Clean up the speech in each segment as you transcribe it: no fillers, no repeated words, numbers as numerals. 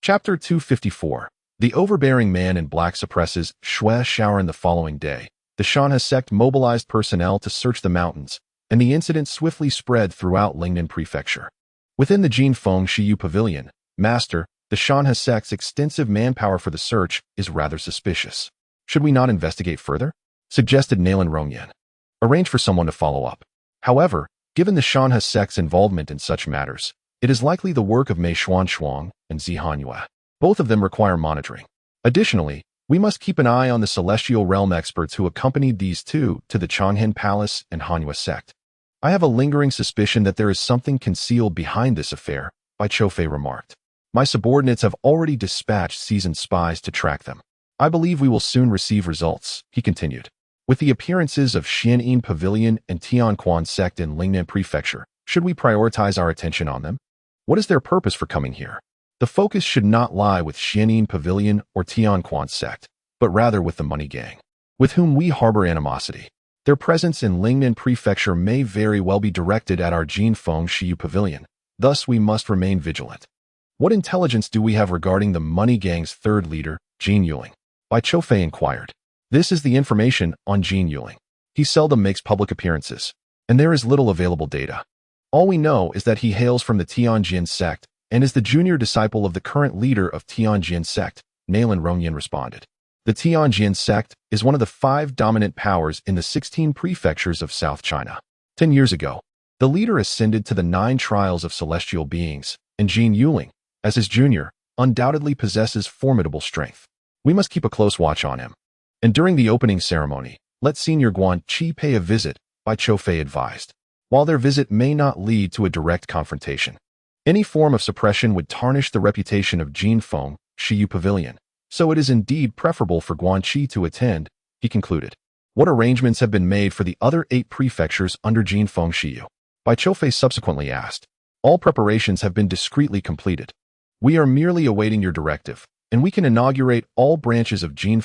Chapter 254. The overbearing man in black suppresses Xiaoren. The following day, the Shanhe Sect mobilized personnel to search the mountains, and the incident swiftly spread throughout Lingnan Prefecture. Within the Feng Pavilion, Master, the Shanhe Sect's extensive manpower for the search is rather suspicious. Should we not investigate further? Suggested Nalan Rongyan. Arrange for someone to follow up. However, given the Shanhe Sect's involvement in such matters, it is likely the work of Xuanshuang and Hanyue. Both of them require monitoring. Additionally, we must keep an eye on the celestial realm experts who accompanied these two to the Changhen Palace and Hanyue sect. I have a lingering suspicion that there is something concealed behind this affair, Bai Choufei remarked. My subordinates have already dispatched seasoned spies to track them. I believe we will soon receive results, he continued. With the appearances of Shanhe Pavilion and Tianquan sect in Lingnan Prefecture, should we prioritize our attention on them? What is their purpose for coming here? The focus should not lie with Shanhe Pavilion or Tianquan sect, but rather with the money gang, with whom we harbor animosity. Their presence in Lingnan Prefecture may very well be directed at our Feng Pavilion, thus we must remain vigilant. What intelligence do we have regarding the money gang's third leader, Yuling? Bai Choufei inquired. This is the information on Yuling. He seldom makes public appearances, and there is little available data. All we know is that he hails from the Tianjin sect and is the junior disciple of the current leader of Tianjin sect, Nalan Rongyan responded. The Tianjin sect is one of the 5 dominant powers in the 16 prefectures of South China. 10 years ago, the leader ascended to the 9 trials of celestial beings, and Yuling, as his junior, undoubtedly possesses formidable strength. We must keep a close watch on him. And during the opening ceremony, let Senior Guanqi pay a visit, Bai Choufei advised. While their visit may not lead to a direct confrontation, any form of suppression would tarnish the reputation of Feng Pavilion, so it is indeed preferable for Guanqi to attend, he concluded. What arrangements have been made for the other 8 prefectures under Feng Bai Choufei subsequently asked. All preparations have been discreetly completed. We are merely awaiting your directive, and we can inaugurate all branches of Feng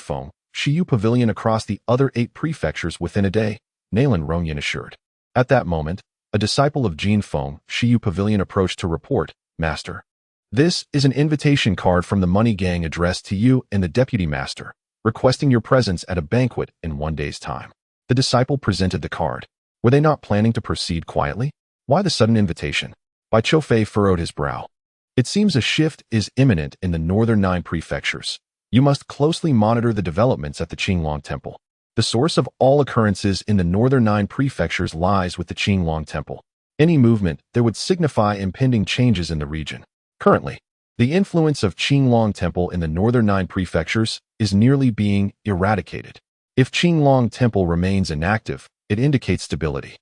Pavilion across the other 8 prefectures within a day, Nalan Rongyan assured. At that moment, a disciple of Feng Pavilion approached to report, Master. This is an invitation card from the money gang addressed to you and the deputy master, requesting your presence at a banquet in 1 day's time. The disciple presented the card. Were they not planning to proceed quietly? Why the sudden invitation? Bai Choufei furrowed his brow. It seems a shift is imminent in the northern 9 prefectures. You must closely monitor the developments at the Qinglong Temple. The source of all occurrences in the northern 9 prefectures lies with the Qinglong Temple. Any movement there would signify impending changes in the region. Currently, the influence of Qinglong Temple in the northern 9 prefectures is nearly being eradicated. If Qinglong Temple remains inactive, it indicates stability.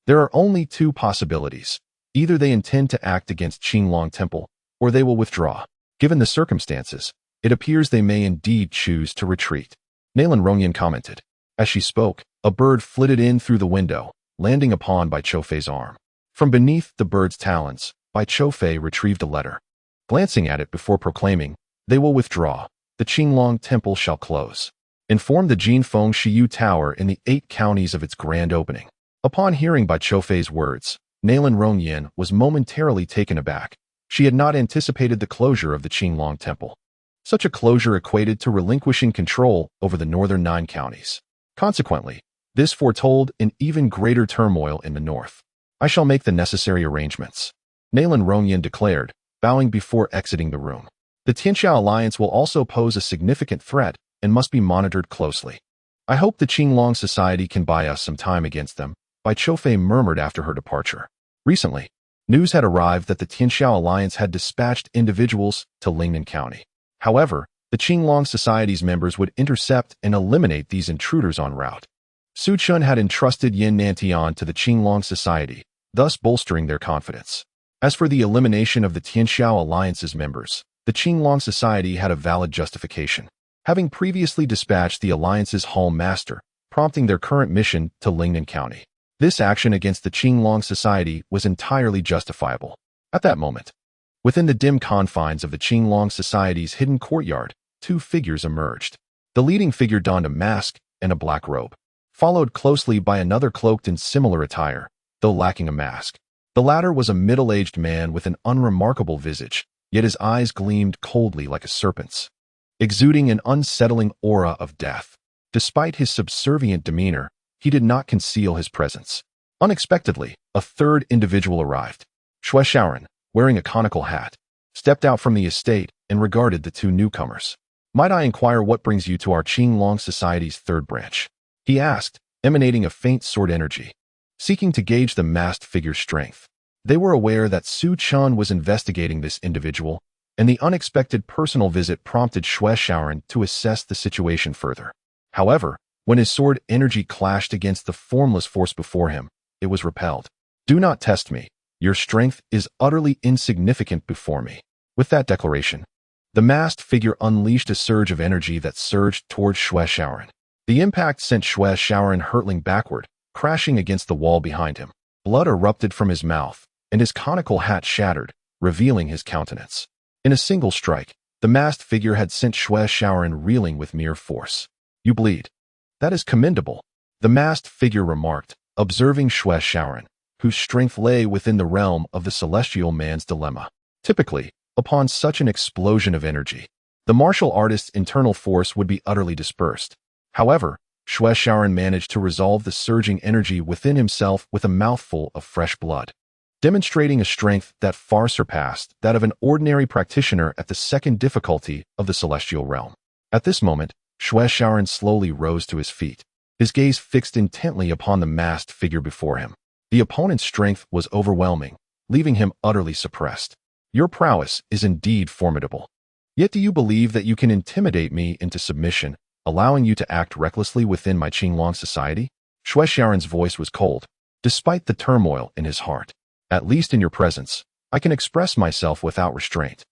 There are only 2 possibilities. Either they intend to act against Qinglong Temple, or they will withdraw. Given the circumstances, it appears they may indeed choose to retreat. Nalan Rongyan commented. As she spoke, a bird flitted in through the window, landing upon Bai Choufei's arm. From beneath the bird's talons, Bai Choufei retrieved a letter. Glancing at it before proclaiming, they will withdraw. The Qinglong Temple shall close. Inform the Feng Tower in the 8 counties of its grand opening. Upon hearing Bai Choufei's words, Nalan Rongyan was momentarily taken aback. She had not anticipated the closure of the Qinglong Temple. Such a closure equated to relinquishing control over the northern 9 counties. Consequently, this foretold an even greater turmoil in the north. I shall make the necessary arrangements, Nalan Rongyan declared, bowing before exiting the room. The Tianxiao alliance will also pose a significant threat and must be monitored closely. I hope the Qinglong Society can buy us some time against them, Bai Choufei murmured after her departure. Recently, news had arrived that the Tianxiao alliance had dispatched individuals to Lingnan County. However, the Qinglong Society's members would intercept and eliminate these intruders en route. Su Chun had entrusted Yin Nantian to the Qinglong Society, thus bolstering their confidence. As for the elimination of the Tianxiao Alliance's members, the Qinglong Society had a valid justification, having previously dispatched the Alliance's Hall Master, prompting their current mission to Lingnan County. This action against the Qinglong Society was entirely justifiable. At that moment, within the dim confines of the Qinglong Society's hidden courtyard, 2 figures emerged. The leading figure donned a mask and a black robe, followed closely by another cloaked in similar attire, though lacking a mask. The latter was a middle-aged man with an unremarkable visage, yet his eyes gleamed coldly like a serpent's, exuding an unsettling aura of death. Despite his subservient demeanor, he did not conceal his presence. Unexpectedly, a third individual arrived. Xiaoren, wearing a conical hat, stepped out from the estate and regarded the two newcomers. "Might I inquire what brings you to our Qinglong Society's third branch?" he asked, emanating a faint sword energy, seeking to gauge the masked figure's strength. They were aware that Su Chun was investigating this individual, and the unexpected personal visit prompted Xiaoren to assess the situation further. However, when his sword energy clashed against the formless force before him, it was repelled. "Do not test me. Your strength is utterly insignificant before me." With that declaration, the masked figure unleashed a surge of energy that surged towards Xiaoren. The impact sent Xiaoren hurtling backward, crashing against the wall behind him. Blood erupted from his mouth, and his conical hat shattered, revealing his countenance. In a single strike, the masked figure had sent Xiaoren reeling with mere force. "You bleed. That is commendable," the masked figure remarked, observing Xiaoren, whose strength lay within the realm of the celestial man's dilemma. Typically, upon such an explosion of energy, the martial artist's internal force would be utterly dispersed. However, Xuanshuang managed to resolve the surging energy within himself with a mouthful of fresh blood, demonstrating a strength that far surpassed that of an ordinary practitioner at the second difficulty of the celestial realm. At this moment, Xuanshuang slowly rose to his feet, his gaze fixed intently upon the masked figure before him. The opponent's strength was overwhelming, leaving him utterly suppressed. "Your prowess is indeed formidable. Yet do you believe that you can intimidate me into submission, allowing you to act recklessly within my Qinglong society?" Xuanshuang's voice was cold, despite the turmoil in his heart. "At least in your presence, I can express myself without restraint.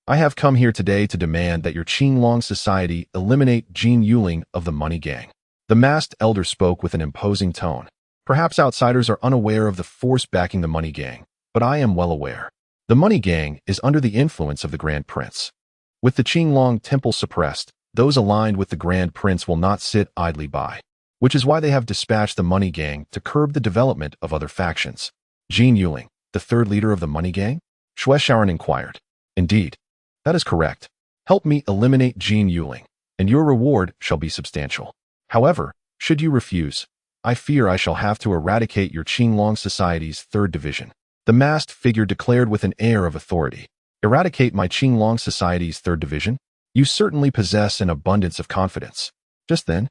I have come here today to demand that your Qinglong society eliminate Jin Yuling of the Money Gang." The masked elder spoke with an imposing tone. "Perhaps outsiders are unaware of the force backing the Money Gang, but I am well aware. The Money Gang is under the influence of the Grand Prince. With the Qinglong Temple suppressed, those aligned with the Grand Prince will not sit idly by, which is why they have dispatched the Money Gang to curb the development of other factions." "Jin Yuling, the third leader of the Money Gang?" Xiaoren inquired. "Indeed, that is correct. Help me eliminate Jin Yuling, and your reward shall be substantial. However, should you refuse, I fear I shall have to eradicate your Qinglong Society's third division," the masked figure declared with an air of authority. "Eradicate my Qinglong Society's third division? You certainly possess an abundance of confidence." Just then,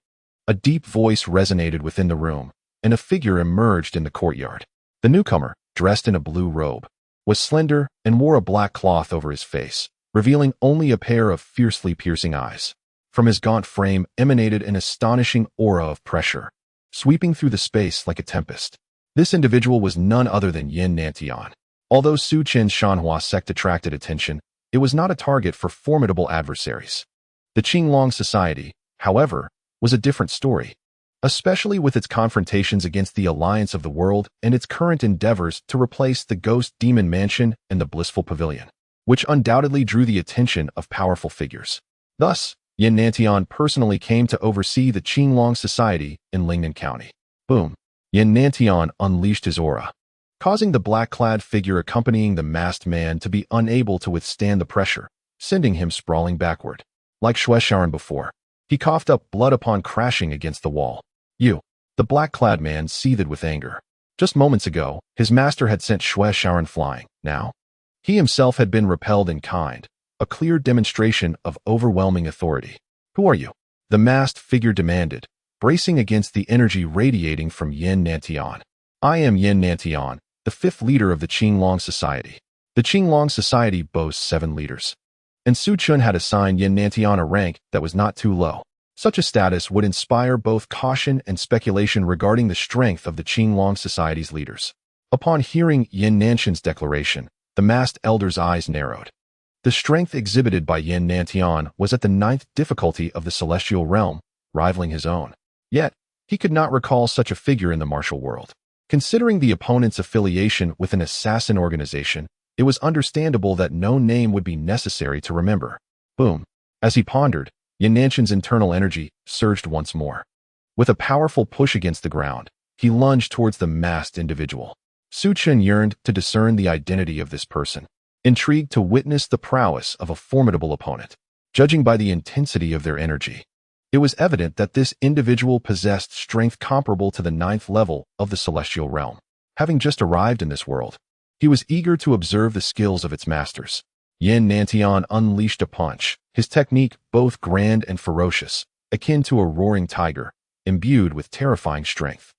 a deep voice resonated within the room, and a figure emerged in the courtyard. The newcomer, dressed in a blue robe, was slender and wore a black cloth over his face, revealing only a pair of fiercely piercing eyes. From his gaunt frame emanated an astonishing aura of pressure, sweeping through the space like a tempest. This individual was none other than Yin Nantian. Although Su Qin's Shanhe Sect attracted attention, it was not a target for formidable adversaries. The Qinglong Society, however, was a different story, especially with its confrontations against the Alliance of the World and its current endeavors to replace the Ghost Demon Mansion and the Blissful Pavilion, which undoubtedly drew the attention of powerful figures. Thus, Yin Nantian personally came to oversee the Qinglong Society in Lingnan County. Boom! Yin Nantian unleashed his aura, causing the black-clad figure accompanying the masked man to be unable to withstand the pressure, sending him sprawling backward. Like Xuanshuang before, he coughed up blood upon crashing against the wall. "You!" The black-clad man seethed with anger. Just moments ago, his master had sent Xuanshuang flying. Now, he himself had been repelled in kind, a clear demonstration of overwhelming authority. "Who are you?" the masked figure demanded, bracing against the energy radiating from Yin Nantian. "I am Yin Nantian, the fifth leader of the Qinglong Society. The Qinglong Society boasts 7 leaders, and Su Chun had assigned Yin Nantian a rank that was not too low. Such a status would inspire both caution and speculation regarding the strength of the Qinglong Society's leaders." Upon hearing Yin Nantian's declaration, the masked elder's eyes narrowed. The strength exhibited by Yin Nantian was at the 9th difficulty of the celestial realm, rivaling his own. Yet, he could not recall such a figure in the martial world. Considering the opponent's affiliation with an assassin organization, it was understandable that no name would be necessary to remember. Boom! As he pondered, Yin Nantian's internal energy surged once more. With a powerful push against the ground, he lunged towards the masked individual. Su Chen yearned to discern the identity of this person. intrigued to witness the prowess of a formidable opponent. Judging by the intensity of their energy, it was evident that this individual possessed strength comparable to the 9th level of the celestial realm. Having just arrived in this world, he was eager to observe the skills of its masters. Yin Nantian unleashed a punch, his technique both grand and ferocious, akin to a roaring tiger, imbued with terrifying strength.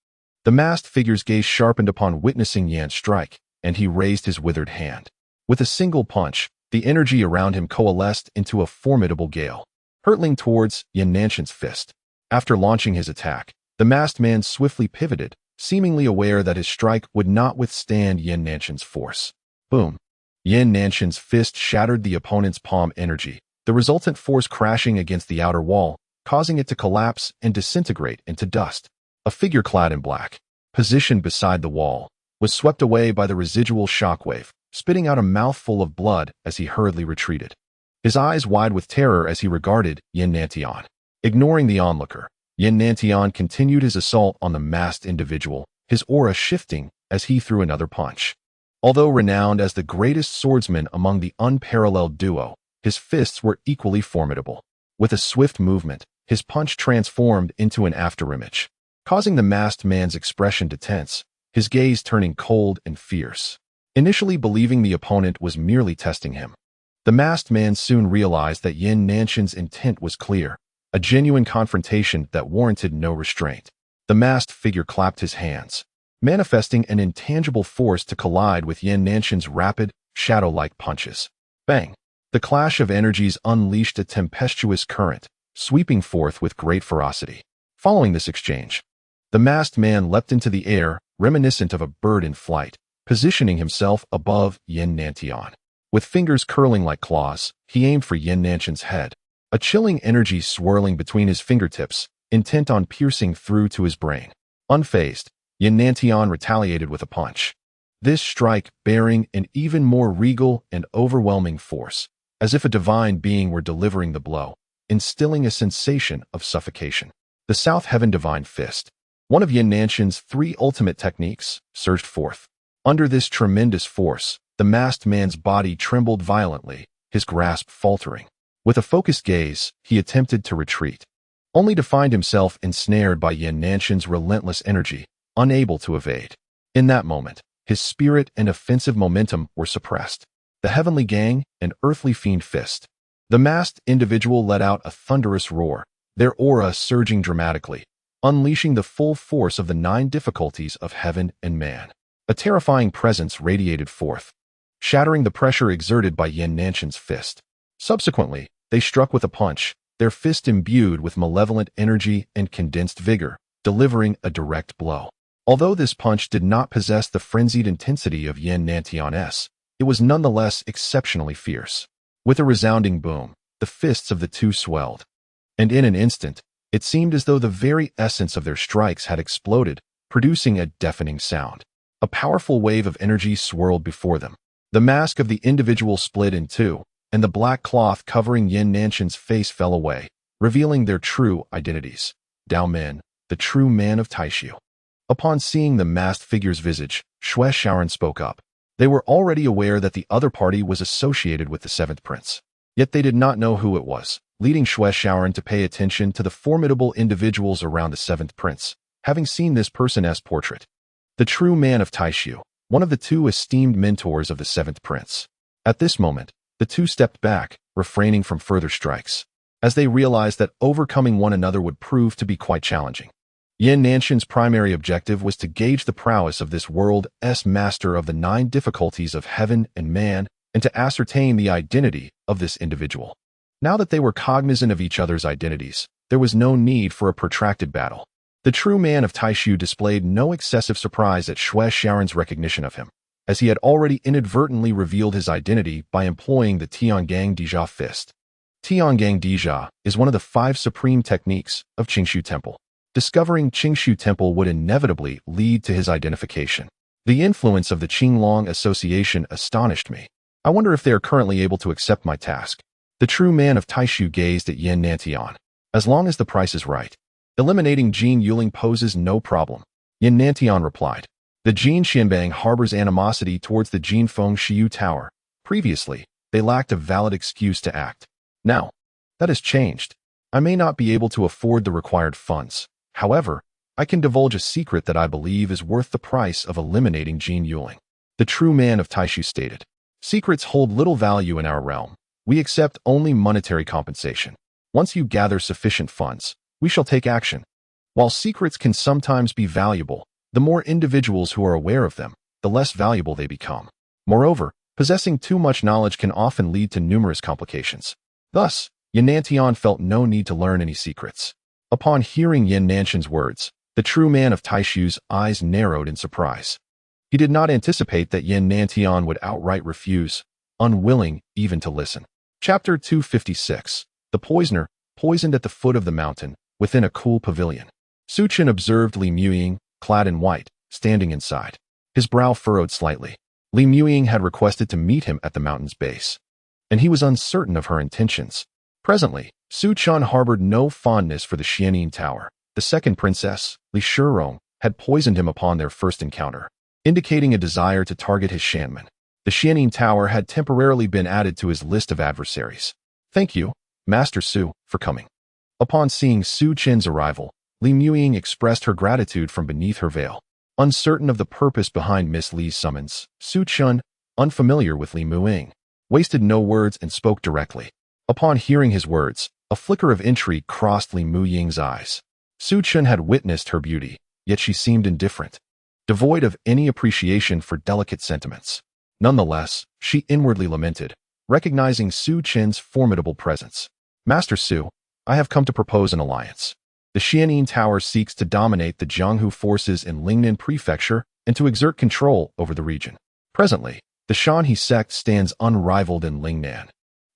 The masked figure's gaze sharpened upon witnessing Yan's strike, and he raised his withered hand. With a single punch, the energy around him coalesced into a formidable gale, hurtling towards Yan Nanshan's fist. After launching his attack, the masked man swiftly pivoted, seemingly aware that his strike would not withstand Yan Nanshan's force. Boom! Yan Nanshan's fist shattered the opponent's palm energy, the resultant force crashing against the outer wall, causing it to collapse and disintegrate into dust. A figure clad in black, positioned beside the wall, was swept away by the residual shockwave, spitting out a mouthful of blood as he hurriedly retreated. His eyes wide with terror as he regarded Yin Nantian. Ignoring the onlooker, Yin Nantian continued his assault on the masked individual, his aura shifting as he threw another punch. Although renowned as the greatest swordsman among the unparalleled duo, his fists were equally formidable. With a swift movement, his punch transformed into an afterimage, causing the masked man's expression to tense, his gaze turning cold and fierce. Initially believing the opponent was merely testing him, the masked man soon realized that Yin Nanshan's intent was clear, a genuine confrontation that warranted no restraint. The masked figure clapped his hands, manifesting an intangible force to collide with Yin Nanshan's rapid, shadow-like punches. Bang! The clash of energies unleashed a tempestuous current, sweeping forth with great ferocity. Following this exchange, the masked man leapt into the air, reminiscent of a bird in flight, positioning himself above Yin Nantian. With fingers curling like claws, he aimed for Yin Nanshan's head, a chilling energy swirling between his fingertips, intent on piercing through to his brain. Unfazed, Yin Nantian retaliated with a punch. This strike bearing an even more regal and overwhelming force, as if a divine being were delivering the blow, instilling a sensation of suffocation. The South Heaven Divine Fist, one of Yin Nanshan's 3 ultimate techniques, surged forth. Under this tremendous force, the masked man's body trembled violently, his grasp faltering. With a focused gaze, he attempted to retreat, only to find himself ensnared by Yin Nanshan's relentless energy, unable to evade. In that moment, his spirit and offensive momentum were suppressed. The Heavenly Gang, an earthly fiend fist. The masked individual let out a thunderous roar, their aura surging dramatically, unleashing the full force of the 9 difficulties of heaven and man. A terrifying presence radiated forth, shattering the pressure exerted by Yin Nanshan's fist. Subsequently, they struck with a punch, their fist imbued with malevolent energy and condensed vigor, delivering a direct blow. Although this punch did not possess the frenzied intensity of Yin Nantian's, it was nonetheless exceptionally fierce. With a resounding boom, the fists of the two swelled, and in an instant, it seemed as though the very essence of their strikes had exploded, producing a deafening sound. A powerful wave of energy swirled before them. The mask of the individual split in two, and the black cloth covering Yin Nanshan's face fell away, revealing their true identities. Dao Men, the true man of Taishu. Upon seeing the masked figure's visage, Xiaoren spoke up. They were already aware that the other party was associated with the 7th prince. Yet they did not know who it was, leading Xiaoren to pay attention to the formidable individuals around the 7th prince, having seen this person's portrait. The true man of Taishu, one of the 2 esteemed mentors of the 7th prince. At this moment, the 2 stepped back, refraining from further strikes, as they realized that overcoming one another would prove to be quite challenging. Yin Nanshan's primary objective was to gauge the prowess of this world's master of the 9 difficulties of heaven and man, and to ascertain the identity of this individual. Now that they were cognizant of each other's identities, there was no need for a protracted battle. The true man of Taishu displayed no excessive surprise at Xiaoren's recognition of him, as he had already inadvertently revealed his identity by employing the Tiangang Dija fist. Tiangang Dija is one of the 5 supreme techniques of Qingshu Temple. Discovering Qingshu Temple would inevitably lead to his identification. The influence of the Qinglong Association astonished me. I wonder if they are currently able to accept my task. The true man of Taishu gazed at Yin Nantian. As long as the price is right, eliminating Jin Yuling poses no problem. Yin Nantian replied. The Jin Xianbang harbors animosity towards the Jin Feng Shiyu Tower, Previously, they lacked a valid excuse to act. Now, that has changed. I may not be able to afford the required funds. However, I can divulge a secret that I believe is worth the price of eliminating Jin Yuling. The true man of Taishu stated. Secrets hold little value in our realm. We accept only monetary compensation. Once you gather sufficient funds, we shall take action. While secrets can sometimes be valuable, the more individuals who are aware of them, the less valuable they become. Moreover, possessing too much knowledge can often lead to numerous complications. Thus, Yan Nantian felt no need to learn any secrets. Upon hearing Yan Nanshan's words, the true man of Taishu's eyes narrowed in surprise. He did not anticipate that Yan Nantian would outright refuse, unwilling even to listen. Chapter 256. The Poisoner, poisoned at the foot of the mountain, within a cool pavilion. Su Chen observed Li Muying, clad in white, standing inside. His brow furrowed slightly. Li Muying had requested to meet him at the mountain's base, and he was uncertain of her intentions. Presently, Su Chen harbored no fondness for the Xianin Tower. The second princess, Li Shirong, had poisoned him upon their first encounter, indicating a desire to target his Shanman. The Xianin Tower had temporarily been added to his list of adversaries. Thank you, Master Su, for coming. Upon seeing Su Chen's arrival, Li Muying expressed her gratitude from beneath her veil. Uncertain of the purpose behind Miss Li's summons, Su Chen, unfamiliar with Li Muying, wasted no words and spoke directly. Upon hearing his words, a flicker of intrigue crossed Li Muying's eyes. Su Chen had witnessed her beauty, yet she seemed indifferent, devoid of any appreciation for delicate sentiments. Nonetheless, she inwardly lamented, recognizing Su Chen's formidable presence. Master Su, I have come to propose an alliance. The Xianin Tower seeks to dominate the Jianghu forces in Lingnan Prefecture and to exert control over the region. Presently, the Shanhe Sect stands unrivaled in Lingnan,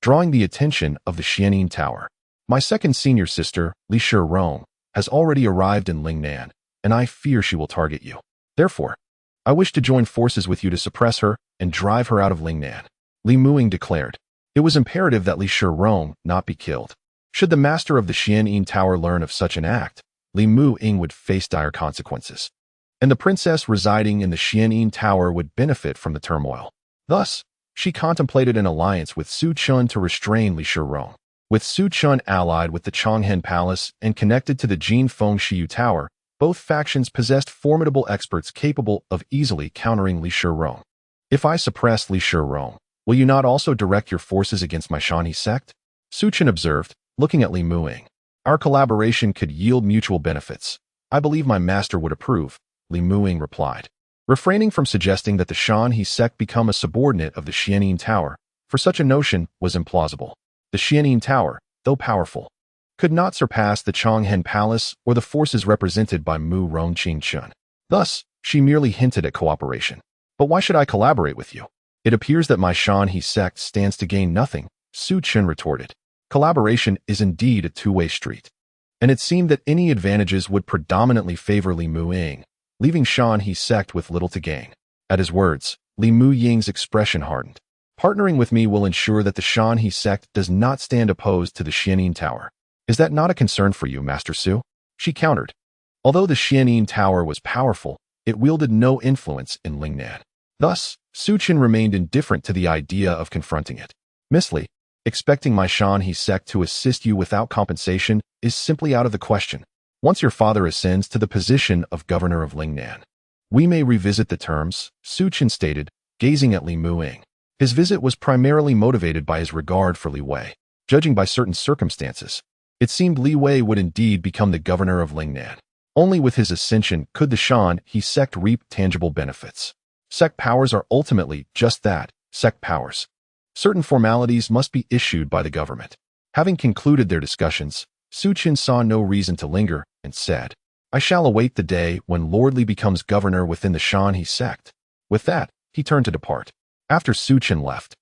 drawing the attention of the Xianin Tower. My second senior sister, Li Shirong, has already arrived in Lingnan, and I fear she will target you. Therefore, I wish to join forces with you to suppress her and drive her out of Lingnan. Li Muying declared. It was imperative that Li Shirong not be killed. Should the master of the Xianin Tower learn of such an act, Li Muying would face dire consequences, and the princess residing in the Xianin Tower would benefit from the turmoil. Thus, she contemplated an alliance with Su Chen to restrain Li Shirong. With Su Chen allied with the Changhen Palace and connected to the Jin Feng Shiyu Tower, both factions possessed formidable experts capable of easily countering Li Shirong. If I suppress Li Shirong, will you not also direct your forces against my Shanhe Sect? Su Chen observed, looking at Li Muying. Our collaboration could yield mutual benefits. I believe my master would approve, Li Muying replied. Refraining from suggesting that the Shanhe Sect become a subordinate of the Xianin Tower, for such a notion was implausible. The Xianin Tower, though powerful, could not surpass the Changhen Palace or the forces represented by Mu Rongqingchun. Thus, she merely hinted at cooperation. But why should I collaborate with you? It appears that my Shanhe Sect stands to gain nothing, Su Chen retorted. Collaboration is indeed a two-way street, and it seemed that any advantages would predominantly favor Li Muying, leaving Shanhe Sect with little to gain. At his words, Li Muying's expression hardened. Partnering with me will ensure that the Shanhe Sect does not stand opposed to the Xianin Tower. Is that not a concern for you, Master Su? She countered. Although the Xianin Tower was powerful, it wielded no influence in Lingnan. Thus, Su Chen remained indifferent to the idea of confronting it. Miss Li, expecting my Shanhe Sect to assist you without compensation is simply out of the question. Once your father ascends to the position of governor of Lingnan, we may revisit the terms, Su Chen stated, gazing at Li Muying. His visit was primarily motivated by his regard for Li Wei. Judging by certain circumstances, it seemed Li Wei would indeed become the governor of Lingnan. Only with his ascension could the Shanhe Sect reap tangible benefits. Sect powers are ultimately just that, sect powers. Certain formalities must be issued by the government. Having concluded their discussions, Su Chen saw no reason to linger and said, I shall await the day when Lord Li becomes governor within the Shanhe Sect. With that, he turned to depart. After Su Chen left,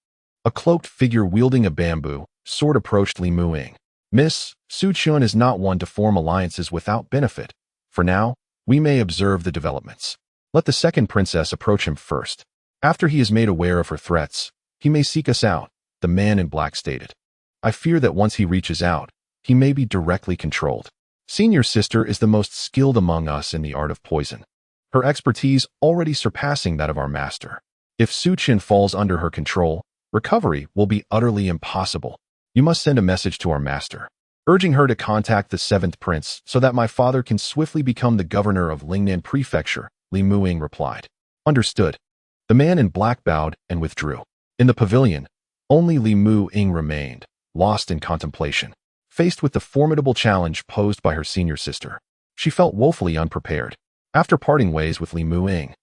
a cloaked figure wielding a bamboo sword approached Li Muying. Miss, Su Chen is not one to form alliances without benefit. For now, we may observe the developments. Let the second princess approach him first. After he is made aware of her threats, he may seek us out, the man in black stated. I fear that once he reaches out, he may be directly controlled. Senior sister is the most skilled among us in the art of poison, her expertise already surpassing that of our master. If Su Chen falls under her control, Recovery will be utterly impossible. You must send a message to our master, urging her to contact the 7th prince so that my father can swiftly become the governor of Lingnan Prefecture, Li Muing replied. Understood. The man in black bowed and withdrew. In the pavilion, only Li Muing remained, lost in contemplation. Faced with the formidable challenge posed by her senior sister, she felt woefully unprepared. After parting ways with Li Muing,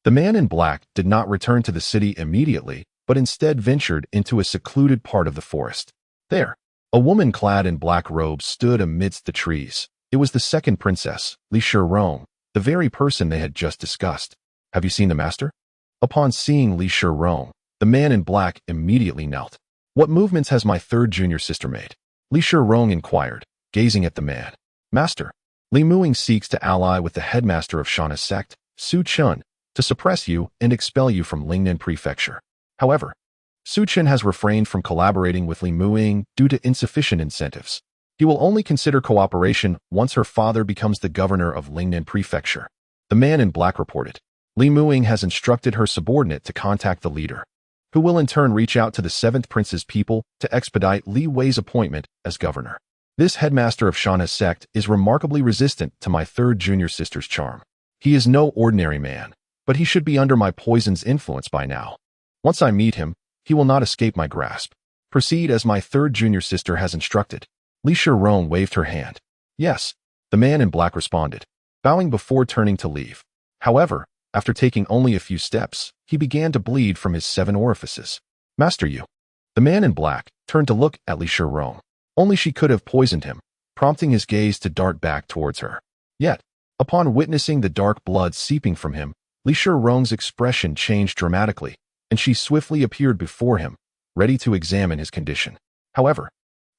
the man in black did not return to the city immediately, but instead ventured into a secluded part of the forest. There, a woman clad in black robes stood amidst the trees. It was the 2nd princess, Li Xiaoren, the very person they had just discussed. Have you seen the master? Upon seeing Li Xiaoren, the man in black immediately knelt. What movements has my 3rd junior sister made? Li Xiaoren inquired, gazing at the man. Master, Li Muing seeks to ally with the headmaster of Shanhe Sect, Su Chun, to suppress you and expel you from Lingnan Prefecture. However, Su Chun has refrained from collaborating with Li Muing due to insufficient incentives. He will only consider cooperation once her father becomes the governor of Lingnan Prefecture. The man in black reported. Li Muing has instructed her subordinate to contact the leader, who will in turn reach out to the 7th prince's people to expedite Li Wei's appointment as governor. This headmaster of Shanhe Sect is remarkably resistant to my 3rd junior sister's charm. He is no ordinary man, but he should be under my poison's influence by now. Once I meet him, he will not escape my grasp. Proceed as my 3rd junior sister has instructed. Li Xiaoren waved her hand. Yes, the man in black responded, bowing before turning to leave. However, after taking only a few steps, he began to bleed from his 7 orifices. Master you. The man in black turned to look at Li Xiaoren. Only she could have poisoned him, prompting his gaze to dart back towards her. Yet, upon witnessing the dark blood seeping from him, Li Xiaoren's expression changed dramatically, and she swiftly appeared before him, ready to examine his condition. However,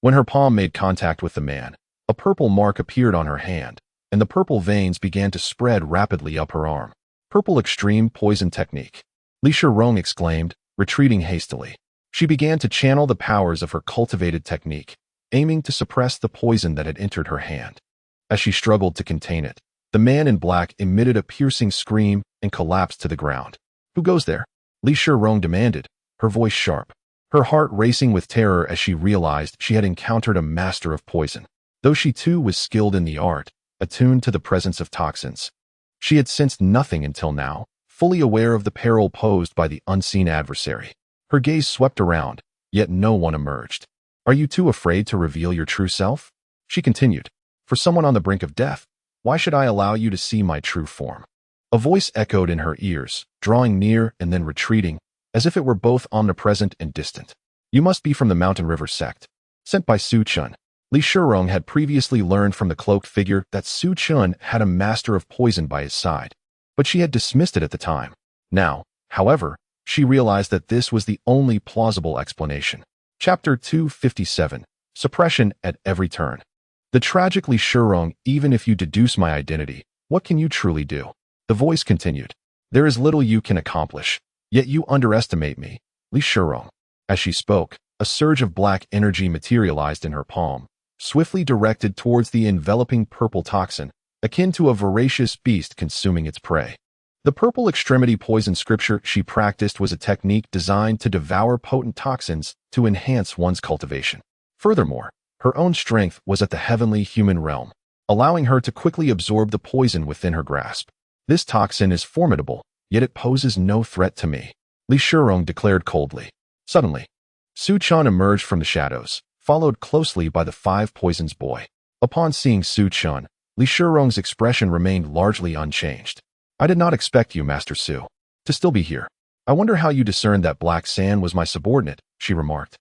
when her palm made contact with the man, a purple mark appeared on her hand, and the purple veins began to spread rapidly up her arm. Purple extreme poison technique. Li Xiaoren exclaimed, retreating hastily. She began to channel the powers of her cultivated technique, aiming to suppress the poison that had entered her hand. As she struggled to contain it, the man in black emitted a piercing scream and collapsed to the ground. Who goes there? Li Xiaoren demanded, her voice sharp, her heart racing with terror as she realized she had encountered a master of poison. Though she too was skilled in the art, attuned to the presence of toxins, she had sensed nothing until now, fully aware of the peril posed by the unseen adversary. Her gaze swept around, yet no one emerged. Are you too afraid to reveal your true self? She continued. For someone on the brink of death, why should I allow you to see my true form? A voice echoed in her ears, drawing near and then retreating, as if it were both omnipresent and distant. You must be from the Mountain River sect. Sent by Su Chun. Li Xiaoren had previously learned from the cloaked figure that Su Chun had a master of poison by his side, but she had dismissed it at the time. Now, however, she realized that this was the only plausible explanation. Chapter 257. Suppression at every turn. The tragic Li Xiaoren, even if you deduce my identity, what can you truly do? The voice continued. There is little you can accomplish, yet you underestimate me, Li Xiaoren. As she spoke, a surge of black energy materialized in her palm, swiftly directed towards the enveloping purple toxin, akin to a voracious beast consuming its prey. The purple extremity poison scripture she practiced was a technique designed to devour potent toxins to enhance one's cultivation. Furthermore, her own strength was at the heavenly human realm, allowing her to quickly absorb the poison within her grasp. This toxin is formidable, yet it poses no threat to me, Li Xiaoren declared coldly. Suddenly, Su Chun emerged from the shadows, followed closely by the 5 Poisons boy. Upon seeing Su Chun, Li Xiaoren's expression remained largely unchanged. I did not expect you, Master Su, to still be here. I wonder how you discerned that Black Sand was my subordinate, she remarked.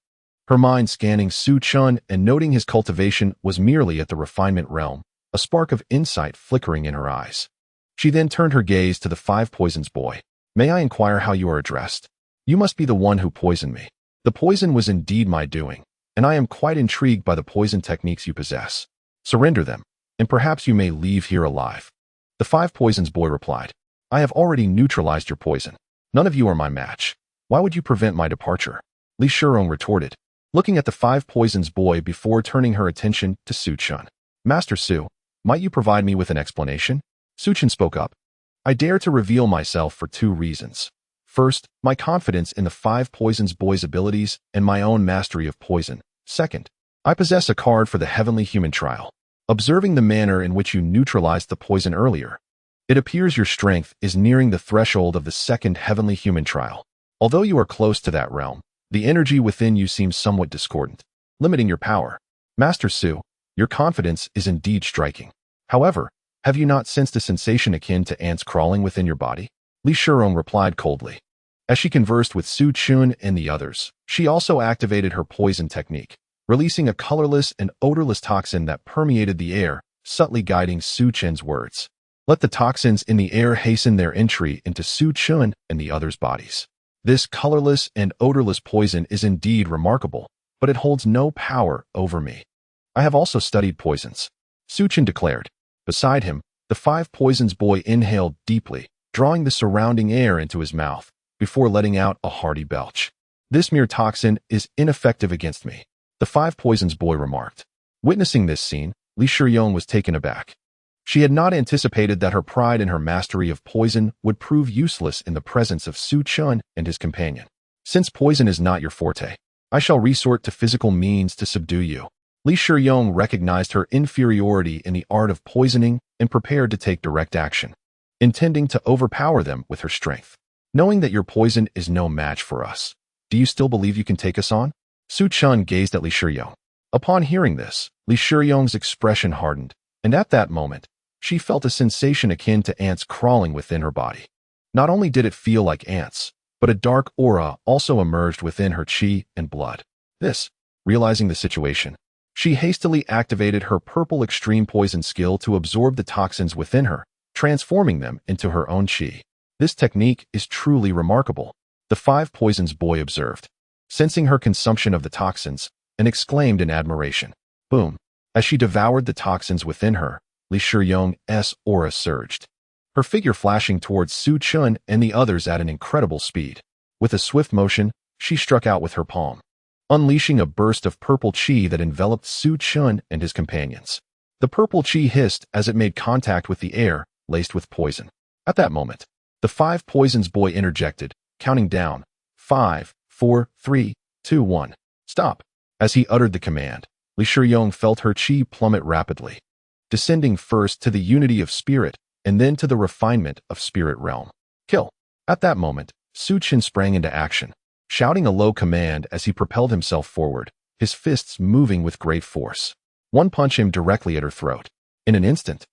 Her mind scanning Su Chun and noting his cultivation was merely at the refinement realm, a spark of insight flickering in her eyes. She then turned her gaze to the 5 Poisons boy. May I inquire how you are addressed? You must be the one who poisoned me. The poison was indeed my doing, and I am quite intrigued by the poison techniques you possess. Surrender them, and perhaps you may leave here alive. The 5 Poisons boy replied. I have already neutralized your poison. None of you are my match. Why would you prevent my departure? Li Xiaoren retorted, looking at the 5 Poisons boy before turning her attention to Su Chun. Master Su, might you provide me with an explanation? Su Chun spoke up. I dare to reveal myself for 2 reasons. First, my confidence in the 5 Poisons Boy's abilities and my own mastery of poison. Second, I possess a card for the Heavenly Human Trial. Observing the manner in which you neutralized the poison earlier, it appears your strength is nearing the threshold of the second Heavenly Human Trial. Although you are close to that realm, the energy within you seems somewhat discordant, limiting your power. Master Su, your confidence is indeed striking. However, have you not sensed a sensation akin to ants crawling within your body? Li Shirong replied coldly. As she conversed with Su Chun and the others, she also activated her poison technique, releasing a colorless and odorless toxin that permeated the air, subtly guiding Su Chen's words. Let the toxins in the air hasten their entry into Su Chun and the others' bodies. This colorless and odorless poison is indeed remarkable, but it holds no power over me. I have also studied poisons, Su Chen declared. Beside him, the 5 Poisons Boy inhaled deeply, drawing the surrounding air into his mouth, before letting out a hearty belch. This mere toxin is ineffective against me, the 5 Poisons Boy remarked. Witnessing this scene, Li Shiyong was taken aback. She had not anticipated that her pride in her mastery of poison would prove useless in the presence of Su Chun and his companion. Since poison is not your forte, I shall resort to physical means to subdue you. Li Shiyong recognized her inferiority in the art of poisoning and prepared to take direct action, intending to overpower them with her strength. Knowing that your poison is no match for us, do you still believe you can take us on? Su Chun gazed at Li Shiyong. Upon hearing this, Li Shiyong's expression hardened, and at that moment, she felt a sensation akin to ants crawling within her body. Not only did it feel like ants, but a dark aura also emerged within her chi and blood. Realizing the situation, she hastily activated her purple extreme poison skill to absorb the toxins within her, transforming them into her own chi. This technique is truly remarkable, the 5 Poisons Boy observed, sensing her consumption of the toxins, and exclaimed in admiration. Boom! As she devoured the toxins within her, Li Shiyong's aura surged, her figure flashing towards Su Chun and the others at an incredible speed. With a swift motion, she struck out with her palm, unleashing a burst of purple chi that enveloped Su Chun and his companions. The purple chi hissed as it made contact with the air, laced with poison. At that moment, the 5 Poisons Boy interjected, counting down, 5, 4, 3, 2, 1. Stop! As he uttered the command, Li Shiyong felt her chi plummet rapidly, descending first to the unity of spirit and then to the refinement of spirit realm. Kill! At that moment, Su Chen sprang into action, shouting a low command as he propelled himself forward, his fists moving with great force. One punch him directly at her throat. In an instant,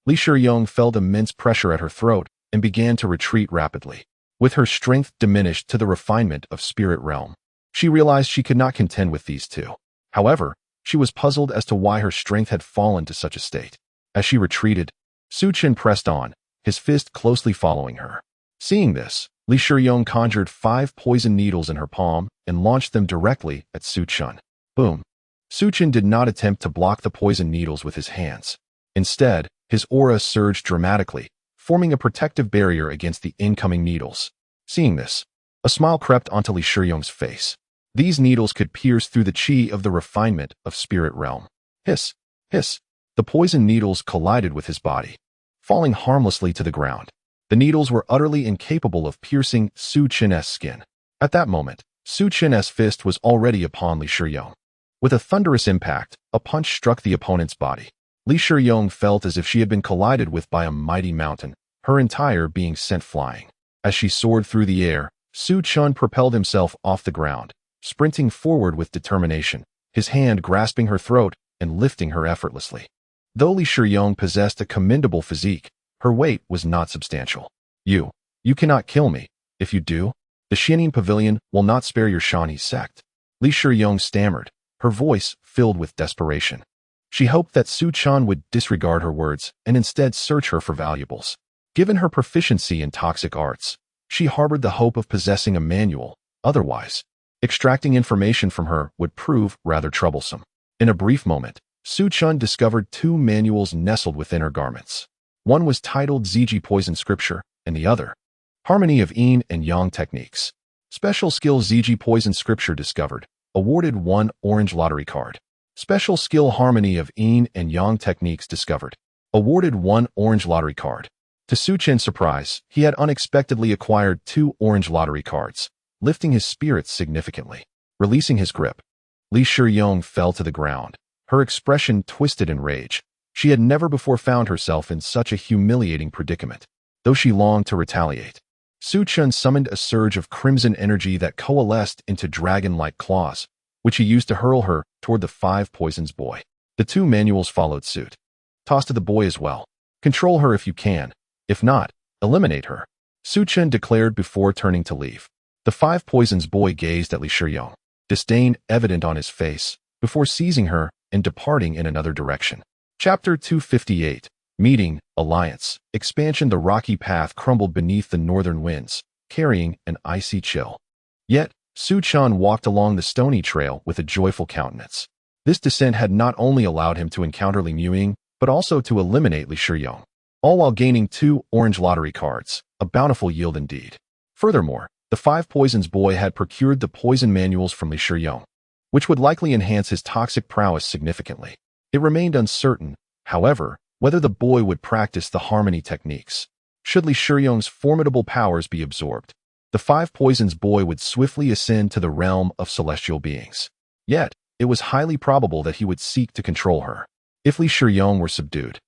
Li Shiyong felt immense pressure at her throat and began to retreat rapidly. With her strength diminished to the refinement of spirit realm, she realized she could not contend with these two. However, she was puzzled as to why her strength had fallen to such a state. As she retreated, Su Chen pressed on, his fist closely following her. Seeing this, Li Shiyong conjured 5 poison needles in her palm and launched them directly at Su Chen. Boom! Su Chen did not attempt to block the poison needles with his hands. Instead, his aura surged dramatically, forming a protective barrier against the incoming needles. Seeing this, a smile crept onto Li Shiyong's face. These needles could pierce through the chi of the refinement of spirit realm. Hiss! Hiss! The poison needles collided with his body, falling harmlessly to the ground. The needles were utterly incapable of piercing Su Chen's skin. At that moment, Su Chen's fist was already upon Li Shiyong. With a thunderous impact, a punch struck the opponent's body. Li Shiyong felt as if she had been collided with by a mighty mountain, her entire being sent flying. As she soared through the air, Su Chun propelled himself off the ground, sprinting forward with determination, his hand grasping her throat and lifting her effortlessly. Though Li Shiyong possessed a commendable physique, her weight was not substantial. You cannot kill me. If you do, the Xiaoren Pavilion will not spare your Shanhe Sect. Li Shiyong stammered, her voice filled with desperation. She hoped that Su Chun would disregard her words and instead search her for valuables. Given her proficiency in toxic arts, she harbored the hope of possessing a manual. Otherwise, extracting information from her would prove rather troublesome. In a brief moment, Su Chun discovered 2 manuals nestled within her garments. One was titled Ziji Poison Scripture, and the other, Harmony of Yin and Yang Techniques. Special Skill Ziji Poison Scripture discovered, awarded 1 orange lottery card. Special Skill Harmony of Yin and Yang Techniques discovered, awarded 1 orange lottery card. To Su Chen's surprise, he had unexpectedly acquired 2 orange lottery cards, lifting his spirits significantly. Releasing his grip, Li Shiyong fell to the ground, her expression twisted in rage. She had never before found herself in such a humiliating predicament, though she longed to retaliate. Su Chen summoned a surge of crimson energy that coalesced into dragon-like claws, which he used to hurl her toward the 5 poisons boy. The 2 manuals followed suit. Toss to the boy as well. Control her if you can. If not, eliminate her, Su Chen declared before turning to leave. The 5 poisons boy gazed at Li Shiyong, disdain evident on his face, before seizing her and departing in another direction. Chapter 258. Meeting, Alliance, Expansion. The rocky path crumbled beneath the northern winds, carrying an icy chill. Yet, Su Chen walked along the stony trail with a joyful countenance. This descent had not only allowed him to encounter Li Ying, but also to eliminate Li Shiyong, all while gaining 2 orange lottery cards, a bountiful yield indeed. Furthermore, the 5 poisons boy had procured the poison manuals from Li Shiyong, which would likely enhance his toxic prowess significantly. It remained uncertain, however, whether the boy would practice the harmony techniques. Should Li Shiyong's formidable powers be absorbed, the 5 poisons boy would swiftly ascend to the realm of celestial beings. Yet, it was highly probable that he would seek to control her. If Li Shiyong were subdued,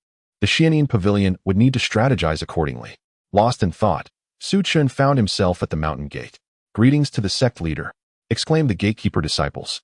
the Xiaoren Pavilion would need to strategize accordingly. Lost in thought, Su Chen found himself at the mountain gate. "Greetings to the sect leader," exclaimed the gatekeeper disciples.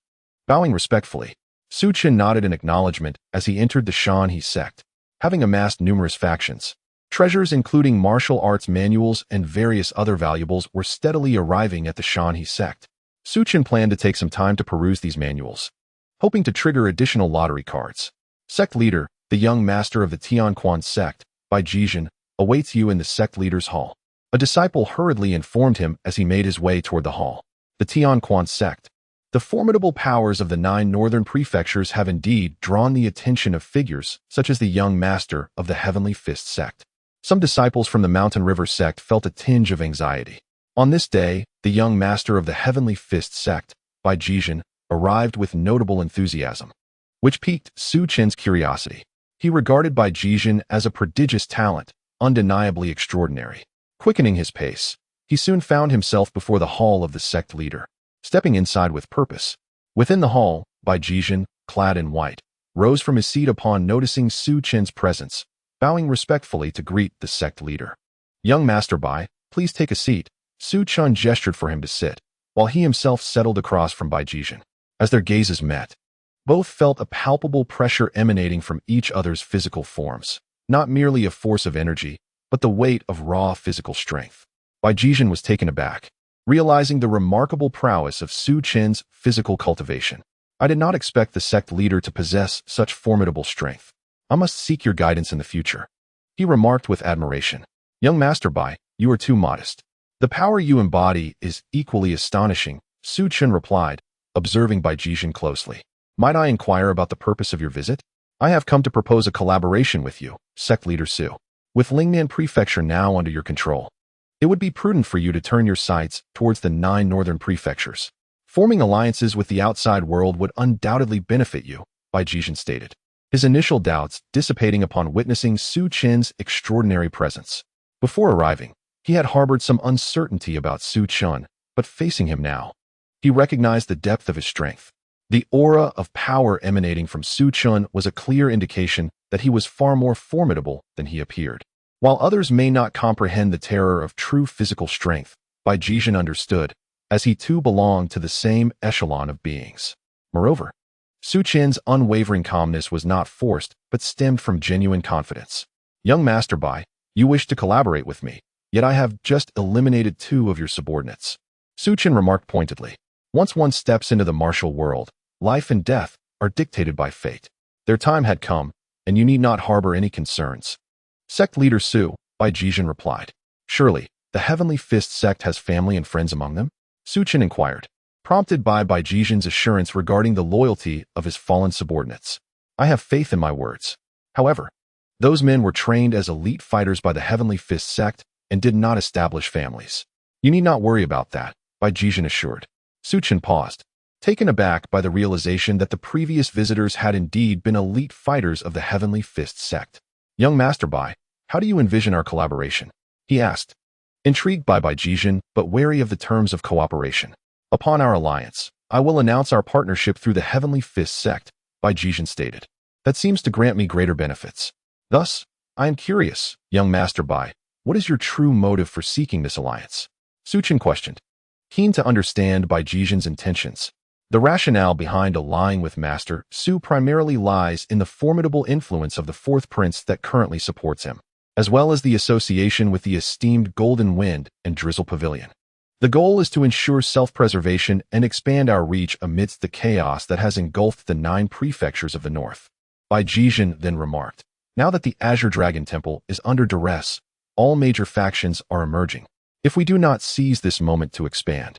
Bowing respectfully, Su Chen nodded in acknowledgement as he entered the Shanhe Sect. Having amassed numerous factions, treasures including martial arts manuals and various other valuables were steadily arriving at the Shanhe Sect. Su Chen planned to take some time to peruse these manuals, hoping to trigger additional lottery cards. Sect leader, the young master of the Tianquan sect, Bai Choufei, awaits you in the sect leader's hall. A disciple hurriedly informed him as he made his way toward the hall. The Tianquan sect. The formidable powers of the 9 northern prefectures have indeed drawn the attention of figures such as the young master of the Heavenly Fist sect. Some disciples from the Mountain River sect felt a tinge of anxiety. On this day, the young master of the Heavenly Fist sect, Bai Choufei, arrived with notable enthusiasm, which piqued Su Chen's curiosity. He regarded Bai Choufei as a prodigious talent, undeniably extraordinary. Quickening his pace, he soon found himself before the hall of the sect leader, stepping inside with purpose. Within the hall, Bai Choufei, clad in white, rose from his seat upon noticing Su Chen's presence, bowing respectfully to greet the sect leader. "Young Master Bai, please take a seat." Su Chen gestured for him to sit, while he himself settled across from Bai Choufei. As their gazes met, both felt a palpable pressure emanating from each other's physical forms, not merely a force of energy, but the weight of raw physical strength. Bai Choufei was taken aback, realizing the remarkable prowess of Su Chen's physical cultivation. "I did not expect the sect leader to possess such formidable strength. I must seek your guidance in the future," he remarked with admiration. "Young Master Bai, you are too modest. The power you embody is equally astonishing," Su Chen replied, observing Bai Choufei closely. "Might I inquire about the purpose of your visit?" "I have come to propose a collaboration with you, sect leader Su. With Lingnan Prefecture now under your control, it would be prudent for you to turn your sights towards the 9 northern prefectures. Forming alliances with the outside world would undoubtedly benefit you," Bai Choufei stated, his initial doubts dissipating upon witnessing Su Chen's extraordinary presence. Before arriving, he had harbored some uncertainty about Su Chen, but facing him now, he recognized the depth of his strength. The aura of power emanating from Su Chen was a clear indication that he was far more formidable than he appeared. While others may not comprehend the terror of true physical strength, Bai Choufei understood, as he too belonged to the same echelon of beings. Moreover, Su Chen's unwavering calmness was not forced, but stemmed from genuine confidence. "Young Master Bai, you wish to collaborate with me, yet I have just eliminated 2 of your subordinates," Su Chen remarked pointedly. "Once one steps into the martial world, life and death are dictated by fate. Their time had come, and you need not harbor any concerns." "Sect leader Su," Bai Choufei replied. "Surely, the Heavenly Fist sect has family and friends among them?" Su Chen inquired, prompted by Bai Choufei's assurance regarding the loyalty of his fallen subordinates. "I have faith in my words. However, those men were trained as elite fighters by the Heavenly Fist sect and did not establish families. You need not worry about that," Bai Choufei assured. Su Chen paused, taken aback by the realization that the previous visitors had indeed been elite fighters of the Heavenly Fist sect. "Young Master Bai, How do you envision our collaboration? He asked, intrigued by Bai Jijin, but wary of the terms of cooperation. Upon our alliance, I will announce our partnership through the Heavenly Fist Sect, Bai Jijin stated. That seems to grant me greater benefits. Thus, I am curious, young Master Bai, what is your true motive for seeking this alliance? Su Chen questioned, keen to understand Bai Jijin's intentions. The rationale behind allying with Master Su primarily lies in the formidable influence of the fourth prince that currently supports him, as well as the association with the esteemed Golden Wind and Drizzle Pavilion. The goal is to ensure self-preservation and expand our reach amidst the chaos that has engulfed the 9 prefectures of the north. Bai Jijin then remarked, now that the Azure Dragon Temple is under duress, all major factions are emerging. If we do not seize this moment to expand,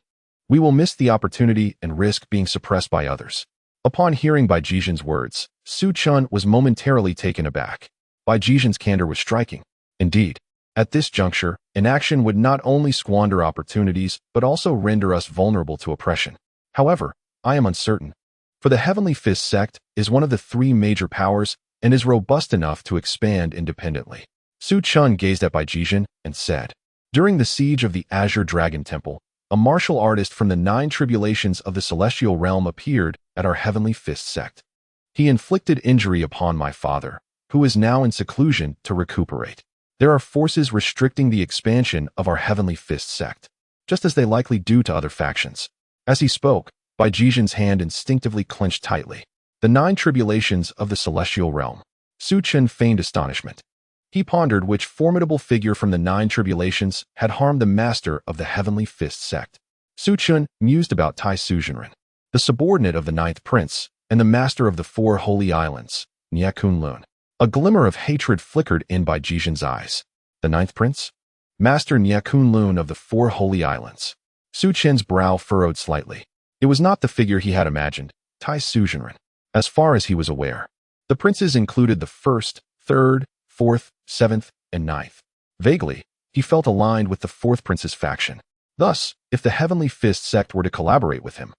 we will miss the opportunity and risk being suppressed by others. Upon hearing Bai Jijin's words, Su Chen was momentarily taken aback. Bai Jijin's candor was striking. Indeed, at this juncture, inaction would not only squander opportunities, but also render us vulnerable to oppression. However, I am uncertain. For the Heavenly Fist Sect is one of the 3 major powers and is robust enough to expand independently. Su Chen gazed at Bai Jijin and said, during the siege of the Azure Dragon Temple, a martial artist from the 9 tribulations of the celestial realm appeared at our Heavenly Fist Sect. He inflicted injury upon my father, who is now in seclusion to recuperate. There are forces restricting the expansion of our Heavenly Fist Sect, just as they likely do to other factions. As he spoke, Bai Jijin's hand instinctively clenched tightly. The 9 tribulations of the celestial realm. Su Chen feigned astonishment. He pondered which formidable figure from the 9 tribulations had harmed the master of the Heavenly Fist Sect. Su Chen mused about Tai Suzhenren, the subordinate of the 9th prince, and the master of the 4 holy islands, Nie Kunlun. A glimmer of hatred flickered in Bai Jijin's eyes. The 9th prince? Master Nie Kunlun of the 4 holy islands. Su Chen's brow furrowed slightly. It was not the figure he had imagined, Tai Suzhenren. As far as he was aware, the princes included the 1st, 3rd, 4th, 7th, and 9th. Vaguely, he felt aligned with the 4th prince's faction. Thus, if the Heavenly Fist Sect were to collaborate with him,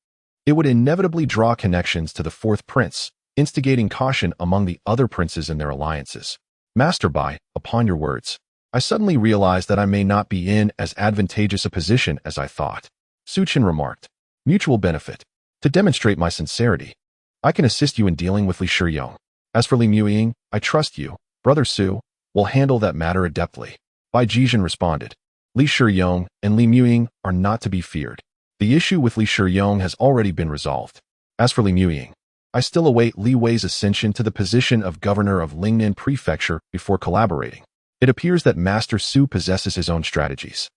it would inevitably draw connections to the 4th prince, instigating caution among the other princes in their alliances. Master Bai, upon your words, I suddenly realized that I may not be in as advantageous a position as I thought. Su Chen remarked, mutual benefit. To demonstrate my sincerity, I can assist you in dealing with Li Shiyong. As for Li Muying, I trust you. Brother Su will handle that matter adeptly. Bai Jijin responded. Li Shiyong and Li Muying are not to be feared. The issue with Li Shiyong has already been resolved. As for Li Muying, I still await Li Wei's ascension to the position of governor of Lingnan Prefecture before collaborating. It appears that Master Su possesses his own strategies.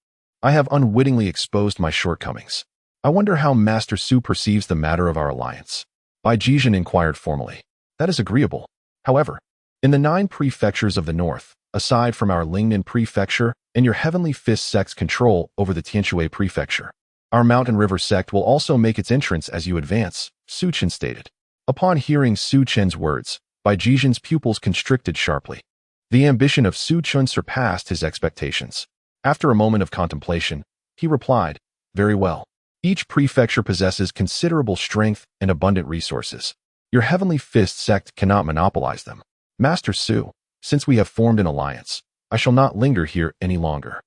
I have unwittingly exposed my shortcomings. I wonder how Master Su perceives the matter of our alliance. Bai Jijin inquired formally. That is agreeable. However, in the 9 prefectures of the north, aside from our Lingnan Prefecture and your Heavenly Fist Sect's control over the Hanyue Prefecture, our Mountain River Sect will also make its entrance as you advance, Su Chen stated. Upon hearing Su Chen's words, Bai Jijin's pupils constricted sharply. The ambition of Su Chen surpassed his expectations. After a moment of contemplation, he replied, very well. Each prefecture possesses considerable strength and abundant resources. Your Heavenly Fist Sect cannot monopolize them. Master Su, since we have formed an alliance, I shall not linger here any longer.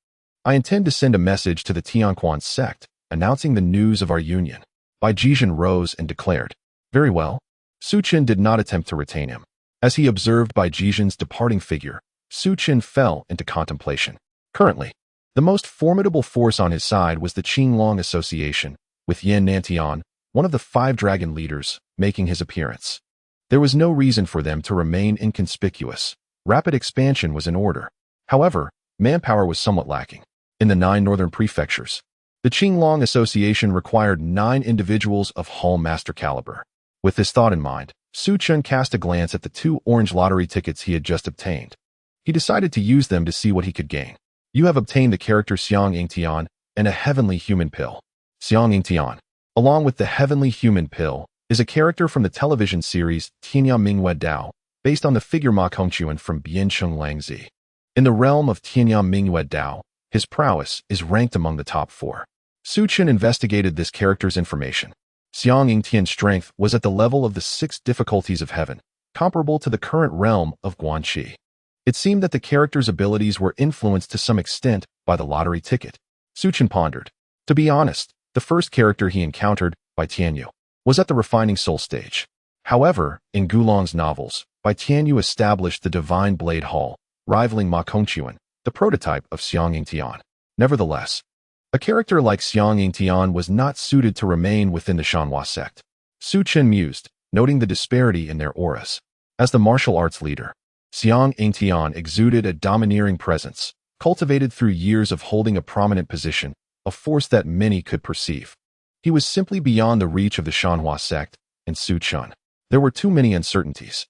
I intend to send a message to the Tianquan sect, announcing the news of our union. Bai Jijin rose and declared, very well. Su Chen did not attempt to retain him. As he observed Bai Jijin's departing figure, Su Chen fell into contemplation. Currently, the most formidable force on his side was the Qinglong Association, with Yan Nantian, one of the 5 dragon leaders, making his appearance. There was no reason for them to remain inconspicuous. Rapid expansion was in order. However, manpower was somewhat lacking. In the 9 northern prefectures, the Qinglong Association required 9 individuals of Hall Master caliber. With this thought in mind, Su Chen cast a glance at the 2 orange lottery tickets he had just obtained. He decided to use them to see what he could gain. You have obtained the character Xiang Yingtian and a heavenly human pill. Xiang Yingtian, along with the heavenly human pill, is a character from the television series Tianya Mingwei Dao, based on the figure Ma Kongquan from Biancheng Langzi. In the realm of Tianya Mingwei Dao, his prowess is ranked among the top 4. Su Chen investigated this character's information. Xiang Yingtian's strength was at the level of the 6 difficulties of heaven, comparable to the current realm of Guanxi. It seemed that the character's abilities were influenced to some extent by the lottery ticket. Su Chen pondered. To be honest, the first character he encountered, Bai Tianyu, was at the refining soul stage. However, in Gulong's novels, Bai Tianyu established the Divine Blade Hall, rivaling Ma Kongquan, the prototype of Xiang Yingtian. Nevertheless, a character like Xiang Yingtian was not suited to remain within the Shanhe Sect. Su Chen mused, noting the disparity in their auras. As the martial arts leader, Xiang Yingtian exuded a domineering presence, cultivated through years of holding a prominent position, a force that many could perceive. He was simply beyond the reach of the Shanhe Sect, and Su Chen. There were too many uncertainties.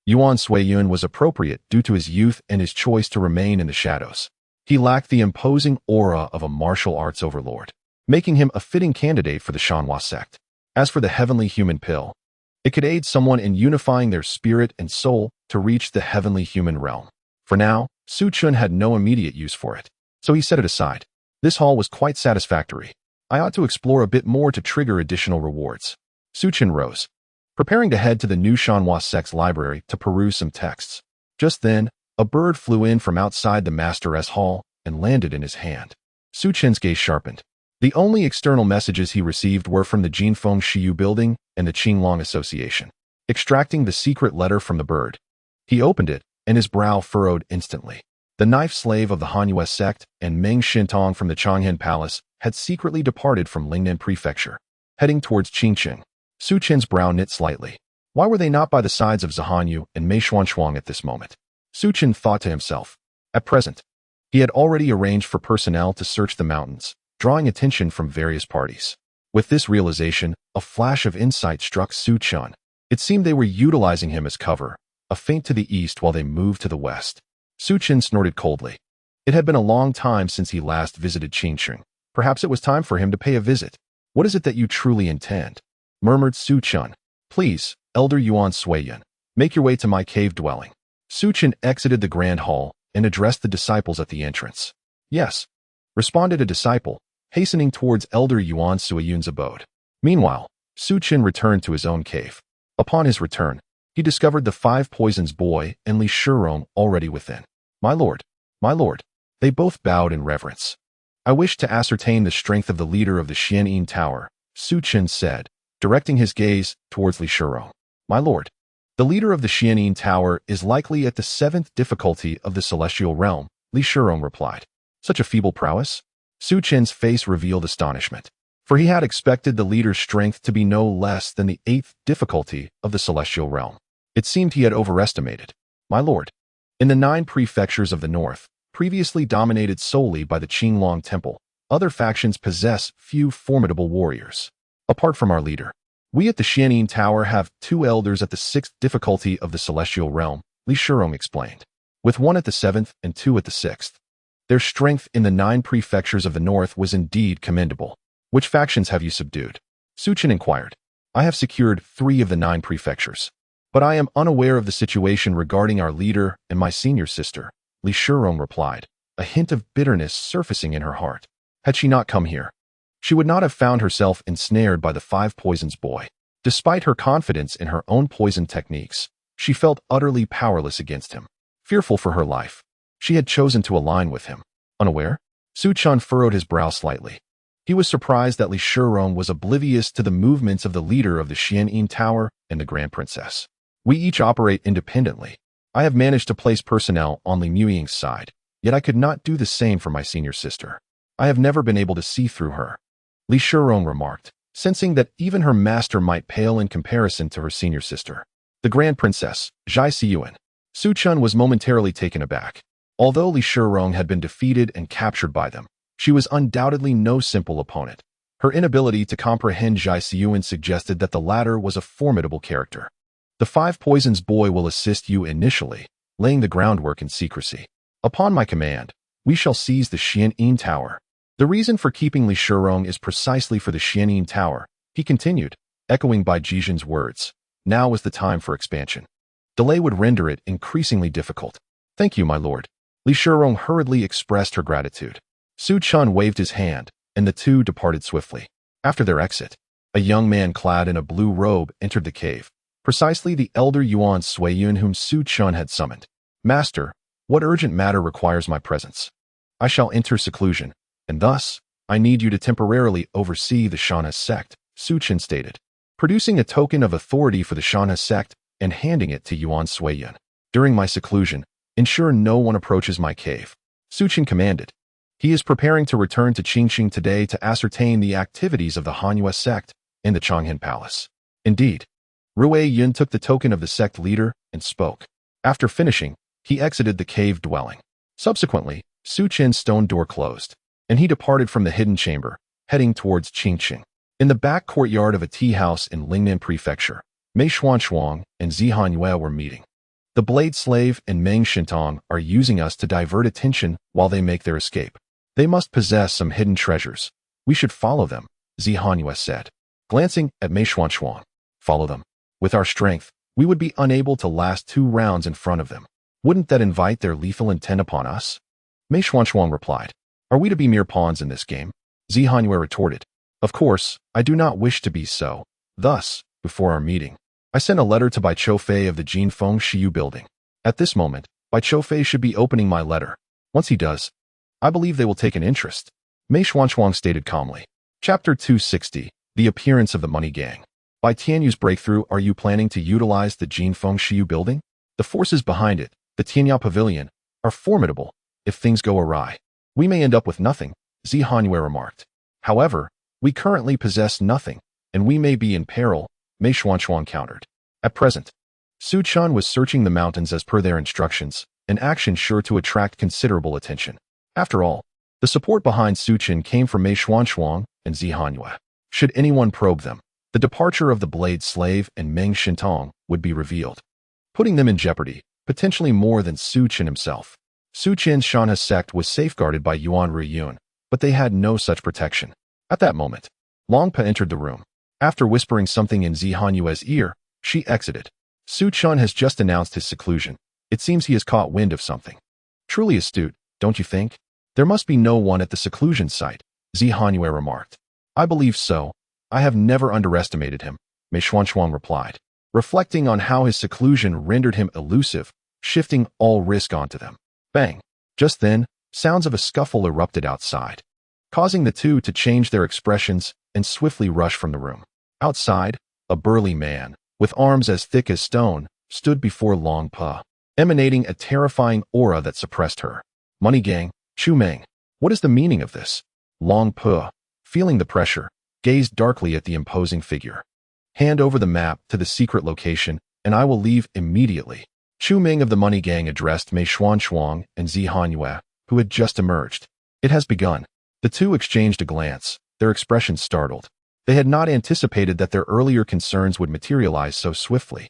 Yuan Suiyun was appropriate due to his youth and his choice to remain in the shadows. He lacked the imposing aura of a martial arts overlord, making him a fitting candidate for the Shanhe Sect. As for the heavenly human pill, it could aid someone in unifying their spirit and soul to reach the heavenly human realm. For now, Su Chen had no immediate use for it, so he set it aside. This haul was quite satisfactory. I ought to explore a bit more to trigger additional rewards. Su Chen rose, preparing to head to the new Shanhe Sect's library to peruse some texts. Just then, a bird flew in from outside the Master's hall and landed in his hand. Su Chen's gaze sharpened. The only external messages he received were from the Jinfeng Shiyu building and the Qinglong Association. Extracting the secret letter from the bird, he opened it, and his brow furrowed instantly. The knife slave of the Hanyue sect and Meng Shintong from the Changhen palace had secretly departed from Lingnan Prefecture, heading towards Changhen. Su Chen's brow knit slightly. Why were they not by the sides of Hanyue and Xuanshuang at this moment? Su Chen thought to himself. At present, he had already arranged for personnel to search the mountains, drawing attention from various parties. With this realization, a flash of insight struck Su Chen. It seemed they were utilizing him as cover, a feint to the east while they moved to the west. Su Chen snorted coldly. It had been a long time since he last visited Changcheng. Perhaps it was time for him to pay a visit. What is it that you truly intend? Murmured Su Chen. Please, Elder Yuan Suiyun, make your way to my cave dwelling. Su Chen exited the grand hall and addressed the disciples at the entrance. Yes, responded a disciple, hastening towards Elder Yuan Suiyun's abode. Meanwhile, Su Chen returned to his own cave. Upon his return, he discovered the 5 Poisons boy and Li Shirong already within. My lord, they both bowed in reverence. I wish to ascertain the strength of the leader of the Xianyin Tower, Su Chen said, directing his gaze towards Li Shirong. My lord, the leader of the Xianyin Tower is likely at the 7th difficulty of the celestial realm, Li Shirong replied. Such a feeble prowess? Su Chen's face revealed astonishment, for he had expected the leader's strength to be no less than the 8th difficulty of the celestial realm. It seemed he had overestimated. My lord, in the 9 prefectures of the north, previously dominated solely by the Qinglong Temple, other factions possess few formidable warriors. Apart from our leader, we at the Xianyin Tower have 2 elders at the 6th difficulty of the celestial realm, Li Shirong explained, with 1 at the 7th and 2 at the 6th. Their strength in the 9 prefectures of the north was indeed commendable. Which factions have you subdued? Su Chen inquired. I have secured 3 of the 9 prefectures, but I am unaware of the situation regarding our leader and my senior sister, Li Shirong replied, a hint of bitterness surfacing in her heart. Had she not come here, she would not have found herself ensnared by the 5 Poisons boy. Despite her confidence in her own poison techniques, she felt utterly powerless against him. Fearful for her life, she had chosen to align with him. Unaware? Su Chen furrowed his brow slightly. He was surprised that Li Shirong was oblivious to the movements of the leader of the Xianyin Tower and the Grand Princess. We each operate independently. I have managed to place personnel on Li Muying's side, yet I could not do the same for my senior sister. I have never been able to see through her. Li Shirong remarked, sensing that even her master might pale in comparison to her senior sister. The Grand Princess, Zhai Siyuan. Su Chen was momentarily taken aback. Although Li Shirong had been defeated and captured by them, she was undoubtedly no simple opponent. Her inability to comprehend Zhai Siyuan suggested that the latter was a formidable character. The 5 Poisons boy will assist you initially, laying the groundwork in secrecy. Upon my command, we shall seize the Xianyin Tower. The reason for keeping Li Shirong is precisely for the Xianyin Tower, he continued, echoing Bai Jizhen's words. Now was the time for expansion. Delay would render it increasingly difficult. Thank you, my lord. Li Shirong hurriedly expressed her gratitude. Su Chen waved his hand, and the two departed swiftly. After their exit, a young man clad in a blue robe entered the cave, precisely the elder Yuan Suiyun whom Su Chen had summoned. Master, What urgent matter requires my presence? I shall enter seclusion, and thus, I need you to temporarily oversee the Shanhe Sect, Su Chen stated, producing a token of authority for the Shanhe Sect and handing it to Yuan Suiyan. During my seclusion, ensure no one approaches my cave. Su Chen commanded. He is preparing to return to Qingxing today to ascertain the activities of the Hanyue sect in the Changhen Palace. Indeed. Rue Yun took the token of the sect leader and spoke. After finishing, he exited the cave dwelling. Subsequently, Su Chen's stone door closed, and he departed from the hidden chamber, heading towards Qingxing. In the back courtyard of a tea house in Lingnan Prefecture, Mei Xuanshuang and Hanyue were meeting. The blade slave and Meng Shintong are using us to divert attention while they make their escape. They must possess some hidden treasures. We should follow them, Hanyue said, glancing at Mei Xuanshuang. Follow them. With our strength, we would be unable to last 2 rounds in front of them. Wouldn't that invite their lethal intent upon us? Mei Xuanshuang replied. Are we to be mere pawns in this game? Hanyue retorted. Of course, I do not wish to be so. Thus, before our meeting, I sent a letter to Bai Choufei of the Feng Shiyu building. At this moment, Bai Choufei should be opening my letter. Once he does, I believe they will take an interest. Mei Xuanshuang stated calmly. Chapter 260, The Appearance of the Money Gang. By Tianyu's breakthrough, are you planning to utilize the Feng Shiyu building? The forces behind it, the Tianya Pavilion, are formidable. If things go awry, we may end up with nothing, Hanyue remarked. However, we currently possess nothing, and we may be in peril, Mei Xuanshuang countered. At present, Su Chen was searching the mountains as per their instructions, an action sure to attract considerable attention. After all, the support behind Su Chen came from Mei Xuanshuang and Hanyue. Should anyone probe them, the departure of the blade slave and Meng Shintong would be revealed, putting them in jeopardy, potentially more than Su Chen himself. Su Chen's Shanhe Sect was safeguarded by Yuan Ruyun, but they had no such protection. At that moment, Longpa entered the room. After whispering something in Hanyue's ear, she exited. Su Chen has just announced his seclusion. It seems he has caught wind of something. Truly astute, don't you think? There must be no one at the seclusion site, Hanyue remarked. I believe so. I have never underestimated him, Mei Xuanshuang replied, reflecting on how his seclusion rendered him elusive, shifting all risk onto them. Bang! Just then, sounds of a scuffle erupted outside, causing the two to change their expressions and swiftly rush from the room. Outside, a burly man, with arms as thick as stone, stood before Long Pa, emanating a terrifying aura that suppressed her. Money gang, Chu Meng. What is the meaning of this? Long Pa, feeling the pressure, gazed darkly at the imposing figure. Hand over the map to the secret location, and I will leave immediately. Chu Meng of the Money Gang addressed Mei Xuanshuang and Hanyue, who had just emerged. It has begun. The two exchanged a glance, their expressions startled. They had not anticipated that their earlier concerns would materialize so swiftly.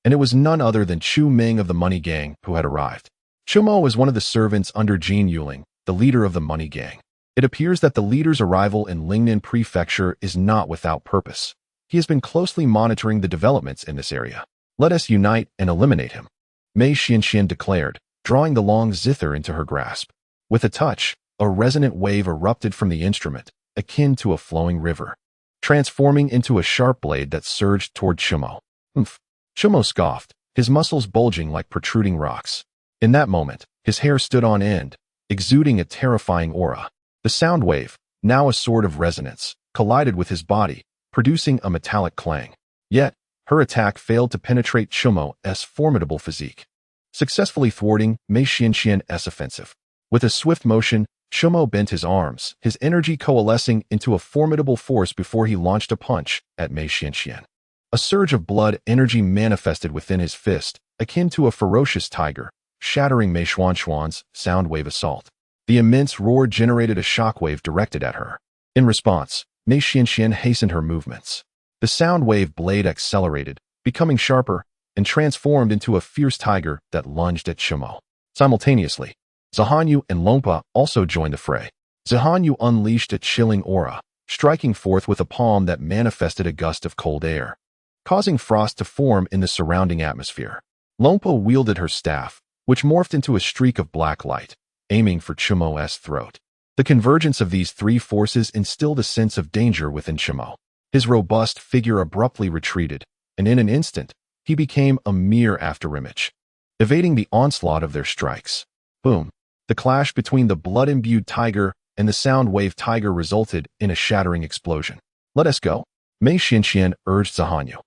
And it was none other than Chu Meng of the Money Gang who had arrived. Chu Mo was one of the servants under Jin Yuling, the leader of the Money Gang. It appears that the leader's arrival in Lingnan Prefecture is not without purpose. He has been closely monitoring the developments in this area. Let us unite and eliminate him, Mei Xianxian declared, drawing the long zither into her grasp. With a touch, a resonant wave erupted from the instrument, akin to a flowing river, transforming into a sharp blade that surged toward Chumo. Oomph! Chumo scoffed, his muscles bulging like protruding rocks. In that moment, his hair stood on end, exuding a terrifying aura. The sound wave, now a sword of resonance, collided with his body, producing a metallic clang. Yet, her attack failed to penetrate Chumo's formidable physique, successfully thwarting Mei Xianxian's offensive. With a swift motion, Chumo bent his arms, his energy coalescing into a formidable force before he launched a punch at Mei Xianxian. A surge of blood energy manifested within his fist, akin to a ferocious tiger, shattering Mei Xuanshuang's sound wave assault. The immense roar generated a shockwave directed at her. In response, Mei Xianxian hastened her movements. The sound wave blade accelerated, becoming sharper, and transformed into a fierce tiger that lunged at Chumo. Simultaneously, Hanyue and Longpa also joined the fray. Hanyue unleashed a chilling aura, striking forth with a palm that manifested a gust of cold air, causing frost to form in the surrounding atmosphere. Longpa wielded her staff, which morphed into a streak of black light, aiming for Chumo's throat. The convergence of these three forces instilled a sense of danger within Chumo. His robust figure abruptly retreated, and in an instant, he became a mere afterimage, evading the onslaught of their strikes. Boom. The clash between the blood-imbued tiger and the sound-wave tiger resulted in a shattering explosion. Let us go, Mei Xianxian urged Hanyue,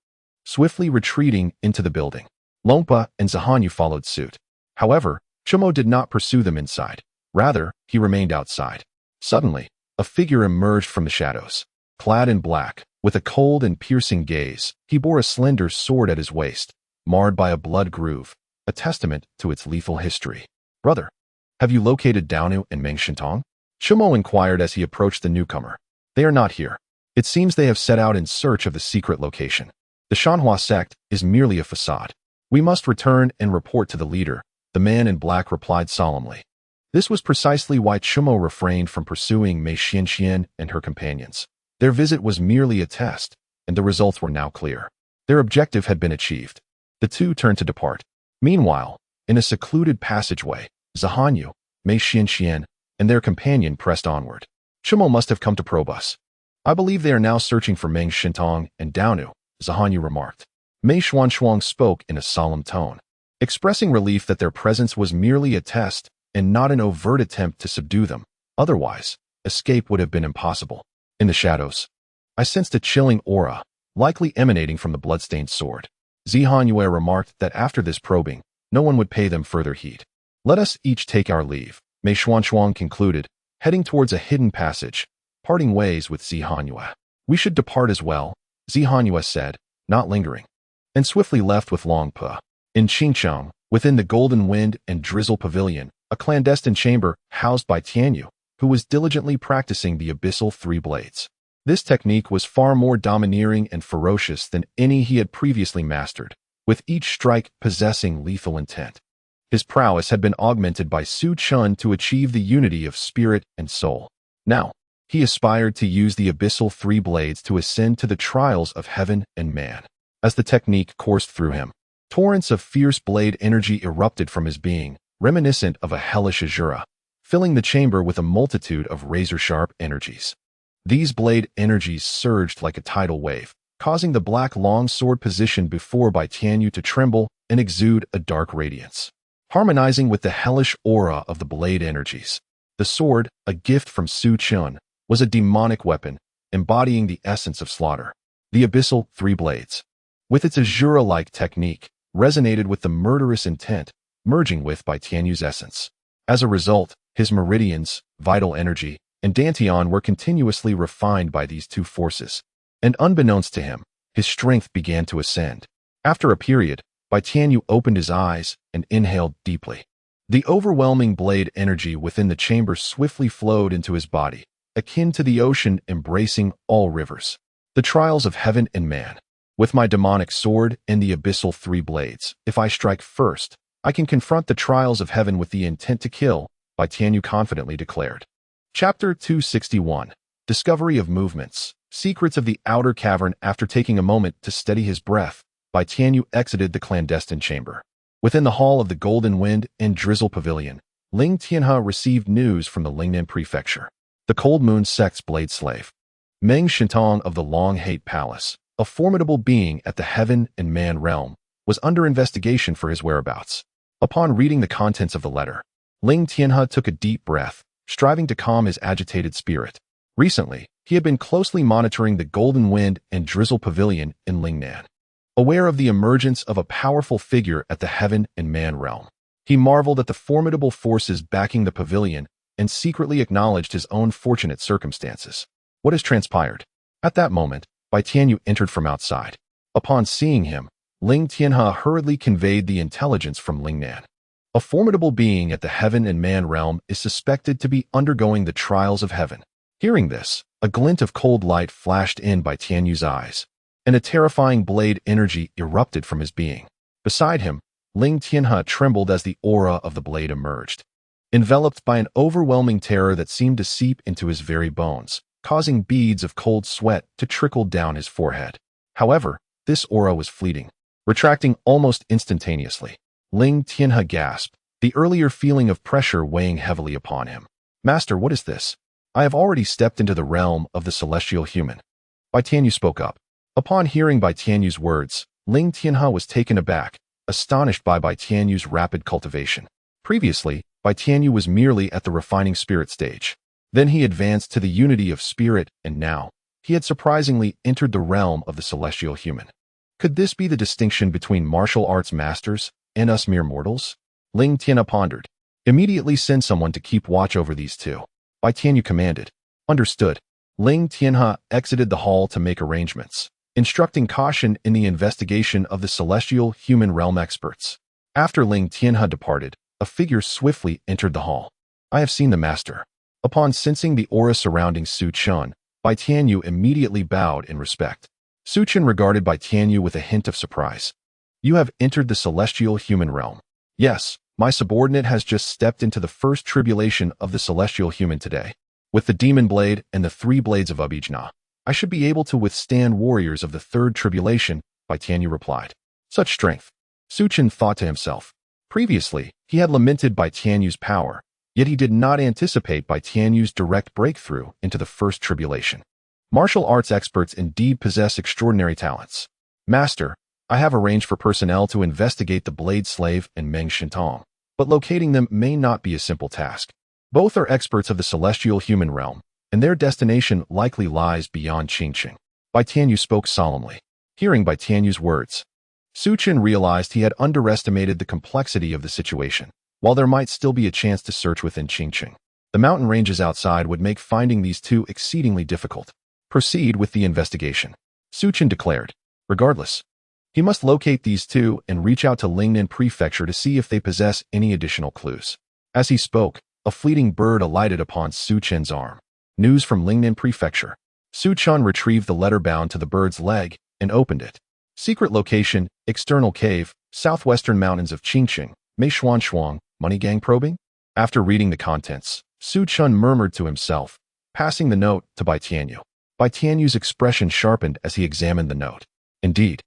swiftly retreating into the building. Longpa and Hanyue followed suit. However, Chumo did not pursue them inside. Rather, he remained outside. Suddenly, a figure emerged from the shadows. Clad in black, with a cold and piercing gaze, he bore a slender sword at his waist, marred by a blood groove, a testament to its lethal history. Brother, have you located Daonu and Meng Shintong? Chumo inquired as he approached the newcomer. They are not here. It seems they have set out in search of the secret location. The Shanhe Sect is merely a facade. We must return and report to the leader, the man in black replied solemnly. This was precisely why Chumo refrained from pursuing Mei Xianxian and her companions. Their visit was merely a test, and the results were now clear. Their objective had been achieved. The two turned to depart. Meanwhile, in a secluded passageway, Hanyue, Mei Xianxian, and their companion pressed onward. Chumo must have come to probe us. I believe they are now searching for Meng Shintong and Daonu, Hanyue remarked. Mei Xuanshuang spoke in a solemn tone, expressing relief that their presence was merely a test and not an overt attempt to subdue them. Otherwise, escape would have been impossible. In the shadows, I sensed a chilling aura, likely emanating from the bloodstained sword. Hanyue remarked that after this probing, no one would pay them further heed. Let us each take our leave, Mei Xuanshuang concluded, heading towards a hidden passage, parting ways with Hanyue. We should depart as well, Hanyue said, not lingering, and swiftly left with Longpa. In Changhen, within the Golden Wind and Drizzle Pavilion, a clandestine chamber housed by Tianyu, who was diligently practicing the abyssal three blades. This technique was far more domineering and ferocious than any he had previously mastered, with each strike possessing lethal intent. His prowess had been augmented by Su Chun to achieve the unity of spirit and soul. Now, he aspired to use the abyssal three blades to ascend to the trials of heaven and man. As the technique coursed through him, torrents of fierce blade energy erupted from his being, reminiscent of a hellish azura, filling the chamber with a multitude of razor-sharp energies. These blade energies surged like a tidal wave, causing the black long sword positioned before by Tianyu to tremble and exude a dark radiance. Harmonizing with the hellish aura of the blade energies, the sword, a gift from Su Chun, was a demonic weapon, embodying the essence of slaughter. The abyssal three blades, with its azura-like technique, resonated with the murderous intent, merging with Bai Tianyu's essence. As a result, his meridians, vital energy, and dantian were continuously refined by these two forces, and unbeknownst to him, his strength began to ascend. After a period, Bai Tianyu opened his eyes and inhaled deeply. The overwhelming blade energy within the chamber swiftly flowed into his body, akin to the ocean embracing all rivers. The trials of heaven and man. With my demonic sword and the abyssal three blades, if I strike first, I can confront the trials of heaven with the intent to kill, Bai Tianyu confidently declared. Chapter 261. Discovery of Movements. Secrets of the Outer Cavern. After taking a moment to steady his breath, Bai Tianyu exited the clandestine chamber. Within the hall of the Golden Wind and Drizzle Pavilion, Ling Tianhe received news from the Lingnan Prefecture. The Cold Moon Sect's blade slave, Meng Shintong of the Long Hate Palace, a formidable being at the heaven and man realm, was under investigation for his whereabouts. Upon reading the contents of the letter, Ling Tianhe took a deep breath, striving to calm his agitated spirit. Recently, he had been closely monitoring the Golden Wind and Drizzle Pavilion in Lingnan. Aware of the emergence of a powerful figure at the heaven and man realm, he marveled at the formidable forces backing the pavilion and secretly acknowledged his own fortunate circumstances. What has transpired? At that moment, Bai Tianyu entered from outside. Upon seeing him, Ling Tianhe hurriedly conveyed the intelligence from Lingnan. A formidable being at the heaven and man realm is suspected to be undergoing the trials of heaven. Hearing this, a glint of cold light flashed in Bai Tianyu's eyes, and a terrifying blade energy erupted from his being. Beside him, Ling Tianhe trembled as the aura of the blade emerged, enveloped by an overwhelming terror that seemed to seep into his very bones, causing beads of cold sweat to trickle down his forehead. However, this aura was fleeting, retracting almost instantaneously. Ling Tianhe gasped, the earlier feeling of pressure weighing heavily upon him. Master, what is this? I have already stepped into the realm of the celestial human. Bai Tianyu spoke up. Upon hearing Bai Tianyu's words, Ling Tianhe was taken aback, astonished by Bai Tianyu's rapid cultivation. Previously, Bai Tianyu was merely at the refining spirit stage. Then he advanced to the unity of spirit, and now, he had surprisingly entered the realm of the celestial human. Could this be the distinction between martial arts masters and us mere mortals? Ling Tianhe pondered. Immediately send someone to keep watch over these two. Bai Tianyu commanded. Understood. Ling Tianhe exited the hall to make arrangements, instructing caution in the investigation of the celestial human realm experts. After Ling Tianhe departed, a figure swiftly entered the hall. I have seen the master. Upon sensing the aura surrounding Su Chen, Bai Tianyu immediately bowed in respect. Su Chen regarded Bai Tianyu with a hint of surprise. You have entered the celestial human realm. Yes, my subordinate has just stepped into the first tribulation of the celestial human today. With the demon blade and the 3 blades of Abijna, I should be able to withstand warriors of the third tribulation, Bai Tianyu replied. Such strength. Su Chen thought to himself. Previously, he had lamented Bai Tianyu's power, yet he did not anticipate Bai Tianyu's direct breakthrough into the first tribulation. Martial arts experts indeed possess extraordinary talents. Master, I have arranged for personnel to investigate the Blade Slave and Meng Shintong, but locating them may not be a simple task. Both are experts of the celestial human realm, and their destination likely lies beyond Qingqing. Bai Tianyu spoke solemnly. Hearing Bai Tianyu's words, Su Chen realized he had underestimated the complexity of the situation. While there might still be a chance to search within Qingqing, the mountain ranges outside would make finding these two exceedingly difficult. Proceed with the investigation, Su Chen declared. Regardless, he must locate these two and reach out to Lingnan Prefecture to see if they possess any additional clues. As he spoke, a fleeting bird alighted upon Su Chen's arm. News from Lingnan Prefecture. Su Chen retrieved the letter bound to the bird's leg and opened it. Secret location, external cave, southwestern mountains of Qingqing, Xuanshuang, money gang probing? After reading the contents, Su Chen murmured to himself, passing the note to Bai Tianyu. Bai Tianyu's expression sharpened as he examined the note. Indeed,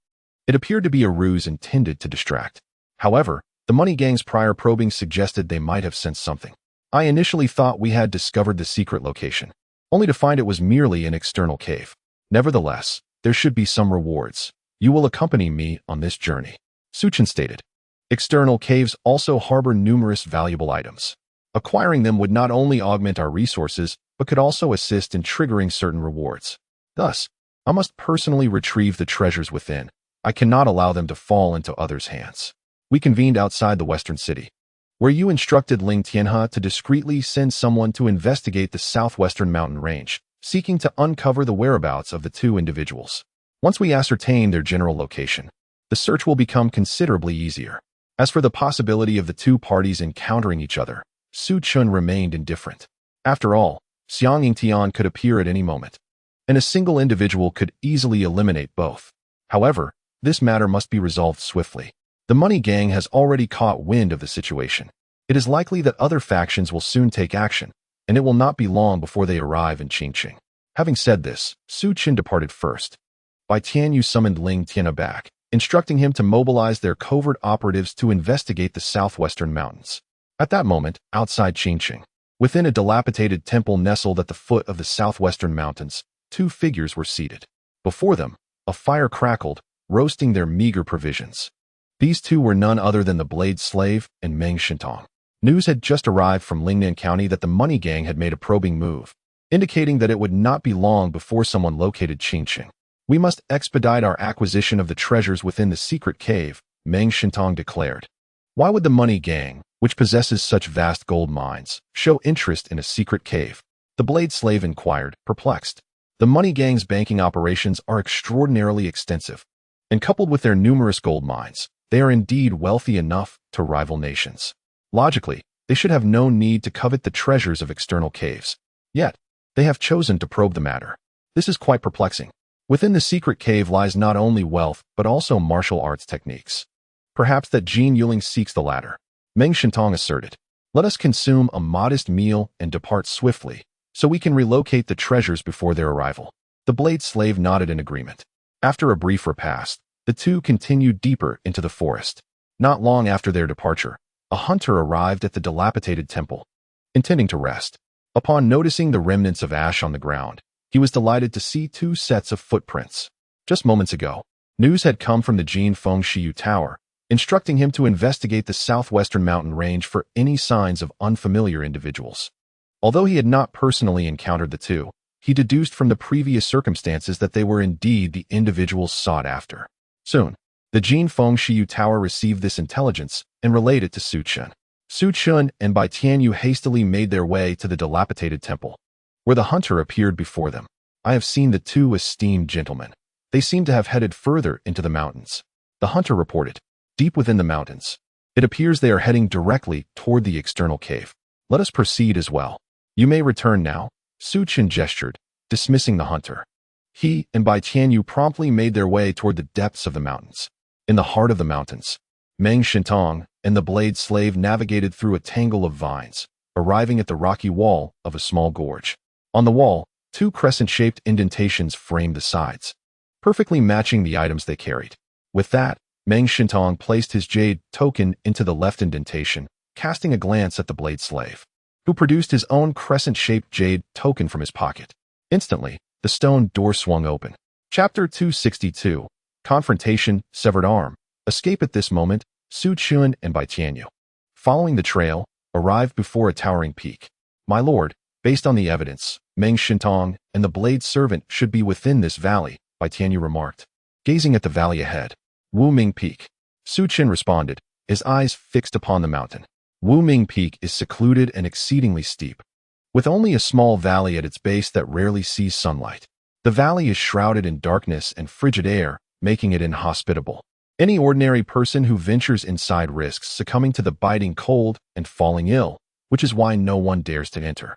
it appeared to be a ruse intended to distract. However, the money gang's prior probing suggested they might have sensed something. I initially thought we had discovered the secret location, only to find it was merely an external cave. Nevertheless, there should be some rewards. You will accompany me on this journey, Su Chen stated. External caves also harbor numerous valuable items. Acquiring them would not only augment our resources, but could also assist in triggering certain rewards. Thus, I must personally retrieve the treasures within. I cannot allow them to fall into others' hands. We convened outside the western city, where you instructed Ling Tianhe to discreetly send someone to investigate the southwestern mountain range, seeking to uncover the whereabouts of the two individuals. Once we ascertain their general location, the search will become considerably easier. As for the possibility of the two parties encountering each other, Su Chen remained indifferent. After all, Xiang Yingtian could appear at any moment, and a single individual could easily eliminate both. However, this matter must be resolved swiftly. The money gang has already caught wind of the situation. It is likely that other factions will soon take action, and it will not be long before they arrive in Qingqing. Having said this, Su Chen departed first. Bai Tianyu summoned Ling Tianhe back, instructing him to mobilize their covert operatives to investigate the southwestern mountains. At that moment, outside Qingqing, within a dilapidated temple nestled at the foot of the southwestern mountains, two figures were seated. Before them, a fire crackled, roasting their meager provisions. These two were none other than the Blade Slave and Meng Shintong. News had just arrived from Lingnan County that the money gang had made a probing move, indicating that it would not be long before someone located Qingqing. We must expedite our acquisition of the treasures within the secret cave, Meng Shintong declared. Why would the money gang, which possesses such vast gold mines, show interest in a secret cave? The Blade Slave inquired, perplexed. The money gang's banking operations are extraordinarily extensive, and coupled with their numerous gold mines, they are indeed wealthy enough to rival nations. Logically, they should have no need to covet the treasures of external caves. Yet, they have chosen to probe the matter. This is quite perplexing. Within the secret cave lies not only wealth, but also martial arts techniques. Perhaps that Jin Yuling seeks the latter. Meng Shintong asserted. Let us consume a modest meal and depart swiftly, so we can relocate the treasures before their arrival. The Blade Slave nodded in agreement. After a brief repast, the two continued deeper into the forest. Not long after their departure, a hunter arrived at the dilapidated temple, intending to rest. Upon noticing the remnants of ash on the ground, he was delighted to see two sets of footprints. Just moments ago, news had come from the Jin Feng Shiyu Tower, instructing him to investigate the southwestern mountain range for any signs of unfamiliar individuals. Although he had not personally encountered the two, he deduced from the previous circumstances that they were indeed the individuals sought after. Soon, the Jin Feng Shiyu Tower received this intelligence and relayed it to Su Chen. Su Chen and Bai Tianyu hastily made their way to the dilapidated temple, where the hunter appeared before them. I have seen the two esteemed gentlemen. They seem to have headed further into the mountains. The hunter reported, deep within the mountains. It appears they are heading directly toward the external cave. Let us proceed as well. You may return now. Su Chen gestured, dismissing the hunter. He and Bai Tianyu promptly made their way toward the depths of the mountains. In the heart of the mountains, Meng Shintong and the blade slave navigated through a tangle of vines, arriving at the rocky wall of a small gorge. On the wall, two crescent-shaped indentations framed the sides, perfectly matching the items they carried. With that, Meng Shintong placed his jade token into the left indentation, casting a glance at the blade slave, who produced his own crescent-shaped jade token from his pocket. Instantly, the stone door swung open. Chapter 262, Confrontation, Severed Arm. Escape. At this moment, Su Chen and Bai Tianyu, following the trail, arrived before a towering peak. My lord, based on the evidence, Meng Shintong and the blade servant should be within this valley, Bai Tianyu remarked, gazing at the valley ahead. Wu Ming Peak. Su Chen responded, his eyes fixed upon the mountain. Wu Ming Peak is secluded and exceedingly steep, with only a small valley at its base that rarely sees sunlight. The valley is shrouded in darkness and frigid air, making it inhospitable. Any ordinary person who ventures inside risks succumbing to the biting cold and falling ill, which is why no one dares to enter.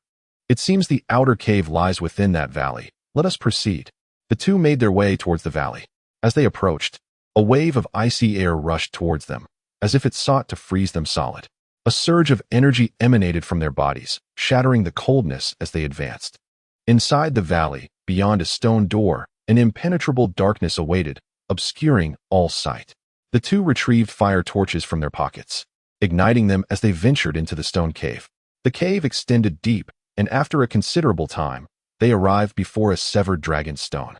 It seems the outer cave lies within that valley. Let us proceed. The two made their way towards the valley. As they approached, a wave of icy air rushed towards them, as if it sought to freeze them solid. A surge of energy emanated from their bodies, shattering the coldness as they advanced. Inside the valley, beyond a stone door, an impenetrable darkness awaited, obscuring all sight. The two retrieved fire torches from their pockets, igniting them as they ventured into the stone cave. The cave extended deep, and after a considerable time, they arrived before a severed dragon stone.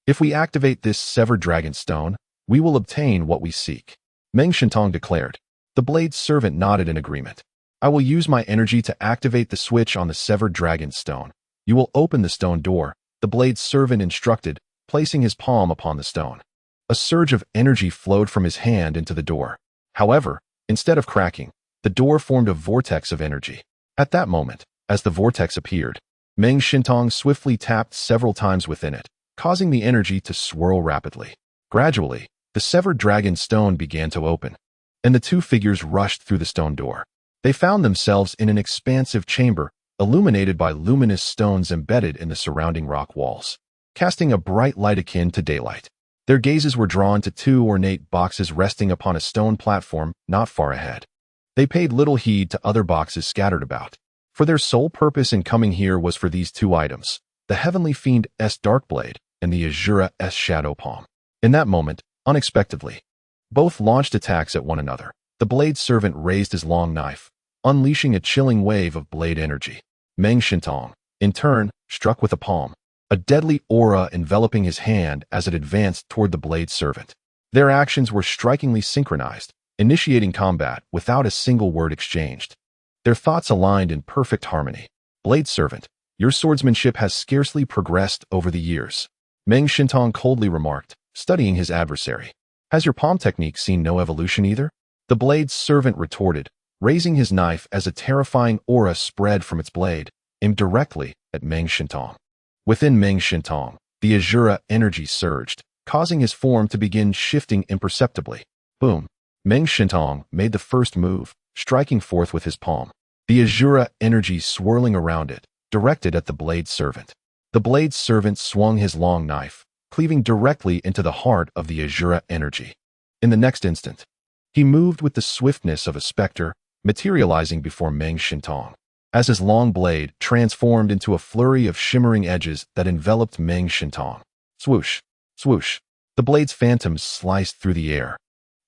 If we activate this severed dragon stone, we will obtain what we seek, Meng Shintong declared. The blade servant nodded in agreement. I will use my energy to activate the switch on the severed dragon stone. You will open the stone door, the blade servant instructed, placing his palm upon the stone. A surge of energy flowed from his hand into the door. However, instead of cracking, the door formed a vortex of energy. At that moment, as the vortex appeared, Meng Shintong swiftly tapped several times within it, causing the energy to swirl rapidly. Gradually, the severed dragon stone began to open, and the two figures rushed through the stone door. They found themselves in an expansive chamber, illuminated by luminous stones embedded in the surrounding rock walls, casting a bright light akin to daylight. Their gazes were drawn to two ornate boxes resting upon a stone platform not far ahead. They paid little heed to other boxes scattered about, for their sole purpose in coming here was for these two items, the Heavenly Fiend's Darkblade and the Azura's Shadow Palm. In that moment, unexpectedly, both launched attacks at one another. The blade servant raised his long knife, unleashing a chilling wave of blade energy. Meng Shintong, in turn, struck with a palm, a deadly aura enveloping his hand as it advanced toward the blade servant. Their actions were strikingly synchronized, initiating combat without a single word exchanged. Their thoughts aligned in perfect harmony. Blade servant, your swordsmanship has scarcely progressed over the years, Meng Shintong coldly remarked, studying his adversary. Has your palm technique seen no evolution either? The blade servant retorted, raising his knife as a terrifying aura spread from its blade, aimed directly at Meng Shintong. Within Meng Shintong, the Azura energy surged, causing his form to begin shifting imperceptibly. Boom! Meng Shintong made the first move, striking forth with his palm, the Azura energy swirling around it, directed at the blade servant. The blade servant swung his long knife, cleaving directly into the heart of the Azura energy. In the next instant, he moved with the swiftness of a specter, materializing before Meng Shintong, as his long blade transformed into a flurry of shimmering edges that enveloped Meng Shintong. Swoosh! Swoosh! The blade's phantoms sliced through the air,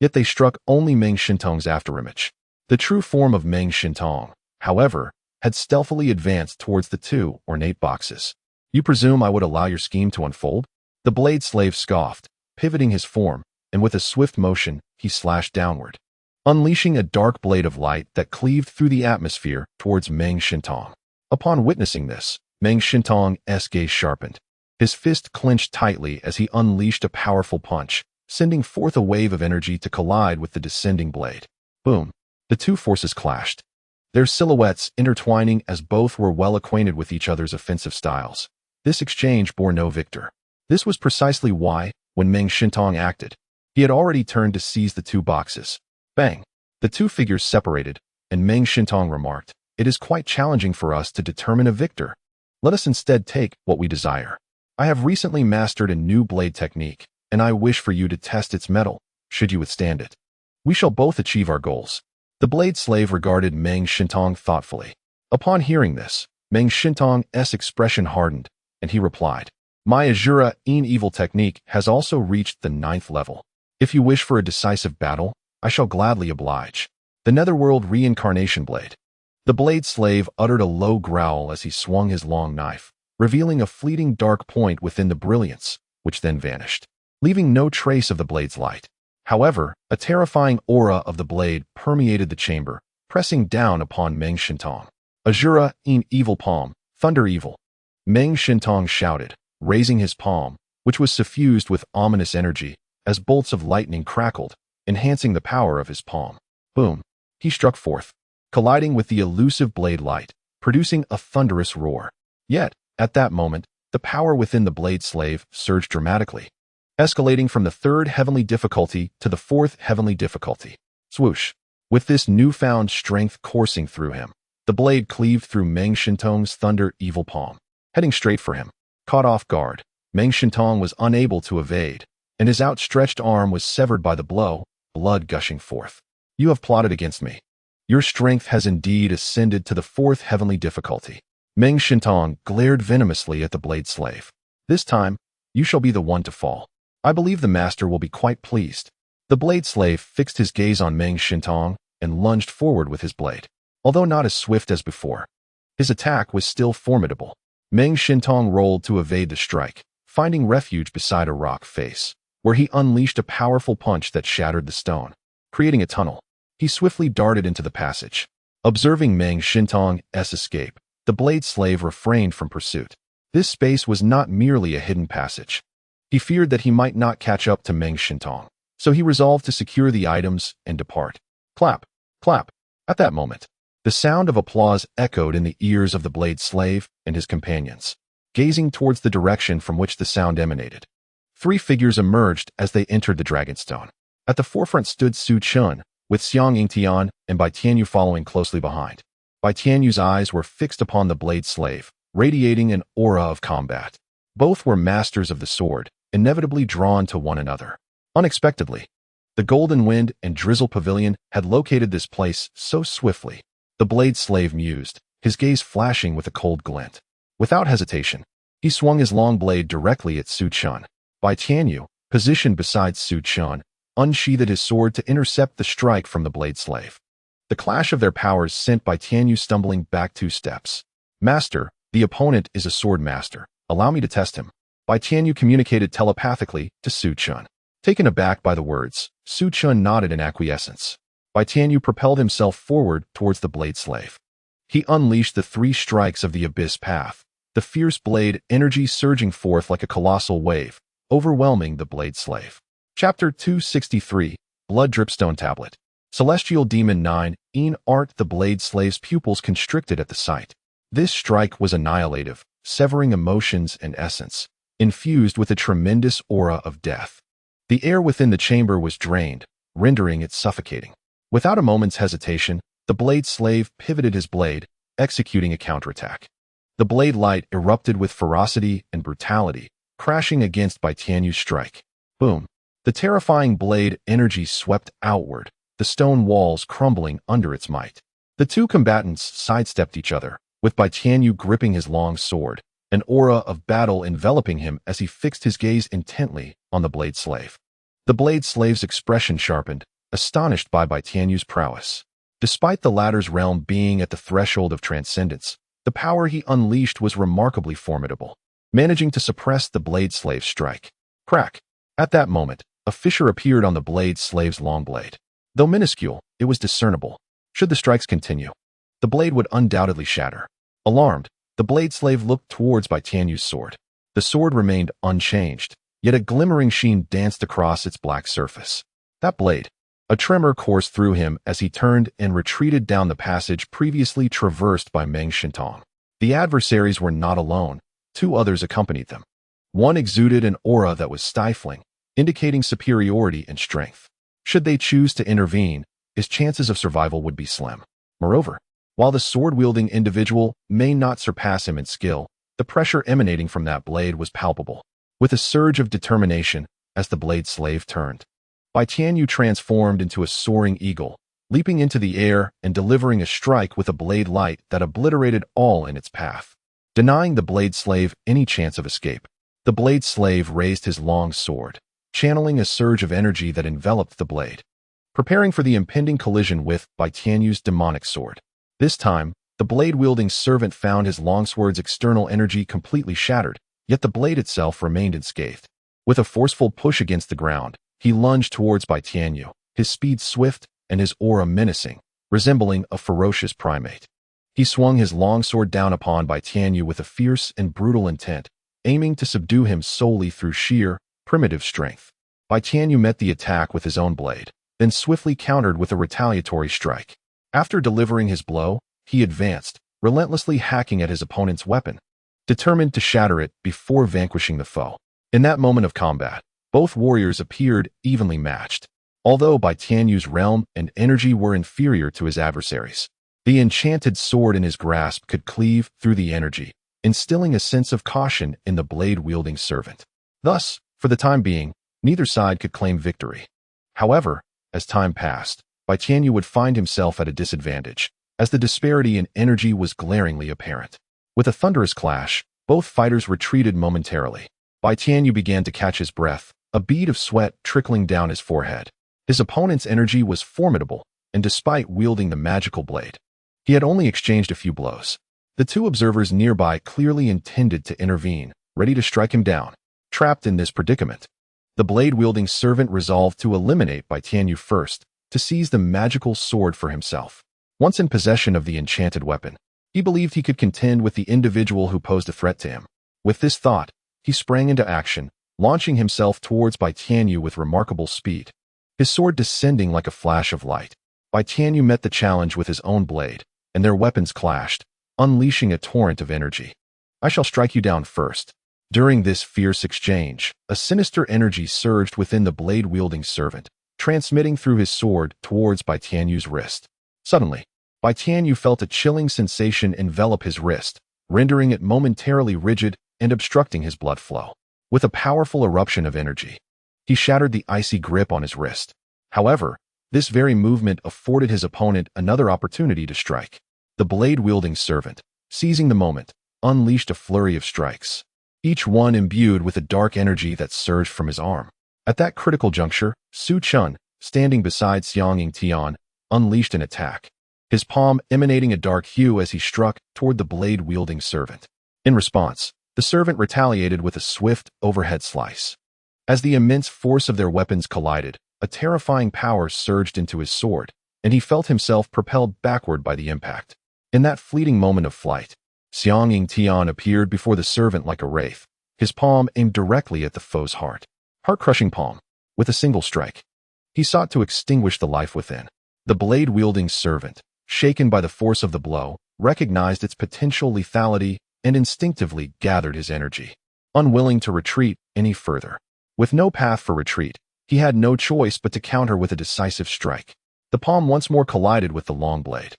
yet they struck only Meng Shintong's afterimage. The true form of Meng Shintong, however, had stealthily advanced towards the two ornate boxes. You presume I would allow your scheme to unfold? The blade slave scoffed, pivoting his form, and with a swift motion, he slashed downward, unleashing a dark blade of light that cleaved through the atmosphere towards Meng Shintong. Upon witnessing this, Meng Shintong's gaze sharpened. His fist clenched tightly as he unleashed a powerful punch, sending forth a wave of energy to collide with the descending blade. Boom! The two forces clashed, their silhouettes intertwining as both were well acquainted with each other's offensive styles. This exchange bore no victor. This was precisely why, when Meng Shintong acted, he had already turned to seize the two boxes. Bang! The two figures separated, and Meng Shintong remarked, "It is quite challenging for us to determine a victor. Let us instead take what we desire. I have recently mastered a new blade technique, and I wish for you to test its mettle, should you withstand it. We shall both achieve our goals." The blade slave regarded Meng Shintong thoughtfully. Upon hearing this, Meng Shintong's expression hardened, and he replied, "My Azura evil technique has also reached the 9th level. If you wish for a decisive battle, I shall gladly oblige." The Netherworld Reincarnation Blade. The blade slave uttered a low growl as he swung his long knife, revealing a fleeting dark point within the brilliance, which then vanished, leaving no trace of the blade's light. However, a terrifying aura of the blade permeated the chamber, pressing down upon Meng Shintong. "Azura evil palm, thunder evil!" Meng Shintong shouted, raising his palm, which was suffused with ominous energy, as bolts of lightning crackled, enhancing the power of his palm. Boom! He struck forth, colliding with the elusive blade light, producing a thunderous roar. Yet, at that moment, the power within the blade slave surged dramatically, escalating from the 3rd heavenly difficulty to the 4th heavenly difficulty. Swoosh! With this newfound strength coursing through him, the blade cleaved through Meng Shintong's thunder evil palm, heading straight for him. Caught off guard, Meng Shintong was unable to evade, and his outstretched arm was severed by the blow, blood gushing forth. "You have plotted against me. Your strength has indeed ascended to the 4th heavenly difficulty." Meng Shintong glared venomously at the blade slave. "This time, you shall be the one to fall. I believe the master will be quite pleased." The blade slave fixed his gaze on Meng Shintong and lunged forward with his blade. Although not as swift as before, his attack was still formidable. Meng Shintong rolled to evade the strike, finding refuge beside a rock face, where he unleashed a powerful punch that shattered the stone, creating a tunnel. He swiftly darted into the passage. Observing Meng Shintong's escape, the blade slave refrained from pursuit. This space was not merely a hidden passage. He feared that he might not catch up to Meng Shintong, so he resolved to secure the items and depart. Clap! Clap! At that moment, the sound of applause echoed in the ears of the blade slave and his companions, gazing towards the direction from which the sound emanated. 3 figures emerged as they entered the Dragonstone. At the forefront stood Su Chun, with Xiang Yingtian and Bai Tianyu following closely behind. Bai Tianyu's eyes were fixed upon the blade slave, radiating an aura of combat. Both were masters of the sword, inevitably drawn to one another. Unexpectedly, the Golden Wind and Drizzle Pavilion had located this place so swiftly. The blade slave mused, his gaze flashing with a cold glint. Without hesitation, he swung his long blade directly at Su Chun. Bai Tianyu, positioned beside Su Chun, unsheathed his sword to intercept the strike from the blade slave. The clash of their powers sent Bai Tianyu stumbling back 2 steps. "Master, the opponent is a sword master. Allow me to test him." Bai Tianyu communicated telepathically to Su Chun. Taken aback by the words, Su Chun nodded in acquiescence. Bai Tianyu propelled himself forward towards the blade slave. He unleashed the 3 strikes of the abyss path, the fierce blade energy surging forth like a colossal wave, overwhelming the blade slave. Chapter 263, Blood Dripstone Tablet. Celestial Demon 9, Art. The blade slave's pupils constricted at the sight. This strike was annihilative, severing emotions and essence, infused with a tremendous aura of death. The air within the chamber was drained, rendering it suffocating. Without a moment's hesitation, the blade slave pivoted his blade, executing a counterattack. The blade light erupted with ferocity and brutality, crashing against Bai Tianyu's strike. Boom! The terrifying blade energy swept outward, the stone walls crumbling under its might. The 2 combatants sidestepped each other, with Bai Tianyu gripping his long sword, an aura of battle enveloping him as he fixed his gaze intently on the blade slave. The blade slave's expression sharpened, astonished by Bai Tianyu's prowess. Despite the latter's realm being at the threshold of transcendence, the power he unleashed was remarkably formidable, managing to suppress the blade slave's strike. Crack! At that moment, A fissure appeared on the blade slave's long blade. Though minuscule, it was discernible. Should the strikes continue, the blade would undoubtedly shatter. Alarmed, the blade slave looked towards Bai Tianyu's sword. The sword remained unchanged, yet a glimmering sheen danced across its black surface. That blade. A tremor coursed through him as he turned and retreated down the passage previously traversed by Meng Shintong. The adversaries were not alone. 2 others accompanied them. One exuded an aura that was stifling, indicating superiority and strength. Should they choose to intervene, his chances of survival would be slim. Moreover, while the sword-wielding individual may not surpass him in skill, the pressure emanating from that blade was palpable. With a surge of determination, as the blade slave turned, Bai Tianyu transformed into a soaring eagle, leaping into the air and delivering a strike with a blade light that obliterated all in its path. Denying the blade slave any chance of escape, the blade slave raised his long sword, channeling a surge of energy that enveloped the blade, preparing for the impending collision with Bai Tianyu's demonic sword. This time, the blade-wielding servant found his longsword's external energy completely shattered, yet the blade itself remained unscathed. With a forceful push against the ground, he lunged towards Bai Tianyu, his speed swift and his aura menacing, resembling a ferocious primate. He swung his longsword down upon Bai Tianyu with a fierce and brutal intent, aiming to subdue him solely through sheer, primitive strength. Bai Tianyu met the attack with his own blade, then swiftly countered with a retaliatory strike. After delivering his blow, he advanced, relentlessly hacking at his opponent's weapon, determined to shatter it before vanquishing the foe. In that moment of combat, both warriors appeared evenly matched. Although Bai Tianyu's realm and energy were inferior to his adversaries, the enchanted sword in his grasp could cleave through the energy, instilling a sense of caution in the blade-wielding servant. Thus, for the time being, neither side could claim victory. However, as time passed, Bai Tianyu would find himself at a disadvantage, as the disparity in energy was glaringly apparent. With a thunderous clash, both fighters retreated momentarily. Bai Tianyu began to catch his breath, a bead of sweat trickling down his forehead. His opponent's energy was formidable, and despite wielding the magical blade, he had only exchanged a few blows. The 2 observers nearby clearly intended to intervene, ready to strike him down. Trapped in this predicament, the blade-wielding servant resolved to eliminate Bai Tianyu first, to seize the magical sword for himself. Once in possession of the enchanted weapon, he believed he could contend with the individual who posed a threat to him. With this thought, he sprang into action, launching himself towards Bai Tianyu with remarkable speed, his sword descending like a flash of light. Bai Tianyu met the challenge with his own blade, and their weapons clashed, unleashing a torrent of energy. "I shall strike you down first." During this fierce exchange, a sinister energy surged within the blade-wielding servant, transmitting through his sword towards Bai Tianyu's wrist. Suddenly, Bai Tianyu felt a chilling sensation envelop his wrist, rendering it momentarily rigid and obstructing his blood flow. With a powerful eruption of energy, he shattered the icy grip on his wrist. However, this very movement afforded his opponent another opportunity to strike. The blade-wielding servant, seizing the moment, unleashed a flurry of strikes, each one imbued with a dark energy that surged from his arm. At that critical juncture, Su Chun, standing beside Xiang Tian, unleashed an attack, his palm emanating a dark hue as he struck toward the blade-wielding servant. In response, the servant retaliated with a swift, overhead slice. As the immense force of their weapons collided, a terrifying power surged into his sword, and he felt himself propelled backward by the impact. In that fleeting moment of flight, Xiang Tian appeared before the servant like a wraith, his palm aimed directly at the foe's heart. Heart-crushing palm. With a single strike, he sought to extinguish the life within. The blade-wielding servant, shaken by the force of the blow, recognized its potential lethality and instinctively gathered his energy, unwilling to retreat any further. With no path for retreat, he had no choice but to counter with a decisive strike. The palm once more collided with the long blade.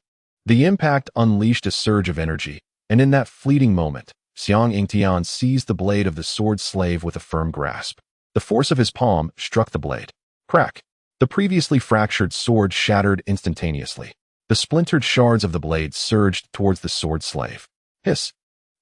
The impact unleashed a surge of energy, and in that fleeting moment, Xiang Tian seized the blade of the sword slave with a firm grasp. The force of his palm struck the blade. Crack! The previously fractured sword shattered instantaneously. The splintered shards of the blade surged towards the sword slave. Hiss!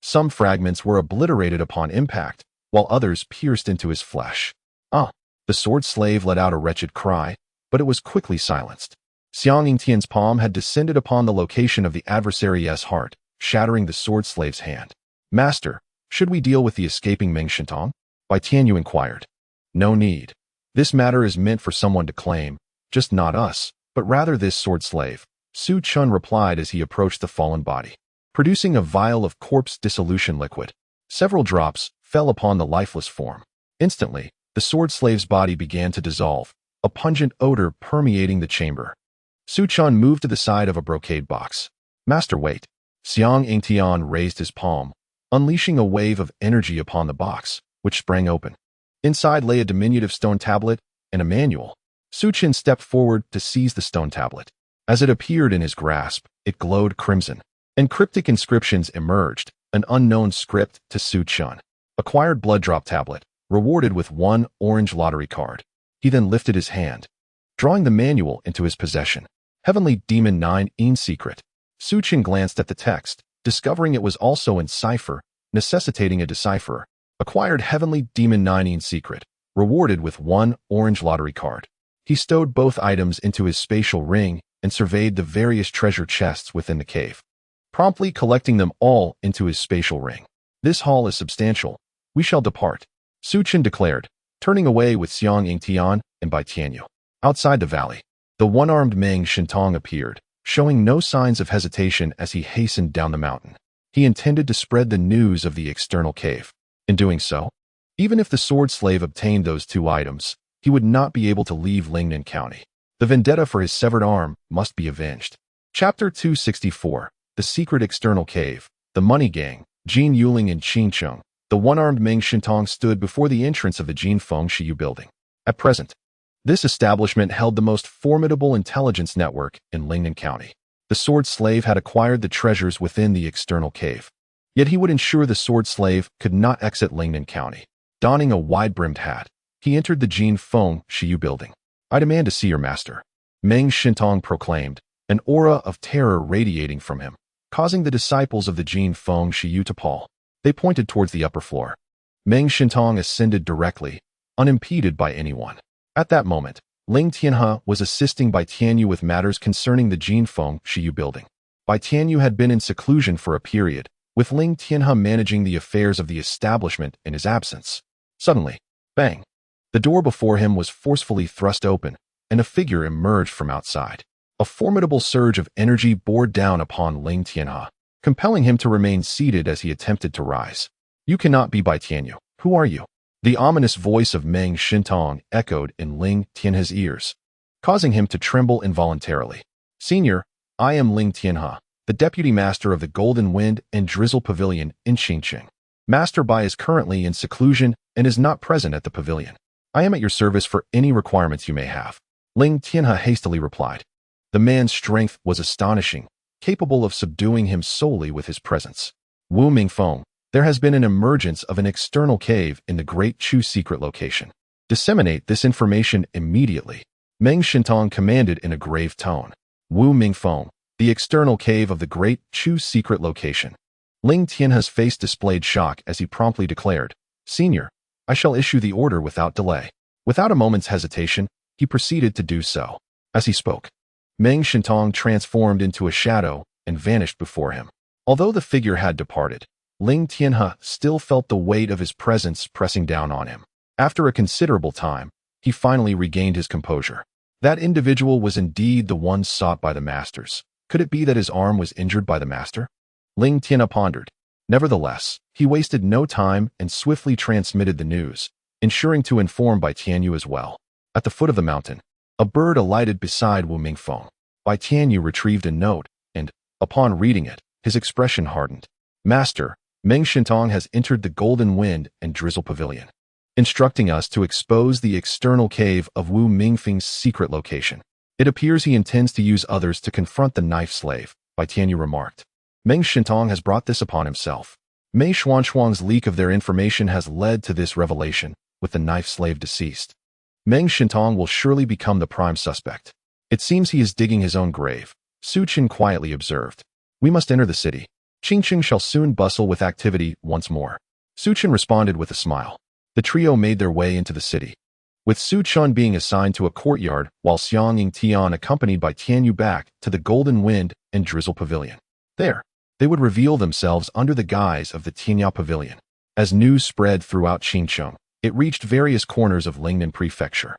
Some fragments were obliterated upon impact, while others pierced into his flesh. Ah! The sword slave let out a wretched cry, but it was quickly silenced. Xiang Tian's palm had descended upon the location of the adversary's heart, shattering the sword slave's hand. "Master, should we deal with the escaping Meng Shintong?" Bai Tianyu inquired. "No need. This matter is meant for someone to claim, just not us, but rather this sword slave, Su Chun replied as he approached the fallen body, producing a vial of corpse dissolution liquid. Several drops fell upon the lifeless form. Instantly, the sword slave's body began to dissolve, a pungent odor permeating the chamber. Su Chun moved to the side of a brocade box. Master, wait. Xiang Yingtian raised his palm, unleashing a wave of energy upon the box, which sprang open. Inside lay a diminutive stone tablet and a manual. Su Chun stepped forward to seize the stone tablet. As it appeared in his grasp, it glowed crimson. Encryptic inscriptions emerged, an unknown script to Su Chun. Acquired blood drop tablet, rewarded with 1 orange lottery card. He then lifted his hand, drawing the manual into his possession. Heavenly Demon 9 in secret. Su Chun glanced at the text, discovering it was also in cipher, necessitating a decipherer. Acquired Heavenly Demon 9 in secret, rewarded with 1 orange lottery card. He stowed both items into his spatial ring and surveyed the various treasure chests within the cave, promptly collecting them all into his spatial ring. This haul is substantial. We shall depart, Su Chun declared, turning away with Xiang Yingtian and Bai Tianyu. Outside the valley, the one-armed Meng Shintong appeared, showing no signs of hesitation as he hastened down the mountain. He intended to spread the news of the external cave. In doing so, even if the sword slave obtained those 2 items, he would not be able to leave Lingnan County. The vendetta for his severed arm must be avenged. Chapter 264. The Secret External Cave. The Money Gang. Jin Yuling and Qin Cheng. The one-armed Meng Shintong stood before the entrance of the Jin Feng Shiyu building. At present, this establishment held the most formidable intelligence network in Lingnan County. The sword slave had acquired the treasures within the external cave. Yet he would ensure the sword slave could not exit Lingnan County. Donning a wide-brimmed hat, he entered the Jin Feng Shiyu building. I demand to see your master, Meng Shintong proclaimed, an aura of terror radiating from him, causing the disciples of the Jin Feng Shiyu to pall. They pointed towards the upper floor. Meng Shintong ascended directly, unimpeded by anyone. At that moment, Ling Tianhe was assisting Bai Tianyu with matters concerning the Jin Feng Shiyu building. Bai Tianyu had been in seclusion for a period, with Ling Tianhe managing the affairs of the establishment in his absence. Suddenly, bang! The door before him was forcefully thrust open, and a figure emerged from outside. A formidable surge of energy bore down upon Ling Tianhe, compelling him to remain seated as he attempted to rise. You cannot be Bai Tianyu. Who are you? The ominous voice of Meng Shintong echoed in Ling Tianhe's ears, causing him to tremble involuntarily. Senior, I am Ling Tianhe, the deputy master of the Golden Wind and Drizzle Pavilion in Xinjiang. Master Bai is currently in seclusion and is not present at the pavilion. I am at your service for any requirements you may have, Ling Tianhe hastily replied. The man's strength was astonishing, capable of subduing him solely with his presence. Wu Mingfeng, there has been an emergence of an external cave in the Great Chu secret location. Disseminate this information immediately, Meng Shintong commanded in a grave tone. Wu Mingfeng, the external cave of the Great Chu secret location. Ling Tianhe's face displayed shock as he promptly declared, Senior, I shall issue the order without delay. Without a moment's hesitation, he proceeded to do so. As he spoke, Meng Shintong transformed into a shadow and vanished before him. Although the figure had departed, Ling Tianhe still felt the weight of his presence pressing down on him. After a considerable time, he finally regained his composure. That individual was indeed the one sought by the masters. Could it be that his arm was injured by the master? Ling Tianhe pondered. Nevertheless, he wasted no time and swiftly transmitted the news, ensuring to inform Bai Tianyu as well. At the foot of the mountain, a bird alighted beside Wu Mingfeng. Bai Tianyu retrieved a note, and, upon reading it, his expression hardened. Master, Meng Shintong has entered the Golden Wind and Drizzle Pavilion, instructing us to expose the external cave of Wu Mingfeng's secret location. It appears he intends to use others to confront the knife slave, Bai Tianyu remarked. Meng Shintong has brought this upon himself. Mei Xuanshuang's leak of their information has led to this revelation, with the knife slave deceased. Meng Shintong will surely become the prime suspect. It seems he is digging his own grave, Su Chun quietly observed. We must enter the city. Xinjiang shall soon bustle with activity once more. Su Chun responded with a smile. The trio made their way into the city, with Su Chun being assigned to a courtyard while Xiang Yingtian accompanied by Tianyu back to the Golden Wind and Drizzle Pavilion. There, they would reveal themselves under the guise of the Tianya Pavilion. As news spread throughout Xinjiang, it reached various corners of Lingnan Prefecture.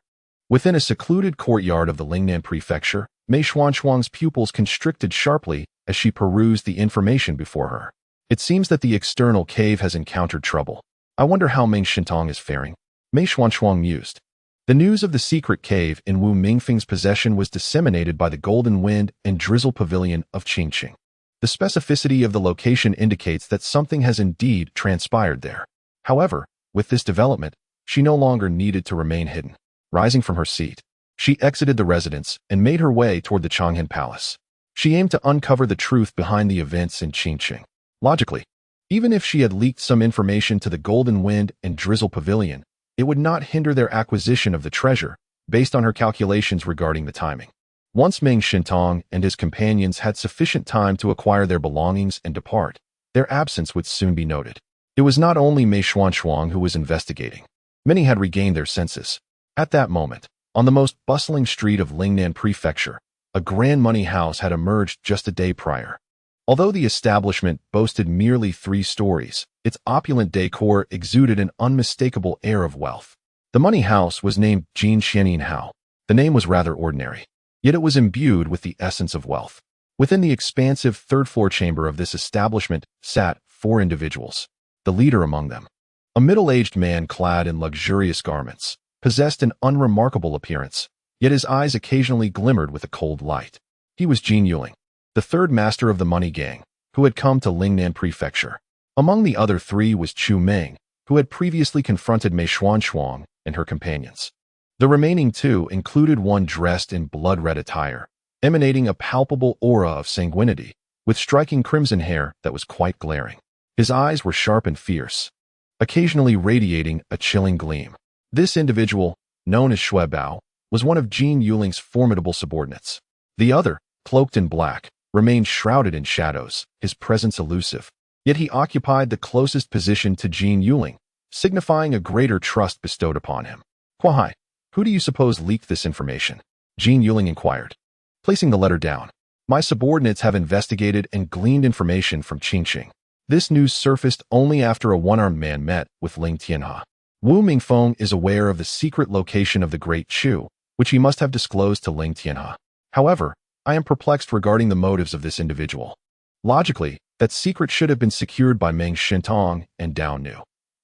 Within a secluded courtyard of the Lingnan Prefecture, Mei Xuanshuang's pupils constricted sharply as she perused the information before her. It seems that the external cave has encountered trouble. I wonder how Meng Shintong is faring. Mei Xuanshuang mused. The news of the secret cave in Wu Mingfeng's possession was disseminated by the Golden Wind and Drizzle Pavilion of Changhen. The specificity of the location indicates that something has indeed transpired there. However, with this development, she no longer needed to remain hidden. Rising from her seat, she exited the residence and made her way toward the Changhen Palace. She aimed to uncover the truth behind the events in Changhen. Logically, even if she had leaked some information to the Golden Wind and Drizzle Pavilion, it would not hinder their acquisition of the treasure, based on her calculations regarding the timing. Once Meng Shintong and his companions had sufficient time to acquire their belongings and depart, their absence would soon be noted. It was not only Mei Xuanshuang who was investigating. Many had regained their senses. At that moment, on the most bustling street of Lingnan Prefecture, a grand money house had emerged just a day prior. Although the establishment boasted merely 3 stories, its opulent decor exuded an unmistakable air of wealth. The money house was named Jin Xianin Hao. The name was rather ordinary, yet it was imbued with the essence of wealth. Within the expansive third-floor chamber of this establishment sat 4 individuals. The leader among them, a middle-aged man clad in luxurious garments, possessed an unremarkable appearance, yet his eyes occasionally glimmered with a cold light. He was Jin Yuling, the third master of the money gang, who had come to Lingnan Prefecture. Among the other 3 was Chu Meng, who had previously confronted Mei Xuanshuang and her companions. The remaining 2 included one dressed in blood-red attire, emanating a palpable aura of sanguinity, with striking crimson hair that was quite glaring. His eyes were sharp and fierce, occasionally radiating a chilling gleam. This individual, known as Shui Bao, was one of Jin Yuling's formidable subordinates. The other, cloaked in black, remained shrouded in shadows, his presence elusive. Yet he occupied the closest position to Jin Yuling, signifying a greater trust bestowed upon him. Kuai, who do you suppose leaked this information? Jin Yuling inquired. Placing the letter down, my subordinates have investigated and gleaned information from Qingqing. This news surfaced only after a one-armed man met with Ling Tianhe. Wu Mingfeng is aware of the secret location of the Great Chu, which he must have disclosed to Ling Tianhe. However, I am perplexed regarding the motives of this individual. Logically, that secret should have been secured by Meng Shintong and Dao Nu.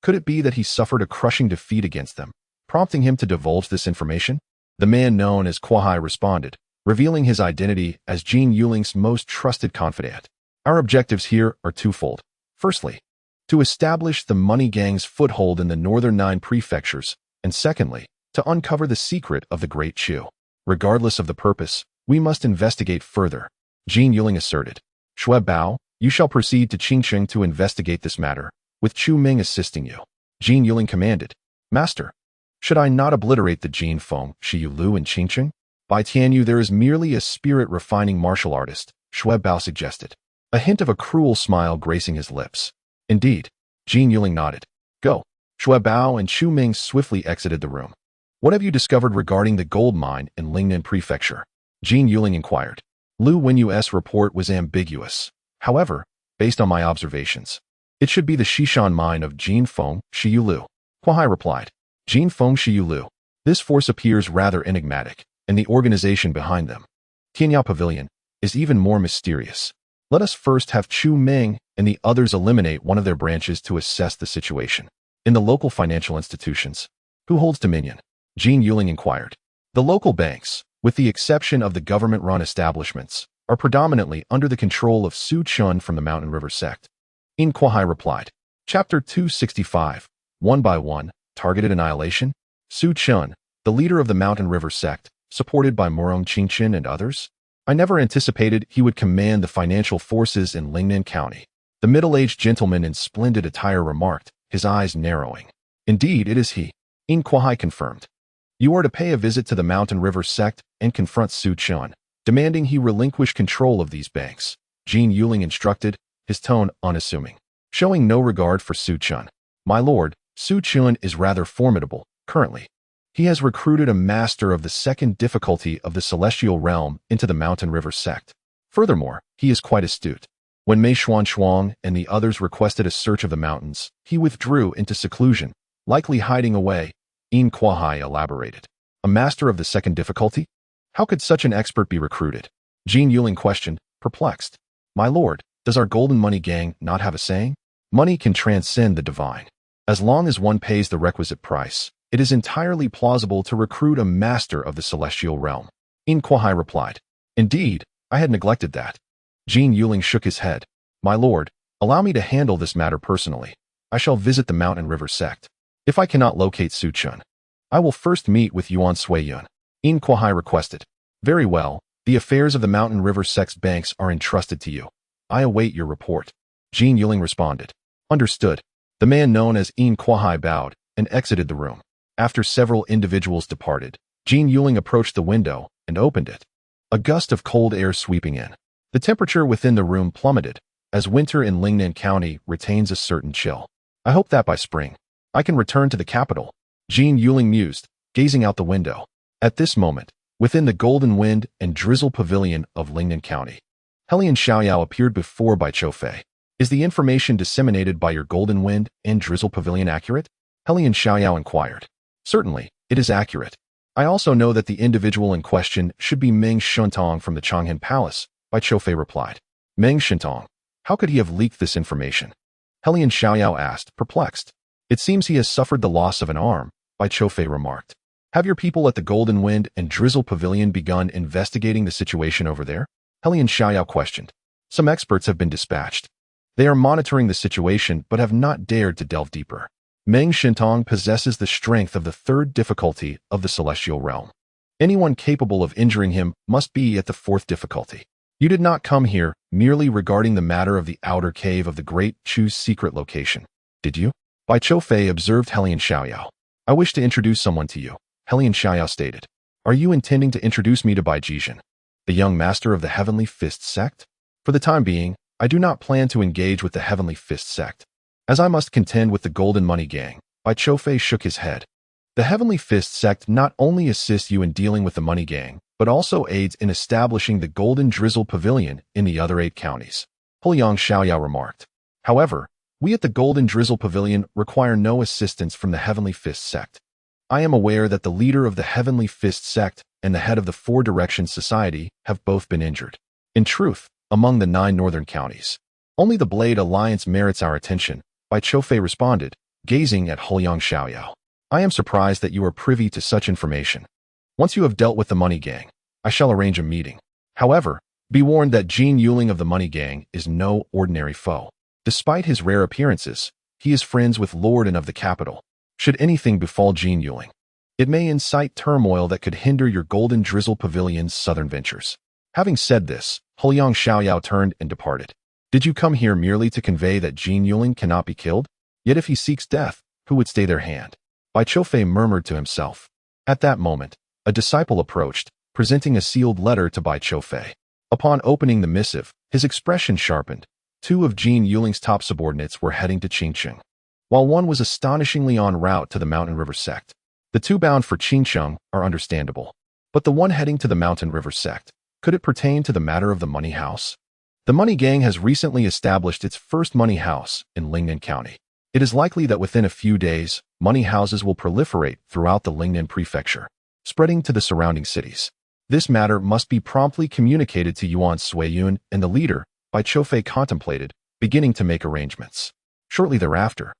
Could it be that he suffered a crushing defeat against them, prompting him to divulge this information? The man known as Kuai responded, revealing his identity as Jin Yuling's most trusted confidant. Our objectives here are twofold. Firstly, to establish the money gang's foothold in the northern 9 prefectures, and secondly, to uncover the secret of the Great Chu. Regardless of the purpose, we must investigate further, Jin Yuling asserted. Shui Bao, you shall proceed to Qingqing to investigate this matter, with Chu Ming assisting you. Jin Yuling commanded. Master, should I not obliterate the Jin Feng, Shiyu Lu and Qingqing? By Tianyu there is merely a spirit-refining martial artist, Shui Bao suggested, a hint of a cruel smile gracing his lips. Indeed, Jin Yuling nodded. Go. Shui Bao and Chu Ming swiftly exited the room. What have you discovered regarding the gold mine in Lingnan Prefecture? Jin Yuling inquired. Lu Wenyu's report was ambiguous. However, based on my observations, it should be the Xishan mine of Jin Feng, Shiyu Lu. Kuai replied. Jin Feng, Shiyu Lu. This force appears rather enigmatic, and the organization behind them, Tianya Pavilion, is even more mysterious. Let us first have Chu Ming and the others eliminate one of their branches to assess the situation. In the local financial institutions, who holds dominion? Jin Yuling inquired. The local banks, with the exception of the government-run establishments, are predominantly under the control of Su Chun from the Mountain River Sect. In Kuai replied. Chapter 265, 1 by 1, Targeted Annihilation? Su Chun, the leader of the Mountain River Sect, supported by Murong Qingqin and others? I never anticipated he would command the financial forces in Lingnan County. The middle-aged gentleman in splendid attire remarked, his eyes narrowing. Indeed, it is he. In Kuai confirmed. You are to pay a visit to the Mountain River Sect and confront Su Chun, demanding he relinquish control of these banks. Jin Yuling instructed, his tone unassuming, showing no regard for Su Chun. My lord, Su Chun is rather formidable, currently. He has recruited a master of the second difficulty of the celestial realm into the Mountain River Sect. Furthermore, he is quite astute. When Mei Xuanshuang and the others requested a search of the mountains, he withdrew into seclusion, likely hiding away. In Kuai elaborated. A master of the second difficulty? How could such an expert be recruited? Jin Yuling questioned, perplexed. My lord, does our golden money gang not have a saying? Money can transcend the divine. As long as one pays the requisite price, it is entirely plausible to recruit a master of the celestial realm. In Kuai replied. Indeed, I had neglected that. Jin Yuling shook his head. My lord, allow me to handle this matter personally. I shall visit the Mountain River Sect. If I cannot locate Su Chun, I will first meet with Yuan Suiyun. In Kuai requested. Very well, the affairs of the Mountain River Sect's banks are entrusted to you. I await your report. Jin Yuling responded. Understood. The man known as In Kuai bowed and exited the room. After several individuals departed, Jin Yuling approached the window and opened it. A gust of cold air sweeping in. The temperature within the room plummeted, as winter in Lingnan County retains a certain chill. I hope that by spring, I can return to the capital. Jin Yuling mused, gazing out the window. At this moment, within the golden wind and drizzle pavilion of Lingnan County, Helian Xiaoyao appeared before Bai Choufei. Is the information disseminated by your golden wind and drizzle pavilion accurate? Helian Xiaoyao inquired. Certainly, it is accurate. I also know that the individual in question should be Meng Shentong from the Changhen Palace, Bai Choufei replied. Meng Shentong? How could he have leaked this information? Helian Xiaoyao asked, perplexed. It seems he has suffered the loss of an arm, Bai Choufei remarked. Have your people at the Golden Wind and Drizzle Pavilion begun investigating the situation over there? Helian Xiaoyao questioned. Some experts have been dispatched. They are monitoring the situation but have not dared to delve deeper. Meng Shentong possesses the strength of the third difficulty of the celestial realm. Anyone capable of injuring him must be at the fourth difficulty. You did not come here merely regarding the matter of the outer cave of the Great Chu's secret location, did you? Bai Choufei observed Helian Xiaoyao. I wish to introduce someone to you, Helian Xiaoyao stated. Are you intending to introduce me to Bai Jijin, the young master of the Heavenly Fist Sect? For the time being, I do not plan to engage with the Heavenly Fist Sect, as I must contend with the Golden Money Gang. Bai Choufei shook his head. The Heavenly Fist Sect not only assists you in dealing with the Money Gang, but also aids in establishing the Golden Drizzle Pavilion in the other 8 counties, Helian Xiaoyao remarked. However, we at the Golden Drizzle Pavilion require no assistance from the Heavenly Fist Sect. I am aware that the leader of the Heavenly Fist Sect and the head of the Four Directions Society have both been injured. In truth, among the 9 northern counties, only the Blade Alliance merits our attention, Bai Choufei responded, gazing at Helian Xiaoyao. I am surprised that you are privy to such information. Once you have dealt with the Money Gang, I shall arrange a meeting. However, be warned that Jin Yuling of the Money Gang is no ordinary foe. Despite his rare appearances, he is friends with Lord and of the capital. Should anything befall Jin Yuling, it may incite turmoil that could hinder your Golden Drizzle Pavilion's southern ventures. Having said this, Helian Xiaoyao turned and departed. Did you come here merely to convey that Jin Yuling cannot be killed? Yet if he seeks death, who would stay their hand? Bai Choufei murmured to himself. At that moment, a disciple approached, presenting a sealed letter to Bai Choufei. Upon opening the missive, his expression sharpened. 2 of Jin Yuling's top subordinates were heading to Qingcheng, while one was astonishingly en route to the Mountain River Sect. The 2 bound for Qingcheng are understandable, but the one heading to the Mountain River Sect, could it pertain to the matter of the Money House? The Money Gang has recently established its first money house in Lingnan County. It is likely that within a few days, money houses will proliferate throughout the Lingnan Prefecture, spreading to the surrounding cities. This matter must be promptly communicated to Yuan Suiyun and the leader, Bai Choufei contemplated, beginning to make arrangements. Shortly thereafter,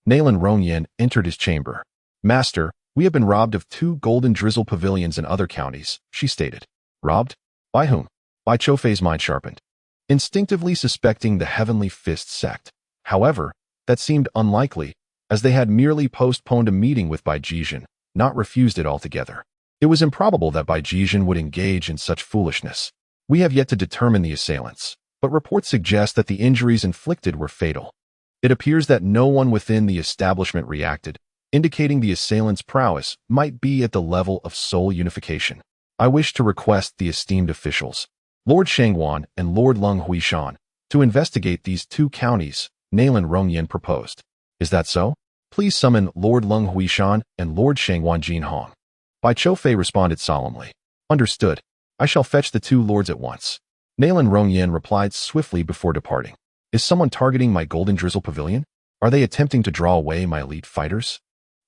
Nalan Rongyan entered his chamber. Master, we have been robbed of 2 golden drizzle pavilions in other counties, she stated. Robbed? By whom? Bai Choufei's mind sharpened, instinctively suspecting the Heavenly Fist Sect. However, that seemed unlikely, as they had merely postponed a meeting with Bai Jijin, not refused it altogether. It was improbable that Bai Jijin would engage in such foolishness. We have yet to determine the assailants, but reports suggest that the injuries inflicted were fatal. It appears that no one within the establishment reacted, indicating the assailants' prowess might be at the level of soul unification. I wish to request the esteemed officials, Lord Shangwan and Lord Lung Huishan, to investigate these 2 counties, Nalan Rongyan proposed. Is that so? Please summon Lord Lung Huishan and Lord Shangwan Jinhong. Bai Choufei responded solemnly. Understood. I shall fetch the 2 lords at once. Nalan Rongyan replied swiftly before departing. Is someone targeting my Golden Drizzle Pavilion? Are they attempting to draw away my elite fighters?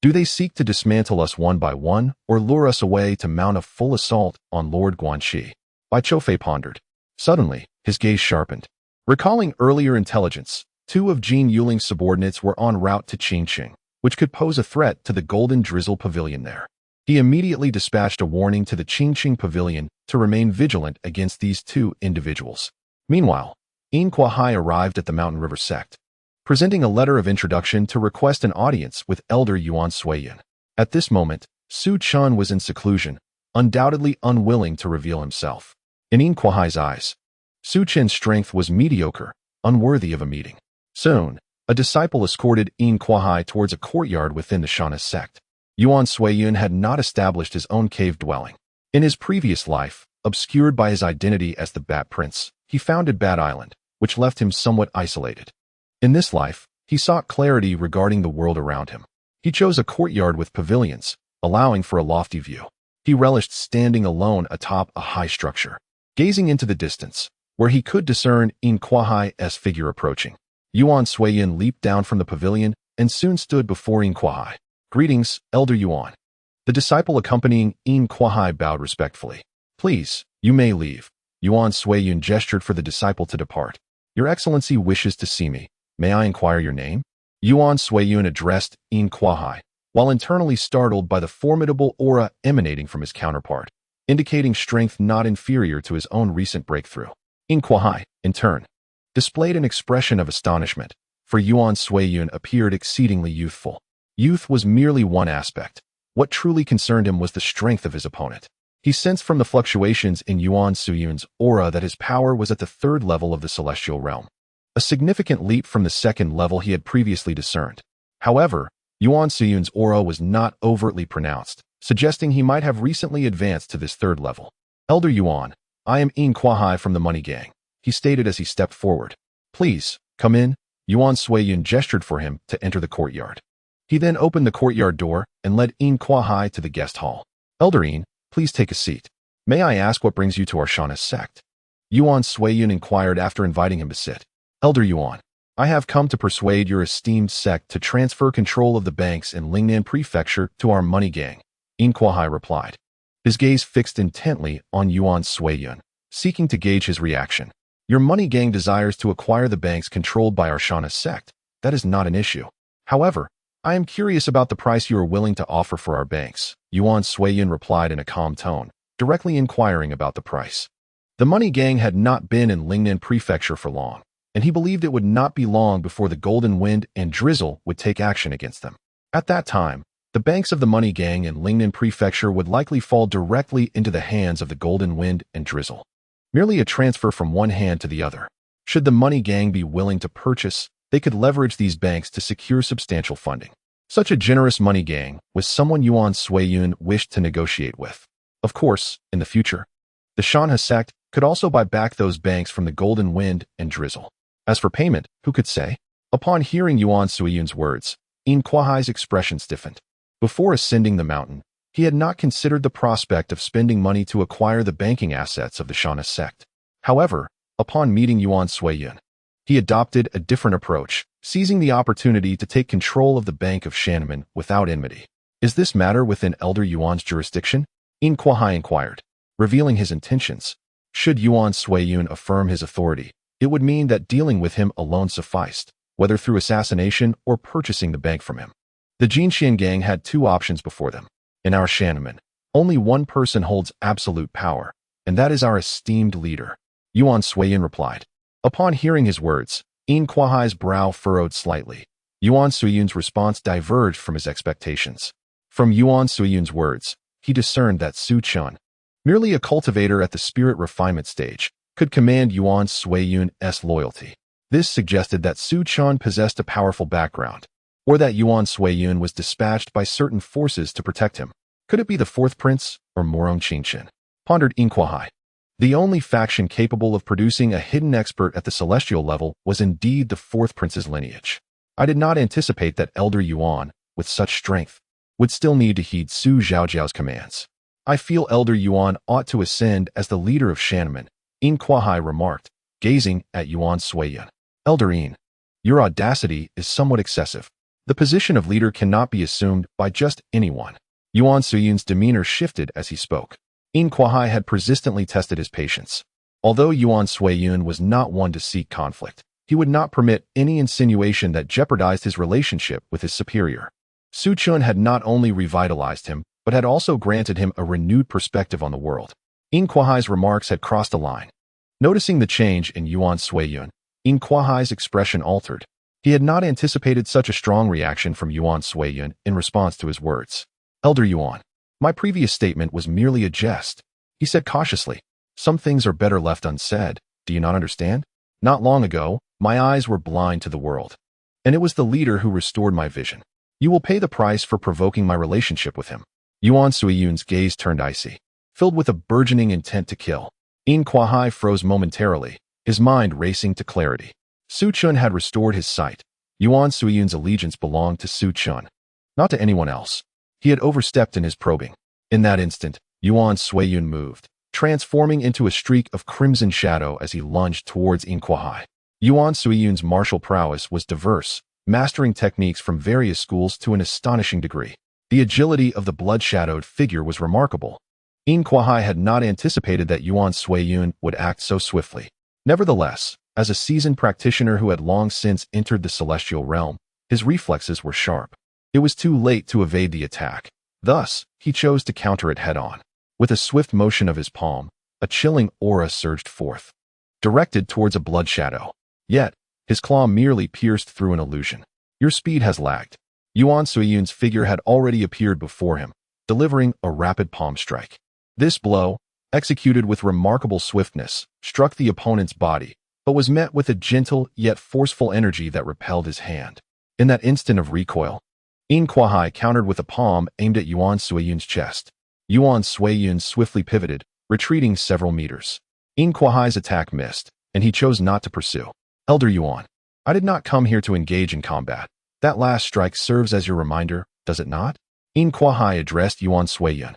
Do they seek to dismantle us one by one, or lure us away to mount a full assault on Lord Guanxi? Bai Choufei pondered. Suddenly, his gaze sharpened. Recalling earlier intelligence, 2 of Jin Yuling's subordinates were en route to Changhen, which could pose a threat to the Golden Drizzle Pavilion there. He immediately dispatched a warning to the Changhen Pavilion to remain vigilant against these 2 individuals. Meanwhile, Yin Kuai arrived at the Mountain River Sect, presenting a letter of introduction to request an audience with Elder Yuan Suiyin. At this moment, Su Chun was in seclusion, undoubtedly unwilling to reveal himself. In Yin Kuai's eyes, Su Chen's strength was mediocre, unworthy of a meeting. Soon, a disciple escorted Yin Kuai towards a courtyard within the Shanhe Sect. Yuan Suiyin had not established his own cave dwelling. In his previous life, obscured by his identity as the Bat Prince, he founded Bat Island, which left him somewhat isolated. In this life, he sought clarity regarding the world around him. He chose a courtyard with pavilions, allowing for a lofty view. He relished standing alone atop a high structure, gazing into the distance, where he could discern Yin Kuai's figure approaching. Yuan Suiyin leaped down from the pavilion and soon stood before Yin Kuai. "Greetings, Elder Yuan." The disciple accompanying Yin Kuai bowed respectfully. "Please, you may leave." Yuan Suiyin gestured for the disciple to depart. "Your Excellency wishes to see me. May I inquire your name?" Yuan Suiyin addressed Yin Kuai, while internally startled by the formidable aura emanating from his counterpart, indicating strength not inferior to his own recent breakthrough. Yin Kuai, in turn, displayed an expression of astonishment, for Yuan Suiyin appeared exceedingly youthful. Youth was merely one aspect. What truly concerned him was the strength of his opponent. He sensed from the fluctuations in Yuan Suiyin's aura that his power was at the 3rd level of the celestial realm, a significant leap from the 2nd level he had previously discerned. However, Yuan Suiyin's aura was not overtly pronounced, suggesting he might have recently advanced to this 3rd level. "Elder Yuan, I am Yin Kuai from the Money Gang," he stated as he stepped forward. "Please, come in." Yuan Suiyin gestured for him to enter the courtyard. He then opened the courtyard door and led Yin Kuai to the guest hall. "Elder Yin, please take a seat. May I ask what brings you to our Shanhe Sect?" Yuan Suiyin inquired after inviting him to sit. "Elder Yuan, I have come to persuade your esteemed sect to transfer control of the banks in Lingnan Prefecture to our Money Gang," Yin Kuai replied, his gaze fixed intently on Yuan Suiyin, seeking to gauge his reaction. "Your Money Gang desires to acquire the banks controlled by our Shanhe Sect. That is not an issue. However, I am curious about the price you are willing to offer for our banks," Yuan Suiyin replied in a calm tone, directly inquiring about the price. The Money Gang had not been in Lingnan Prefecture for long, and he believed it would not be long before the Golden Wind and Drizzle would take action against them. At that time, the banks of the Money Gang in Lingnan Prefecture would likely fall directly into the hands of the Golden Wind and Drizzle. Merely a transfer from one hand to the other. Should the Money Gang be willing to purchase, they could leverage these banks to secure substantial funding. Such a generous Money Gang was someone Yuan Suiyin wished to negotiate with. Of course, in the future, the Shanhe Sect could also buy back those banks from the Golden Wind and Drizzle. As for payment, who could say? Upon hearing Yuan Suiyin's words, Yin Kuai's expression stiffened. Before ascending the mountain, he had not considered the prospect of spending money to acquire the banking assets of the Shanhe Sect. However, upon meeting Yuan Suiyin, he adopted a different approach, seizing the opportunity to take control of the Bank of Shanmen without enmity. "Is this matter within Elder Yuan's jurisdiction?" Yin Kuai inquired, revealing his intentions. Should Yuan Suiyin affirm his authority, it would mean that dealing with him alone sufficed, whether through assassination or purchasing the bank from him. The Jinxian gang had 2 options before them. In our Shanmen, only one person holds absolute power, and that is our esteemed leader, Yuan Suiyin replied. Upon hearing his words, Yin Kuai's brow furrowed slightly. Yuan Suiyin's response diverged from his expectations. From Yuan Suiyin's words, he discerned that Su Chun, merely a cultivator at the spirit refinement stage, could command Yuan Suiyin's loyalty. This suggested that Su Chun possessed a powerful background, or that Yuan Suiyin was dispatched by certain forces to protect him. Could it be the 4th prince or Morong Qingshan? Pondered Yin Kuai. The only faction capable of producing a hidden expert at the celestial level was indeed the 4th prince's lineage. I did not anticipate that Elder Yuan, with such strength, would still need to heed Su Zhaojiao's commands. I feel Elder Yuan ought to ascend as the leader of Shanmen, Yin Kuai remarked, gazing at Yuan Suiyin. "Elder Yin, your audacity is somewhat excessive. The position of leader cannot be assumed by just anyone. Yuan Suyun's demeanor shifted as he spoke. In Kuai had persistently tested his patience. Although Yuan Suiyun was not one to seek conflict, he would not permit any insinuation that jeopardized his relationship with his superior. Su Chun had not only revitalized him, but had also granted him a renewed perspective on the world. In Kuai's remarks had crossed a line. Noticing the change in Yuan Suiyun, In Kuai's expression altered. He had not anticipated such a strong reaction from Yuan Suiyun in response to his words. Elder Yuan, my previous statement was merely a jest, he said cautiously. Some things are better left unsaid, do you not understand? Not long ago, my eyes were blind to the world. And it was the leader who restored my vision. You will pay the price for provoking my relationship with him. Yuan Suiyun's gaze turned icy, filled with a burgeoning intent to kill. In Kuai froze momentarily, his mind racing to clarity. Su Chun had restored his sight. Yuan Suiyun's allegiance belonged to Su Chun, not to anyone else. He had overstepped in his probing. In that instant, Yuan Suiyun moved, transforming into a streak of crimson shadow as he lunged towards In Kuai. Yuan Suiyun's martial prowess was diverse, mastering techniques from various schools to an astonishing degree. The agility of the blood-shadowed figure was remarkable. In Kuai had not anticipated that Yuan Suiyun would act so swiftly. Nevertheless, as a seasoned practitioner who had long since entered the celestial realm, his reflexes were sharp. It was too late to evade the attack. Thus, he chose to counter it head-on. With a swift motion of his palm, a chilling aura surged forth, directed towards a blood shadow. Yet, his claw merely pierced through an illusion. Your speed has lagged. Yuan Suiyun's figure had already appeared before him, delivering a rapid palm strike. This blow, executed with remarkable swiftness, struck the opponent's body, but was met with a gentle yet forceful energy that repelled his hand. In that instant of recoil, In Kuai countered with a palm aimed at Yuan Suiyun's chest. Yuan Suiyun swiftly pivoted, retreating several meters. In Kuai's attack missed, and he chose not to pursue. Elder Yuan, I did not come here to engage in combat. That last strike serves as your reminder, does it not? In Kuai addressed Yuan Suiyun.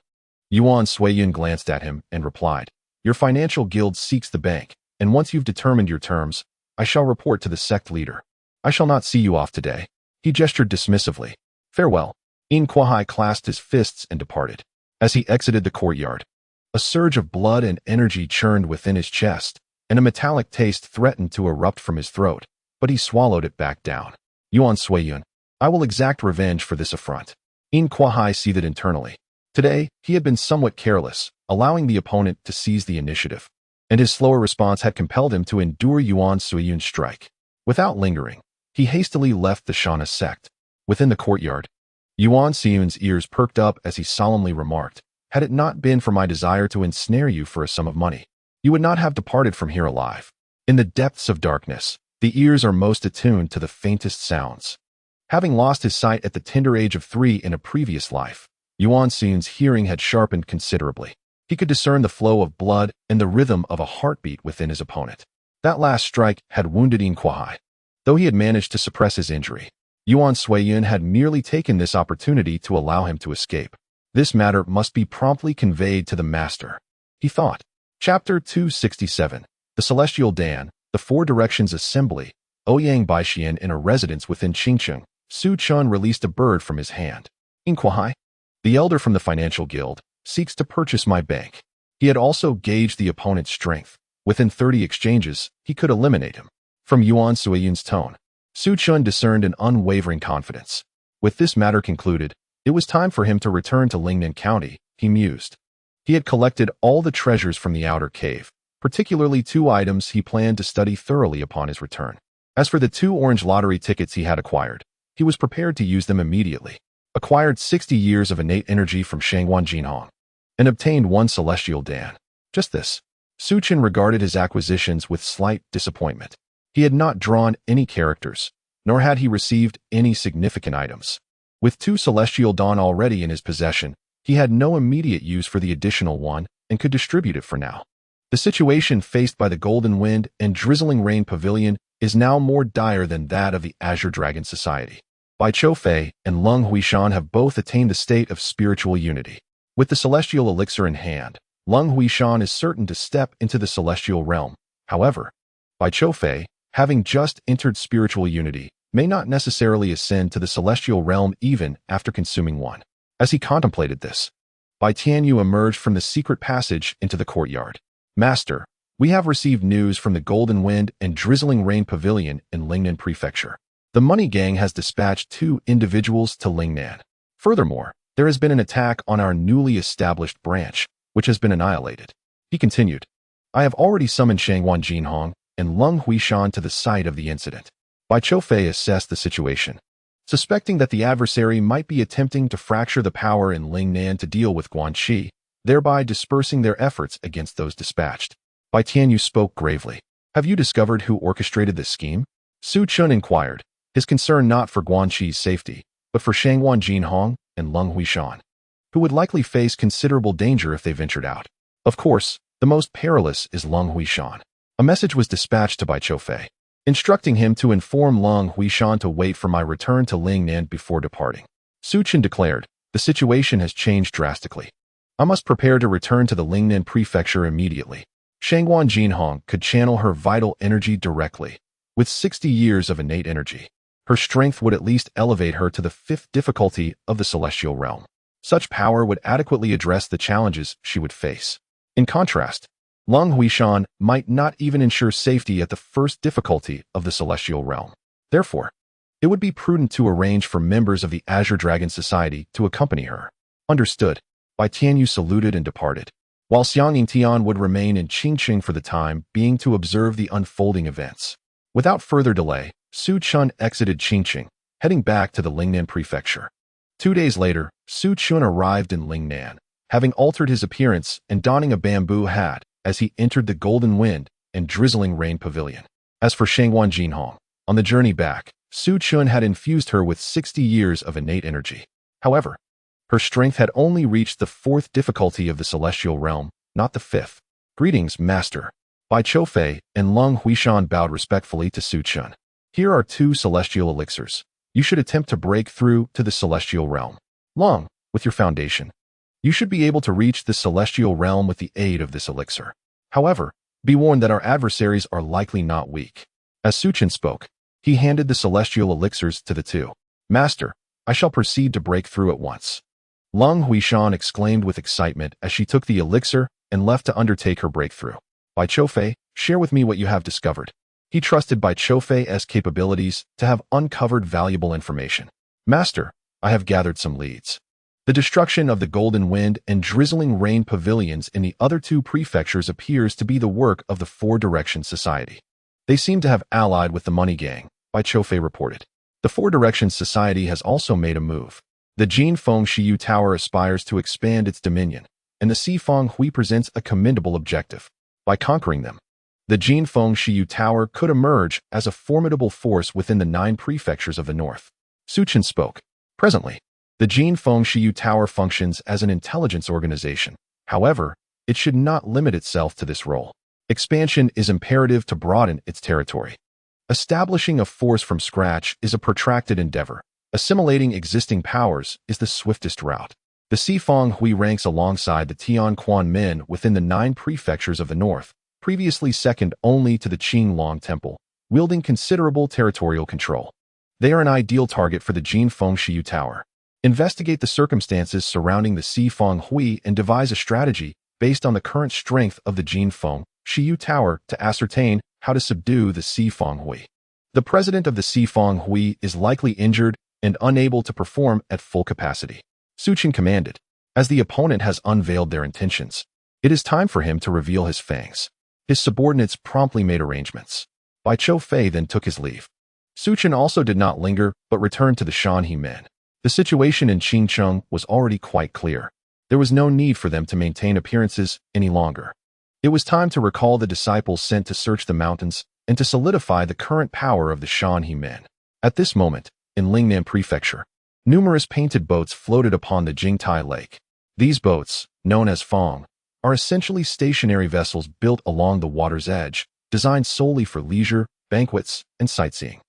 Yuan Suiyun glanced at him and replied, Your financial guild seeks the bank, and once you've determined your terms, I shall report to the sect leader. I shall not see you off today. He gestured dismissively. Farewell. In Kuai clasped his fists and departed. As he exited the courtyard, a surge of blood and energy churned within his chest, and a metallic taste threatened to erupt from his throat, but he swallowed it back down. Yuan Suiyun, I will exact revenge for this affront. In Kuai seethed internally. Today, he had been somewhat careless, allowing the opponent to seize the initiative, and his slower response had compelled him to endure Yuan Suiyun's strike. Without lingering, he hastily left the Shanhe Sect. Within the courtyard, Yuan Suiyun's ears perked up as he solemnly remarked, Had it not been for my desire to ensnare you for a sum of money, you would not have departed from here alive. In the depths of darkness, the ears are most attuned to the faintest sounds. Having lost his sight at the tender age of 3 in a previous life, Yuan Suiyun's hearing had sharpened considerably. He could discern the flow of blood and the rhythm of a heartbeat within his opponent. That last strike had wounded In Kuai. Though he had managed to suppress his injury, Yuan Suiyun had merely taken this opportunity to allow him to escape. This matter must be promptly conveyed to the master, he thought. Chapter 267. The Celestial Dan, the Four Directions Assembly. Ouyang Baixian in a residence within Changhen. Su Chun released a bird from his hand. In Kuai, the elder from the financial guild, seeks to purchase my bank. He had also gauged the opponent's strength. Within 30 exchanges, he could eliminate him. From Yuan Suiyun's tone, Su Chun discerned an unwavering confidence. With this matter concluded, it was time for him to return to Lingnan County, he mused. He had collected all the treasures from the outer cave, particularly 2 items he planned to study thoroughly upon his return. As for the 2 orange lottery tickets he had acquired, he was prepared to use them immediately. Acquired 60 years of innate energy from Shangwan Jinhong, and obtained 1 celestial Dan. Just this. Su Chun regarded his acquisitions with slight disappointment. He had not drawn any characters, nor had he received any significant items. With 2 celestial dawn already in his possession, he had no immediate use for the additional 1 and could distribute it for now. The situation faced by the Golden Wind and Drizzling Rain Pavilion is now more dire than that of the Azure Dragon Society. Bai Choufei and Lung Huishan have both attained the state of spiritual unity. With the celestial elixir in hand, Lung Huishan is certain to step into the celestial realm. However, Bai Choufei, having just entered spiritual unity, may not necessarily ascend to the celestial realm even after consuming one. As he contemplated this, Bai Tianyu emerged from the secret passage into the courtyard. Master, we have received news from the Golden Wind and Drizzling Rain Pavilion in Lingnan Prefecture. The money gang has dispatched 2 individuals to Lingnan. Furthermore, there has been an attack on our newly established branch, which has been annihilated. He continued, I have already summoned Shangwan Jinhong and Lung Huishan to the site of the incident. Bai Choufei assessed the situation, suspecting that the adversary might be attempting to fracture the power in Lingnan to deal with Guanxi, thereby dispersing their efforts against those dispatched. Bai Tianyu spoke gravely. Have you discovered who orchestrated this scheme? Su Chun inquired, his concern not for Guanxi's safety, but for Shangwan Jinhong and Lung Huishan, who would likely face considerable danger if they ventured out. Of course, the most perilous is Lung Huishan. A message was dispatched to Bai Choufei, instructing him to inform Lung Huishan to wait for my return to Lingnan before departing. Su Chen declared, the situation has changed drastically. I must prepare to return to the Lingnan Prefecture immediately. Shangwan Jinhong could channel her vital energy directly. With 60 years of innate energy, her strength would at least elevate her to the 5th difficulty of the celestial realm. Such power would adequately address the challenges she would face. In contrast, Lung Huishan might not even ensure safety at the 1st difficulty of the celestial realm. Therefore, it would be prudent to arrange for members of the Azure Dragon Society to accompany her. Understood. Bai Tianyu saluted and departed, while Xiang Yingtian would remain in Qingqing for the time being to observe the unfolding events. Without further delay, Su Chun exited Qingqing, heading back to the Lingnan Prefecture. 2 days later, Su Chun arrived in Lingnan, having altered his appearance and donning a bamboo hat as he entered the Golden Wind and Drizzling Rain Pavilion. As for Shangwan Jinhong, on the journey back, Su Chun had infused her with 60 years of innate energy. However, her strength had only reached the 4th difficulty of the celestial realm, not the 5th. Greetings, Master. Bai Choufei and Lung Huishan bowed respectfully to Su Chun. Here are 2 celestial elixirs. You should attempt to break through to the celestial realm. Lung, with your foundation, you should be able to reach the celestial realm with the aid of this elixir. However, be warned that our adversaries are likely not weak. As Su Chun spoke, he handed the celestial elixirs to the 2. Master, I shall proceed to break through at once. Lung Huishan exclaimed with excitement as she took the elixir and left to undertake her breakthrough. Bai Choufei, share with me what you have discovered. He trusted Bai Choufei's capabilities to have uncovered valuable information. Master, I have gathered some leads. The destruction of the Golden Wind and Drizzling Rain pavilions in the other 2 prefectures appears to be the work of the 4 Directions Society. They seem to have allied with the money gang, Bai Choufei reported. The 4 Directions Society has also made a move. The Jinfeng Shiyu Tower aspires to expand its dominion, and the Xifeng Hui presents a commendable objective. By conquering them, the Jinfeng Shiyu Tower could emerge as a formidable force within the 9 prefectures of the north. Su Chen spoke. Presently, the Jinfeng Shiyu Tower functions as an intelligence organization. However, it should not limit itself to this role. Expansion is imperative to broaden its territory. Establishing a force from scratch is a protracted endeavor. Assimilating existing powers is the swiftest route. The Xifeng Hui ranks alongside the Tianquan men within the 9 prefectures of the north, previously second only to the Qinglong Temple, wielding considerable territorial control. They are an ideal target for the Jinfeng Shiyu Tower. Investigate the circumstances surrounding the Xifeng Hui and devise a strategy based on the current strength of the Jinfeng Shiyu Tower to ascertain how to subdue the Xifeng Hui. The president of the Xifeng Hui is likely injured and unable to perform at full capacity. Su Chen commanded. As the opponent has unveiled their intentions, it is time for him to reveal his fangs. His subordinates promptly made arrangements. Bai Choufei then took his leave. Su Chen also did not linger, but returned to the Shanhe men. The situation in Qingcheng was already quite clear. There was no need for them to maintain appearances any longer. It was time to recall the disciples sent to search the mountains and to solidify the current power of the Shanhe men. At this moment, in Lingnan Prefecture, numerous painted boats floated upon the Jingtai Lake. These boats, known as Feng, are essentially stationary vessels built along the water's edge, designed solely for leisure, banquets, and sightseeing.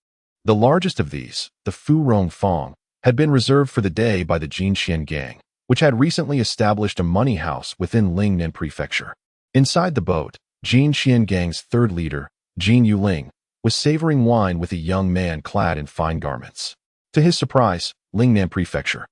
The largest of these, the Furong Feng, had been reserved for the day by the Jinxian gang, which had recently established a money house within Lingnan Prefecture. Inside the boat, Jinxian gang's 3rd leader, Jin Yuling, was savoring wine with a young man clad in fine garments. To his surprise, Lingnan Prefecture,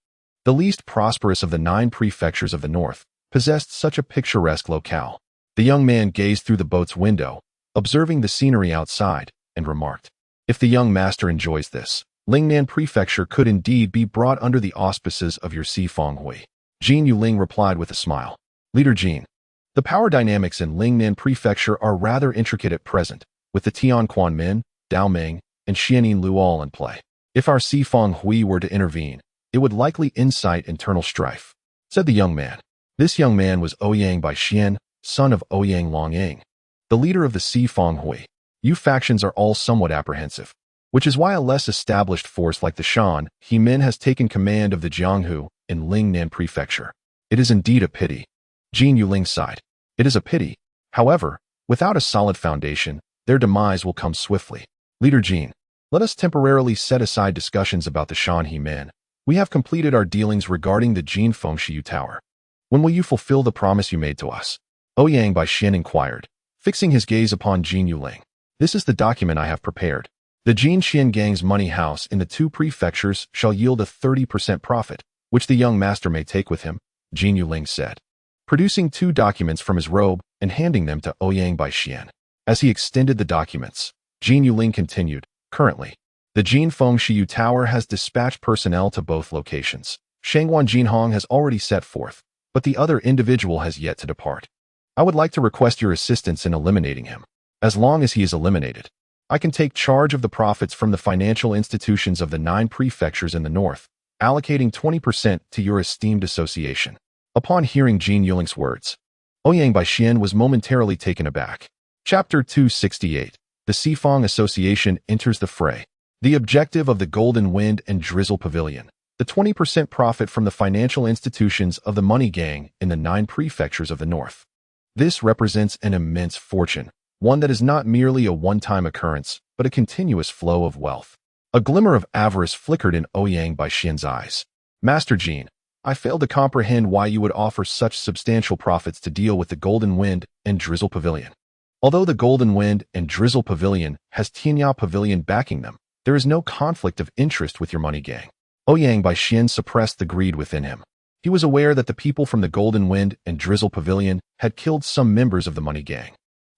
the least prosperous of the 9 prefectures of the north, possessed such a picturesque locale. The young man gazed through the boat's window, observing the scenery outside, and remarked, "If the young master enjoys this, Lingnan Prefecture could indeed be brought under the auspices of your Si Fenghui." Jin Yuling replied with a smile. "Leader Jin, the power dynamics in Lingnan Prefecture are rather intricate at present, with the Tian Quanmin, Dao Ming, and Xianin Lu all in play. If our Si Fenghui were to intervene, it would likely incite internal strife," said the young man. This young man was Ouyang Bai Xian, son of Ouyang Longyang, the leader of the Si Fenghui. You factions are all somewhat apprehensive, which is why a less established force like the Shan He Min has taken command of the Jianghu in Lingnan Prefecture. It is indeed a pity. Jin Yuling sighed. It is a pity. However, without a solid foundation, their demise will come swiftly. Leader Jin, let us temporarily set aside discussions about the Shan He Min. We have completed our dealings regarding the Jin Fengshiyu Tower. When will you fulfill the promise you made to us? Ouyang Bai Xian inquired, fixing his gaze upon Jin Yuling. This is the document I have prepared. The Jin Xian Gang's money house in the 2 prefectures shall yield a 30% profit, which the young master may take with him, Jin Yuling said, producing 2 documents from his robe and handing them to Ouyang Bai Xian. As he extended the documents, Jin Yuling continued, currently, the Jin Fengshiyu Tower has dispatched personnel to both locations. Shangwan Jinhong has already set forth, but the other individual has yet to depart. I would like to request your assistance in eliminating him. As long as he is eliminated, I can take charge of the profits from the financial institutions of the 9 prefectures in the north, allocating 20% to your esteemed association. Upon hearing Jin Yuling's words, Ouyang Bai Xian was momentarily taken aback. Chapter 268. The Sifang Association enters the fray. The objective of the Golden Wind and Drizzle Pavilion. The 20% profit from the financial institutions of the money gang in the 9 prefectures of the north. This represents an immense fortune, one that is not merely a one-time occurrence, but a continuous flow of wealth. A glimmer of avarice flickered in Ouyang Bai Xian's eyes. Master Jin, I fail to comprehend why you would offer such substantial profits to deal with the Golden Wind and Drizzle Pavilion. Although the Golden Wind and Drizzle Pavilion has Tianya Pavilion backing them, there is no conflict of interest with your money gang. Ouyang Bai Xian suppressed the greed within him. He was aware that the people from the Golden Wind and Drizzle Pavilion had killed some members of the money gang.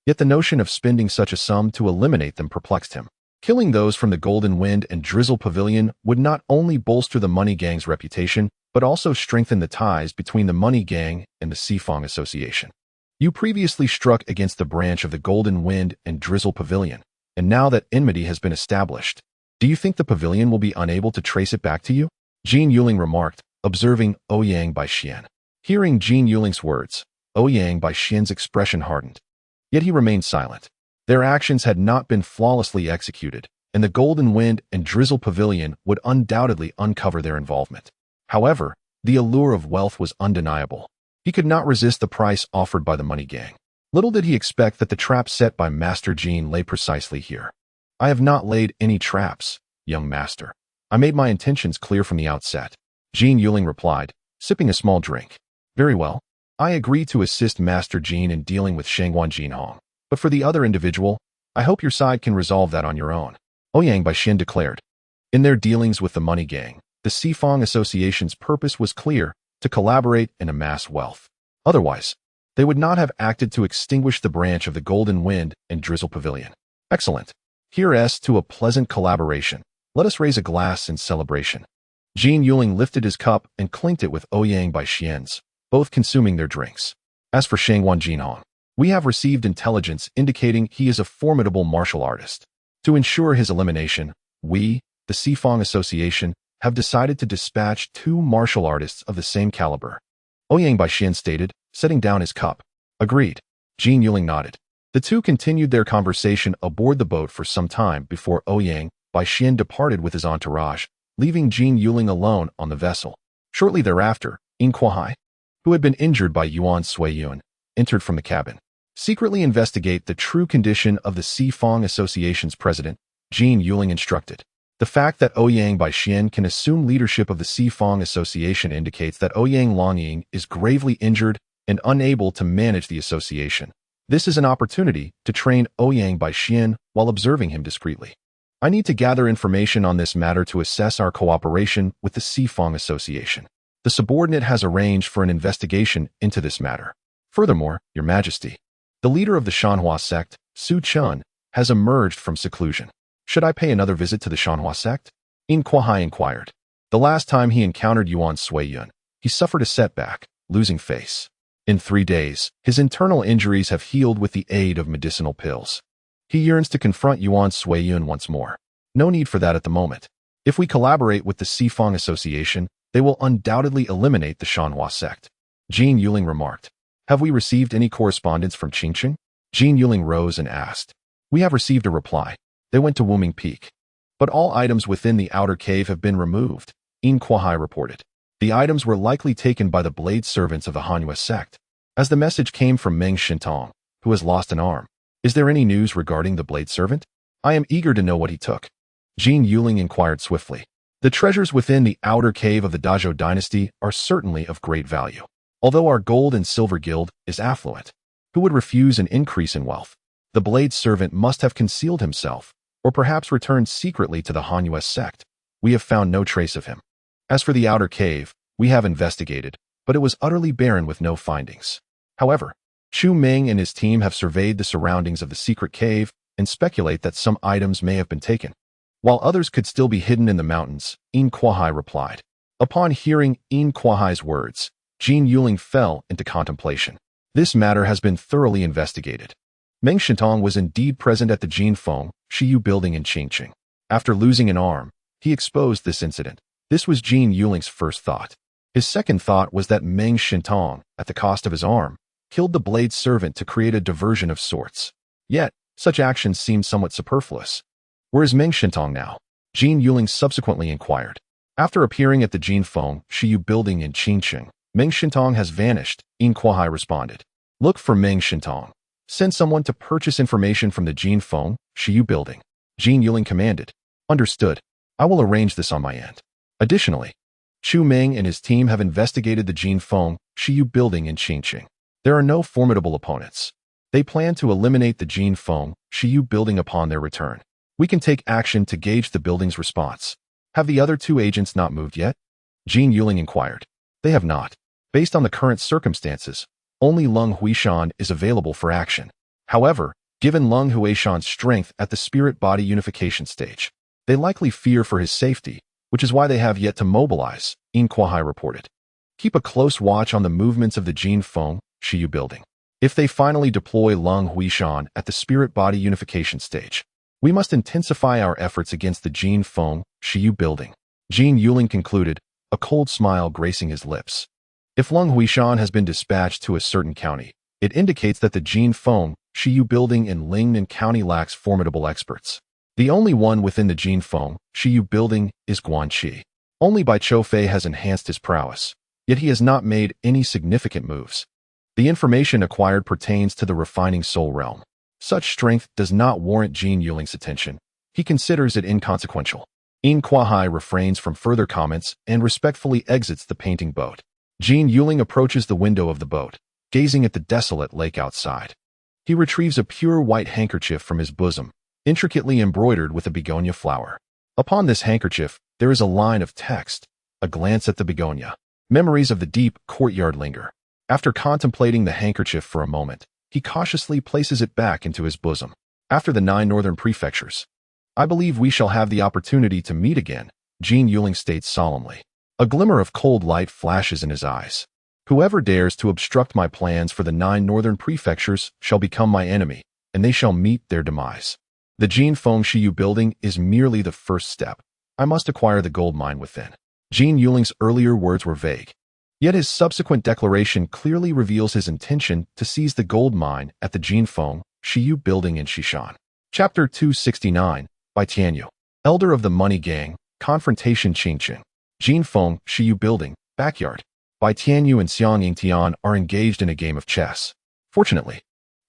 Yet the notion of spending such a sum to eliminate them perplexed him. Killing those from the Golden Wind and Drizzle Pavilion would not only bolster the money gang's reputation, but also strengthen the ties between the money gang and the Sifang Association. You previously struck against the branch of the Golden Wind and Drizzle Pavilion, and now that enmity has been established, do you think the pavilion will be unable to trace it back to you? Jin Yuling remarked, observing Ouyang Bai Xian. Hearing Jin Yuling's words, Ouyang Bai Xian's expression hardened. Yet he remained silent. Their actions had not been flawlessly executed, and the Golden Wind and Drizzle Pavilion would undoubtedly uncover their involvement. However, the allure of wealth was undeniable. He could not resist the price offered by the money gang. Little did he expect that the trap set by Master Jin lay precisely here. I have not laid any traps, young master. I made my intentions clear from the outset. Jin Yuling replied, sipping a small drink. Very well. I agree to assist Master Jin in dealing with Shangwan Jinhong. But for the other individual, I hope your side can resolve that on your own. Ouyang Bai Xian declared. In their dealings with the money gang, the Sifang Association's purpose was clear, to collaborate and amass wealth. Otherwise, they would not have acted to extinguish the branch of the Golden Wind and Drizzle Pavilion. Excellent. Here's to a pleasant collaboration. Let us raise a glass in celebration. Jin Yuling lifted his cup and clinked it with Ouyang Bai Xian's, both consuming their drinks. As for Shangwan Jinhong, we have received intelligence indicating he is a formidable martial artist. To ensure his elimination, we, the Sifang Association, have decided to dispatch 2 martial artists of the same caliber. Ouyang Bai Xian stated, setting down his cup. Agreed. Jin Yuling nodded. The 2 continued their conversation aboard the boat for some time before Ouyang Bai Xian departed with his entourage, leaving Jin Yuling alone on the vessel. Shortly thereafter, Yin Kuahai, who had been injured by Yuan Suiyun, entered from the cabin. Secretly investigate the true condition of the Sifang Association's president, Jin Yuling instructed. The fact that Ouyang Bai Xian can assume leadership of the Sifang Association indicates that Ouyang Longying is gravely injured and unable to manage the association. This is an opportunity to train Ouyang by Xian while observing him discreetly. I need to gather information on this matter to assess our cooperation with the Feng Association. The subordinate has arranged for an investigation into this matter. Furthermore, Your Majesty, the leader of the Shanhe Sect, Su Chun, has emerged from seclusion. Should I pay another visit to the Shanhe Sect? In Kuai inquired. The last time he encountered Yuan Suiyun, he suffered a setback, losing face. In 3 days, his internal injuries have healed with the aid of medicinal pills. He yearns to confront Yuan Suiyun once more. No need for that at the moment. If we collaborate with the Feng Association, they will undoubtedly eliminate the Shanhe Sect. Jin Yuling remarked. Have we received any correspondence from Changhen? Jin Yuling rose and asked. We have received a reply. They went to Wuming Peak. But all items within the outer cave have been removed, In Kuai reported. The items were likely taken by the blade servants of the Hanyue sect, as the message came from Meng Shintong, who has lost an arm. Is there any news regarding the blade servant? I am eager to know what he took. Jin Yuling inquired swiftly. The treasures within the outer cave of the Dazhou dynasty are certainly of great value. Although our gold and silver guild is affluent, who would refuse an increase in wealth? The blade servant must have concealed himself, or perhaps returned secretly to the Hanyue sect. We have found no trace of him. As for the outer cave, we have investigated, but it was utterly barren with no findings. However, Chu Ming and his team have surveyed the surroundings of the secret cave and speculate that some items may have been taken, while others could still be hidden in the mountains, In Kuai replied. Upon hearing In Kuai's words, Jin Yuling fell into contemplation. This matter has been thoroughly investigated. Meng Shintong was indeed present at the Jinfeng Shiyu building in Changcheng. After losing an arm, he exposed this incident. This was Jin Yuling's first thought. His second thought was that Meng Shintong, at the cost of his arm, killed the blade servant to create a diversion of sorts. Yet, such actions seemed somewhat superfluous. Where is Meng Shintong now? Jin Yuling subsequently inquired. After appearing at the Jinfeng Shiyu building in Changcheng, Meng Shintong has vanished, In Kuai responded. Look for Meng Shintong. Send someone to purchase information from the Jinfeng Shiyu building. Jin Yuling commanded. Understood. I will arrange this on my end. Additionally, Chu Ming and his team have investigated the Jinfeng Shiyu building in Changcheng. There are no formidable opponents. They plan to eliminate the Jinfeng Shiyu building upon their return. We can take action to gauge the building's response. Have the other 2 agents not moved yet? Jin Yuling inquired. They have not. Based on the current circumstances, only Lung Huishan is available for action. However, given Lung Huishan's strength at the spirit-body unification stage, they likely fear for his safety, which is why they have yet to mobilize, In Kuai reported. Keep a close watch on the movements of the Jinfeng Shiyu building. If they finally deploy Lung Huishan at the spirit-body unification stage, we must intensify our efforts against the Jinfeng Shiyu building. Jin Yuling concluded, a cold smile gracing his lips. If Lung Huishan has been dispatched to a certain county, it indicates that the Jinfeng Shiyu building in Lingnan County lacks formidable experts. The only one within the Jinfeng Shiyu building is Guanqi. Only Bai Choufei has enhanced his prowess, yet he has not made any significant moves. The information acquired pertains to the refining soul realm. Such strength does not warrant Jin Yuling's attention. He considers it inconsequential. In Kuai refrains from further comments and respectfully exits the painting boat. Jin Yuling approaches the window of the boat, gazing at the desolate lake outside. He retrieves a pure white handkerchief from his bosom, intricately embroidered with a begonia flower. Upon this handkerchief, there is a line of text, a glance at the begonia. Memories of the deep courtyard linger. After contemplating the handkerchief for a moment, he cautiously places it back into his bosom. After the 9 northern prefectures, I believe we shall have the opportunity to meet again, Jin Yuling states solemnly. A glimmer of cold light flashes in his eyes. Whoever dares to obstruct my plans for the 9 northern prefectures shall become my enemy, and they shall meet their demise. The Jinfeng Shiyu building is merely the first step. I must acquire the gold mine within. Jin Yuling's earlier words were vague. Yet his subsequent declaration clearly reveals his intention to seize the gold mine at the Jinfeng Shiyu building in Xishan. Chapter 269, by Tianyu. Elder of the Money Gang, Confrontation Changcheng. Jinfeng Shiyu building, backyard. Bai Tianyu and Xiang Yingtian are engaged in a game of chess. Fortunately,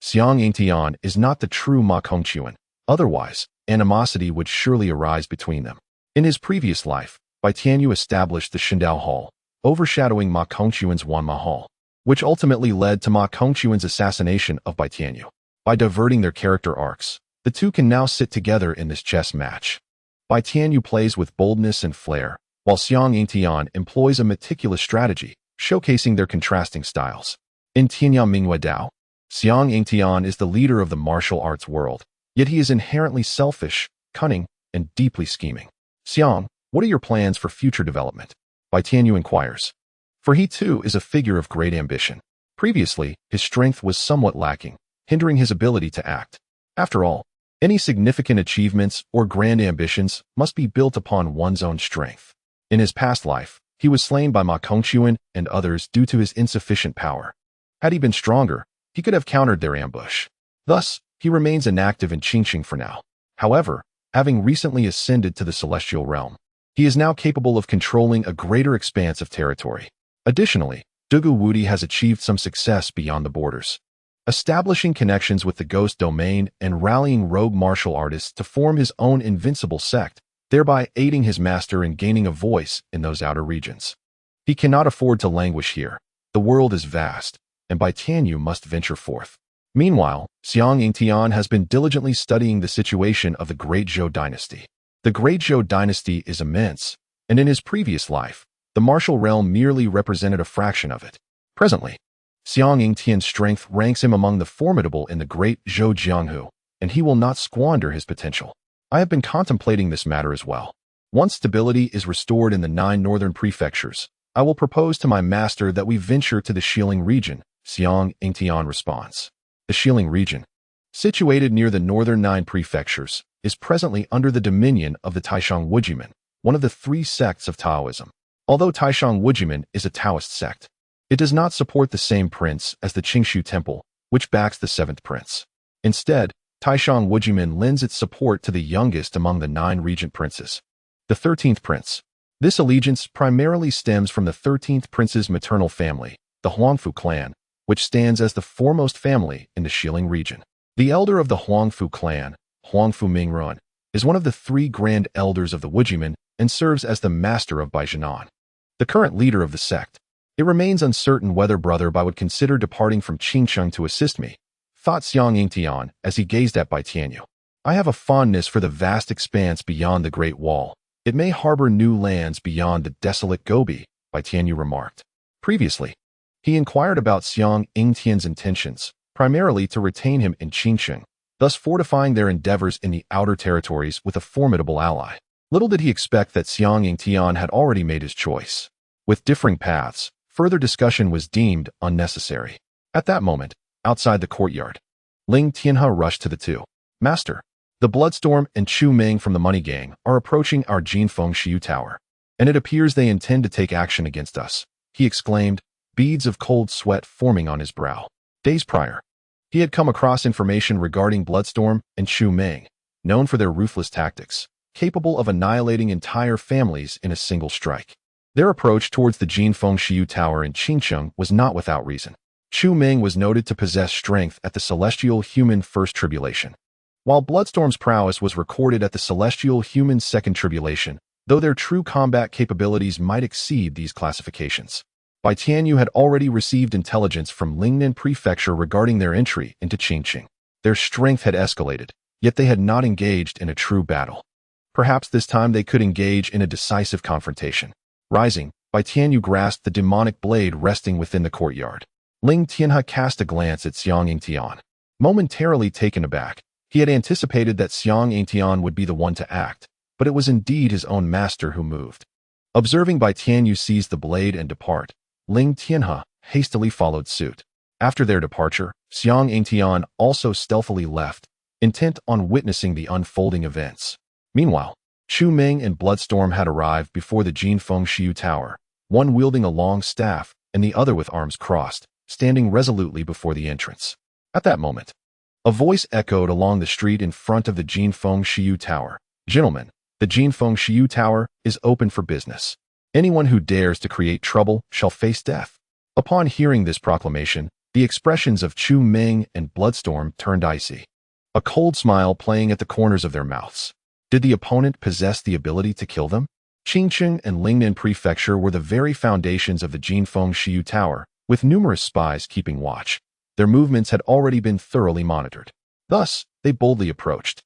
Xiang Yingtian is not the true Ma Kongquan. Otherwise, animosity would surely arise between them. In his previous life, Bai Tianyu established the Shindao Hall, overshadowing Ma Kongquan's Wanma Hall. which ultimately led to Ma Kongquan's assassination of Bai Tianyu. By diverting their character arcs, the two can now sit together in this chess match. Bai Tianyu plays with boldness and flair, while Xiang Yingtian employs a meticulous strategy, showcasing their contrasting styles. In Tianyang Minghua Dao, Xiang Yingtian is the leader of the martial arts world, yet he is inherently selfish, cunning, and deeply scheming. Xiang, what are your plans for future development? Bai Tianyu inquires. For he too is a figure of great ambition. Previously, his strength was somewhat lacking, hindering his ability to act. After all, any significant achievements or grand ambitions must be built upon one's own strength. In his past life, he was slain by Ma Kongquan and others due to his insufficient power. Had he been stronger, he could have countered their ambush. Thus, he remains inactive in Qingqing for now. However, having recently ascended to the celestial realm, he is now capable of controlling a greater expanse of territory. Additionally, Dugu Wudi has achieved some success beyond the borders, establishing connections with the ghost domain and rallying rogue martial artists to form his own invincible sect, thereby aiding his master in gaining a voice in those outer regions. He cannot afford to languish here. The world is vast, and Bai Tianyu must venture forth. Meanwhile, Xiang Yingtian has been diligently studying the situation of the Great Zhou dynasty. The Great Zhou dynasty is immense, and in his previous life, the martial realm merely represented a fraction of it. Presently, Xiang Yingtian's strength ranks him among the formidable in the Great Zhou Jianghu, and he will not squander his potential. I have been contemplating this matter as well. Once stability is restored in the 9 northern prefectures, I will propose to my master that we venture to the Xiling region, Xiang Yingtian responds. The Xiling region, situated near the northern 9 prefectures, is presently under the dominion of the Taishang Wujiman, one of the 3 sects of Taoism. Although Taishang Wujiman is a Taoist sect, it does not support the same prince as the Qingshu Temple, which backs the 7th prince. Instead, Taishang Wujiman lends its support to the youngest among the 9 regent princes, the 13th prince. This allegiance primarily stems from the 13th prince's maternal family, the Huangfu clan, which stands as the foremost family in the Xiling region. The elder of the Huangfu clan, Huangfu Mingruan, is one of the 3 grand elders of the Wujiman and serves as the master of Baijinan, the current leader of the sect. It remains uncertain whether Brother Bai would consider departing from Qingcheng to assist me, thought Xiang Yingtian as he gazed at Bai Tianyu. I have a fondness for the vast expanse beyond the Great Wall. It may harbor new lands beyond the desolate Gobi, Bai Tianyu remarked. Previously, he inquired about Xiang Yingtian's intentions, primarily to retain him in Qingcheng, thus fortifying their endeavors in the outer territories with a formidable ally. Little did he expect that Xiang Yingtian had already made his choice. With differing paths, further discussion was deemed unnecessary. At that moment, outside the courtyard, Ling Tianhe rushed to the two. Master, the Bloodstorm and Chu Ming from the Money Gang are approaching our Jinfeng Shiyu Tower, and it appears they intend to take action against us, he exclaimed, beads of cold sweat forming on his brow. Days prior, he had come across information regarding Bloodstorm and Chu Ming, known for their ruthless tactics, capable of annihilating entire families in a single strike. Their approach towards the Jinfeng Shiyu Tower in Qingcheng was not without reason. Chu Ming was noted to possess strength at the Celestial Human First Tribulation, while Bloodstorm's prowess was recorded at the Celestial Human Second Tribulation, though their true combat capabilities might exceed these classifications. Bai Tianyu had already received intelligence from Lingnan Prefecture regarding their entry into Qingqing. Their strength had escalated, yet they had not engaged in a true battle. Perhaps this time they could engage in a decisive confrontation. Rising, Bai Tianyu grasped the demonic blade resting within the courtyard. Ling Tianhe cast a glance at Xiang Yingtian. Momentarily taken aback, he had anticipated that Xiang Yingtian would be the one to act, but it was indeed his own master who moved. Observing Bai Tianyu seize the blade and depart, Ling Tianhe hastily followed suit. After their departure, Xiang Yingtian also stealthily left, intent on witnessing the unfolding events. Meanwhile, Chu Ming and Bloodstorm had arrived before the Jinfeng Shiyu Tower, one wielding a long staff and the other with arms crossed, standing resolutely before the entrance. At that moment, a voice echoed along the street in front of the Jinfeng Shiyu Tower. Gentlemen, the Jinfeng Shiyu Tower is open for business. Anyone who dares to create trouble shall face death. Upon hearing this proclamation, the expressions of Chu Ming and Bloodstorm turned icy, a cold smile playing at the corners of their mouths. Did the opponent possess the ability to kill them? Qingcheng and Lingnan Prefecture were the very foundations of the Jinfeng Shiyu Tower, With numerous spies keeping watch, their movements had already been thoroughly monitored. Thus, they boldly approached,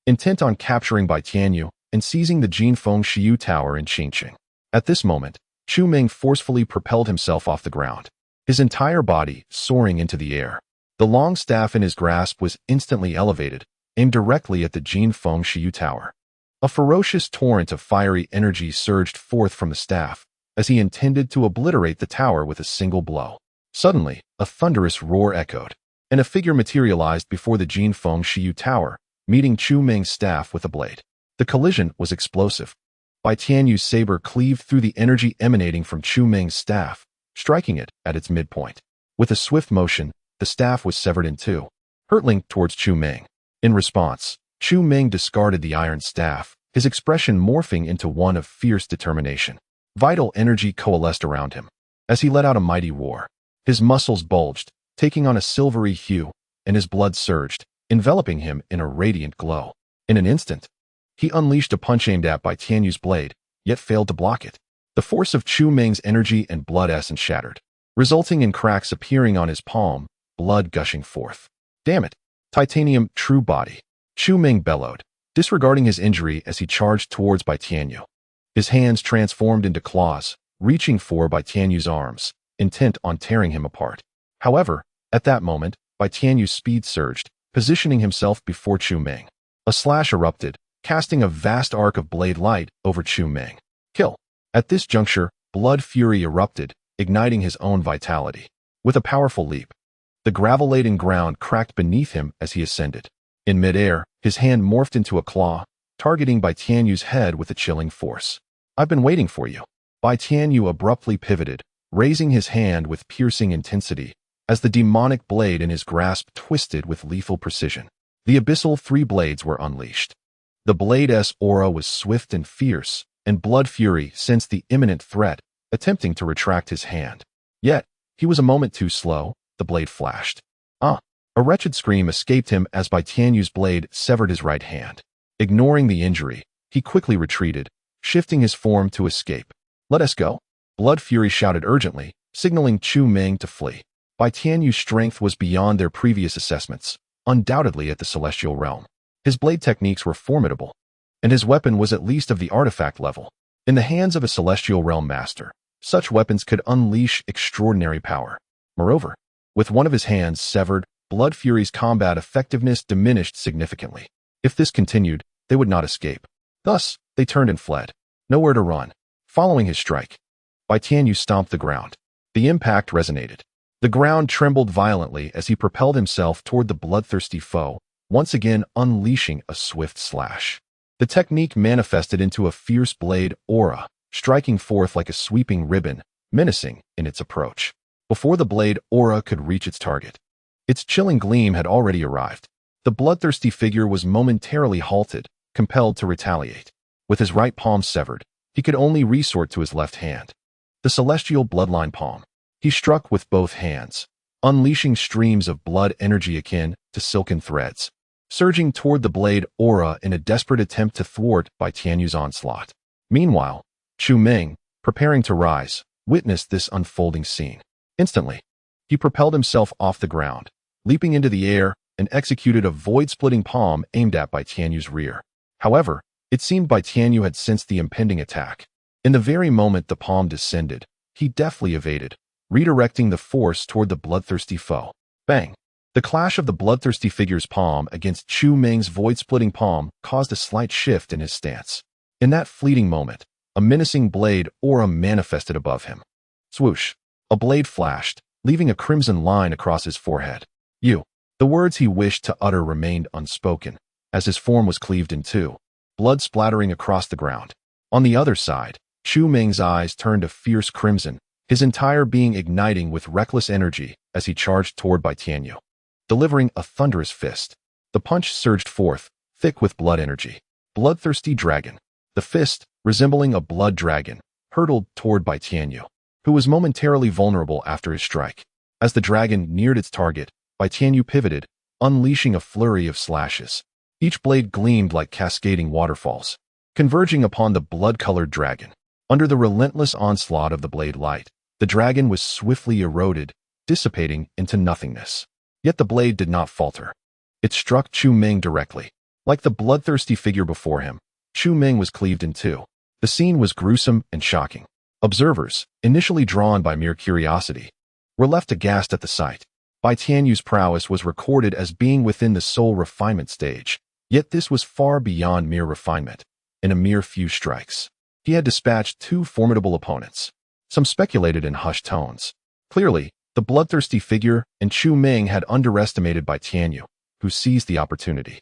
intent on capturing Bai Tianyu and seizing the Jinfeng Shiyu Tower in Changhen. At this moment, Chu Meng forcefully propelled himself off the ground, his entire body soaring into the air. The long staff in his grasp was instantly elevated, aimed directly at the Jinfeng Shiyu Tower. A ferocious torrent of fiery energy surged forth from the staff, as he intended to obliterate the tower with a single blow. Suddenly, a thunderous roar echoed, and a figure materialized before the Jinfeng Shiyu Tower, meeting Chu Meng's staff with a blade. The collision was explosive. Bai Tianyu's saber cleaved through the energy emanating from Chu Meng's staff, striking it at its midpoint. With a swift motion, the staff was severed in two, hurtling towards Chu Meng. In response, Chu Meng discarded the iron staff, his expression morphing into one of fierce determination. Vital energy coalesced around him. As he let out a mighty roar, his muscles bulged, taking on a silvery hue, and his blood surged, enveloping him in a radiant glow. In an instant, he unleashed a punch aimed at Bai Tianyu's blade, yet failed to block it. The force of Chu Meng's energy and blood essence shattered, resulting in cracks appearing on his palm, blood gushing forth. Damn it! Titanium, true body. Chu Meng bellowed, disregarding his injury as he charged towards Bai Tianyu. His hands transformed into claws, reaching for Bai Tianyu's arms, intent on tearing him apart. However, at that moment, Bai Tianyu's speed surged, positioning himself before Chu Meng. A slash erupted, casting a vast arc of blade light over Chu Meng. Kill. At this juncture, blood fury erupted, igniting his own vitality. With a powerful leap, the gravel-laden ground cracked beneath him as he ascended. In midair, his hand morphed into a claw, targeting Bai Tianyu's head with a chilling force. I've been waiting for you. Bai Tianyu abruptly pivoted, raising his hand with piercing intensity, as the demonic blade in his grasp twisted with lethal precision. The abyssal three blades were unleashed. The blade's aura was swift and fierce, and Blood Fury sensed the imminent threat, attempting to retract his hand. Yet, he was a moment too slow. The blade flashed. A wretched scream escaped him as Bai Tianyu's blade severed his right hand. Ignoring the injury, he quickly retreated, shifting his form to escape. Let us go. Blood Fury shouted urgently, signaling Chu Meng to flee. Bai Tianyu's strength was beyond their previous assessments, undoubtedly at the celestial realm. His blade techniques were formidable, and his weapon was at least of the artifact level. In the hands of a celestial realm master, such weapons could unleash extraordinary power. Moreover, with one of his hands severed, Blood Fury's combat effectiveness diminished significantly. If this continued, they would not escape. Thus, they turned and fled. Nowhere to run. Following his strike, Bai Tianyu stomped the ground. The impact resonated. The ground trembled violently as he propelled himself toward the bloodthirsty foe, once again unleashing a swift slash. The technique manifested into a fierce blade aura, striking forth like a sweeping ribbon, menacing in its approach. Before the blade aura could reach its target, its chilling gleam had already arrived. The bloodthirsty figure was momentarily halted, compelled to retaliate. With his right palm severed, he could only resort to his left hand, the celestial bloodline palm. He struck with both hands, unleashing streams of blood energy akin to silken threads, surging toward the blade aura in a desperate attempt to thwart Bai Tianyu's onslaught. Meanwhile, Chu Meng, preparing to rise, witnessed this unfolding scene. Instantly, he propelled himself off the ground, leaping into the air, and executed a void-splitting palm aimed at Bai Tianyu's rear. However, it seemed Bai Tianyu had sensed the impending attack. In the very moment the palm descended, he deftly evaded, redirecting the force toward the bloodthirsty foe. Bang! The clash of the bloodthirsty figure's palm against Chu Meng's void-splitting palm caused a slight shift in his stance. In that fleeting moment, a menacing blade aura manifested above him. Swoosh! A blade flashed, leaving a crimson line across his forehead. You. The words he wished to utter remained unspoken, as his form was cleaved in two, blood splattering across the ground. On the other side, Chu Meng's eyes turned a fierce crimson, his entire being igniting with reckless energy as he charged toward Bai Tianyu. Delivering a thunderous fist, the punch surged forth, thick with blood energy. Bloodthirsty dragon. The fist, resembling a blood dragon, hurtled toward Bai Tianyu, who was momentarily vulnerable after his strike. As the dragon neared its target, Bai Tianyu pivoted, unleashing a flurry of slashes. Each blade gleamed like cascading waterfalls, converging upon the blood-colored dragon. Under the relentless onslaught of the blade light, The dragon was swiftly eroded, dissipating into nothingness. Yet the blade did not falter. It struck Chu Ming directly. Like the bloodthirsty figure before him, Chu Ming was cleaved in two. The scene was gruesome and shocking. Observers, initially drawn by mere curiosity, were left aghast at the sight. Bai Tianyu's prowess was recorded as being within the soul refinement stage, yet this was far beyond mere refinement. In a mere few strikes, he had dispatched two formidable opponents. Some speculated in hushed tones. Clearly, the bloodthirsty figure and Chu Ming had underestimated Bai Tianyu, who seized the opportunity,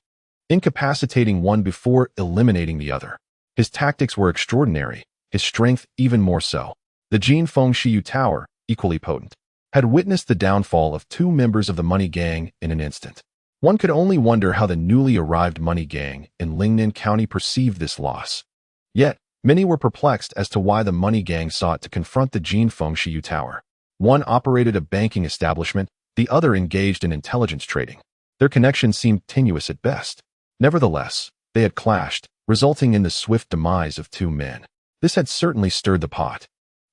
incapacitating one before eliminating the other. His tactics were extraordinary, his strength even more so. The Jinfeng Shiyu Tower, equally potent, had witnessed the downfall of two members of the money gang in an instant. One could only wonder how the newly arrived money gang in Lingnan County perceived this loss. Yet, many were perplexed as to why the money gang sought to confront the Jinfeng Shiyu Tower. One operated a banking establishment, the other engaged in intelligence trading. Their connection seemed tenuous at best. Nevertheless, they had clashed, resulting in the swift demise of two men. This had certainly stirred the pot.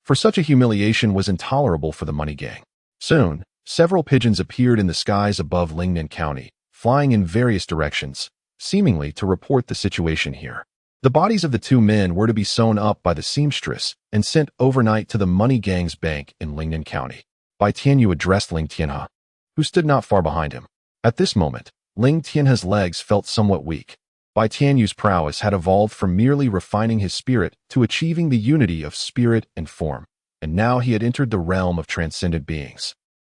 For such a humiliation was intolerable for the money gang. Soon, several pigeons appeared in the skies above Lingnan County, flying in various directions, seemingly to report the situation here. The bodies of the two men were to be sewn up by the seamstress and sent overnight to the money gang's bank in Lingnan County. Bai Tianyu addressed Ling Tianhe, who stood not far behind him. At this moment, Ling Tianhe's legs felt somewhat weak. Bai Tianyu's prowess had evolved from merely refining his spirit to achieving the unity of spirit and form, and now he had entered the realm of transcendent beings,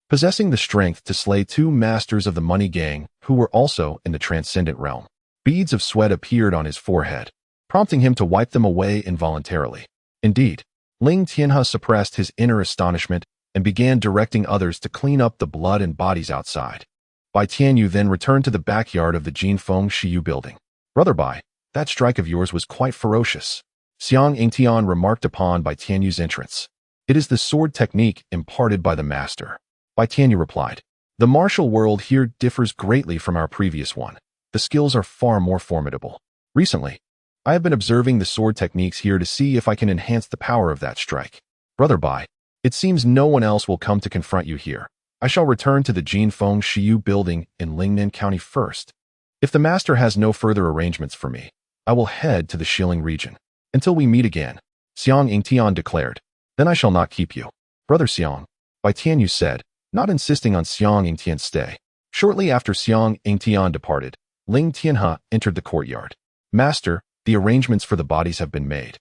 possessing the strength to slay two masters of the money gang who were also in the transcendent realm. Beads of sweat appeared on his forehead, prompting him to wipe them away involuntarily. Indeed, Ling Tianhe suppressed his inner astonishment and began directing others to clean up the blood and bodies outside. Bai Tianyu then returned to the backyard of the Jinfeng Shiyu building. "Brother Bai, that strike of yours was quite ferocious," Xiang Yingtian remarked upon Bai Tianyu's entrance. "It is the sword technique imparted by the master." Bai Tianyu replied, "The martial world here differs greatly from our previous one. The skills are far more formidable. Recently, I have been observing the sword techniques here to see if I can enhance the power of that strike. Brother Bai, it seems no one else will come to confront you here. I shall return to the Jinfeng Shiyu building in Lingnan County first. If the master has no further arrangements for me, I will head to the Shilling region. Until we meet again," Xiang Yingtian declared. "Then I shall not keep you." "Brother Xiang," Bai Tianyu said, not insisting on Xiang Yingtian's stay. Shortly after Xiang Yingtian departed, Ling Tianhe entered the courtyard. "Master, the arrangements for the bodies have been made,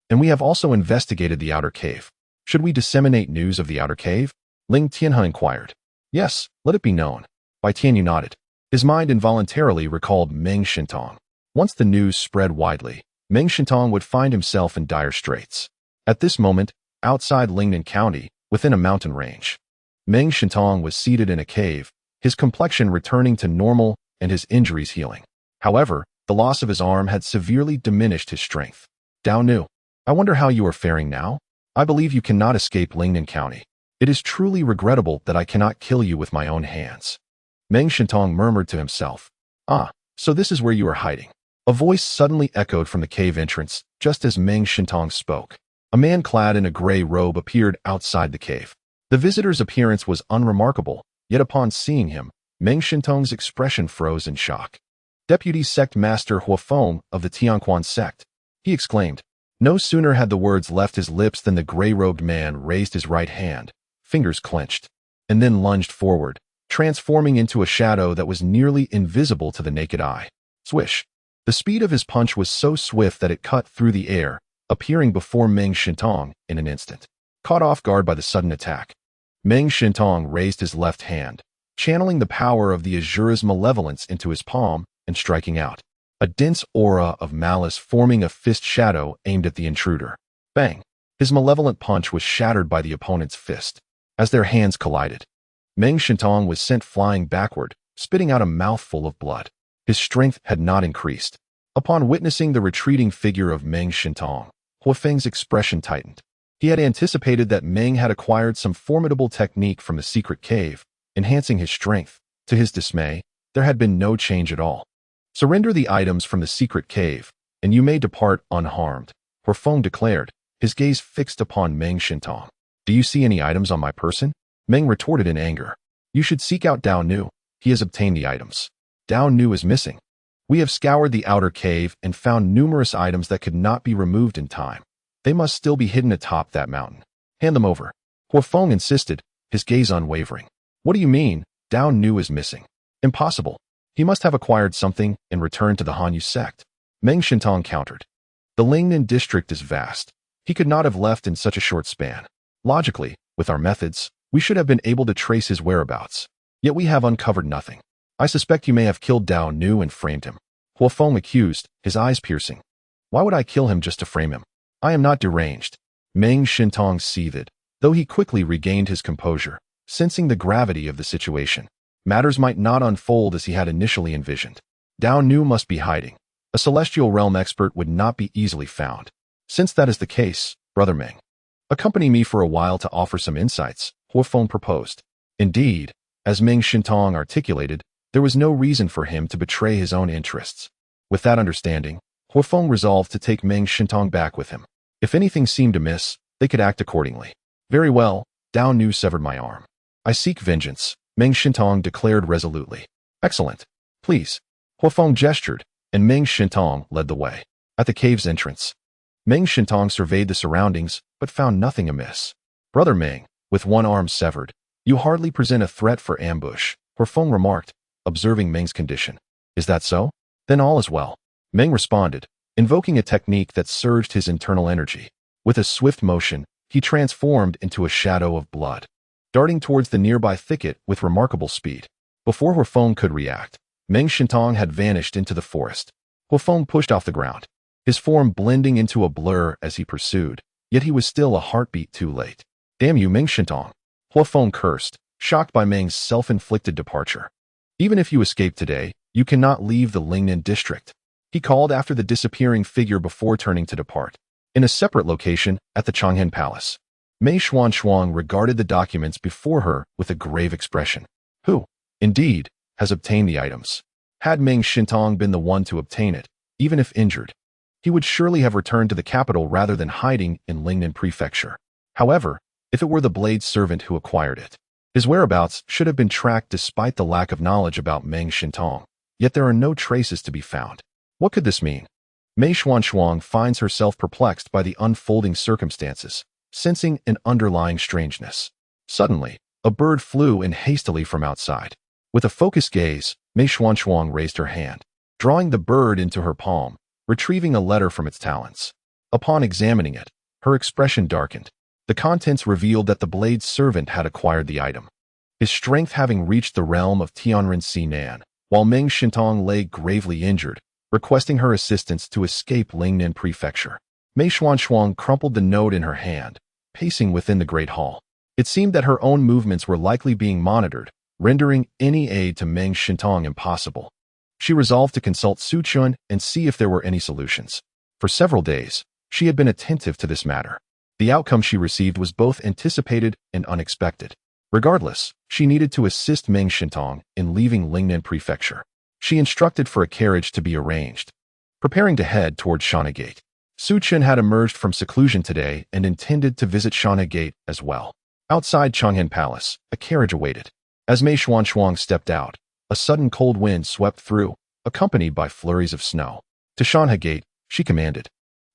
and we have also investigated the outer cave. Should we disseminate news of the outer cave?" Ling Tianhe inquired. "Yes, let it be known." Bai Tianyu nodded. His mind involuntarily recalled Meng Shintong. Once the news spread widely, Meng Shintong would find himself in dire straits. At this moment, outside Lingnan County, within a mountain range, Meng Shintong was seated in a cave, his complexion returning to normal and his injuries healing. However, the loss of his arm had severely diminished his strength. "Dao Nu, I wonder how you are faring now? I believe you cannot escape Lingnan County. It is truly regrettable that I cannot kill you with my own hands." Meng Shintong murmured to himself. "Ah, so this is where you are hiding." A voice suddenly echoed from the cave entrance, just as Meng Shintong spoke. A man clad in a gray robe appeared outside the cave. The visitor's appearance was unremarkable, yet upon seeing him, Meng Shintong's expression froze in shock. "Deputy Sect Master Feng of the Tianquan Sect," he exclaimed. No sooner had the words left his lips than the gray-robed man raised his right hand, fingers clenched, and then lunged forward, transforming into a shadow that was nearly invisible to the naked eye. Swish! The speed of his punch was so swift that it cut through the air, appearing before Meng Shintong in an instant. Caught off guard by the sudden attack, Meng Shintong raised his left hand, channeling the power of the Azura's malevolence into his palm and striking out. A dense aura of malice forming a fist shadow aimed at the intruder. Bang! His malevolent punch was shattered by the opponent's fist. As their hands collided, Meng Shintong was sent flying backward, spitting out a mouthful of blood. His strength had not increased. Upon witnessing the retreating figure of Meng Shintong, Feng's expression tightened. He had anticipated that Meng had acquired some formidable technique from the secret cave, enhancing his strength. To his dismay, there had been no change at all. "Surrender the items from the secret cave, and you may depart unharmed," Feng declared, his gaze fixed upon Meng Shintong. Do you see any items on my person? Meng retorted in anger. You should seek out Dao Nu. He has obtained the items. Dao Nu is missing. We have scoured the outer cave and found numerous items that could not be removed in time. They must still be hidden atop that mountain. Hand them over. Feng insisted, his gaze unwavering. What do you mean, Dao Nu is missing? Impossible. He must have acquired something and returned to the Hanyue sect. Meng Shintong countered. The Lingnan district is vast. He could not have left in such a short span. Logically, with our methods, we should have been able to trace his whereabouts. Yet we have uncovered nothing. I suspect you may have killed Dao Nu and framed him. Feng accused, his eyes piercing. Why would I kill him just to frame him? I am not deranged. Meng Shintong seethed, though he quickly regained his composure, sensing the gravity of the situation. Matters might not unfold as he had initially envisioned. Dao Nu must be hiding. A celestial realm expert would not be easily found. Since that is the case, Brother Meng, accompany me for a while to offer some insights, Feng proposed. Indeed, as Meng Shintong articulated, there was no reason for him to betray his own interests. With that understanding, Feng resolved to take Meng Shintong back with him. If anything seemed amiss, they could act accordingly. Very well, Dao Nu severed my arm. I seek vengeance, Meng Shintong declared resolutely. Excellent. Please. Feng gestured, and Meng Shintong led the way. At the cave's entrance, Meng Shintong surveyed the surroundings, but found nothing amiss. Brother Meng, with one arm severed, you hardly present a threat for ambush, Feng remarked, observing Meng's condition. Is that so? Then all is well. Meng responded, invoking a technique that surged his internal energy. With a swift motion, he transformed into a shadow of blood, darting towards the nearby thicket with remarkable speed. Before Feng could react, Meng Shintong had vanished into the forest. Feng pushed off the ground, his form blending into a blur as he pursued, yet he was still a heartbeat too late. Damn you, Meng Shintong! Feng cursed, shocked by Meng's self-inflicted departure. Even if you escape today, you cannot leave the Lingnan district, he called after the disappearing figure before turning to depart. In a separate location, at the Changhen palace, Xuanshuang regarded the documents before her with a grave expression. Who, indeed, has obtained the items? Had Meng Shintong been the one to obtain it, even if injured, he would surely have returned to the capital rather than hiding in Lingnan Prefecture. However, if it were the blade servant who acquired it, his whereabouts should have been tracked despite the lack of knowledge about Meng Shintong, yet there are no traces to be found. What could this mean? Xuanshuang finds herself perplexed by the unfolding circumstances, sensing an underlying strangeness. Suddenly, a bird flew in hastily from outside. With a focused gaze, Xuanshuang raised her hand, drawing the bird into her palm, retrieving a letter from its talons. Upon examining it, her expression darkened. The contents revealed that the blade servant had acquired the item, his strength having reached the realm of Tianren Sinan, while Meng Shintong lay gravely injured, requesting her assistance to escape Lingnan Prefecture. Xuanshuang crumpled the note in her hand, pacing within the great hall. It seemed that her own movements were likely being monitored, rendering any aid to Meng Shintong impossible. She resolved to consult Xuanshuang and see if there were any solutions. For several days, she had been attentive to this matter. The outcome she received was both anticipated and unexpected. Regardless, she needed to assist Meng Shintong in leaving Lingnan Prefecture. She instructed for a carriage to be arranged, preparing to head toward Shanhe Gate. Xuanshuang had emerged from seclusion today and intended to visit Shanhe Gate as well. Outside Changhen Palace, a carriage awaited. As Xuanshuang stepped out, a sudden cold wind swept through, accompanied by flurries of snow. To Shanhe Gate, she commanded,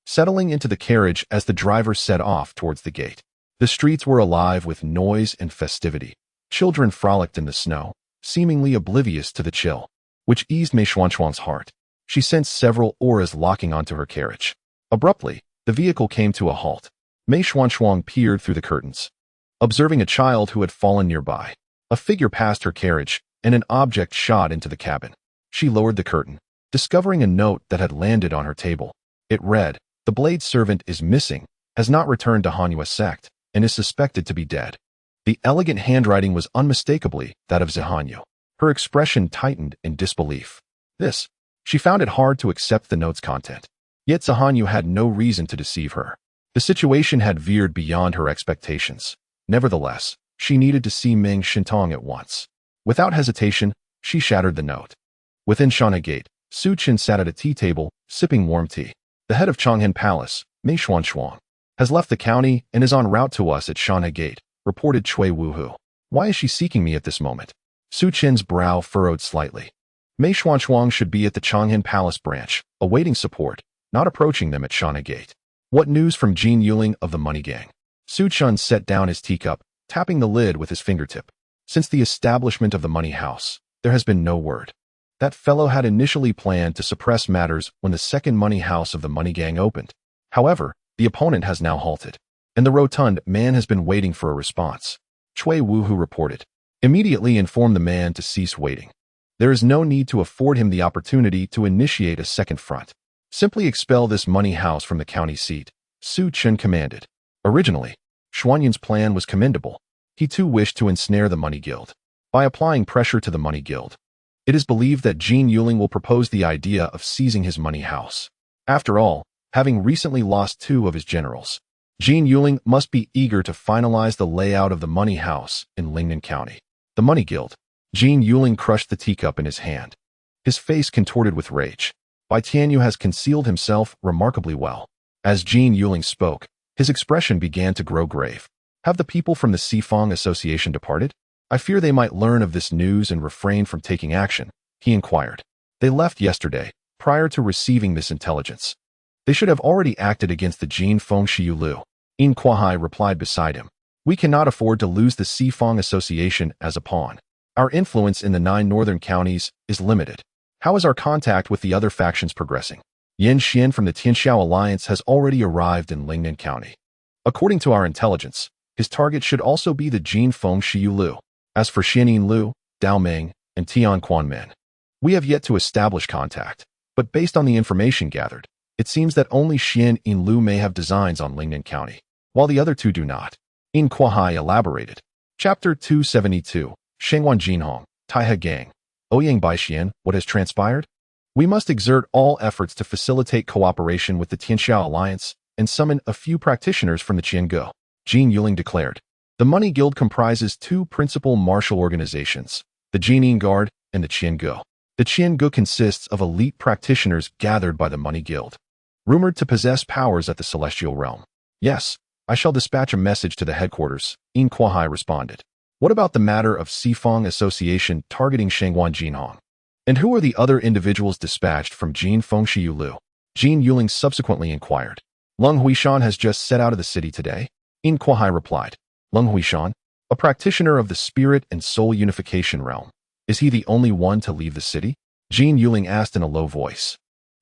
settling into the carriage as the driver set off towards the gate. The streets were alive with noise and festivity. Children frolicked in the snow, seemingly oblivious to the chill, which eased Xuanshuang's heart. She sensed several auras locking onto her carriage. Abruptly, the vehicle came to a halt. Xuanshuang peered through the curtains, observing a child who had fallen nearby. A figure passed her carriage, and an object shot into the cabin. She lowered the curtain, discovering a note that had landed on her table. It read, "The blade servant is missing, has not returned to Hanyue Sect, and is suspected to be dead." The elegant handwriting was unmistakably that of Hanyue. Her expression tightened in disbelief. She found it hard to accept the note's content. Yet Hanyue had no reason to deceive her. The situation had veered beyond her expectations. Nevertheless, she needed to see Meng Shintong at once. Without hesitation, she shattered the note. Within Shanhe Gate, Xuanshuang sat at a tea table, sipping warm tea. The head of Changhen Palace, Xuanshuang, has left the county and is en route to us at Shanhe Gate, reported Cui Wuhu. Why is she seeking me at this moment? Su Qin's brow furrowed slightly. Mei Xuanshuang should be at the Changhen Palace branch, awaiting support, not approaching them at Shanhe Gate. What news from Jin Yuling of the money gang? Su Chun set down his teacup, tapping the lid with his fingertip. Since the establishment of the money house, there has been no word. That fellow had initially planned to suppress matters when the second money house of the money gang opened. However, the opponent has now halted, and the rotund man has been waiting for a response. Cui Wuhu reported. Immediately inform the man to cease waiting. There is no need to afford him the opportunity to initiate a second front. Simply expel this money house from the county seat, Su Chun commanded. Originally, Xuanyan's plan was commendable. He too wished to ensnare the money guild. By applying pressure to the money guild, it is believed that Jin Yuling will propose the idea of seizing his money house. After all, having recently lost 2 of his generals, Jin Yuling must be eager to finalize the layout of the money house in Lingnan County. The money guild. Jin Yuling crushed the teacup in his hand. His face contorted with rage. Bai Tianyu has concealed himself remarkably well. As Jin Yuling spoke, his expression began to grow grave. Have the people from the Feng Association departed? I fear they might learn of this news and refrain from taking action, he inquired. They left yesterday, prior to receiving this intelligence. They should have already acted against the Jin Feng Shiyu Lu. In Kuahai replied beside him. We cannot afford to lose the Feng Association as a pawn. Our influence in the 9 northern counties is limited. How is our contact with the other factions progressing? Yan Xian from the Tianxiao Alliance has already arrived in Lingnan County. According to our intelligence, his target should also be the Jin Feng Shiyu Lu. As for Xianyin Lu, Dao Meng, and Tian Quan Men, we have yet to establish contact, but based on the information gathered, it seems that only Xianyin Lu may have designs on Lingnan County, while the other 2 do not. In Kuahai elaborated. Chapter 272, Shengwan Jinhong, Taihe Gang. Ouyang Baixian, what has transpired? We must exert all efforts to facilitate cooperation with the Tianxiao Alliance and summon a few practitioners from the Qiange. Jin Yuling declared. The Money Guild comprises 2 principal martial organizations, the Jining Guard and the Qiange. The Qiange consists of elite practitioners gathered by the Money Guild, rumored to possess powers at the celestial realm. Yes, I shall dispatch a message to the headquarters, In Kuahai responded. What about the matter of Feng Association targeting Shengwan Jinhong? And who are the other individuals dispatched from Jin Feng Shiyu Lu? Jin Yuling subsequently inquired. Leng Huishan has just set out of the city today? In Kuahai replied. Leng Huishan, a practitioner of the spirit and soul unification realm. Is he the only one to leave the city? Jin Yuling asked in a low voice.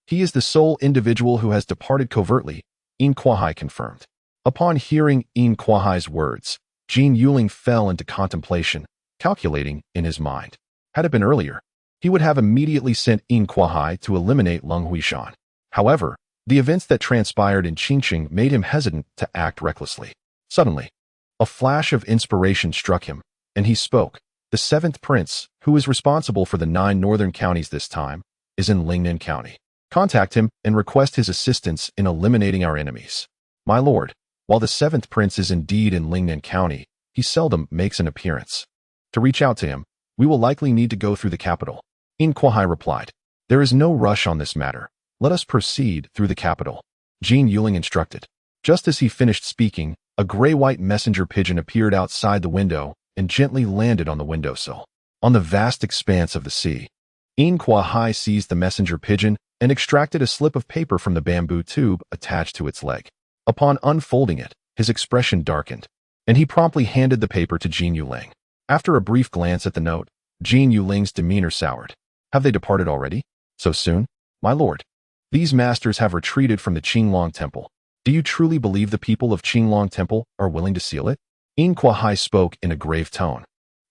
He is the sole individual who has departed covertly, In Kuahai confirmed. Upon hearing In Kuahai's words, Jin Yuling fell into contemplation, calculating in his mind. Had it been earlier, he would have immediately sent In Kuahai to eliminate Leng Huishan. However, the events that transpired in Qingqing made him hesitant to act recklessly. Suddenly, a flash of inspiration struck him, and he spoke. The 7th prince, who is responsible for the 9 northern counties this time, is in Lingnan County. Contact him and request his assistance in eliminating our enemies. My lord, while the 7th prince is indeed in Lingnan County, he seldom makes an appearance. To reach out to him, we will likely need to go through the capital. In Kuahai replied. There is no rush on this matter. Let us proceed through the capital. Jin Yuling instructed. Just as he finished speaking, a gray-white messenger pigeon appeared outside the window and gently landed on the windowsill. On the vast expanse of the sea, In Kuahai seized the messenger pigeon and extracted a slip of paper from the bamboo tube attached to its leg. Upon unfolding it, his expression darkened, and he promptly handed the paper to Jin Yuling. After a brief glance at the note, Jin Yuling's demeanor soured. Have they departed already? So soon? My lord, these masters have retreated from the Qinglong Temple. Do you truly believe the people of Qinglong Temple are willing to seal it? In Kuahai spoke in a grave tone.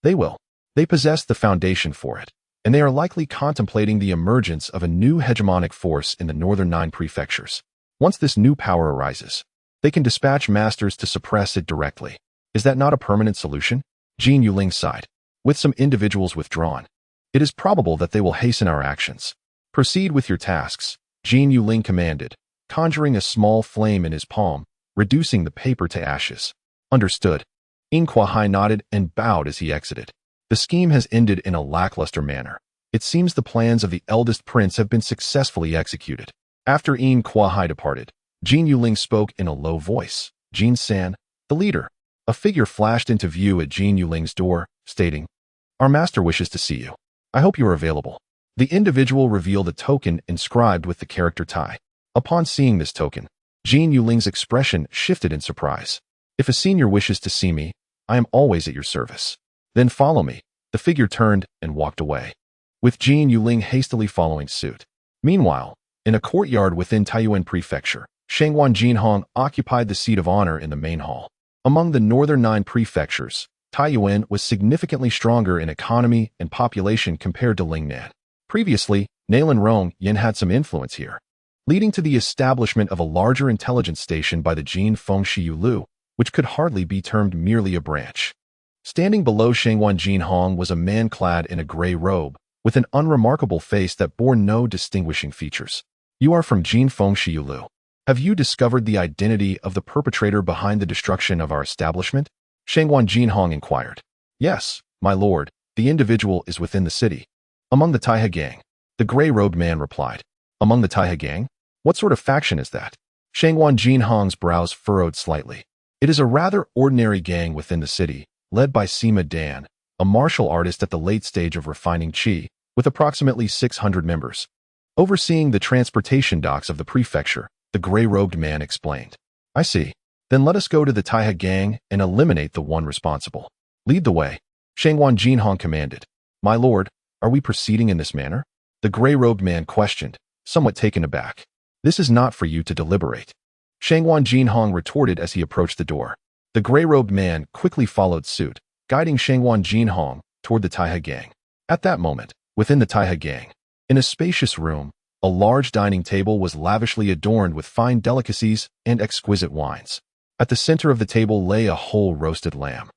They will. They possess the foundation for it, and they are likely contemplating the emergence of a new hegemonic force in the northern 9 prefectures. Once this new power arises, they can dispatch masters to suppress it directly. Is that not a permanent solution? Jin Yuling sighed. With some individuals withdrawn, it is probable that they will hasten our actions. Proceed with your tasks, Jin Yuling commanded, conjuring a small flame in his palm, reducing the paper to ashes. Understood. In Kuahai nodded and bowed as he exited. The scheme has ended in a lackluster manner. It seems the plans of the eldest prince have been successfully executed. After In Kuahai departed, Jin Yuling spoke in a low voice. Jin San, the leader. A figure flashed into view at Jin Yuling's door, stating, "Our master wishes to see you. I hope you are available." The individual revealed a token inscribed with the character Tai. Upon seeing this token, Jin Yuling's expression shifted in surprise. "If a senior wishes to see me, I am always at your service. Then follow me." The figure turned and walked away, with Jin Yuling hastily following suit. Meanwhile, in a courtyard within Taiyuan Prefecture, Shangwan Jinhong occupied the seat of honor in the main hall. Among the northern 9 prefectures, Taiyuan was significantly stronger in economy and population compared to Lingnan. Previously, Nalan Rongyan had some influence here, leading to the establishment of a larger intelligence station by the Jin Feng Shiulu, which could hardly be termed merely a branch. Standing below Shangwan Jinhong was a man clad in a gray robe, with an unremarkable face that bore no distinguishing features. "You are from Jin Feng Shiulu. Have you discovered the identity of the perpetrator behind the destruction of our establishment?" Shangwan Jinhong inquired. "Yes, my lord, the individual is within the city. Among the Taihe gang," the gray-robed man replied. "Among the Taihe gang? What sort of faction is that?" Shangwan Jinhong's brows furrowed slightly. "It is a rather ordinary gang within the city, led by Sima Dan, a martial artist at the late stage of refining qi, with approximately 600 members. Overseeing the transportation docks of the prefecture," the gray-robed man explained. "I see. Then let us go to the Taihe gang and eliminate the one responsible. Lead the way," Shangwan Jinhong commanded. "My lord, are we proceeding in this manner?" the gray-robed man questioned, somewhat taken aback. "This is not for you to deliberate," Shangwan Jinhong retorted as he approached the door. The gray-robed man quickly followed suit, guiding Shangwan Jinhong toward the Taihe gang. At that moment, within the Taihe gang, in a spacious room, a large dining table was lavishly adorned with fine delicacies and exquisite wines. At the center of the table lay a whole roasted lamb,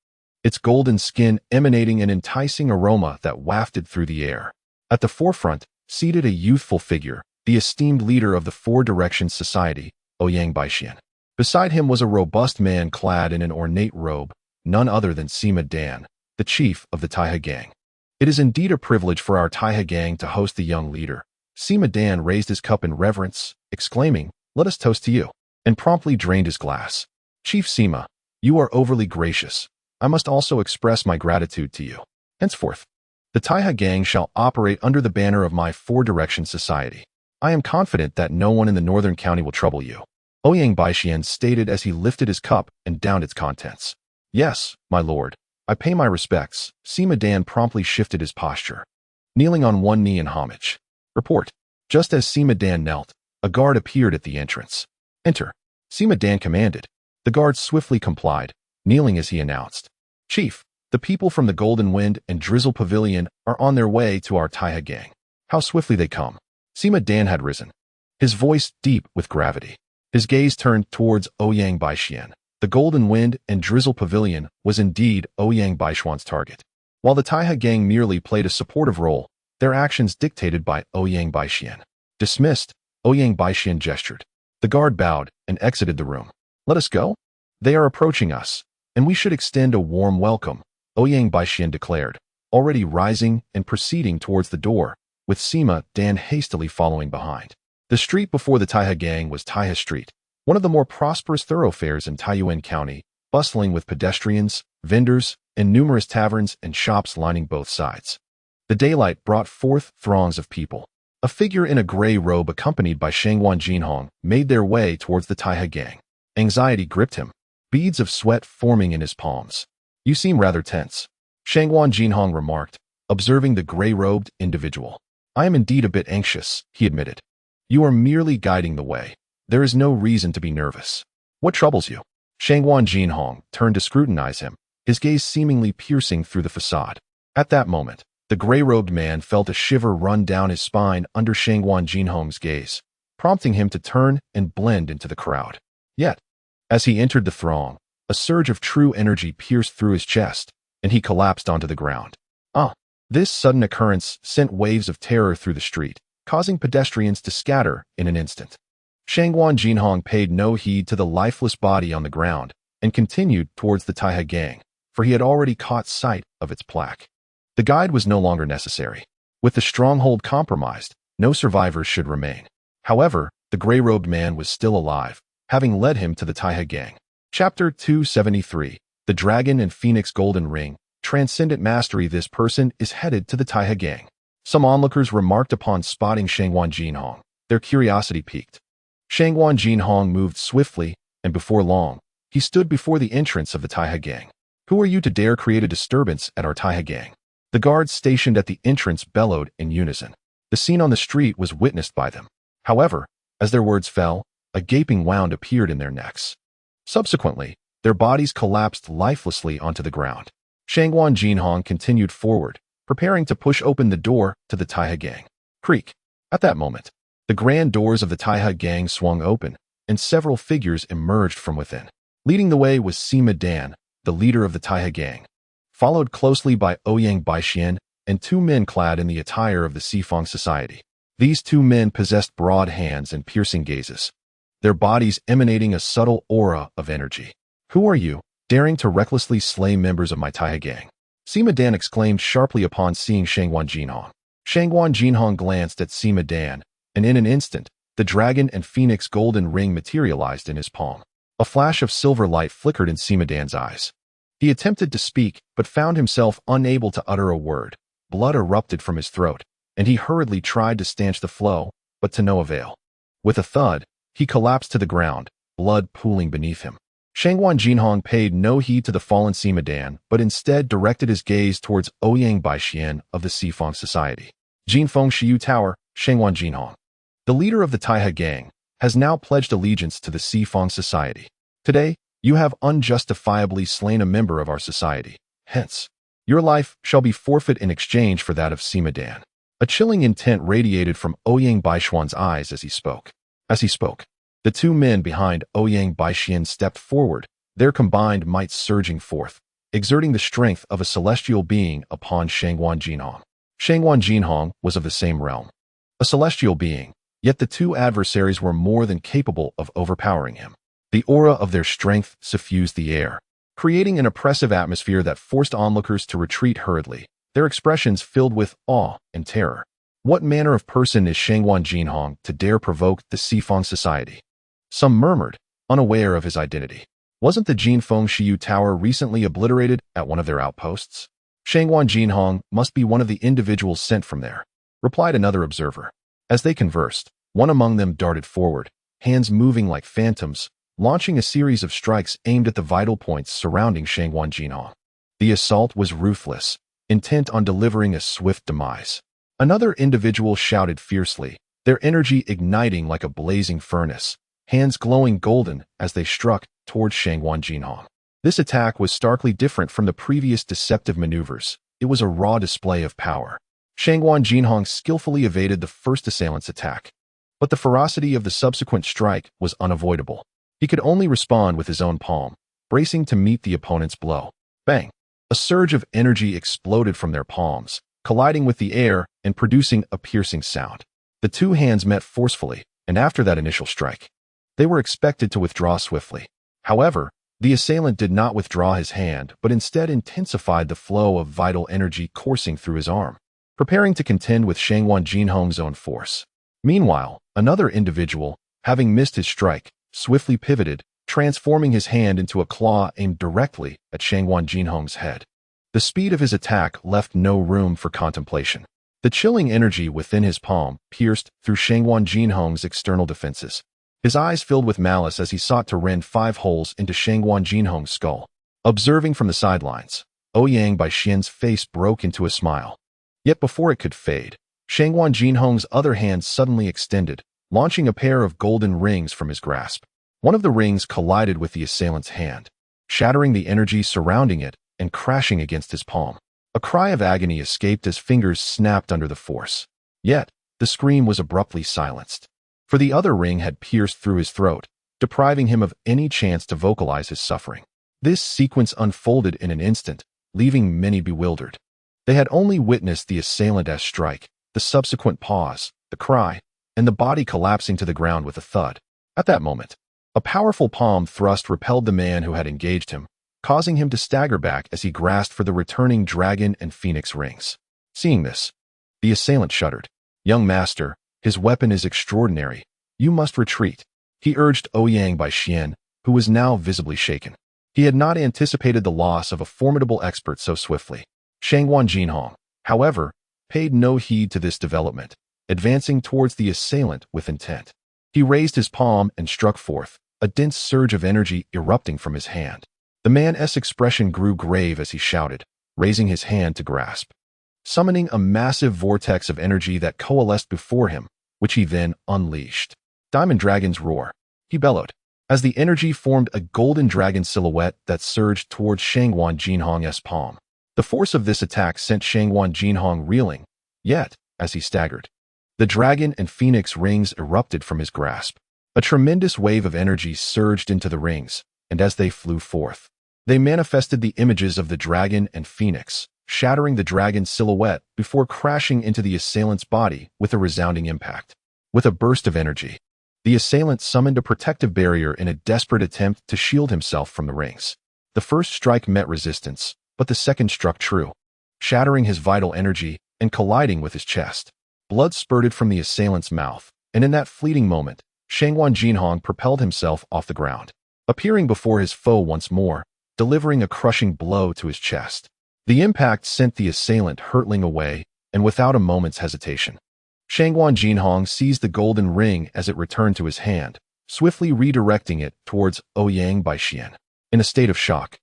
its golden skin emanating an enticing aroma that wafted through the air. At the forefront, seated a youthful figure, the esteemed leader of the Four Directions Society, Ouyang Baixian. Beside him was a robust man clad in an ornate robe, none other than Sima Dan, the chief of the Taihe gang. "It is indeed a privilege for our Taihe gang to host the young leader." Sima Dan raised his cup in reverence, exclaiming, "Let us toast to you," and promptly drained his glass. "Chief Sima, you are overly gracious. I must also express my gratitude to you. Henceforth, the Taihe gang shall operate under the banner of my Four Directions Society. I am confident that no one in the northern county will trouble you," Ouyang Baixian stated as he lifted his cup and downed its contents. "Yes, my lord, I pay my respects." Sima Dan promptly shifted his posture, kneeling on one knee in homage. "Report." Just as Sima Dan knelt, a guard appeared at the entrance. "Enter," Sima Dan commanded. The guard swiftly complied, kneeling as he announced, "Chief, the people from the Golden Wind and Drizzle Pavilion are on their way to our Taihe gang." "How swiftly they come." Sima Dan had risen, his voice deep with gravity. His gaze turned towards Ouyang Baixian. The Golden Wind and Drizzle Pavilion was indeed Ouyang Baixuan's target. While the Taihe gang merely played a supportive role, their actions dictated by Ouyang Baixian. "Dismissed," Ouyang Baixian gestured. The guard bowed and exited the room. "Let us go. They are approaching us, and we should extend a warm welcome," Ouyang Baixian declared, already rising and proceeding towards the door, with Sima Dan hastily following behind. The street before the Taihe gang was Taihe Street, one of the more prosperous thoroughfares in Taiyuan County, bustling with pedestrians, vendors, and numerous taverns and shops lining both sides. The daylight brought forth throngs of people. A figure in a gray robe accompanied by Shangwan Jinhong made their way towards the Taihe gang. Anxiety gripped him, beads of sweat forming in his palms. "You seem rather tense," Shangwan Jinhong remarked, observing the gray-robed individual. "I am indeed a bit anxious," he admitted. "You are merely guiding the way. There is no reason to be nervous." "What troubles you?" Shangwan Jinhong turned to scrutinize him, his gaze seemingly piercing through the facade. At that moment, the gray-robed man felt a shiver run down his spine under Shangwan Jinhong's gaze, prompting him to turn and blend into the crowd. Yet, as he entered the throng, a surge of true energy pierced through his chest, and he collapsed onto the ground. This sudden occurrence sent waves of terror through the street, causing pedestrians to scatter in an instant. Shangwan Jinhong paid no heed to the lifeless body on the ground and continued towards the Taihe gang, for he had already caught sight of its plaque. The guide was no longer necessary. With the stronghold compromised, no survivors should remain. However, the gray-robed man was still alive, having led him to the Taihe gang. Chapter 273. The Dragon and Phoenix Golden Ring. Transcendent Mastery. This person is headed to the Taihe Gang. Some onlookers remarked upon spotting Shangwan Jinhong. Their curiosity piqued. Shangwan Jinhong moved swiftly, and before long, he stood before the entrance of the Taihe Gang. Who are you to dare create a disturbance at our Taihe Gang? The guards stationed at the entrance bellowed in unison. The scene on the street was witnessed by them. However, as their words fell, a gaping wound appeared in their necks. Subsequently, their bodies collapsed lifelessly onto the ground. Shangwan Jinhong continued forward, preparing to push open the door to the Taihe Gang. Creak. At that moment, the grand doors of the Taihe Gang swung open, and several figures emerged from within. Leading the way was Sima Dan, the leader of the Taihe Gang, followed closely by Ouyang Baixian and two men clad in the attire of the Feng society. These two men possessed broad hands and piercing gazes, their bodies emanating a subtle aura of energy. Who are you, daring to recklessly slay members of my Taihe Gang? Sima Dan exclaimed sharply upon seeing Shangwan Jinhong. Shangwan Jinhong glanced at Sima Dan, and in an instant, the dragon and phoenix golden ring materialized in his palm. A flash of silver light flickered in Sima Dan's eyes. He attempted to speak, but found himself unable to utter a word. Blood erupted from his throat, and he hurriedly tried to stanch the flow, but to no avail. With a thud, he collapsed to the ground, blood pooling beneath him. Shangwan Jinhong paid no heed to the fallen Sima Dan, but instead directed his gaze towards Ouyang Baixian of the Feng society. Jinfeng Shiyu Tower, Shangwan Jinhong, the leader of the Taihe Gang, has now pledged allegiance to the Feng society. Today, you have unjustifiably slain a member of our society. Hence, your life shall be forfeit in exchange for that of Sima Dan. A chilling intent radiated from Ouyang Baixian's eyes as he spoke. The two men behind Ouyang Baixian stepped forward, their combined might surging forth, exerting the strength of a celestial being upon Shangwan Jinhong. Shangwan Jinhong was of the same realm, a celestial being, yet the two adversaries were more than capable of overpowering him. The aura of their strength suffused the air, creating an oppressive atmosphere that forced onlookers to retreat hurriedly, their expressions filled with awe and terror. What manner of person is Shangwan Jinhong to dare provoke the Feng society? Some murmured, unaware of his identity. Wasn't the Jinfeng Shiyu Tower recently obliterated at one of their outposts? Shangwan Jinhong must be one of the individuals sent from there, replied another observer. As they conversed, one among them darted forward, hands moving like phantoms, launching a series of strikes aimed at the vital points surrounding Shangwan Jinhong. The assault was ruthless, intent on delivering a swift demise. Another individual shouted fiercely, their energy igniting like a blazing furnace, hands glowing golden as they struck towards Shangwan Jinhong. This attack was starkly different from the previous deceptive maneuvers. It was a raw display of power. Shangwan Jinhong skillfully evaded the first assailant's attack, but the ferocity of the subsequent strike was unavoidable. He could only respond with his own palm, bracing to meet the opponent's blow. Bang! A surge of energy exploded from their palms, colliding with the air and producing a piercing sound. The two hands met forcefully, and after that initial strike, they were expected to withdraw swiftly. However, the assailant did not withdraw his hand, but instead intensified the flow of vital energy coursing through his arm, preparing to contend with Shangwan Jinhong's own force. Meanwhile, another individual, having missed his strike, swiftly pivoted, transforming his hand into a claw aimed directly at Shangwan Jinhong's head. The speed of his attack left no room for contemplation. The chilling energy within his palm pierced through Shangwan Jinhong's external defenses. His eyes filled with malice as he sought to rend 5 holes into Shangwan Jinhong's skull. Observing from the sidelines, Ouyang Baixian's face broke into a smile. Yet before it could fade, Shangwan Jinhong's other hand suddenly extended, launching a pair of golden rings from his grasp. One of the rings collided with the assailant's hand, shattering the energy surrounding it and crashing against his palm. A cry of agony escaped as fingers snapped under the force. Yet, the scream was abruptly silenced, for the other ring had pierced through his throat, depriving him of any chance to vocalize his suffering. This sequence unfolded in an instant, leaving many bewildered. They had only witnessed the assailant as strike, the subsequent pause, the cry, and the body collapsing to the ground with a thud. At that moment, a powerful palm thrust repelled the man who had engaged him, causing him to stagger back as he grasped for the returning dragon and phoenix rings. Seeing this, the assailant shuddered. "Young master, his weapon is extraordinary. You must retreat," he urged Ouyang Baixian, who was now visibly shaken. He had not anticipated the loss of a formidable expert so swiftly. Shangwan Jinhong, however, paid no heed to this development, advancing towards the assailant with intent. He raised his palm and struck forth, a dense surge of energy erupting from his hand. The man's expression grew grave as he shouted, raising his hand to grasp, summoning a massive vortex of energy that coalesced before him, which he then unleashed. Diamond Dragon's roar, he bellowed, as the energy formed a golden dragon silhouette that surged towards Shangwan Jinhong's palm. The force of this attack sent Shangwan Jinhong reeling, yet, as he staggered, the dragon and phoenix rings erupted from his grasp. A tremendous wave of energy surged into the rings, and as they flew forth, they manifested the images of the dragon and phoenix, shattering the dragon's silhouette before crashing into the assailant's body with a resounding impact. With a burst of energy, the assailant summoned a protective barrier in a desperate attempt to shield himself from the rings. The first strike met resistance, but the second struck true, shattering his vital energy and colliding with his chest. Blood spurted from the assailant's mouth, and in that fleeting moment, Shangwan Jinhong propelled himself off the ground, appearing before his foe once more, delivering a crushing blow to his chest. The impact sent the assailant hurtling away, and without a moment's hesitation, Shangwan Jinhong seized the golden ring as it returned to his hand, swiftly redirecting it towards Ouyang Baixian. In a state of shock,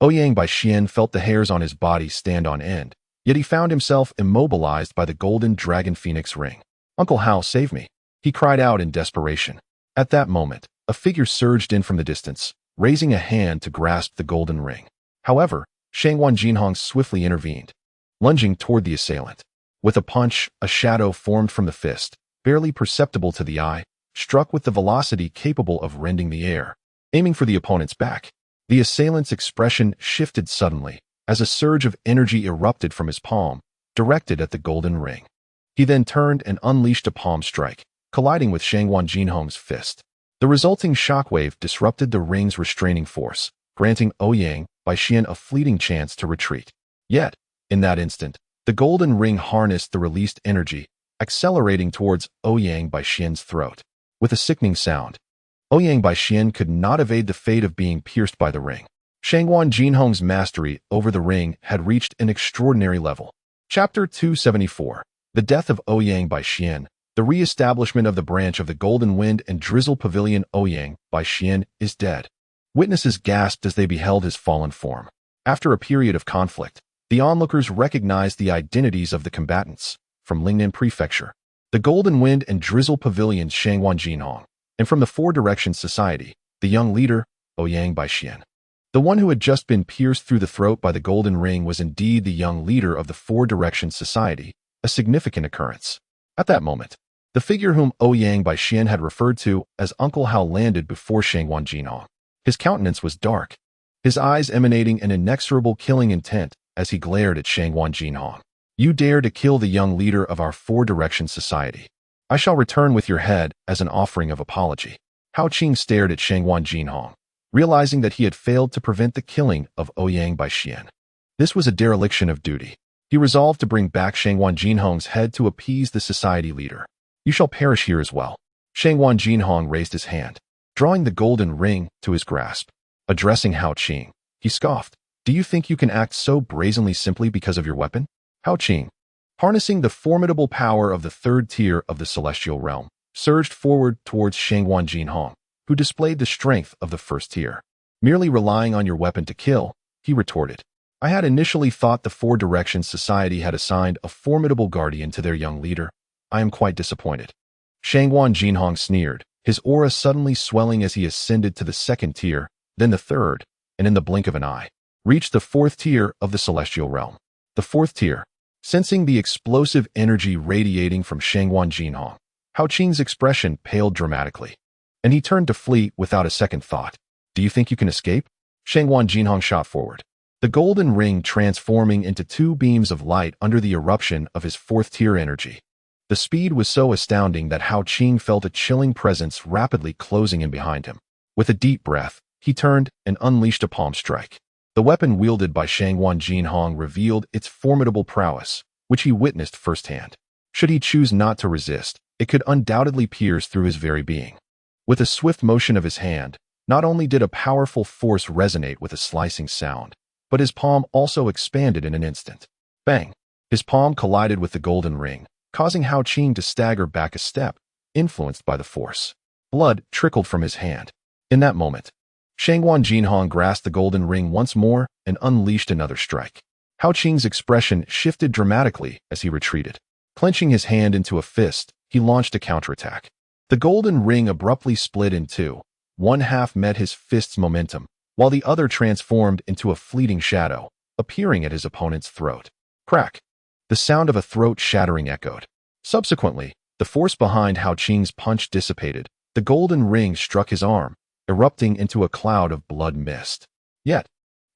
Ouyang Baixian felt the hairs on his body stand on end, yet he found himself immobilized by the golden dragon phoenix ring. "Uncle Hao, save me!" he cried out in desperation. At that moment, a figure surged in from the distance, raising a hand to grasp the golden ring. However, Shangwan Jinhong swiftly intervened, lunging toward the assailant. With a punch, a shadow formed from the fist, barely perceptible to the eye, struck with the velocity capable of rending the air. Aiming for the opponent's back, the assailant's expression shifted suddenly as a surge of energy erupted from his palm, directed at the golden ring. He then turned and unleashed a palm strike, colliding with Shangwan Jinhong's fist. The resulting shockwave disrupted the ring's restraining force, granting Ouyang Baixian a fleeting chance to retreat. Yet, in that instant, the golden ring harnessed the released energy, accelerating towards Ouyang Baixian's throat. With a sickening sound, Ouyang Baixian could not evade the fate of being pierced by the ring. Shangwan Jinhong's mastery over the ring had reached an extraordinary level. Chapter 274. The Death of Ouyang Baixian. The re-establishment of the branch of the Golden Wind and Drizzle Pavilion. Ouyang Baixian is dead. Witnesses gasped as they beheld his fallen form. After a period of conflict, the onlookers recognized the identities of the combatants. From Lingnan Prefecture, the Golden Wind and Drizzle Pavilion's Shangwan Jinhong, and from the Four Directions Society, the young leader, Ouyang Baixian. The one who had just been pierced through the throat by the golden ring was indeed the young leader of the Four Directions Society, a significant occurrence. At that moment, the figure whom Ouyang Baixian had referred to as Uncle Hao landed before Shangwan Jinhong. His countenance was dark, his eyes emanating an inexorable killing intent as he glared at Shangwan Jinhong. "You dare to kill the young leader of our Four Directions Society. I shall return with your head as an offering of apology." Hao Qing stared at Shangwan Jinhong, realizing that he had failed to prevent the killing of Ouyang Baixian. This was a dereliction of duty. He resolved to bring back Shangwan Jinhong's head to appease the society leader. "You shall perish here as well." Shangwan Jinhong raised his hand, drawing the golden ring to his grasp. Addressing Hao Qing, he scoffed, "Do you think you can act so brazenly simply because of your weapon?" Hao Qing, harnessing the formidable power of the third tier of the celestial realm, surged forward towards Shangwan Jinhong, who displayed the strength of the first tier. "Merely relying on your weapon to kill," he retorted. "I had initially thought the Four Directions Society had assigned a formidable guardian to their young leader. I am quite disappointed." Shangwan Jinhong sneered, his aura suddenly swelling as he ascended to the second tier, then the third, and in the blink of an eye, reached the fourth tier of the celestial realm. The fourth tier. Sensing the explosive energy radiating from Shangwan Jinhong, Hao Qing's expression paled dramatically, and he turned to flee without a second thought. "Do you think you can escape?" Shangwan Jinhong shot forward, the golden ring transforming into two beams of light under the eruption of his fourth-tier energy. The speed was so astounding that Hao Qing felt a chilling presence rapidly closing in behind him. With a deep breath, he turned and unleashed a palm strike. The weapon wielded by Shangwan Jinhong revealed its formidable prowess, which he witnessed firsthand. Should he choose not to resist, it could undoubtedly pierce through his very being. With a swift motion of his hand, Not only did a powerful force resonate with a slicing sound, but his palm also expanded in an instant. Bang! His palm collided with the golden ring, causing Hao Qing to stagger back a step, influenced by the force. Blood trickled from his hand. In that moment, Shangwan Jinhong grasped the golden ring once more and unleashed another strike. Hao Qing's expression shifted dramatically as he retreated. Clenching his hand into a fist, he launched a counterattack. The golden ring abruptly split in two. One half met his fist's momentum, while the other transformed into a fleeting shadow, appearing at his opponent's throat. Crack! The sound of a throat shattering echoed. Subsequently, the force behind Hao Qing's punch dissipated. The golden ring struck his arm, erupting into a cloud of blood mist. Yet,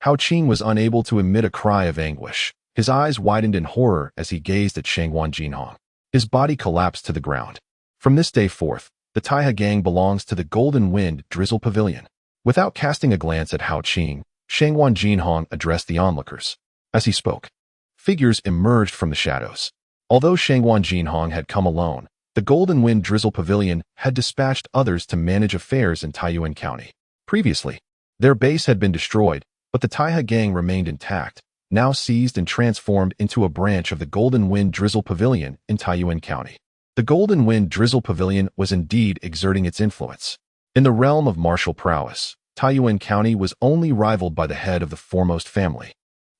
Hao Qing was unable to emit a cry of anguish. His eyes widened in horror as he gazed at Shangwan Jinhong. His body collapsed to the ground. From this day forth, the Taihe gang belongs to the Golden Wind Drizzle Pavilion. Without casting a glance at Hao Qing, Shangwan Jinhong addressed the onlookers. As he spoke, figures emerged from the shadows. Although Shangwan Jinhong had come alone, the Golden Wind Drizzle Pavilion had dispatched others to manage affairs in Taiyuan County. Previously, their base had been destroyed, but the Taihe gang remained intact, now seized and transformed into a branch of the Golden Wind Drizzle Pavilion in Taiyuan County. The Golden Wind Drizzle Pavilion was indeed exerting its influence. In the realm of martial prowess, Taiyuan County was only rivaled by the head of the foremost family,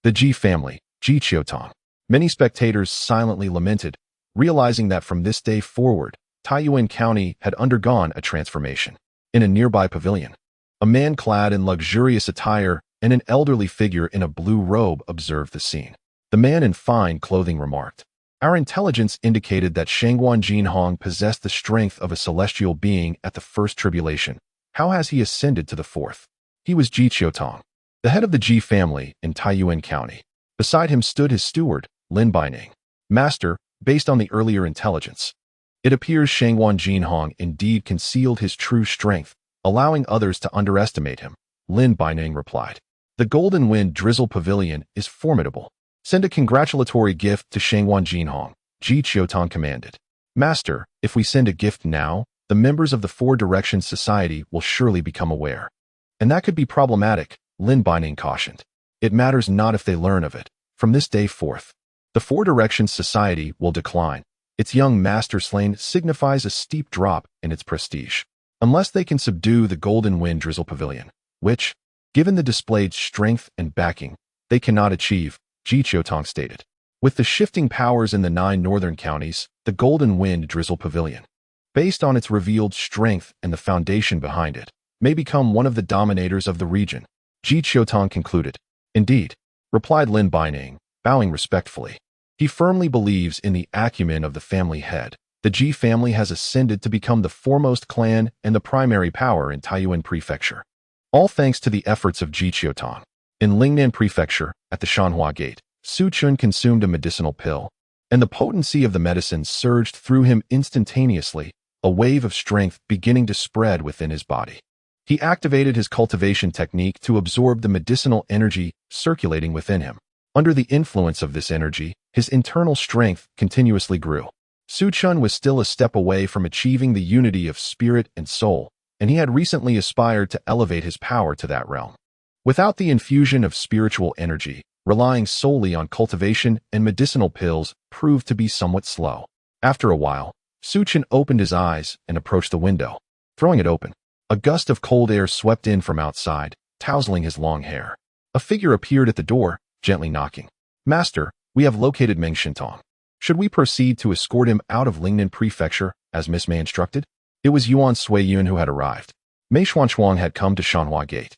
the Ji family, Ji Qiutong. Many spectators silently lamented, realizing that from this day forward, Taiyuan County had undergone a transformation. In a nearby pavilion, a man clad in luxurious attire and an elderly figure in a blue robe observed the scene. The man in fine clothing remarked, "Our intelligence indicated that Shangwan Jinhong possessed the strength of a celestial being at the first tribulation. How has he ascended to the fourth?" He was Ji Qiutong, the head of the Ji family in Taiyuan County. Beside him stood his steward, Lin Baining. "Master, based on the earlier intelligence, it appears Shangwan Jinhong indeed concealed his true strength, allowing others to underestimate him," Lin Baining replied. "The Golden Wind Drizzle Pavilion is formidable. Send a congratulatory gift to Shangwan Jinhong," Ji Qiutong commanded. "Master, if we send a gift now, the members of the Four Directions Society will surely become aware. And that could be problematic," Lin Baining cautioned. "It matters not if they learn of it. From this day forth, the Four Directions Society will decline. Its young master slain signifies a steep drop in its prestige. Unless they can subdue the Golden Wind Drizzle Pavilion, which, given the displayed strength and backing, they cannot achieve," Ji Qiutong stated. With the shifting powers in the 9 northern counties, the Golden Wind Drizzle Pavilion, based on its revealed strength and the foundation behind it, may become one of the dominators of the region, Ji Qiutong concluded. "Indeed," replied Lin Baining, bowing respectfully. He firmly believes in the acumen of the family head. The Ji family has ascended to become the foremost clan and the primary power in Taiyuan Prefecture. All thanks to the efforts of Ji Qiutong. In Lingnan Prefecture, at the Xuanhua Gate, Su Chun consumed a medicinal pill, and the potency of the medicine surged through him instantaneously, a wave of strength beginning to spread within his body. He activated his cultivation technique to absorb the medicinal energy circulating within him. Under the influence of this energy, his internal strength continuously grew. Su Chun was still a step away from achieving the unity of spirit and soul, and he had recently aspired to elevate his power to that realm. Without the infusion of spiritual energy, relying solely on cultivation and medicinal pills proved to be somewhat slow. After a while, Su Chun opened his eyes and approached the window. Throwing it open, a gust of cold air swept in from outside, tousling his long hair. A figure appeared at the door, gently knocking. "Master, we have located Meng Shintong. Should we proceed to escort him out of Lingnan Prefecture, as Miss May instructed?" It was Yuan Suiyun who had arrived. Mei Xuanshuang had come to Shanhua Gate,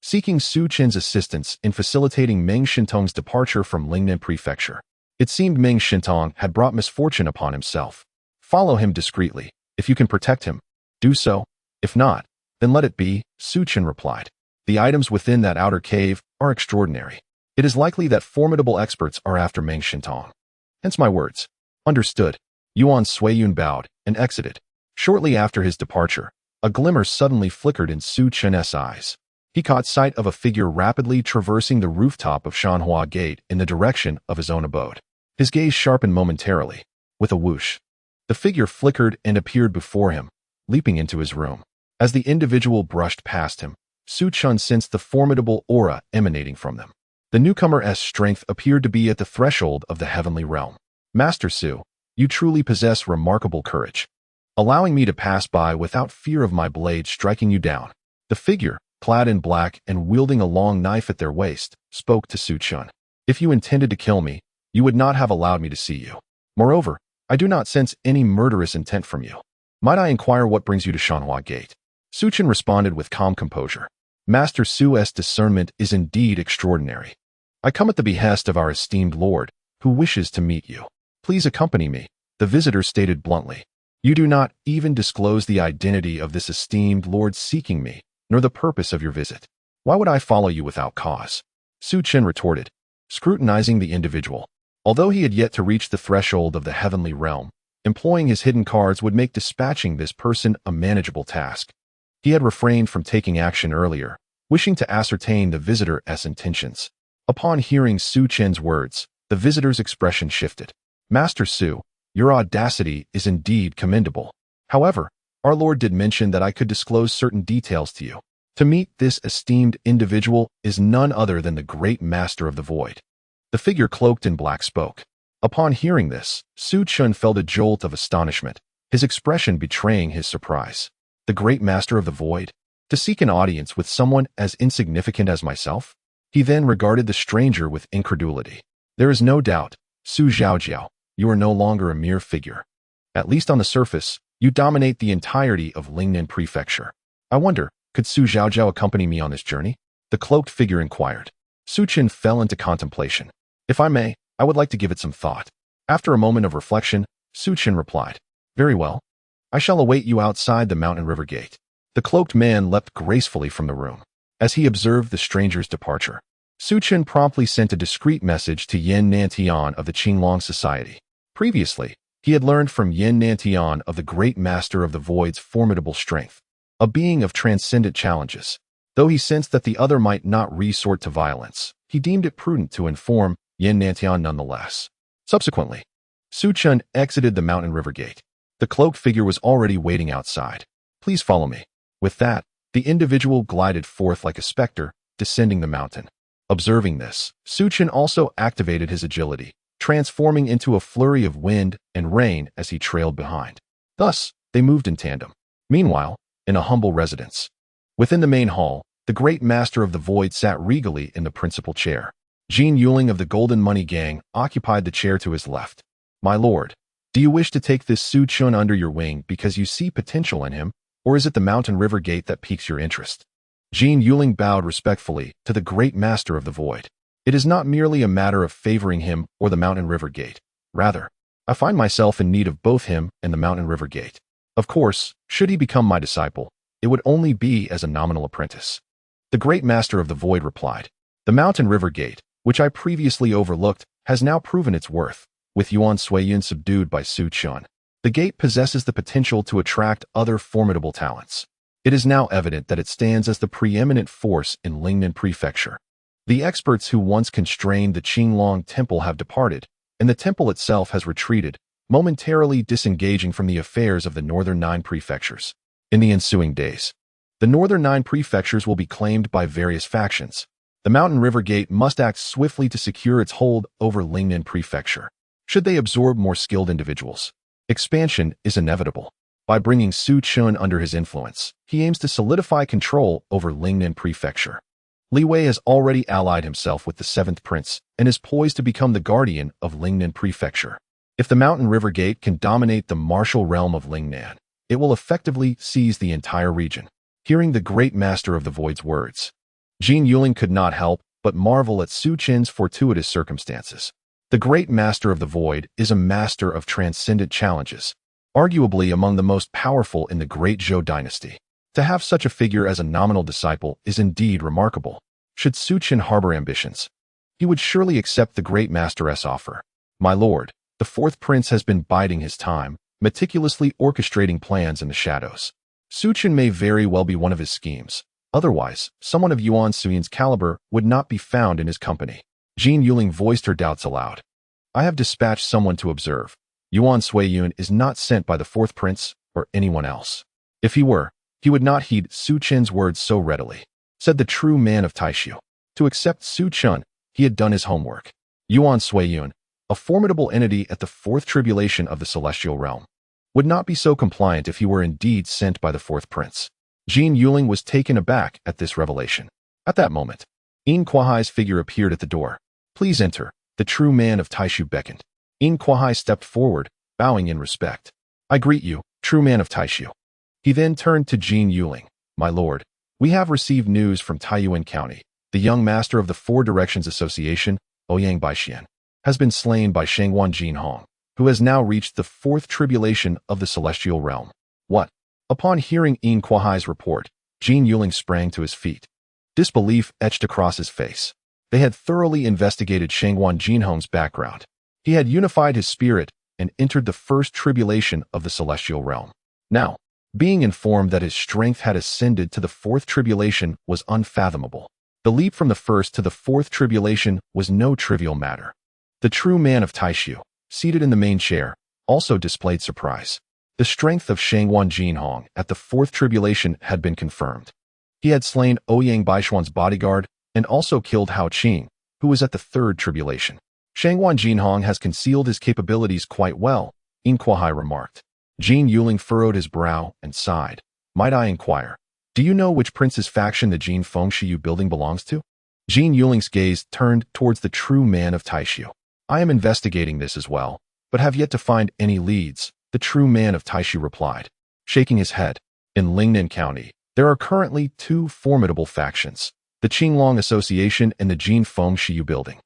seeking Su Chen's assistance in facilitating Meng Shintong's departure from Lingnan Prefecture. It seemed Meng Shintong had brought misfortune upon himself. "Follow him discreetly. If you can protect him, do so. If not, then let it be," Su Chen replied. "The items within that outer cave are extraordinary. It is likely that formidable experts are after Meng Shintong. Hence my words." "Understood." Yuan Suiyun bowed and exited. Shortly after his departure, a glimmer suddenly flickered in Su Chen's eyes. He caught sight of a figure rapidly traversing the rooftop of Shanhua Gate in the direction of his own abode. His gaze sharpened momentarily. With a whoosh, the figure flickered and appeared before him, leaping into his room. As the individual brushed past him, Su Chun sensed the formidable aura emanating from them. The newcomer's strength appeared to be at the threshold of the heavenly realm. Master Su, you truly possess remarkable courage, allowing me to pass by without fear of my blade striking you down. The figure, clad in black and wielding a long knife at their waist, spoke to Su Chun. If you intended to kill me, you would not have allowed me to see you. Moreover, I do not sense any murderous intent from you. Might I inquire what brings you to Shanhua Gate? Su Chun responded with calm composure. Master Su's discernment is indeed extraordinary. I come at the behest of our esteemed lord, who wishes to meet you. Please accompany me, the visitor stated bluntly. You do not even disclose the identity of this esteemed lord seeking me, nor the purpose of your visit. Why would I follow you without cause? Su Chun retorted, scrutinizing the individual. Although he had yet to reach the threshold of the heavenly realm, employing his hidden cards would make dispatching this person a manageable task. He had refrained from taking action earlier, wishing to ascertain the visitor's intentions. Upon hearing Su Chun's words, the visitor's expression shifted. Master Su, your audacity is indeed commendable. However, our lord did mention that I could disclose certain details to you. To meet this esteemed individual is none other than the great master of the void. The figure cloaked in black spoke. Upon hearing this, Su Chun felt a jolt of astonishment, his expression betraying his surprise. The great master of the void? To seek an audience with someone as insignificant as myself? He then regarded the stranger with incredulity. There is no doubt, Su Zhaojiao, you are no longer a mere figure. At least on the surface, you dominate the entirety of Lingnan Prefecture. I wonder, could Su Zhaojiao accompany me on this journey? The cloaked figure inquired. Su Chun fell into contemplation. If I may, I would like to give it some thought. After a moment of reflection, Su Chun replied, Very well. I shall await you outside the Mountain River Gate. The cloaked man leapt gracefully from the room. As he observed the stranger's departure, Su Chun promptly sent a discreet message to Yin Nantian of the Qinglong Society. Previously, he had learned from Yin Nantian of the great master of the void's formidable strength, a being of transcendent challenges. Though he sensed that the other might not resort to violence, he deemed it prudent to inform Yin Nantian nonetheless. Subsequently, Su Chun exited the Mountain River Gate. The cloaked figure was already waiting outside. Please follow me. With that, the individual glided forth like a specter, descending the mountain. Observing this, Su Chun also activated his agility, transforming into a flurry of wind and rain as he trailed behind. Thus, they moved in tandem. Meanwhile, in a humble residence, within the main hall, the great master of the void sat regally in the principal chair. Jean Yuling of the Golden Money Gang occupied the chair to his left. My lord, do you wish to take this Su Chun under your wing because you see potential in him, or is it the Mountain River Gate that piques your interest? Jean Yuling bowed respectfully to the great master of the void. It is not merely a matter of favoring him or the Mountain River Gate. Rather, I find myself in need of both him and the Mountain River Gate. Of course, should he become my disciple, it would only be as a nominal apprentice. The great master of the void replied, The Mountain River Gate, which I previously overlooked, has now proven its worth, with Yuan Suiyun subdued by Su Chun. The gate possesses the potential to attract other formidable talents. It is now evident that it stands as the preeminent force in Lingnan Prefecture. The experts who once constrained the Qinglong Temple have departed, and the temple itself has retreated, momentarily disengaging from the affairs of the northern 9 prefectures. In the ensuing days, the northern 9 prefectures will be claimed by various factions. The Mountain River Gate must act swiftly to secure its hold over Lingnan Prefecture. Should they absorb more skilled individuals, expansion is inevitable. By bringing Su Chun under his influence, he aims to solidify control over Lingnan Prefecture. Li Wei has already allied himself with the 7th Prince and is poised to become the guardian of Lingnan Prefecture. If the Mountain River Gate can dominate the martial realm of Lingnan, it will effectively seize the entire region. Hearing the great master of the void's words, Jean Yuling could not help but marvel at Su Chun's fortuitous circumstances. The great master of the void is a master of transcendent challenges, arguably among the most powerful in the great Zhou dynasty. To have such a figure as a nominal disciple is indeed remarkable. Should Su Chun harbor ambitions, he would surely accept the great master's offer. My lord, the 4th Prince has been biding his time, meticulously orchestrating plans in the shadows. Su Chun may very well be one of his schemes. Otherwise, someone of Yuan Suiyun's caliber would not be found in his company. Jean Yuling voiced her doubts aloud. I have dispatched someone to observe. Yuan Suiyun is not sent by the 4th Prince or anyone else. If he were, He would not heed Su Chen's words so readily, said the true man of Taishu. To accept Su Chen, he had done his homework. Yuan Suiyun, a formidable entity at the fourth tribulation of the celestial realm, would not be so compliant if he were indeed sent by the fourth prince. Jin Yuling was taken aback at this revelation. At that moment, Yin Kuahai's figure appeared at the door. Please enter, the true man of Taishu beckoned. Yin Kuahai stepped forward, bowing in respect. I greet you, true man of Taishu. He then turned to Jin Yuling. My lord, we have received news from Taiyuan County. The young master of the Four Directions Association, Ouyang Baixian, has been slain by Shangwan Jinhong, who has now reached the fourth tribulation of the celestial realm. What? Upon hearing Yin Kuahai's report, Jin Yuling sprang to his feet. Disbelief etched across his face. They had thoroughly investigated Shangwan Jinhong's background. He had unified his spirit and entered the first tribulation of the celestial realm. Now, being informed that his strength had ascended to the fourth tribulation was unfathomable. The leap from the first to the fourth tribulation was no trivial matter. The true man of Taishu, seated in the main chair, also displayed surprise. The strength of Shangwan Jinhong at the fourth tribulation had been confirmed. He had slain Ouyang Baishuan's bodyguard and also killed Hao Qing, who was at the third tribulation. Shangwan Jinhong has concealed his capabilities quite well, Yin Kuahai remarked. Jin Yuling furrowed his brow and sighed. Might I inquire, do you know which prince's faction the Jin Feng Shiyu building belongs to? Jin Yuling's gaze turned towards the true man of Taishu. I am investigating this as well, but have yet to find any leads, the true man of Taishu replied, shaking his head. In Lingnan County, there are currently two formidable factions, the Qinglong Association and the Jin Feng Shiyu building.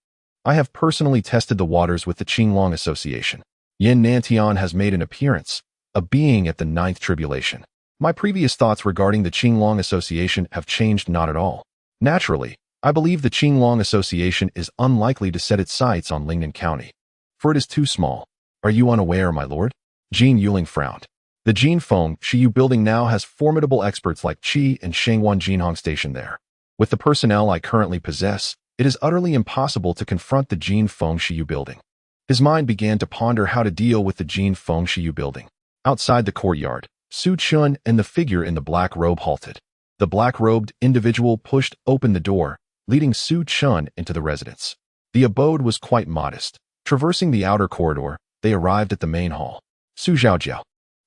I have personally tested the waters with the Qinglong Association. Yin Nantian has made an appearance, a being at the ninth tribulation. My previous thoughts regarding the Qinglong Association have changed not at all. Naturally, I believe the Qinglong Association is unlikely to set its sights on Lingnan County, for it is too small. Are you unaware, my lord? Jin Yuling frowned. The Jin Feng Shiyu building now has formidable experts like Qi and Shangwan Jinhong stationed there. With the personnel I currently possess, it is utterly impossible to confront the Jin Feng Shiyu building. His mind began to ponder how to deal with the Jin Feng Shiyu building. Outside the courtyard, Su Chun and the figure in the black robe halted. The black-robed individual pushed open the door, leading Su Chun into the residence. The abode was quite modest. Traversing the outer corridor, they arrived at the main hall. Su Zhaojiao.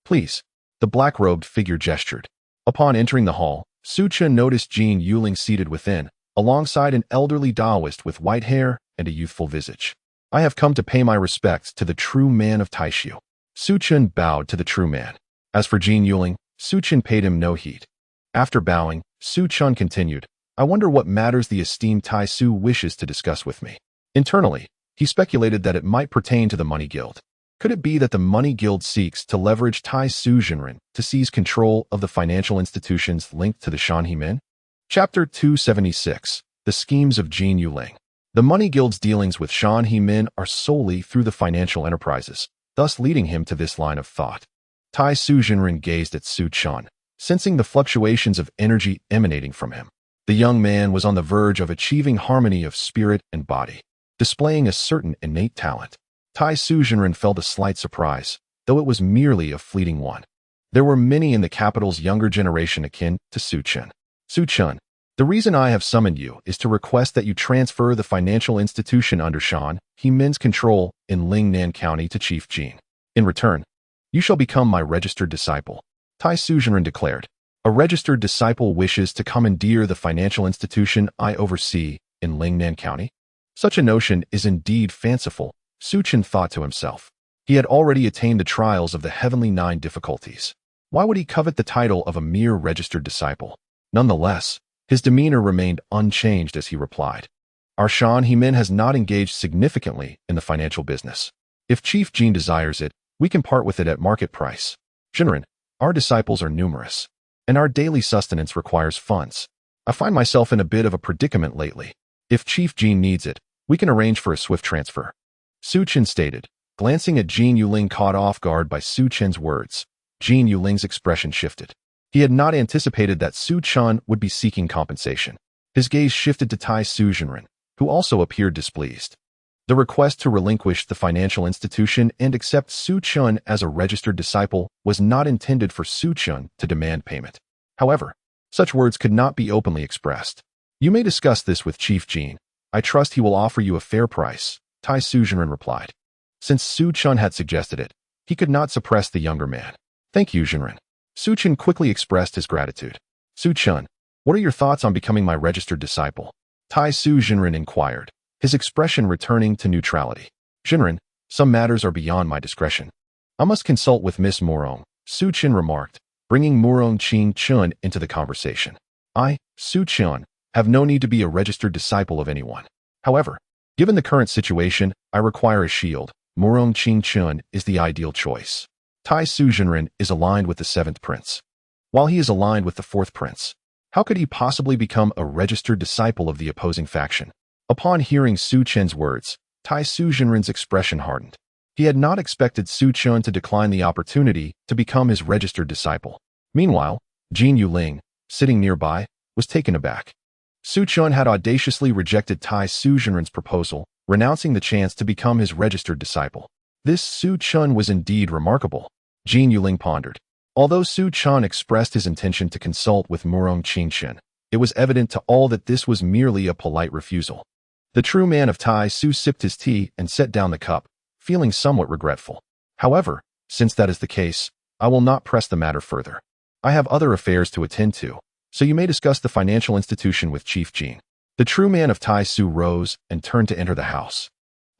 Please. The black-robed figure gestured. Upon entering the hall, Su Chun noticed Jin Yuling seated within, alongside an elderly Taoist with white hair and a youthful visage. I have come to pay my respects to the true man of Taishu. Su Chun bowed to the true man. As for Jin Yuling, Su Chun paid him no heed. After bowing, Su Chun continued, I wonder what matters the esteemed Tai Su wishes to discuss with me. Internally, he speculated that it might pertain to the Money Guild. Could it be that the Money Guild seeks to leverage Tai Su Zhenren to seize control of the financial institutions linked to the Shanhe men? Chapter 276, The Schemes of Jin Yuling. The Money Guild's dealings with Shanhe men are solely through the financial enterprises, thus leading him to this line of thought. Tai Su Zhenren gazed at Su Chun, sensing the fluctuations of energy emanating from him. The young man was on the verge of achieving harmony of spirit and body, displaying a certain innate talent. Tai Su Zhenren felt a slight surprise, though it was merely a fleeting one. There were many in the capital's younger generation akin to Su Chun. Su Chun, the reason I have summoned you is to request that you transfer the financial institution under Shanhe men's control in Lingnan County to Chief Jin. In return, you shall become my registered disciple. Tai Su Zhenren declared. A registered disciple wishes to commandeer the financial institution I oversee in Lingnan County? Such a notion is indeed fanciful, Su Chun thought to himself. He had already attained the trials of the heavenly 9 difficulties. Why would he covet the title of a mere registered disciple? Nonetheless, his demeanor remained unchanged as he replied. Our Shanhe men has not engaged significantly in the financial business. If Chief Jin desires it, we can part with it at market price. Zhenren, our disciples are numerous, and our daily sustenance requires funds. I find myself in a bit of a predicament lately. If Chief Jin needs it, we can arrange for a swift transfer. Su Chun stated, glancing at Jin Yuling caught off guard by Su Chun's words. Jin Yuling's expression shifted. He had not anticipated that Su Chun would be seeking compensation. His gaze shifted to Tai Su Zhenren, who also appeared displeased. The request to relinquish the financial institution and accept Su Chun as a registered disciple was not intended for Su Chun to demand payment. However, such words could not be openly expressed. You may discuss this with Chief Jin. I trust he will offer you a fair price, Tai Suzhenren replied. Since Su Chun had suggested it, he could not suppress the younger man. Thank you, Zhenren. Su Chun quickly expressed his gratitude. Su Chun, what are your thoughts on becoming my registered disciple? Tai Suzhenren inquired, his expression returning to neutrality. Zhenren, some matters are beyond my discretion. I must consult with Miss Morong, Su Chun remarked, bringing Morong Ching Chun into the conversation. I, Su Chun, have no need to be a registered disciple of anyone. However, given the current situation, I require a shield. Morong Ching Chun is the ideal choice. Tai Suzhenren is aligned with the 7th prince, while he is aligned with the 4th prince. How could he possibly become a registered disciple of the opposing faction? Upon hearing Su Chen's words, Tai Suzhenren's expression hardened. He had not expected Su Chun to decline the opportunity to become his registered disciple. Meanwhile, Jin Yuling, sitting nearby, was taken aback. Su Chun had audaciously rejected Tai Suzhenren's proposal, renouncing the chance to become his registered disciple. This Su Chun was indeed remarkable. Jin Yuling pondered. Although Su Chun expressed his intention to consult with Morong Qingchen, it was evident to all that this was merely a polite refusal. The true man of Tai Su sipped his tea and set down the cup, feeling somewhat regretful. However, since that is the case, I will not press the matter further. I have other affairs to attend to, so you may discuss the financial institution with Chief Jin. The true man of Tai Su rose and turned to enter the house,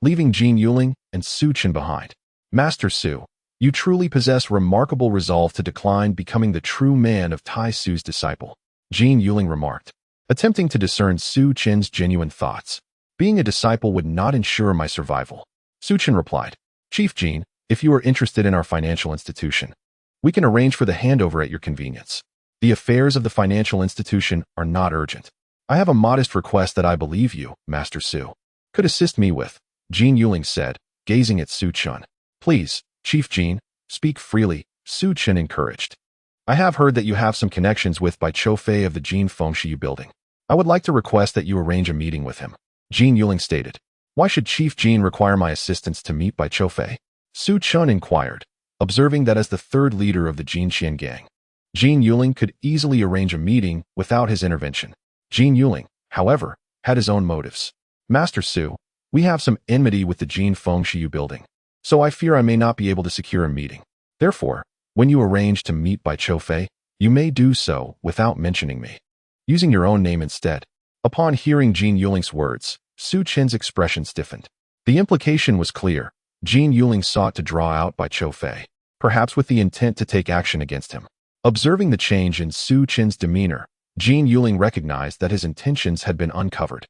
leaving Jin Yuling and Su Chen behind. Master Su, you truly possess remarkable resolve to decline becoming the true man of Tai Su's disciple, Jin Yuling remarked, attempting to discern Su Chen's genuine thoughts. Being a disciple would not ensure my survival. Su Chen replied, Chief Jin, if you are interested in our financial institution, we can arrange for the handover at your convenience. The affairs of the financial institution are not urgent. I have a modest request that I believe you, Master Su, could assist me with, Jin Yuling said, gazing at Su Chun. Please, Chief Jin, speak freely, Su Chen encouraged. I have heard that you have some connections with Bai Choufei of the Jin Fengshu building. I would like to request that you arrange a meeting with him, Jin Yuling stated. Why should Chief Jin require my assistance to meet Bai Choufei? Su Chun inquired, observing that as the 3rd leader of the Jinqian gang, Jin Yuling could easily arrange a meeting without his intervention. Jin Yuling, however, had his own motives. Master Su, we have some enmity with the Jin Fengshu building, so I fear I may not be able to secure a meeting. Therefore, when you arrange to meet Bai Choufei, you may do so without mentioning me, using your own name instead. Upon hearing Jin Yuling's words, Su Chen's expression stiffened. The implication was clear. Jin Yuling sought to draw out Bai Choufei, perhaps with the intent to take action against him. Observing the change in Su Chen's demeanor, Jin Yuling recognized that his intentions had been uncovered.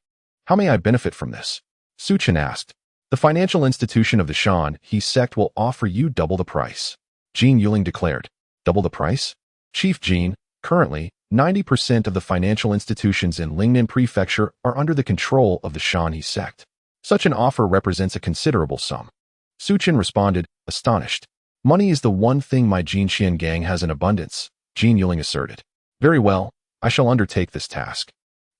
How may I benefit from this? Su Chen asked. The financial institution of the Shanhe Sect will offer you double the price, Jin Yuling declared. Double the price? Chief Jin, currently, 90% of the financial institutions in Lingnan Prefecture are under the control of the Shanhe Sect. Such an offer represents a considerable sum. Su Chen responded, astonished. Money is the one thing my Jinqian gang has in abundance, Jin Yuling asserted. Very well, I shall undertake this task.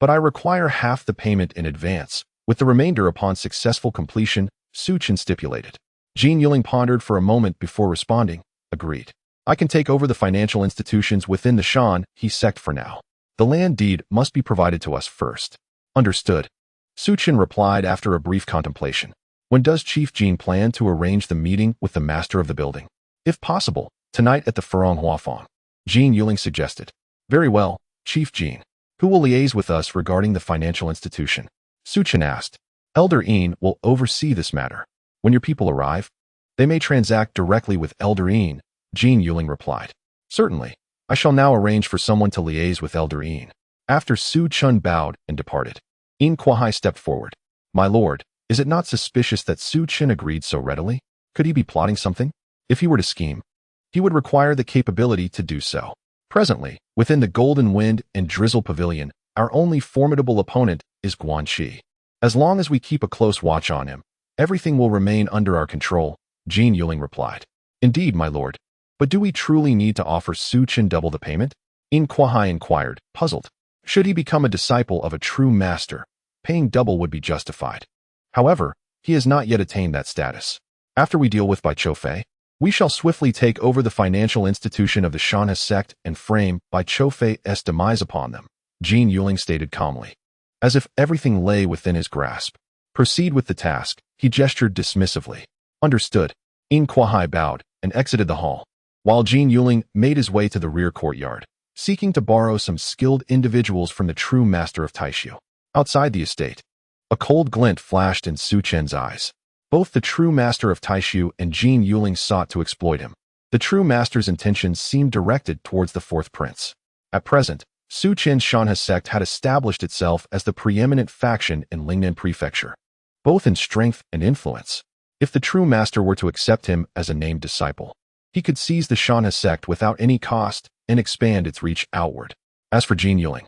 But I require half the payment in advance, with the remainder upon successful completion, Su Chen stipulated. Jin Yuling pondered for a moment before responding, agreed. I can take over the financial institutions within the Shanhe Sect for now. The land deed must be provided to us first. Understood. Su Chen replied after a brief contemplation. When does Chief Jin plan to arrange the meeting with the master of the building? If possible, tonight at the Furong Huafang, Jin Yuling suggested. Very well, Chief Jin. Who will liaise with us regarding the financial institution? Su Chen asked. Elder Yin will oversee this matter. When your people arrive, they may transact directly with Elder Yin, Jin Yuling replied. Certainly, I shall now arrange for someone to liaise with Elder Yin. After Su Chun bowed and departed, Yin Kuai stepped forward. My lord, is it not suspicious that Su Chen agreed so readily? Could he be plotting something? If he were to scheme, he would require the capability to do so. Presently, within the Golden Wind and Drizzle Pavilion, our only formidable opponent is Guanxi. As long as we keep a close watch on him, everything will remain under our control, Jin Yuling replied. Indeed, my lord. But do we truly need to offer Su Chen double the payment? Yin Kuai inquired, puzzled. Should he become a disciple of a true master, paying double would be justified. However, he has not yet attained that status. After we deal with Bai Choufei, We shall swiftly take over the financial institution of the Shanhe Sect and frame Bai Choufei's demise upon them, Jin Yuling stated calmly, as if everything lay within his grasp. Proceed with the task, he gestured dismissively. Understood. In Kuahai bowed and exited the hall, while Jin Yuling made his way to the rear courtyard, seeking to borrow some skilled individuals from the true master of Taishu. Outside the estate, a cold glint flashed in Su Chen's eyes. Both the true master of Taishu and Jin Yuling sought to exploit him. The true master's intentions seemed directed towards the fourth prince. At present, Su Chen's Shanhe Sect had established itself as the preeminent faction in Lingnan Prefecture, both in strength and influence. If the true master were to accept him as a named disciple, he could seize the Shanhe Sect without any cost and expand its reach outward. As for Jin Yuling,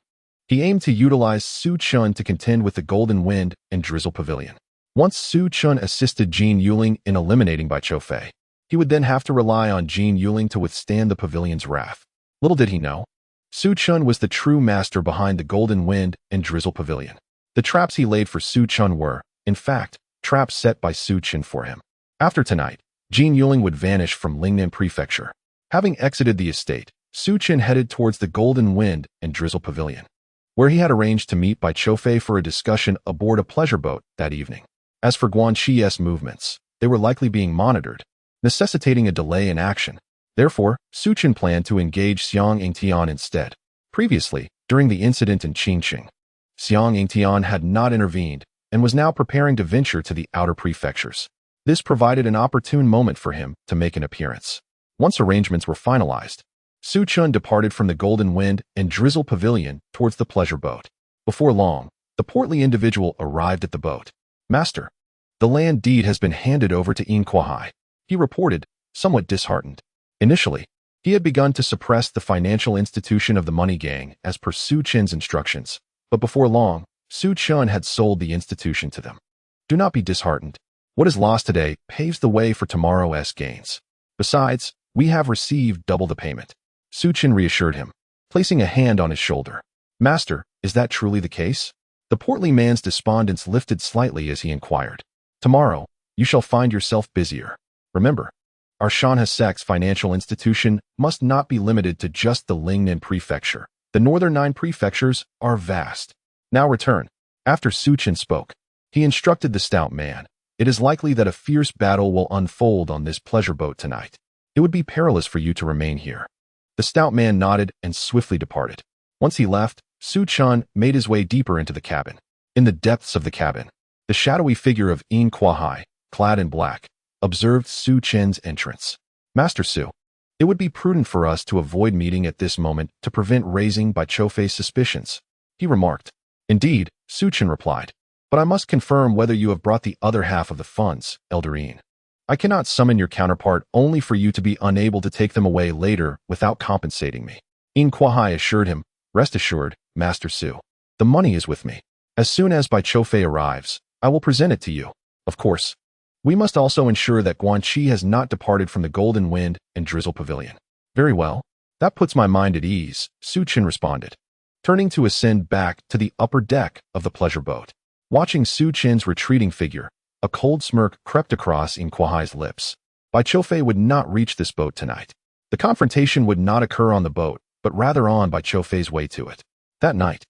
he aimed to utilize Su Chun to contend with the Golden Wind and Drizzle Pavilion. Once Su Chun assisted Jin Yuling in eliminating Bai Choufei, he would then have to rely on Jin Yuling to withstand the pavilion's wrath. Little did he know, Su Chun was the true master behind the Golden Wind and Drizzle Pavilion. The traps he laid for Su Chun were, in fact, traps set by Su Chun for him. After tonight, Jin Yuling would vanish from Lingnan Prefecture. Having exited the estate, Su Chun headed towards the Golden Wind and Drizzle Pavilion, where he had arranged to meet Bai Choufei for a discussion aboard a pleasure boat that evening. As for Guanxi's movements, they were likely being monitored, necessitating a delay in action. Therefore, Su Chun planned to engage Xiang Yingtian instead. Previously, during the incident in Qingqing, Xiang Yingtian had not intervened and was now preparing to venture to the outer prefectures. This provided an opportune moment for him to make an appearance. Once arrangements were finalized, Su Chun departed from the Golden Wind and Drizzle Pavilion towards the pleasure boat. Before long, the portly individual arrived at the boat. Master, the land deed has been handed over to In Kuahai, he reported, somewhat disheartened. Initially, he had begun to suppress the financial institution of the money gang as per Su Chen's instructions, but before long, Su Chun had sold the institution to them. Do not be disheartened. What is lost today paves the way for tomorrow's gains. Besides, we have received double the payment, Su Chun reassured him, placing a hand on his shoulder. Master, is that truly the case? The portly man's despondence lifted slightly as he inquired. Tomorrow, you shall find yourself busier. Remember, our Shanhe Sect's financial institution must not be limited to just the Lingnan Prefecture. The northern 9 prefectures are vast. Now return. After Su Chun spoke, he instructed the stout man. It is likely that a fierce battle will unfold on this pleasure boat tonight. It would be perilous for you to remain here. The stout man nodded and swiftly departed. Once he left, Su Chun made his way deeper into the cabin. In the depths of the cabin, the shadowy figure of In Kuahai, clad in black, observed Su Chen's entrance. Master Su, it would be prudent for us to avoid meeting at this moment to prevent raising Bai Choufei's suspicions, he remarked. Indeed, Su Chen replied, but I must confirm whether you have brought the other half of the funds, Elder In. I cannot summon your counterpart only for you to be unable to take them away later without compensating me. In Kuahai assured him, rest assured, Master Su, the money is with me. As soon as Bai Choufei arrives, I will present it to you. Of course, we must also ensure that Guanxi has not departed from the Golden Wind and Drizzle Pavilion. Very well. That puts my mind at ease, Su Chen responded, turning to ascend back to the upper deck of the pleasure boat. Watching Su Chen's retreating figure, a cold smirk crept across In Kuahai's lips. Bai Choufei would not reach this boat tonight. The confrontation would not occur on the boat, but rather on Bai Choufei's way to it. That night,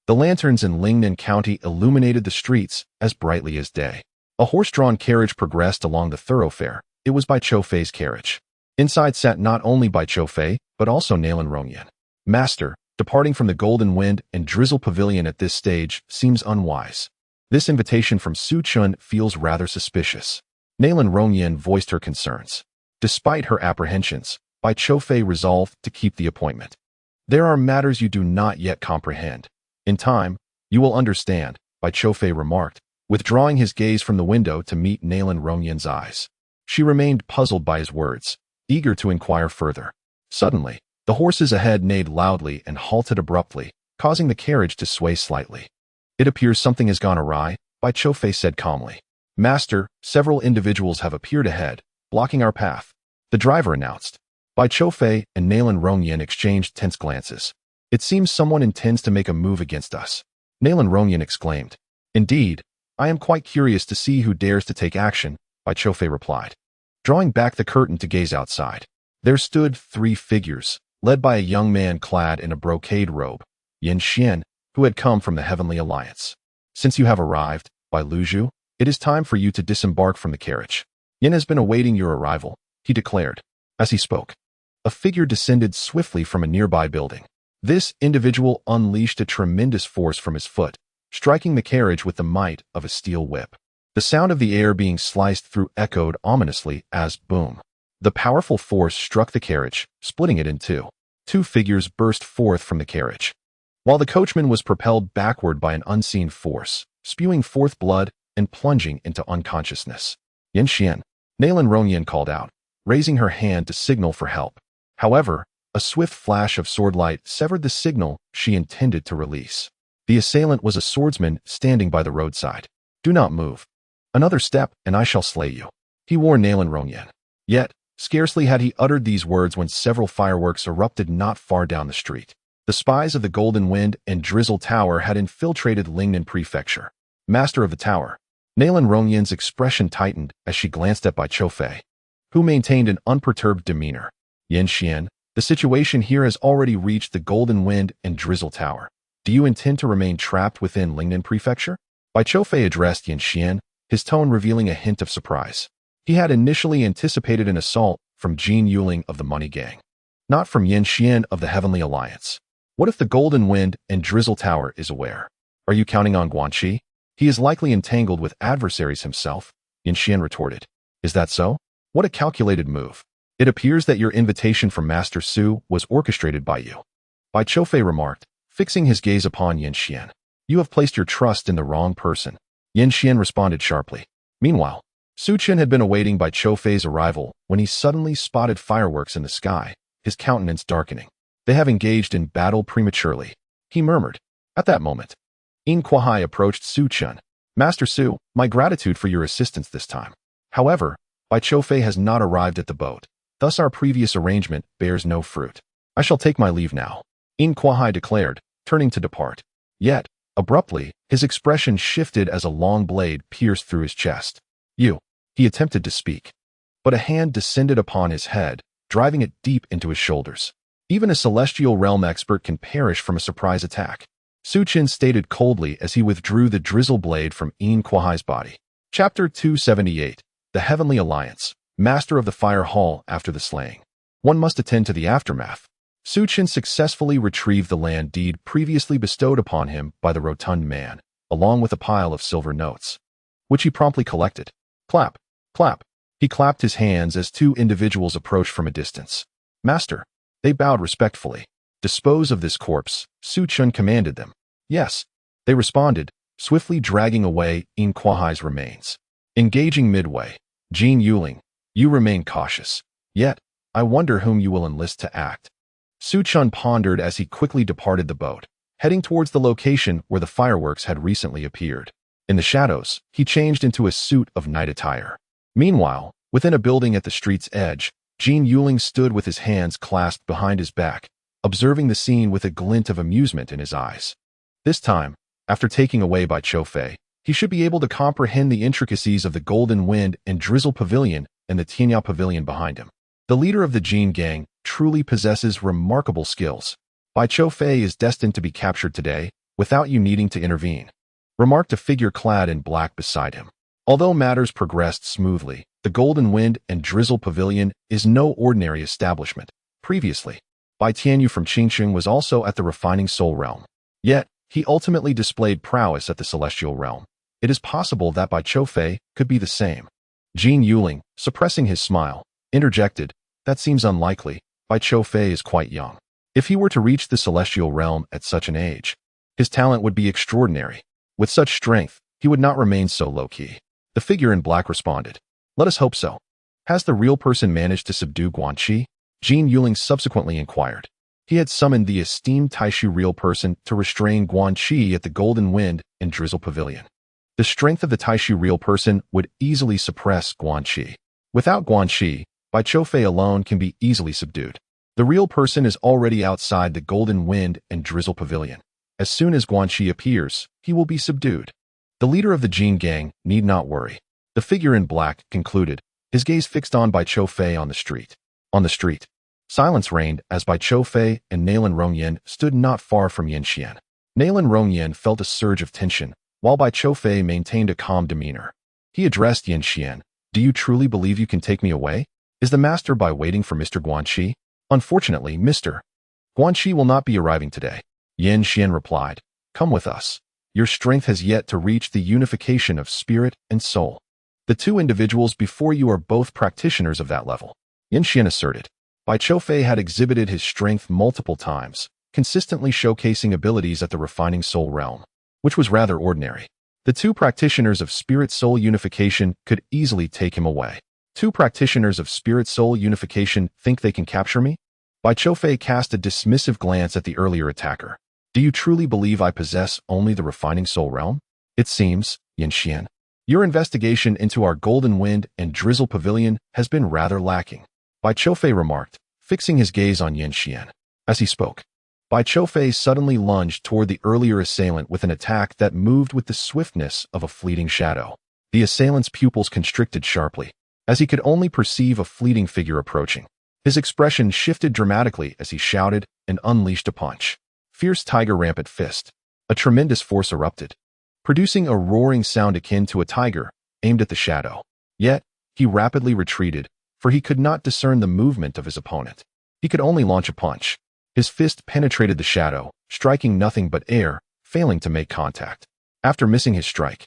the lanterns in Lingnan County illuminated the streets as brightly as day. A horse-drawn carriage progressed along the thoroughfare. It was Bai Choufei's carriage. Inside sat not only Bai Choufei, but also Nalan Rongyan. Master, departing from the Golden Wind and Drizzle Pavilion at this stage seems unwise. This invitation from Su Chun feels rather suspicious. Nalan Rongyan voiced her concerns. Despite her apprehensions, Bai Choufei resolved to keep the appointment. There are matters you do not yet comprehend. In time, you will understand, Bai Choufei remarked, withdrawing his gaze from the window to meet Nalan Rongyan's eyes. She remained puzzled by his words, eager to inquire further. Suddenly, the horses ahead neighed loudly and halted abruptly, causing the carriage to sway slightly. It appears something has gone awry, Bai Choufei said calmly. Master, several individuals have appeared ahead, blocking our path, the driver announced. Bai Choufei and Nalan Rongyan exchanged tense glances. It seems someone intends to make a move against us, Nalan Rongyan exclaimed. Indeed, I am quite curious to see who dares to take action, Bai Choufei replied. drawing back the curtain to gaze outside. There stood 3 figures, led by a young man clad in a brocade robe, Yin Xian, who had come from the Heavenly Alliance. Since you have arrived, Bai Luzhu, it is time for you to disembark from the carriage. Yin has been awaiting your arrival, he declared. As he spoke, a figure descended swiftly from a nearby building. This individual unleashed a tremendous force from his foot, striking the carriage with the might of a steel whip. The sound of the air being sliced through echoed ominously as boom. The powerful force struck the carriage, splitting it in two. 2 figures burst forth from the carriage, while the coachman was propelled backward by an unseen force, spewing forth blood and plunging into unconsciousness. Yin Xian, Nalan Rongyan called out, raising her hand to signal for help. However, a swift flash of swordlight severed the signal she intended to release. The assailant was a swordsman standing by the roadside. Do not move. Another step, and I shall slay you, he warned Nalan Rongyan. Yet, scarcely had he uttered these words when several fireworks erupted not far down the street. The spies of the Golden Wind and Drizzle Tower had infiltrated Lingnan Prefecture. Master of the tower, Nalan Rongyan's expression tightened as she glanced at Bai Choufei, who maintained an unperturbed demeanor. Yin Xian, the situation here has already reached the Golden Wind and Drizzle Tower. Do you intend to remain trapped within Lingnan Prefecture? Bai Choufei addressed Yin Xian, his tone revealing a hint of surprise. He had initially anticipated an assault from Jin Yuling of the Money Gang, not from Yin Xian of the Heavenly Alliance. What if the Golden Wind and Drizzle Tower is aware? Are you counting on Guanxi? He is likely entangled with adversaries himself, Yin Xian retorted. Is that so? What a calculated move. It appears that your invitation from Master Su was orchestrated by you, Bai Choufei remarked, fixing his gaze upon Yin Xian. You have placed your trust in the wrong person, Yin Xian responded sharply. Meanwhile, Su Chen had been awaiting Bai Choufei's arrival when he suddenly spotted fireworks in the sky, his countenance darkening. They have engaged in battle prematurely, he murmured. At that moment, Yin Kuai approached Su Chen. Master Su, my gratitude for your assistance this time. However, Bai Choufei has not arrived at the boat. Thus our previous arrangement bears no fruit. I shall take my leave now, Yin Kuai declared, turning to depart. Yet, abruptly, his expression shifted as a long blade pierced through his chest. You, he attempted to speak, but a hand descended upon his head, driving it deep into his shoulders. Even a celestial realm expert can perish from a surprise attack, Su Chen stated coldly as he withdrew the drizzle blade from Yin Kuai's body. Chapter 278, The Heavenly Alliance, Master of the Fire Hall after the slaying. One must attend to the aftermath. Su Chen successfully retrieved the land deed previously bestowed upon him by the rotund man, along with a pile of silver notes, which he promptly collected. Clap, clap. He clapped his hands as 2 individuals approached from a distance. Master. They bowed respectfully. Dispose of this corpse, Su Chen commanded them. Yes. They responded, swiftly dragging away Yin Kuai's remains. Engaging midway, Jin Yuling, you remain cautious. Yet, I wonder whom you will enlist to act. Su Chen pondered as he quickly departed the boat, heading towards the location where the fireworks had recently appeared. In the shadows, he changed into a suit of night attire. Meanwhile, within a building at the street's edge, Jin Yuling stood with his hands clasped behind his back, observing the scene with a glint of amusement in his eyes. This time, after taking away Bai Choufei, he should be able to comprehend the intricacies of the Golden Wind and Drizzle Pavilion and the Tianya Pavilion behind him. The leader of the Jin gang truly possesses remarkable skills. Bai Choufei is destined to be captured today, without you needing to intervene, remarked a figure clad in black beside him. Although matters progressed smoothly, the Golden Wind and Drizzle Pavilion is no ordinary establishment. Previously, Bai Tianyu from Changhen was also at the Refining Soul Realm. Yet, he ultimately displayed prowess at the Celestial Realm. It is possible that Bai Choufei could be the same. Jin Yuling, suppressing his smile, interjected, that seems unlikely. Bai Choufei is quite young. If he were to reach the Celestial Realm at such an age, his talent would be extraordinary. With such strength, he would not remain so low-key. The figure in black responded, let us hope so. Has the real person managed to subdue Guanxi? Jin Yuling subsequently inquired. He had summoned the esteemed Taishu real person to restrain Guanxi at the Golden Wind and Drizzle Pavilion. The strength of the Taishu real person would easily suppress Guanxi. Without Guanxi, Bai Choufei alone can be easily subdued. The real person is already outside the Golden Wind and Drizzle Pavilion. As soon as Guanxi appears, he will be subdued. The leader of the Jin gang need not worry. The figure in black concluded, his gaze fixed on Bai Choufei on the street. On the street, silence reigned as Bai Choufei and Nalan Rongyan stood not far from Yanxian. Nalan Rongyan felt a surge of tension, while Bai Choufei maintained a calm demeanor. He addressed Yanxian. Do you truly believe you can take me away? Is the master Bai waiting for Mr. Guanxi? Unfortunately, Mr. Guanxi will not be arriving today. Yanxian replied. Come with us. Your strength has yet to reach the unification of spirit and soul. The two individuals before you are both practitioners of that level. Yanxian asserted. Bai Choufei had exhibited his strength multiple times, consistently showcasing abilities at the refining soul realm, which was rather ordinary. The two practitioners of spirit-soul unification could easily take him away. Two practitioners of spirit-soul unification think they can capture me? Bai Choufei cast a dismissive glance at the earlier attacker. Do you truly believe I possess only the refining soul realm? It seems, Yanxian, your investigation into our Golden Wind and Drizzle Pavilion has been rather lacking. Bai Choufei remarked, fixing his gaze on Yanxian. As he spoke, Bai Choufei suddenly lunged toward the earlier assailant with an attack that moved with the swiftness of a fleeting shadow. The assailant's pupils constricted sharply, as he could only perceive a fleeting figure approaching. His expression shifted dramatically as he shouted and unleashed a punch. Fierce tiger rampant fist. A tremendous force erupted, producing a roaring sound akin to a tiger, aimed at the shadow. Yet, he rapidly retreated, for he could not discern the movement of his opponent. He could only launch a punch. His fist penetrated the shadow, striking nothing but air, failing to make contact. After missing his strike,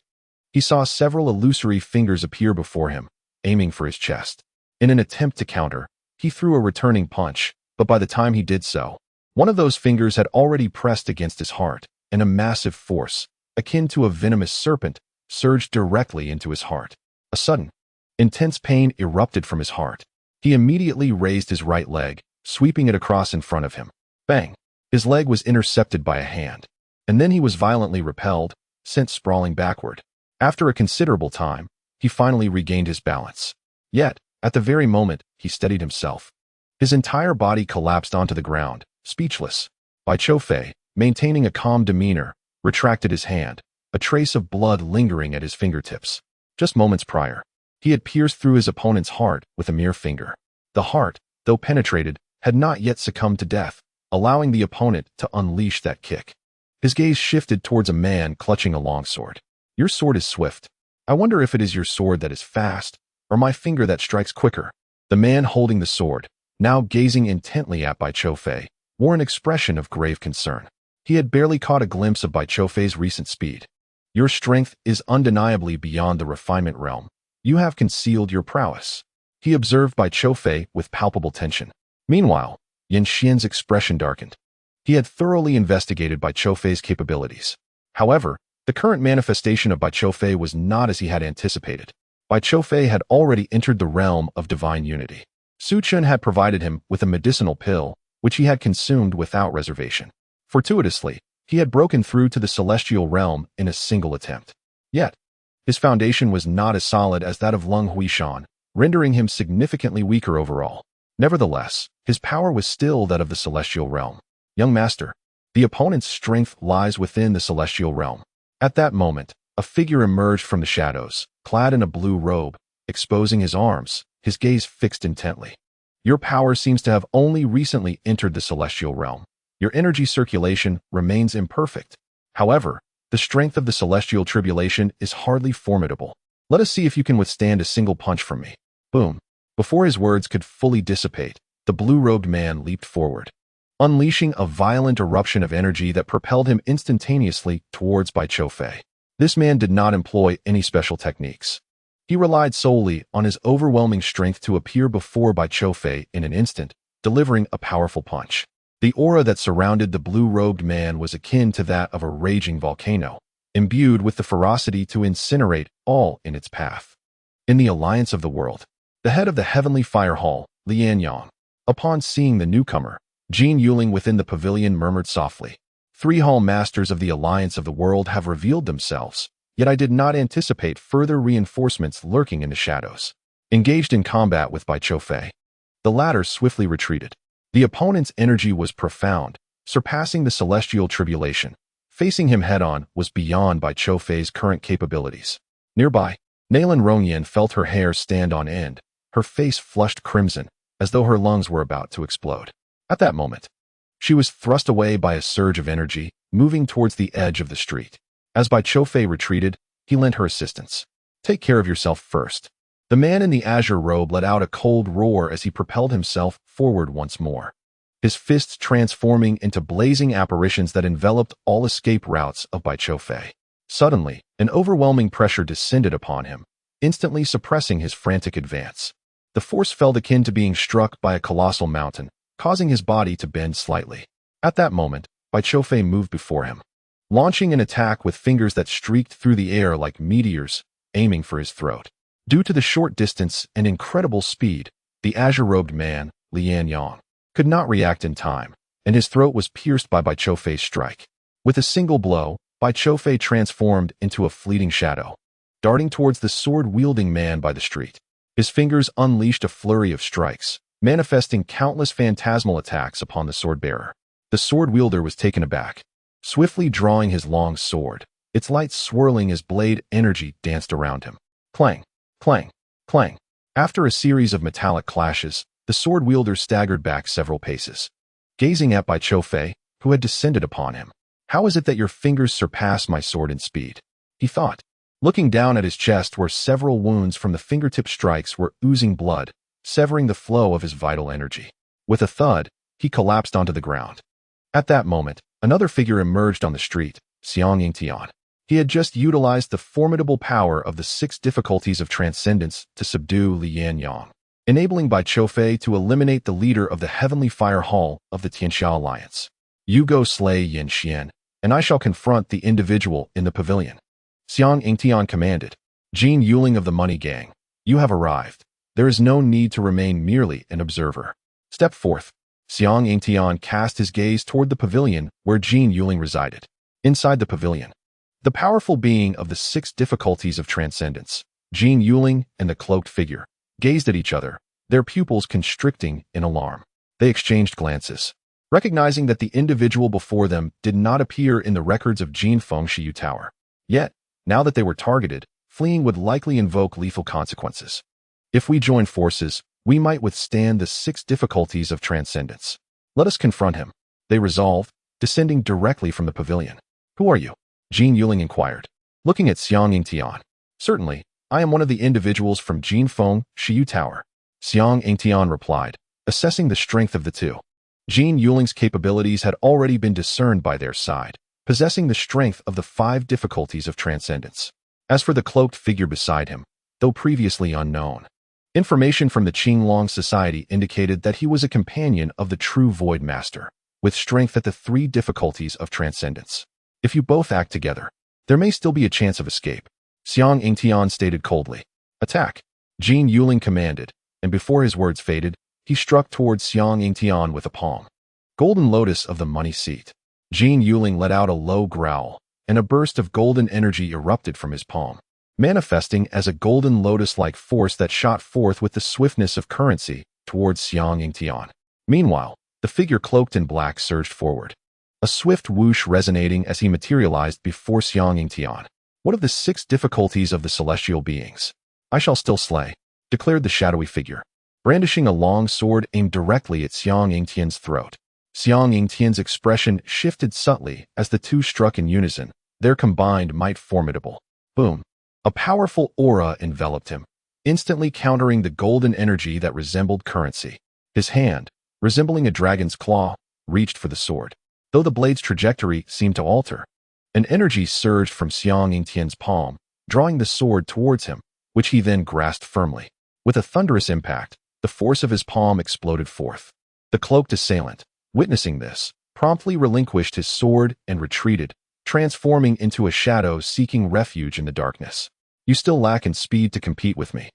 he saw several illusory fingers appear before him, aiming for his chest. In an attempt to counter, he threw a returning punch, but by the time he did so, one of those fingers had already pressed against his heart, and a massive force, akin to a venomous serpent, surged directly into his heart. A sudden, intense pain erupted from his heart. He immediately raised his right leg, sweeping it across in front of him. Bang! His leg was intercepted by a hand, and then he was violently repelled, sent sprawling backward. After a considerable time, he finally regained his balance. Yet, at the very moment he steadied himself, his entire body collapsed onto the ground, speechless. Bai Choufei, maintaining a calm demeanor, retracted his hand, a trace of blood lingering at his fingertips. Just moments prior, he had pierced through his opponent's heart with a mere finger. The heart, though penetrated, had not yet succumbed to death, allowing the opponent to unleash that kick. His gaze shifted towards a man clutching a longsword. Your sword is swift. I wonder if it is your sword that is fast, or my finger that strikes quicker. The man holding the sword, now gazing intently at Bai Choufei, wore an expression of grave concern. He had barely caught a glimpse of Bai Choufei's recent speed. Your strength is undeniably beyond the refinement realm. You have concealed your prowess. He observed Bai Choufei with palpable tension. Meanwhile, Yanxian's expression darkened. He had thoroughly investigated Bai Choufei's capabilities. However, the current manifestation of Bai Choufei was not as he had anticipated. Bai Choufei had already entered the realm of divine unity. Su Chun had provided him with a medicinal pill, which he had consumed without reservation. Fortuitously, he had broken through to the celestial realm in a single attempt. Yet, his foundation was not as solid as that of Lung Huishan, rendering him significantly weaker overall. Nevertheless, his power was still that of the celestial realm. Young master, the opponent's strength lies within the celestial realm. At that moment, a figure emerged from the shadows, clad in a blue robe, exposing his arms, his gaze fixed intently. Your power seems to have only recently entered the celestial realm. Your energy circulation remains imperfect. However, the strength of the celestial tribulation is hardly formidable. Let us see if you can withstand a single punch from me. Boom. Before his words could fully dissipate, the blue-robed man leaped forward, unleashing a violent eruption of energy that propelled him instantaneously towards Bai Choufei. This man did not employ any special techniques. He relied solely on his overwhelming strength to appear before Bai Choufei in an instant, delivering a powerful punch. The aura that surrounded the blue-robed man was akin to that of a raging volcano, imbued with the ferocity to incinerate all in its path. In the alliance of the world, the head of the heavenly fire hall, Lian Yang, upon seeing the newcomer, Jin Yuling within the pavilion murmured softly, 3 hall masters of the alliance of the world have revealed themselves, yet I did not anticipate further reinforcements lurking in the shadows. Engaged in combat with Bai Choufei, the latter swiftly retreated. The opponent's energy was profound, surpassing the celestial tribulation. Facing him head-on was beyond Bai Choufei's current capabilities. Nearby, Nalan Rongyan felt her hair stand on end, her face flushed crimson, as though her lungs were about to explode. At that moment, she was thrust away by a surge of energy, moving towards the edge of the street. As Bai Choufei retreated, he lent her assistance. "Take care of yourself first." The man in the azure robe let out a cold roar as he propelled himself forward once more, his fists transforming into blazing apparitions that enveloped all escape routes of Bai Choufei. Suddenly, an overwhelming pressure descended upon him, instantly suppressing his frantic advance. The force felt akin to being struck by a colossal mountain, causing his body to bend slightly. At that moment, Bai Choufei moved before him, launching an attack with fingers that streaked through the air like meteors, aiming for his throat. Due to the short distance and incredible speed, the azure-robed man, Lingnan, could not react in time, and his throat was pierced by Bai Choufei's strike. With a single blow, Bai Choufei transformed into a fleeting shadow, darting towards the sword-wielding man by the street. His fingers unleashed a flurry of strikes, manifesting countless phantasmal attacks upon the sword-bearer. The sword-wielder was taken aback, swiftly drawing his long sword, its light swirling as blade energy danced around him. Clang, clang, clang. After a series of metallic clashes, the sword-wielder staggered back several paces, gazing at Bai Choufei, who had descended upon him. "How is it that your fingers surpass my sword in speed?" he thought, looking down at his chest where several wounds from the fingertip strikes were oozing blood, severing the flow of his vital energy. With a thud, he collapsed onto the ground. At that moment, another figure emerged on the street, Xiaoren. He had just utilized the formidable power of the 6 difficulties of transcendence to subdue Lingnan, enabling Bai Choufei to eliminate the leader of the Heavenly Fire Hall of the Tianxia Alliance. "You go slay Yin Xian, and I shall confront the individual in the pavilion," Xiaoren commanded. "Jin Yuling of the Money Gang, you have arrived. There is no need to remain merely an observer. Step forth." Xiaoren cast his gaze toward the pavilion where Jin Yuling resided. Inside the pavilion, the powerful being of the 6 difficulties of transcendence, Jin Yuling and the cloaked figure, gazed at each other, their pupils constricting in alarm. They exchanged glances, recognizing that the individual before them did not appear in the records of Jin Fengshiyu Tower. Yet, now that they were targeted, fleeing would likely invoke lethal consequences. If we join forces, we might withstand the 6 difficulties of transcendence. Let us confront him, they resolved, descending directly from the pavilion. "Who are you?" Jin Yuling inquired, looking at Xiaoren. "Certainly, I am one of the individuals from Jin Fengshiyu Tower," Xiaoren replied, assessing the strength of the two. Jin Yuling's capabilities had already been discerned by their side, possessing the strength of the 5 difficulties of transcendence. As for the cloaked figure beside him, though previously unknown, information from the Qinglong Society indicated that he was a companion of the true Void Master, with strength at the 3 difficulties of transcendence. "If you both act together, there may still be a chance of escape," Xiaoren stated coldly. "Attack," Jin Yuling commanded, and before his words faded, he struck towards Xiaoren with a palm. "Golden Lotus of the Money Seat." Jin Yuling let out a low growl, and a burst of golden energy erupted from his palm, manifesting as a golden lotus-like force that shot forth with the swiftness of currency towards Xiaoren. Meanwhile, the figure cloaked in black surged forward, a swift whoosh resonating as he materialized before Xiaoren. "What of the 6 difficulties of the celestial beings? I shall still slay," declared the shadowy figure, brandishing a long sword aimed directly at Xiaoren's throat. Xiaoren's expression shifted subtly as the two struck in unison, their combined might formidable. Boom! A powerful aura enveloped him, instantly countering the golden energy that resembled currency. His hand, resembling a dragon's claw, reached for the sword, though the blade's trajectory seemed to alter. An energy surged from Xiaoren's palm, drawing the sword towards him, which he then grasped firmly. With a thunderous impact, the force of his palm exploded forth. The cloaked assailant, witnessing this, promptly relinquished his sword and retreated, transforming into a shadow seeking refuge in the darkness. "You still lack in speed to compete with me."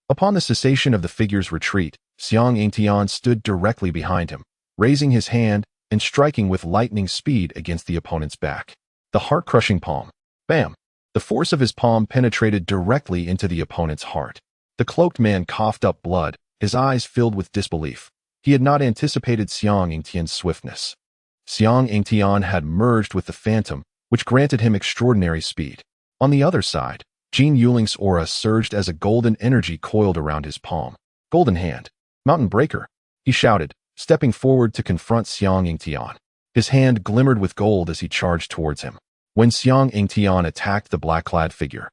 Upon the cessation of the figure's retreat, Xiaoren stood directly behind him, raising his hand and striking with lightning speed against the opponent's back. The heart-crushing palm. Bam! The force of his palm penetrated directly into the opponent's heart. The cloaked man coughed up blood, his eyes filled with disbelief. He had not anticipated Xiaoren's swiftness. Xiaoren had merged with the phantom, which granted him extraordinary speed. On the other side, Jin Yuling's aura surged as a golden energy coiled around his palm, Golden Hand. Mountain Breaker, he shouted, stepping forward to confront Xiang Yingtian. His hand glimmered with gold as he charged towards him. When Xiang Yingtian attacked the black-clad figure,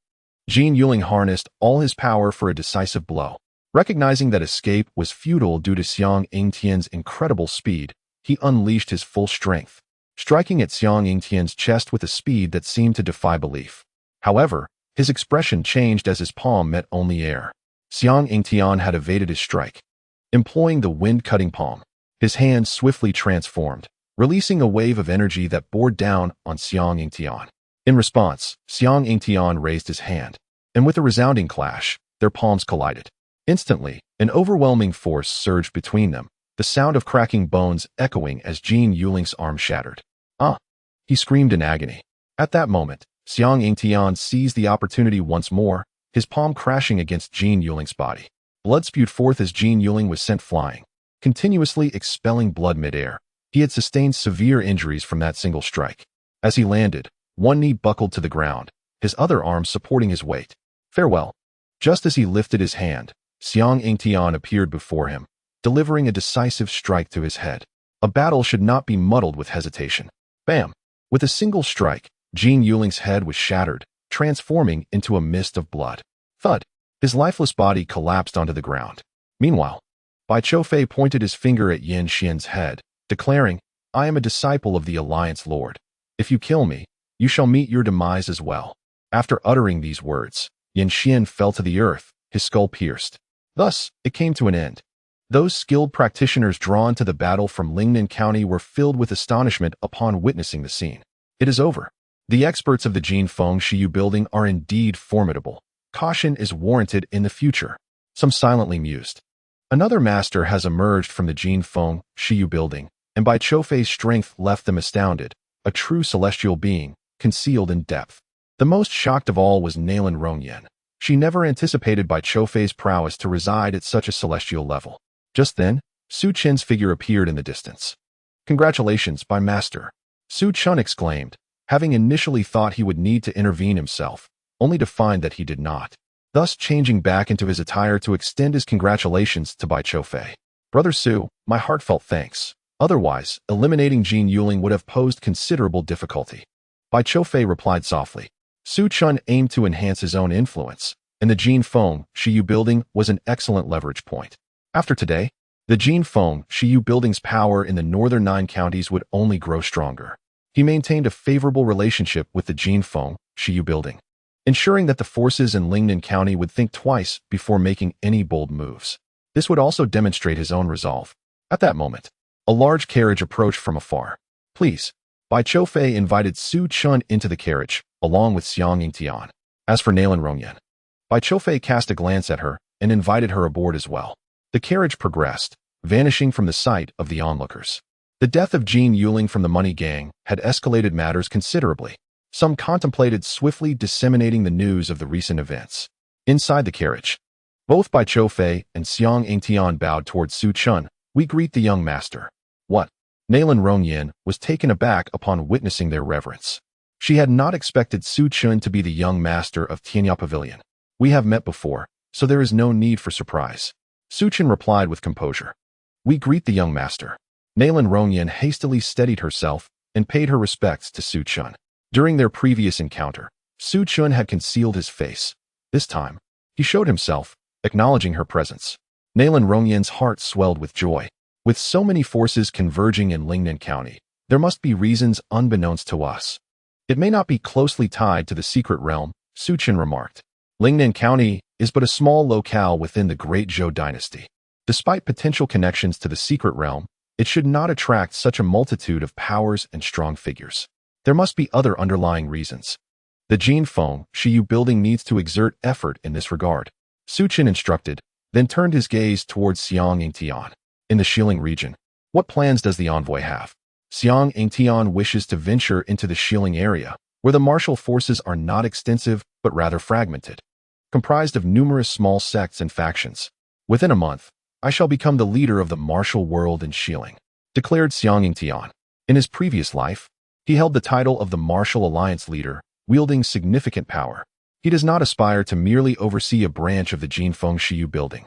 Jin Yuling harnessed all his power for a decisive blow. Recognizing that escape was futile due to Xiang Yingtian's incredible speed, he unleashed his full strength, striking at Xiang Yingtian's chest with a speed that seemed to defy belief. However, his expression changed as his palm met only air. Xiang Yingtian had evaded his strike. Employing the wind-cutting palm, his hand swiftly transformed, releasing a wave of energy that bore down on Xiang Yingtian. In response, Xiang Yingtian raised his hand, and with a resounding clash, their palms collided. Instantly, an overwhelming force surged between them, the sound of cracking bones echoing as Jin Yuling's arm shattered. "Ah!" he screamed in agony. At that moment, Xiang Yingtian seized the opportunity once more, his palm crashing against Jin Yuling's body. Blood spewed forth as Jin Yuling was sent flying, continuously expelling blood mid-air. He had sustained severe injuries from that single strike. As he landed, one knee buckled to the ground, his other arm supporting his weight. "Farewell." Just as he lifted his hand, Xiang Yingtian appeared before him, delivering a decisive strike to his head. A battle should not be muddled with hesitation. Bam! With a single strike, Jin Yuling's head was shattered, transforming into a mist of blood. Thud! His lifeless body collapsed onto the ground. Meanwhile, Bai Choufei pointed his finger at Yin Xian's head, declaring, "I am a disciple of the Alliance Lord. If you kill me, you shall meet your demise as well." After uttering these words, Yin Xian fell to the earth, his skull pierced. Thus, it came to an end. Those skilled practitioners drawn to the battle from Lingnan County were filled with astonishment upon witnessing the scene. It is over. The experts of the Jin Feng Shiyu building are indeed formidable. Caution is warranted in the future. Some silently mused. Another master has emerged from the Jin Feng Shiyu building, and Bai Choufei's strength left them astounded, a true celestial being, concealed in depth. The most shocked of all was Nalan Rongyan. She never anticipated Bai Choufei's prowess to reside at such a celestial level. Just then, Su Chen's figure appeared in the distance. "Congratulations, Bai Master," Su Chen exclaimed, having initially thought he would need to intervene himself, only to find that he did not, thus changing back into his attire to extend his congratulations to Bai Choufei. "Brother Su, my heartfelt thanks. Otherwise, eliminating Jin Yuling would have posed considerable difficulty." Bai Choufei replied softly. Su Chen aimed to enhance his own influence, and the Jin Feng Shiyu building was an excellent leverage point. After today, the Jin Feng Shiyu building's power in the northern 9 counties would only grow stronger. He maintained a favorable relationship with the Jin Feng Shiyu building, ensuring that the forces in Lingnan County would think twice before making any bold moves. This would also demonstrate his own resolve. At that moment, a large carriage approached from afar. "Please." Bai Choufei invited Su Chen into the carriage, along with Xiang Yingtian. As for Nalan Rongyan, Bai Choufei cast a glance at her and invited her aboard as well. The carriage progressed, vanishing from the sight of the onlookers. The death of Jin Yuling from the money gang had escalated matters considerably. Some contemplated swiftly disseminating the news of the recent events. Inside the carriage, both Bai Choufei and Xiang Yingtian bowed towards Su Chen. "We greet the young master." "What?" Nalan Rongyan was taken aback upon witnessing their reverence. She had not expected Su Chen to be the young master of Tianya Pavilion. "We have met before, so there is no need for surprise," Su Chen replied with composure. "We greet the young master." Nalan Rongyan hastily steadied herself and paid her respects to Su Chen. During their previous encounter, Su Chen had concealed his face. This time, he showed himself, acknowledging her presence. Nalan Rongyan's heart swelled with joy. With so many forces converging in Lingnan County, there must be reasons unbeknownst to us. "It may not be closely tied to the secret realm," Su Chen remarked. "Lingnan County is but a small locale within the Great Zhou dynasty. Despite potential connections to the secret realm, it should not attract such a multitude of powers and strong figures. There must be other underlying reasons. The Jin Feng Shiyu building needs to exert effort in this regard," Su Chen instructed, then turned his gaze towards Xiang Yingtian. "In the Shilling region, what plans does the envoy have?" Xiang Yingtian wishes to venture into the Shilling area, where the martial forces are not extensive but rather fragmented, comprised of numerous small sects and factions. "Within a month, I shall become the leader of the martial world in Shilling," declared Xiang Yingtian. In his previous life, he held the title of the Martial Alliance leader, wielding significant power. He does not aspire to merely oversee a branch of the Jin Feng Shiyu building.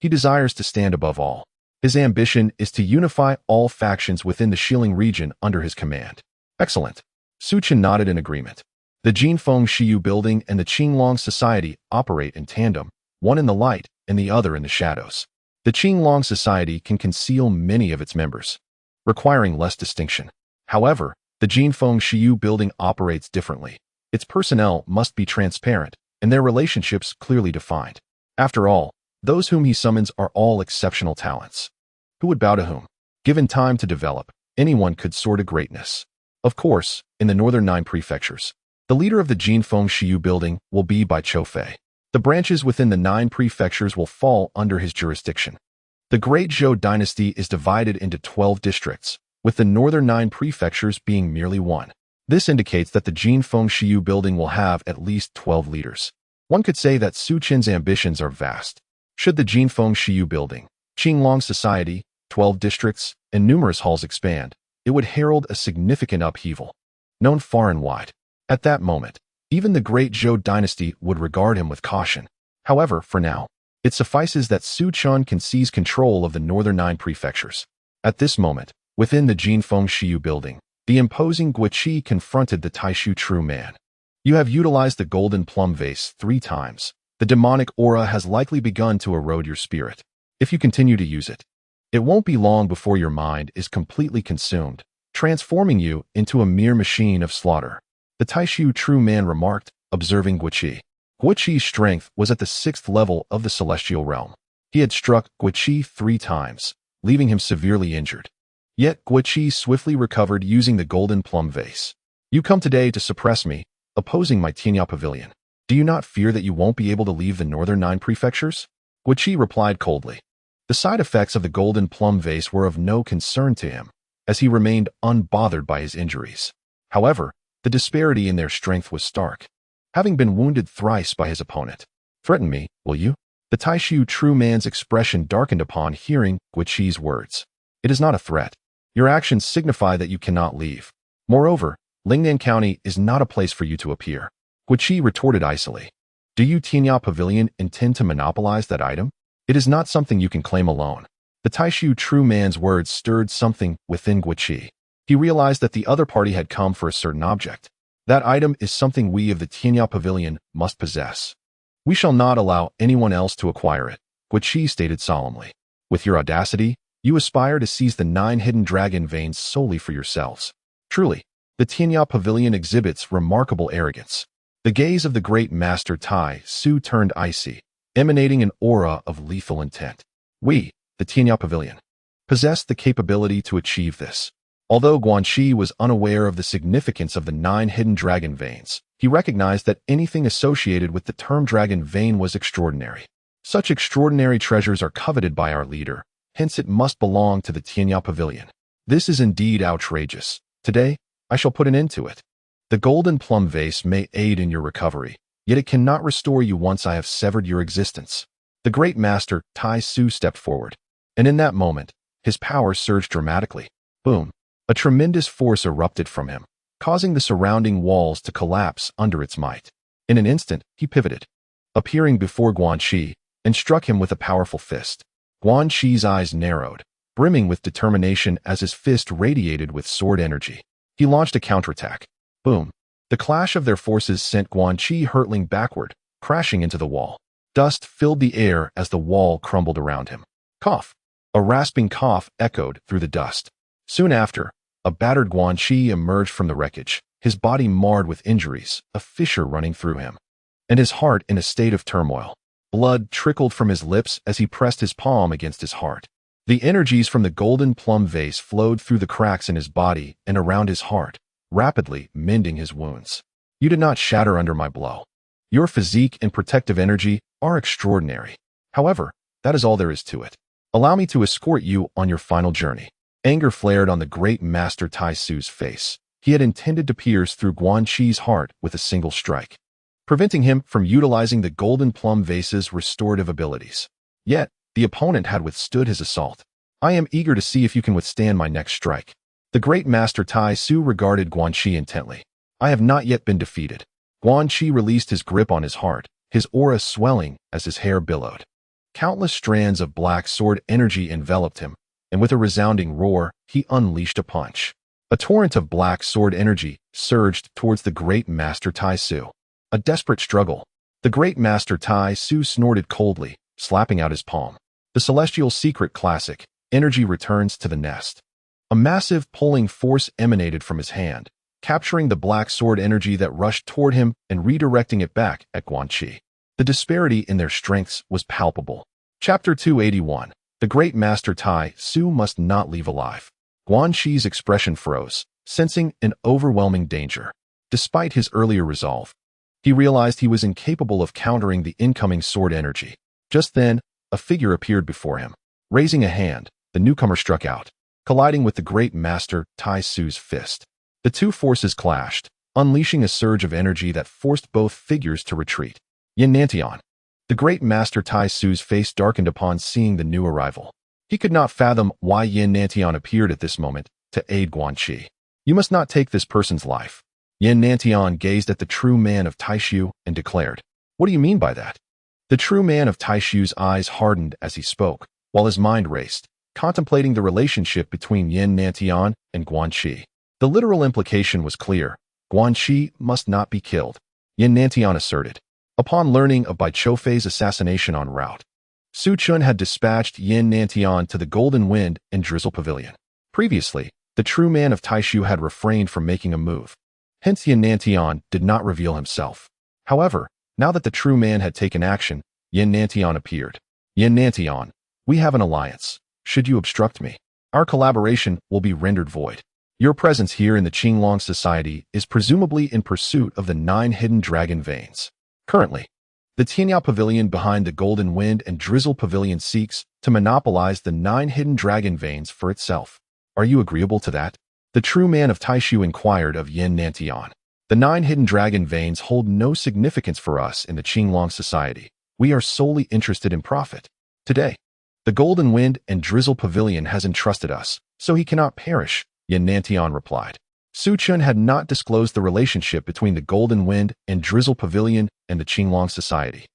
He desires to stand above all. His ambition is to unify all factions within the Xiling region under his command. Excellent. Su Chen nodded in agreement. The Jinfeng Shiyu building and the Qinglong Society operate in tandem, one in the light and the other in the shadows. The Qinglong Society can conceal many of its members, requiring less distinction. However, the Jinfeng Shiyu building operates differently. Its personnel must be transparent, and their relationships clearly defined. After all, those whom he summons are all exceptional talents. Who would bow to whom? Given time to develop, anyone could soar to greatness. Of course, in the northern 9 prefectures, the leader of the Jinfeng Shiyu building will be Bai Choufei. The branches within the 9 prefectures will fall under his jurisdiction. The Great Zhou dynasty is divided into 12 districts, with the northern 9 prefectures being merely one. This indicates that the Jinfeng Shiyu building will have at least 12 leaders. One could say that Su Chen's ambitions are vast. Should the Jinfeng Shiyu building, Qinglong Society, 12 districts, and numerous halls expand, it would herald a significant upheaval, known far and wide. At that moment, even the Great Zhou dynasty would regard him with caution. However, for now, it suffices that Su Chen can seize control of the northern 9 prefectures. At this moment, within the Jinfeng Shiyu building, the imposing Guiqi confronted the Taishu true man. You have utilized the golden plum vase 3 times. The demonic aura has likely begun to erode your spirit. If you continue to use it, it won't be long before your mind is completely consumed, transforming you into a mere machine of slaughter. The Taishu true man remarked, observing Guiqi. Guiqi's strength was at the 6th level of the celestial realm. He had struck Guiqi 3 times, leaving him severely injured. Yet Guiqi swiftly recovered using the golden plum vase. You come today to suppress me, opposing my Tianya Pavilion. Do you not fear that you won't be able to leave the northern 9 prefectures? Guiqi replied coldly. The side effects of the golden plum vase were of no concern to him, as he remained unbothered by his injuries. However, the disparity in their strength was stark. Having been wounded thrice by his opponent, threaten me, will you? The Taishu true man's expression darkened upon hearing Guiqi's words. It is not a threat. Your actions signify that you cannot leave. Moreover, Lingnan County is not a place for you to appear. Guiqi retorted icily. Do you, Tianya Pavilion, intend to monopolize that item? It is not something you can claim alone. The Taishu true man's words stirred something within Guiqi. He realized that the other party had come for a certain object. That item is something we of the Tianya Pavilion must possess. We shall not allow anyone else to acquire it, Guiqi stated solemnly. With your audacity, you aspire to seize the 9 hidden dragon veins solely for yourselves. Truly, the Tianya Pavilion exhibits remarkable arrogance. The gaze of the great master Tai Su turned icy, emanating an aura of lethal intent. We, the Tianya Pavilion, possessed the capability to achieve this. Although Guanxi was unaware of the significance of the 9 hidden dragon veins, he recognized that anything associated with the term dragon vein was extraordinary. Such extraordinary treasures are coveted by our leader, hence it must belong to the Tianya Pavilion. This is indeed outrageous. Today, I shall put an end to it. The golden plum vase may aid in your recovery, yet it cannot restore you once I have severed your existence. The great master, Tai Su, stepped forward, and in that moment, his power surged dramatically. Boom! A tremendous force erupted from him, causing the surrounding walls to collapse under its might. In an instant, he pivoted, appearing before Guanxi, and struck him with a powerful fist. Guanxi's eyes narrowed, brimming with determination as his fist radiated with sword energy. He launched a counterattack. Boom! The clash of their forces sent Guanxi hurtling backward, crashing into the wall. Dust filled the air as the wall crumbled around him. Cough! A rasping cough echoed through the dust. Soon after, a battered Guanxi emerged from the wreckage, his body marred with injuries, a fissure running through him, and his heart in a state of turmoil. Blood trickled from his lips as he pressed his palm against his heart. The energies from the golden plum vase flowed through the cracks in his body and around his heart, rapidly mending his wounds. You did not shatter under my blow. Your physique and protective energy are extraordinary. However, that is all there is to it. Allow me to escort you on your final journey. Anger flared on the great master Tai Su's face. He had intended to pierce through Guanxi's heart with a single strike, preventing him from utilizing the golden plum vase's restorative abilities. Yet, the opponent had withstood his assault. I am eager to see if you can withstand my next strike. The great master Tai Su regarded Guanxi intently. I have not yet been defeated. Guanxi released his grip on his heart, his aura swelling as his hair billowed. Countless strands of black sword energy enveloped him, and with a resounding roar, he unleashed a punch. A torrent of black sword energy surged towards the great master Tai Su. A desperate struggle. The great master Tai Su snorted coldly, slapping out his palm. The celestial secret classic, energy returns to the nest. A massive pulling force emanated from his hand, capturing the black sword energy that rushed toward him and redirecting it back at Guanxi. The disparity in their strengths was palpable. Chapter 281. The great master Tai Su must not leave alive. Guanxi's expression froze, sensing an overwhelming danger. Despite his earlier resolve, he realized he was incapable of countering the incoming sword energy. Just then, a figure appeared before him. Raising a hand, the newcomer struck out, colliding with the great master Tai Su's fist. The two forces clashed, unleashing a surge of energy that forced both figures to retreat. Yin Nantian. The great master Tai Su's face darkened upon seeing the new arrival. He could not fathom why Yin Nantian appeared at this moment to aid Guanxi. You must not take this person's life. Yin Nantian gazed at the true man of Taishu and declared, "What do you mean by that?" The true man of Taishu's eyes hardened as he spoke, while his mind raced, contemplating the relationship between Yin Nantian and Guanxi. The literal implication was clear. Guanxi must not be killed, Yin Nantian asserted. Upon learning of Bai Choufei's assassination en route, Su Chun had dispatched Yin Nantian to the Golden Wind and Drizzle Pavilion. Previously, the true man of Taishu had refrained from making a move. Hence Yin Nantian did not reveal himself. However, now that the true man had taken action, Yin Nantian appeared. Yin Nantian, we have an alliance. Should you obstruct me, our collaboration will be rendered void. Your presence here in the Qinglong Society is presumably in pursuit of the 9 hidden dragon veins. Currently, the Tianyao Pavilion behind the Golden Wind and Drizzle Pavilion seeks to monopolize the 9 hidden dragon veins for itself. Are you agreeable to that? The true man of Taishu inquired of Yin Nantian. The 9 hidden dragon veins hold no significance for us in the Qinglong Society. We are solely interested in profit. Today, the Golden Wind and Drizzle Pavilion has entrusted us, so he cannot perish, Yin Nantian replied. Su Chun had not disclosed the relationship between the Golden Wind and Drizzle Pavilion and the Qinglong Society.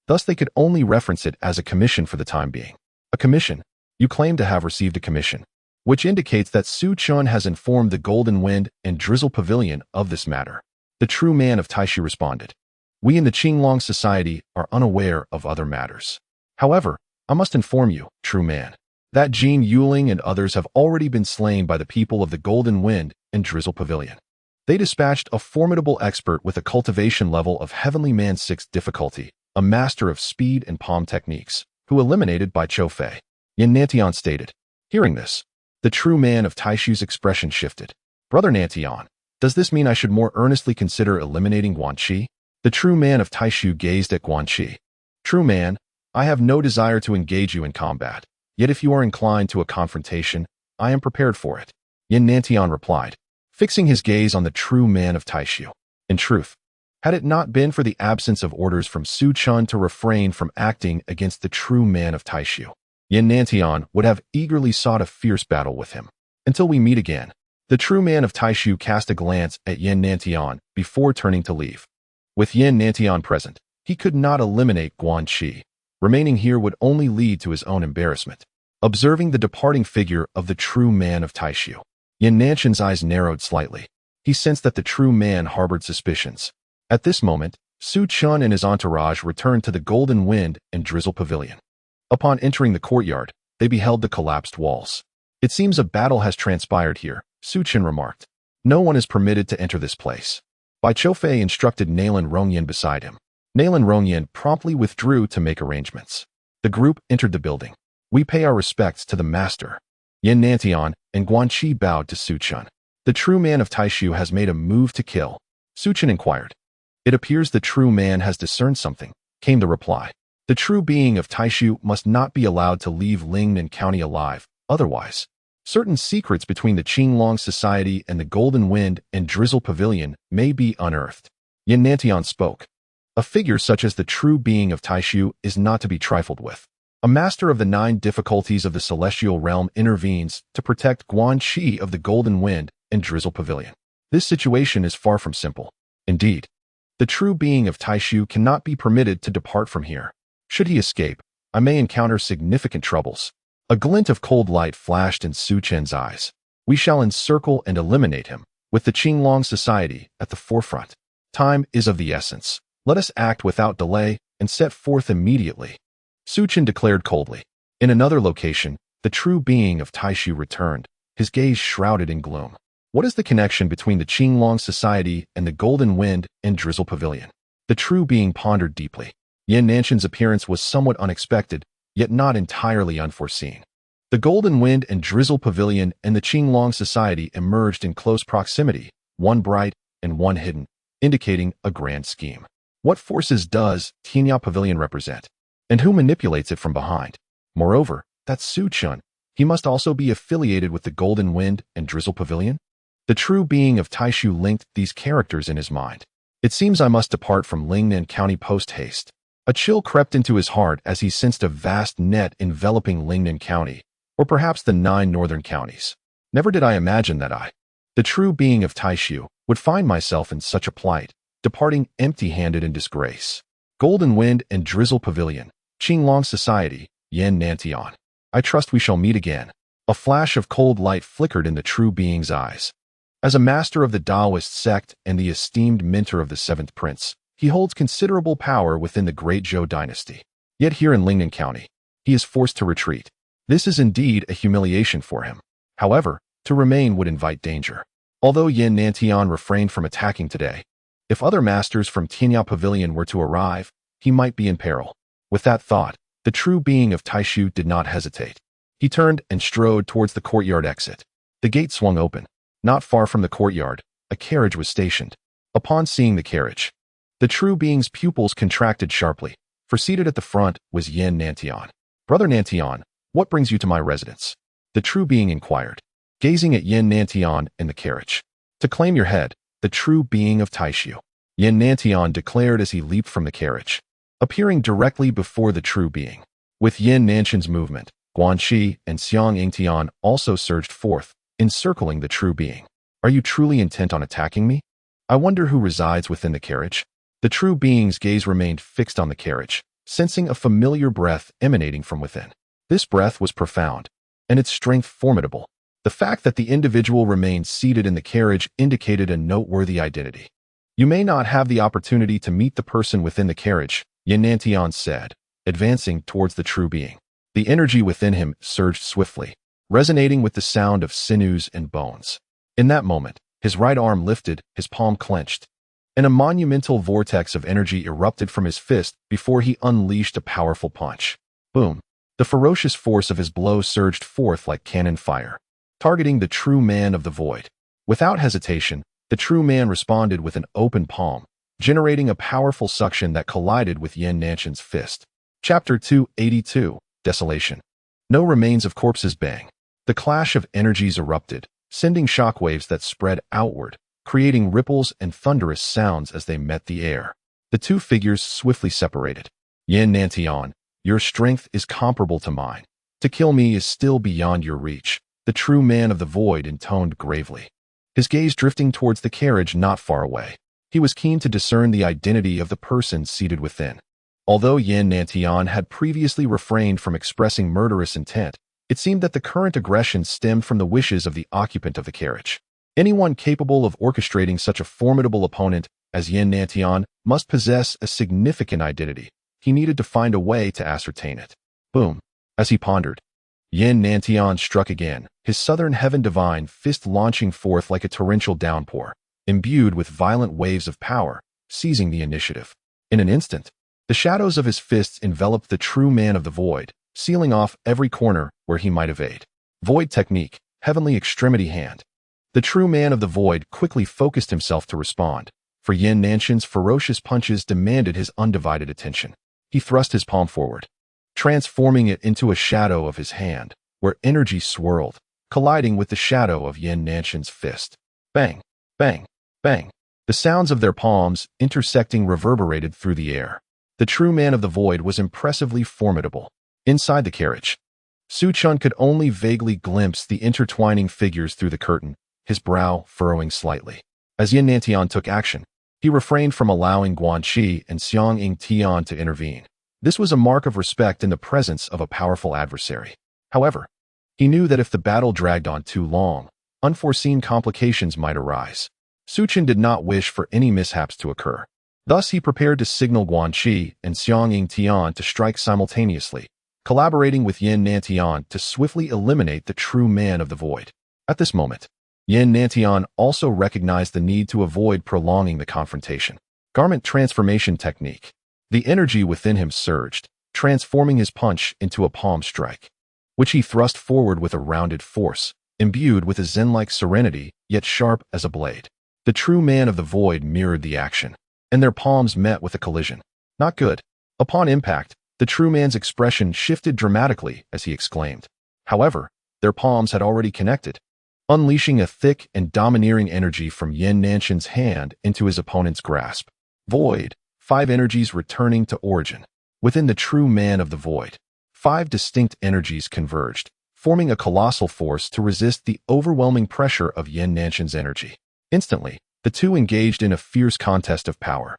Thus they could only reference it as a commission for the time being. A commission? You claim to have received a commission, which indicates that Su Chun has informed the Golden Wind and Drizzle Pavilion of this matter. The true man of Taishu responded. We in the Qinglong Society are unaware of other matters. However, I must inform you, true man, that Jin Yuling and others have already been slain by the people of the Golden Wind and Drizzle Pavilion. They dispatched a formidable expert with a cultivation level of Heavenly Man 6 difficulty, a master of speed and palm techniques, who eliminated Bai Choufei. Yin Nantian stated. Hearing this, the true man of Taishu's expression shifted. Brother Nantian, does this mean I should more earnestly consider eliminating Guanxi? The true man of Taishu gazed at Guanxi. True man, I have no desire to engage you in combat. Yet if you are inclined to a confrontation, I am prepared for it. Yin Nantian replied, fixing his gaze on the true man of Taishu. In truth, had it not been for the absence of orders from Su Chun to refrain from acting against the true man of Taishu, Yin Nantian would have eagerly sought a fierce battle with him. Until we meet again. The true man of Taishu cast a glance at Yin Nantian before turning to leave. With Yin Nantian present, he could not eliminate Guanxi. Remaining here would only lead to his own embarrassment. Observing the departing figure of the true man of Taishu, Yin Nantian's eyes narrowed slightly. He sensed that the true man harbored suspicions. At this moment, Su Chun and his entourage returned to the Golden Wind and Drizzle Pavilion. Upon entering the courtyard, they beheld the collapsed walls. It seems a battle has transpired here, Su Chun remarked. No one is permitted to enter this place. Bai Choufei instructed Nalan Rongyan beside him. Nalan Rongyan promptly withdrew to make arrangements. The group entered the building. We pay our respects to the master. Yin Nantian and Guanxi bowed to Su Chun. The true man of Taishu has made a move to kill. Su Chun inquired. It appears the true man has discerned something, came the reply. The true being of Taishu must not be allowed to leave Lingnan County alive, otherwise, certain secrets between the Qinglong Society and the Golden Wind and Drizzle Pavilion may be unearthed. Yin Nantian spoke. A figure such as the true being of Taishu is not to be trifled with. A master of the 9 difficulties of the celestial realm intervenes to protect Guanxi of the Golden Wind and Drizzle Pavilion. This situation is far from simple. Indeed, the true being of Taishu cannot be permitted to depart from here. Should he escape, I may encounter significant troubles. A glint of cold light flashed in Su Chen's eyes. We shall encircle and eliminate him, with the Qinglong Society at the forefront. Time is of the essence. Let us act without delay and set forth immediately. Su Chen declared coldly. In another location, the true being of Taishu returned, his gaze shrouded in gloom. What is the connection between the Qinglong Society and the Golden Wind and Drizzle Pavilion? The true being pondered deeply. Yan Nanshan's appearance was somewhat unexpected, yet not entirely unforeseen. The Golden Wind and Drizzle Pavilion and the Qinglong Society emerged in close proximity, one bright and one hidden, indicating a grand scheme. What forces does Tianya Pavilion represent? And who manipulates it from behind? Moreover, that's Su Chen. He must also be affiliated with the Golden Wind and Drizzle Pavilion? The true being of Taishu linked these characters in his mind. It seems I must depart from Lingnan County post-haste. A chill crept into his heart as he sensed a vast net enveloping Lingnan County, or perhaps the 9 northern counties. Never did I imagine that I, the true being of Taishu, would find myself in such a plight, departing empty-handed in disgrace. Golden Wind and Drizzle Pavilion, Qinglong Society, Yan Nantian. I trust we shall meet again. A flash of cold light flickered in the true being's eyes. As a master of the Taoist sect and the esteemed mentor of the 7th prince, he holds considerable power within the great Zhou dynasty. Yet here in Lingnan County, he is forced to retreat. This is indeed a humiliation for him. However, to remain would invite danger. Although Yan Nantian refrained from attacking today, if other masters from Tianya Pavilion were to arrive, he might be in peril. With that thought, the true being of Taishu did not hesitate. He turned and strode towards the courtyard exit. The gate swung open. Not far from the courtyard, a carriage was stationed. Upon seeing the carriage, the true being's pupils contracted sharply, for seated at the front was Yan Nantian. Brother Nantian, what brings you to my residence? The true being inquired, gazing at Yan Nantian in the carriage. To claim your head, the true being of Taishu, Yan Nantian declared as he leaped from the carriage, appearing directly before the true being. With Yan Nanshan's movement, Guanxi and Xiang Yingtian also surged forth, encircling the true being. Are you truly intent on attacking me? I wonder who resides within the carriage. The true being's gaze remained fixed on the carriage, sensing a familiar breath emanating from within. This breath was profound, and its strength formidable. The fact that the individual remained seated in the carriage indicated a noteworthy identity. You may not have the opportunity to meet the person within the carriage, Yan Nantian said, advancing towards the true being. The energy within him surged swiftly, resonating with the sound of sinews and bones. In that moment, his right arm lifted, his palm clenched, and a monumental vortex of energy erupted from his fist before he unleashed a powerful punch. Boom! The ferocious force of his blow surged forth like cannon fire, targeting the true man of the void. Without hesitation, the true man responded with an open palm, generating a powerful suction that collided with Yan Nanshan's fist. Chapter 282, Desolation. No remains of corpses. Bang. The clash of energies erupted, sending shockwaves that spread outward, creating ripples and thunderous sounds as they met the air. The two figures swiftly separated. Yan Nantian, your strength is comparable to mine. To kill me is still beyond your reach, the true man of the void intoned gravely, his gaze drifting towards the carriage not far away. He was keen to discern the identity of the person seated within. Although Yan Nantian had previously refrained from expressing murderous intent, it seemed that the current aggression stemmed from the wishes of the occupant of the carriage. Anyone capable of orchestrating such a formidable opponent as Yan Nantian must possess a significant identity. He needed to find a way to ascertain it. Boom! As he pondered, Yan Nantian struck again, his southern heaven divine fist launching forth like a torrential downpour, imbued with violent waves of power, seizing the initiative. In an instant, the shadows of his fists enveloped the true man of the void, sealing off every corner where he might evade. Void technique, heavenly extremity hand. The true man of the void quickly focused himself to respond, for Yan Nanshan's ferocious punches demanded his undivided attention. He thrust his palm forward, transforming it into a shadow of his hand, where energy swirled, colliding with the shadow of Yan Nanshan's fist. Bang! Bang! Bang! The sounds of their palms, intersecting, reverberated through the air. The true man of the void was impressively formidable. Inside the carriage, Su Chen could only vaguely glimpse the intertwining figures through the curtain, his brow furrowing slightly. As Yan Nantian took action, he refrained from allowing Guanxi and Xiang Yingtian to intervene. This was a mark of respect in the presence of a powerful adversary. However, he knew that if the battle dragged on too long, unforeseen complications might arise. Su Chen did not wish for any mishaps to occur. Thus, he prepared to signal Guanxi and Xiang Yingtian to strike simultaneously, collaborating with Yin Nantian to swiftly eliminate the true man of the void. At this moment, Yin Nantian also recognized the need to avoid prolonging the confrontation. Garment transformation technique. The energy within him surged, transforming his punch into a palm strike, which he thrust forward with a rounded force, imbued with a zen-like serenity, yet sharp as a blade. The true man of the void mirrored the action, and their palms met with a collision. Not good. Upon impact, the true man's expression shifted dramatically as he exclaimed. However, their palms had already connected, unleashing a thick and domineering energy from Yin Nanshan's hand into his opponent's grasp. Void. 5 energies returning to origin. Within the true man of the void, 5 distinct energies converged, forming a colossal force to resist the overwhelming pressure of Yin Nanshan's energy. Instantly, the two engaged in a fierce contest of power.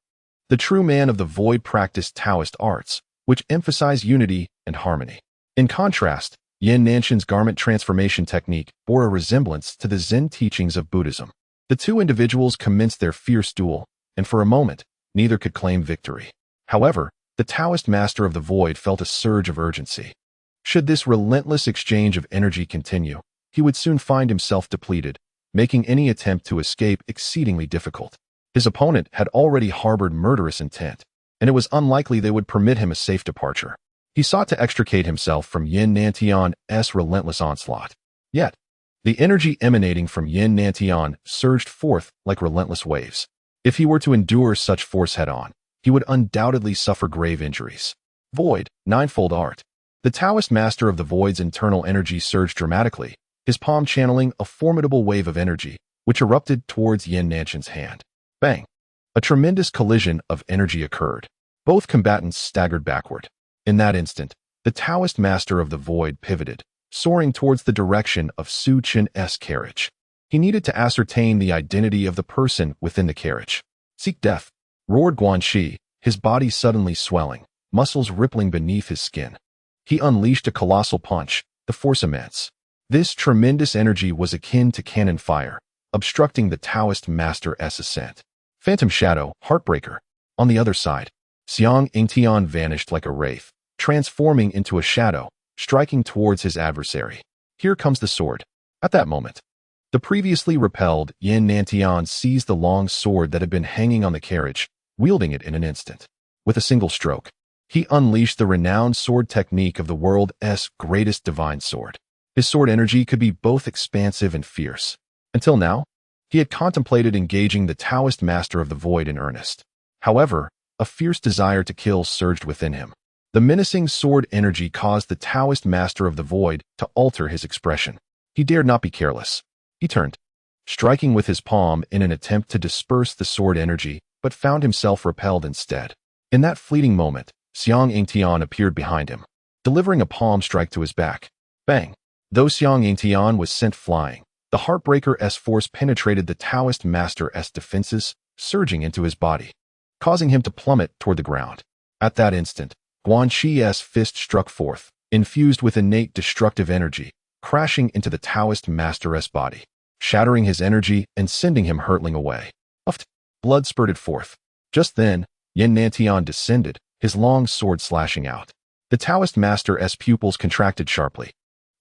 The true man of the void practiced Taoist arts, which emphasize unity and harmony. In contrast, Yin Nanshan's garment transformation technique bore a resemblance to the Zen teachings of Buddhism. The two individuals commenced their fierce duel, and for a moment, neither could claim victory. However, the Taoist master of the void felt a surge of urgency. Should this relentless exchange of energy continue, he would soon find himself depleted, making any attempt to escape exceedingly difficult. His opponent had already harbored murderous intent, and it was unlikely they would permit him a safe departure. He sought to extricate himself from Yin Nantian's relentless onslaught. Yet, the energy emanating from Yin Nantian surged forth like relentless waves. If he were to endure such force head-on, he would undoubtedly suffer grave injuries. Void, ninefold art. The Taoist master of the void's internal energy surged dramatically, his palm channeling a formidable wave of energy, which erupted towards Yin Nanshan's hand. Bang! A tremendous collision of energy occurred. Both combatants staggered backward. In that instant, the Taoist master of the void pivoted, soaring towards the direction of Su Chen's carriage. He needed to ascertain the identity of the person within the carriage. Seek death, roared Guanxi, his body suddenly swelling, muscles rippling beneath his skin. He unleashed a colossal punch, the force immense. This tremendous energy was akin to cannon fire, obstructing the Taoist master's ascent. Phantom Shadow, Heartbreaker. On the other side, Xiang Yingtian vanished like a wraith, transforming into a shadow, striking towards his adversary. Here comes the sword. At that moment, the previously repelled Yin Nantian seized the long sword that had been hanging on the carriage, wielding it in an instant. With a single stroke, he unleashed the renowned sword technique of the world's greatest divine sword. His sword energy could be both expansive and fierce. Until now, he had contemplated engaging the Taoist master of the void in earnest. However, a fierce desire to kill surged within him. The menacing sword energy caused the Taoist master of the void to alter his expression. He dared not be careless. He turned, striking with his palm in an attempt to disperse the sword energy, but found himself repelled instead. In that fleeting moment, Xiang Yingtian appeared behind him, delivering a palm strike to his back. Bang! Though Xiang Yingtian was sent flying, the Heartbreaker's force penetrated the Taoist master's defenses, surging into his body, causing him to plummet toward the ground. At that instant, Guanxi's fist struck forth, infused with innate destructive energy, crashing into the Taoist master's body, shattering his energy and sending him hurtling away. Puffed, blood spurted forth. Just then, Yin Nantian descended, his long sword slashing out. The Taoist master's pupils contracted sharply.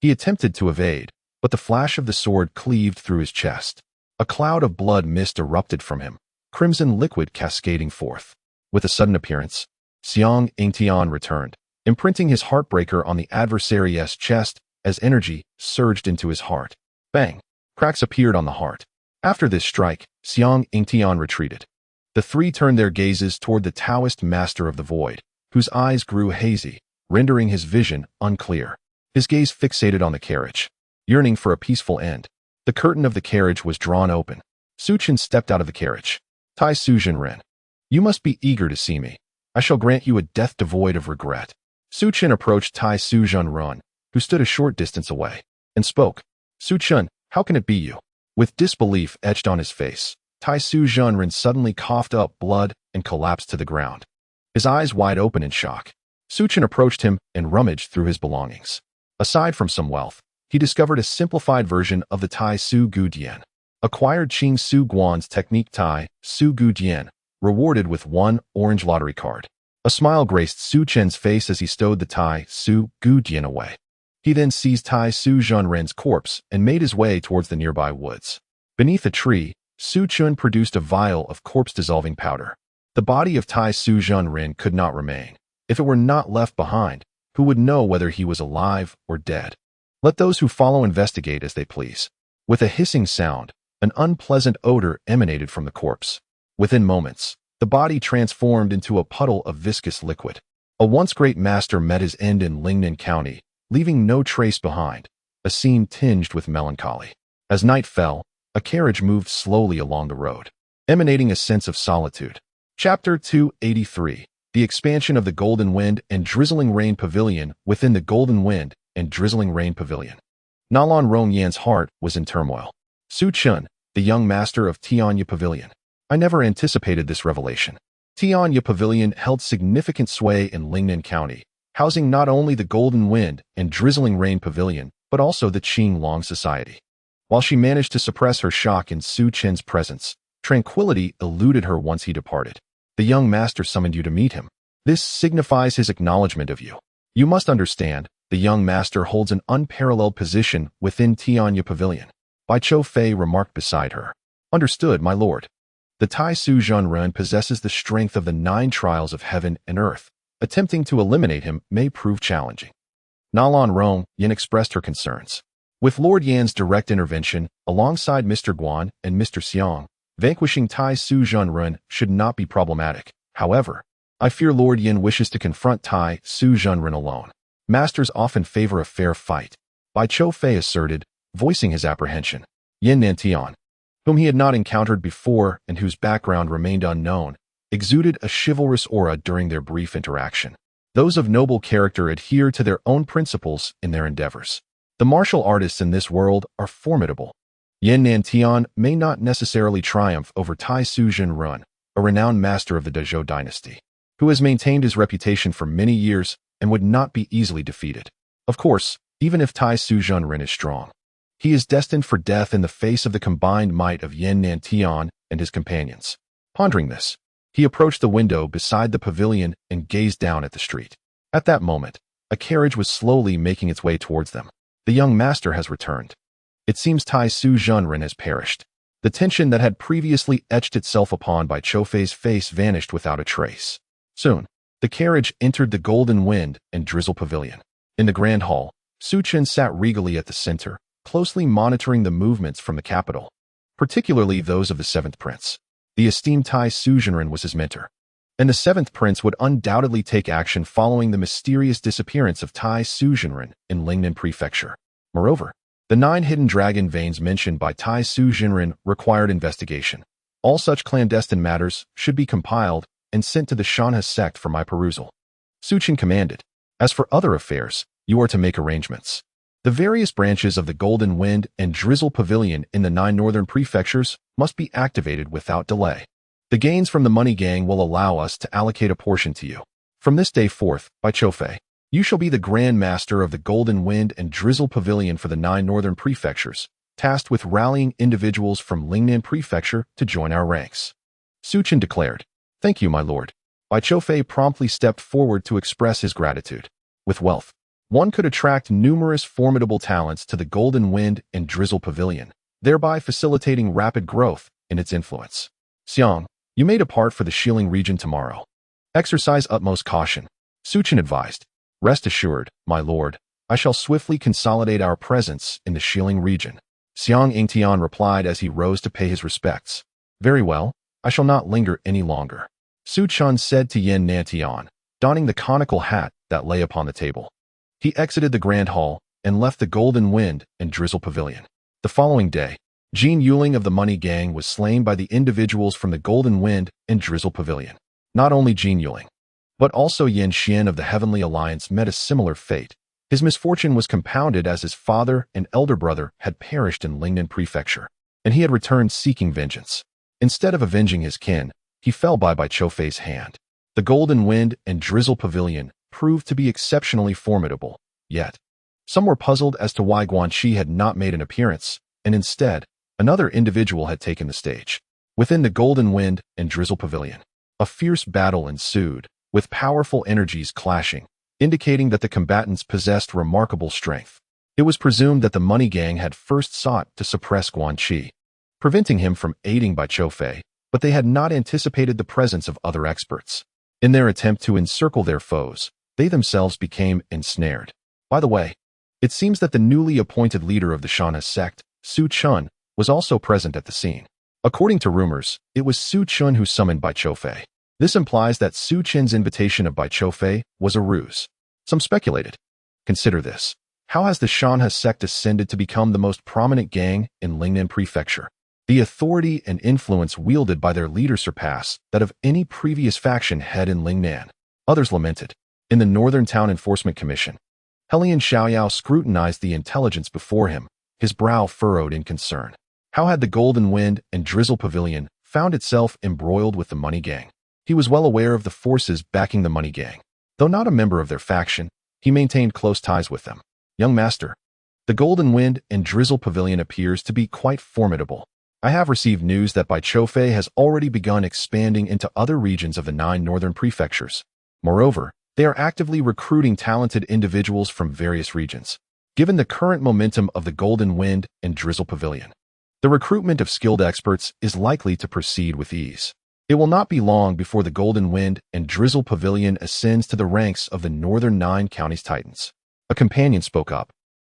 He attempted to evade, but the flash of the sword cleaved through his chest. A cloud of blood mist erupted from him, crimson liquid cascading forth. With a sudden appearance, Xiang Yingtian returned, imprinting his heartbreaker on the adversary's chest as energy surged into his heart. Bang! Cracks appeared on the heart. After this strike, Xiang Yingtian retreated. The three turned their gazes toward the Taoist master of the void, whose eyes grew hazy, rendering his vision unclear. His gaze fixated on the carriage, yearning for a peaceful end. The curtain of the carriage was drawn open. Su Chen stepped out of the carriage. Tai Su Zhenren, you must be eager to see me. I shall grant you a death devoid of regret. Su Chen approached Tai Su Zhenren, who stood a short distance away, and spoke. Su Chen, how can it be you? With disbelief etched on his face, Tai Su Zhenren suddenly coughed up blood and collapsed to the ground, his eyes wide open in shock. Su Chen approached him and rummaged through his belongings. Aside from some wealth, he discovered a simplified version of the Tai Su Gu Dian. Acquired Qing Su Guan's technique Tai Su Gu Dian, rewarded with 1 orange lottery card. A smile graced Su Chen's face as he stowed the Tai Su Gu Dian away. He then seized Tai Su Zhanren's corpse and made his way towards the nearby woods. Beneath a tree, Su Chen produced a vial of corpse-dissolving powder. The body of Tai Su Zhanren could not remain. If it were not left behind, who would know whether he was alive or dead? Let those who follow investigate as they please. With a hissing sound, an unpleasant odor emanated from the corpse. Within moments, the body transformed into a puddle of viscous liquid. A once great master met his end in Lingnan County, leaving no trace behind, a scene tinged with melancholy. As night fell, a carriage moved slowly along the road, emanating a sense of solitude. Chapter 283. The expansion of the Golden Wind and Drizzling Rain Pavilion within the Golden Wind and Drizzling Rain Pavilion. Nalan Rongyan's heart was in turmoil. Su Chen, the young master of Hanyue Pavilion. I never anticipated this revelation. Hanyue Pavilion held significant sway in Lingnan County, housing not only the Golden Wind and Drizzling Rain Pavilion, but also the Qing Long Society. While she managed to suppress her shock in Su Chen's presence, tranquility eluded her once he departed. The young master summoned you to meet him. This signifies his acknowledgement of you. You must understand, the young master holds an unparalleled position within Hanyue Pavilion. Bai Choufei remarked beside her. Understood, my lord. The Tai Su Zhanren possesses the strength of the 9 trials of heaven and earth. Attempting to eliminate him may prove challenging. Nalan Rongyan expressed her concerns. With Lord Yan's direct intervention, alongside Mr. Guan and Mr. Xiang, vanquishing Tai Su Zhanren should not be problematic. However, I fear Lord Yan wishes to confront Tai Su Zhanren alone. Masters often favor a fair fight, Bai Choufei asserted, voicing his apprehension. Lingnan Tian, whom he had not encountered before and whose background remained unknown, exuded a chivalrous aura during their brief interaction. Those of noble character adhere to their own principles in their endeavors. The martial artists in this world are formidable. Lingnan Tian may not necessarily triumph over Tai Su Zhanren, a renowned master of the Dezhou dynasty, who has maintained his reputation for many years and would not be easily defeated. Of course, even if Tai Su Zhanren is strong, he is destined for death in the face of the combined might of Lingnan Tian and his companions. Pondering this, he approached the window beside the pavilion and gazed down at the street. At that moment, a carriage was slowly making its way towards them. The young master has returned. It seems Tai Su Zhanren has perished. The tension that had previously etched itself upon Bai Choufei's face vanished without a trace. Soon, the carriage entered the Golden Wind and Drizzle Pavilion. In the Grand Hall, Su Chen sat regally at the center, closely monitoring the movements from the capital, particularly those of the 7th Prince. The esteemed Tai Su Zhanren was his mentor, and the 7th Prince would undoubtedly take action following the mysterious disappearance of Tai Su Zhanren in Lingnan Prefecture. Moreover, the 9 hidden dragon veins mentioned by Tai Su Zhanren required investigation. All such clandestine matters should be compiled and sent to the Shanhe Sect for my perusal. Su Chen commanded. As for other affairs, you are to make arrangements. The various branches of the Golden Wind and Drizzle Pavilion in the 9 northern prefectures must be activated without delay. The gains from the money gang will allow us to allocate a portion to you. From this day forth, Bai Choufei, you shall be the Grand Master of the Golden Wind and Drizzle Pavilion for the 9 northern prefectures, tasked with rallying individuals from Lingnan Prefecture to join our ranks. Su Chen declared. Thank you, my lord. Bai Choufei promptly stepped forward to express his gratitude. With wealth, one could attract numerous formidable talents to the Golden Wind and Drizzle Pavilion, thereby facilitating rapid growth in its influence. Xiang, you may depart for the Xiling region tomorrow. Exercise utmost caution, Su Chen advised. Rest assured, my lord, I shall swiftly consolidate our presence in the Xiling region. Xiang Yingtian replied as he rose to pay his respects. Very well, I shall not linger any longer. Su Chen said to Lingnan Tian, donning the conical hat that lay upon the table. He exited the Grand Hall and left the Golden Wind and Drizzle Pavilion. The following day, Jin Yuling of the Money Gang was slain by the individuals from the Golden Wind and Drizzle Pavilion. Not only Jin Yuling, but also Yan Xian of the Heavenly Alliance met a similar fate. His misfortune was compounded as his father and elder brother had perished in Lingnan Prefecture, and he had returned seeking vengeance. Instead of avenging his kin, he fell by Choufei's hand. The Golden Wind and Drizzle Pavilion proved to be exceptionally formidable. Yet, some were puzzled as to why Guanxi had not made an appearance, and instead, another individual had taken the stage. Within the Golden Wind and Drizzle Pavilion, a fierce battle ensued, with powerful energies clashing, indicating that the combatants possessed remarkable strength. It was presumed that the Money Gang had first sought to suppress Guanxi, preventing him from aiding Bai Choufei, but they had not anticipated the presence of other experts. In their attempt to encircle their foes, they themselves became ensnared. By the way, it seems that the newly appointed leader of the Shanhe Sect, Su Chun, was also present at the scene. According to rumors, it was Su Chun who summoned Bai Choufei. This implies that Su Chun's invitation of Bai Choufei was a ruse. Some speculated. Consider this. How has the Shanhe Sect ascended to become the most prominent gang in Lingnan Prefecture? The authority and influence wielded by their leader surpass that of any previous faction head in Lingnan. Others lamented. In the Northern Town Enforcement Commission, Helian Xiaoyao scrutinized the intelligence before him, his brow furrowed in concern. How had the Golden Wind and Drizzle Pavilion found itself embroiled with the Money Gang? He was well aware of the forces backing the Money Gang. Though not a member of their faction, he maintained close ties with them. Young master, the Golden Wind and Drizzle Pavilion appears to be quite formidable. I have received news that Bai Choufei has already begun expanding into other regions of the 9 northern prefectures. Moreover, they are actively recruiting talented individuals from various regions. Given the current momentum of the Golden Wind and Drizzle Pavilion, the recruitment of skilled experts is likely to proceed with ease. It will not be long before the Golden Wind and Drizzle Pavilion ascends to the ranks of the northern 9 counties titans. A companion spoke up.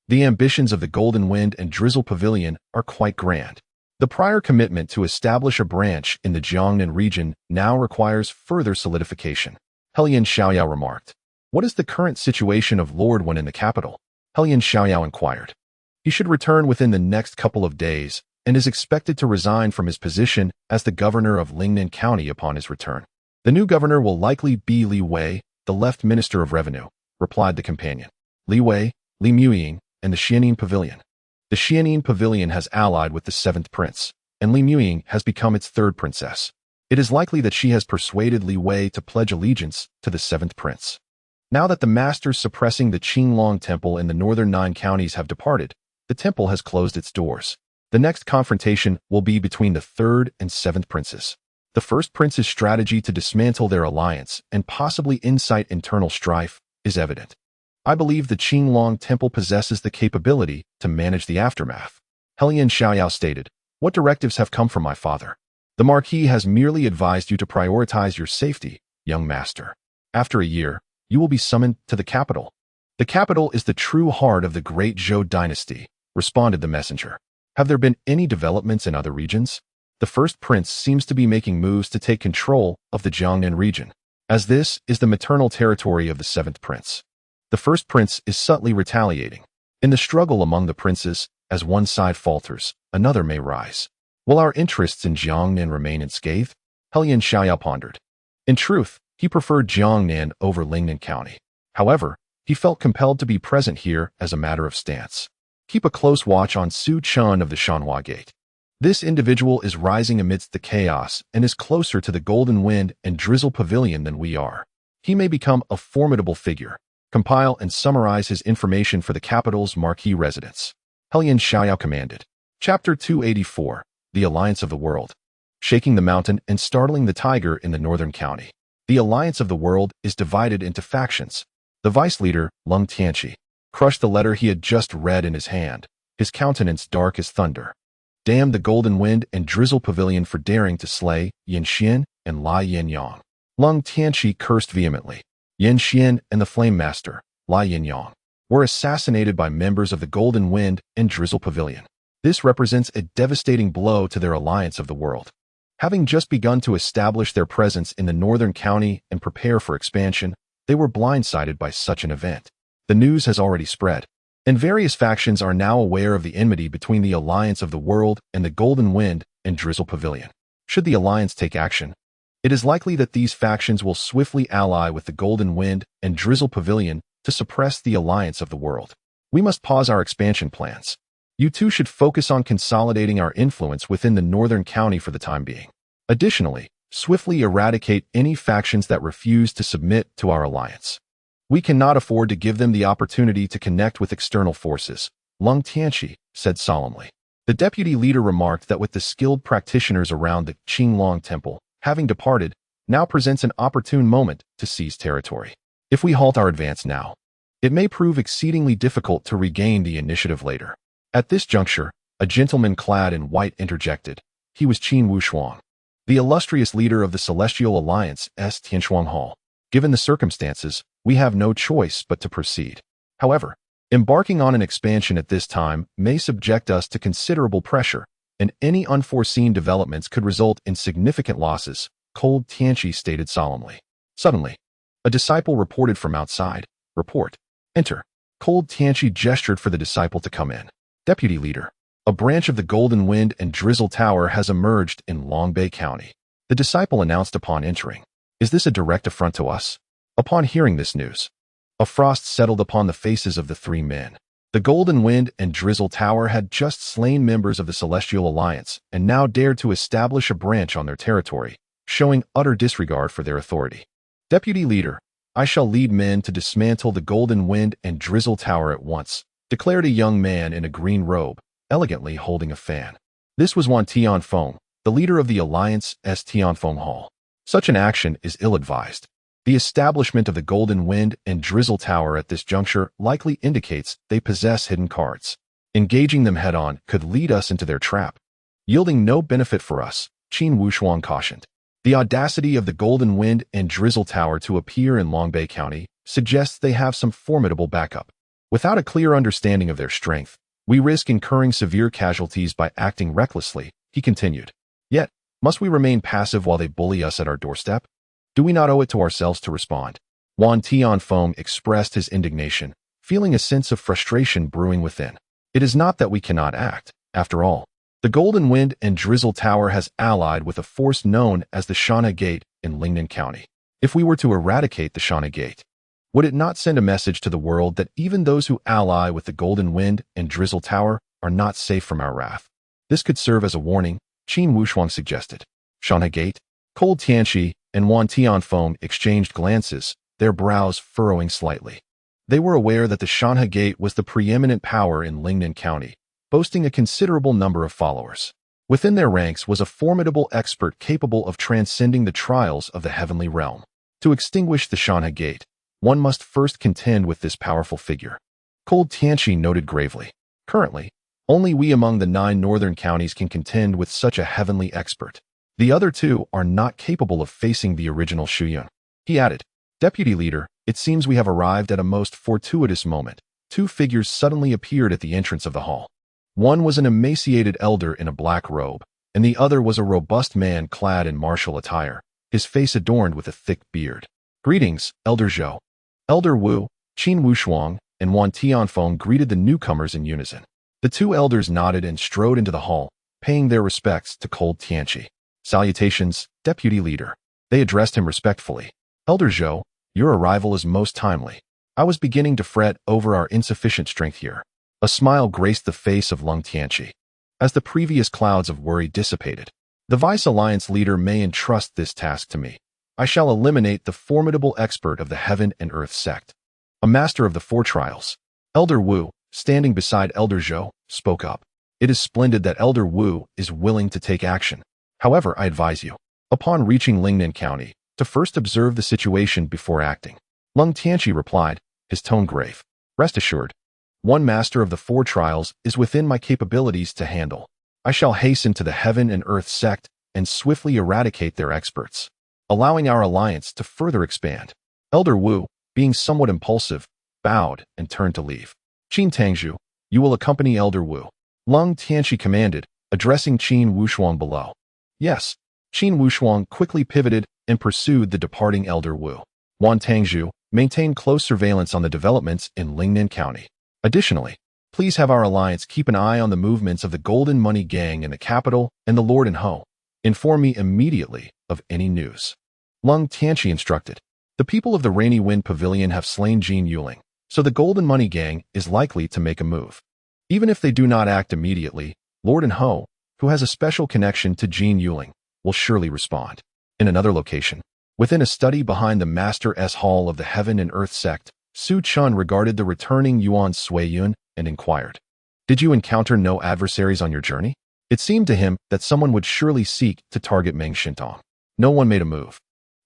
The ambitions of the Golden Wind and Drizzle Pavilion are quite grand. The prior commitment to establish a branch in the Jiangnan region now requires further solidification. Helian Xiaoyao remarked. What is the current situation of Lord Wen in the capital? Helian Xiaoyao inquired. He should return within the next couple of days and is expected to resign from his position as the governor of Lingnan County upon his return. The new governor will likely be Li Wei, the left minister of revenue, replied the companion. Li Wei, Li Muying, and the Xianin Pavilion. The Xianin Pavilion has allied with the 7th prince, and Li Muying has become its 3rd princess. It is likely that she has persuaded Li Wei to pledge allegiance to the 7th prince. Now that the masters suppressing the Qinglong Temple in the northern 9 counties have departed, the temple has closed its doors. The next confrontation will be between the 3rd and 7th princes. The 1st prince's strategy to dismantle their alliance and possibly incite internal strife is evident. I believe the Qinglong Temple possesses the capability to manage the aftermath. Helian Xiaoyao stated, What directives have come from my father? The Marquis has merely advised you to prioritize your safety, young master. After a year, you will be summoned to the capital. The capital is the true heart of the great Zhou dynasty, responded the messenger. Have there been any developments in other regions? The 1st prince seems to be making moves to take control of the Jiangnan region, as this is the maternal territory of the 7th prince. The 1st prince is subtly retaliating. In the struggle among the princes, as one side falters, another may rise. Will our interests in Jiangnan remain unscathed? Helian Xiaoyao pondered. In truth, he preferred Jiangnan over Lingnan County. However, he felt compelled to be present here as a matter of stance. Keep a close watch on Su Chun of the Shanhua Gate. This individual is rising amidst the chaos and is closer to the Golden Wind and Drizzle Pavilion than we are. He may become a formidable figure. Compile and summarize his information for the capital's marquee residents. Helian Xiaoyao commanded. Chapter 284, The Alliance of the World. Shaking the mountain and startling the tiger in the northern county. The Alliance of the World is divided into factions. The vice leader, Lung Tianqi, crushed the letter he had just read in his hand, his countenance dark as thunder. Damn the Golden Wind and Drizzle Pavilion for daring to slay Yan Xian and Lai Yinyang. Lung Tianqi cursed vehemently. Yan Xian and the Flame Master, Lai Yinyang, were assassinated by members of the Golden Wind and Drizzle Pavilion. This represents a devastating blow to their alliance of the world. Having just begun to establish their presence in the northern county and prepare for expansion, they were blindsided by such an event. The news has already spread, and various factions are now aware of the enmity between the Alliance of the World and the Golden Wind and Drizzle Pavilion. Should the alliance take action, it is likely that these factions will swiftly ally with the Golden Wind and Drizzle Pavilion to suppress the Alliance of the World. We must pause our expansion plans. You two should focus on consolidating our influence within the northern county for the time being. Additionally, swiftly eradicate any factions that refuse to submit to our alliance. We cannot afford to give them the opportunity to connect with external forces, Lung Tianqi said solemnly. The deputy leader remarked that with the skilled practitioners around the Qinglong Temple having departed, now presents an opportune moment to seize territory. If we halt our advance now, it may prove exceedingly difficult to regain the initiative later. At this juncture, a gentleman clad in white interjected. He was Xuanshuang, the illustrious leader of the Celestial Alliance Tianshuang Hall. Given the circumstances, we have no choice but to proceed. However, embarking on an expansion at this time may subject us to considerable pressure, and any unforeseen developments could result in significant losses, Cold Tianqi stated solemnly. Suddenly, a disciple reported from outside. Report. Enter. Cold Tianqi gestured for the disciple to come in. Deputy Leader. A branch of the Golden Wind and Drizzle Tower has emerged in Longbei County. The disciple announced upon entering. Is this a direct affront to us? Upon hearing this news, a frost settled upon the faces of the three men. The Golden Wind and Drizzle Tower had just slain members of the Celestial Alliance and now dared to establish a branch on their territory, showing utter disregard for their authority. Deputy Leader, I shall lead men to dismantle the Golden Wind and Drizzle Tower at once, declared a young man in a green robe, elegantly holding a fan. This was Wan Tianfeng, the leader of the Alliance Tianfeng Hall. Such an action is ill-advised. The establishment of the Golden Wind and Drizzle Tower at this juncture likely indicates they possess hidden cards. Engaging them head-on could lead us into their trap, yielding no benefit for us, Xuanshuang cautioned. The audacity of the Golden Wind and Drizzle Tower to appear in Longbei County suggests they have some formidable backup. Without a clear understanding of their strength, we risk incurring severe casualties by acting recklessly, he continued. Yet, must we remain passive while they bully us at our doorstep? Do we not owe it to ourselves to respond? Wan Tianfeng expressed his indignation, feeling a sense of frustration brewing within. It is not that we cannot act, after all. The Golden Wind and Drizzle Tower has allied with a force known as the Shanhe Gate in Lingnan County. If we were to eradicate the Shanhe Gate, would it not send a message to the world that even those who ally with the Golden Wind and Drizzle Tower are not safe from our wrath? This could serve as a warning, Xuanshuang suggested. Shanhe Gate, Cold Tianqi, and Wan Tianfeng exchanged glances, their brows furrowing slightly. They were aware that the Shanhe Gate was the preeminent power in Lingnan County, boasting a considerable number of followers. Within their ranks was a formidable expert capable of transcending the trials of the heavenly realm. To extinguish the Shanhe Gate, one must first contend with this powerful figure. Cold Tianqi noted gravely. Currently, only we among the 9 northern counties can contend with such a heavenly expert. The other 2 are not capable of facing the original Shuyun. He added, Deputy Leader, it seems we have arrived at a most fortuitous moment. 2 figures suddenly appeared at the entrance of the hall. One was an emaciated elder in a black robe, and the other was a robust man clad in martial attire, his face adorned with a thick beard. Greetings, Elder Zhou. Elder Wu, Xuanshuang, and Wan Tianfeng greeted the newcomers in unison. The 2 elders nodded and strode into the hall, paying their respects to Cold Tianqi. Salutations, Deputy Leader. They addressed him respectfully. Elder Zhou, your arrival is most timely. I was beginning to fret over our insufficient strength here. A smile graced the face of Lung Tianqi. As the previous clouds of worry dissipated, the Vice Alliance leader may entrust this task to me. I shall eliminate the formidable expert of the Heaven and Earth Sect, a master of the 4 trials. Elder Wu, standing beside Elder Zhou, spoke up. It is splendid that Elder Wu is willing to take action. However, I advise you, upon reaching Lingnan County, to first observe the situation before acting. Lung Tianqi replied, his tone grave. Rest assured, one master of the 4 trials is within my capabilities to handle. I shall hasten to the Heaven and Earth Sect and swiftly eradicate their experts, allowing our alliance to further expand. Elder Wu, being somewhat impulsive, bowed and turned to leave. Qin Tangzhu, you will accompany Elder Wu. Lung Tianqi commanded, addressing Xuanshuang below. Yes. Xuanshuang quickly pivoted and pursued the departing Elder Wu. Wan Tangzhu maintained close surveillance on the developments in Lingnan County. Additionally, please have our alliance keep an eye on the movements of the Golden Money Gang in the capital and the Lord and Ho. Inform me immediately of any news. Lung Tianqi instructed. The people of the Rainy Wind Pavilion have slain Jin Yuling, so the Golden Money Gang is likely to make a move. Even if they do not act immediately, Lord and Ho, who has a special connection to Jin Yuling, will surely respond. In another location, within a study behind the Master S Hall of the Heaven and Earth Sect, Su Chun regarded the returning Yuan Suiyun and inquired, "Did you encounter no adversaries on your journey?" It seemed to him that someone would surely seek to target Meng Shintong. No one made a move.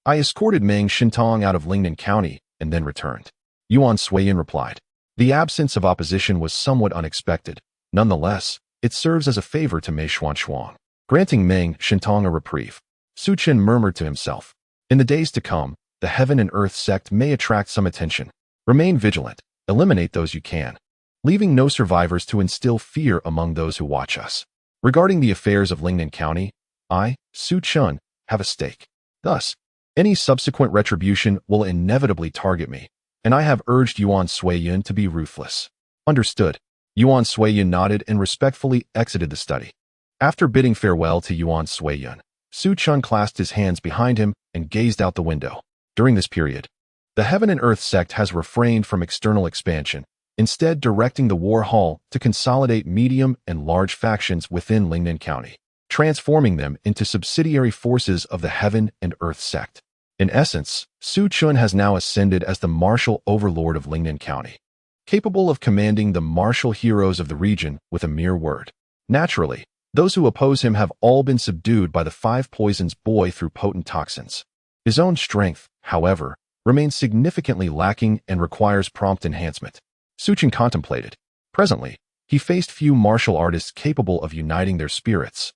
"I escorted Meng Shintong out of Lingnan County and then returned," Yuan Suiyun replied. The absence of opposition was somewhat unexpected. Nonetheless, it serves as a favor to Mei Xuanshuang, granting Meng Shintong a reprieve. Su Chen murmured to himself, "In the days to come, the Heaven and Earth sect may attract some attention. Remain vigilant, eliminate those you can, leaving no survivors to instill fear among those who watch us. Regarding the affairs of Lingnan County, I, Su Chun, have a stake. Thus, any subsequent retribution will inevitably target me, and I have urged Yuan Suiyun to be ruthless." Understood. Yuan Suiyun nodded and respectfully exited the study. After bidding farewell to Yuan Suiyun, Su Chun clasped his hands behind him and gazed out the window. During this period, the Heaven and Earth sect has refrained from external expansion, instead directing the war hall to consolidate medium and large factions within Lingnan County, transforming them into subsidiary forces of the Heaven and Earth sect. In essence, Su Chun has now ascended as the martial overlord of Lingnan County, capable of commanding the martial heroes of the region with a mere word. Naturally, those who oppose him have all been subdued by the 5 poisons boy through potent toxins. His own strength, however, remains significantly lacking and requires prompt enhancement. Su Chen contemplated. Presently, he faced few martial artists capable of uniting their spirits,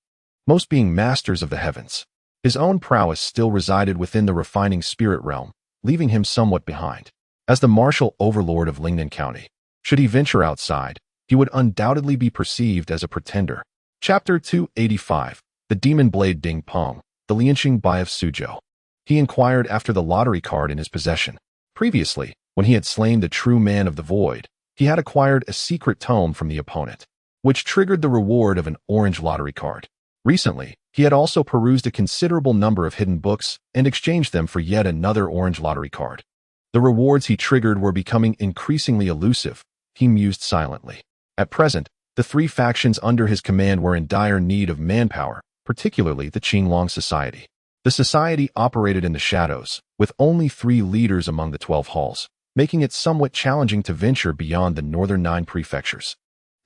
most being masters of the heavens. His own prowess still resided within the refining spirit realm, leaving him somewhat behind. As the martial overlord of Lingnan County, should he venture outside, he would undoubtedly be perceived as a pretender. Chapter 285, The Demon Blade Ding Peng, the Lianxing Bai of Suzhou. He inquired after the lottery card in his possession. Previously, when he had slain the true man of the void, he had acquired a secret tome from the opponent, which triggered the reward of an orange lottery card. Recently, he had also perused a considerable number of hidden books and exchanged them for yet another orange lottery card. The rewards he triggered were becoming increasingly elusive. He mused silently. At present, the 3 factions under his command were in dire need of manpower, particularly the Qinglong Society. The society operated in the shadows, with only 3 leaders among the 12 halls, making it somewhat challenging to venture beyond the northern 9 prefectures.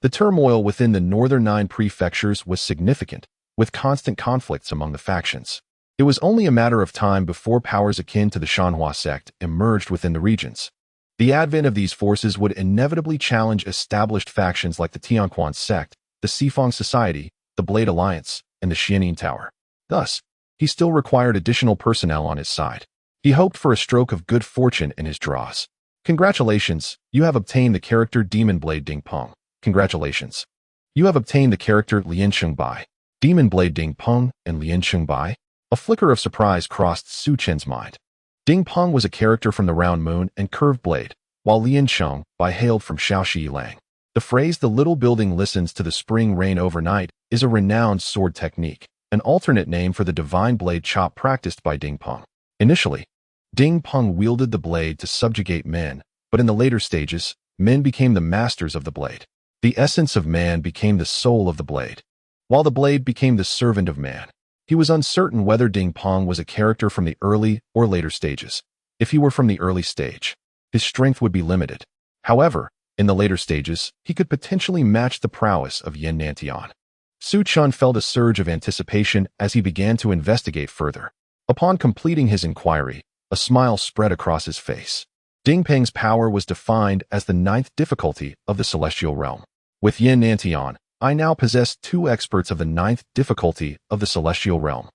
The turmoil within the northern 9 prefectures was significant, with constant conflicts among the factions. It was only a matter of time before powers akin to the Shanhe Sect emerged within the regions. The advent of these forces would inevitably challenge established factions like the Tianquan Sect, the Xifeng Society, the Blade Alliance, and the Xianin Tower. Thus, he still required additional personnel on his side. He hoped for a stroke of good fortune in his draws. Congratulations, you have obtained the character Demon Blade Ding Peng. Congratulations. You have obtained the character Lianxing Bai. Demon Blade Ding Peng and Lianxing Bai? A flicker of surprise crossed Su Chen's mind. Ding Peng was a character from the Round Moon and Curved Blade, while Lianxing Bai hailed from Shaoxi Lang. The phrase "the little building listens to the spring rain overnight" is a renowned sword technique, an alternate name for the divine blade chop practiced by Ding Peng. Initially, Ding Peng wielded the blade to subjugate men, but in the later stages, men became the masters of the blade. The essence of man became the soul of the blade, while the blade became the servant of man. He was uncertain whether Ding Peng was a character from the early or later stages. If he were from the early stage, his strength would be limited. However, in the later stages, he could potentially match the prowess of Yan Nantian. Su Chun felt a surge of anticipation as he began to investigate further. Upon completing his inquiry, a smile spread across his face. Ding Peng's power was defined as the 9th difficulty of the celestial realm. With Yan Nantian, I now possess 2 experts of the 9th difficulty of the celestial realm.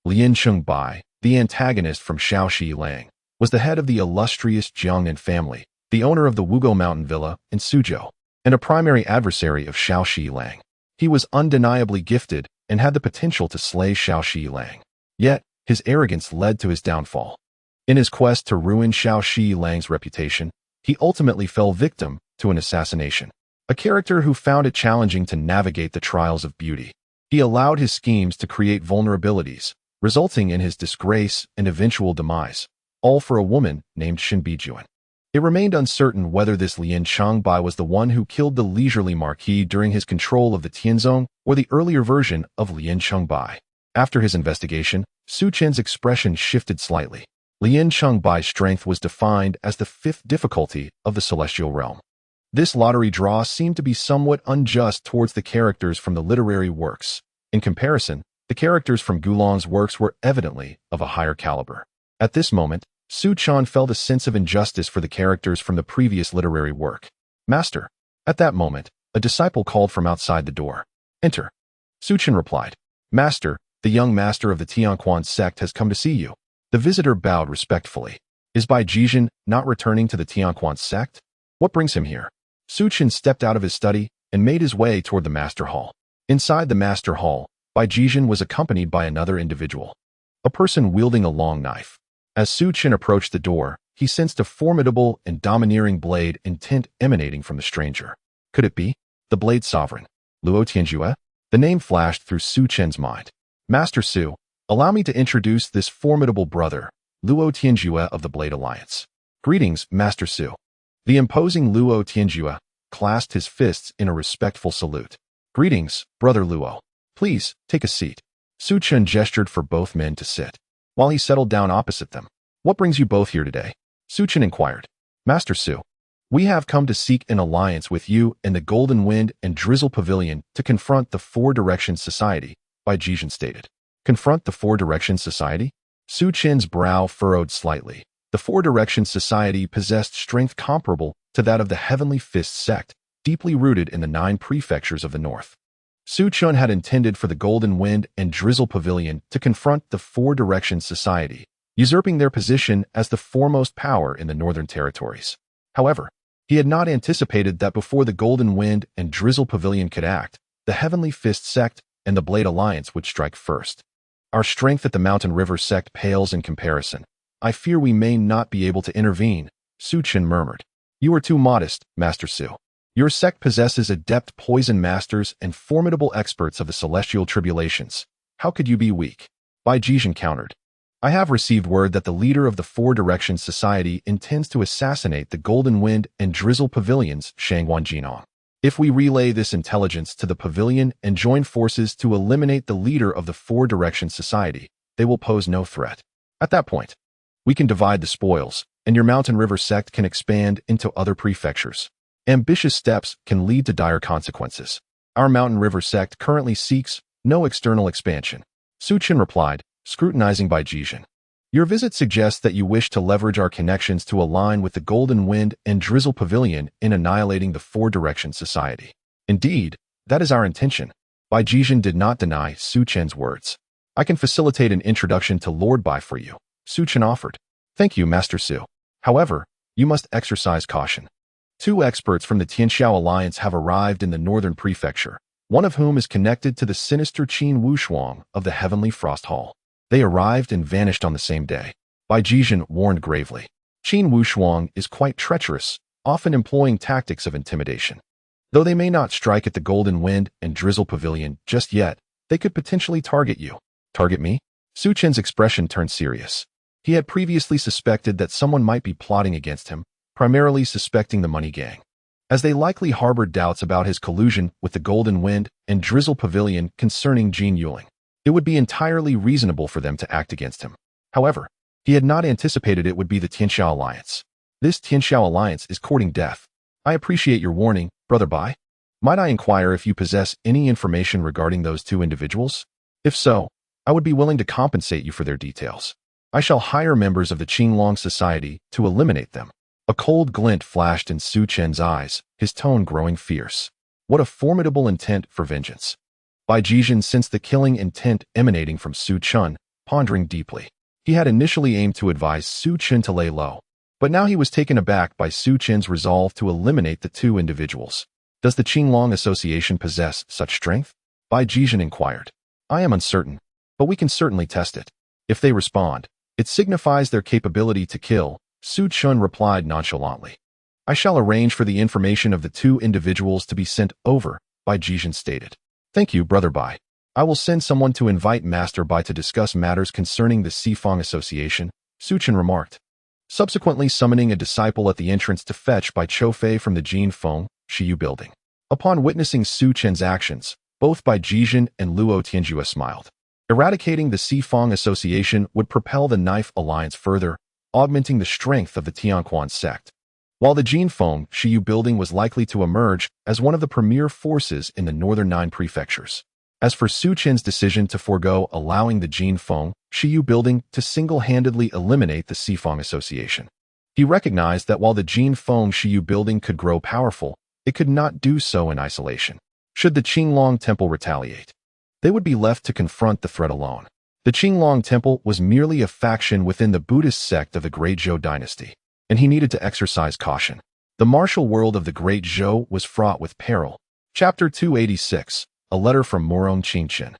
Lianxing Bai, the antagonist from Shaoxi Lang, was the head of the illustrious Jiangnan family, the owner of the Wugo Mountain Villa in Suzhou, and a primary adversary of Shaoxi Lang. He was undeniably gifted and had the potential to slay Shaoxi Lang. Yet, his arrogance led to his downfall. In his quest to ruin Shaoxi Lang's reputation, he ultimately fell victim to an assassination. A character who found it challenging to navigate the trials of beauty. He allowed his schemes to create vulnerabilities, resulting in his disgrace and eventual demise, all for a woman named Shen Bijuan. It remained uncertain whether this Lianxing Bai was the one who killed the leisurely marquis during his control of the Tianzong or the earlier version of Lianxing Bai. After his investigation, Su Chen's expression shifted slightly. Lian Cheng Bai's strength was defined as the 5th difficulty of the celestial realm. This lottery draw seemed to be somewhat unjust towards the characters from the literary works. In comparison, the characters from Gulong's works were evidently of a higher caliber. At this moment, Su Chan felt a sense of injustice for the characters from the previous literary work. Master. At that moment, a disciple called from outside the door. Enter. Su Chan replied. Master, the young master of the Tianquan sect has come to see you. The visitor bowed respectfully. Is Bai Choufei not returning to the Tianquan sect? What brings him here? Su Chan stepped out of his study and made his way toward the master hall. Inside the master hall, Bai Choufei was accompanied by another individual, a person wielding a long knife. As Su Chan approached the door, he sensed a formidable and domineering blade intent emanating from the stranger. Could it be the blade sovereign, Luo Tianjue? The name flashed through Su Chen's mind. Master Su, allow me to introduce this formidable brother, Luo Tianjue of the Blade Alliance. Greetings, Master Su. The imposing Luo Tianjue clasped his fists in a respectful salute. Greetings, Brother Luo. Please, take a seat. Su Chan gestured for both men to sit, while he settled down opposite them. What brings you both here today? Su Chan inquired. Master Su, we have come to seek an alliance with you in the Golden Wind and Drizzle Pavilion to confront the Four Directions Society, Bai Choufei stated. Confront the Four Directions Society? Su Chen's brow furrowed slightly. The Four Directions Society possessed strength comparable to that of the Heavenly Fist sect, deeply rooted in the 9 prefectures of the north. Su Chan had intended for the Golden Wind and Drizzle Pavilion to confront the Four Directions Society, usurping their position as the foremost power in the northern territories. However, he had not anticipated that before the Golden Wind and Drizzle Pavilion could act, the Heavenly Fist sect and the Blade Alliance would strike first. Our strength at the Mountain River sect pales in comparison. I fear we may not be able to intervene, Su Chan murmured. You are too modest, Master Su. Your sect possesses adept poison masters and formidable experts of the celestial tribulations. How could you be weak? Bai Choufei countered. I have received word that the leader of the Four Directions Society intends to assassinate the Golden Wind and Drizzle Pavilions, Shangwan Jinong. If we relay this intelligence to the pavilion and join forces to eliminate the leader of the Four Directions Society, they will pose no threat. At that point, we can divide the spoils, and your Mountain River sect can expand into other prefectures. Ambitious steps can lead to dire consequences. Our Mountain River sect currently seeks no external expansion. Su Chan replied, scrutinizing Bai Choufei. Your visit suggests that you wish to leverage our connections to align with the Golden Wind and Drizzle Pavilion in annihilating the Four Directions Society. Indeed, that is our intention. Bai Choufei did not deny Su Chen's words. I can facilitate an introduction to Lord Bai for you, Su Chan offered. Thank you, Master Su. However, you must exercise caution. 2 experts from the Tianxiao Alliance have arrived in the northern prefecture, one of whom is connected to the sinister Xuanshuang of the Heavenly Frost Hall. They arrived and vanished on the same day. Bai Choufei warned gravely. Xuanshuang is quite treacherous, often employing tactics of intimidation. Though they may not strike at the Golden Wind and Drizzle Pavilion just yet, they could potentially target you. Target me? Su Chen's expression turned serious. He had previously suspected that someone might be plotting against him, primarily suspecting the Money Gang, as they likely harbored doubts about his collusion with the Golden Wind and Drizzle Pavilion concerning Jin Yuling. It would be entirely reasonable for them to act against him. However, he had not anticipated it would be the Tianxiao Alliance. This Tianxiao Alliance is courting death. I appreciate your warning, Brother Bai. Might I inquire if you possess any information regarding those 2 individuals? If so, I would be willing to compensate you for their details. I shall hire members of the Qinglong Society to eliminate them. A cold glint flashed in Su Chen's eyes, his tone growing fierce. What a formidable intent for vengeance. Bai Choufei sensed the killing intent emanating from Su Chan, pondering deeply. He had initially aimed to advise Su Chan to lay low, but now he was taken aback by Su Chen's resolve to eliminate the 2 individuals. Does the Qinglong Association possess such strength? Bai Choufei inquired. I am uncertain, but we can certainly test it. If they respond, it signifies their capability to kill, Su Chan replied nonchalantly. I shall arrange for the information of the 2 individuals to be sent over, Bai Choufei stated. Thank you, Brother Bai. I will send someone to invite Master Bai to discuss matters concerning the Feng Association, Su Chan remarked. Subsequently summoning a disciple at the entrance to fetch Bai Choufei from the Jin Feng, Shiyu building. Upon witnessing Su Chen's actions, both Bai Choufei and Luo Tianjue smiled. Eradicating the Feng Association would propel the Knife Alliance further, augmenting the strength of the Tianquan sect. While the Jinfeng Shiyu building was likely to emerge as one of the premier forces in the northern 9 prefectures. As for Su Qin's decision to forego allowing the Jinfeng Shiyu building to single-handedly eliminate the Sifeng Association, he recognized that while the Jinfeng Shiyu building could grow powerful, it could not do so in isolation. Should the Qinglong Temple retaliate, they would be left to confront the threat alone. The Qinglong Temple was merely a faction within the Buddhist sect of the Great Zhou dynasty, and he needed to exercise caution. The martial world of the Great Zhou was fraught with peril. Chapter 286, A Letter from Murong Qingchen.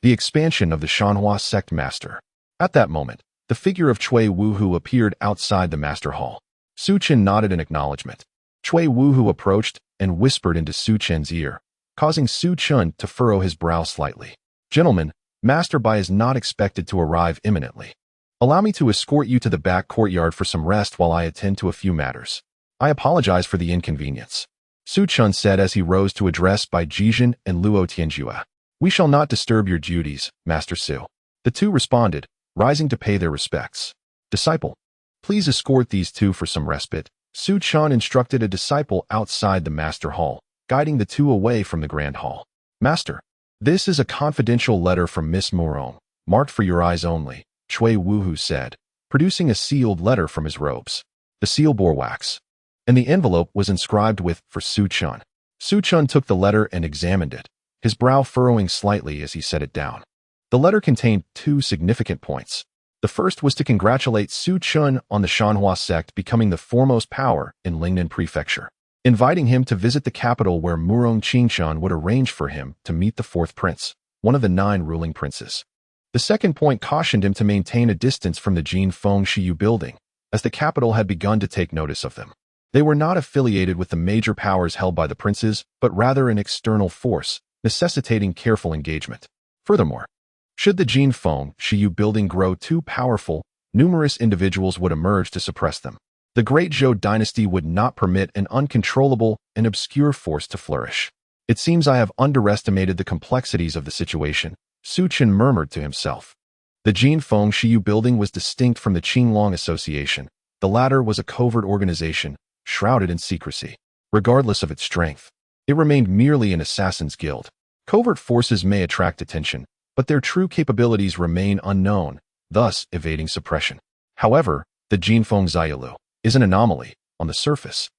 The expansion of the Shanhe Sect Master. At that moment, the figure of Cui Wuhu appeared outside the Master Hall. Su Qin nodded in acknowledgement. Cui Wuhu approached and whispered into Su Qin's ear, causing Su Qin to furrow his brow slightly. Gentlemen, Master Bai is not expected to arrive imminently. Allow me to escort you to the back courtyard for some rest while I attend to a few matters. I apologize for the inconvenience, Su Qin said as he rose to address Bai Jizhen and Luo Tianjue. We shall not disturb your duties, Master Su. The two responded, rising to pay their respects. Disciple, please escort these two for some respite. Su Qin instructed a disciple outside the Master Hall, guiding the two away from the Grand Hall. Master, this is a confidential letter from Miss Murong, marked for your eyes only, Cui Wuhu said, producing a sealed letter from his robes. The seal bore wax, and the envelope was inscribed with, for Su Qin. Su Qin took the letter and examined it, his brow furrowing slightly as he set it down. The letter contained 2 significant points. The first was to congratulate Su Qin on the Shanhe Sect becoming the foremost power in Lingnan Prefecture, inviting him to visit the capital where Murong Qingchen would arrange for him to meet the 4th prince, one of the 9 ruling princes. The second point cautioned him to maintain a distance from the Jinfeng Shiyu building, as the capital had begun to take notice of them. They were not affiliated with the major powers held by the princes, but rather an external force, necessitating careful engagement. Furthermore, should the Jinfeng Shiyu building grow too powerful, numerous individuals would emerge to suppress them. The Great Zhou dynasty would not permit an uncontrollable and obscure force to flourish. It seems I have underestimated the complexities of the situation, Su Qin murmured to himself. The Jinfeng Shiyu building was distinct from the Qinglong Association. The latter was a covert organization, shrouded in secrecy. Regardless of its strength, it remained merely an assassin's guild. Covert forces may attract attention, but their true capabilities remain unknown, thus evading suppression. However, the Jinfeng Xiaolu is an anomaly on the surface.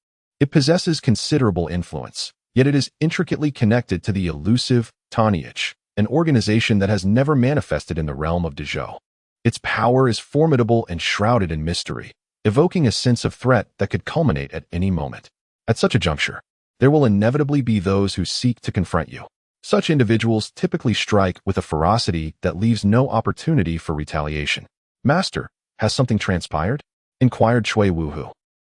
It possesses considerable influence, yet it is intricately connected to the elusive Taniich, an organization that has never manifested in the realm of Dezhou. Its power is formidable and shrouded in mystery, evoking a sense of threat that could culminate at any moment. At such a juncture, there will inevitably be those who seek to confront you. Such individuals typically strike with a ferocity that leaves no opportunity for retaliation. Master, has something transpired? Inquired Cui Wuhu.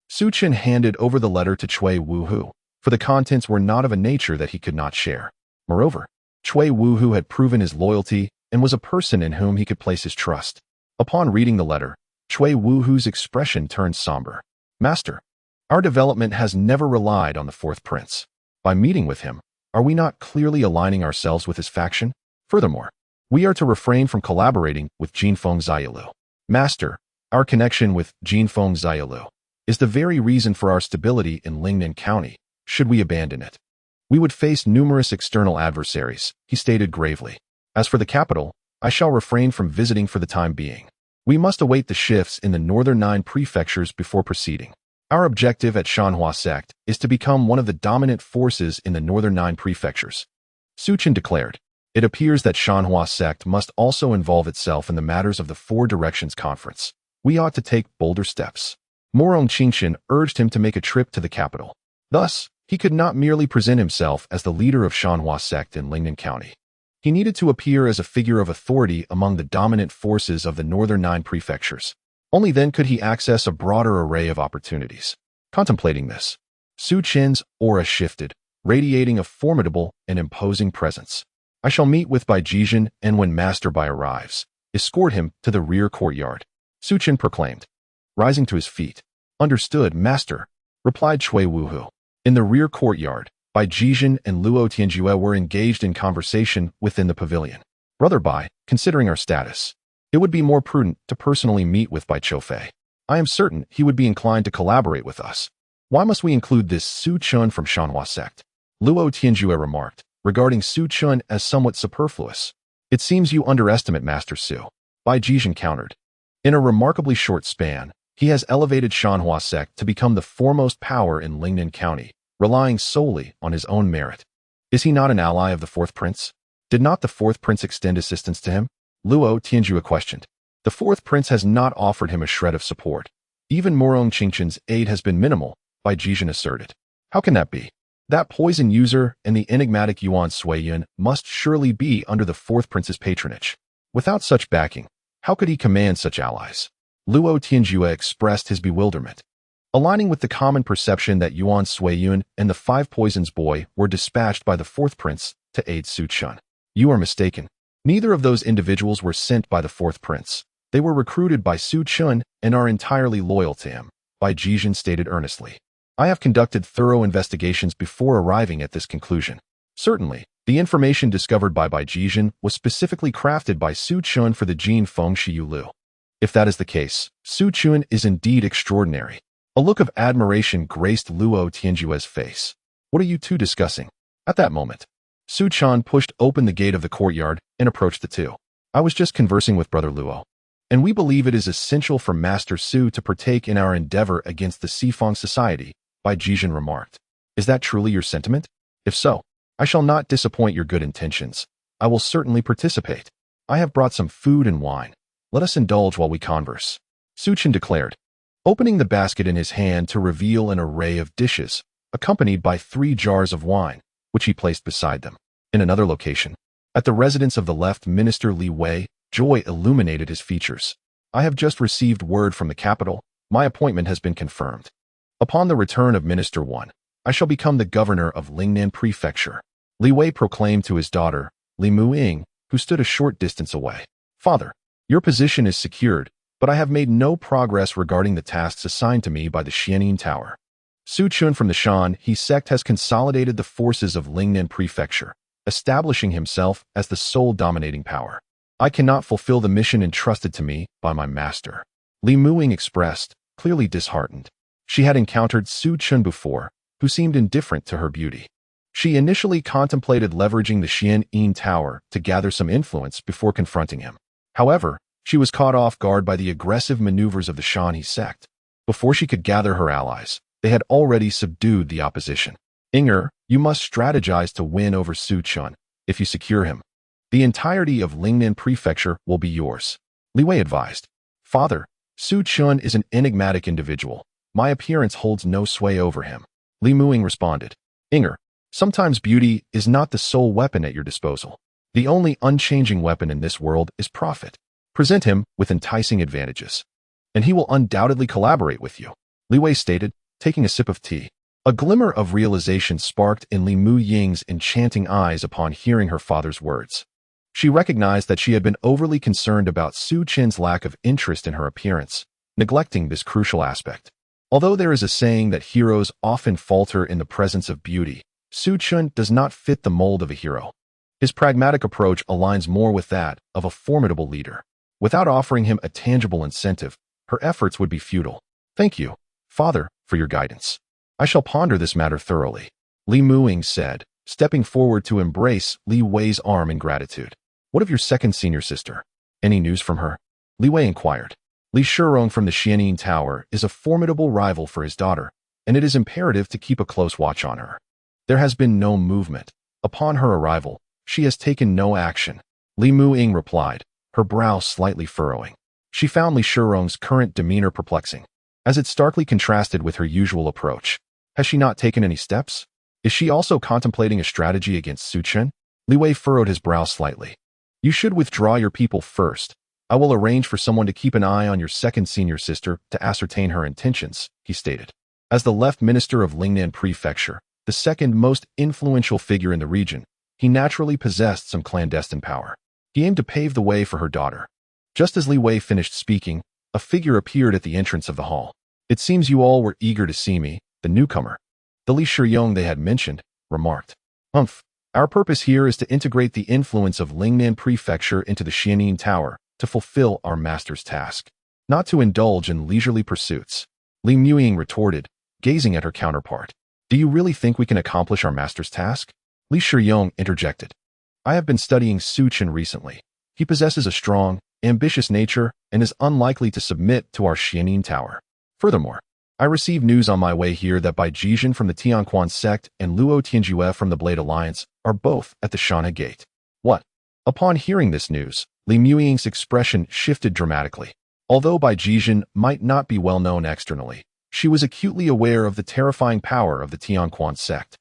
Su Qin handed over the letter to Cui Wuhu, for the contents were not of a nature that he could not share. Moreover, Cui Wuhu had proven his loyalty and was a person in whom he could place his trust. Upon reading the letter, Cui Wuhu's expression turned somber. Master, our development has never relied on the 4th prince. By meeting with him, are we not clearly aligning ourselves with his faction? Furthermore, we are to refrain from collaborating with Jinfeng Xiaolu. Master, our connection with Jinfeng Xiaolu is the very reason for our stability in Lingnan County. Should we abandon it, we would face numerous external adversaries, he stated gravely. As for the capital, I shall refrain from visiting for the time being. We must await the shifts in the northern 9 prefectures before proceeding. Our objective at Shanhe Sect is to become one of the dominant forces in the northern 9 prefectures. Su Qin declared. It appears that Shanhe Sect must also involve itself in the matters of the 4 Directions Conference. We ought to take bolder steps. Murong Qingchen urged him to make a trip to the capital. Thus, he could not merely present himself as the leader of Shanhe Sect in Lingnan County. He needed to appear as a figure of authority among the dominant forces of the northern 9 prefectures. Only then could he access a broader array of opportunities. Contemplating this, Su Qin's aura shifted, radiating a formidable and imposing presence. I shall meet with Bai Jizhen, and when Master Bai arrives, escort him to the rear courtyard, Su Qin proclaimed, rising to his feet. Understood, Master, replied Cui Wuhu. In the rear courtyard, Bai Jizhen and Luo Tianjue were engaged in conversation within the pavilion. Brother Bai, considering our status, it would be more prudent to personally meet with Bai Choufei. I am certain he would be inclined to collaborate with us. Why must we include this Su Chun from Shanhe Sect? Luo Tianjue remarked, regarding Su Chun as somewhat superfluous. It seems you underestimate Master Su. Bai Choufei countered. In a remarkably short span, he has elevated Shanhe Sect to become the foremost power in Lingnan County, relying solely on his own merit. Is he not an ally of the Fourth Prince? Did not the Fourth Prince extend assistance to him? Luo Tianjue questioned. The Fourth Prince has not offered him a shred of support. Even Morong Qingchen's aid has been minimal, Bai Choufei asserted. How can that be? That poison user and the enigmatic Yuan Suiyun must surely be under the Fourth Prince's patronage. Without such backing, how could he command such allies? Luo Tianjue expressed his bewilderment. Aligning with the common perception that Yuan Suiyun and the Five Poisons boy were dispatched by the Fourth Prince to aid Su Chun. You are mistaken. Neither of those individuals were sent by the Fourth Prince. They were recruited by Su Chun and are entirely loyal to him, Bai Choufei stated earnestly. I have conducted thorough investigations before arriving at this conclusion. Certainly, the information discovered by Bai Choufei was specifically crafted by Su Chun for the Jin Feng Shiyu Lu. If that is the case, Su Chun is indeed extraordinary. A look of admiration graced Luo Tianjue's face. What are you two discussing? At that moment, Su Chun pushed open the gate of the courtyard and approached the two. I was just conversing with Brother Luo, and we believe it is essential for Master Su to partake in our endeavor against the Sifang Society, Bai Choufei remarked. Is that truly your sentiment? If so, I shall not disappoint your good intentions. I will certainly participate. I have brought some food and wine. Let us indulge while we converse, Su Chun declared, opening the basket in his hand to reveal an array of dishes, accompanied by 3 jars of wine, which he placed beside them. In another location, at the residence of the left minister Li Wei, joy illuminated his features. I have just received word from the capital. My appointment has been confirmed. Upon the return of Minister 1, I shall become the governor of Lingnan Prefecture, Li Wei proclaimed to his daughter, Li Muing, who stood a short distance away. Father, your position is secured, but I have made no progress regarding the tasks assigned to me by the Xiaoren Tower. Su Chun from the Shanhe Sect has consolidated the forces of Lingnan Prefecture, establishing himself as the sole dominating power. I cannot fulfill the mission entrusted to me by my master. Li Muing expressed, clearly disheartened. She had encountered Su Chun before, who seemed indifferent to her beauty. She initially contemplated leveraging the Xiaoren Tower to gather some influence before confronting him. However, she was caught off guard by the aggressive maneuvers of the Shanhe Sect. Before she could gather her allies, they had already subdued the opposition. Inger, you must strategize to win over Su Chun. If you secure him, the entirety of Lingnan Prefecture will be yours, Li Wei advised. Father, Su Chun is an enigmatic individual. My appearance holds no sway over him, Li Muing responded. Inger, sometimes beauty is not the sole weapon at your disposal. The only unchanging weapon in this world is profit. Present him with enticing advantages, and he will undoubtedly collaborate with you, Li Wei stated, taking a sip of tea. A glimmer of realization sparked in Li Muying's enchanting eyes upon hearing her father's words. She recognized that she had been overly concerned about Su Chun's lack of interest in her appearance, neglecting this crucial aspect. Although there is a saying that heroes often falter in the presence of beauty, Su Chun does not fit the mold of a hero. His pragmatic approach aligns more with that of a formidable leader. Without offering him a tangible incentive, her efforts would be futile. Thank you, Father, for your guidance. I shall ponder this matter thoroughly, Li Muing said, stepping forward to embrace Li Wei's arm in gratitude. What of your second senior sister? Any news from her? Li Wei inquired. Li Shirong from the Xiaoren Tower is a formidable rival for his daughter, and it is imperative to keep a close watch on her. There has been no movement. Upon her arrival, she has taken no action, Li Muing replied, her brow slightly furrowing. She found Li Shirong's current demeanor perplexing, as it starkly contrasted with her usual approach. Has she not taken any steps? Is she also contemplating a strategy against Su Chun? Li Wei furrowed his brow slightly. You should withdraw your people first. I will arrange for someone to keep an eye on your second senior sister to ascertain her intentions, he stated. As the left minister of Lingnan Prefecture, the second most influential figure in the region, he naturally possessed some clandestine power. He aimed to pave the way for her daughter. Just as Li Wei finished speaking, a figure appeared at the entrance of the hall. It seems you all were eager to see me, the newcomer. The Li Shiyong they had mentioned, remarked. Our purpose here is to integrate the influence of Lingnan Prefecture into the Xiaoren Tower to fulfill our master's task. not to indulge in leisurely pursuits. Li Muying retorted, gazing at her counterpart. Do you really think we can accomplish our master's task? Li Shiyong interjected. I have been studying Su Chen recently. He possesses a strong, ambitious nature and is unlikely to submit to our Xianin Tower. Furthermore, I received news on my way here that Bai Choufei from the Tianquan Sect and Luo Tianjue from the Blade Alliance are both at the Shanhe Gate. What? Upon hearing this news, Li Muying's expression shifted dramatically. Although Bai Choufei might not be well known externally, she was acutely aware of the terrifying power of the Tianquan Sect.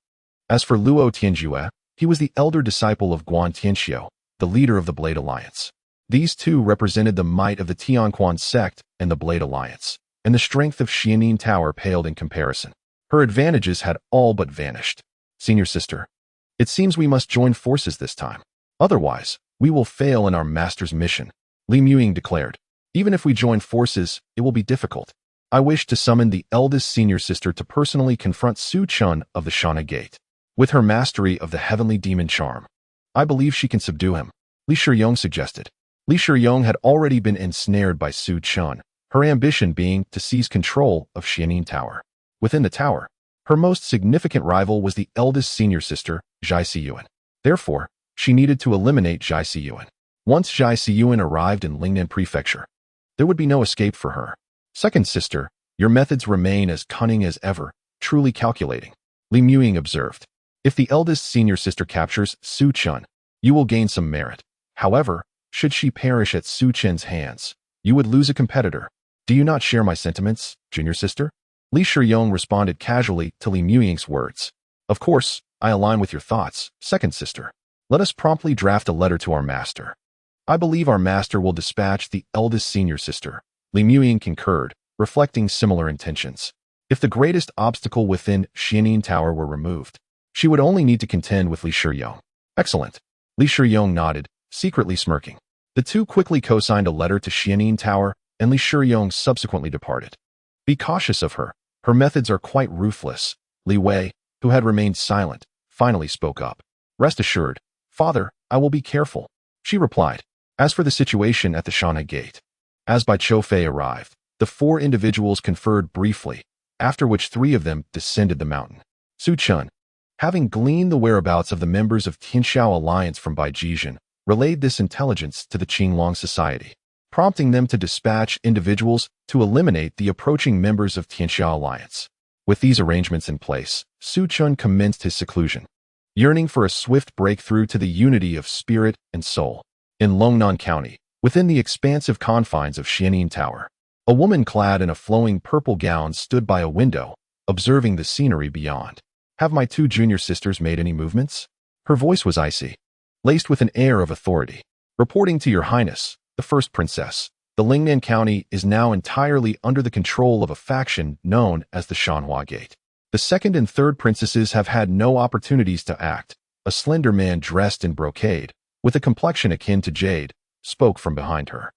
As for Luo Tianjue, he was the elder disciple of Guan Tianxiu, the leader of the Blade Alliance. These two represented the might of the Tianquan Sect and the Blade Alliance, and the strength of Xianin Tower paled in comparison. Her advantages had all but vanished. Senior sister, it seems we must join forces this time. Otherwise, we will fail in our master's mission, Li Muying declared. Even if we join forces, it will be difficult. I wish to summon the eldest senior sister to personally confront Su Chen of the Shanhe Gate. With her mastery of the heavenly demon charm, I believe she can subdue him, Li Shiyong suggested. Li Shiyong had already been ensnared by Su Chen, her ambition being to seize control of Xianin Tower. Within the tower, her most significant rival was the eldest senior sister, Zhai Siyuan. Therefore, she needed to eliminate Zhai Siyuan. Once Zhai Siyuan arrived in Lingnan Prefecture, there would be no escape for her. Second sister, your methods remain as cunning as ever, truly calculating, Li Muying observed. If the eldest senior sister captures Su Chen, you will gain some merit. However, should she perish at Su Chen's hands, you would lose a competitor. Do you not share my sentiments, junior sister? Li Shiyong responded casually to Li Muying's words. Of course, I align with your thoughts, second sister. Let us promptly draft a letter to our master. I believe our master will dispatch the eldest senior sister. Li Muying concurred, reflecting similar intentions. If the greatest obstacle within Xianin Tower were removed, she would only need to contend with Li Shiyong. Excellent. Li Shiyong nodded, secretly smirking. The two quickly co-signed a letter to Xianin Tower, and Li Shiyong subsequently departed. Be cautious of her. Her methods are quite ruthless. Li Wei, who had remained silent, finally spoke up. Rest assured, father, I will be careful, she replied. As for the situation at the Shanhe Gate, as Bai Choufei arrived, the four individuals conferred briefly, after which three of them descended the mountain. Su Chen, having gleaned the whereabouts of the members of Tianxiao Alliance from Bai Choufei, relayed this intelligence to the Qinglong Society, prompting them to dispatch individuals to eliminate the approaching members of Tianxiao Alliance. With these arrangements in place, Su Chen commenced his seclusion, yearning for a swift breakthrough to the unity of spirit and soul. In Longnan County, within the expansive confines of Xianin Tower, a woman clad in a flowing purple gown stood by a window, observing the scenery beyond. Have my two junior sisters made any movements? Her voice was icy, laced with an air of authority. Reporting to your highness, the first princess, the Lingnan County is now entirely under the control of a faction known as the Shanhua Gate. The second and third princesses have had no opportunities to act. A slender man dressed in brocade, with a complexion akin to jade, spoke from behind her.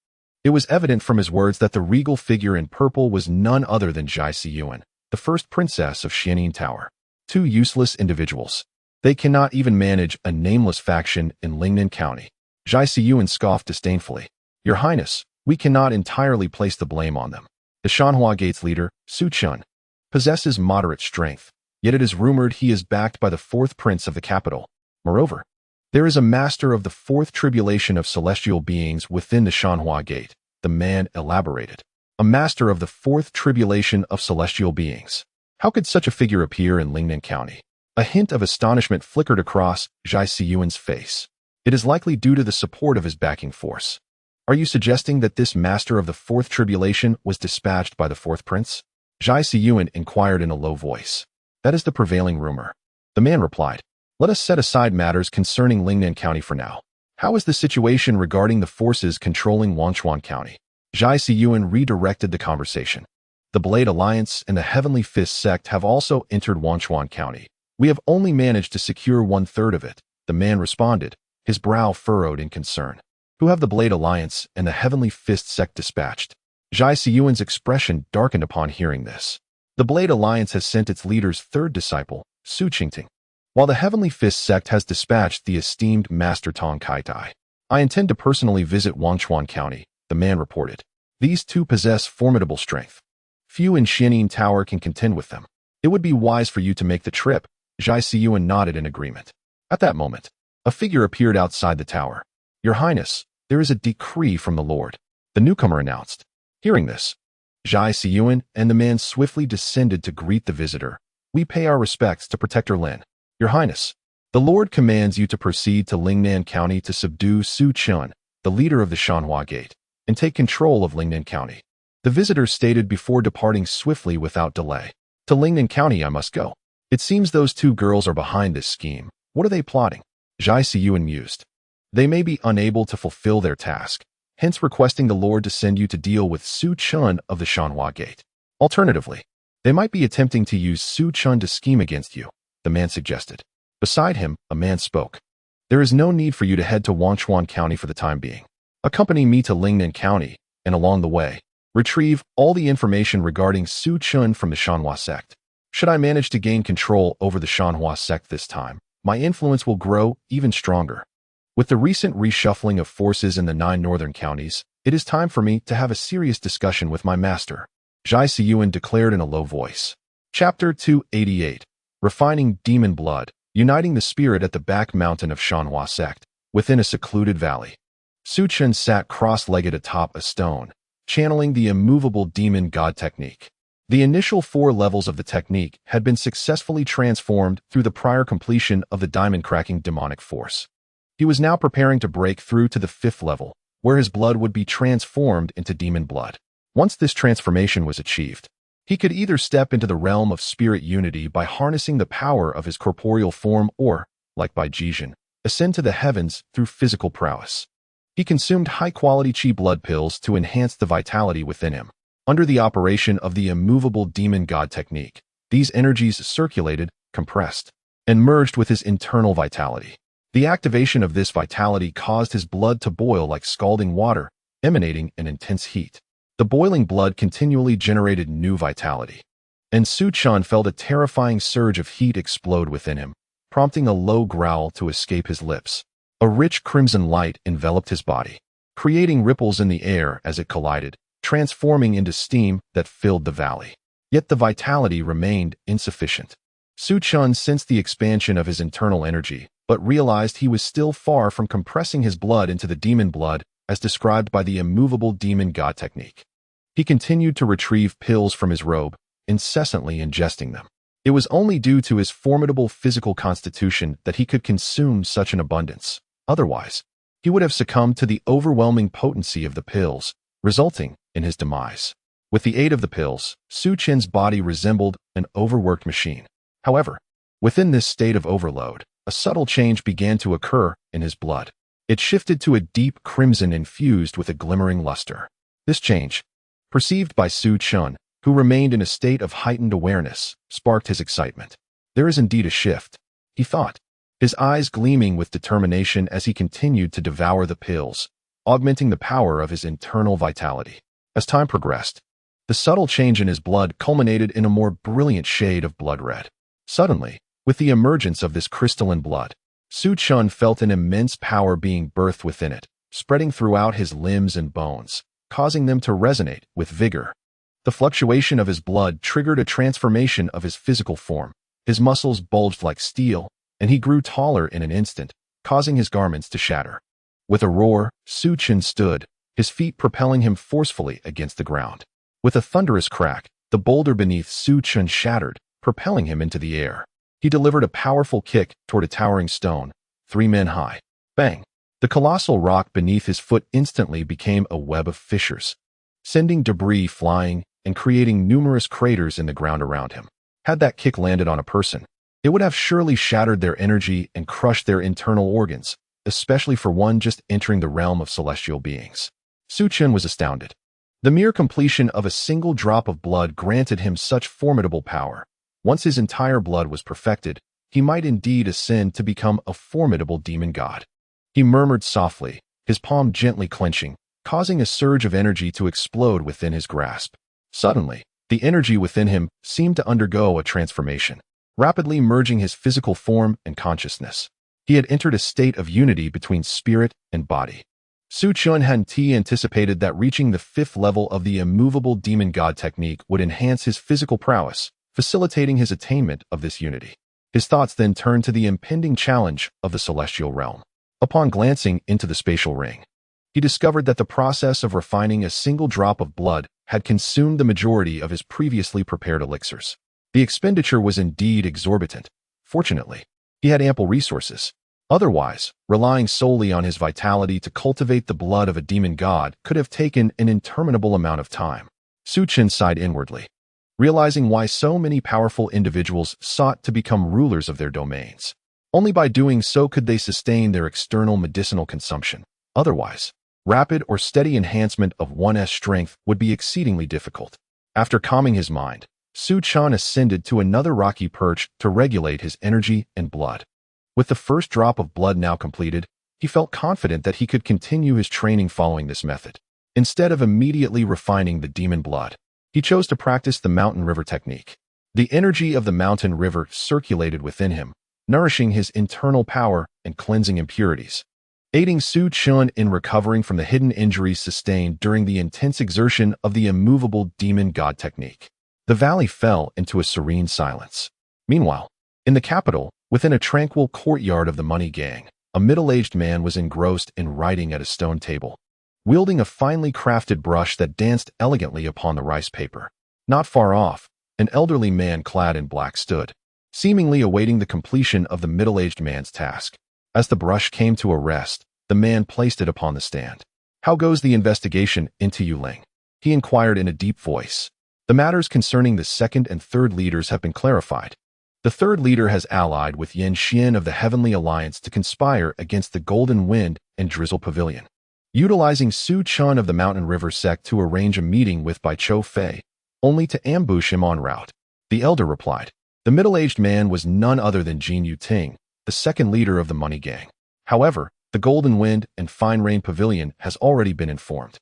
It was evident from his words that the regal figure in purple was none other than Zhai Siyuan, the first princess of Xianin Tower. Two useless individuals. They cannot even manage a nameless faction in Lingnan County. Zhai Siyuan scoffed disdainfully. Your Highness, we cannot entirely place the blame on them. The Shanhua Gate's leader, Su Chen, possesses moderate strength, yet it is rumored he is backed by the fourth prince of the capital. Moreover, there is a master of the fourth tribulation of celestial beings within the Shanhua Gate, the man elaborated. A master of the fourth tribulation of celestial beings. How could such a figure appear in Lingnan County? A hint of astonishment flickered across Zhai Siyuan's face. It is likely due to the support of his backing force. Are you suggesting that this master of the fourth tribulation was dispatched by the fourth prince? Zhai Siyuan inquired in a low voice. That is the prevailing rumor. The man replied. Let us set aside matters concerning Lingnan County for now. How is the situation regarding the forces controlling Xuanshuang County? Zhai Siyuan redirected the conversation. The Blade Alliance and the Heavenly Fist Sect have also entered Xuanshuang County. We have only managed to secure 1/3 of it, the man responded, his brow furrowed in concern. Who have the Blade Alliance and the Heavenly Fist Sect dispatched? Zhai Siyuan's expression darkened upon hearing this. The Blade Alliance has sent its leader's third disciple, Su Qingting, while the Heavenly Fist Sect has dispatched the esteemed Master Tong Kaitai. I intend to personally visit Xuanshuang County, the man reported. These two possess formidable strength. Few in Xiaoren Tower can contend with them. It would be wise for you to make the trip. Zhai Siyuan nodded in agreement. At that moment, a figure appeared outside the tower. Your Highness, there is a decree from the Lord, the newcomer announced. Hearing this, Zhai Siyuan and the man swiftly descended to greet the visitor. We pay our respects to Protector Lin. Your Highness, the Lord commands you to proceed to Lingnan County to subdue Su Chun, the leader of the Xuanhua Gate, and take control of Lingnan County. The visitor stated before departing swiftly without delay. To Lingnan County I must go. It seems those two girls are behind this scheme. What are they plotting? Zhai Siyuan mused. They may be unable to fulfill their task, hence requesting the Lord to send you to deal with Su Chun of the Xuanhua Gate. Alternatively, they might be attempting to use Su Chun to scheme against you, the man suggested. Beside him, a man spoke. There is no need for you to head to Xuanshuang County for the time being. Accompany me to Lingnan County, and along the way, retrieve all the information regarding Su Chun from the Shanhe Sect. Should I manage to gain control over the Shanhe Sect this time, my influence will grow even stronger. With the recent reshuffling of forces in the 9 northern counties, it is time for me to have a serious discussion with my master, Zhai Siyuan declared in a low voice. Chapter 288. Refining Demon Blood, uniting the spirit at the back mountain of Shanhe Sect, within a secluded valley. Su Chun sat cross-legged atop a stone, channeling the immovable demon god technique. The initial 4 levels of the technique had been successfully transformed through the prior completion of the diamond-cracking demonic force. He was now preparing to break through to the 5th level, where his blood would be transformed into demon blood. Once this transformation was achieved, he could either step into the realm of spirit unity by harnessing the power of his corporeal form or, like Bai Choufei, ascend to the heavens through physical prowess. He consumed high-quality Qi blood pills to enhance the vitality within him. Under the operation of the immovable demon god technique, these energies circulated, compressed, and merged with his internal vitality. The activation of this vitality caused his blood to boil like scalding water, emanating an intense heat. The boiling blood continually generated new vitality, and Su Chun felt a terrifying surge of heat explode within him, prompting a low growl to escape his lips. A rich crimson light enveloped his body, creating ripples in the air as it collided, transforming into steam that filled the valley. Yet the vitality remained insufficient. Su Chun sensed the expansion of his internal energy, but realized he was still far from compressing his blood into the demon blood as described by the immovable demon god technique. He continued to retrieve pills from his robe, incessantly ingesting them. It was only due to his formidable physical constitution that he could consume such an abundance. Otherwise, he would have succumbed to the overwhelming potency of the pills, resulting in his demise. With the aid of the pills, Su Chun's body resembled an overworked machine. However, within this state of overload, a subtle change began to occur in his blood. It shifted to a deep crimson infused with a glimmering luster. This change, perceived by Su Chun, who remained in a state of heightened awareness, sparked his excitement. There is indeed a shift, he thought, his eyes gleaming with determination as he continued to devour the pills, augmenting the power of his internal vitality. As time progressed, the subtle change in his blood culminated in a more brilliant shade of blood red. Suddenly, with the emergence of this crystalline blood, Su Chun felt an immense power being birthed within it, spreading throughout his limbs and bones, causing them to resonate with vigor. The fluctuation of his blood triggered a transformation of his physical form. His muscles bulged like steel, and he grew taller in an instant, causing his garments to shatter. With a roar, Su Chun stood, his feet propelling him forcefully against the ground. With a thunderous crack, the boulder beneath Su Chun shattered, propelling him into the air. He delivered a powerful kick toward a towering stone, 3 men high. Bang! The colossal rock beneath his foot instantly became a web of fissures, sending debris flying and creating numerous craters in the ground around him. Had that kick landed on a person, it would have surely shattered their energy and crushed their internal organs, especially for one just entering the realm of celestial beings. Su Chun was astounded. The mere completion of a single drop of blood granted him such formidable power. Once his entire blood was perfected, he might indeed ascend to become a formidable demon god. He murmured softly, his palm gently clenching, causing a surge of energy to explode within his grasp. Suddenly, the energy within him seemed to undergo a transformation, rapidly merging his physical form and consciousness. He had entered a state of unity between spirit and body. Su Chunhan anticipated that reaching the 5th level of the immovable demon god technique would enhance his physical prowess, facilitating his attainment of this unity. His thoughts then turned to the impending challenge of the celestial realm. Upon glancing into the spatial ring, he discovered that the process of refining a single drop of blood had consumed the majority of his previously prepared elixirs. The expenditure was indeed exorbitant. Fortunately, he had ample resources. Otherwise, relying solely on his vitality to cultivate the blood of a demon god could have taken an interminable amount of time. Su Chen sighed inwardly, realizing why so many powerful individuals sought to become rulers of their domains. Only by doing so could they sustain their external medicinal consumption. Otherwise, rapid or steady enhancement of one's strength would be exceedingly difficult. After calming his mind, Su Chen ascended to another rocky perch to regulate his energy and blood. With the first drop of blood now completed, he felt confident that he could continue his training following this method. Instead of immediately refining the demon blood, he chose to practice the mountain river technique. The energy of the mountain river circulated within him, nourishing his internal power and cleansing impurities, aiding Su Chen in recovering from the hidden injuries sustained during the intense exertion of the immovable demon god technique. The valley fell into a serene silence. Meanwhile, in the capital, within a tranquil courtyard of the money gang, a middle-aged man was engrossed in writing at a stone table, wielding a finely crafted brush that danced elegantly upon the rice paper. Not far off, an elderly man clad in black stood, seemingly awaiting the completion of the middle-aged man's task. As the brush came to a rest, the man placed it upon the stand. "How goes the investigation into Yuling?" he inquired in a deep voice. "The matters concerning the second and third leaders have been clarified. The third leader has allied with Yan Xian of the Heavenly Alliance to conspire against the Golden Wind and Drizzle Pavilion, utilizing Su Chen of the Mountain River Sect to arrange a meeting with Bai Choufei, only to ambush him en route." The elder replied. The middle-aged man was none other than Jin Yuting, the second leader of the money gang. However, the Golden Wind and Fine Rain Pavilion has already been informed,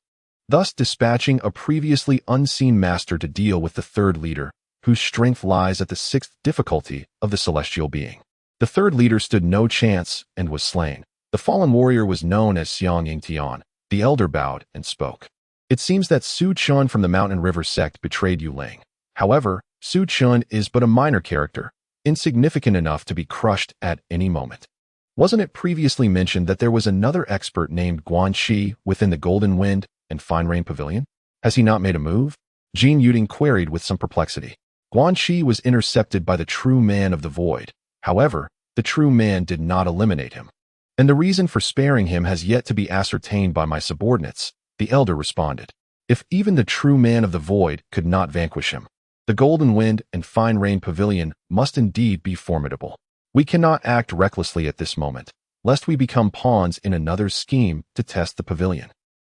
thus dispatching a previously unseen master to deal with the third leader, whose strength lies at the 6th difficulty of the celestial being. The third leader stood no chance and was slain. The fallen warrior was known as Xiang Yingtian. The elder bowed and spoke. "It seems that Su Chen from the Mountain River Sect betrayed Yuling. However, Su Chen is but a minor character, insignificant enough to be crushed at any moment. Wasn't it previously mentioned that there was another expert named Guan Shi within the Golden Wind and Fine Rain Pavilion? Has he not made a move?" Jin Yuting queried with some perplexity. Guan Shi was intercepted by the true man of the void. However, the true man did not eliminate him, and the reason for sparing him has yet to be ascertained by my subordinates, the elder responded. If even the true man of the void could not vanquish him, the Golden Wind and Fine Rain Pavilion must indeed be formidable. We cannot act recklessly at this moment, lest we become pawns in another's scheme to test the pavilion.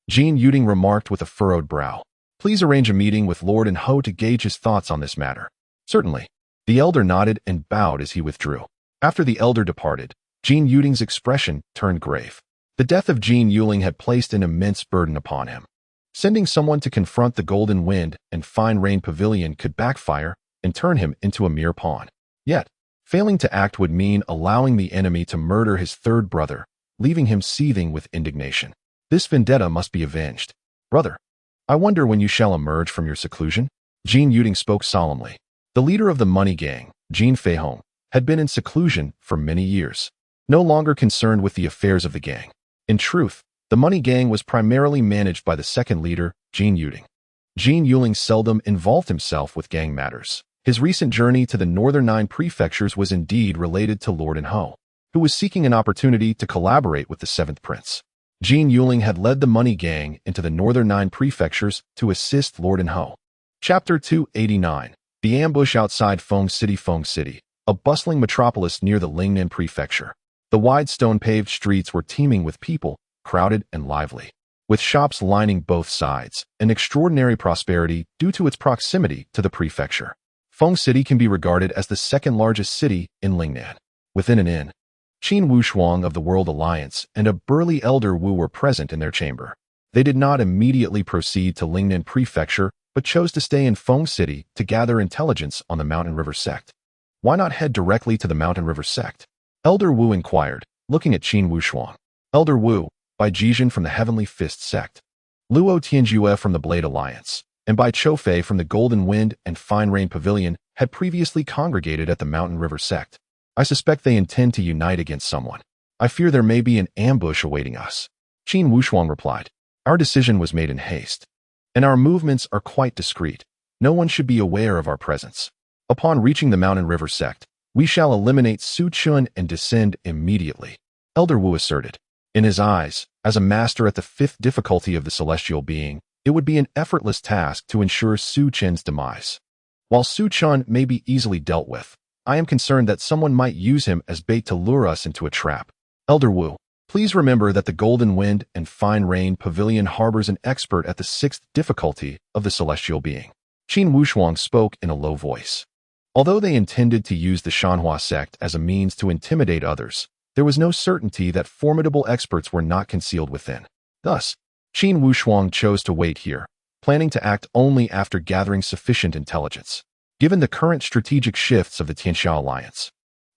Jin Yuting remarked with a furrowed brow. "Please arrange a meeting with Lord and Ho to gauge his thoughts on this matter." "Certainly." The elder nodded and bowed as he withdrew. After the elder departed, Jin Yuting's expression turned grave. The death of Jin Yuling had placed an immense burden upon him. Sending someone to confront the Golden Wind and Fine Rain Pavilion could backfire and turn him into a mere pawn. Yet, failing to act would mean allowing the enemy to murder his third brother, leaving him seething with indignation. This vendetta must be avenged. "Brother, I wonder when you shall emerge from your seclusion?" Jin Yuting spoke solemnly. The leader of the money gang, Jin Feihong, had been in seclusion for many years, no longer concerned with the affairs of the gang. In truth, the money gang was primarily managed by the second leader, Jin Yuting. Jin Yuling seldom involved himself with gang matters. His recent journey to the northern 9 prefectures was indeed related to Lord and Ho, who was seeking an opportunity to collaborate with the 7th prince. Jin Yuling had led the money gang into the northern 9 prefectures to assist Lord and Ho. Chapter 289. The ambush outside Feng City, a bustling metropolis near the Lingnan Prefecture. The wide stone-paved streets were teeming with people, crowded and lively, with shops lining both sides, an extraordinary prosperity due to its proximity to the prefecture. Feng City can be regarded as the second largest city in Lingnan. Within an inn, Xuanshuang of the World Alliance and a burly elder Wu were present in their chamber. They did not immediately proceed to Lingnan Prefecture, but chose to stay in Feng City to gather intelligence on the Mountain River Sect. "Why not head directly to the Mountain River Sect?" Elder Wu inquired, looking at Xuanshuang. "Elder Wu, Bai Jizhen from the Heavenly Fist Sect, Luo Tianjue from the Blade Alliance, and Bai Choufei from the Golden Wind and Fine Rain Pavilion had previously congregated at the Mountain River Sect. I suspect they intend to unite against someone. I fear there may be an ambush awaiting us. Xuanshuang replied. Our decision was made in haste, and our movements are quite discreet. No one should be aware of our presence. Upon reaching the Mountain River Sect, we shall eliminate Su Chun and descend immediately, Elder Wu asserted. In his eyes, as a master at the fifth difficulty of the celestial being, it would be an effortless task to ensure Su Chun's demise. While Su Chun may be easily dealt with, I am concerned that someone might use him as bait to lure us into a trap. Elder Wu, please remember that the Golden Wind and Fine Rain Pavilion harbors an expert at the sixth difficulty of the celestial being. Xuanshuang spoke in a low voice. Although they intended to use the Shanhe Sect as a means to intimidate others, there was no certainty that formidable experts were not concealed within. Thus, Xuanshuang chose to wait here, planning to act only after gathering sufficient intelligence. Given the current strategic shifts of the Tianxia Alliance,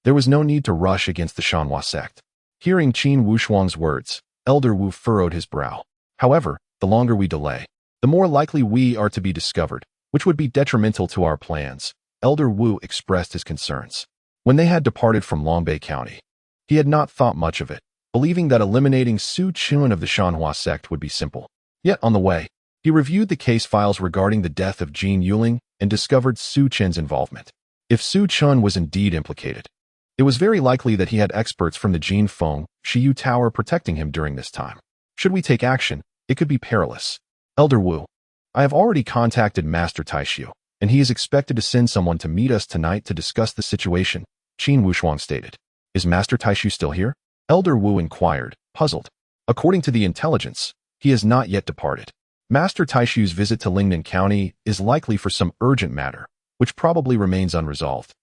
there was no need to rush against the Shanhe Sect. Hearing Xuanshuang's words, Elder Wu furrowed his brow. However, the longer we delay, the more likely we are to be discovered, which would be detrimental to our plans. Elder Wu expressed his concerns. When they had departed from Longbei County, he had not thought much of it, believing that eliminating Su Chun of the Shanhe Sect would be simple. Yet on the way, he reviewed the case files regarding the death of Jin Yuling and discovered Su Chun's involvement. If Su Chun was indeed implicated, it was very likely that he had experts from the Jin Feng Shiyu Tower protecting him during this time. Should we take action, it could be perilous. Elder Wu, I have already contacted Master Taishu, and he is expected to send someone to meet us tonight to discuss the situation, Xuanshuang stated. Is Master Taishu still here? Elder Wu inquired, puzzled. According to the intelligence, he has not yet departed. Master Taishu's visit to Lingnan County is likely for some urgent matter, which probably remains unresolved.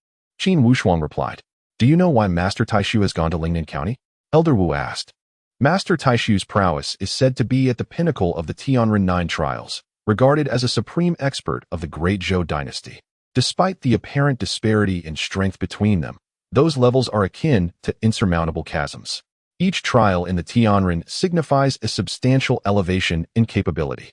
Xuanshuang replied. Do you know why Master Taishu has gone to Lingnan County? Elder Wu asked. Master Taishu's prowess is said to be at the pinnacle of the Tianren 9 trials, regarded as a supreme expert of the Great Zhou dynasty. Despite the apparent disparity in strength between them, those levels are akin to insurmountable chasms. Each trial in the Tianren signifies a substantial elevation in capability.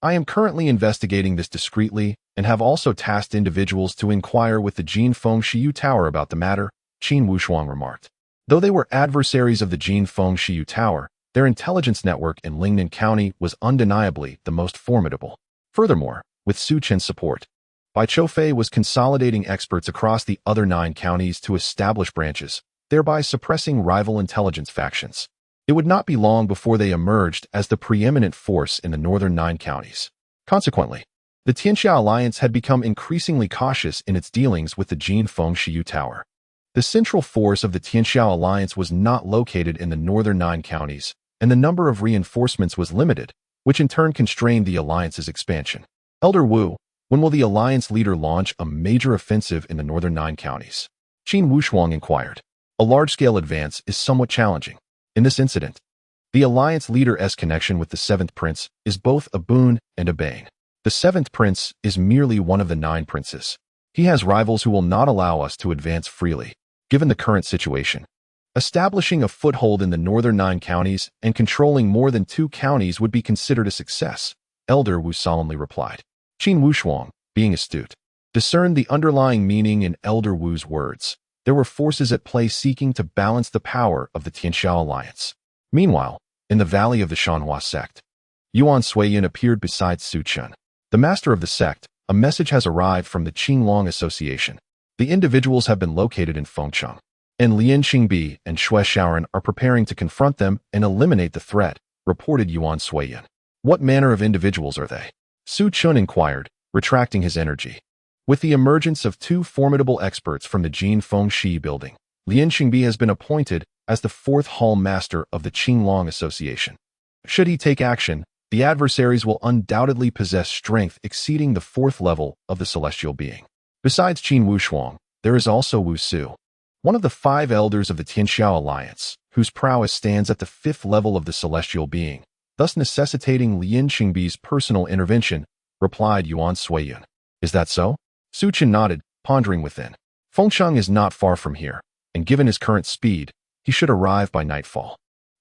I am currently investigating this discreetly and have also tasked individuals to inquire with the Jin Feng Shiyu Tower about the matter, Xuanshuang remarked. Though they were adversaries of the Jin Feng Shiyu Tower, their intelligence network in Lingnan County was undeniably the most formidable. Furthermore, with Su Chen's support, Bai Choufei was consolidating experts across the other 9 counties to establish branches, thereby suppressing rival intelligence factions. It would not be long before they emerged as the preeminent force in the northern 9 counties. Consequently, the Tianxia Alliance had become increasingly cautious in its dealings with the Jin Feng Shiyu Tower. The central force of the Tianxia Alliance was not located in the northern 9 counties, and the number of reinforcements was limited, which in turn constrained the alliance's expansion. Elder Wu, when will the alliance leader launch a major offensive in the northern 9 counties? Xuanshuang inquired. A large-scale advance is somewhat challenging. In this incident, the alliance leader's connection with the 7th prince is both a boon and a bane. The 7th prince is merely one of the 9 princes. He has rivals who will not allow us to advance freely. Given the current situation, establishing a foothold in the northern 9 counties and controlling more than 2 counties would be considered a success, Elder Wu solemnly replied. Xuanshuang, being astute, discerned the underlying meaning in Elder Wu's words. There were forces at play seeking to balance the power of the Tianxia Alliance. Meanwhile, in the valley of the Shanhe Sect, Yuan Suiyan appeared beside Su Chun. The master of the sect, a message has arrived from the Qinglong Association. The individuals have been located in Fengcheng, and Lian Qingbi and Xiaoren are preparing to confront them and eliminate the threat, reported Yuan Suiyan. What manner of individuals are they? Su Chun inquired, retracting his energy. With the emergence of 2 formidable experts from the Jin Feng Shi building, Lian Qingbi has been appointed as the 4th Hall Master of the Qinglong Association. Should he take action, the adversaries will undoubtedly possess strength exceeding the 4th level of the celestial being. Besides Xuanshuang, there is also Wu Su, one of the 5 elders of the Tianxia Alliance, whose prowess stands at the 5th level of the celestial being, thus necessitating Lian Qingbi's personal intervention, replied Yuan Suiyan. Is that so? Su Chen nodded, pondering within. Fengcheng is not far from here, and given his current speed, he should arrive by nightfall.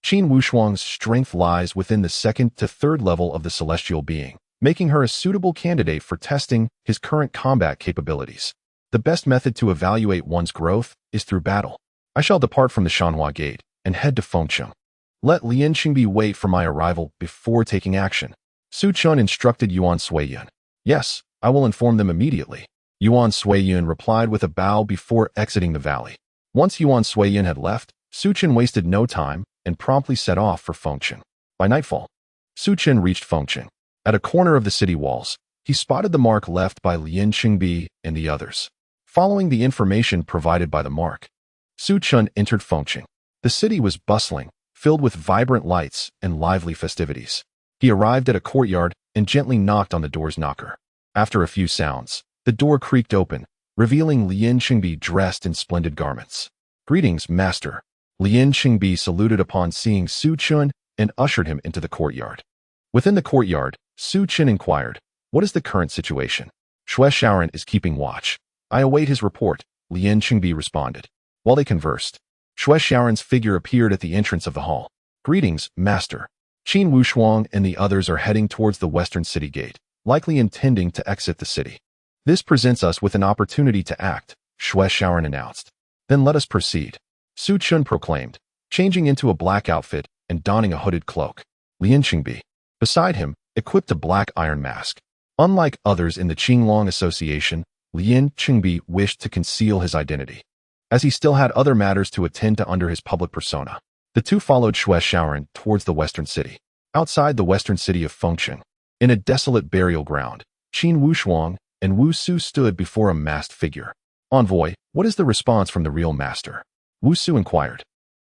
Qin Wushuang's strength lies within the second to third level of the celestial being, making her a suitable candidate for testing his current combat capabilities. The best method to evaluate one's growth is through battle. I shall depart from the Shanhua Gate and head to Fengcheng. Let Lian Qingbi wait for my arrival before taking action. Su Chun instructed Yuan Suiyun. Yes, I will inform them immediately. Yuan Suiyun replied with a bow before exiting the valley. Once Yuan Suiyun had left, Su Chun wasted no time and promptly set off for Fengcheng. By nightfall, Su Chun reached Fengcheng. At a corner of the city walls, he spotted the mark left by Lian Qingbi and the others. Following the information provided by the mark, Su Chun entered Fengcheng. The city was bustling, filled with vibrant lights and lively festivities. He arrived at a courtyard and gently knocked on the door's knocker. After a few sounds, the door creaked open, revealing Lian Qingbi dressed in splendid garments. "Greetings, master." Lian Qingbi saluted upon seeing Su Chun and ushered him into the courtyard. Within the courtyard, Su Chun inquired, "What is the current situation?" "Xiaoren is keeping watch. I await his report," Lian Qingbi responded. While they conversed, Xiaoren's figure appeared at the entrance of the hall. "Greetings, master." Qin Wushuang and the others are heading towards the western city gate, likely intending to exit the city. "This presents us with an opportunity to act," Xiaoren announced. "Then let us proceed," Su Chun proclaimed, changing into a black outfit and donning a hooded cloak. Lian Qingbi, beside him, equipped a black iron mask. Unlike others in the Qinglong Association, Lian Qingbi wished to conceal his identity, as he still had other matters to attend to under his public persona. The two followed Xiaoren towards the western city. Outside the western city of Fengcheng, in a desolate burial ground, Qin Wushuang and Wu Su stood before a masked figure. "Envoy, what is the response from the real master?" Wu Su inquired.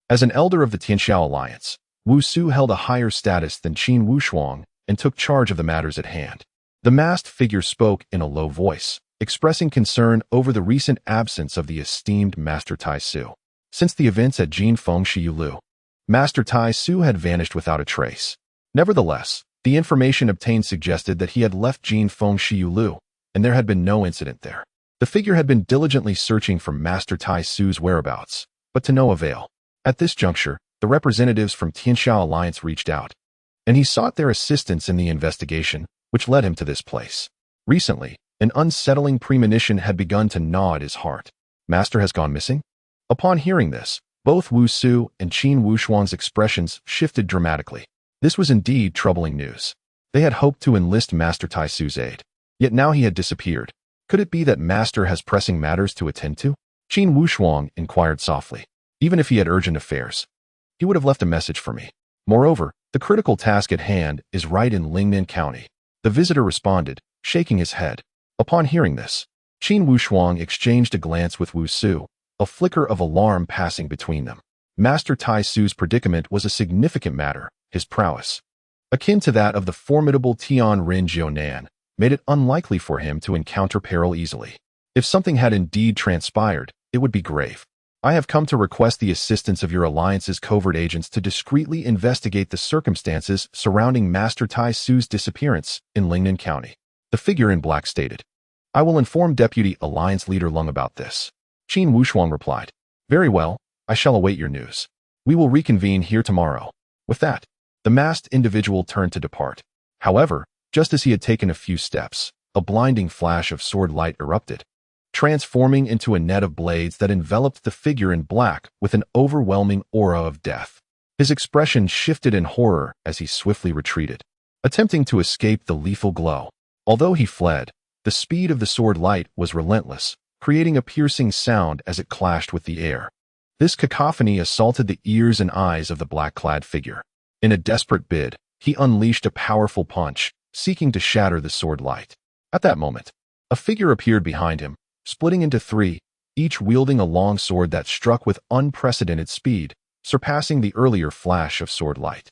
As an elder of the Tianxiao Alliance, Wu Su held a higher status than Qin Wushuang and took charge of the matters at hand. The masked figure spoke in a low voice, expressing concern over the recent absence of the esteemed Master Tai Su. Since the events at Jinfeng Shiyulu, Master Tai Su had vanished without a trace. Nevertheless, the information obtained suggested that he had left Jinfeng Shiyulu, and there had been no incident there. The figure had been diligently searching for Master Tai Su's whereabouts, but to no avail. At this juncture, the representatives from Tianxiao Alliance reached out, and he sought their assistance in the investigation, which led him to this place. Recently, an unsettling premonition had begun to gnaw at his heart. Master has gone missing? Upon hearing this, both Wu Su and Qin Wushuang's expressions shifted dramatically. This was indeed troubling news. They had hoped to enlist Master Tai Su's aid, yet now he had disappeared. Could it be that Master has pressing matters to attend to? Qin Wushuang inquired softly. Even if he had urgent affairs, he would have left a message for me. Moreover, the critical task at hand is right in Lingnan County. The visitor responded, shaking his head. Upon hearing this, Qin Wushuang exchanged a glance with Wu Su, a flicker of alarm passing between them. Master Tai Su's predicament was a significant matter. His prowess, akin to that of the formidable Tian Rin Jiunan, made it unlikely for him to encounter peril easily. If something had indeed transpired, it would be grave. I have come to request the assistance of your alliance's covert agents to discreetly investigate the circumstances surrounding Master Tai Su's disappearance in Lingnan County. The figure in black stated. "I will inform Deputy Alliance Leader Lung about this." Qin Wushuang replied. "Very well, I shall await your news. We will reconvene here tomorrow." With that, the masked individual turned to depart. However, just as he had taken a few steps, a blinding flash of sword light erupted, transforming into a net of blades that enveloped the figure in black with an overwhelming aura of death. His expression shifted in horror as he swiftly retreated, attempting to escape the lethal glow. Although he fled, the speed of the sword light was relentless, creating a piercing sound as it clashed with the air. This cacophony assaulted the ears and eyes of the black-clad figure. In a desperate bid, he unleashed a powerful punch, seeking to shatter the sword light. At that moment, a figure appeared behind him, splitting into three, each wielding a long sword that struck with unprecedented speed, surpassing the earlier flash of sword light.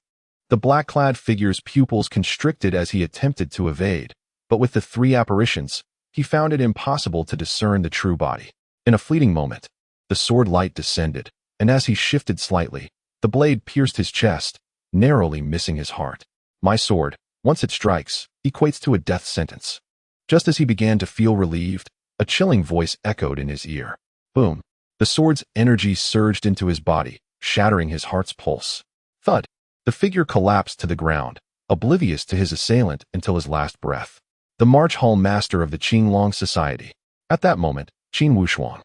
The black-clad figure's pupils constricted as he attempted to evade, but with the three apparitions, he found it impossible to discern the true body. In a fleeting moment, the sword light descended, and as he shifted slightly, the blade pierced his chest, narrowly missing his heart. My sword, once it strikes, equates to a death sentence. Just as he began to feel relieved, a chilling voice echoed in his ear. Boom! The sword's energy surged into his body, shattering his heart's pulse. Thud. The figure collapsed to the ground, oblivious to his assailant until his last breath. The March Hall Master of the Qinglong Society. At that moment, Xuanshuang,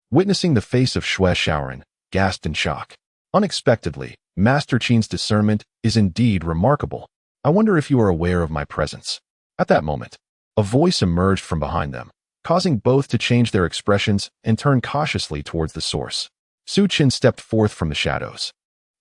witnessing the face of Xiaoren, gasped in shock. Unexpectedly, Master Qin's discernment is indeed remarkable. I wonder if you are aware of my presence. At that moment, a voice emerged from behind them, causing both to change their expressions and turn cautiously towards the source. Su Qin stepped forth from the shadows,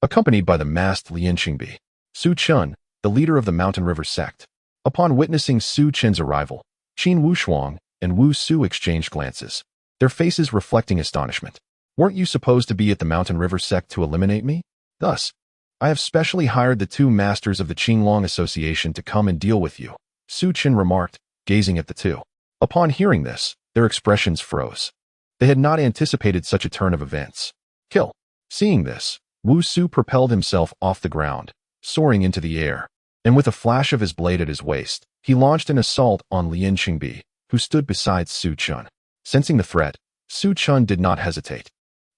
accompanied by the masked Lian Qingbi. Su Chun, the leader of the Mountain River Sect. Upon witnessing Su Qin's arrival, Qin Wushuang and Wu Su exchanged glances, their faces reflecting astonishment. Weren't you supposed to be at the Mountain River Sect to eliminate me? Thus, I have specially hired the two masters of the Qinglong Association to come and deal with you, Su Qin remarked, gazing at the two. Upon hearing this, their expressions froze. They had not anticipated such a turn of events. Kill. Seeing this, Wu Su propelled himself off the ground, soaring into the air, and with a flash of his blade at his waist, he launched an assault on Lian Qingbi, who stood beside Su Chun. Sensing the threat, Su Chun did not hesitate.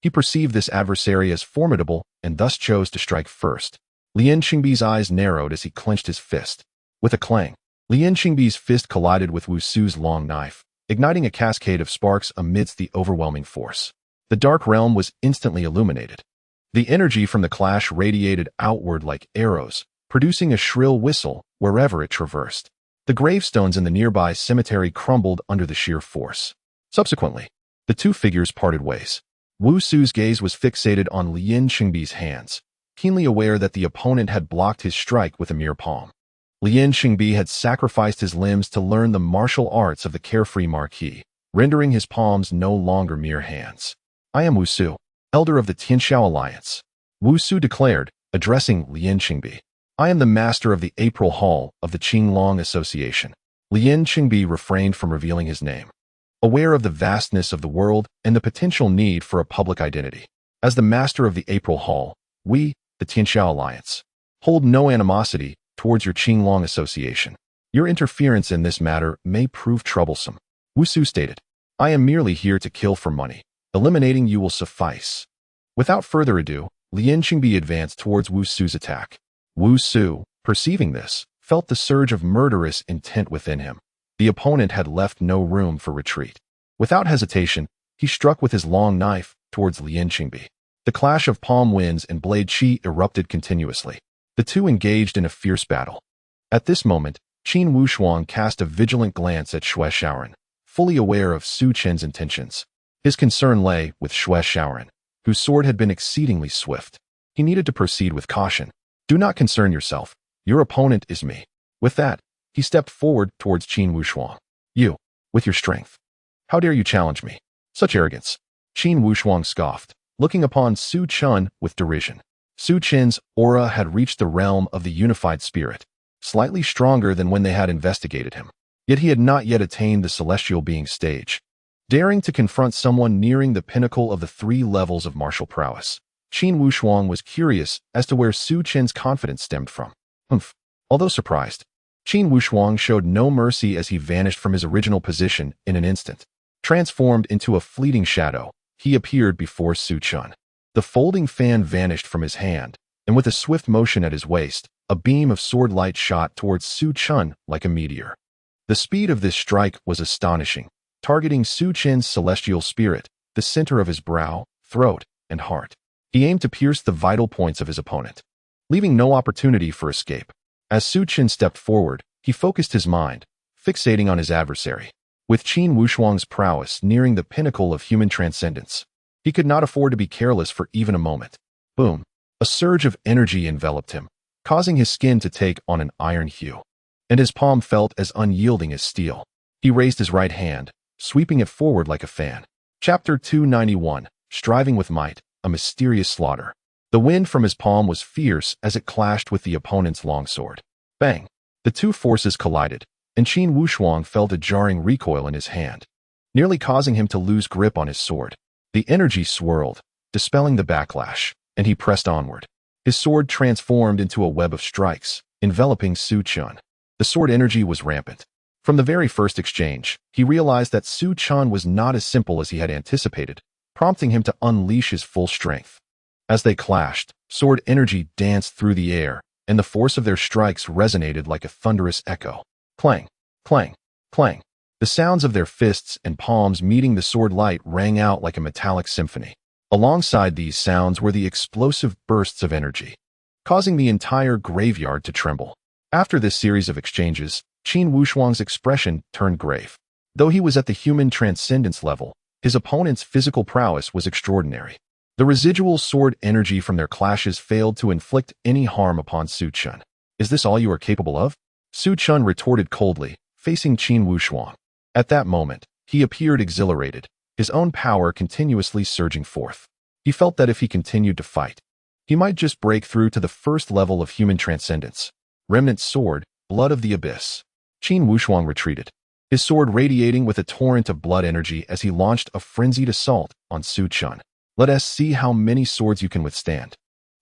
He perceived this adversary as formidable and thus chose to strike first. Lian Qingbi's eyes narrowed as he clenched his fist. With a clang, Lian Qingbi's fist collided with Wu Su's long knife, igniting a cascade of sparks amidst the overwhelming force. The dark realm was instantly illuminated. The energy from the clash radiated outward like arrows, producing a shrill whistle wherever it traversed. The gravestones in the nearby cemetery crumbled under the sheer force. Subsequently, the two figures parted ways. Wu Su's gaze was fixated on Lian Qingbi's hands, keenly aware that the opponent had blocked his strike with a mere palm. Lian Qingbi had sacrificed his limbs to learn the martial arts of the carefree marquis, rendering his palms no longer mere hands. I am Wu Su, elder of the Tianxiao Alliance, Wu Su declared, addressing Lian Qingbi. I am the master of the April Hall of the Qinglong Association. Lian Qingbi refrained from revealing his name, aware of the vastness of the world and the potential need for a public identity. As the master of the April Hall, we, the Tianxiao Alliance, hold no animosity towards your Qinglong Association. Your interference in this matter may prove troublesome. Wu Su stated, I am merely here to kill for money. Eliminating you will suffice. Without further ado, Lian Qingbi advanced towards Wu Su's attack. Wu Su, perceiving this, felt the surge of murderous intent within him. The opponent had left no room for retreat. Without hesitation, he struck with his long knife towards Lian Qingbi. The clash of palm winds and blade chi erupted continuously. The two engaged in a fierce battle. At this moment, Qin Wushuang cast a vigilant glance at Xiaoren, fully aware of Su Qin's intentions. His concern lay with Xiaoren, whose sword had been exceedingly swift. He needed to proceed with caution. Do not concern yourself. Your opponent is me. With that, he stepped forward towards Qin Wushuang. You, with your strength. How dare you challenge me? Such arrogance. Qin Wushuang scoffed, looking upon Su Chun with derision. Su Qin's aura had reached the realm of the unified spirit, slightly stronger than when they had investigated him. Yet he had not yet attained the celestial being stage. Daring to confront someone nearing the pinnacle of the 3 levels of martial prowess, Qin Wushuang was curious as to where Su Qin's confidence stemmed from. Although surprised, Qin Wushuang showed no mercy as he vanished from his original position in an instant. Transformed into a fleeting shadow, he appeared before Su Chun. The folding fan vanished from his hand, and with a swift motion at his waist, a beam of sword light shot towards Su Chun like a meteor. The speed of this strike was astonishing, targeting Su Qin's celestial spirit, the center of his brow, throat, and heart. He aimed to pierce the vital points of his opponent, leaving no opportunity for escape. As Su Qin stepped forward, he focused his mind, fixating on his adversary. With Qin Wushuang's prowess nearing the pinnacle of human transcendence, he could not afford to be careless for even a moment. Boom! A surge of energy enveloped him, causing his skin to take on an iron hue, and his palm felt as unyielding as steel. He raised his right hand, sweeping it forward like a fan. Chapter 291, Striving with Might, a Mysterious Slaughter. The wind from his palm was fierce as it clashed with the opponent's longsword. Bang! The two forces collided, and Qin Wushuang felt a jarring recoil in his hand, nearly causing him to lose grip on his sword. The energy swirled, dispelling the backlash, and he pressed onward. His sword transformed into a web of strikes, enveloping Su Chun. The sword energy was rampant. From the very first exchange, he realized that Su Chun was not as simple as he had anticipated, prompting him to unleash his full strength. As they clashed, sword energy danced through the air, and the force of their strikes resonated like a thunderous echo. Clang, clang, clang. The sounds of their fists and palms meeting the sword light rang out like a metallic symphony. Alongside these sounds were the explosive bursts of energy, causing the entire graveyard to tremble. After this series of exchanges, Qin Wushuang's expression turned grave. Though he was at the human transcendence level, his opponent's physical prowess was extraordinary. The residual sword energy from their clashes failed to inflict any harm upon Su Chun. "Is this all you are capable of?" Su Chun retorted coldly, facing Qin Wushuang. At that moment, he appeared exhilarated, his own power continuously surging forth. He felt that if he continued to fight, he might just break through to the first level of human transcendence. Remnant sword, blood of the abyss. Qin Wushuang retreated, his sword radiating with a torrent of blood energy as he launched a frenzied assault on Su Chun. "Let us see how many swords you can withstand."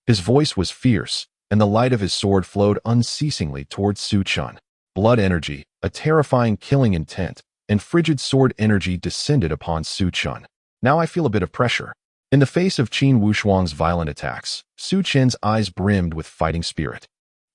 His voice was fierce, and the light of his sword flowed unceasingly towards Su Chun. Blood energy, a terrifying killing intent, and frigid sword energy descended upon Su Chun. "Now I feel a bit of pressure." In the face of Qin Wushuang's violent attacks, Su Chun's eyes brimmed with fighting spirit.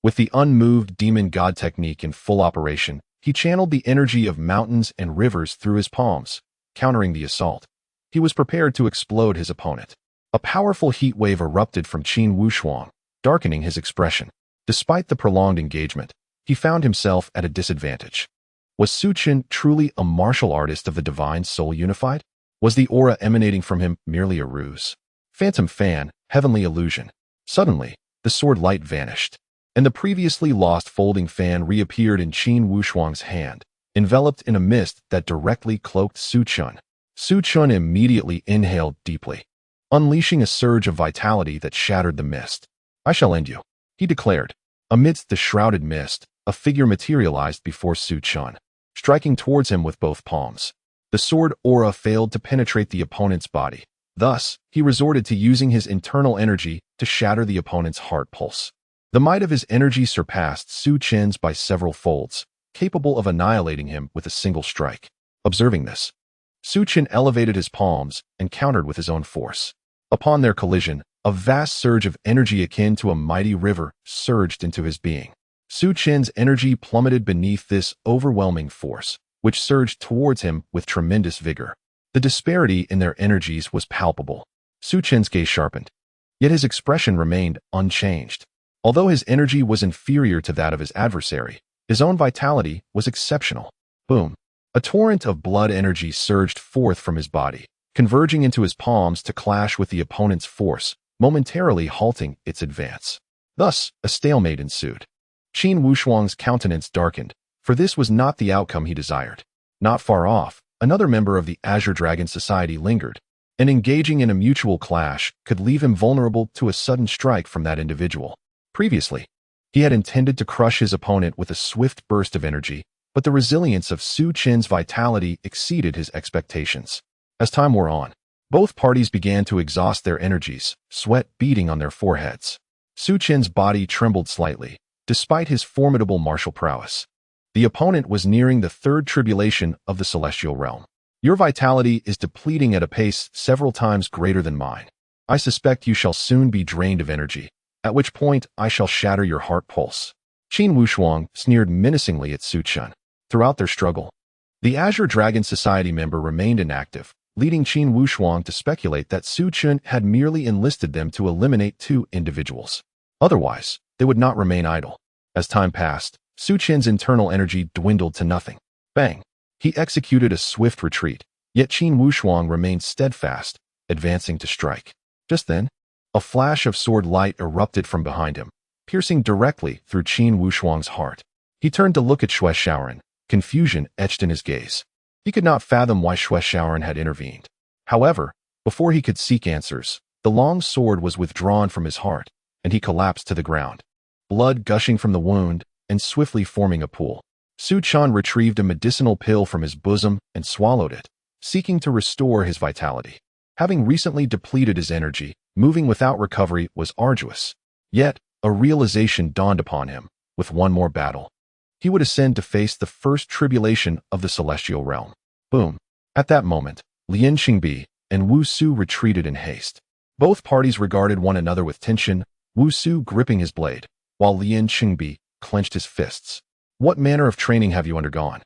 With the unmoved demon god technique in full operation, he channeled the energy of mountains and rivers through his palms, countering the assault. He was prepared to explode his opponent. A powerful heat wave erupted from Qin Wushuang, darkening his expression. Despite the prolonged engagement, he found himself at a disadvantage. Was Su Chun truly a martial artist of the divine soul unified? Was the aura emanating from him merely a ruse? Phantom fan, heavenly illusion. Suddenly, the sword light vanished, and the previously lost folding fan reappeared in Qin Wushuang's hand, enveloped in a mist that directly cloaked Su Chun. Su Chun immediately inhaled deeply, unleashing a surge of vitality that shattered the mist. "I shall end you," he declared. Amidst the shrouded mist, a figure materialized before Su Chun, striking towards him with both palms. The sword aura failed to penetrate the opponent's body. Thus, he resorted to using his internal energy to shatter the opponent's heart pulse. The might of his energy surpassed Su Chun's by several folds, capable of annihilating him with a single strike. Observing this, Su Chun elevated his palms and countered with his own force. Upon their collision, a vast surge of energy akin to a mighty river surged into his being. Su Chun's energy plummeted beneath this overwhelming force, which surged towards him with tremendous vigor. The disparity in their energies was palpable. Su Chun's gaze sharpened, yet his expression remained unchanged. Although his energy was inferior to that of his adversary, his own vitality was exceptional. Boom! A torrent of blood energy surged forth from his body, converging into his palms to clash with the opponent's force, momentarily halting its advance. Thus, a stalemate ensued. Qin Wushuang's countenance darkened, for this was not the outcome he desired. Not far off, another member of the Azure Dragon Society lingered, and engaging in a mutual clash could leave him vulnerable to a sudden strike from that individual. Previously, he had intended to crush his opponent with a swift burst of energy, but the resilience of Su Chun's vitality exceeded his expectations. As time wore on, both parties began to exhaust their energies, sweat beading on their foreheads. Su Chun's body trembled slightly, despite his formidable martial prowess. The opponent was nearing the third tribulation of the celestial realm. "Your vitality is depleting at a pace several times greater than mine. I suspect you shall soon be drained of energy, at which point I shall shatter your heart pulse." Qin Wushuang sneered menacingly at Su Chun. Throughout their struggle, the Azure Dragon Society member remained inactive, leading Qin Wushuang to speculate that Su Chun had merely enlisted them to eliminate two individuals. Otherwise, they would not remain idle. As time passed, Su Chun's internal energy dwindled to nothing. Bang! He executed a swift retreat, yet Qin Wushuang remained steadfast, advancing to strike. Just then, a flash of sword light erupted from behind him, piercing directly through Qin Wushuang's heart. He turned to look at Xiaoren, confusion etched in his gaze. He could not fathom why Xiaoren had intervened. However, before he could seek answers, the long sword was withdrawn from his heart, and he collapsed to the ground, blood gushing from the wound and swiftly forming a pool. Su Chun retrieved a medicinal pill from his bosom and swallowed it, seeking to restore his vitality. Having recently depleted his energy, moving without recovery was arduous. Yet, a realization dawned upon him. With one more battle, he would ascend to face the first tribulation of the celestial realm. Boom! At that moment, Lian Qingbi and Wu Su retreated in haste. Both parties regarded one another with tension, Wu Su gripping his blade, while Lian Qingbi clenched his fists. What manner of training have you undergone?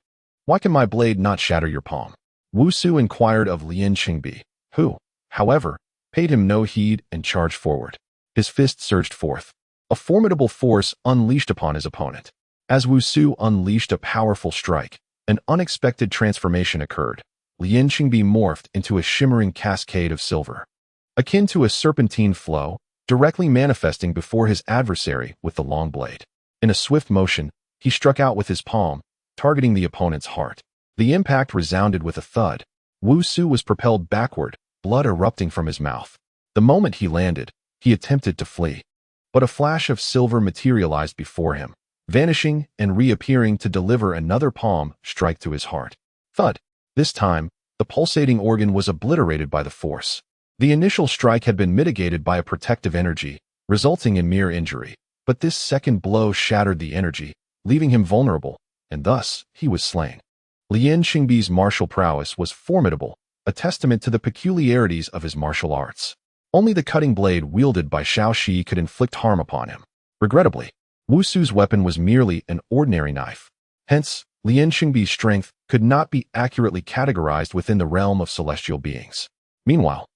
Why can my blade not shatter your palm? Wu Su inquired of Lian Qingbi, who, however, paid him no heed and charged forward. His fist surged forth. A formidable force unleashed upon his opponent. As Wu Su unleashed a powerful strike, an unexpected transformation occurred. Lian Qingbi morphed into a shimmering cascade of silver, akin to a serpentine flow, directly manifesting before his adversary with the long blade. In a swift motion, he struck out with his palm, targeting the opponent's heart. The impact resounded with a thud. Wu Su was propelled backward, blood erupting from his mouth. The moment he landed, he attempted to flee. But a flash of silver materialized before him, vanishing and reappearing to deliver another palm strike to his heart. Thud. This time, the pulsating organ was obliterated by the force. The initial strike had been mitigated by a protective energy, resulting in mere injury. But this second blow shattered the energy, leaving him vulnerable, and thus he was slain. Lian Qingbi's martial prowess was formidable, a testament to the peculiarities of his martial arts. Only the cutting blade wielded by Xiao Shi could inflict harm upon him. Regrettably, Wu Su's weapon was merely an ordinary knife. Hence, Lian Qingbi's strength could not be accurately categorized within the realm of celestial beings. Meanwhile,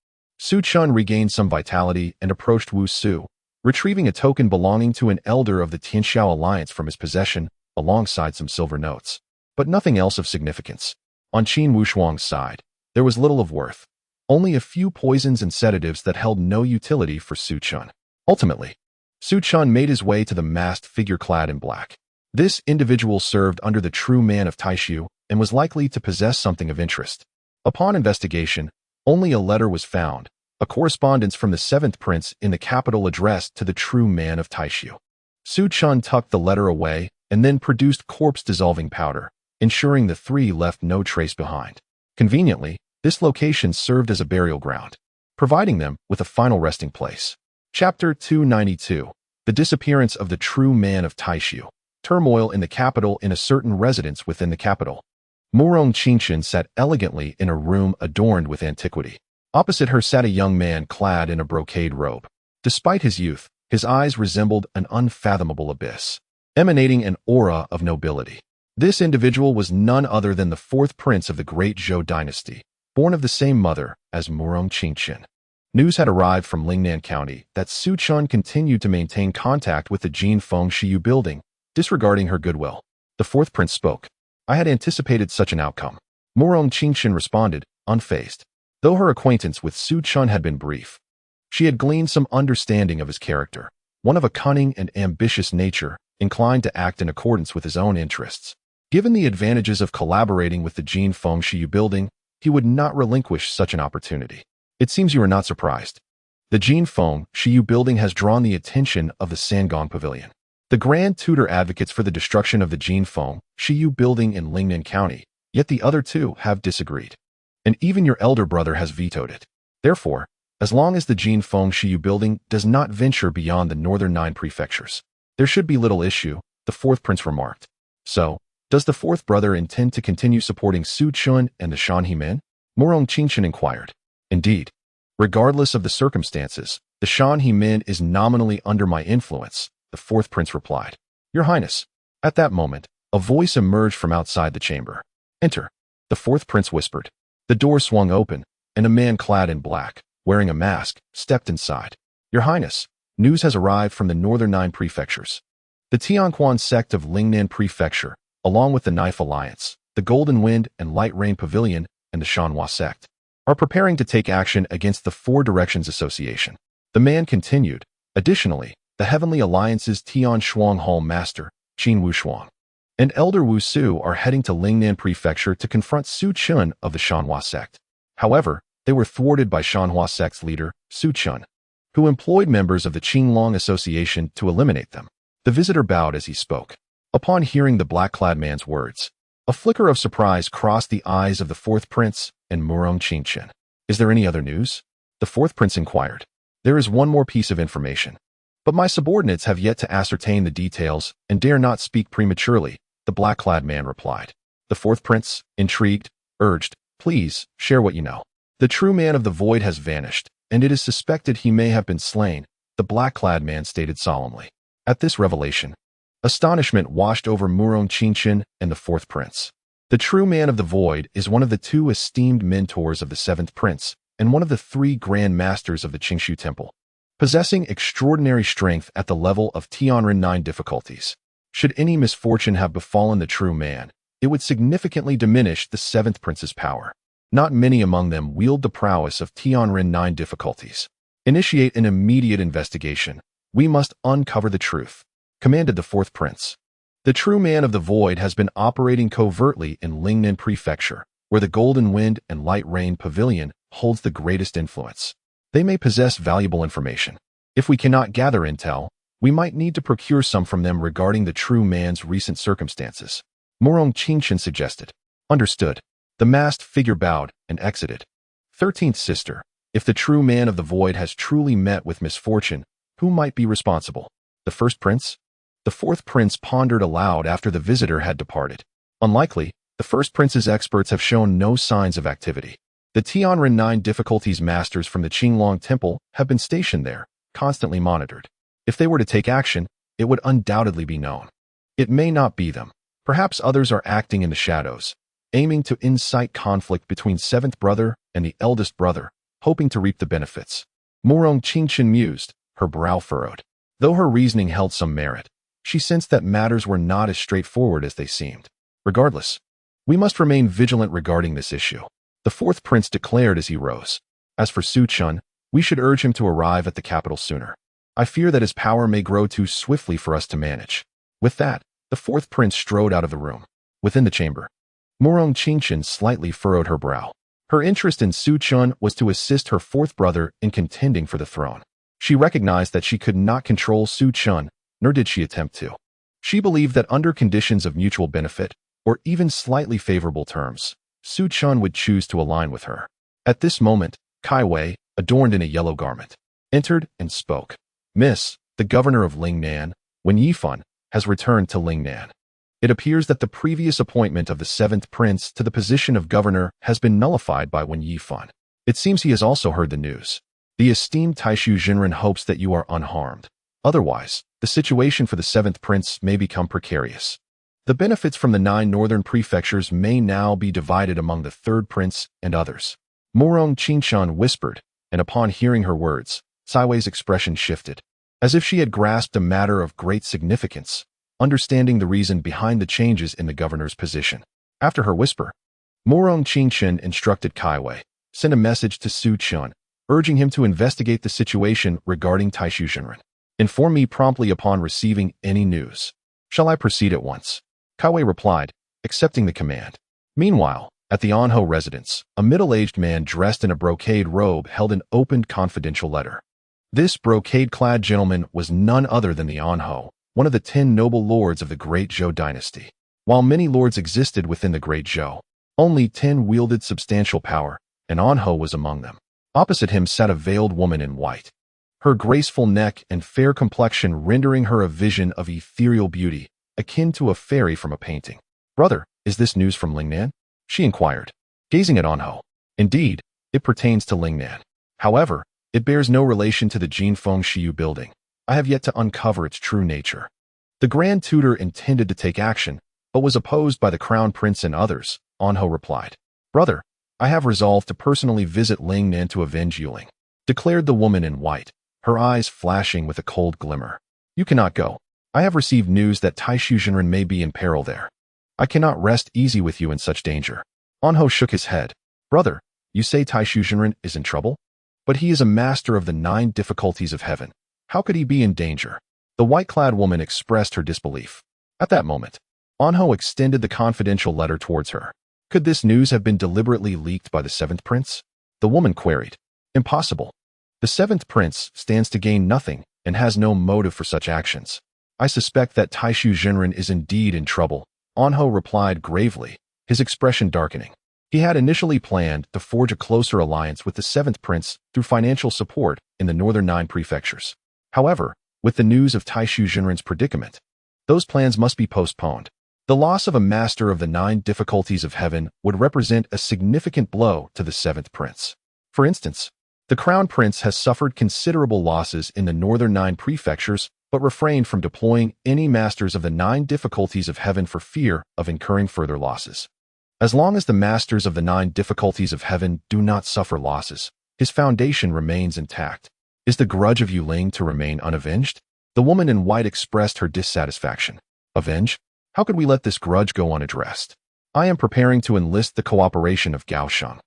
Su Chun regained some vitality and approached Wu Su, retrieving a token belonging to an elder of the Tianxiao alliance from his possession, alongside some silver notes. But nothing else of significance. On Qin Wushuang's side, there was little of worth. Only a few poisons and sedatives that held no utility for Su Chun. Ultimately, Su Chun made his way to the masked figure clad in black. This individual served under the true man of Taishu and was likely to possess something of interest. Upon investigation, only a letter was found, a correspondence from the seventh prince in the capital addressed to the true man of Taishu. Su Chun tucked the letter away and then produced corpse-dissolving powder, ensuring the three left no trace behind. Conveniently, this location served as a burial ground, providing them with a final resting place. Chapter 292. The Disappearance of the True Man of Taishu. Turmoil in the capital. In a certain residence within the capital, Murong Qingshan sat elegantly in a room adorned with antiquity. Opposite her sat a young man clad in a brocade robe. Despite his youth, his eyes resembled an unfathomable abyss, emanating an aura of nobility. This individual was none other than the fourth prince of the great Zhou dynasty, born of the same mother as Murong Qingshan. News had arrived from Lingnan County that Su Chun continued to maintain contact with the Jin Feng Shiyu building, disregarding her goodwill. The fourth prince spoke. I had anticipated such an outcome. Murong Qingshan responded, unfazed. Though her acquaintance with Su Chun had been brief, she had gleaned some understanding of his character, one of a cunning and ambitious nature, inclined to act in accordance with his own interests. Given the advantages of collaborating with the Jin Feng Shiyu building, he would not relinquish such an opportunity. It seems you are not surprised. The Jin Feng Shiyu building has drawn the attention of the Sangong Pavilion. The Grand Tutor advocates for the destruction of the Jin Feng Shiyu building in Lingnan County, yet the other two have disagreed. And even your elder brother has vetoed it. Therefore, as long as the Jin Feng Shiyu building does not venture beyond the northern 9 prefectures, there should be little issue, the fourth prince remarked. So, does the fourth brother intend to continue supporting Su Chun and the Shanhe men? Murong Qingshan inquired. Indeed. Regardless of the circumstances, the Shanhe men is nominally under my influence, the fourth prince replied. Your Highness. At that moment, a voice emerged from outside the chamber. Enter, the fourth prince whispered. The door swung open, and a man clad in black, wearing a mask, stepped inside. Your Highness, news has arrived from the northern 9 prefectures. The Tianquan sect of Lingnan Prefecture, along with the Knife Alliance, the Golden Wind and Light Rain Pavilion, and the Shanhe Sect, are preparing to take action against the Four Directions Association. The man continued. Additionally, the Heavenly Alliance's Tianshuang Hall Master, Qin Wushuang, and Elder Wu Su are heading to Lingnan Prefecture to confront Su Chun of the Shanhe Sect. However, they were thwarted by Shanhe Sect's leader, Su Chun, who employed members of the Qinglong Association to eliminate them. The visitor bowed as he spoke. Upon hearing the black-clad man's words, a flicker of surprise crossed the eyes of the fourth prince and Murong Qingshan. Is there any other news? The fourth prince inquired. There is one more piece of information, but my subordinates have yet to ascertain the details and dare not speak prematurely, the black-clad man replied. The fourth prince, intrigued, urged, please, share what you know. The true man of the void has vanished, and it is suspected he may have been slain, the black-clad man stated solemnly. At this revelation, astonishment washed over Murong Qingshan and the fourth prince. The true man of the void is one of the two esteemed mentors of the seventh prince and one of the three grand masters of the Qingshu temple, possessing extraordinary strength at the level of Tianren 9 difficulties. Should any misfortune have befallen the true man, it would significantly diminish the seventh prince's power. Not many among them wield the prowess of Tianren 9 difficulties. Initiate an immediate investigation. We must uncover the truth, commanded the fourth prince. The true man of the void has been operating covertly in Lingnan Prefecture, where the Golden Wind and Light Rain Pavilion holds the greatest influence. They may possess valuable information. If we cannot gather intel, we might need to procure some from them regarding the true man's recent circumstances. Murong Qingshan suggested. Understood. The masked figure bowed and exited. 13th sister, if the true man of the void has truly met with misfortune, who might be responsible? The first prince? The fourth prince pondered aloud after the visitor had departed. Unlikely, the first prince's experts have shown no signs of activity. The Tianren 9 difficulties masters from the Qinglong temple have been stationed there, constantly monitored. If they were to take action, it would undoubtedly be known. It may not be them. Perhaps others are acting in the shadows, aiming to incite conflict between seventh brother and the eldest brother, hoping to reap the benefits. Murong Qingshan mused, her brow furrowed. Though her reasoning held some merit, she sensed that matters were not as straightforward as they seemed. Regardless, we must remain vigilant regarding this issue, the fourth prince declared as he rose. As for Xuanshuang, we should urge him to arrive at the capital sooner. I fear that his power may grow too swiftly for us to manage. With that, the fourth prince strode out of the room. Within the chamber, Murong Qingshan slightly furrowed her brow. Her interest in Xuanshuang was to assist her fourth brother in contending for the throne. She recognized that she could not control Xuanshuang, nor did she attempt to. She believed that under conditions of mutual benefit, or even slightly favorable terms, Xuanshuang would choose to align with her. At this moment, Kai Wei, adorned in a yellow garment, entered and spoke. Miss, the governor of Lingnan, Wen Yifan, has returned to Lingnan. It appears that the previous appointment of the seventh prince to the position of governor has been nullified by Wen Yifan. It seems he has also heard the news. The esteemed Taishu Jinren hopes that you are unharmed. Otherwise, the situation for the seventh prince may become precarious. The benefits from the 9 northern prefectures may now be divided among the third prince and others. Murong Qingshan whispered, and upon hearing her words, Cai Wei's expression shifted, as if she had grasped a matter of great significance, understanding the reason behind the changes in the governor's position. After her whisper, Murong Qingshan instructed Kai Wei, send a message to Xuanshuang, urging him to investigate the situation regarding Taishu Jinren. Inform me promptly upon receiving any news. Shall I proceed at once? Kai Wei replied, accepting the command. Meanwhile, at the Anho residence, a middle-aged man dressed in a brocade robe held an opened confidential letter. This brocade-clad gentleman was none other than the Anho, one of the 10 noble lords of the Great Zhou dynasty. While many lords existed within the Great Zhou, only 10 wielded substantial power, and Anho was among them. Opposite him sat a veiled woman in white, her graceful neck and fair complexion rendering her a vision of ethereal beauty, akin to a fairy from a painting. Brother, is this news from Lingnan? She inquired, gazing at Anho. Indeed, it pertains to Lingnan. However, it bears no relation to the Jinfeng Shiyu building. I have yet to uncover its true nature. The Grand Tutor intended to take action, but was opposed by the Crown Prince and others, Anho replied. Brother, I have resolved to personally visit Lingnan to avenge Yuling, declared the woman in white, her eyes flashing with a cold glimmer. You cannot go. I have received news that Taishu Jinren may be in peril there. I cannot rest easy with you in such danger. Anho shook his head. Brother, you say Taishu Jinren is in trouble? But he is a master of the 9 difficulties of heaven. How could he be in danger? The white-clad woman expressed her disbelief. At that moment, Anho extended the confidential letter towards her. Could this news have been deliberately leaked by the seventh prince? The woman queried. Impossible. The seventh prince stands to gain nothing and has no motive for such actions. I suspect that Taishu Jinren is indeed in trouble, Anho replied gravely, his expression darkening. He had initially planned to forge a closer alliance with the seventh prince through financial support in the northern 9 prefectures. However, with the news of Taishu Jinren's predicament, those plans must be postponed. The loss of a master of the 9 difficulties of heaven would represent a significant blow to the seventh prince. For instance, The Crown Prince has suffered considerable losses in the northern 9 prefectures, but refrained from deploying any masters of the 9 difficulties of heaven for fear of incurring further losses. As long as the masters of the 9 difficulties of heaven do not suffer losses, his foundation remains intact. Is the grudge of Yuling to remain unavenged? The woman in white expressed her dissatisfaction. Avenge? How could we let this grudge go unaddressed? I am preparing to enlist the cooperation of Gaoshang,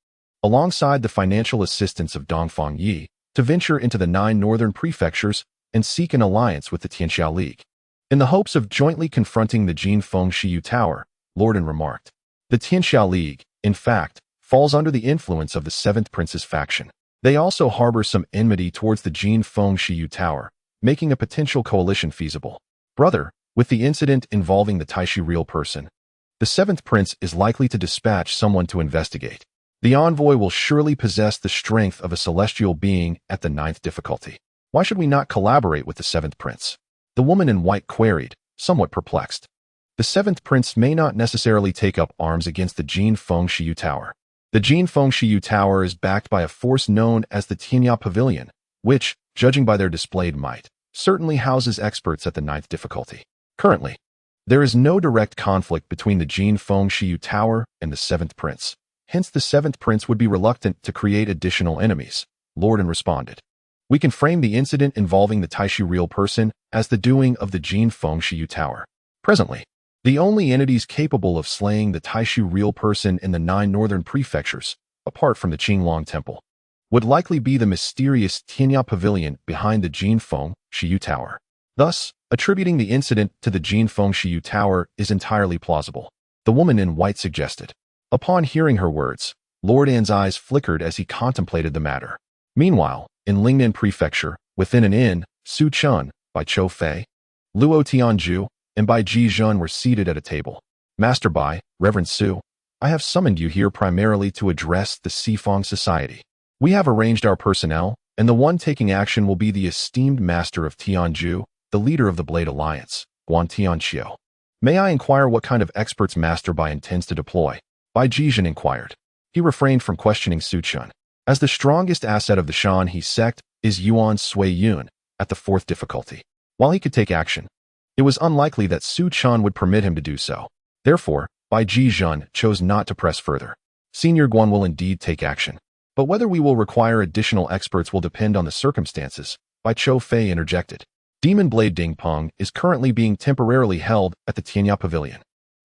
alongside the financial assistance of Dongfang Yi, to venture into the 9 northern prefectures and seek an alliance with the Tianxiao League, in the hopes of jointly confronting the Jin Feng Shiyu Tower, Lorden remarked. The Tianxiao League, in fact, falls under the influence of the 7th Prince's faction. They also harbor some enmity towards the Jin Feng Shiyu Tower, making a potential coalition feasible. Brother, with the incident involving the Taishu real person, the 7th Prince is likely to dispatch someone to investigate. The envoy will surely possess the strength of a celestial being at the 9th difficulty. Why should we not collaborate with the 7th Prince? The woman in white queried, somewhat perplexed. The 7th Prince may not necessarily take up arms against the Jin Feng Shiyu Tower. The Jin Feng Shiyu Tower is backed by a force known as the Tianya Pavilion, which, judging by their displayed might, certainly houses experts at the 9th difficulty. Currently, there is no direct conflict between the Jin Feng Shiyu Tower and the 7th Prince. Hence, the 7th Prince would be reluctant to create additional enemies. Lorden responded. We can frame the incident involving the Taishu real person as the doing of the Jin Feng Shiyu Tower. Presently, the only entities capable of slaying the Taishu real person in the 9 northern prefectures, apart from the Qinglong Temple, would likely be the mysterious Tianya Pavilion behind the Jin Feng Shiyu Tower. Thus, attributing the incident to the Jin Feng Shiyu Tower is entirely plausible, the woman in white suggested. Upon hearing her words, Lord An's eyes flickered as he contemplated the matter. Meanwhile, in Lingnan Prefecture, within an inn, Su Chun, Bai Choufei, Luo Tianju, and Bai Jizhun were seated at a table. Master Bai, Reverend Su, I have summoned you here primarily to address the Sifang Society. We have arranged our personnel, and the one taking action will be the esteemed master of Tianju, the leader of the Blade Alliance, Guan Tianxiu. May I inquire what kind of experts Master Bai intends to deploy? Bai Jizhun inquired. He refrained from questioning Su Chun, as the strongest asset of the Shanhe Sect is Yuan Sui Yun at the 4th difficulty. While he could take action, it was unlikely that Su Chun would permit him to do so. Therefore, Bai Jizhun chose not to press further. Senior Guan will indeed take action, but whether we will require additional experts will depend on the circumstances, Bai Choufei interjected. Demon Blade Dingpeng is currently being temporarily held at the Tianya Pavilion.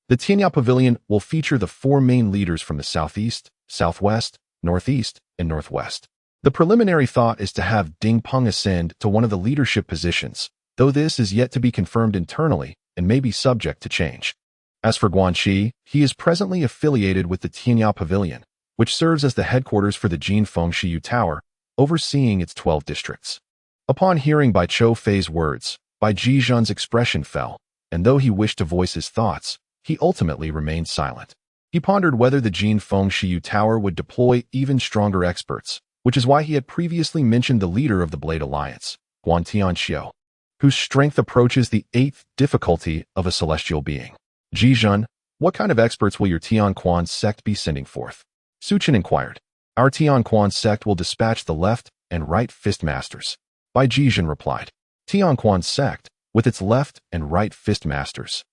The Tianya Pavilion will feature the 4 main leaders from the southeast, southwest, northeast, and northwest. The preliminary thought is to have Dingpeng ascend to one of the leadership positions, though this is yet to be confirmed internally and may be subject to change. As for Guanxi, he is presently affiliated with the Tianya Pavilion, which serves as the headquarters for the Jin Feng Shiyu Tower, overseeing its 12 districts. Upon hearing Bai Choufei's words, Bai Jizhun's expression fell, and though he wished to voice his thoughts, he ultimately remained silent. He pondered whether the Jin Feng Shiyu Tower would deploy even stronger experts, which is why he had previously mentioned the leader of the Blade Alliance, Guan Tianxiu, whose strength approaches the 8th difficulty of a celestial being. Jizhun, what kind of experts will your Tianquan sect be sending forth? Su Chen inquired. Our Tianquan sect will dispatch the left and right fist masters. Bai Jizhun replied. Tianquan sect, with its left and right fist masters,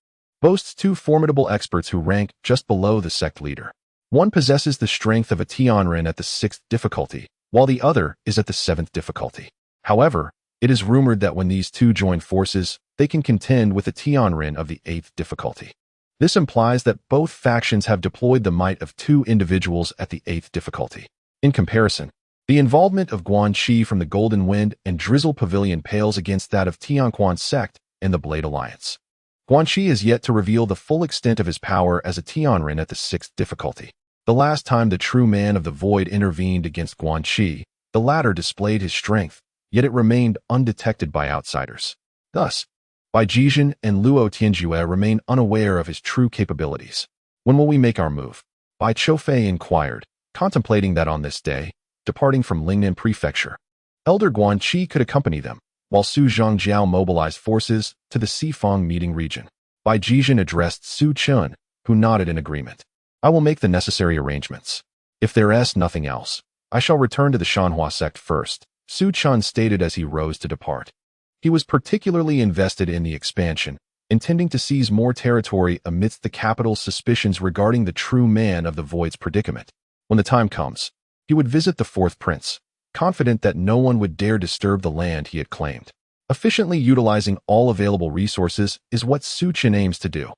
boasts 2 formidable experts who rank just below the sect leader. One possesses the strength of a Tianren at the 6th difficulty, while the other is at the 7th difficulty. However, it is rumored that when these 2 join forces, they can contend with the Tianren of the 8th difficulty. This implies that both factions have deployed the might of 2 individuals at the 8th difficulty. In comparison, the involvement of Guanxi from the Golden Wind and Drizzle Pavilion pales against that of Tianquan sect and the Blade Alliance. Guanxi is yet to reveal the full extent of his power as a Tianren at the 6th difficulty. The last time the true man of the void intervened against Guanxi, the latter displayed his strength, yet it remained undetected by outsiders. Thus, Bai Jizhun and Luo Tianjue remain unaware of his true capabilities. When will we make our move? Bai Choufei inquired, contemplating that on this day, departing from Lingnan Prefecture, Elder Guanxi could accompany them, while Su Zhangjiao mobilized forces to the Sifang meeting region. Bai Jizhun addressed Su Chun, who nodded in agreement. I will make the necessary arrangements. If there is nothing else, I shall return to the Shanhe Sect first, Su Chun stated as he rose to depart. He was particularly invested in the expansion, intending to seize more territory amidst the capital's suspicions regarding the true man of the void's predicament. When the time comes, he would visit the fourth prince, confident that no one would dare disturb the land he had claimed. Efficiently utilizing all available resources is what Su Chun aims to do.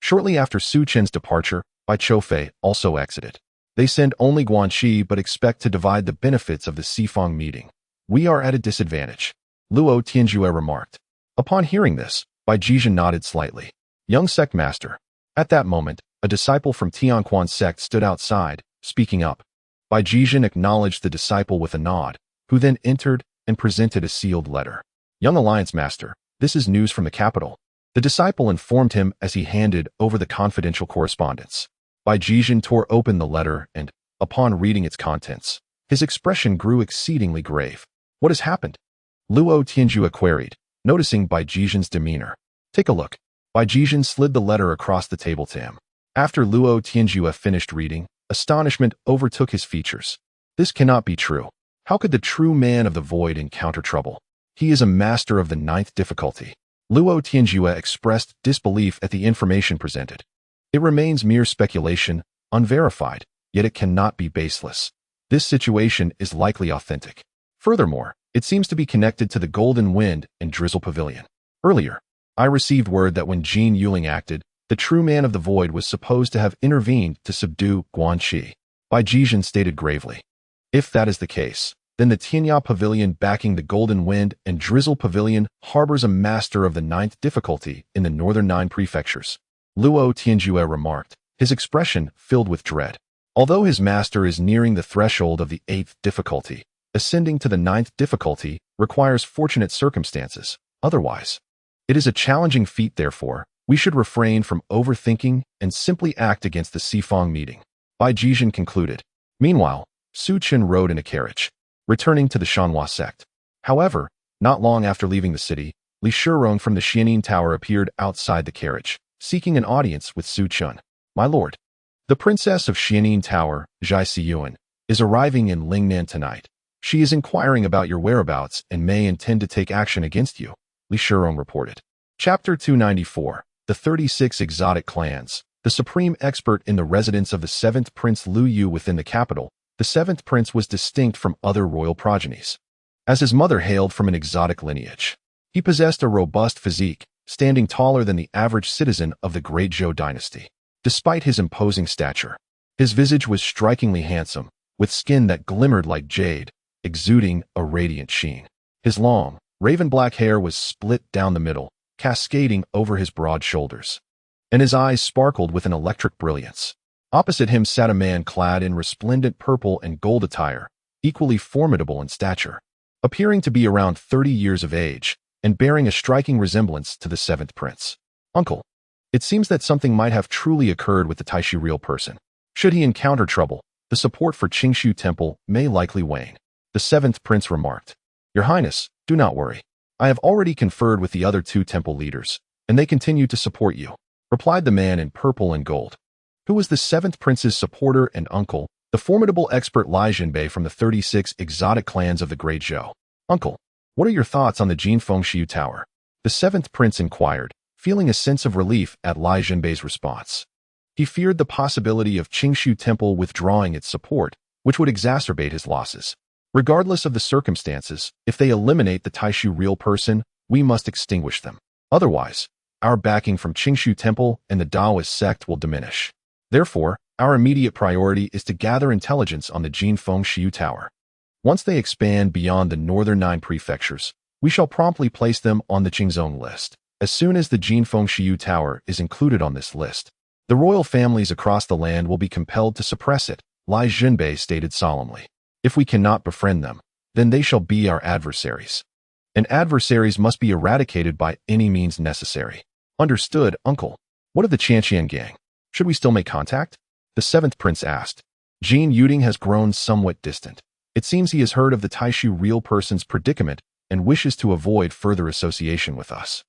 Shortly after Su Chun's departure, Bai Choufei also exited. They send only Guanxi but expect to divide the benefits of the Feng meeting. We are at a disadvantage, Luo Tianjue remarked. Upon hearing this, Bai Jizhen nodded slightly. Young sect master. At that moment, a disciple from Tianquan sect stood outside, speaking up. Bai Jizhen acknowledged the disciple with a nod, who then entered and presented a sealed letter. Young Alliance Master, this is news from the capital. The disciple informed him as he handed over the confidential correspondence. Bai Jizhen tore open the letter and, upon reading its contents, his expression grew exceedingly grave. What has happened? Luo Tianjue queried, noticing Bai Jizhen's demeanor. Take a look. Bai Jizhen slid the letter across the table to him. After Luo Tianjue finished reading, astonishment overtook his features. This cannot be true. How could the true man of the void encounter trouble? He is a master of the 9th difficulty. Luo Tianjue expressed disbelief at the information presented. It remains mere speculation, unverified, yet it cannot be baseless. This situation is likely authentic. Furthermore, it seems to be connected to the Golden Wind and Drizzle Pavilion. Earlier, I received word that when Jin Yuling acted, the true man of the void was supposed to have intervened to subdue Guanxi. Bai Jizhen stated gravely. If that is the case, then the Tianya Pavilion backing the Golden Wind and Drizzle Pavilion harbors a master of the 9th difficulty in the northern 9 prefectures. Luo Tianjue remarked, his expression filled with dread. Although his master is nearing the threshold of the 8th difficulty, ascending to the 9th difficulty requires fortunate circumstances. Otherwise, it is a challenging feat. Therefore, we should refrain from overthinking and simply act against the Feng meeting. Bai Jizhen concluded. Meanwhile, Su Chun rode in a carriage, returning to the Shanhe Sect. However, not long after leaving the city, Li Shurong from the Xiaoren Tower appeared outside the carriage, seeking an audience with Su Chun. My lord, the princess of Xiaoren Tower, Zhai Siyuan, is arriving in Lingnan tonight. She is inquiring about your whereabouts and may intend to take action against you, Li Shurong reported. Chapter 294, The 36 Exotic Clans. The supreme expert in the residence of the 7th Prince Lu Yu within the capital, the 7th Prince was distinct from other royal progenies, as his mother hailed from an exotic lineage. He possessed a robust physique, standing taller than the average citizen of the Great Zhou dynasty. Despite his imposing stature, his visage was strikingly handsome, with skin that glimmered like jade, exuding a radiant sheen. His long, raven-black hair was split down the middle, cascading over his broad shoulders, and his eyes sparkled with an electric brilliance. Opposite him sat a man clad in resplendent purple and gold attire, equally formidable in stature, appearing to be around 30 years of age, and bearing a striking resemblance to the 7th Prince. Uncle, it seems that something might have truly occurred with the Taishu real person. Should he encounter trouble, the support for Qingshu Temple may likely wane, the 7th Prince remarked. Your Highness, do not worry. I have already conferred with the other 2 temple leaders, and they continue to support you, replied the man in purple and gold. Who was the 7th Prince's supporter and uncle, the formidable expert Lai Zhenbei from the 36 exotic clans of the Great Zhou. Uncle, what are your thoughts on the Jin Fengshiu Tower? The 7th Prince inquired, feeling a sense of relief at Lai Zhenbei's response. He feared the possibility of Qingshu Temple withdrawing its support, which would exacerbate his losses. Regardless of the circumstances, if they eliminate the Taishu real person, we must extinguish them. Otherwise, our backing from Qingshu Temple and the Daoist sect will diminish. Therefore, our immediate priority is to gather intelligence on the Jin Fengshiu Tower. Once they expand beyond the northern 9 prefectures, we shall promptly place them on the Qingzong list. As soon as the Jin Fengshiu Tower is included on this list, the royal families across the land will be compelled to suppress it, Lai Zhenbei stated solemnly. If we cannot befriend them, then they shall be our adversaries. And adversaries must be eradicated by any means necessary. Understood, uncle. What of the Changhen gang? Should we still make contact? The 7th Prince asked. Jin Yuding has grown somewhat distant. It seems he has heard of the Taishu real person's predicament and wishes to avoid further association with us.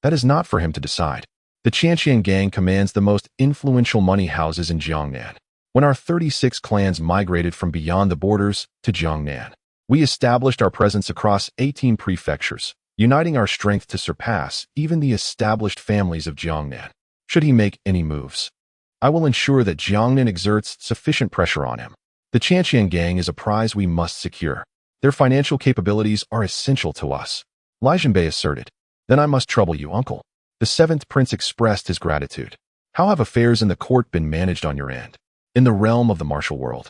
That is not for him to decide. The Changhen gang commands the most influential money houses in Jiangnan. when our 36 clans migrated from beyond the borders to Jiangnan. We established our presence across 18 prefectures, uniting our strength to surpass even the established families of Jiangnan. Should he make any moves, I will ensure that Jiangnan exerts sufficient pressure on him. The Changhen gang is a prize we must secure. Their financial capabilities are essential to us, Lai Zhenbei asserted. Then I must trouble you, uncle. The 7th prince expressed his gratitude. How have affairs in the court been managed on your end? In the realm of the martial world,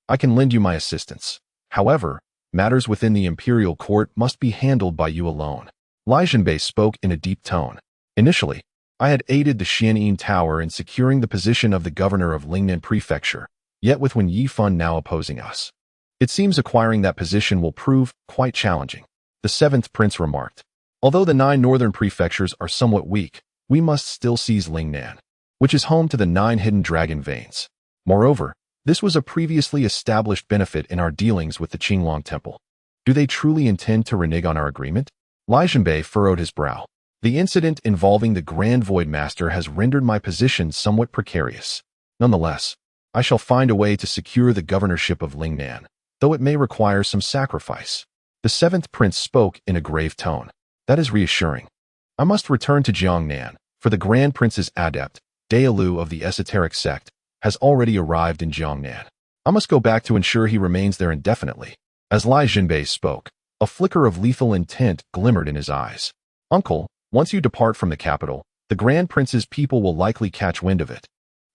I can lend you my assistance. However, matters within the imperial court must be handled by you alone. Lai Zhenbei spoke in a deep tone. Initially, I had aided the Xian'an Tower in securing the position of the governor of Lingnan Prefecture, yet with Wen Yifan now opposing us, it seems acquiring that position will prove quite challenging. The 7th prince remarked. Although the 9 northern prefectures are somewhat weak, we must still seize Lingnan, which is home to the 9 hidden dragon veins. Moreover, this was a previously established benefit in our dealings with the Qinglong Temple. Do they truly intend to renege on our agreement? Lai Zhenbei furrowed his brow. The incident involving the Grand Void Master has rendered my position somewhat precarious. Nonetheless, I shall find a way to secure the governorship of Lingnan, though it may require some sacrifice. The 7th prince spoke in a grave tone. That is reassuring. I must return to Jiangnan, for the Grand Prince's adept, Daolu of the Esoteric Sect, has already arrived in Jiangnan. I must go back to ensure he remains there indefinitely. As Lai Zhenbei spoke, a flicker of lethal intent glimmered in his eyes. Uncle, once you depart from the capital, the Grand Prince's people will likely catch wind of it,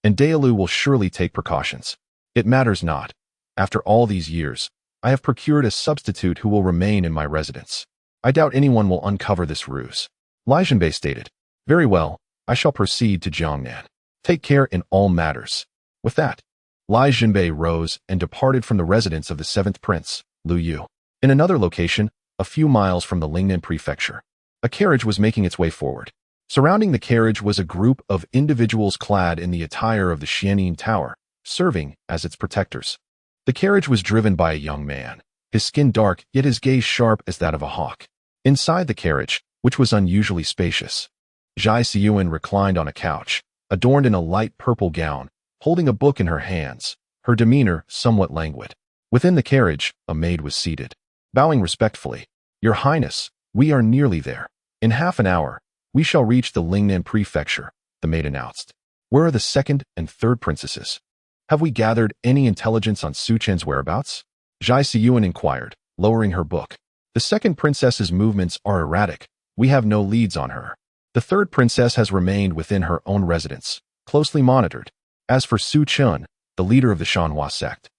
and Daolu will surely take precautions. It matters not. After all these years, I have procured a substitute who will remain in my residence. I doubt anyone will uncover this ruse. Lai Zhenbei stated. Very well, I shall proceed to Jiangnan. Take care in all matters. With that, Lai Zhenbei rose and departed from the residence of the 7th prince, Lu Yu. In another location, a few miles from the Lingnan Prefecture, a carriage was making its way forward. Surrounding the carriage was a group of individuals clad in the attire of the Xian'an Tower, serving as its protectors. The carriage was driven by a young man, his skin dark yet his gaze sharp as that of a hawk. Inside the carriage, which was unusually spacious, Zhai Siyuan reclined on a couch, adorned in a light purple gown, holding a book in her hands, her demeanor somewhat languid. Within the carriage, a maid was seated. Bowing respectfully, Your Highness, we are nearly there. In half an hour, we shall reach the Lingnan Prefecture, the maid announced. Where are the 2nd and 3rd princesses? Have we gathered any intelligence on Su Chen's whereabouts? Zhai Siyuan inquired, lowering her book. The 2nd princess's movements are erratic. We have no leads on her. The 3rd princess has remained within her own residence, closely monitored. As for Su Chen, the leader of the Shanhe Sect,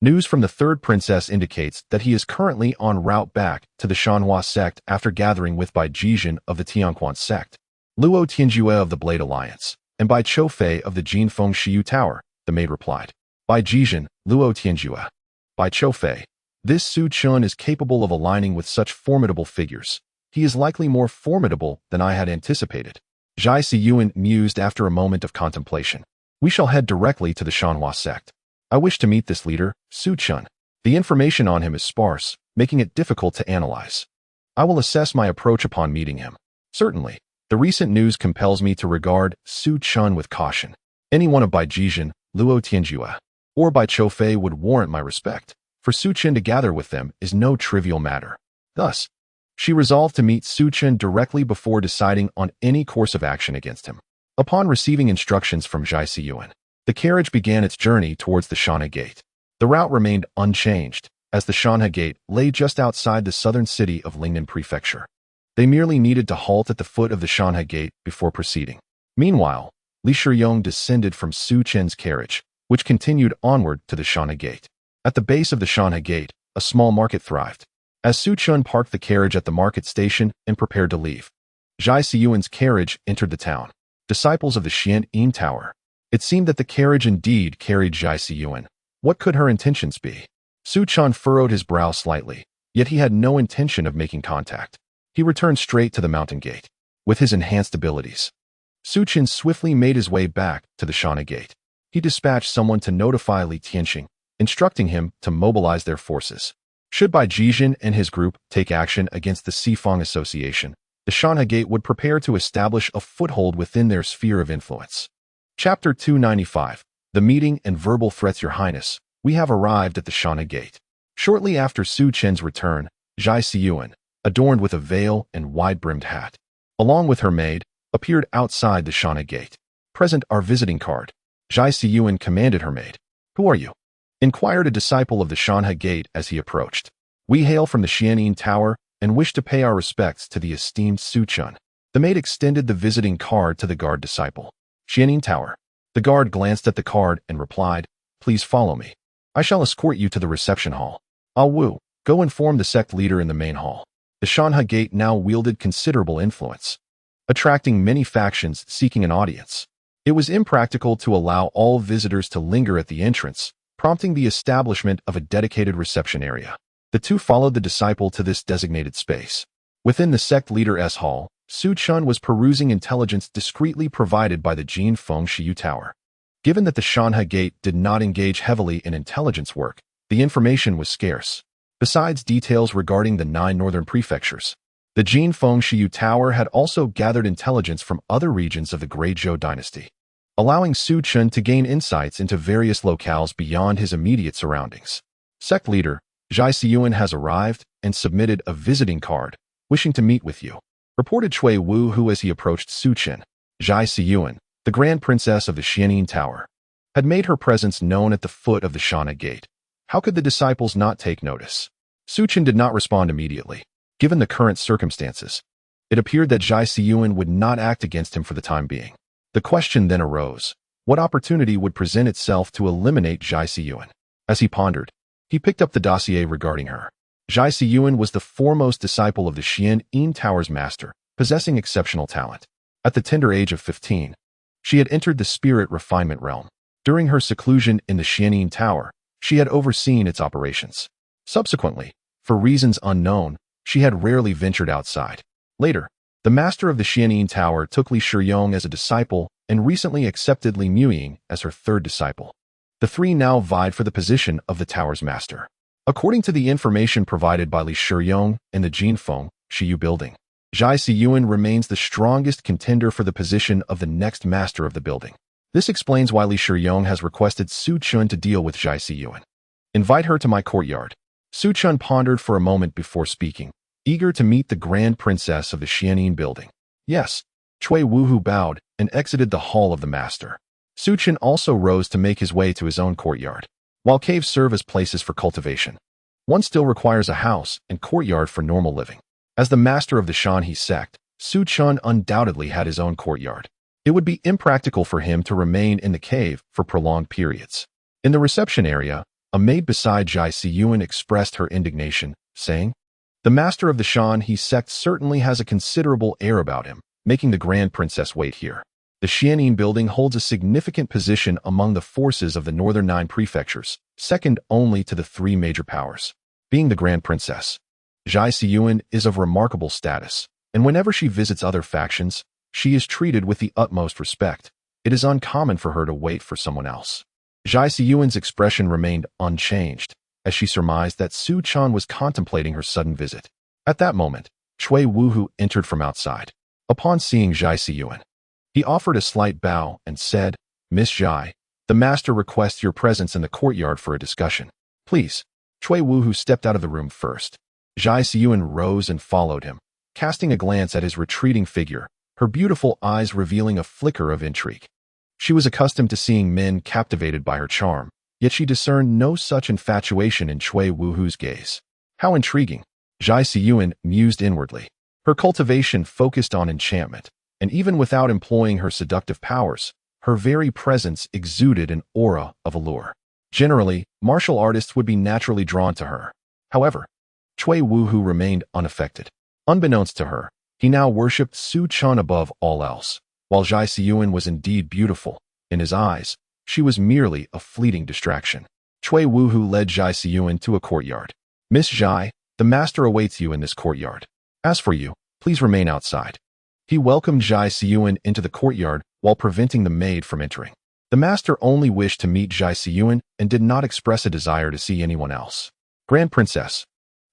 news from the 3rd princess indicates that he is currently en route back to the Shanhe Sect after gathering with Bai Choufei of the Tianquan Sect, Luo Tianjue of the Blade Alliance, and Bai Choufei of the Jinfeng Shiyu Tower, the maid replied. Bai Choufei, Luo Tianjue, Bai Choufei. This Su Chen is capable of aligning with such formidable figures. He is likely more formidable than I had anticipated. Zhai Siyuan mused after a moment of contemplation. We shall head directly to the Shanhe Sect. I wish to meet this leader, Su Chen. The information on him is sparse, making it difficult to analyze. I will assess my approach upon meeting him. Certainly, the recent news compels me to regard Su Chen with caution. Any one of Bai Choufei, Luo Tianjue, or Bai Choufei would warrant my respect. For Su Chen to gather with them is no trivial matter. Thus, she resolved to meet Su Chen directly before deciding on any course of action against him. Upon receiving instructions from Zhai Siyuan, the carriage began its journey towards the Shanhe Gate. The route remained unchanged, as the Shanhe Gate lay just outside the southern city of Lingnan Prefecture. They merely needed to halt at the foot of the Shanhe Gate before proceeding. Meanwhile, Li Shiyong descended from Su Chen's carriage, which continued onward to the Shanhe Gate. At the base of the Shanhe Gate, a small market thrived. As Su Chen parked the carriage at the market station and prepared to leave, Zhai Siyuan's carriage entered the town. Disciples of the Xian'an Tower. It seemed that the carriage indeed carried Zhai Siyuan. What could her intentions be? Su Chen furrowed his brow slightly, yet he had no intention of making contact. He returned straight to the mountain gate. With his enhanced abilities, Su Chen swiftly made his way back to the Shanhe Gate. He dispatched someone to notify Li Tianxing, instructing him to mobilize their forces. Should Bai Jizhen and his group take action against the Xifeng Association, the Shanhe Gate would prepare to establish a foothold within their sphere of influence. Chapter 295. The meeting and verbal threats, Your Highness. We have arrived at the Shanhe Gate. Shortly after Su Chen's return, Zhai Siyuan, adorned with a veil and wide-brimmed hat, along with her maid, appeared outside the Shanhe Gate. Present our visiting card. Zhai Siyuan commanded her maid. Who are you? Inquired a disciple of the Shanhe Gate as he approached. We hail from the Xiaoren Tower and wish to pay our respects to the esteemed Su Chen. The maid extended the visiting card to the guard disciple. Xiaoren Tower. The guard glanced at the card and replied, Please follow me. I shall escort you to the reception hall. Ah Wu, go inform the sect leader in the main hall. The Shanhe Gate now wielded considerable influence, attracting many factions seeking an audience. It was impractical to allow all visitors to linger at the entrance, prompting the establishment of a dedicated reception area. The two followed the disciple to this designated space. Within the sect leader's hall, Su Chen was perusing intelligence discreetly provided by the Jin Feng Shiyu Tower. Given that the Shanhe Gate did not engage heavily in intelligence work, the information was scarce. Besides details regarding the 9 northern prefectures, the Jin Feng Shiyu Tower had also gathered intelligence from other regions of the Grey Zhou dynasty, allowing Su Chen to gain insights into various locales beyond his immediate surroundings. Sect leader, Zhai Siyuan has arrived and submitted a visiting card, wishing to meet with you, reported Chui Wu who as he approached Su Chen. Zhai Siyuan, the Grand Princess of the Xiaoren Tower, had made her presence known at the foot of the Shanhe Gate. How could the disciples not take notice? Su Chen did not respond immediately. Given the current circumstances, it appeared that Zhai Siyuan would not act against him for the time being. The question then arose, what opportunity would present itself to eliminate Zhai Siyuan? As he pondered, he picked up the dossier regarding her. Zhai Siyuan was the foremost disciple of the Xiaoren Tower's master, possessing exceptional talent. At the tender age of 15, she had entered the spirit refinement realm. During her seclusion in the Xiaoren Tower, she had overseen its operations. Subsequently, for reasons unknown, she had rarely ventured outside. Later, the master of the Xiaoren Tower took Li Shiyong as a disciple and recently accepted Li Muying as her third disciple. The three now vied for the position of the tower's master. According to the information provided by Li Shiyong in the Jinfeng Shiyu building, Zhai Siyuan remains the strongest contender for the position of the next master of the building. This explains why Li Shiyong has requested Su Chen to deal with Zhai Siyuan. Invite her to my courtyard. Su Chen pondered for a moment before speaking, eager to meet the Grand Princess of the Xiaoren building. Yes, Chui Wuhu bowed and exited the hall of the master. Su Chen also rose to make his way to his own courtyard. While caves serve as places for cultivation, one still requires a house and courtyard for normal living. As the master of the Shanhe Sect, Su Chen undoubtedly had his own courtyard. It would be impractical for him to remain in the cave for prolonged periods. In the reception area, a maid beside Zhai Siyuan expressed her indignation, saying, The master of the Shanhe Sect certainly has a considerable air about him, making the Grand Princess wait here. The Xiaoren building holds a significant position among the forces of the northern 9 prefectures, second only to the 3 major powers. Being the Grand Princess, Zhai Siyuan is of remarkable status, and whenever she visits other factions, she is treated with the utmost respect. It is uncommon for her to wait for someone else. Zhai Siyuan's expression remained unchanged, as she surmised that Su Chen was contemplating her sudden visit. At that moment, Chui Wuhu entered from outside. Upon seeing Zhai Siyuan, he offered a slight bow and said, Miss Zhai, the master requests your presence in the courtyard for a discussion. Please. Chui Wuhu stepped out of the room first. Zhai Siyuan rose and followed him, casting a glance at his retreating figure, her beautiful eyes revealing a flicker of intrigue. She was accustomed to seeing men captivated by her charm, yet she discerned no such infatuation in Chui Wuhu's gaze. How intriguing, Zhai Siyuan mused inwardly. Her cultivation focused on enchantment, and even without employing her seductive powers, her very presence exuded an aura of allure. Generally, martial artists would be naturally drawn to her. However, Chui Wuhu remained unaffected. Unbeknownst to her, he now worshipped Su Chen above all else. While Zhai Siyuan was indeed beautiful, in his eyes, she was merely a fleeting distraction. Chui Wuhu led Zhai Siyuan to a courtyard. Miss Zhai, the master awaits you in this courtyard. As for you, please remain outside. He welcomed Zhai Siyuan into the courtyard while preventing the maid from entering. The master only wished to meet Zhai Siyuan and did not express a desire to see anyone else. Grand Princess.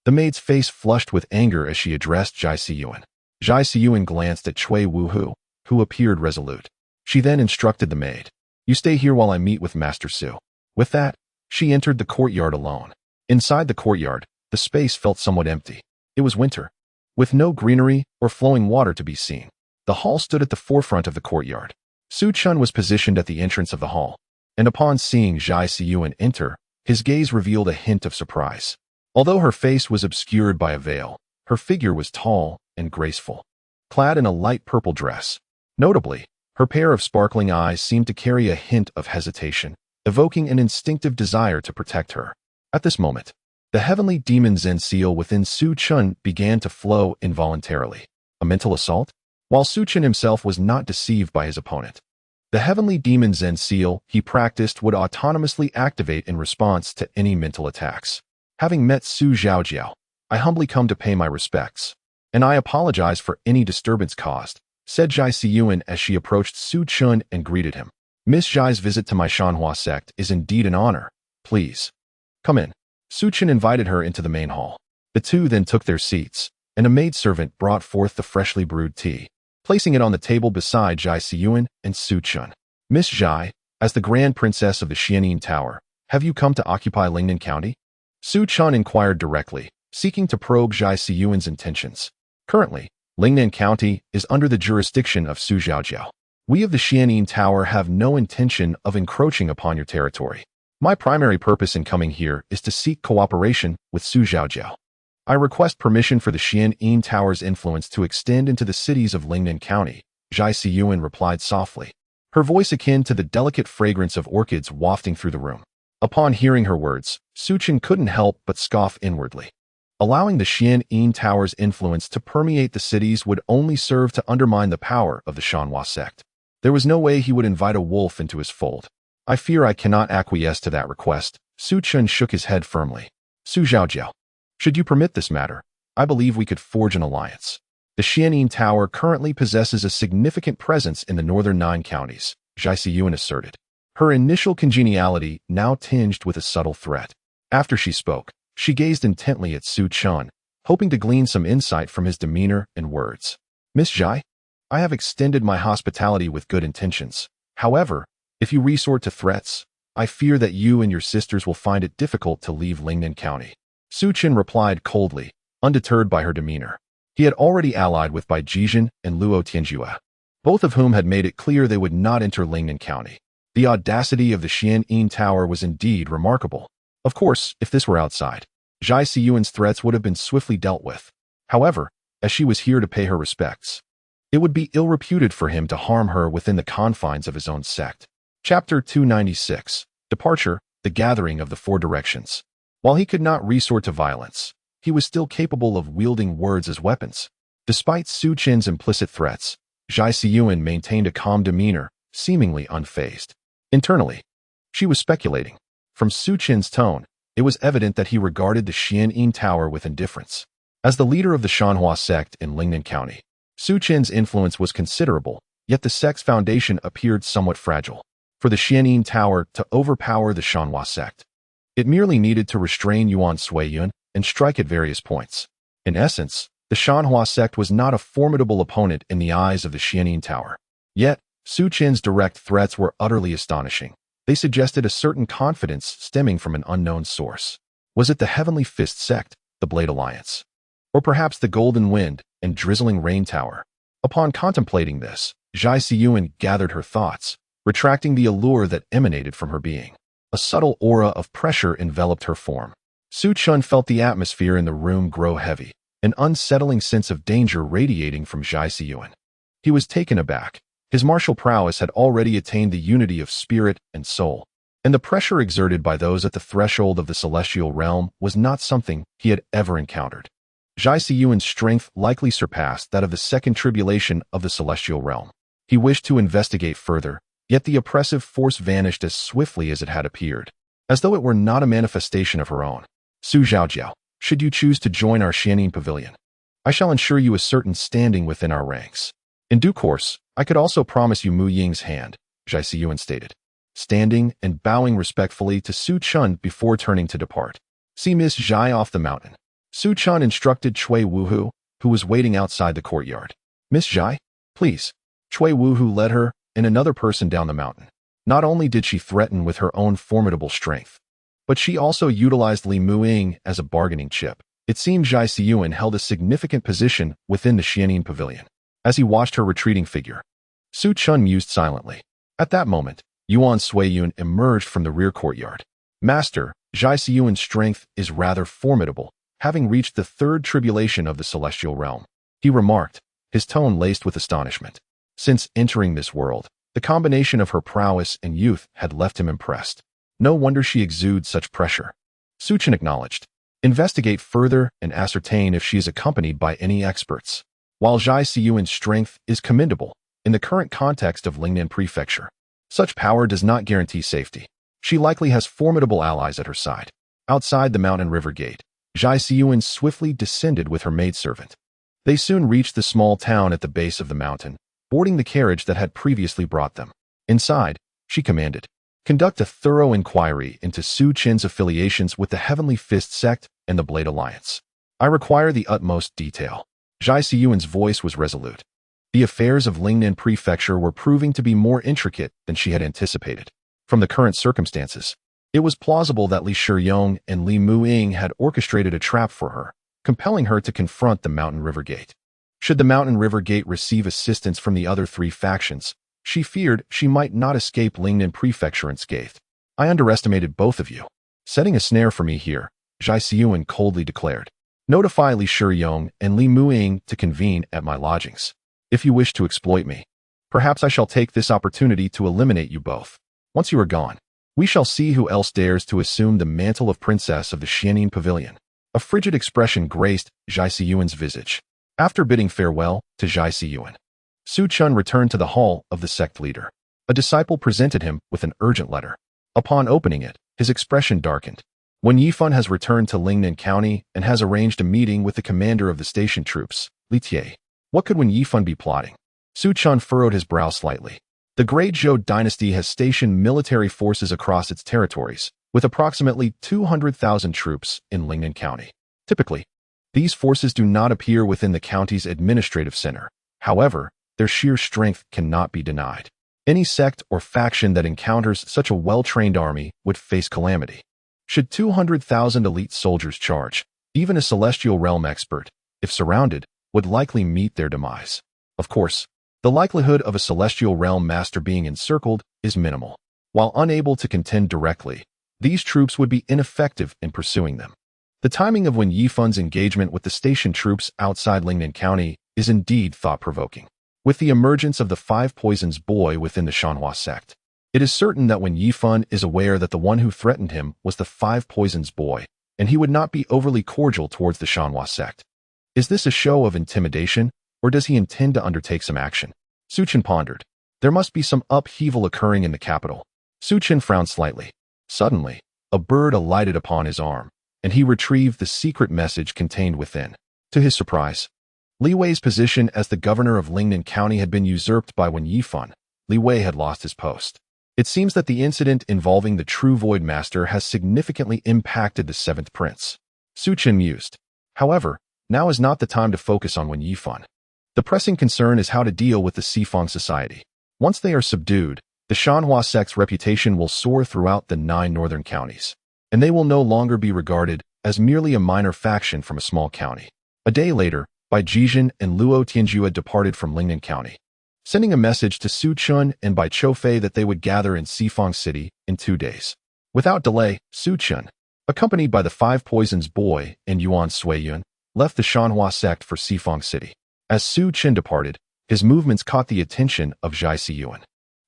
The maid's face flushed with anger as she addressed Zhai Siyuan. Zhai Siyuan glanced at Chui Wuhu, who appeared resolute. She then instructed the maid. You stay here while I meet with Master Su. With that, she entered the courtyard alone. Inside the courtyard, the space felt somewhat empty. It was winter, with no greenery or flowing water to be seen. The hall stood at the forefront of the courtyard. Su Chun was positioned at the entrance of the hall, and upon seeing Zhai Siyuan enter, his gaze revealed a hint of surprise. Although her face was obscured by a veil, her figure was tall and graceful, clad in a light purple dress. Notably, her pair of sparkling eyes seemed to carry a hint of hesitation, evoking an instinctive desire to protect her. At this moment, the heavenly demon Zen seal within Su Chun began to flow involuntarily. A mental assault? While Su Chun himself was not deceived by his opponent, the heavenly demon Zen seal he practiced would autonomously activate in response to any mental attacks. Having met Su Zhaojiao, I humbly come to pay my respects, and I apologize for any disturbance caused, said Zhai Siyuan as she approached Su Chun and greeted him. Miss Zhai's visit to my Shanhe Sect is indeed an honor. Please, come in. Su Chun invited her into the main hall. The two then took their seats, and a maidservant brought forth the freshly brewed tea, placing it on the table beside Zhai Siyuan and Su Chun. Miss Zhai, as the Grand Princess of the Xianin Tower, have you come to occupy Lingnan County? Su Chun inquired directly, seeking to probe Zhai Siyuan's intentions. Currently, Lingnan County is under the jurisdiction of Su Zhaojiao. We of the Xianin Tower have no intention of encroaching upon your territory. My primary purpose in coming here is to seek cooperation with Su Zhaojiao. I request permission for the Xianin Tower's influence to extend into the cities of Lingnan County, Zhai Siyuan replied softly, her voice akin to the delicate fragrance of orchids wafting through the room. Upon hearing her words, Su Chun couldn't help but scoff inwardly. Allowing the Xianin Tower's influence to permeate the cities would only serve to undermine the power of the Shanhe Sect. There was no way he would invite a wolf into his fold. I fear I cannot acquiesce to that request. Su Chun shook his head firmly. Su Zhaojiao, should you permit this matter, I believe we could forge an alliance. The Xianin Tower currently possesses a significant presence in the northern 9 counties, Zhai Siyuan asserted, her initial congeniality now tinged with a subtle threat. After she spoke, she gazed intently at Su Chun, hoping to glean some insight from his demeanor and words. Miss Zhai, I have extended my hospitality with good intentions. However, if you resort to threats, I fear that you and your sisters will find it difficult to leave Lingnan County. Su Chun replied coldly, undeterred by her demeanor. He had already allied with Bai Jizhen and Luo Tianjue, both of whom had made it clear they would not enter Lingnan County. The audacity of the Xianin Tower was indeed remarkable. Of course, if this were outside, Zhai Siyuan's threats would have been swiftly dealt with. However, as she was here to pay her respects, it would be ill-reputed for him to harm her within the confines of his own sect. Chapter 296. Departure, the Gathering of the Four Directions. While he could not resort to violence, he was still capable of wielding words as weapons. Despite Su Chun's implicit threats, Zhai Siyuan maintained a calm demeanor, seemingly unfazed. Internally, she was speculating. From Su Chun's tone, it was evident that he regarded the Xianin Tower with indifference. As the leader of the Shanhe Sect in Lingnan County, Su Chun's influence was considerable, yet the sect's foundation appeared somewhat fragile. For the Xianin Tower to overpower the Shanhe Sect, it merely needed to restrain Yuan Suiyun and strike at various points. In essence, the Shanhe Sect was not a formidable opponent in the eyes of the Xianin Tower. Yet, Su Chun's direct threats were utterly astonishing. They suggested a certain confidence stemming from an unknown source. Was it the Heavenly Fist Sect, the Blade Alliance? Or perhaps the Golden Wind and Drizzling Rain Tower? Upon contemplating this, Zhai Siyuan gathered her thoughts, retracting the allure that emanated from her being. A subtle aura of pressure enveloped her form. Su Chun felt the atmosphere in the room grow heavy, an unsettling sense of danger radiating from Zhai Siyuan. He was taken aback. His martial prowess had already attained the unity of spirit and soul, and the pressure exerted by those at the threshold of the celestial realm was not something he had ever encountered. Zhai Siyuan's strength likely surpassed that of the second tribulation of the celestial realm. He wished to investigate further, yet the oppressive force vanished as swiftly as it had appeared, as though it were not a manifestation of her own. Su Zhaojiao, should you choose to join our Xianin Pavilion, I shall ensure you a certain standing within our ranks. In due course, I could also promise you Mu Ying's hand, Zhai Siyuan stated, standing and bowing respectfully to Su Chun before turning to depart. See Miss Zhai off the mountain. Su Chun instructed Chui Wuhu, who was waiting outside the courtyard. Miss Zhai, please. Chui Wuhu led her and another person down the mountain. Not only did she threaten with her own formidable strength, but she also utilized Li Muing as a bargaining chip. It seemed Zhai Siyuan held a significant position within the Xianin Pavilion. As he watched her retreating figure, Su Chun mused silently. At that moment, Yuan Suiyun emerged from the rear courtyard. Master, Zhai Siyuan's strength is rather formidable, having reached the third tribulation of the celestial realm, he remarked, his tone laced with astonishment. Since entering this world, the combination of her prowess and youth had left him impressed. No wonder she exudes such pressure. Su Chun acknowledged. Investigate further and ascertain if she is accompanied by any experts. While Zhai Siyuan's strength is commendable, in the current context of Lingnan Prefecture, such power does not guarantee safety. She likely has formidable allies at her side. Outside the mountain river gate, Zhai Siyuan swiftly descended with her maidservant. They soon reached the small town at the base of the mountain, boarding the carriage that had previously brought them. Inside, she commanded, conduct a thorough inquiry into Su Chen's affiliations with the Heavenly Fist Sect and the Blade Alliance. I require the utmost detail. Zhai Siyuan's voice was resolute. The affairs of Lingnan Prefecture were proving to be more intricate than she had anticipated. From the current circumstances, it was plausible that Li Shiyong and Li Muing had orchestrated a trap for her, compelling her to confront the Mountain River Gate. Should the Mountain River Gate receive assistance from the other three factions, she feared she might not escape Lingnan Prefecture unscathed. I underestimated both of you. Setting a snare for me here, Zhai Siyuan coldly declared. Notify Li Shiyong and Li Muing to convene at my lodgings. If you wish to exploit me, perhaps I shall take this opportunity to eliminate you both. Once you are gone, we shall see who else dares to assume the mantle of princess of the Xianin Pavilion. A frigid expression graced Zhai Siyuan's visage. After bidding farewell to Zhai Siyuan, Su Chun returned to the hall of the sect leader. A disciple presented him with an urgent letter. Upon opening it, his expression darkened. When Yifan has returned to Lingnan County and has arranged a meeting with the commander of the station troops, Li Tie, what could Wen Yifan be plotting? Su Chun furrowed his brow slightly. The Great Zhou dynasty has stationed military forces across its territories, with approximately 200,000 troops in Lingnan County. Typically, these forces do not appear within the county's administrative center. However, their sheer strength cannot be denied. Any sect or faction that encounters such a well-trained army would face calamity. Should 200,000 elite soldiers charge, even a celestial realm expert, if surrounded, would likely meet their demise. Of course, the likelihood of a celestial realm master being encircled is minimal. While unable to contend directly, these troops would be ineffective in pursuing them. The timing of Wen Yifan's engagement with the station troops outside Lingnan County is indeed thought-provoking. With the emergence of the Five Poisons boy within the Shanhe Sect, it is certain that Wen Yifan is aware that the one who threatened him was the Five Poisons boy, and he would not be overly cordial towards the Shanhe Sect. Is this a show of intimidation, or does he intend to undertake some action? Su Chun pondered. There must be some upheaval occurring in the capital. Su Chun frowned slightly. Suddenly, a bird alighted upon his arm, and he retrieved the secret message contained within. To his surprise, Li Wei's position as the governor of Lingnan County had been usurped by Wen Yifan. Li Wei had lost his post. It seems that the incident involving the true Void Master has significantly impacted the Seventh Prince. Su Chun mused. However, now is not the time to focus on Wen Yifan. The pressing concern is how to deal with the Sifang society. Once they are subdued, the Shanhe Sect's reputation will soar throughout the 9 northern counties, and they will no longer be regarded as merely a minor faction from a small county. A day later, Bai Jizhen and Luo Tianjue departed from Lingnan County, sending a message to Su Chun and Bai Choufei that they would gather in Sifang City in 2 days. Without delay, Su Chun, accompanied by the Five Poisons boy and Yuan Suiyun, left the Shanhe Sect for Sifang City. As Su Chun departed, his movements caught the attention of Zhai Siyuan.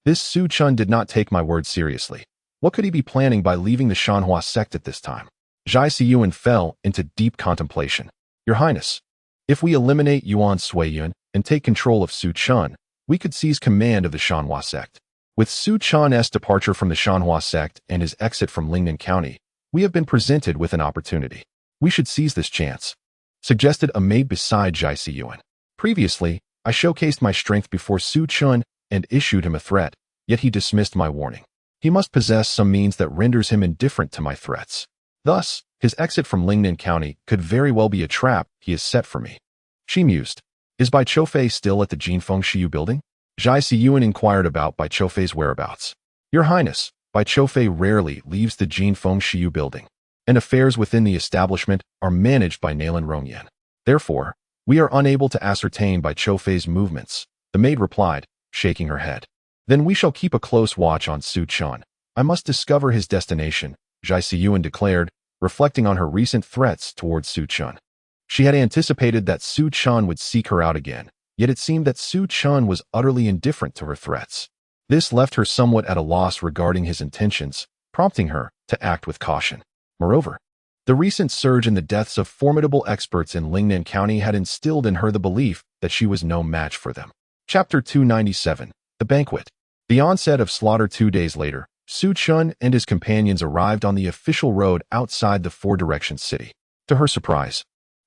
This Su Chun did not take my word seriously. What could he be planning by leaving the Shanhe Sect at this time? Zhai Siyuan fell into deep contemplation. Your Highness, if we eliminate Yuan Suiyun and take control of Su Chun, we could seize command of the Shanhe Sect. With Su Chun's departure from the Shanhe Sect and his exit from Lingnan County, we have been presented with an opportunity. We should seize this chance, suggested a maid beside Zhai Siyuan. Previously, I showcased my strength before Su Chun and issued him a threat, yet he dismissed my warning. He must possess some means that renders him indifferent to my threats. Thus, his exit from Lingnan County could very well be a trap he has set for me. She mused. Is Bai Choufei still at the Jinfeng Shiyu building? Zhai Siyuan inquired about Bai Choufei's whereabouts. Your Highness, Bai Choufei rarely leaves the Feng Shiyu building, and affairs within the establishment are managed by Nalan Rongyan. Therefore, we are unable to ascertain Bai Choufei's movements, the maid replied, shaking her head. Then we shall keep a close watch on Su Chan. I must discover his destination, Xiaoren declared, reflecting on her recent threats towards Su Chan. She had anticipated that Su Chan would seek her out again, yet it seemed that Su Chan was utterly indifferent to her threats. This left her somewhat at a loss regarding his intentions, prompting her to act with caution. Moreover, the recent surge in the deaths of formidable experts in Lingnan County had instilled in her the belief that she was no match for them. Chapter 297. The Banquet. The onset of slaughter 2 days later, Su Chan and his companions arrived on the official road outside the Four Directions city. To her surprise,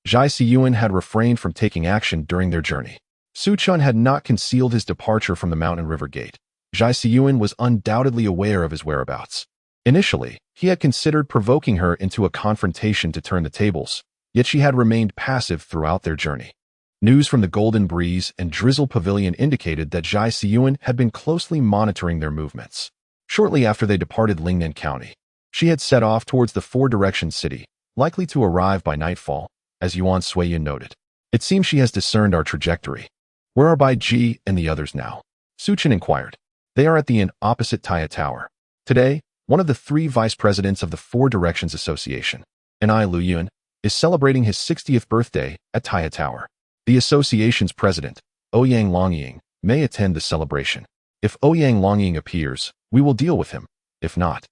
Xiaoren had refrained from taking action during their journey. Su Chan had not concealed his departure from the Mountain River Gate. Xiaoren was undoubtedly aware of his whereabouts. Initially, he had considered provoking her into a confrontation to turn the tables, yet she had remained passive throughout their journey. News from the Golden Breeze and Drizzle Pavilion indicated that Xiaoren had been closely monitoring their movements. Shortly after they departed Lingnan County, she had set off towards the Four Directions city, likely to arrive by nightfall, as Xuanshuang noted. It seems she has discerned our trajectory. Where are Bai Ji and the others now? Su Chan inquired. They are at the inn opposite Taya Tower. Today, one of the 3 vice presidents of the Four Directions Association, Ni Luyuan, is celebrating his 60th birthday at Taya Tower. The association's president, Ouyang Longying, may attend the celebration. If Ouyang Longying appears, we will deal with him. If not,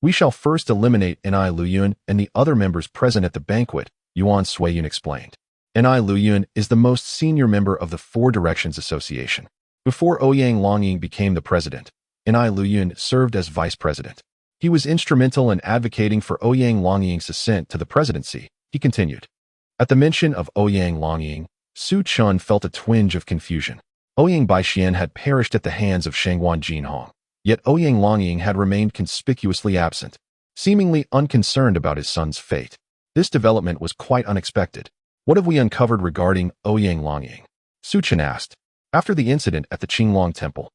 we shall first eliminate Ni Luyuan and the other members present at the banquet, Xuanshuang explained. Ni Luyuan is the most senior member of the Four Directions Association. Before Ouyang Longying became the president, Ni Luyuan served as vice president. He was instrumental in advocating for Ouyang Longying's ascent to the presidency, he continued. At the mention of Ouyang Longying, Su Chan felt a twinge of confusion. Ouyang Baixian had perished at the hands of Shangwan Jinhong, yet Ouyang Longying had remained conspicuously absent, seemingly unconcerned about his son's fate. This development was quite unexpected. What have we uncovered regarding Ouyang Longying? Su Chan asked. After the incident at the Qinglong Temple,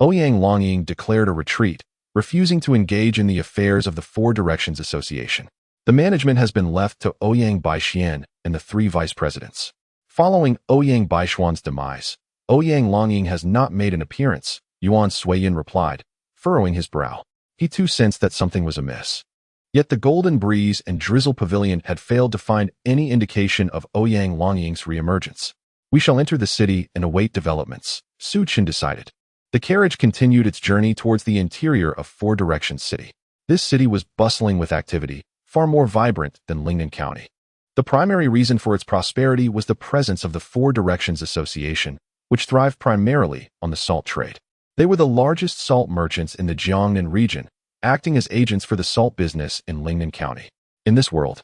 Ouyang Longying declared a retreat, refusing to engage in the affairs of the Four Directions Association. The management has been left to Ouyang Baixian and the 3 vice presidents. Following Ouyang Baishuan's demise, Ouyang Longying has not made an appearance, Xuanshuang replied, furrowing his brow. He too sensed that something was amiss. Yet the Golden Breeze and Drizzle Pavilion had failed to find any indication of Ouyang Longying's reemergence. We shall enter the city and await developments, Su Chan decided. The carriage continued its journey towards the interior of Four Directions City. This city was bustling with activity, far more vibrant than Lingnan County. The primary reason for its prosperity was the presence of the Four Directions Association, which thrived primarily on the salt trade. They were the largest salt merchants in the Jiangnan region, acting as agents for the salt business in Lingnan County. In this world,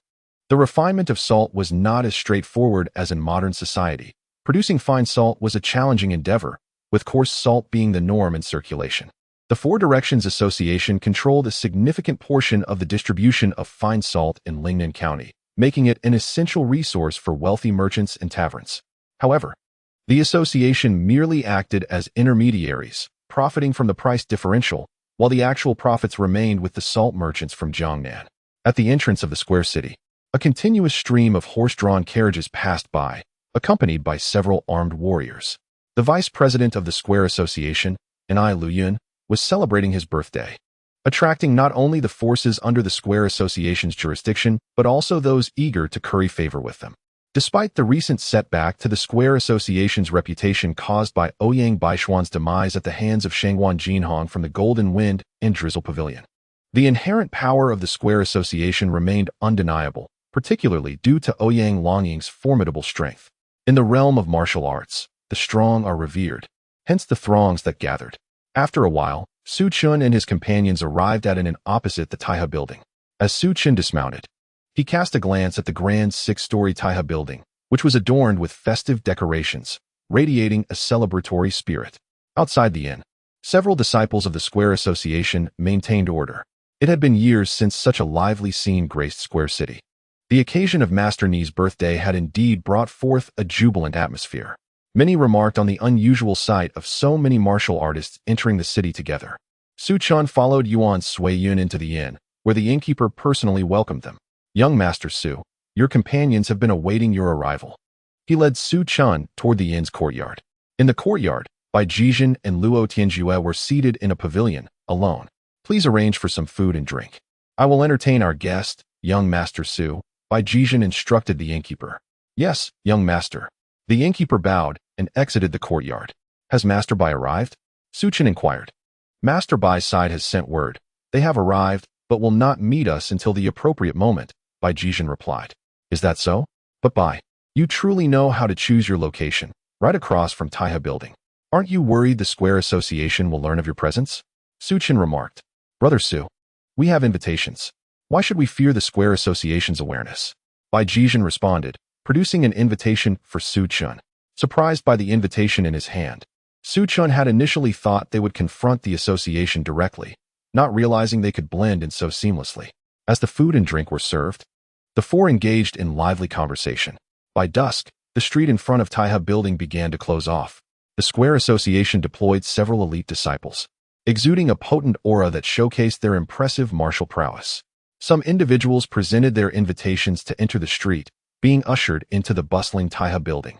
the refinement of salt was not as straightforward as in modern society. Producing fine salt was a challenging endeavor, with coarse salt being the norm in circulation. The Four Directions Association controlled a significant portion of the distribution of fine salt in Lingnan County, making it an essential resource for wealthy merchants and taverns. However, the association merely acted as intermediaries, profiting from the price differential, while the actual profits remained with the salt merchants from Jiangnan. At the entrance of the square city, a continuous stream of horse-drawn carriages passed by, accompanied by several armed warriors. The vice president of the Square Association, Ni Luyuan, was celebrating his birthday, attracting not only the forces under the Square Association's jurisdiction, but also those eager to curry favor with them. Despite the recent setback to the Square Association's reputation caused by Ouyang Baishuan's demise at the hands of Shangwan Jinhong from the Golden Wind and Drizzle Pavilion, the inherent power of the Square Association remained undeniable, particularly due to Ouyang Longying's formidable strength. In the realm of martial arts, the strong are revered, hence the throngs that gathered. After a while, Su Chan and his companions arrived at an inn opposite the Taiha building. As Su Chan dismounted, he cast a glance at the grand 6-story Taiha building, which was adorned with festive decorations, radiating a celebratory spirit. Outside the inn, several disciples of the Square Association maintained order. It had been years since such a lively scene graced Square City. The occasion of Master Ni's birthday had indeed brought forth a jubilant atmosphere. Many remarked on the unusual sight of so many martial artists entering the city together. Su Chun followed Yuan Suiyun into the inn, where the innkeeper personally welcomed them. Young Master Su, your companions have been awaiting your arrival. He led Su Chun toward the inn's courtyard. In the courtyard, Bai Jizhen and Luo Tianjue were seated in a pavilion, alone. Please arrange for some food and drink. I will entertain our guest, young Master Su, Bai Jizhen instructed the innkeeper. Yes, young master. The innkeeper bowed and exited the courtyard. Has Master Bai arrived? Su Chen inquired. Master Bai's side has sent word. They have arrived, but will not meet us until the appropriate moment, Bai Jizhen replied. Is that so? But Bai, you truly know how to choose your location, right across from Taihe Building. Aren't you worried the Square Association will learn of your presence? Su Chen remarked. Brother Su, we have invitations. Why should we fear the Square Association's awareness? Bai Jizhen responded, producing an invitation for Su Chun. Surprised by the invitation in his hand, Su Chun had initially thought they would confront the association directly, not realizing they could blend in so seamlessly. As the food and drink were served, the four engaged in lively conversation. By dusk, the street in front of Taihe Building began to close off. The Square Association deployed several elite disciples, exuding a potent aura that showcased their impressive martial prowess. Some individuals presented their invitations to enter the street, being ushered into the bustling Taihe Building,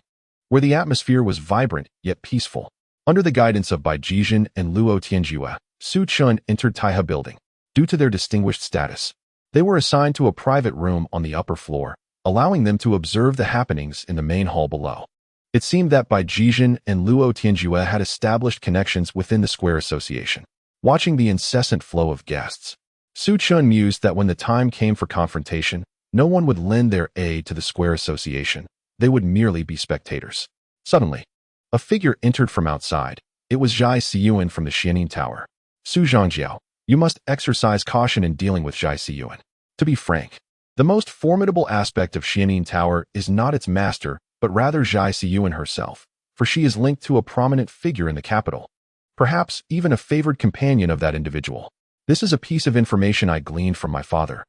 where the atmosphere was vibrant yet peaceful. Under the guidance of Bai Jizhen and Luo Tianjue, Su Chun entered Taihe Building. Due to their distinguished status, they were assigned to a private room on the upper floor, allowing them to observe the happenings in the main hall below. It seemed that Bai Jizhen and Luo Tianjue had established connections within the Square Association. Watching the incessant flow of guests, Su Chun mused that when the time came for confrontation, no one would lend their aid to the Square Association. They would merely be spectators. Suddenly, a figure entered from outside. It was Zhai Siyuan from the Xianin Tower. Su Zhangjiao, you must exercise caution in dealing with Zhai Siyuan. To be frank, the most formidable aspect of Xianin Tower is not its master, but rather Zhai Siyuan herself, for she is linked to a prominent figure in the capital, perhaps even a favored companion of that individual. This is a piece of information I gleaned from my father,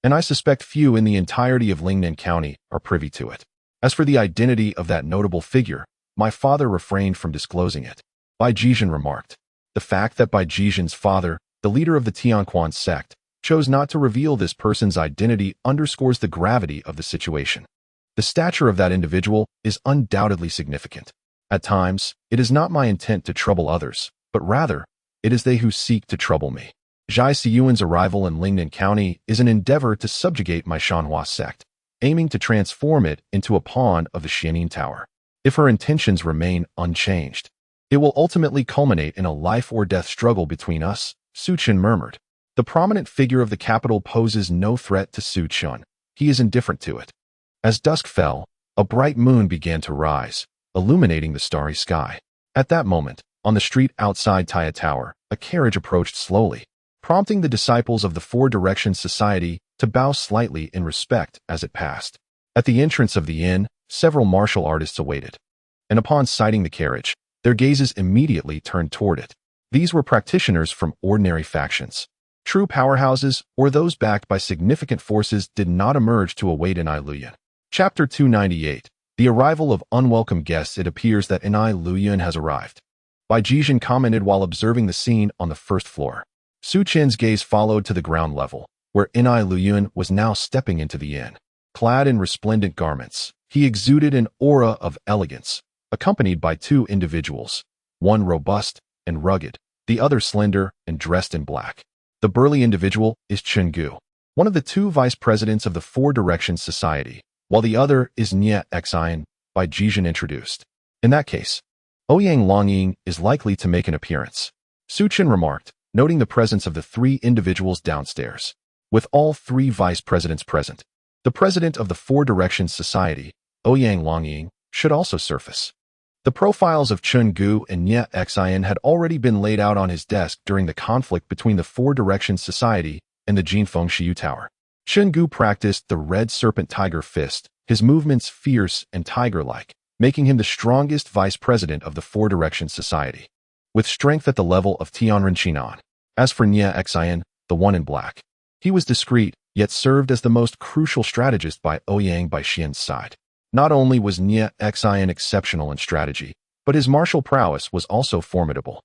and I suspect few in the entirety of Lingnan County are privy to it. As for the identity of that notable figure, my father refrained from disclosing it. Bai Jizhen remarked. The fact that Bai Jizhen's father, the leader of the Tianquan sect, chose not to reveal this person's identity underscores the gravity of the situation. The stature of that individual is undoubtedly significant. At times, it is not my intent to trouble others, but rather, it is they who seek to trouble me. Zhai Siyuan's arrival in Lingnan County is an endeavor to subjugate my Shanhe sect, aiming to transform it into a pawn of the Xianin Tower. If her intentions remain unchanged, it will ultimately culminate in a life-or-death struggle between us, Su Chun murmured. The prominent figure of the capital poses no threat to Su Chun. He is indifferent to it. As dusk fell, a bright moon began to rise, illuminating the starry sky. At that moment, on the street outside Taihe Tower, a carriage approached slowly, prompting the disciples of the Four Directions Society to bow slightly in respect as it passed. At the entrance of the inn, several martial artists awaited, and upon sighting the carriage, their gazes immediately turned toward it. These were practitioners from ordinary factions. True powerhouses, or those backed by significant forces, did not emerge to await Inai Luyan. Chapter 298. The arrival of unwelcome guests. It appears that Inai Luyan has arrived. Bai Jizhen commented while observing the scene on the first floor. Su Chen's gaze followed to the ground level, where Inai Luyan was now stepping into the inn. Clad in resplendent garments, he exuded an aura of elegance, accompanied by two individuals, one robust and rugged, the other slender and dressed in black. The burly individual is Chen Gu, one of the two vice presidents of the Four Directions Society, while the other is Nie Xian, Bai Jizhen introduced. In that case, Ouyang Longying is likely to make an appearance, Su Chen remarked, noting the presence of the three individuals downstairs. With all three vice presidents present, the president of the Four Directions Society, Ouyang Longying, should also surface. The profiles of Chen Gu and Nie Xian had already been laid out on his desk during the conflict between the Four Directions Society and the Jinfeng Shiyu Tower. Chen Gu practiced the Red Serpent Tiger Fist, his movements fierce and tiger-like, making him the strongest vice president of the Four Directions Society, with strength at the level of Tianren Chinan. As for Nie Xian, the one in black, he was discreet, yet served as the most crucial strategist by Ouyang Bai Xian's side. Not only was Nie Xian exceptional in strategy, but his martial prowess was also formidable.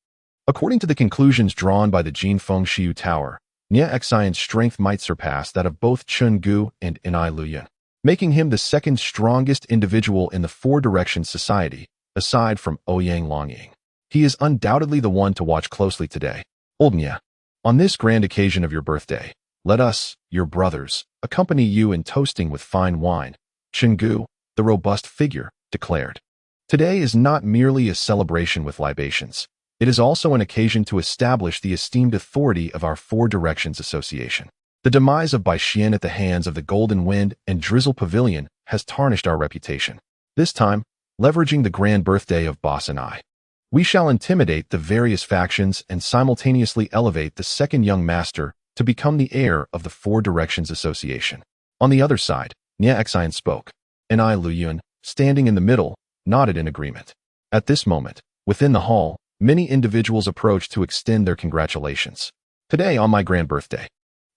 According to the conclusions drawn by the Jin Feng Shiyu Tower, Nie Xian's strength might surpass that of both Chen Gu and Inai Luyan, making him the second strongest individual in the Four Directions Society, aside from Ouyang Longying. He is undoubtedly the one to watch closely today. Old Nie, on this grand occasion of your birthday, let us, your brothers, accompany you in toasting with fine wine, Chen Gu, the robust figure, declared. Today is not merely a celebration with libations. It is also an occasion to establish the esteemed authority of our Four Directions Association. The demise of Bai Xian at the hands of the Golden Wind and Drizzle Pavilion has tarnished our reputation. This time, leveraging the grand birthday of Boss and I, we shall intimidate the various factions and simultaneously elevate the second young master to become the heir of the Four Directions Association. On the other side, Nie Xian spoke, and I, Lu Yun, standing in the middle, nodded in agreement. At this moment, within the hall, many individuals approached to extend their congratulations. Today, on my grand birthday,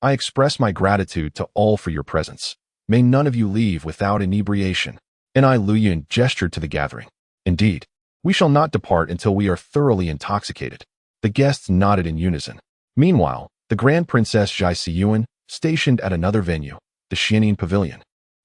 I express my gratitude to all for your presence. May none of you leave without inebriation. And I, Lu Yun, gestured to the gathering. Indeed, we shall not depart until we are thoroughly intoxicated. The guests nodded in unison. Meanwhile, the Grand Princess Zhai Siyuan, stationed at another venue, the Xianin Pavilion,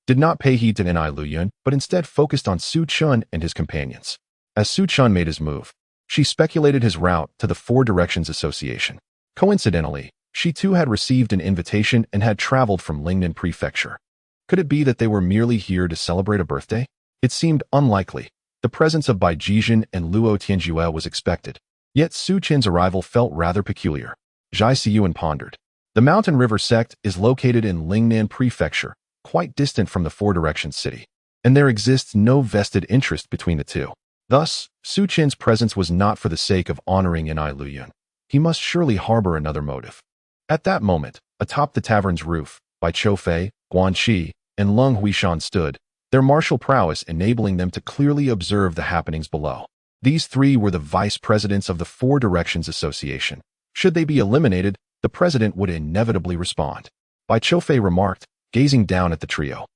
did not pay heed to Inai Lu Yun, but instead focused on Su Chun and his companions. As Su Chun made his move, she speculated his route to the Four Directions Association. Coincidentally, she too had received an invitation and had traveled from Lingnan Prefecture. Could it be that they were merely here to celebrate a birthday? It seemed unlikely. The presence of Bai Jijin and Luo Tianjue was expected. Yet Su Qin's arrival felt rather peculiar. Zhai Siyuan pondered. The Mountain River Sect is located in Lingnan Prefecture, quite distant from the Four Directions city, and there exists no vested interest between the two. Thus, Su Qin's presence was not for the sake of honoring Inai Lu Yun. He must surely harbor another motive. At that moment, atop the tavern's roof, Bai Choufei, Guanxi, and Leng Huishan stood, their martial prowess enabling them to clearly observe the happenings below. These three were the vice presidents of the Four Directions Association. Should they be eliminated, the president would inevitably respond. Bai Choufei remarked, gazing down at the trio.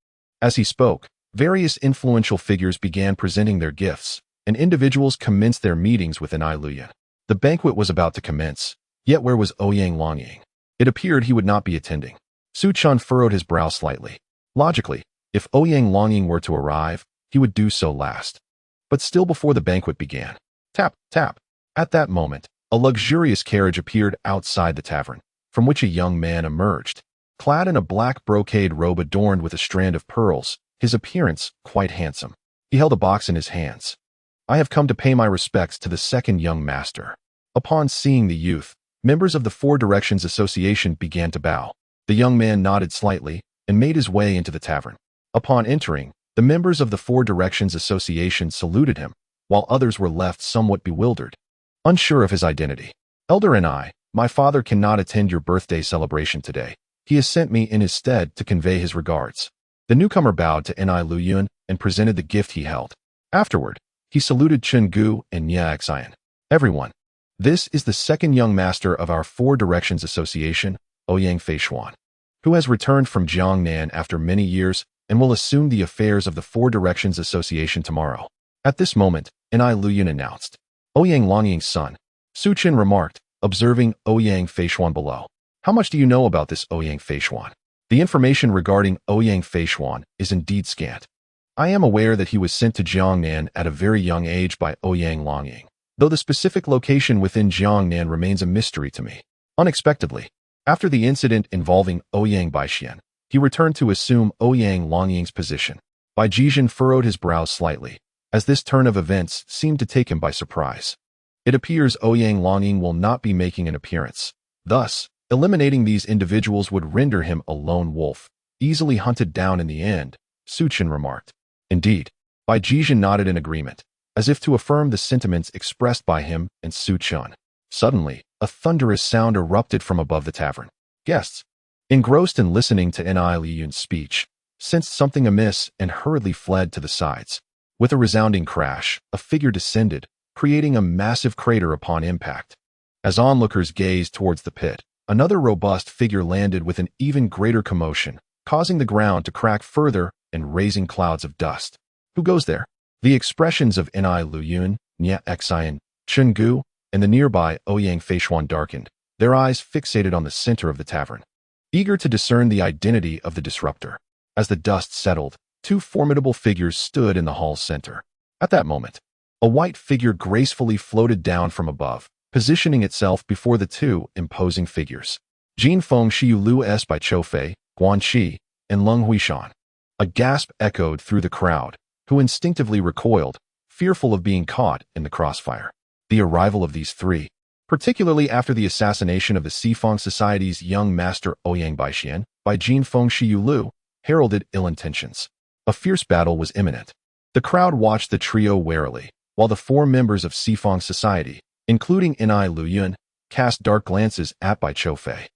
As he spoke, various influential figures began presenting their gifts, and individuals commenced their meetings with Inai Lu Yun. The banquet was about to commence, yet where was Ouyang Longying? It appeared he would not be attending. Su Chun furrowed his brow slightly. Logically, if Ouyang Longying were to arrive, he would do so last. But still before the banquet began. Tap, tap. At that moment, a luxurious carriage appeared outside the tavern, from which a young man emerged. Clad in a black brocade robe adorned with a strand of pearls, his appearance quite handsome. He held a box in his hands. I have come to pay my respects to the second young master. Upon seeing the youth, members of the Four Directions Association began to bow. The young man nodded slightly and made his way into the tavern. Upon entering, the members of the Four Directions Association saluted him, while others were left somewhat bewildered, unsure of his identity. Elder and I, my father cannot attend your birthday celebration today. He has sent me in his stead to convey his regards. The newcomer bowed to Inai Lu Yun and presented the gift he held. Afterward, he saluted Chen Gu and Nie Xian. Everyone, this is the second young master of our Four Directions Association, Ouyang Feishuan, who has returned from Jiangnan after many years and will assume the affairs of the Four Directions Association tomorrow. At this moment, Inai Lu Yun announced. Ouyang Longying's son. Su Qin remarked, observing Ouyang Feishuan below. How much do you know about this Ouyang Feishuan? The information regarding Ouyang Feishuan is indeed scant. I am aware that he was sent to Jiangnan at a very young age by Ouyang Longying, though the specific location within Jiangnan remains a mystery to me. Unexpectedly, after the incident involving Ouyang Baixian, he returned to assume Ouyang Longying's position. Bai Jijin furrowed his brows slightly, as this turn of events seemed to take him by surprise. It appears Ouyang Longying will not be making an appearance. Thus, eliminating these individuals would render him a lone wolf, easily hunted down in the end, Su Qin remarked. Indeed, Bai Jijin nodded in agreement, as if to affirm the sentiments expressed by him and Su Chun. Suddenly, a thunderous sound erupted from above the tavern. Guests, engrossed in listening to Inai Lu Yun's speech, sensed something amiss and hurriedly fled to the sides. With a resounding crash, a figure descended, creating a massive crater upon impact. As onlookers gazed towards the pit, another robust figure landed with an even greater commotion, causing the ground to crack further and raising clouds of dust. Who goes there? The expressions of Inai Lu Yun, Nie Xian, Chen Gu, and the nearby Ouyang Feishuan darkened, their eyes fixated on the center of the tavern, eager to discern the identity of the disruptor. As the dust settled, two formidable figures stood in the hall's center. At that moment, a white figure gracefully floated down from above, positioning itself before the two imposing figures. Jinfeng Shiyulu Bai Choufei, Guanqi, and Leng Huishan. A gasp echoed through the crowd, who instinctively recoiled, fearful of being caught in the crossfire. The arrival of these three, particularly after the assassination of the Sifang Society's young master Ouyang Baixian by Jinfeng Shiyulu, heralded ill intentions. A fierce battle was imminent. The crowd watched the trio warily, while the four members of Sifang Society, including Nai Luyun, cast dark glances at Bai Choufei.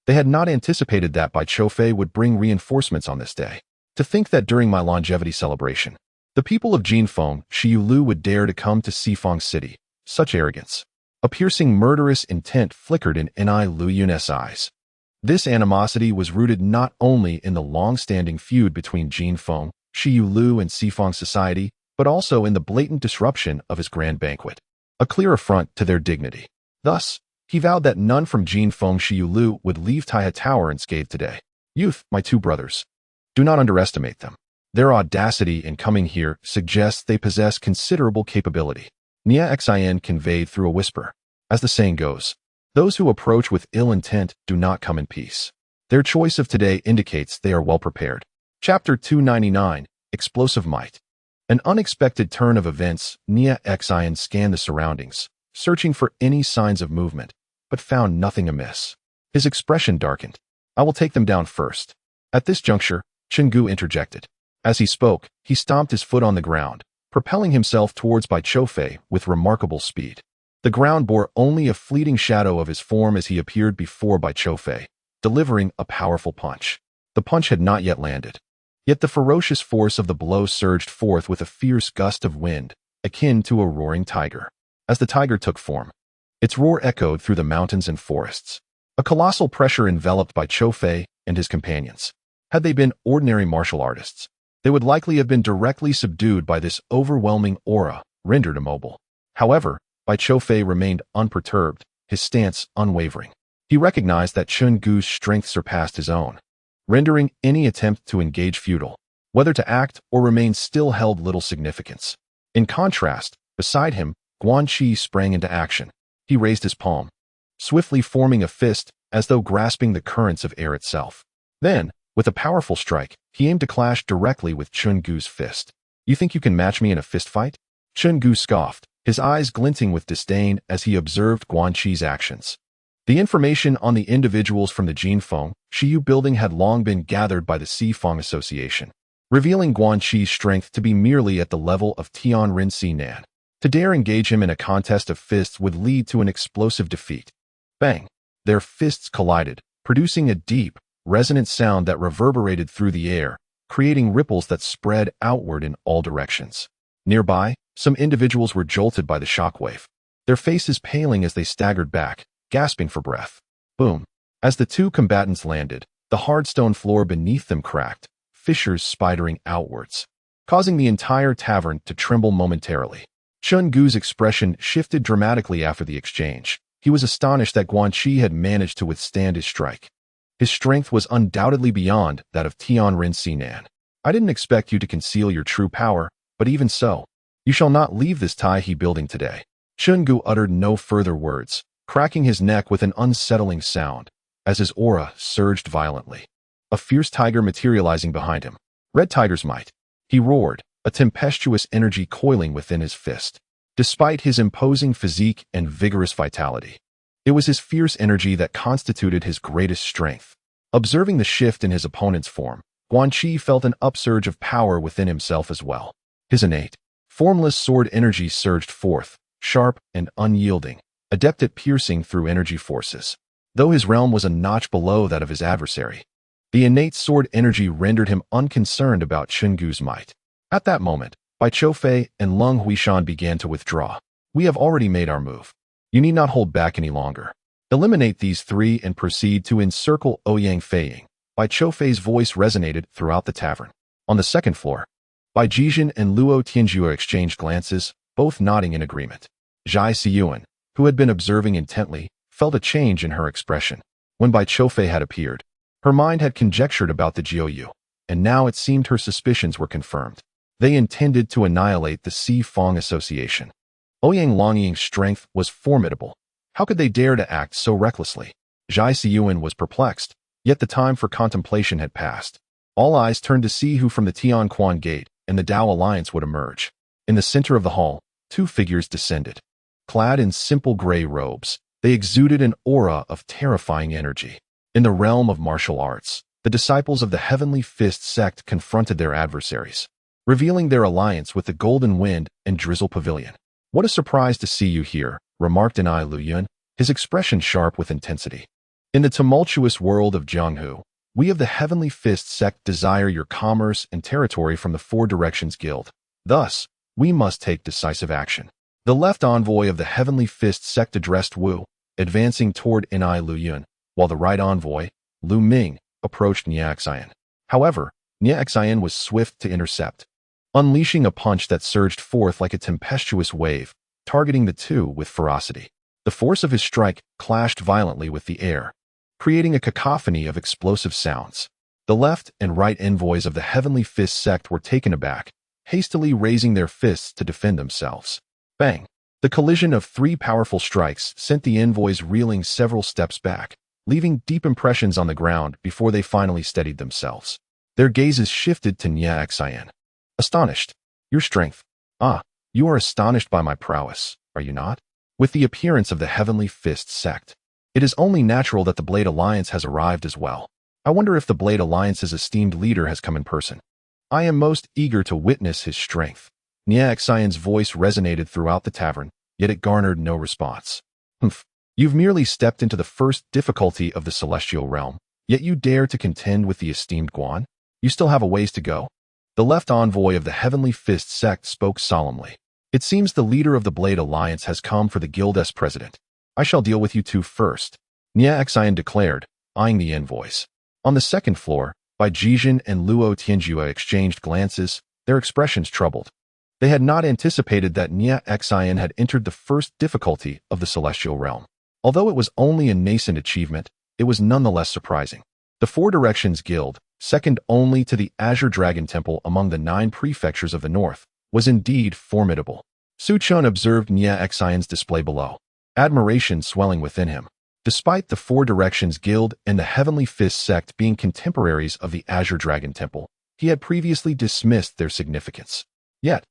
They had not anticipated that Bai Choufei would bring reinforcements on this day. To think that during my longevity celebration, the people of Jinfeng Shiyulu would dare to come to Sifang City. Such arrogance. A piercing murderous intent flickered in Nai Luyun's eyes. This animosity was rooted not only in the long-standing feud between Jinfeng Shiyulu and Sifang Society, but also in the blatant disruption of his grand banquet, a clear affront to their dignity. Thus, he vowed that none from Jinfeng Shiyulu would leave Taihe Tower unscathed today. Youth, my two brothers. Do not underestimate them. Their audacity in coming here suggests they possess considerable capability. Nia Xin conveyed through a whisper. As the saying goes, those who approach with ill intent do not come in peace. Their choice of today indicates they are well prepared. Chapter 299, Explosive Might. An unexpected turn of events, Nia Xin scanned the surroundings, searching for any signs of movement, but found nothing amiss. His expression darkened. I will take them down first. At this juncture, Chenggu interjected. As he spoke, he stomped his foot on the ground, propelling himself towards Bai Choufei with remarkable speed. The ground bore only a fleeting shadow of his form as he appeared before Bai Choufei, delivering a powerful punch. The punch had not yet landed. Yet the ferocious force of the blow surged forth with a fierce gust of wind, akin to a roaring tiger. As the tiger took form, its roar echoed through the mountains and forests. A colossal pressure enveloped Bai Choufei and his companions. Had they been ordinary martial artists, they would likely have been directly subdued by this overwhelming aura, rendered immobile. However, Bai Choufei remained unperturbed, his stance unwavering. He recognized that Chenggu's strength surpassed his own, rendering any attempt to engage futile. Whether to act or remain still held little significance. In contrast, beside him, Guanqi sprang into action. He raised his palm, swiftly forming a fist as though grasping the currents of air itself. Then, with a powerful strike, he aimed to clash directly with Chenggu's fist. You think you can match me in a fist fight? Chenggu scoffed, his eyes glinting with disdain as he observed Guanqi's actions. The information on the individuals from the Jinfeng Shiyu building had long been gathered by the Sifang Association, revealing Guanqi's strength to be merely at the level of Tianren Sinan. To dare engage him in a contest of fists would lead to an explosive defeat. Bang! Their fists collided, producing a deep, resonant sound that reverberated through the air, creating ripples that spread outward in all directions. Nearby, some individuals were jolted by the shockwave, their faces paling as they staggered back, gasping for breath. Boom! As the two combatants landed, the hard stone floor beneath them cracked, fissures spidering outwards, causing the entire tavern to tremble momentarily. Chenggu's expression shifted dramatically after the exchange. He was astonished that Guanqi had managed to withstand his strike. His strength was undoubtedly beyond that of Tianren Sinan. I didn't expect you to conceal your true power, but even so, you shall not leave this Taihe building today. Chenggu uttered no further words, cracking his neck with an unsettling sound, as his aura surged violently. A fierce tiger materializing behind him. Red tiger's might. He roared, a tempestuous energy coiling within his fist. Despite his imposing physique and vigorous vitality, it was his fierce energy that constituted his greatest strength. Observing the shift in his opponent's form, Guanqi felt an upsurge of power within himself as well. His innate, formless sword energy surged forth, sharp and unyielding, adept at piercing through energy forces. Though his realm was a notch below that of his adversary, the innate sword energy rendered him unconcerned about Chenggu's might. At that moment, Bai Choufei and Leng Huishan began to withdraw. We have already made our move. You need not hold back any longer. Eliminate these three and proceed to encircle Ouyang Feiying. Bai Choufei's voice resonated throughout the tavern. On the second floor, Bai Jijin and Luo Tianjue exchanged glances, both nodding in agreement. Zhai Siyuan, who had been observing intently, felt a change in her expression. When Bai Choufei had appeared, her mind had conjectured about the Jiuyu, and now it seemed her suspicions were confirmed. They intended to annihilate the Si-Feng Association. Ouyang Longying's strength was formidable. How could they dare to act so recklessly? Zhai Siyuan was perplexed, yet the time for contemplation had passed. All eyes turned to see who from the Tianquan Gate and the Dao Alliance would emerge. In the center of the hall, two figures descended. Clad in simple gray robes, they exuded an aura of terrifying energy. In the realm of martial arts, the disciples of the Heavenly Fist sect confronted their adversaries, revealing their alliance with the Golden Wind and Drizzle Pavilion. "What a surprise to see you here," remarked Nai Luyun, his expression sharp with intensity. "In the tumultuous world of Jianghu, we of the Heavenly Fist sect desire your commerce and territory from the Four Directions Guild. Thus, we must take decisive action." The left envoy of the Heavenly Fist sect addressed Wu, advancing toward Nai Luyun, while the right envoy, Lu Ming, approached Nie Xian. However, Nie Xian was swift to intercept, unleashing a punch that surged forth like a tempestuous wave, targeting the two with ferocity. The force of his strike clashed violently with the air, creating a cacophony of explosive sounds. The left and right envoys of the Heavenly Fist sect were taken aback, hastily raising their fists to defend themselves. Bang! The collision of three powerful strikes sent the envoys reeling several steps back, leaving deep impressions on the ground before they finally steadied themselves. Their gazes shifted to Nie Xian. Astonished. "Your strength. Ah, you are astonished by my prowess, are you not?" With the appearance of the Heavenly Fist sect, it is only natural that the Blade Alliance has arrived as well. I wonder if the Blade Alliance's esteemed leader has come in person. I am most eager to witness his strength. Nie Xian's voice resonated throughout the tavern, yet it garnered no response. "Humph. You've merely stepped into the first difficulty of the celestial realm, yet you dare to contend with the esteemed Guan? You still have a ways to go." The left envoy of the Heavenly Fist sect spoke solemnly. "It seems the leader of the Blade Alliance has come for the guild's president. I shall deal with you two first," Nie Xian declared, eyeing the envoys. On the second floor, Bai Jizhen and Luo Tianjue exchanged glances, their expressions troubled. They had not anticipated that Nie Xian had entered the first difficulty of the celestial realm. Although it was only a nascent achievement, it was nonetheless surprising. The Four Directions Guild, second only to the Azure Dragon Temple among the 9 prefectures of the north, was indeed formidable. Su Chun observed Nie Xian's display below, admiration swelling within him. Despite the Four Directions Guild and the Heavenly Fist sect being contemporaries of the Azure Dragon Temple, he had previously dismissed their significance. Yet,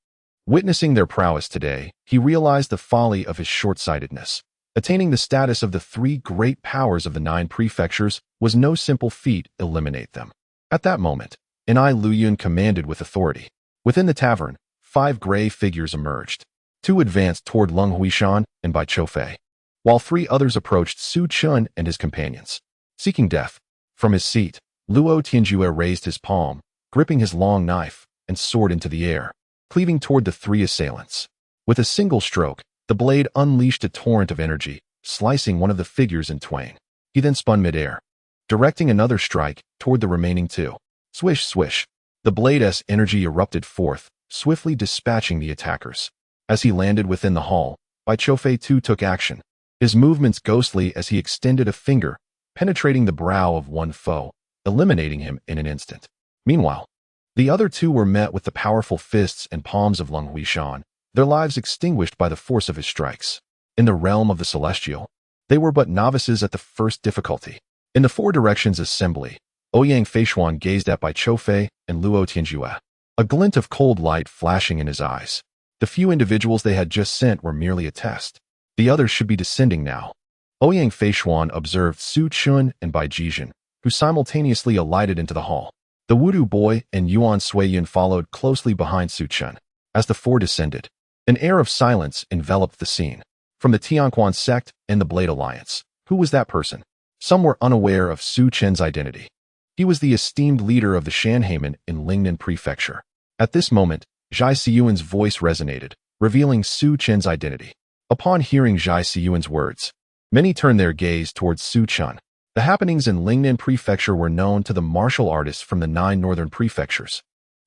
witnessing their prowess today, he realized the folly of his short-sightedness. Attaining the status of the 3 great powers of the 9 prefectures was no simple feat. Eliminate them. At that moment, Nai Luyun commanded with authority. Within the tavern, 5 gray figures emerged. 2 advanced toward Lung Huishan and Bai Choufei, while 3 others approached Su Chun and his companions, seeking death. From his seat, Luo Tianjue raised his palm, gripping his long knife, and soared into the air, cleaving toward the 3 assailants. With a single stroke, the blade unleashed a torrent of energy, slicing one of the figures in twain. He then spun midair, directing another strike toward the remaining 2. Swish, swish. The blade's energy erupted forth, swiftly dispatching the attackers. As he landed within the hall, Bai Choufei too took action, his movements ghostly as he extended a finger, penetrating the brow of one foe, eliminating him in an instant. Meanwhile, the other 2 were met with the powerful fists and palms of Lung Huishan, their lives extinguished by the force of his strikes. In the realm of the celestial, they were but novices at the first difficulty. In the Four Directions Assembly, Ouyang Feishuan gazed at Bai Choufei and Luo Tianjue, a glint of cold light flashing in his eyes. The few individuals they had just sent were merely a test. The others should be descending now. Ouyang Feishuan observed Su Chun and Bai Jizhen, who simultaneously alighted into the hall. The Wudu boy and Yuan Suiyun followed closely behind Su Chun. As the 4 descended, an air of silence enveloped the scene. From the Tianquan sect and the Blade Alliance, who was that person? Some were unaware of Su Chen's identity. He was the esteemed leader of the Shanhe in Lingnan Prefecture. At this moment, Zhai Siyuan's voice resonated, revealing Su Chen's identity. Upon hearing Zhai Siyuan's words, many turned their gaze towards Su Chun. The happenings in Lingnan Prefecture were known to the martial artists from the 9 northern prefectures.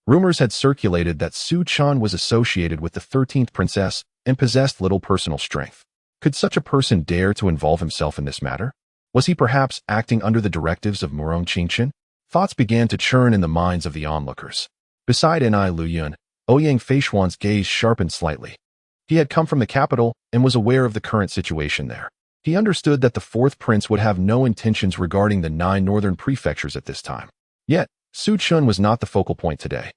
Rumors had circulated that Su Chun was associated with the 13th princess and possessed little personal strength. Could such a person dare to involve himself in this matter? Was he perhaps acting under the directives of Murong Qingchen? Thoughts began to churn in the minds of the onlookers. Beside Ni Luyun, Ouyang Feishuan's gaze sharpened slightly. He had come from the capital and was aware of the current situation there. He understood that the fourth prince would have no intentions regarding the 9 northern prefectures at this time. Yet, Su Chun was not the focal point today.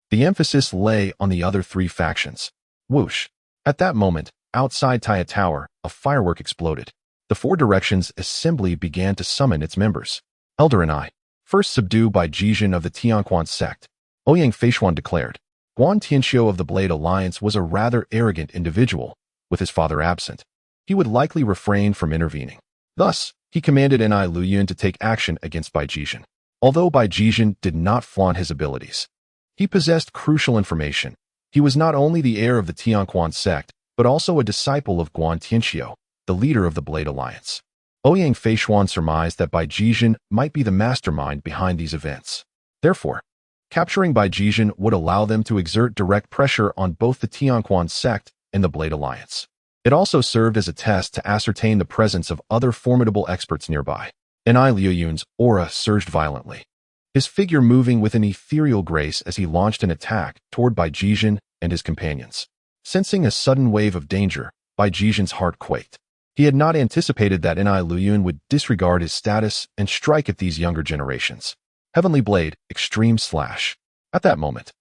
The emphasis lay on the other 3 factions. Whoosh! At that moment, outside Taya Tower, a firework exploded. The 4 directions assembly began to summon its members. Elder and I, first subdued by Jijin of the Tianquan sect, Ouyang Feishuan declared. Guan Tianxiu of the Blade Alliance was a rather arrogant individual, with his father absent. He would likely refrain from intervening. Thus, he commanded Ni Luyun to take action against Bai Jijin. Although Bai Jijin did not flaunt his abilities, he possessed crucial information. He was not only the heir of the Tianquan sect, but also a disciple of Guan Tianxiu, the leader of the Blade Alliance. Ouyang Feishuan surmised that Bai Jijin might be the mastermind behind these events. Therefore, capturing Bai Jijin would allow them to exert direct pressure on both the Tianquan sect and the Blade Alliance. It also served as a test to ascertain the presence of other formidable experts nearby. Ni Luyun's aura surged violently, his figure moving with an ethereal grace as he launched an attack toward Bai Jijin and his companions. Sensing a sudden wave of danger, Bai Jijin's heart quaked. He had not anticipated that Ni Luyun would disregard his status and strike at these younger generations. Heavenly Blade, Extreme Slash. At that moment,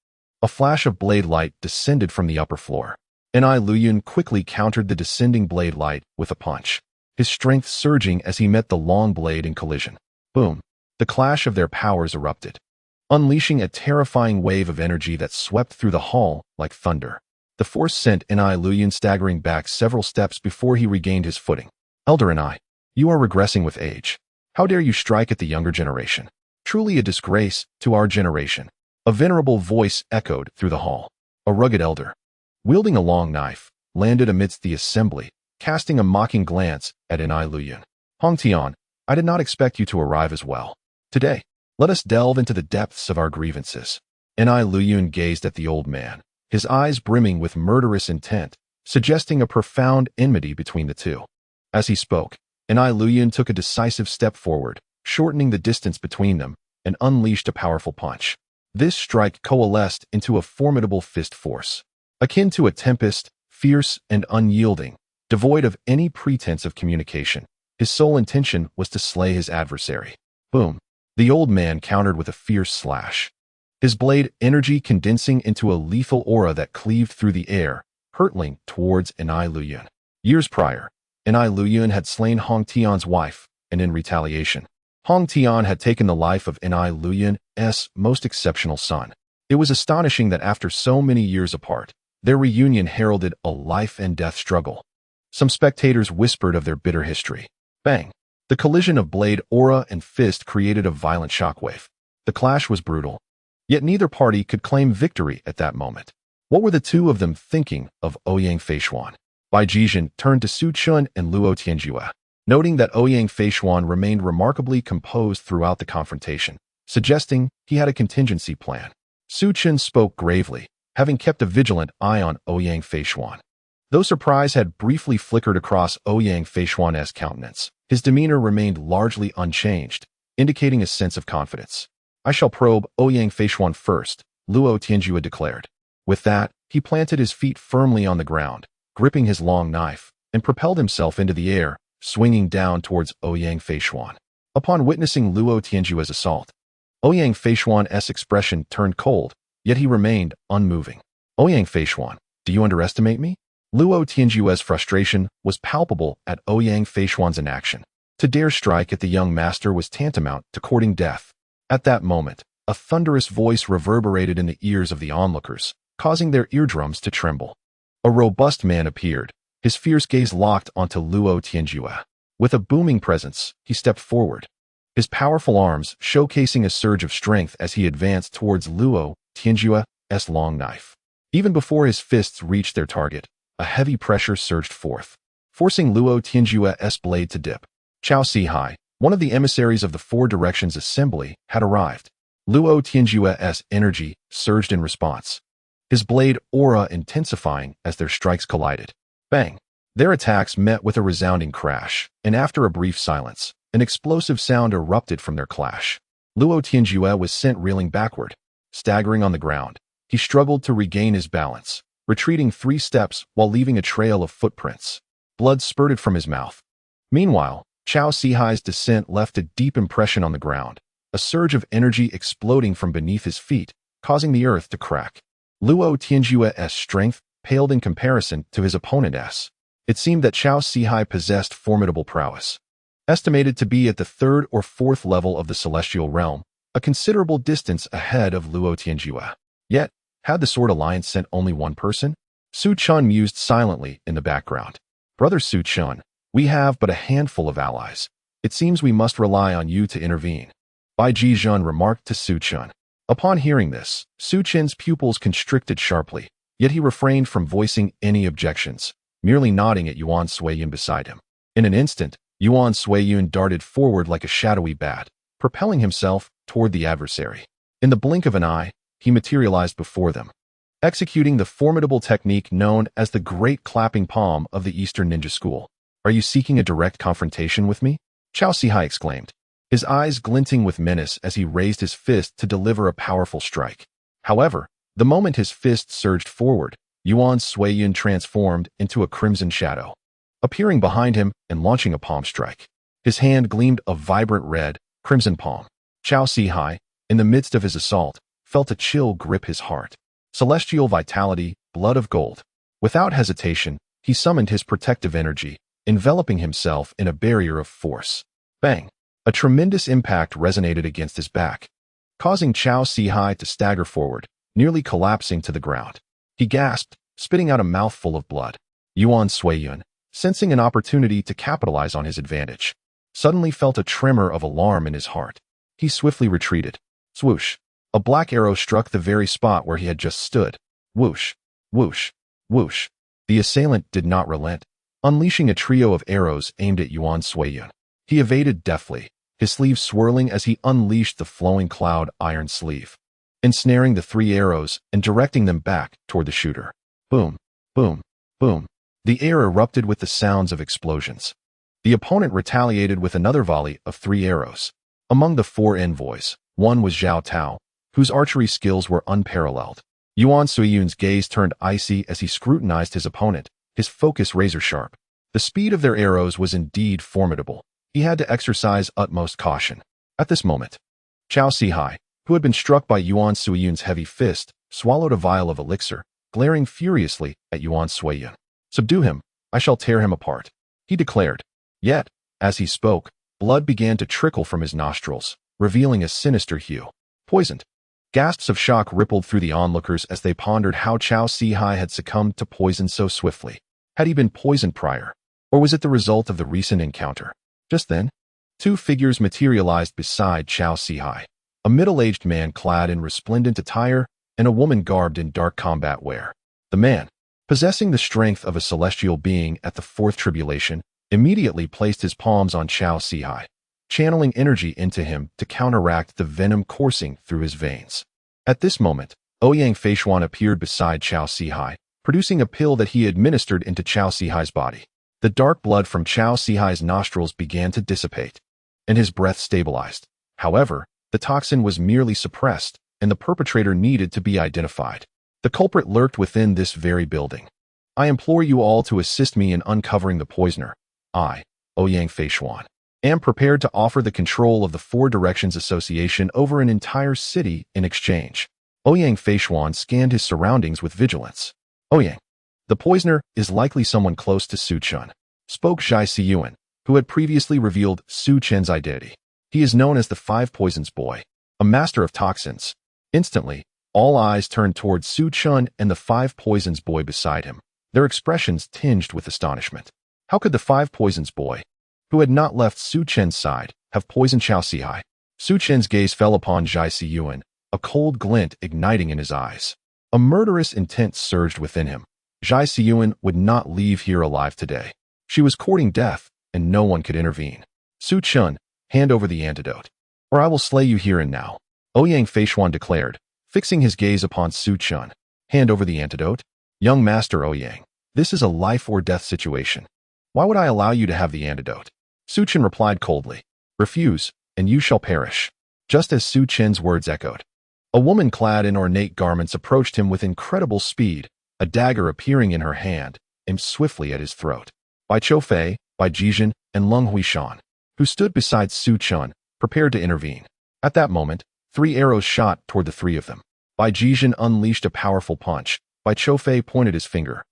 a flash of blade light descended from the upper floor. Ni Luyun quickly countered the descending blade light with a punch, his strength surging as he met the long blade in collision. Boom! The clash of their powers erupted, unleashing a terrifying wave of energy that swept through the hall like thunder. The force sent Ni Luyun staggering back several steps before he regained his footing. Elder Ni, you are regressing with age. How dare you strike at the younger generation? Truly a disgrace to our generation. A venerable voice echoed through the hall. A rugged elder, wielding a long knife, landed amidst the assembly, casting a mocking glance at Ni Luyun. Hong Tian, I did not expect you to arrive as well. Today, let us delve into the depths of our grievances. Ni Luyun gazed at the old man, his eyes brimming with murderous intent, suggesting a profound enmity between the two. As he spoke, Ni Luyun took a decisive step forward, shortening the distance between them, and unleashed a powerful punch. This strike coalesced into a formidable fist force, akin to a tempest, fierce and unyielding, devoid of any pretense of communication. His sole intention was to slay his adversary. Boom! The old man countered with a fierce slash, his blade energy condensing into a lethal aura that cleaved through the air, hurtling towards Ni Luyun. Years prior, Ni Luyun had slain Hong Tian's wife, and in retaliation, Hong Tian had taken the life of Ni Luyun's most exceptional son. It was astonishing that after so many years apart, their reunion heralded a life-and-death struggle. Some spectators whispered of their bitter history. Bang! The collision of blade, aura, and fist created a violent shockwave. The clash was brutal, yet neither party could claim victory at that moment. What were the two of them thinking of Ouyang Feishuan? Bai Jijin turned to Su Chun and Luo Tianjue, noting that Ouyang Feishuan remained remarkably composed throughout the confrontation, suggesting he had a contingency plan. Su Chun spoke gravely, having kept a vigilant eye on Ouyang Feishuan. Though surprise had briefly flickered across Ouyang Feishuan's countenance, his demeanor remained largely unchanged, indicating a sense of confidence. I shall probe Ouyang Feishuan first, Luo Tianjue declared. With that, he planted his feet firmly on the ground, gripping his long knife, and propelled himself into the air, swinging down towards Ouyang Feishuan. Upon witnessing Luo Tianjue's assault, Ouyang Feishuan's expression turned cold, yet he remained unmoving. Ouyang Feishuan, do you underestimate me? Luo Tianjue's frustration was palpable at Ouyang Feishuan's inaction. To dare strike at the young master was tantamount to courting death. At that moment, a thunderous voice reverberated in the ears of the onlookers, causing their eardrums to tremble. A robust man appeared, his fierce gaze locked onto Luo Tianjue. With a booming presence, he stepped forward, his powerful arms showcasing a surge of strength as he advanced towards Luo Tianjue's long knife. Even before his fists reached their target, a heavy pressure surged forth, forcing Luo Tianjue's blade to dip. Chao Sihai, one of the emissaries of the Four Directions Assembly, had arrived. Luo Tianjue's energy surged in response, his blade aura intensifying as their strikes collided. Bang! Their attacks met with a resounding crash, and after a brief silence, an explosive sound erupted from their clash. Luo Tianjue was sent reeling backward. Staggering on the ground, he struggled to regain his balance, retreating 3 steps while leaving a trail of footprints. Blood spurted from his mouth. Meanwhile, Chao Sihai's descent left a deep impression on the ground, a surge of energy exploding from beneath his feet, causing the earth to crack. Luo Tianjue's strength paled in comparison to his opponent's. It seemed that Chao Sihai possessed formidable prowess. Estimated to be at the 3rd or 4th level of the celestial realm, a considerable distance ahead of Luo Tianjue. Yet, had the Sword Alliance sent only one person? Su Chun mused silently in the background. Brother Su Chun, we have but a handful of allies. It seems we must rely on you to intervene. Bai Jizhun remarked to Su Chun. Upon hearing this, Su Chen's pupils constricted sharply, yet he refrained from voicing any objections, merely nodding at Yuan Suiyun beside him. In an instant, Yuan Suiyun darted forward like a shadowy bat, propelling himself toward the adversary. In the blink of an eye, he materialized before them, executing the formidable technique known as the Great Clapping Palm of the Eastern Ninja School. Are you seeking a direct confrontation with me? Chao Sihai exclaimed, his eyes glinting with menace as he raised his fist to deliver a powerful strike. However, the moment his fist surged forward, Yuan Suiyun transformed into a crimson shadow, appearing behind him and launching a palm strike. His hand gleamed a vibrant red, crimson palm. Chao Sihai, in the midst of his assault, felt a chill grip his heart. Celestial vitality, blood of gold. Without hesitation, he summoned his protective energy, enveloping himself in a barrier of force. Bang! A tremendous impact resonated against his back, causing Chao Sihai to stagger forward, nearly collapsing to the ground. He gasped, spitting out a mouthful of blood. Yuan Suiyun, sensing an opportunity to capitalize on his advantage, suddenly felt a tremor of alarm in his heart. He swiftly retreated. Swoosh! A black arrow struck the very spot where he had just stood. Whoosh! Whoosh! Whoosh! The assailant did not relent, unleashing a trio of arrows aimed at Yuan Suiyun. He evaded deftly, his sleeve swirling as he unleashed the flowing cloud iron sleeve, ensnaring the 3 arrows and directing them back toward the shooter. Boom! Boom! Boom! The air erupted with the sounds of explosions. The opponent retaliated with another volley of 3 arrows. Among the 4 envoys, one was Zhao Tao, whose archery skills were unparalleled. Yuan Suiyun's gaze turned icy as he scrutinized his opponent, his focus razor-sharp. The speed of their arrows was indeed formidable. He had to exercise utmost caution. At this moment, Chao Sihai, who had been struck by Yuan Suiyun's heavy fist, swallowed a vial of elixir, glaring furiously at Yuan Suiyun. Subdue him, I shall tear him apart, he declared. Yet, as he spoke, blood began to trickle from his nostrils, revealing a sinister hue. Poisoned. Gasps of shock rippled through the onlookers as they pondered how Chao Sihai had succumbed to poison so swiftly. Had he been poisoned prior, or was it the result of the recent encounter? Just then, 2 figures materialized beside Chao Sihai, a middle-aged man clad in resplendent attire and a woman garbed in dark combat wear. The man, possessing the strength of a celestial being at the 4th tribulation, immediately placed his palms on Chao Sihai, channeling energy into him to counteract the venom coursing through his veins. At this moment, Ouyang Feishuan appeared beside Chao Sihai, producing a pill that he administered into Chao Sihai's body. The dark blood from Chao Sihai's nostrils began to dissipate, and his breath stabilized. However, the toxin was merely suppressed, and the perpetrator needed to be identified. The culprit lurked within this very building. I implore you all to assist me in uncovering the poisoner. I, Ouyang Feishuan, am prepared to offer the control of the 4 Directions Association over an entire city in exchange. Ouyang Feishuan scanned his surroundings with vigilance. Ouyang, the poisoner is likely someone close to Su Chun, spoke Zhai Siyuan, who had previously revealed Su Chen's identity. He is known as the 5 Poisons Boy, a master of toxins. Instantly, all eyes turned toward Su Chun and the 5 Poisons Boy beside him, their expressions tinged with astonishment. How could the 5 Poisons Boy, who had not left Su Chen's side, have poisoned Chao Sihai? Su Chen's gaze fell upon Zhai Siyuan, a cold glint igniting in his eyes. A murderous intent surged within him. Zhai Siyuan would not leave here alive today. She was courting death, and no one could intervene. Su Chun, hand over the antidote, or I will slay you here and now, Ouyang Feishuan declared, fixing his gaze upon Su Chun. Hand over the antidote? Young Master Ouyang, This is a life-or-death situation. Why would I allow you to have the antidote? Su Chen replied coldly. Refuse, and you shall perish. Just as Su Chen's words echoed, a woman clad in ornate garments approached him with incredible speed, a dagger appearing in her hand, aimed swiftly at his throat. Bai Choufei, Bai Jizhen, and Leng Huishan, who stood beside Su Chen, prepared to intervene. At that moment, 3 arrows shot toward the 3 of them. Bai Jizhen unleashed a powerful punch. Bai Choufei pointed his finger,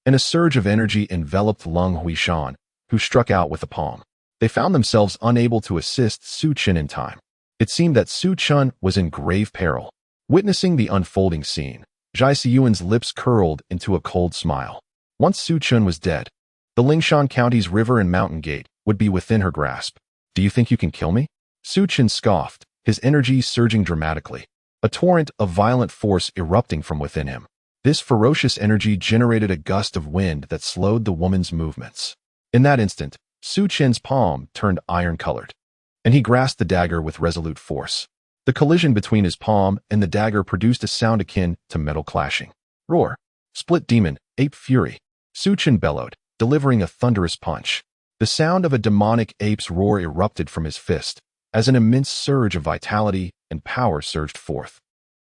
and a surge of energy enveloped Leng Huishan, who struck out with the palm. They found themselves unable to assist Su Chen in time. It seemed that Su Chen was in grave peril. Witnessing the unfolding scene, Zhai Siyuan's lips curled into a cold smile. Once Su Chen was dead, the Lingshan County's river and mountain gate would be within her grasp. Do you think you can kill me? Su Chen scoffed, his energy surging dramatically, a torrent of violent force erupting from within him. This ferocious energy generated a gust of wind that slowed the woman's movements. In that instant, Su Chen's palm turned iron-colored, and he grasped the dagger with resolute force. The collision between his palm and the dagger produced a sound akin to metal clashing. Roar! Split demon, ape fury! Su Chen bellowed, delivering a thunderous punch. The sound of a demonic ape's roar erupted from his fist, as an immense surge of vitality and power surged forth,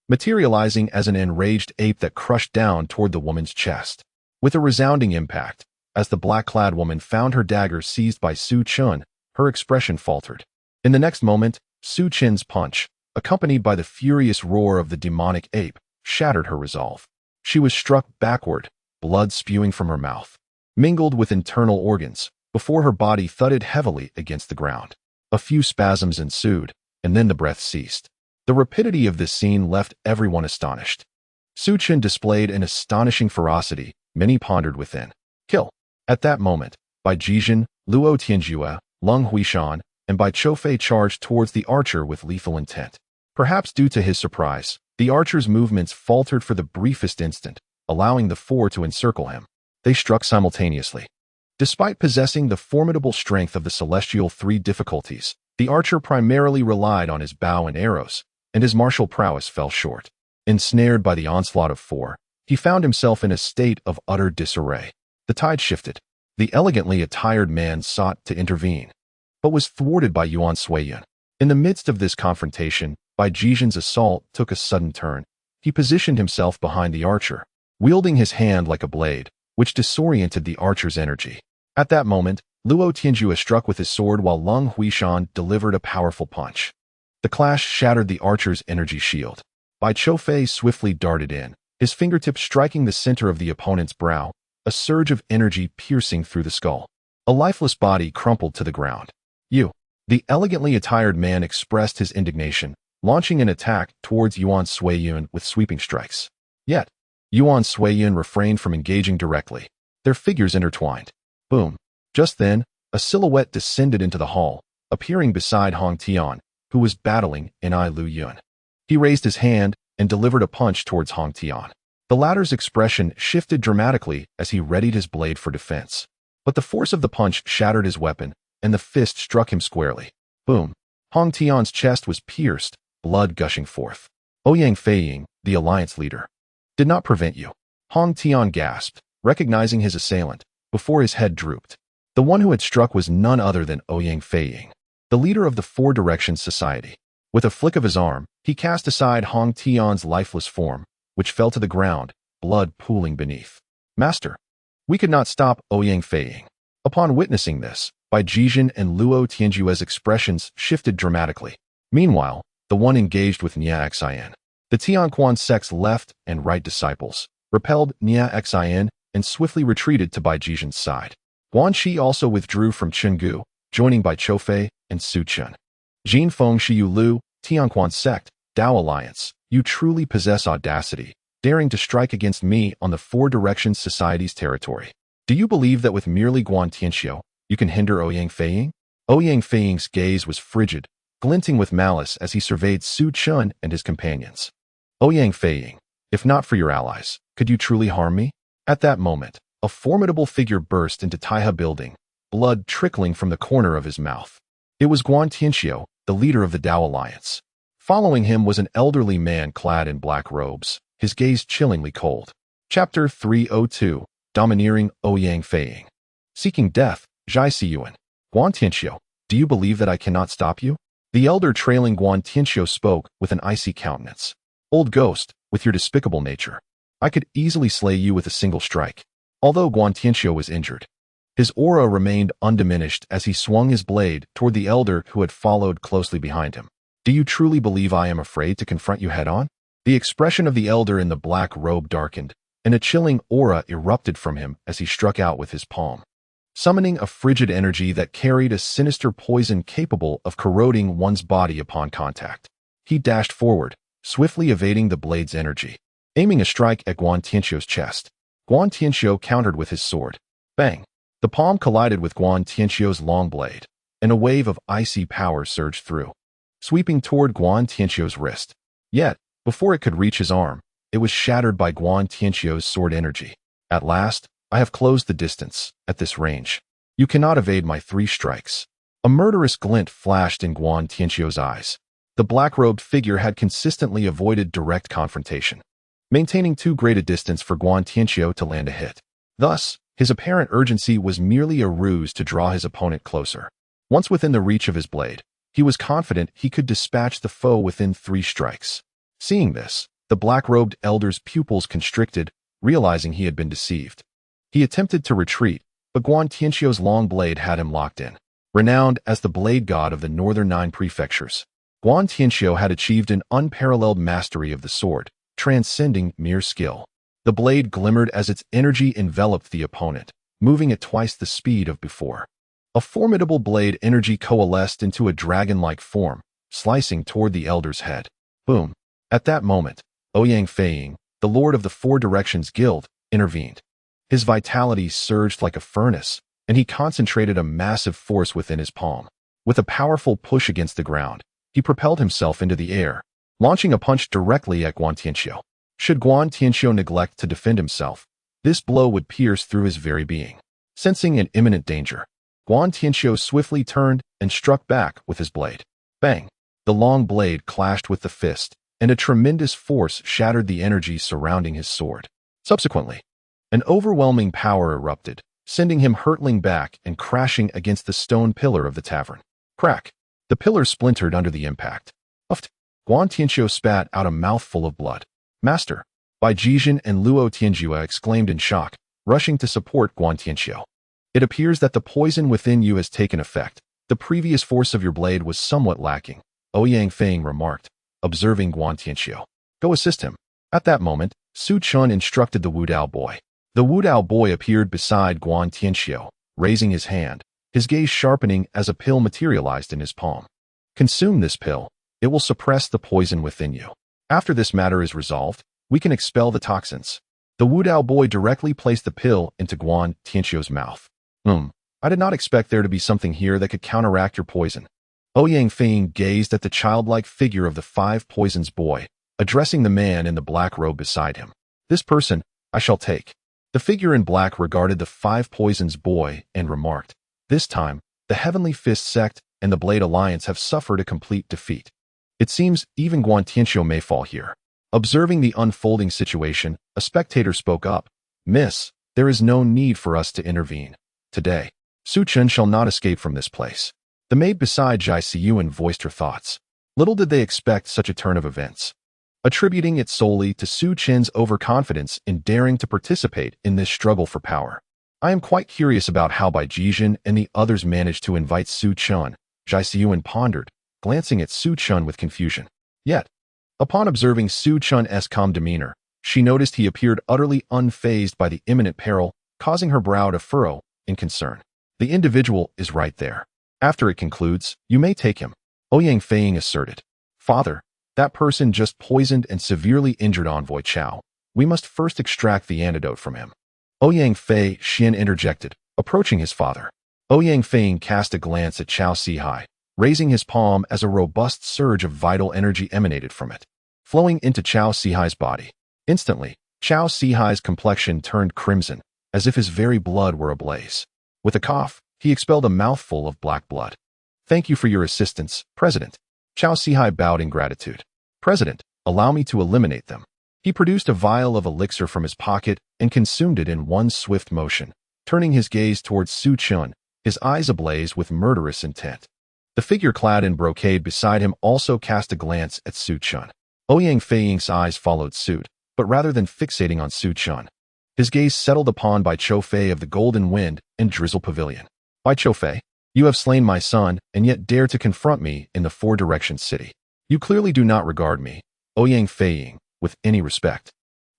materializing as an enraged ape that crushed down toward the woman's chest. With a resounding impact, as the black-clad woman found her dagger seized by Su Chen, her expression faltered. In the next moment, Su Chen's punch, accompanied by the furious roar of the demonic ape, shattered her resolve. She was struck backward, blood spewing from her mouth, mingled with internal organs, before her body thudded heavily against the ground. A few spasms ensued, and then the breath ceased. The rapidity of this scene left everyone astonished. Su Chen displayed an astonishing ferocity. Many pondered within. Kill. At that moment, Bai Jizhen, Luo Tianjue, Leng Huishan, and Bai Choufei charged towards the archer with lethal intent. Perhaps due to his surprise, the archer's movements faltered for the briefest instant, allowing the 4 to encircle him. They struck simultaneously. Despite possessing the formidable strength of the celestial 3 difficulties, the archer primarily relied on his bow and arrows, and his martial prowess fell short. Ensnared by the onslaught of 4, he found himself in a state of utter disarray. The tide shifted. The elegantly attired man sought to intervene, but was thwarted by Yuan Suiyun. In the midst of this confrontation, Bai Jizhen's assault took a sudden turn. He positioned himself behind the archer, wielding his hand like a blade, which disoriented the archer's energy. At that moment, Luo Tianjue struck with his sword while Leng Huishan delivered a powerful punch. The clash shattered the archer's energy shield. Bai Choufei swiftly darted in, his fingertips striking the center of the opponent's brow, a surge of energy piercing through the skull. A lifeless body crumpled to the ground. You! The elegantly attired man expressed his indignation, launching an attack towards Yuan Suiyun with sweeping strikes. Yet, Yuan Suiyun refrained from engaging directly. Their figures intertwined. Boom! Just then, a silhouette descended into the hall, appearing beside Hong Tian, who was battling Nai Lu Yun. He raised his hand and delivered a punch towards Hong Tian. The latter's expression shifted dramatically as he readied his blade for defense. But the force of the punch shattered his weapon, and the fist struck him squarely. Boom! Hong Tian's chest was pierced, blood gushing forth. Ouyang Feiying, the alliance leader, did not prevent you. Hong Tian gasped, recognizing his assailant, before his head drooped. The one who had struck was none other than Ouyang Feiying, the leader of the Four Directions Society. With a flick of his arm, he cast aside Hong Tian's lifeless form, which fell to the ground, blood pooling beneath. Master! We could not stop Ouyang Feiying. Upon witnessing this, Bai Jizhen and Luo Tianjue's expressions shifted dramatically. Meanwhile, the one engaged with Nia Xian. The Tianquan sect's left and right disciples repelled Nia Xian and swiftly retreated to Bai Jizhen's side. Guanxi also withdrew from Chenggu, joining Bai Choufei and Su Chen. Jin Feng Shiyu Lu, Tianquan sect, Dao Alliance, you truly possess audacity, daring to strike against me on the Four Directions Society's territory. Do you believe that with merely Guan Tianxiu, you can hinder Ouyang Feiying? Ouyang Feiying's gaze was frigid, glinting with malice as he surveyed Su Chen and his companions. Ouyang Feiying, if not for your allies, could you truly harm me? At that moment, a formidable figure burst into Taihe Building, blood trickling from the corner of his mouth. It was Guan Tianxiu, the leader of the Dao Alliance. Following him was an elderly man clad in black robes, his gaze chillingly cold. Chapter 302, domineering Ouyang Feiying. Seeking death, Zhai Siyuan. Guan Tianxiu, do you believe that I cannot stop you? The elder trailing Guan Tianxiu spoke with an icy countenance. Old ghost, with your despicable nature, I could easily slay you with a single strike. Although Guan Tianxiu was injured, his aura remained undiminished as he swung his blade toward the elder who had followed closely behind him. Do you truly believe I am afraid to confront you head-on? The expression of the elder in the black robe darkened, and a chilling aura erupted from him as he struck out with his palm, summoning a frigid energy that carried a sinister poison capable of corroding one's body upon contact. He dashed forward, swiftly evading the blade's energy, aiming a strike at Guan Tianxiu's chest. Guan Tianxiu countered with his sword. Bang! The palm collided with Guan Tianxiu's long blade, and a wave of icy power surged through, sweeping toward Guan Tianxiu's wrist. Yet, before it could reach his arm, it was shattered by Guan Tianxiu's sword energy. At last, I have closed the distance. At this range, you cannot evade my 3 strikes. A murderous glint flashed in Guan Tianxiu's eyes. The black-robed figure had consistently avoided direct confrontation, maintaining too great a distance for Guan Tianxiu to land a hit. Thus, his apparent urgency was merely a ruse to draw his opponent closer. Once within the reach of his blade, he was confident he could dispatch the foe within 3 strikes. Seeing this, the black-robed elder's pupils constricted, realizing he had been deceived. He attempted to retreat, but Guan Tianxiu's long blade had him locked in. Renowned as the blade god of the northern 9 prefectures, Guan Tianxiu had achieved an unparalleled mastery of the sword, transcending mere skill. The blade glimmered as its energy enveloped the opponent, moving at twice the speed of before. A formidable blade energy coalesced into a dragon-like form, slicing toward the elder's head. Boom! At that moment, Ouyang Feiying, the lord of the 4 Directions Guild, intervened. His vitality surged like a furnace, and he concentrated a massive force within his palm. With a powerful push against the ground, he propelled himself into the air, launching a punch directly at Guan Tianxiu. Should Guan Tianxiu neglect to defend himself, this blow would pierce through his very being. Sensing an imminent danger, Guan Tianxiu swiftly turned and struck back with his blade. Bang! The long blade clashed with the fist, and a tremendous force shattered the energy surrounding his sword. Subsequently, an overwhelming power erupted, sending him hurtling back and crashing against the stone pillar of the tavern. Crack! The pillar splintered under the impact. Uft! Guan Tianxiu spat out a mouthful of blood. Master! Bai Jizhen and Luo Tianjue exclaimed in shock, rushing to support Guan Tianxiu. It appears that the poison within you has taken effect. The previous force of your blade was somewhat lacking, Ouyang Feiying remarked, observing Guan Tianxiu. Go assist him. At that moment, Su Chun instructed the Wudao boy. The Wudao boy appeared beside Guan Tianxiu, raising his hand, his gaze sharpening as a pill materialized in his palm. Consume this pill. It will suppress the poison within you. After this matter is resolved, we can expel the toxins. The Wudao boy directly placed the pill into Guan Tianxiu's mouth. I did not expect there to be something here that could counteract your poison. Ouyang Feiying gazed at the childlike figure of the 5 poisons boy, addressing the man in the black robe beside him. This person, I shall take. The figure in black regarded the 5 poisons boy and remarked, this time, the Heavenly Fist Sect and the Blade Alliance have suffered a complete defeat. It seems even Guan Tianxiu may fall here. Observing the unfolding situation, a spectator spoke up. Miss, there is no need for us to intervene. Today, Su Chen shall not escape from this place. The maid beside Zhai Siyuan voiced her thoughts. Little did they expect such a turn of events, attributing it solely to Su Chen's overconfidence in daring to participate in this struggle for power. I am quite curious about how Bai Jizhen and the others managed to invite Su Chen, Zhai Siyuan pondered, glancing at Su Chen with confusion. Yet, upon observing Su Chen's calm demeanor, she noticed he appeared utterly unfazed by the imminent peril, causing her brow to furrow in concern. The individual is right there. After it concludes, you may take him, Ouyang Feiying asserted. Father, that person just poisoned and severely injured Envoy Chao. We must first extract the antidote from him. Ouyang Feiying interjected, approaching his father. Ouyang Feiying cast a glance at Chao Sihai, raising his palm as a robust surge of vital energy emanated from it, flowing into Chao Sihai's body. Instantly, Chao Sihai's complexion turned crimson, as if his very blood were ablaze. With a cough, he expelled a mouthful of black blood. Thank you for your assistance, President. Chao Sihai bowed in gratitude. President, allow me to eliminate them. He produced a vial of elixir from his pocket and consumed it in one swift motion, turning his gaze towards Xuanshuang, his eyes ablaze with murderous intent. The figure clad in brocade beside him also cast a glance at Xuanshuang. Ouyang Feiying's eyes followed suit, but rather than fixating on Xuanshuang, his gaze settled upon Bai Choufei of the Golden Wind and Drizzle Pavilion. Bai Choufei, you have slain my son and yet dare to confront me in the Four-Direction City. You clearly do not regard me, Ouyang Feiying, with any respect.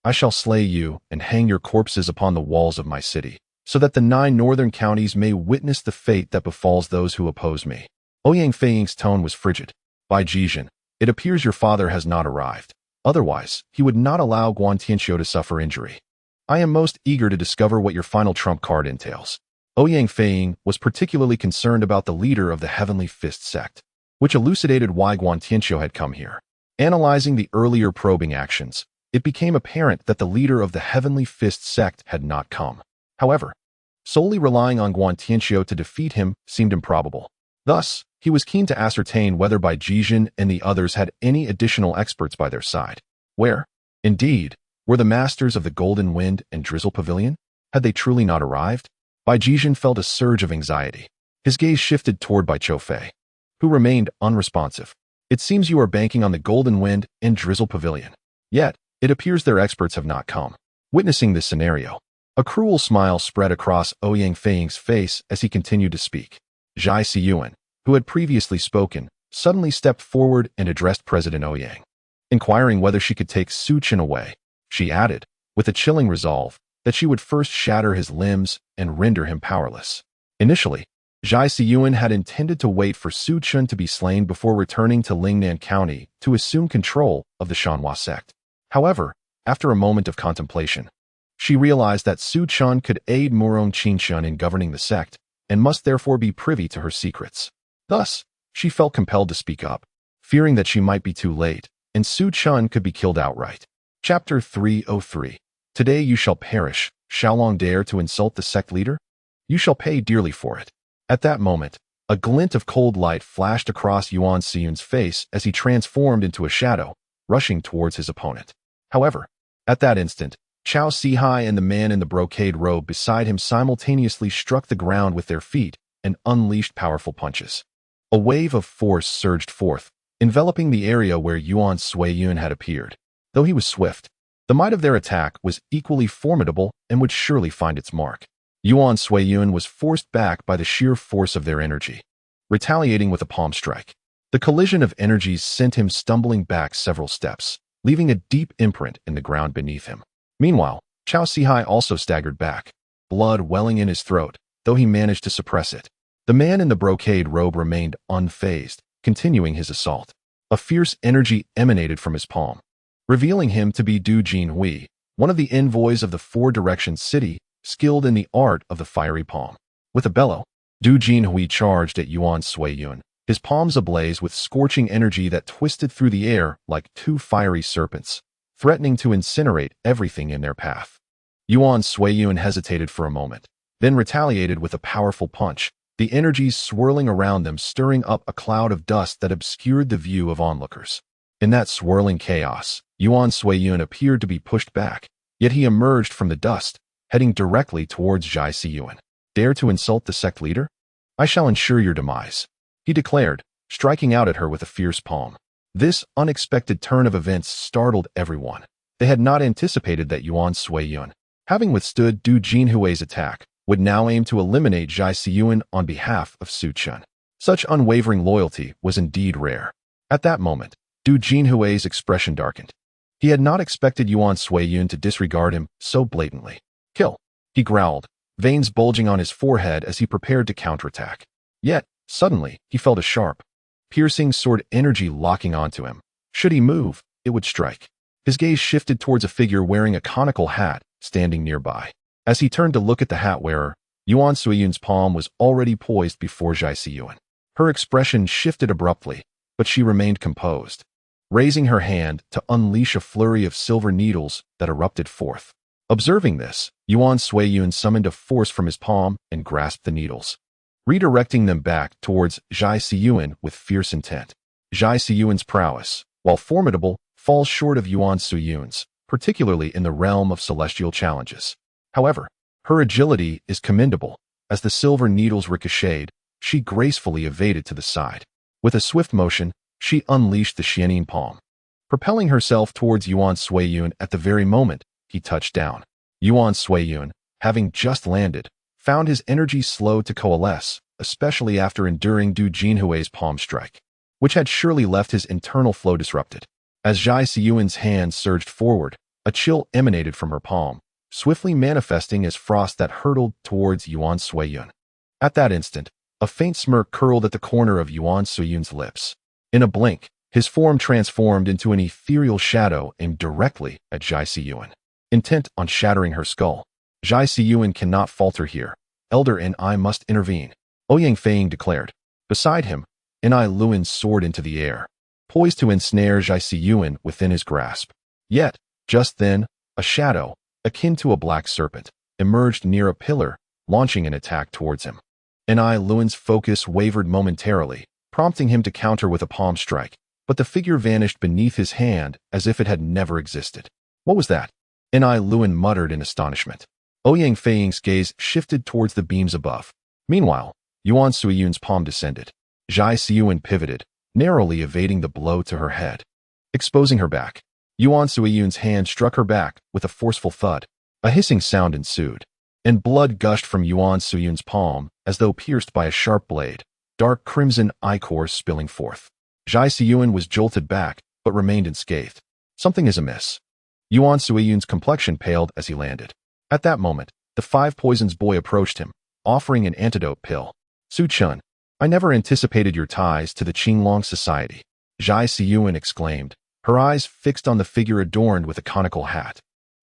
I shall slay you and hang your corpses upon the walls of my city, so that the 9 northern counties may witness the fate that befalls those who oppose me. Ouyang Feiying's tone was frigid. Bai Jizhen, it appears your father has not arrived. Otherwise, he would not allow Guan Tianqiu to suffer injury. I am most eager to discover what your final trump card entails. Ouyang Feiying was particularly concerned about the leader of the Heavenly Fist sect, which elucidated why Guan Tianqiu had come here. Analyzing the earlier probing actions, it became apparent that the leader of the Heavenly Fist sect had not come. However, solely relying on Guan Tianqiu to defeat him seemed improbable. Thus, he was keen to ascertain whether Bai Jizhen and the others had any additional experts by their side. Where, indeed, were the masters of the Golden Wind and Drizzle Pavilion? Had they truly not arrived? Bai Jizhen felt a surge of anxiety. His gaze shifted toward Bai Choufei, who remained unresponsive. It seems you are banking on the Golden Wind and Drizzle Pavilion. Yet, it appears their experts have not come. Witnessing this scenario, a cruel smile spread across Ouyang Feiying's face as he continued to speak. Zhai Siyuan, who had previously spoken, suddenly stepped forward and addressed President Ouyang. Inquiring whether she could take Xuanshuang away, she added, with a chilling resolve, that she would first shatter his limbs and render him powerless. Initially, Zhai Siyuan had intended to wait for Xuanshuang to be slain before returning to Lingnan County to assume control of the Shanhe Sect. However, after a moment of contemplation, she realized that Xuanshuang could aid Murong Qinshan in governing the sect and must therefore be privy to her secrets. Thus, she felt compelled to speak up, fearing that she might be too late, and Xuanshuang could be killed outright. Chapter 303. Today you shall perish. Xiaolong dare to insult the sect leader? You shall pay dearly for it. At that moment, a glint of cold light flashed across Yuan Siyun's face as he transformed into a shadow, rushing towards his opponent. However, at that instant, Chao Sihai and the man in the brocade robe beside him simultaneously struck the ground with their feet and unleashed powerful punches. A wave of force surged forth, enveloping the area where Yuan Suiyun had appeared. Though he was swift, the might of their attack was equally formidable and would surely find its mark. Yuan Suiyun was forced back by the sheer force of their energy, retaliating with a palm strike. The collision of energies sent him stumbling back several steps, leaving a deep imprint in the ground beneath him. Meanwhile, Chao Sihai also staggered back, blood welling in his throat, though he managed to suppress it. The man in the brocade robe remained unfazed, continuing his assault. A fierce energy emanated from his palm, revealing him to be Du Jinhui, one of the envoys of the Four-Direction City, skilled in the art of the fiery palm. With a bellow, Du Jinhui charged at Yuan Suiyun, his palms ablaze with scorching energy that twisted through the air like 2 fiery serpents, threatening to incinerate everything in their path. Yuan Suiyun hesitated for a moment, then retaliated with a powerful punch, the energies swirling around them stirring up a cloud of dust that obscured the view of onlookers. In that swirling chaos, Yuan Suiyun appeared to be pushed back, yet he emerged from the dust, heading directly towards Zhai Siyuan. Dare to insult the sect leader? I shall ensure your demise, he declared, striking out at her with a fierce palm. This unexpected turn of events startled everyone. They had not anticipated that Yuan Suiyun, having withstood Du Jinhui's attack, would now aim to eliminate Zhai Siyuan on behalf of Xuanshuang. Such unwavering loyalty was indeed rare. At that moment, Du Jinhui's expression darkened. He had not expected Yuan Suiyun to disregard him so blatantly. Kill, he growled, veins bulging on his forehead as he prepared to counterattack. Yet, suddenly, he felt a sharp, piercing sword energy locking onto him. Should he move, it would strike. His gaze shifted towards a figure wearing a conical hat, standing nearby. As he turned to look at the hat wearer, Yuan Suiyun's palm was already poised before Zhai Siyuan. Her expression shifted abruptly, but she remained composed, raising her hand to unleash a flurry of silver needles that erupted forth. Observing this, Yuan Suiyun summoned a force from his palm and grasped the needles, redirecting them back towards Zhai Siyuan with fierce intent. Zhai Siyuan's prowess, while formidable, falls short of Yuan Suiyun's, particularly in the realm of celestial challenges. However, her agility is commendable. As the silver needles ricocheted, she gracefully evaded to the side. With a swift motion, she unleashed the Xiaoren palm, propelling herself towards Yuan Suiyun at the very moment he touched down. Yuan Suiyun, having just landed, found his energy slow to coalesce, especially after enduring Du Jinhui's palm strike, which had surely left his internal flow disrupted. As Zhai Siyuan's hand surged forward, a chill emanated from her palm, swiftly manifesting as frost that hurtled towards Yuan Suiyun. At that instant, a faint smirk curled at the corner of Yuan Suiyun's lips. In a blink, his form transformed into an ethereal shadow aimed directly at Zhai Siyuan, intent on shattering her skull. Zhai Siyuan cannot falter here. Elder and I must intervene, Ouyang Feiying declared. Beside him, Enai Luan soared into the air, poised to ensnare Zhai Siyuan within his grasp. Yet, just then, a shadow, akin to a black serpent, emerged near a pillar, launching an attack towards him. Enai Luan's focus wavered momentarily, prompting him to counter with a palm strike, but the figure vanished beneath his hand as if it had never existed. What was that? Enai Luan muttered in astonishment. Ouyang Feiying's gaze shifted towards the beams above. Meanwhile, Yuan Suiyun's palm descended. Zhai Siyuan pivoted, narrowly evading the blow to her head, exposing her back. Yuan Suiyun's hand struck her back with a forceful thud. A hissing sound ensued, and blood gushed from Yuan Suiyun's palm as though pierced by a sharp blade, dark crimson ichor spilling forth. Zhai Siyuan was jolted back, but remained unscathed. Something is amiss. Yuan Suiyun's complexion paled as he landed. At that moment, the Five Poisons boy approached him, offering an antidote pill. Su Chun, I never anticipated your ties to the Qinglong Society, Zhai Siyuan exclaimed, her eyes fixed on the figure adorned with a conical hat,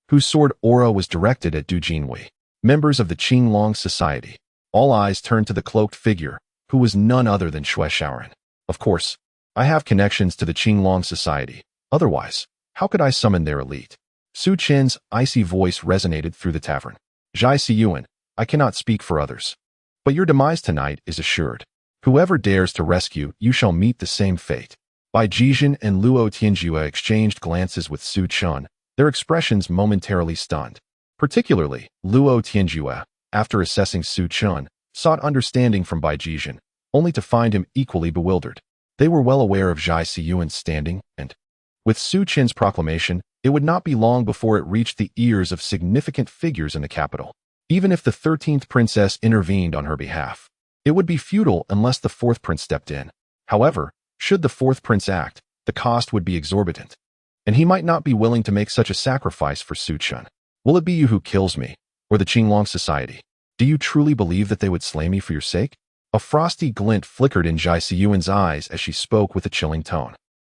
whose sword aura was directed at Du Jinhui. Members of the Qinglong Society. All eyes turned to the cloaked figure, who was none other than Xiaoren. Of course, I have connections to the Qinglong Society. Otherwise, how could I summon their elite? Su Chen's icy voice resonated through the tavern. Zhai Siyuan, I cannot speak for others, but your demise tonight is assured. Whoever dares to rescue you shall meet the same fate. Bai Jizhen and Luo Tianjue exchanged glances with Su Chun, their expressions momentarily stunned. Particularly, Luo Tianjue, after assessing Su Chun, sought understanding from Bai Jizhen, only to find him equally bewildered. They were well aware of Zhai Siyuan's standing, and, with Su Chen's proclamation, it would not be long before it reached the ears of significant figures in the capital. Even if the 13th princess intervened on her behalf, it would be futile unless the 4th prince stepped in. However, should the 4th prince act, the cost would be exorbitant, and he might not be willing to make such a sacrifice for Su Chun. Will it be you who kills me, or the Qinglong Society? Do you truly believe that they would slay me for your sake? A frosty glint flickered in Zhai Siyuan's eyes as she spoke with a chilling tone.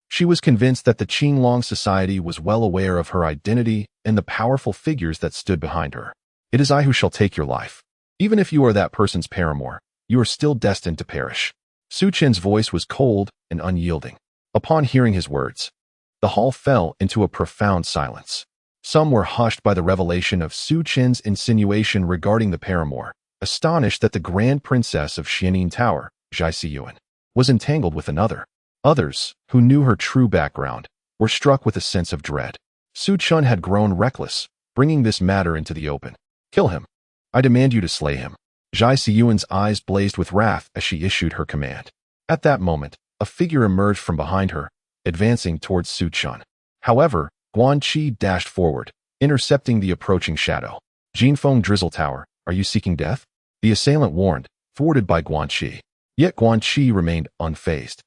She was convinced that the Qinglong Society was well aware of her identity and the powerful figures that stood behind her. It is I who shall take your life. Even if you are that person's paramour, you are still destined to perish. Su Chen's voice was cold and unyielding. Upon hearing his words, the hall fell into a profound silence. Some were hushed by the revelation of Su Chen's insinuation regarding the paramour, astonished that the Grand Princess of Xianin Tower, Zhai Siyuan, was entangled with another. Others, who knew her true background, were struck with a sense of dread. Su Chun had grown reckless, bringing this matter into the open. Kill him. I demand you to slay him. Zhai Siyuan's eyes blazed with wrath as she issued her command. At that moment, a figure emerged from behind her, advancing towards Su Chun. However, Guan Qi dashed forward, intercepting the approaching shadow. Jinfeng Drizzle Tower, are you seeking death? The assailant warned, thwarted by Guan Qi. Yet Guan Qi remained unfazed,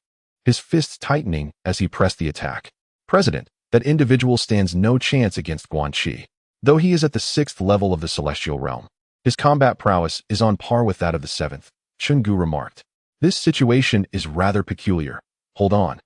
his fists tightening as he pressed the attack. President, that individual stands no chance against Guan Qi, though he is at the 6th level of the celestial realm. His combat prowess is on par with that of the 7th, Chungu remarked. This situation is rather peculiar. Hold on.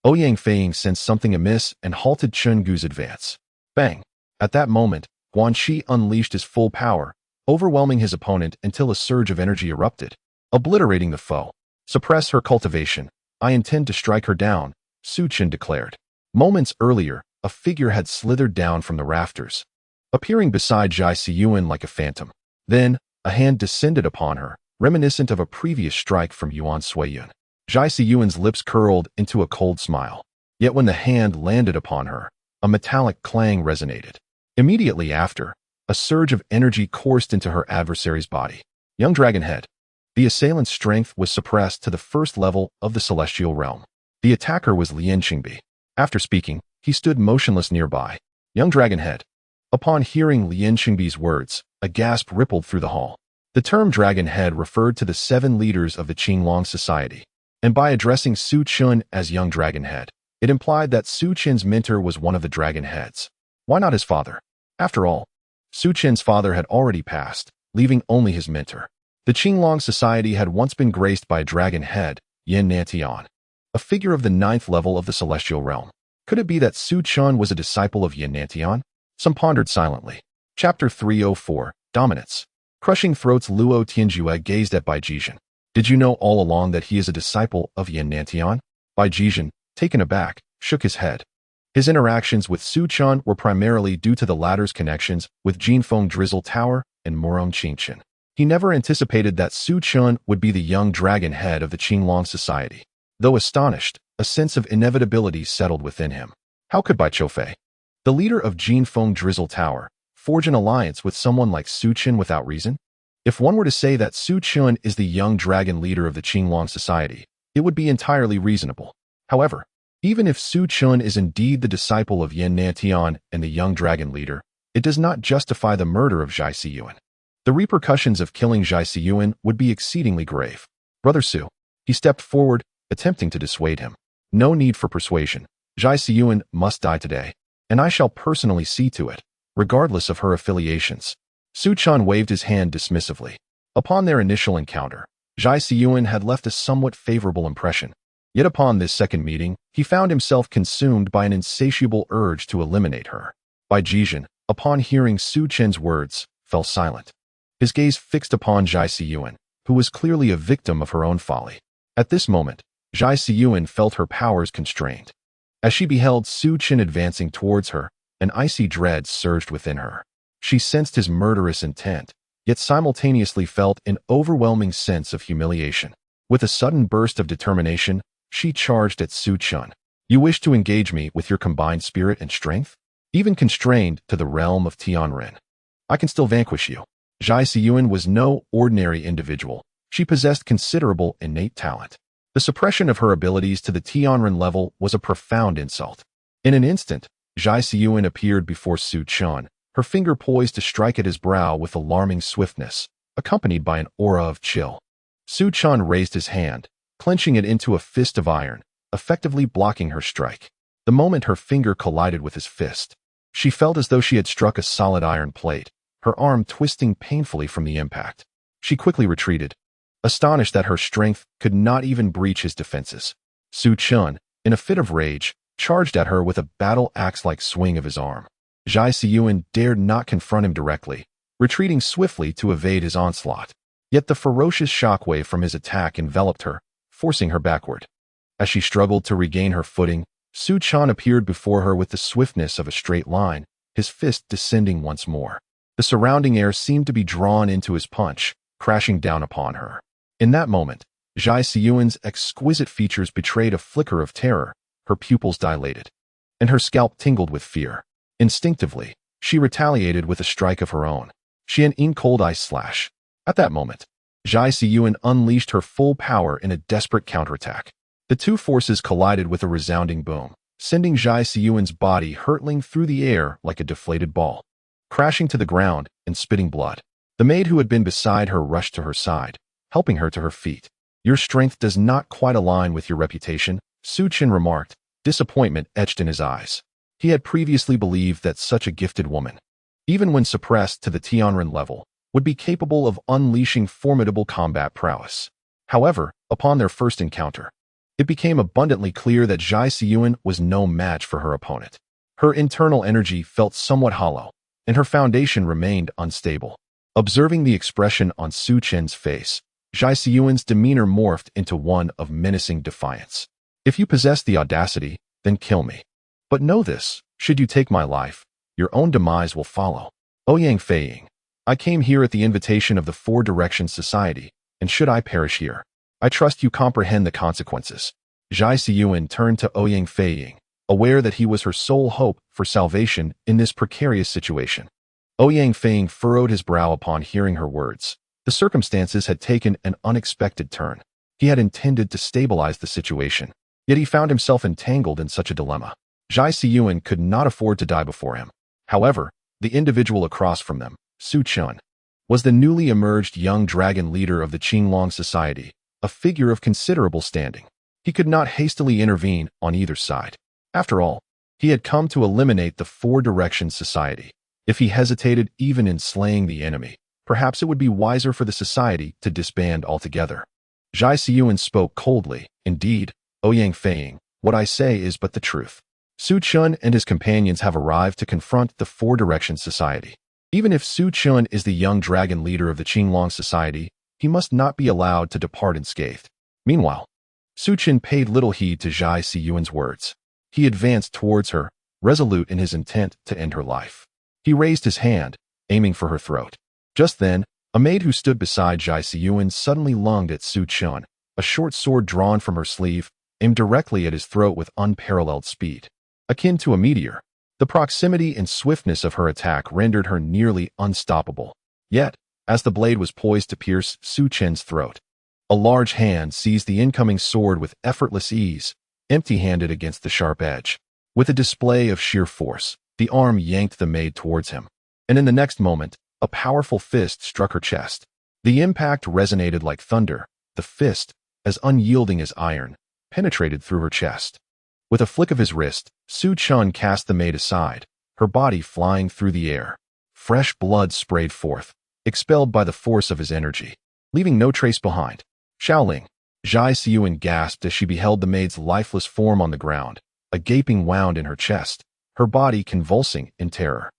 Ouyang Feiying sensed something amiss and halted Chungu's advance. Bang! At that moment, Guan Qi unleashed his full power, overwhelming his opponent until a surge of energy erupted, obliterating the foe. Suppress her cultivation. I intend to strike her down, Su Chen declared. Moments earlier, a figure had slithered down from the rafters, appearing beside Zhai Siyuan like a phantom. Then, a hand descended upon her, reminiscent of a previous strike from Yuan Suiyun. Zhai Siyuan's lips curled into a cold smile. Yet when the hand landed upon her, A metallic clang resonated. Immediately after, a surge of energy coursed into her adversary's body. Young Dragon Head. The assailant's strength was suppressed to the first level of the celestial realm. The attacker was Lian Qingbi. After speaking, he stood motionless nearby. Young Dragon Head. Upon hearing Lian Qingbi's words, a gasp rippled through the hall. The term Dragon Head referred to the 7 leaders of the Qinglong Society, and by addressing Su Chun as Young Dragon Head, it implied that Su Chen's mentor was one of the Dragon Heads. Why not his father? After all, Su Chen's father had already passed, leaving only his mentor. The Qinglong Society had once been graced by a Dragon Head, Yin Nantian, a figure of the 9th level of the celestial realm. Could it be that Su Chun was a disciple of Yin Nantian? Some pondered silently. Chapter 304, Dominance. Crushing throats. Luo Tianjue gazed at Bai Jizhen. Did you know all along that he is a disciple of Yin Nantian? Bai Jizhen, taken aback, shook his head. His interactions with Su Chun were primarily due to the latter's connections with Jinfeng Drizzle Tower and Murong Qingchen. He never anticipated that Su Chun would be the young dragon head of the Qinglong Society. Though astonished, a sense of inevitability settled within him. How could Bai Choufei, the leader of Jinfeng Drizzle Tower, forge an alliance with someone like Su Chun without reason? If one were to say that Su Chun is the young dragon leader of the Qinglong Society, it would be entirely reasonable. However, even if Su Chun is indeed the disciple of Yin Nantian and the young dragon leader, it does not justify the murder of Zhai Siyuan. The repercussions of killing Zhai Siyuan would be exceedingly grave. Brother Su. He stepped forward, attempting to dissuade him. No need for persuasion. Zhai Siyuan must die today, and I shall personally see to it, regardless of her affiliations. Su Chun waved his hand dismissively. Upon their initial encounter, Zhai Siyuan had left a somewhat favorable impression. Yet upon this second meeting, he found himself consumed by an insatiable urge to eliminate her. Bai Jizhen, upon hearing Su Chen's words, fell silent. His gaze fixed upon Zhai Siyuan, who was clearly a victim of her own folly. At this moment, Zhai Siyuan felt her powers constrained. As she beheld Su Chen advancing towards her, an icy dread surged within her. She sensed his murderous intent, yet simultaneously felt an overwhelming sense of humiliation. With a sudden burst of determination, she charged at Su Chun. You wish to engage me with your combined spirit and strength? Even constrained to the realm of Tianren, I can still vanquish you. Zhai Siyuan was no ordinary individual. She possessed considerable innate talent. The suppression of her abilities to the Tianren level was a profound insult. In an instant, Zhai Siyuan appeared before Su Chun, her finger poised to strike at his brow with alarming swiftness, accompanied by an aura of chill. Su Chun raised his hand, clenching it into a fist of iron, effectively blocking her strike. The moment her finger collided with his fist, she felt as though she had struck a solid iron plate, her arm twisting painfully from the impact. She quickly retreated, astonished that her strength could not even breach his defenses. Su Chun, in a fit of rage, charged at her with a battle axe-like swing of his arm. Zhai Siyuan dared not confront him directly, retreating swiftly to evade his onslaught. Yet the ferocious shockwave from his attack enveloped her, forcing her backward. As she struggled to regain her footing, Su Chun appeared before her with the swiftness of a straight line, his fist descending once more. The surrounding air seemed to be drawn into his punch, crashing down upon her. In that moment, Zhai Siyuan's exquisite features betrayed a flicker of terror, her pupils dilated, and her scalp tingled with fear. Instinctively, she retaliated with a strike of her own. She an cold ice slash. At that moment, Zhai Siyuan unleashed her full power in a desperate counterattack. The two forces collided with a resounding boom, sending Zhai Siyuan's body hurtling through the air like a deflated ball, crashing to the ground and spitting blood. The maid who had been beside her rushed to her side, helping her to her feet. Your strength does not quite align with your reputation, Su Chen remarked, disappointment etched in his eyes. He had previously believed that such a gifted woman, even when suppressed to the Tianren level, would be capable of unleashing formidable combat prowess. However, upon their first encounter, it became abundantly clear that Zhai Siyuan was no match for her opponent. Her internal energy felt somewhat hollow, and her foundation remained unstable. Observing the expression on Su Chen's face, Zhai Siyuan's demeanor morphed into one of menacing defiance. If you possess the audacity, then kill me. But know this, should you take my life, your own demise will follow. Ouyang Feiying, I came here at the invitation of the Four Directions Society, and should I perish here, I trust you comprehend the consequences. Zhai Siyuan turned to Ouyang Feiying, aware that he was her sole hope for salvation in this precarious situation. Ouyang Feng furrowed his brow upon hearing her words. The circumstances had taken an unexpected turn. He had intended to stabilize the situation, yet he found himself entangled in such a dilemma. Zhai Siyuan could not afford to die before him. However, the individual across from them, Su Chun, was the newly emerged young dragon leader of the Qinglong society, a figure of considerable standing. He could not hastily intervene on either side. After all, he had come to eliminate the Four Directions Society. If he hesitated even in slaying the enemy, perhaps it would be wiser for the society to disband altogether. Zhai Siyuan spoke coldly. Indeed, Ouyang Feng, what I say is but the truth. Su Chun and his companions have arrived to confront the Four Directions Society. Even if Su Chun is the young dragon leader of the Qinglong society, he must not be allowed to depart unscathed. Meanwhile, Su Chun paid little heed to Zhai Siyuan's words. He advanced towards her, resolute in his intent to end her life. He raised his hand, aiming for her throat. Just then, a maid who stood beside Zhai Siyuan suddenly lunged at Su Chun, a short sword drawn from her sleeve, aimed directly at his throat with unparalleled speed. Akin to a meteor, the proximity and swiftness of her attack rendered her nearly unstoppable. Yet, as the blade was poised to pierce Su Chun's throat, a large hand seized the incoming sword with effortless ease, empty-handed against the sharp edge. With a display of sheer force, the arm yanked the maid towards him, and in the next moment, a powerful fist struck her chest. The impact resonated like thunder. The fist, as unyielding as iron, penetrated through her chest. With a flick of his wrist, Su Chun cast the maid aside, her body flying through the air. Fresh blood sprayed forth, expelled by the force of his energy, leaving no trace behind. Shaoling, Zhai Siyuan gasped as she beheld the maid's lifeless form on the ground, a gaping wound in her chest, her body convulsing in terror.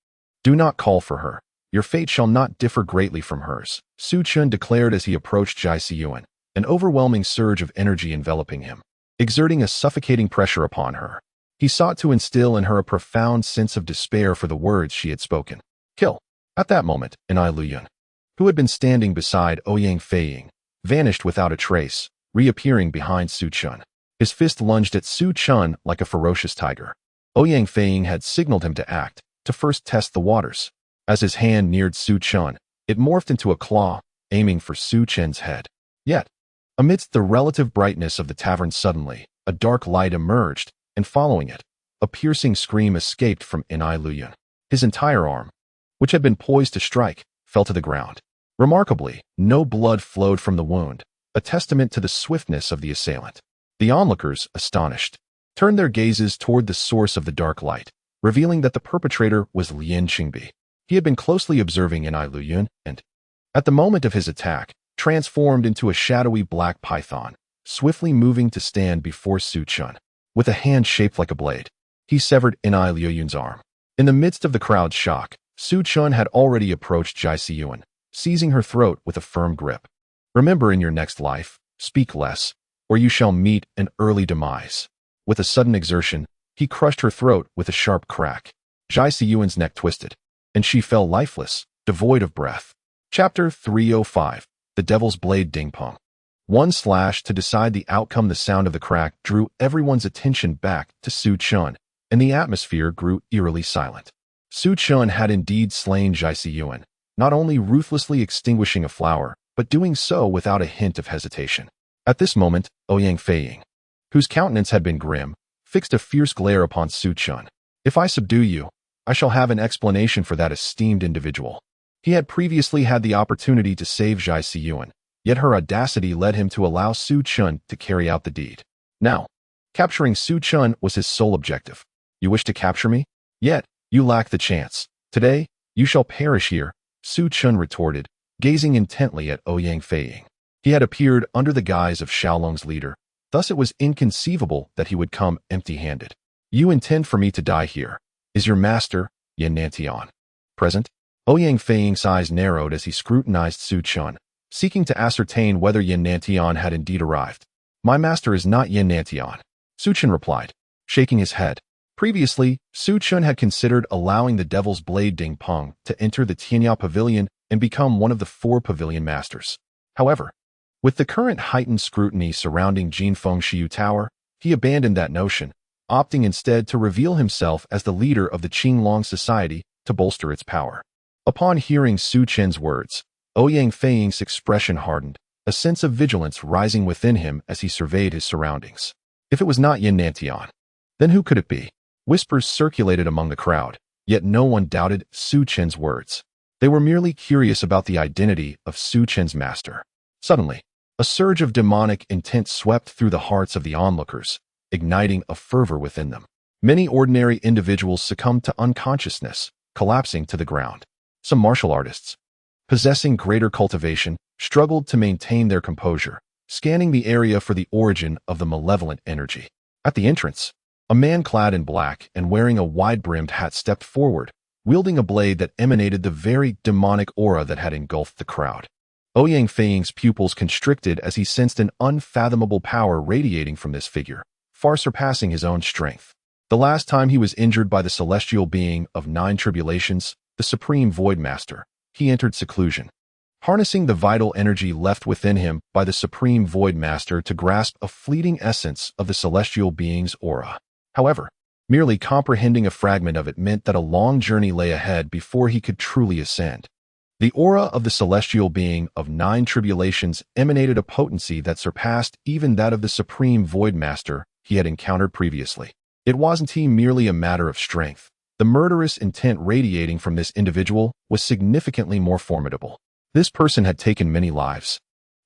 Do not call for her. Your fate shall not differ greatly from hers, Su Chun declared as he approached Zhai Siyuan, an overwhelming surge of energy enveloping him, exerting a suffocating pressure upon her. He sought to instill in her a profound sense of despair for the words she had spoken. Kill. At that moment, Enai Luyun, who had been standing beside Ouyang Feng, vanished without a trace, reappearing behind Su Chun. His fist lunged at Su Chun like a ferocious tiger. Ouyang Feng had signaled him to act, to first test the waters. As his hand neared Su Chun, it morphed into a claw, aiming for Su Chun's head. Yet, amidst the relative brightness of the tavern suddenly, a dark light emerged, and following it, a piercing scream escaped from Enai Luyun. His entire arm, which had been poised to strike, fell to the ground. Remarkably, no blood flowed from the wound, a testament to the swiftness of the assailant. The onlookers, astonished, turned their gazes toward the source of the dark light, revealing that the perpetrator was Lien Qingbi. He had been closely observing Enai Luyun and, at the moment of his attack, transformed into a shadowy black python, swiftly moving to stand before Su Chun. With a hand shaped like a blade, he severed Enai Luyun's arm. In the midst of the crowd's shock, Su Chun had already approached Zhai Siyuan, seizing her throat with a firm grip. Remember, in your next life, speak less, or you shall meet an early demise. With a sudden exertion, he crushed her throat with a sharp crack. Zhai Siyuan's neck twisted, and she fell lifeless, devoid of breath. Chapter 305. The Devil's Blade Ding Pong. One slash to decide the outcome. The sound of the crack drew everyone's attention back to Su Chun, and the atmosphere grew eerily silent. Su Chun had indeed slain Zhai Siyuan, not only ruthlessly extinguishing a flower, but doing so without a hint of hesitation. At this moment, Ouyang Feng, whose countenance had been grim, fixed a fierce glare upon Su Chun. If I subdue you, I shall have an explanation for that esteemed individual. He had previously had the opportunity to save Zhai Siyuan, yet her audacity led him to allow Su Chun to carry out the deed. Now, capturing Su Chun was his sole objective. You wish to capture me? Yet, you lack the chance. Today, you shall perish here, Su Chun retorted, gazing intently at Ouyang Feng. He had appeared under the guise of Xiaolong's leader, thus it was inconceivable that he would come empty-handed. You intend for me to die here. Is your master, Yan Nantian, present? Ouyang Feng's eyes narrowed as he scrutinized Su Chun, seeking to ascertain whether Yan Nantian had indeed arrived. My master is not Yan Nantian, Su Chun replied, shaking his head. Previously, Su Chun had considered allowing the Devil's Blade Ding Pong to enter the Tianya Pavilion and become one of the 4 pavilion masters. However, with the current heightened scrutiny surrounding Jinfeng Shiyu Tower, he abandoned that notion, opting instead to reveal himself as the leader of the Qinglong society to bolster its power. Upon hearing Su Chen's words, Ouyang Feiying's expression hardened, a sense of vigilance rising within him as he surveyed his surroundings. If it was not Yin Nantian, then who could it be? Whispers circulated among the crowd, yet no one doubted Su Chen's words. They were merely curious about the identity of Su Chen's master. Suddenly, a surge of demonic intent swept through the hearts of the onlookers, igniting a fervor within them. Many ordinary individuals succumbed to unconsciousness, collapsing to the ground. Some martial artists, possessing greater cultivation, struggled to maintain their composure, scanning the area for the origin of the malevolent energy. At the entrance, a man clad in black and wearing a wide-brimmed hat stepped forward, wielding a blade that emanated the very demonic aura that had engulfed the crowd. Ouyang Feiying's pupils constricted as he sensed an unfathomable power radiating from this figure, far surpassing his own strength. The last time he was injured by the celestial being of 9 tribulations, the Supreme Void Master, he entered seclusion, harnessing the vital energy left within him by the Supreme Void Master to grasp a fleeting essence of the celestial being's aura. However, merely comprehending a fragment of it meant that a long journey lay ahead before he could truly ascend. The aura of the celestial being of 9 tribulations emanated a potency that surpassed even that of the Supreme Void Master he had encountered previously. It wasn't merely a matter of strength. The murderous intent radiating from this individual was significantly more formidable. This person had taken many lives.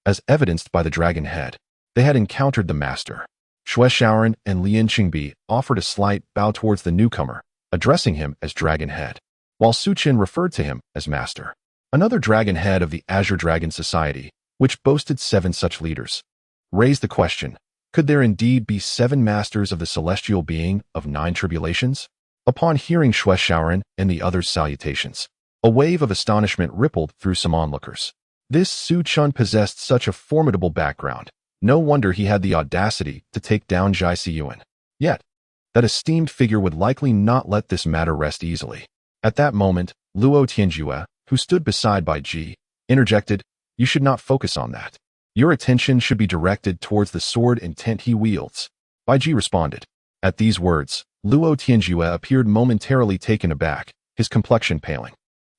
As evidenced by the dragon head, they had encountered the master. Xiaoren and Lian Qingbi offered a slight bow towards the newcomer, addressing him as Dragon Head, while Su Chen referred to him as Master. Another dragon head of the Azure Dragon Society, which boasted 7 such leaders, raised the question, could there indeed be 7 masters of the celestial being of 9 tribulations? Upon hearing Xiaoren and the others' salutations, a wave of astonishment rippled through some onlookers. This Su Chen possessed such a formidable background. No wonder he had the audacity to take down Zhai Siyuan. Yet, that esteemed figure would likely not let this matter rest easily. At that moment, Luo Tianjue, who stood beside Bai Ji, interjected, "You should not focus on that. Your attention should be directed towards the sword intent he wields." Bai Ji responded. At these words, Luo Tianjue appeared momentarily taken aback, his complexion paling.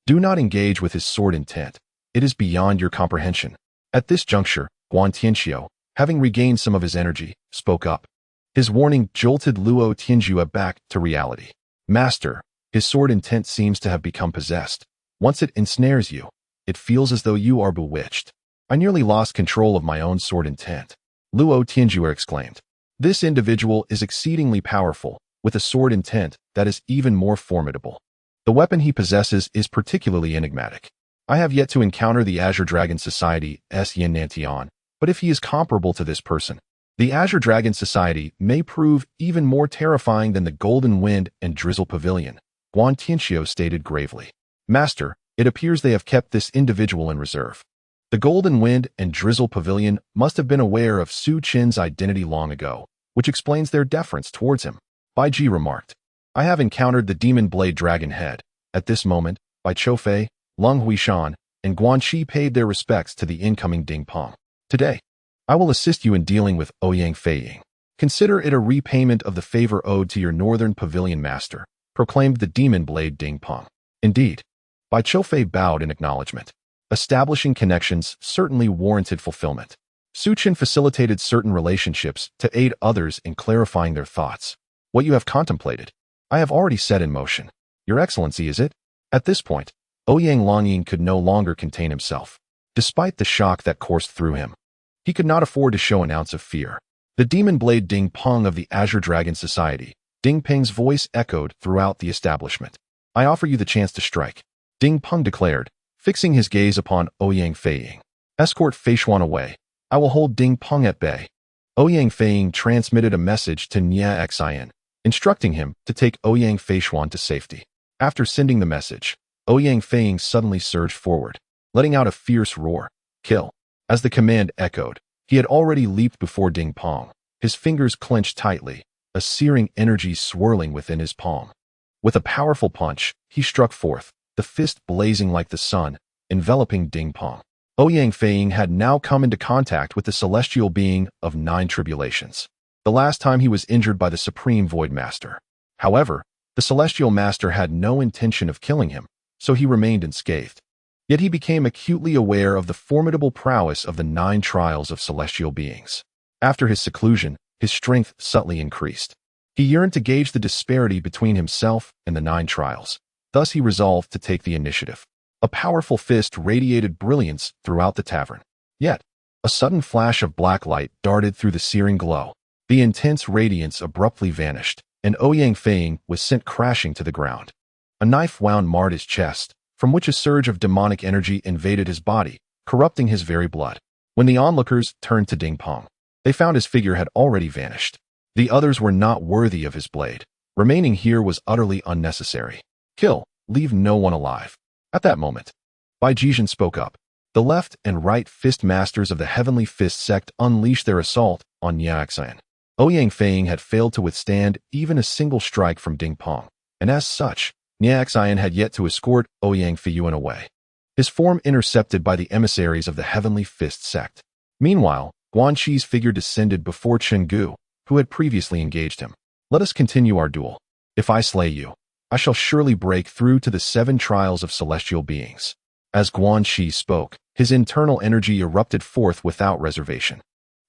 "Do not engage with his sword intent. It is beyond your comprehension." At this juncture, Guan Tianxiu, having regained some of his energy, spoke up. His warning jolted Luo Tianjue back to reality. "Master, his sword intent seems to have become possessed. Once it ensnares you, it feels as though you are bewitched. I nearly lost control of my own sword intent," Luo Tianjue exclaimed. "This individual is exceedingly powerful, with a sword intent that is even more formidable. The weapon he possesses is particularly enigmatic. I have yet to encounter the Azure Dragon Society's Yin Nantian, but if he is comparable to this person, the Azure Dragon Society may prove even more terrifying than the Golden Wind and Drizzle Pavilion," Guan Tianxiu stated gravely. "Master, it appears they have kept this individual in reserve. The Golden Wind and Drizzle Pavilion must have been aware of Su Chen's identity long ago, which explains their deference towards him," Bai Ji remarked. "I have encountered the Demon Blade Dragon Head." At this moment, Bai Choufei, Leng Huishan, and Guan Qi paid their respects to the incoming Ding Peng. "Today, I will assist you in dealing with Ouyang Feiying. Consider it a repayment of the favor owed to your Northern Pavilion Master," proclaimed the Demon Blade Ding Peng. "Indeed." Bai Choufei bowed in acknowledgement. Establishing connections certainly warranted fulfillment. Su Chen facilitated certain relationships to aid others in clarifying their thoughts. "What you have contemplated, I have already set in motion. Your Excellency, is it?" At this point, Ouyang Longyin could no longer contain himself. Despite the shock that coursed through him, he could not afford to show an ounce of fear. The Demon Blade Ding Peng of the Azure Dragon Society, Ding Peng's voice echoed throughout the establishment. "I offer you the chance to strike," Ding Peng declared, fixing his gaze upon Ouyang Feiying. "Escort Feishuan away. I will hold Ding Peng at bay." Ouyang Feiying transmitted a message to Nia Xian, instructing him to take Ouyang Feishuan to safety. After sending the message, Ouyang Feiying suddenly surged forward, letting out a fierce roar. "Kill." As the command echoed, he had already leaped before Ding Peng, his fingers clenched tightly, a searing energy swirling within his palm. With a powerful punch, he struck forth, the fist blazing like the sun, enveloping Ding Peng. Ouyang Feiying had now come into contact with the celestial being of 9 tribulations. the last time he was injured by the Supreme Void Master. However, the Celestial Master had no intention of killing him, so he remained unscathed. Yet he became acutely aware of the formidable prowess of the 9 trials of celestial beings. After his seclusion, his strength subtly increased. He yearned to gauge the disparity between himself and the 9 trials. Thus he resolved to take the initiative. A powerful fist radiated brilliance throughout the tavern. Yet, a sudden flash of black light darted through the searing glow. The intense radiance abruptly vanished, and Ouyang Feiying was sent crashing to the ground. A knife wound marred his chest, from which a surge of demonic energy invaded his body, corrupting his very blood. When the onlookers turned to Ding Peng, they found his figure had already vanished. The others were not worthy of his blade. Remaining here was utterly unnecessary. Kill, leave no one alive. At that moment, Bai Choufei spoke up. The left and right fist masters of the Heavenly Fist sect unleashed their assault on Niaxian. Ouyang Feiying had failed to withstand even a single strike from Ding Peng, and as such, Niaxian had yet to escort Ouyang Feiyuan away, his form intercepted by the emissaries of the Heavenly Fist sect. Meanwhile, Guanxi's figure descended before Chenggu, who had previously engaged him. Let us continue our duel. If I slay you, I shall surely break through to the 7 trials of celestial beings. As Guanxi spoke, his internal energy erupted forth without reservation.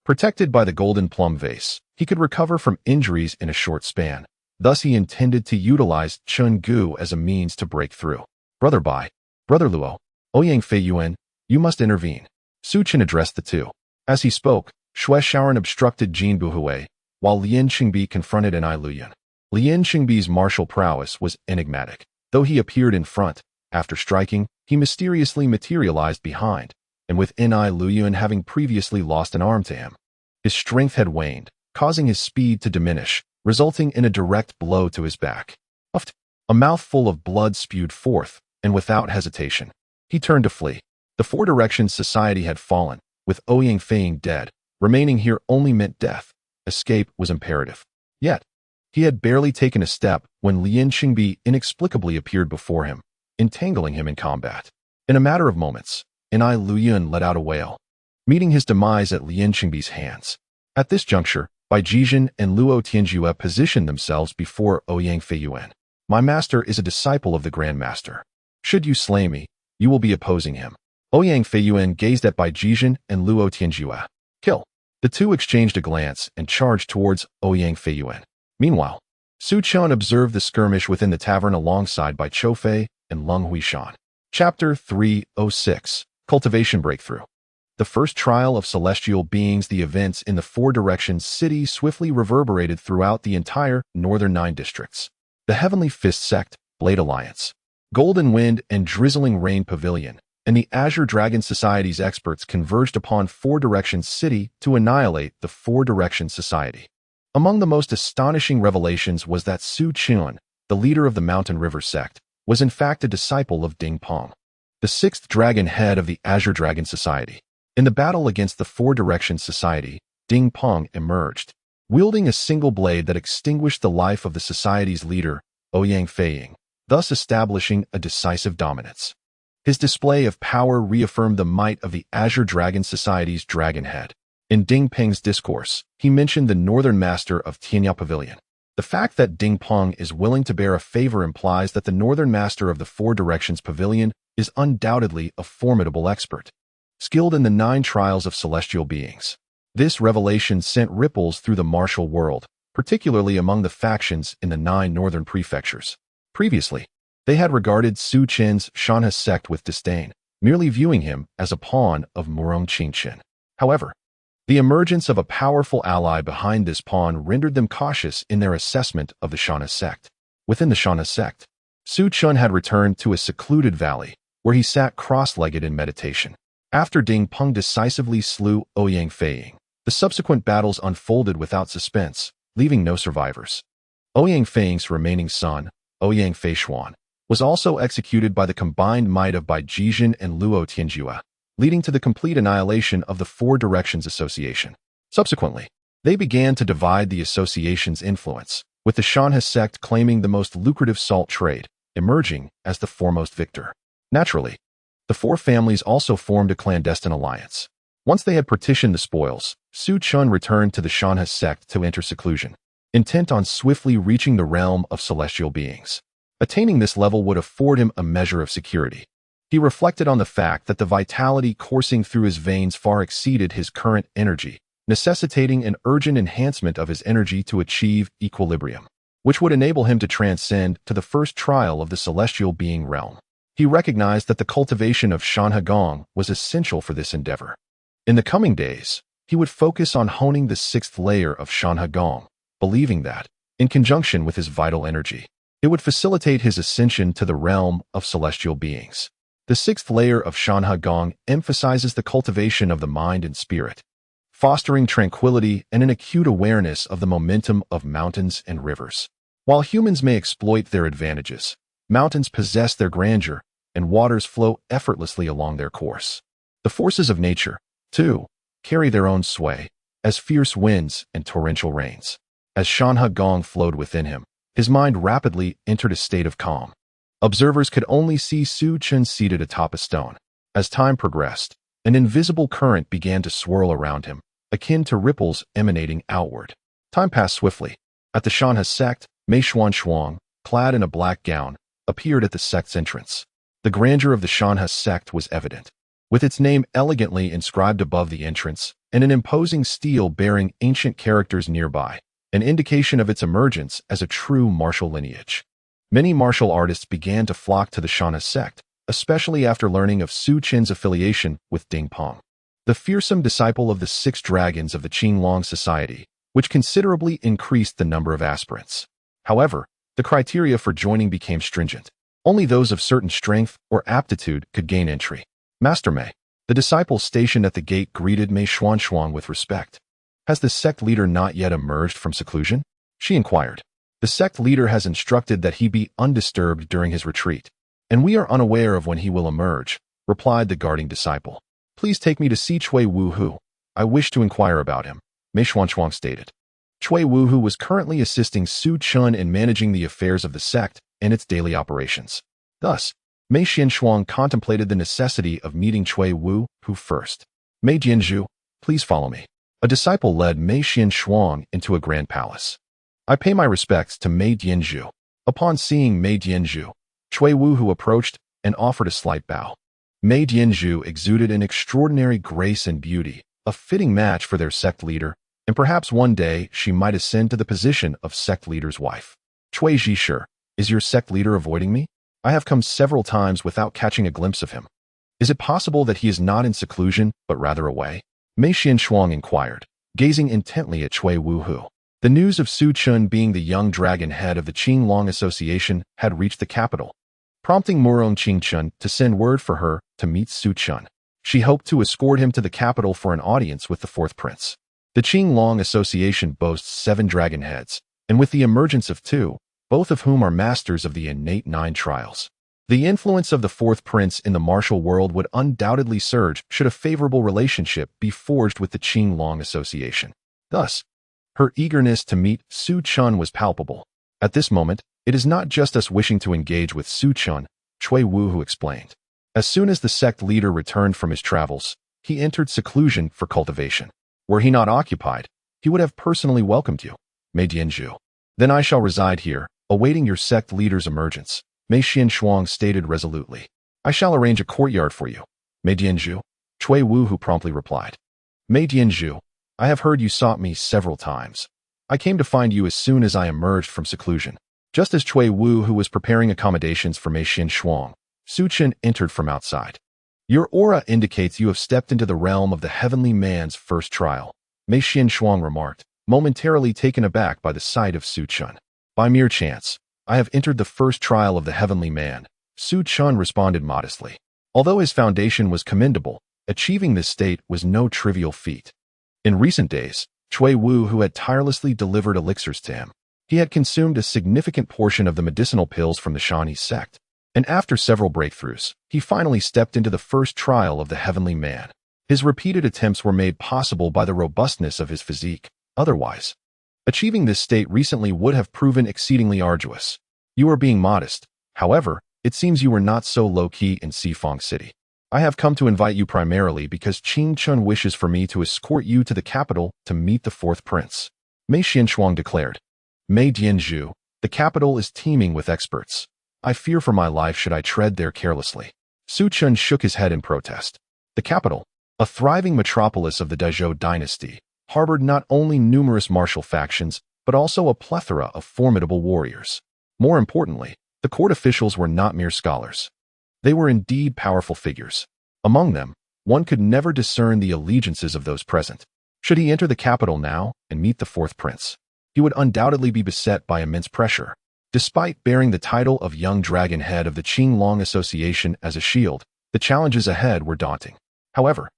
Protected by the golden plum vase, he could recover from injuries in a short span. Thus he intended to utilize Chenggu as a means to break through. Brother Bai, Brother Luo, Ouyang Feiyuan, you must intervene. Su Chen addressed the two. As he spoke, Xiaoren obstructed Jin Buhui, while Lian Qingbi confronted An Luyan. Lian Qingbi's martial prowess was enigmatic. Though he appeared in front, after striking, he mysteriously materialized behind, and with An Luyan having previously lost an arm to him, his strength had waned, causing his speed to diminish, resulting in a direct blow to his back. A mouthful of blood spewed forth, and without hesitation, he turned to flee. The 4 Directions Society had fallen, with Ouyang Feiying dead. Remaining here only meant death. Escape was imperative. Yet, he had barely taken a step when Lian Qingbi inexplicably appeared before him, entangling him in combat. In a matter of moments, An Luyan let out a wail, meeting his demise at Lian Qingbi's hands. At this juncture, Bai Choufei and Luo Tianjue positioned themselves before Ouyang Feiyuan. My master is a disciple of the Grand Master. Should you slay me, you will be opposing him. Ouyang Feiyuan gazed at Bai Choufei and Luo Tianjue. Kill. The two exchanged a glance and charged towards Ouyang Feiyuan. Meanwhile, Su Chen observed the skirmish within the tavern alongside Bai Choufei and Lung Huishan. Chapter 306. Cultivation Breakthrough. The first trial of celestial beings. The events in the 4 Directions city swiftly reverberated throughout the entire northern 9 districts. The Heavenly Fist Sect, Blade Alliance, Golden Wind and Drizzling Rain Pavilion, and the Azure Dragon Society's experts converged upon 4 Directions city to annihilate the 4 Directions Society. Among the most astonishing revelations was that Su Chen, the leader of the Mountain River sect, was in fact a disciple of Ding Peng, the 6th dragon head of the Azure Dragon Society. In the battle against the 4 Directions Society, Ding Peng emerged, wielding a single blade that extinguished the life of the society's leader, Ouyang Feiying, thus establishing a decisive dominance. His display of power reaffirmed the might of the Azure Dragon Society's dragon head. In Ding Peng's discourse, he mentioned the Northern Master of Tianya Pavilion. The fact that Ding Peng is willing to bear a favor implies that the Northern Master of the 4 Directions Pavilion is undoubtedly a formidable expert, skilled in the 9 trials of celestial beings. This revelation sent ripples through the martial world, particularly among the factions in the 9 northern prefectures. Previously, they had regarded Su Chen's Shanhe Sect with disdain, merely viewing him as a pawn of Murong Qingchen. However, the emergence of a powerful ally behind this pawn rendered them cautious in their assessment of the Shanhe Sect. Within the Shanhe Sect, Su Chen had returned to a secluded valley, where he sat cross-legged in meditation. After Ding Peng decisively slew Ouyang Feiying, the subsequent battles unfolded without suspense, leaving no survivors. Ouyang Feiying's remaining son, Ouyang Feishuan, was also executed by the combined might of Bai Choufei and Luo Tianjue, leading to the complete annihilation of the 4 Directions Association. Subsequently, they began to divide the association's influence, with the Shanhe Sect claiming the most lucrative salt trade, emerging as the foremost victor. Naturally, the 4 families also formed a clandestine alliance. Once they had partitioned the spoils, Su Chun returned to the Shanhe Sect to enter seclusion, intent on swiftly reaching the realm of celestial beings. Attaining this level would afford him a measure of security. He reflected on the fact that the vitality coursing through his veins far exceeded his current energy, necessitating an urgent enhancement of his energy to achieve equilibrium, which would enable him to transcend to the first trial of the celestial being realm. He recognized that the cultivation of Shanhe Gong was essential for this endeavor. In the coming days, he would focus on honing the sixth layer of Shanhe Gong, believing that, in conjunction with his vital energy, it would facilitate his ascension to the realm of celestial beings. The sixth layer of Shanhe Gong emphasizes the cultivation of the mind and spirit, fostering tranquility and an acute awareness of the momentum of mountains and rivers. While humans may exploit their advantages, mountains possess their grandeur, and waters flow effortlessly along their course. The forces of nature, too, carry their own sway, as fierce winds and torrential rains. As Shanhe Gong flowed within him, his mind rapidly entered a state of calm. Observers could only see Su Chun seated atop a stone. As time progressed, an invisible current began to swirl around him, akin to ripples emanating outward. Time passed swiftly. At the Shanhe Sect, Xuanshuang, clad in a black gown, appeared at the sect's entrance. The grandeur of the Shanhe Sect was evident. With its name elegantly inscribed above the entrance, and an imposing stele bearing ancient characters nearby, an indication of its emergence as a true martial lineage. Many martial artists began to flock to the Shanhe Sect, especially after learning of Su Chen's affiliation with Ding Peng, the fearsome disciple of the six dragons of the Qinglong society, which considerably increased the number of aspirants. However, the criteria for joining became stringent. Only those of certain strength or aptitude could gain entry. Master Mei, the disciple stationed at the gate, greeted Mei Xuanshuang with respect. Has the sect leader not yet emerged from seclusion? She inquired. The sect leader has instructed that he be undisturbed during his retreat, and we are unaware of when he will emerge, replied the guarding disciple. Please take me to see Chui Wuhu. I wish to inquire about him, Mei Xuanshuang stated. Chui Wuhu was currently assisting Su Chun in managing the affairs of the sect and its daily operations. Thus, Mei Xuanshuang contemplated the necessity of meeting Chui Wuhu first. Mei Jianzhu, please follow me. A disciple led Mei Xuanshuang into a grand palace. I pay my respects to Mei Jianzhu. Upon seeing Mei Jianzhu, Chui Wuhu approached and offered a slight bow. Mei Jianzhu exuded an extraordinary grace and beauty, a fitting match for their sect leader, and perhaps one day she might ascend to the position of sect leader's wife. Chui Zhisher, is your sect leader avoiding me? I have come several times without catching a glimpse of him. Is it possible that he is not in seclusion, but rather away? Mei Xuanshuang inquired, gazing intently at Chui Wuhu. The news of Su Chun being the young dragon head of the Qinglong Association had reached the capital, prompting Murong Qingchun to send word for her to meet Su Chun. She hoped to escort him to the capital for an audience with the fourth prince. The Qinglong Association boasts 7 dragon heads, and with the emergence of 2, both of whom are masters of the innate 9 trials, the influence of the fourth prince in the martial world would undoubtedly surge should a favorable relationship be forged with the Qinglong Association. Thus, her eagerness to meet Su Chun was palpable. At this moment, it is not just us wishing to engage with Su Chun, Chui Wuhu explained. As soon as the sect leader returned from his travels, he entered seclusion for cultivation. Were he not occupied, he would have personally welcomed you, Mei Jianzhu. Then I shall reside here, awaiting your sect leader's emergence, Mei Xuanshuang stated resolutely. I shall arrange a courtyard for you, Mei Jianzhu, Chui Wuhu promptly replied. Mei Jianzhu, I have heard you sought me several times. I came to find you as soon as I emerged from seclusion. Just as Chui Wuhu was preparing accommodations for Mei Xuanshuang, Su Chun entered from outside. Your aura indicates you have stepped into the realm of the heavenly man's first trial, Mei Xuanshuang remarked, momentarily taken aback by the sight of Su Chun. By mere chance, I have entered the first trial of the heavenly man, Su Chun responded modestly. Although his foundation was commendable, achieving this state was no trivial feat. In recent days, Chui Wuhu had tirelessly delivered elixirs to him. He had consumed a significant portion of the medicinal pills from the Shanhe Sect, and after several breakthroughs, he finally stepped into the first trial of the heavenly man. His repeated attempts were made possible by the robustness of his physique. Otherwise, achieving this state recently would have proven exceedingly arduous. You are being modest. However, it seems you were not so low-key in Xifeng City. I have come to invite you primarily because Changhen wishes for me to escort you to the capital to meet the fourth prince, Xuanshuang declared. Mei Dianzhu, the capital is teeming with experts. I fear for my life should I tread there carelessly. Su Chun shook his head in protest. The capital, a thriving metropolis of the Dezhou dynasty, harbored not only numerous martial factions, but also a plethora of formidable warriors. More importantly, the court officials were not mere scholars. They were indeed powerful figures. Among them, one could never discern the allegiances of those present. Should he enter the capital now and meet the fourth prince, he would undoubtedly be beset by immense pressure. Despite bearing the title of Young Dragon Head of the Qinglong Association as a shield, the challenges ahead were daunting. However,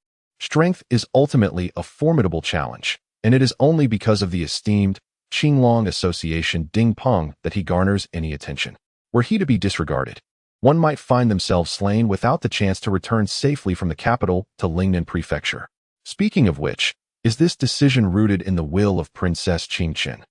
strength is ultimately a formidable challenge, and it is only because of the esteemed Qinglong Association Ding Peng that he garners any attention. Were he to be disregarded, one might find themselves slain without the chance to return safely from the capital to Lingnan Prefecture. Speaking of which, is this decision rooted in the will of Princess Qingchen?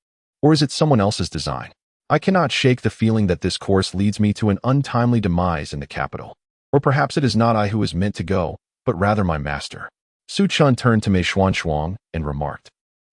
Or is it someone else's design? I cannot shake the feeling that this course leads me to an untimely demise in the capital. Or perhaps it is not I who is meant to go, but rather my master. Su Chun turned to Mei Xuanshuang and remarked,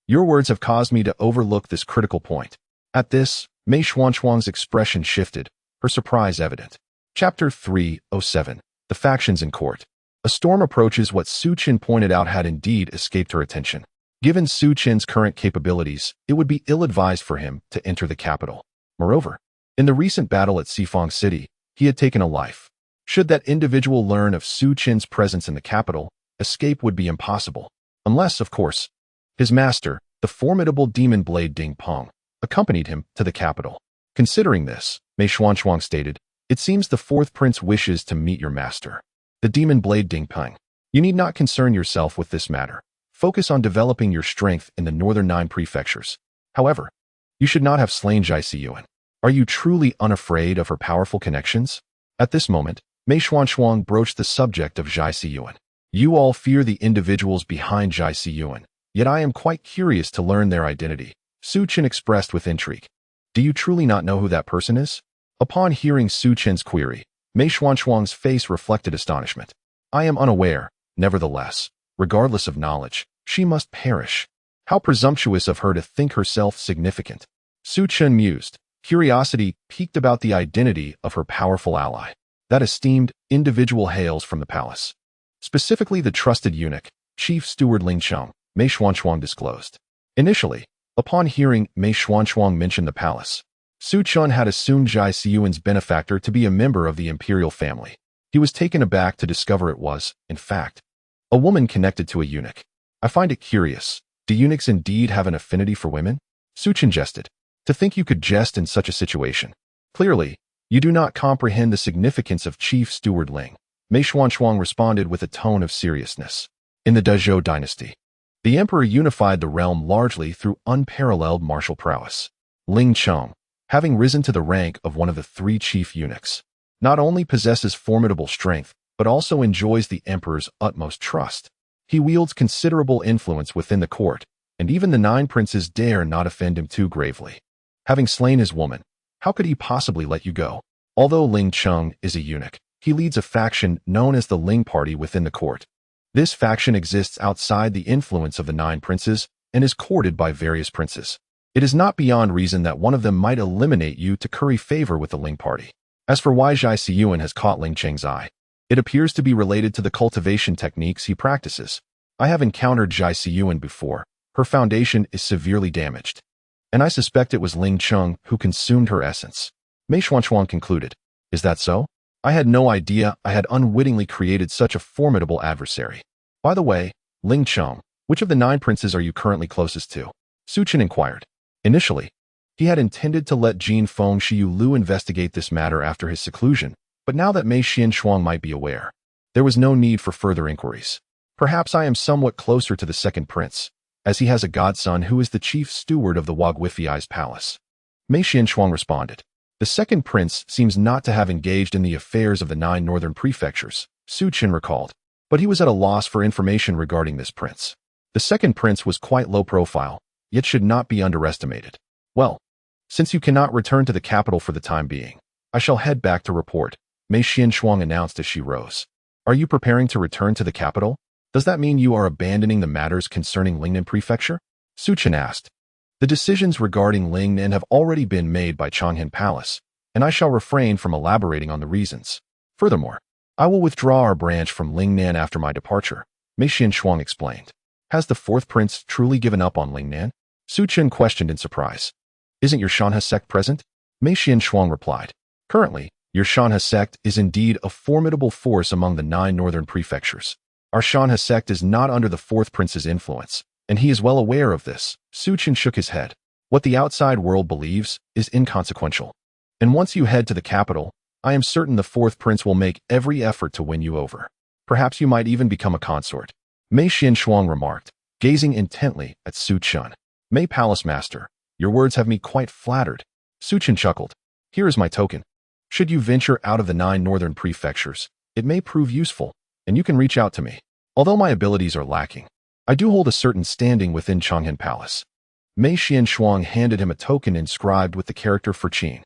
"Your words have caused me to overlook this critical point." At this, Mei Xuanshuang's expression shifted, her surprise evident. Chapter 307. The Factions in Court. A storm approaches what Su Qin pointed out had indeed escaped her attention. Given Su Qin's current capabilities, it would be ill-advised for him to enter the capital. Moreover, in the recent battle at Xifeng City, he had taken a life. Should that individual learn of Su Qin's presence in the capital, escape would be impossible. Unless, of course, his master, the formidable demon blade Ding Peng, accompanied him to the capital. Considering this, Mei Xuanshuang stated, "It seems the fourth prince wishes to meet your master, the demon blade Ding Peng. You need not concern yourself with this matter. Focus on developing your strength in the northern 9 prefectures. However, you should not have slain Zhai Siyuan. Are you truly unafraid of her powerful connections?" At this moment, Mei Xuanshuang broached the subject of Zhai Siyuan. "You all fear the individuals behind Zhai Siyuan, yet I am quite curious to learn their identity," Su Qin expressed with intrigue. "Do you truly not know who that person is?" Upon hearing Su Qin's query, Mei Xuanshuang's face reflected astonishment. "I am unaware, nevertheless. Regardless of knowledge, she must perish. How presumptuous of her to think herself significant." Su Qin mused, curiosity piqued about the identity of her powerful ally. That esteemed individual hails from the palace. Specifically the trusted eunuch, Chief Steward Ling Cheng, Mei Xuanshuang disclosed. Initially, upon hearing Mei Xuanshuang mention the palace, Su Chun had assumed Zhai Siyuan's benefactor to be a member of the imperial family. He was taken aback to discover it was, in fact, a woman connected to a eunuch. "I find it curious. Do eunuchs indeed have an affinity for women?" Su Chun jested. "To think you could jest in such a situation. Clearly, you do not comprehend the significance of Chief Steward Ling," Mei Xuanshuang responded with a tone of seriousness. In the Dezhou dynasty, the emperor unified the realm largely through unparalleled martial prowess. Ling Cheng, having risen to the rank of one of the 3 chief eunuchs, not only possesses formidable strength, but also enjoys the emperor's utmost trust. He wields considerable influence within the court, and even the 9 princes dare not offend him too gravely. Having slain his woman, how could he possibly let you go? Although Ling Cheng is a eunuch, he leads a faction known as the Ling Party within the court. This faction exists outside the influence of the 9 princes and is courted by various princes. It is not beyond reason that one of them might eliminate you to curry favor with the Ling Party. As for why Zhai Siyuan has caught Ling Cheng's eye, it appears to be related to the cultivation techniques he practices. I have encountered Zhai Siyuan before. Her foundation is severely damaged, and I suspect it was Ling Cheng who consumed her essence. Mei Xuanshuang concluded. "Is that so? I had no idea I had unwittingly created such a formidable adversary. By the way, Ling Cheng, which of the 9 princes are you currently closest to?" Su Qin inquired. Initially, he had intended to let Jin Feng Shiyu Lu investigate this matter after his seclusion, but now that Mei Xuanshuang might be aware, there was no need for further inquiries. "Perhaps I am somewhat closer to the second prince, as he has a godson who is the chief steward of the Wagwifi's palace," Mei Xuanshuang responded. "The second prince seems not to have engaged in the affairs of the 9 northern prefectures," Su Qin recalled, but he was at a loss for information regarding this prince. The second prince was quite low profile, yet should not be underestimated. "Well, since you cannot return to the capital for the time being, I shall head back to report," Mei Xuanshuang announced as she rose. Are you preparing to return to the capital? Does that mean you are abandoning the matters concerning Lingnan Prefecture? Xuanshuang asked. The decisions regarding Lingnan have already been made by Changhen Palace, and I shall refrain from elaborating on the reasons. Furthermore, I will withdraw our branch from Lingnan after my departure, Xuanshuang explained. Has the fourth prince truly given up on Lingnan? Xuanshuang questioned in surprise. Isn't your Shanhe Sect present? Xuanshuang replied. Currently, your Shanhe Sect is indeed a formidable force among the 9 northern prefectures. Our Shanhe Sect is not under the fourth prince's influence, and he is well aware of this. Xuanshuang shook his head. What the outside world believes is inconsequential. And once you head to the capital, I am certain the fourth prince will make every effort to win you over. Perhaps you might even become a consort. Xuanshuang remarked, gazing intently at Xuanshuang. May Palace Master, your words have me quite flattered. Xuanshuang chuckled. Here is my token. Should you venture out of the 9 northern prefectures, it may prove useful, and you can reach out to me. Although my abilities are lacking, I do hold a certain standing within Changhen Palace. Xuanshuang handed him a token inscribed with the character for Qin.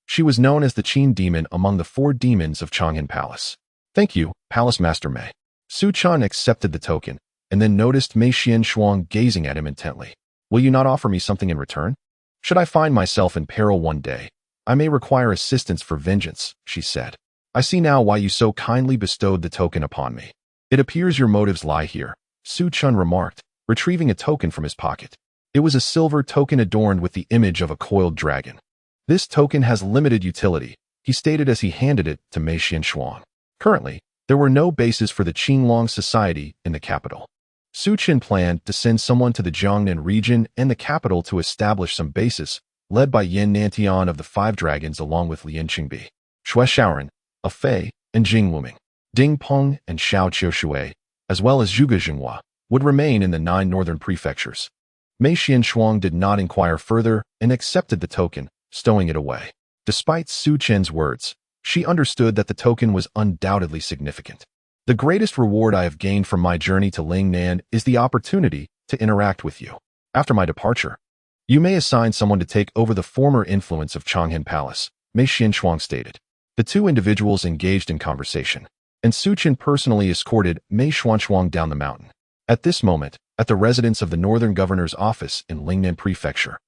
She was known as the Qin demon among the 4 demons of Changhen Palace. Thank you, Palace Master Mei. Xuanshuang accepted the token, and then noticed Xuanshuang gazing at him intently. Will you not offer me something in return? Should I find myself in peril one day, I may require assistance for vengeance, she said. I see now why you so kindly bestowed the token upon me. It appears your motives lie here, Xuanshuang remarked, retrieving a token from his pocket. It was a silver token adorned with the image of a coiled dragon. This token has limited utility, he stated as he handed it to Xuanshuang. Currently, there were no bases for the Qinglong society in the capital. Xuanshuang planned to send someone to the Jiangnan region and the capital to establish some bases, led by Yan Nantian of the 5 Dragons along with Lian Qingbi, Xiaoren, a Fei, and Jing Wuming. Ding Peng and Xiao Choufei, as well as Zhuge Jinghua, would remain in the 9 northern prefectures. Xuanshuang did not inquire further and accepted the token, stowing it away. Despite Xuanshuang's words, she understood that the token was undoubtedly significant. The greatest reward I have gained from my journey to Lingnan is the opportunity to interact with you. After my departure, you may assign someone to take over the former influence of Changhen Palace, Xuanshuang stated. The 2 individuals engaged in conversation, and Xuanshuang personally escorted Xuanshuang down the mountain. At this moment, at the residence of the northern governor's office in Lingnan Prefecture,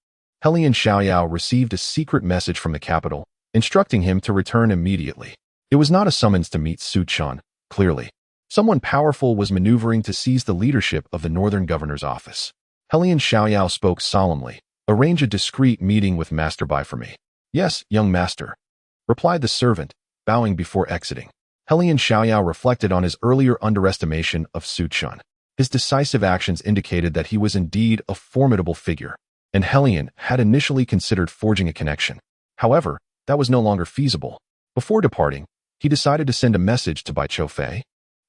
Helian Xiaoyao received a secret message from the capital, instructing him to return immediately. It was not a summons to meet Xuanshuang, clearly. Someone powerful was maneuvering to seize the leadership of the northern governor's office. Helian Xiaoyao spoke solemnly. Arrange a discreet meeting with Master Bai for me. Yes, young master, replied the servant, bowing before exiting. Helian Xiaoyao reflected on his earlier underestimation of Xuanshuang. His decisive actions indicated that he was indeed a formidable figure, and Helian had initially considered forging a connection. However, that was no longer feasible. Before departing, he decided to send a message to Bai Choufei,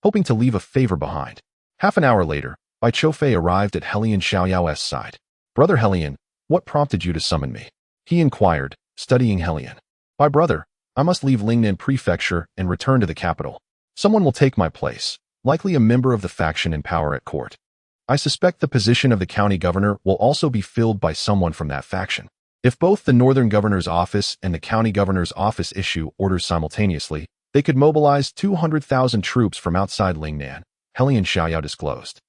hoping to leave a favor behind. Half an hour later, Bai Choufei arrived at Helian Xiaoyao's side. Brother Helian, what prompted you to summon me? He inquired, studying Helian. My brother, I must leave Lingnan Prefecture and return to the capital. Someone will take my place, likely a member of the faction in power at court. I suspect the position of the county governor will also be filled by someone from that faction. If both the northern governor's office and the county governor's office issue orders simultaneously, they could mobilize 200,000 troops from outside Lingnan, Helian Xiaoyao disclosed.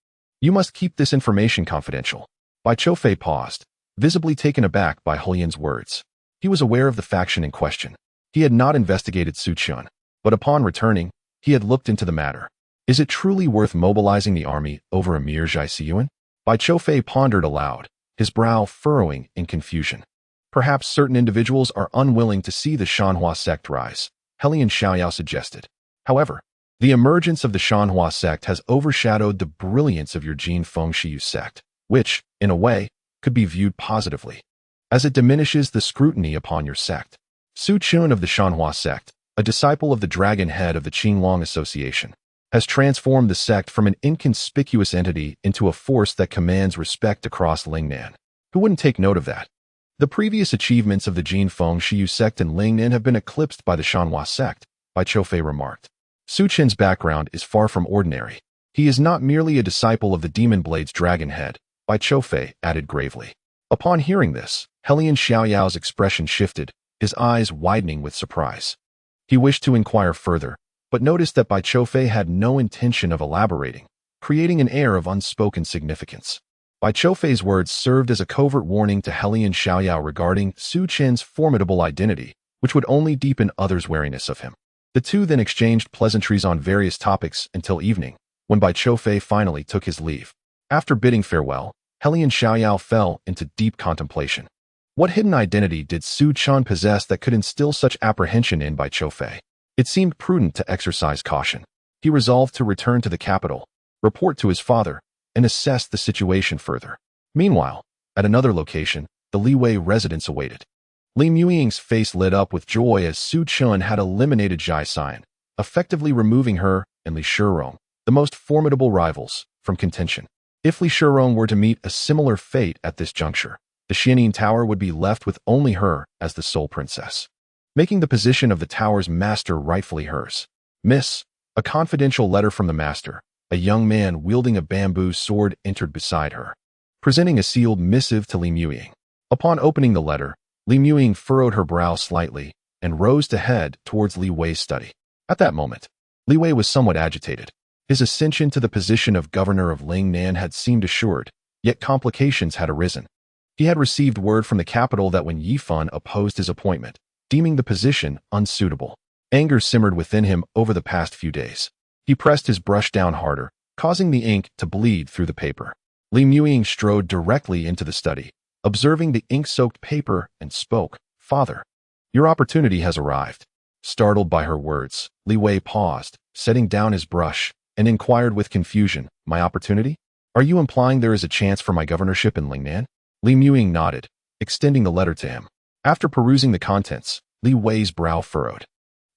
You must keep this information confidential. Bai Choufei paused, visibly taken aback by Helian's words. He was aware of the faction in question. He had not investigated Xuanshuang, but upon returning, he had looked into the matter. Is it truly worth mobilizing the army over a mere Zhaisiyuan? Bai Choufei pondered aloud, his brow furrowing in confusion. Perhaps certain individuals are unwilling to see the Shanhe Sect rise, Helian Xiaoyao suggested. However, the emergence of the Shanhe Sect has overshadowed the brilliance of your Jin Fengshiyu sect, which, in a way, could be viewed positively, as it diminishes the scrutiny upon your sect. Xuanshuang of the Shanhe Sect, a disciple of the dragon head of the Qinglong Association, has transformed the sect from an inconspicuous entity into a force that commands respect across Lingnan. Who wouldn't take note of that? The previous achievements of the Jin Fengshiyu sect in Lingnan have been eclipsed by the Shanhe Sect, Bai Choufei remarked. Xuanshuang's background is far from ordinary. He is not merely a disciple of the Demon Blade's dragon head, Bai Choufei added gravely. Upon hearing this, Helian Xiaoyao's expression shifted, his eyes widening with surprise. He wished to inquire further, but noticed that Bai Choufei had no intention of elaborating, creating an air of unspoken significance. Bai Choufei's words served as a covert warning to Helian Xiaoyao regarding Su Qin's formidable identity, which would only deepen others' wariness of him. The two then exchanged pleasantries on various topics until evening, when Bai Choufei finally took his leave. After bidding farewell, Helian Xiaoyao fell into deep contemplation. What hidden identity did Su Qin possess that could instill such apprehension in Bai Choufei? It seemed prudent to exercise caution. He resolved to return to the capital, report to his father, and assess the situation further. Meanwhile, at another location, the Li Wei residence awaited. Li Muying's face lit up with joy as Su Qin had eliminated Zhai Xian, effectively removing her and Li Shirong, the most formidable rivals, from contention. If Li Shirong were to meet a similar fate at this juncture, the Xianin Tower would be left with only her as the sole princess, making the position of the tower's master rightfully hers. Miss, a confidential letter from the master. A young man wielding a bamboo sword entered beside her, presenting a sealed missive to Li Muying. Upon opening the letter, Li Muying furrowed her brow slightly and rose to head towards Li Wei's study. At that moment, Li Wei was somewhat agitated. His ascension to the position of governor of Lingnan had seemed assured, yet complications had arisen. He had received word from the capital that when Yifan opposed his appointment, deeming the position unsuitable. Anger simmered within him over the past few days. He pressed his brush down harder, causing the ink to bleed through the paper. Li Muying strode directly into the study, observing the ink-soaked paper, and spoke, "Father, your opportunity has arrived." Startled by her words, Li Wei paused, setting down his brush, and inquired with confusion, "My opportunity? Are you implying there is a chance for my governorship in Lingnan?" Li Muying nodded, extending the letter to him. After perusing the contents, Li Wei's brow furrowed.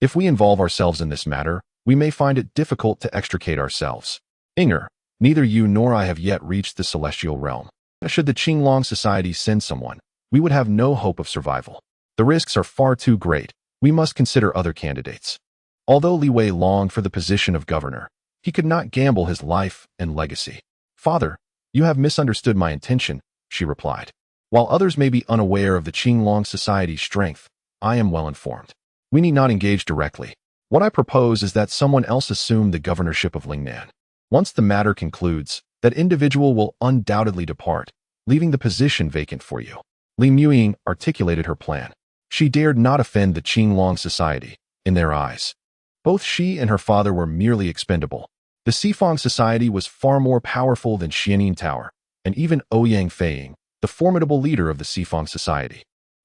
"If we involve ourselves in this matter, we may find it difficult to extricate ourselves. Inger, neither you nor I have yet reached the celestial realm. Should the Qinglong Society send someone, we would have no hope of survival. The risks are far too great. We must consider other candidates." Although Li Wei longed for the position of governor, he could not gamble his life and legacy. "Father, you have misunderstood my intention," she replied. "While others may be unaware of the Qinglong Society's strength, I am well informed. We need not engage directly. What I propose is that someone else assume the governorship of Lingnan. Once the matter concludes, that individual will undoubtedly depart, leaving the position vacant for you." Li Muying articulated her plan. She dared not offend the Qinglong Society, in their eyes. Both she and her father were merely expendable. The Xifang Society was far more powerful than Xianin Tower, and even Ouyang Feiying, the formidable leader of the Xifang Society,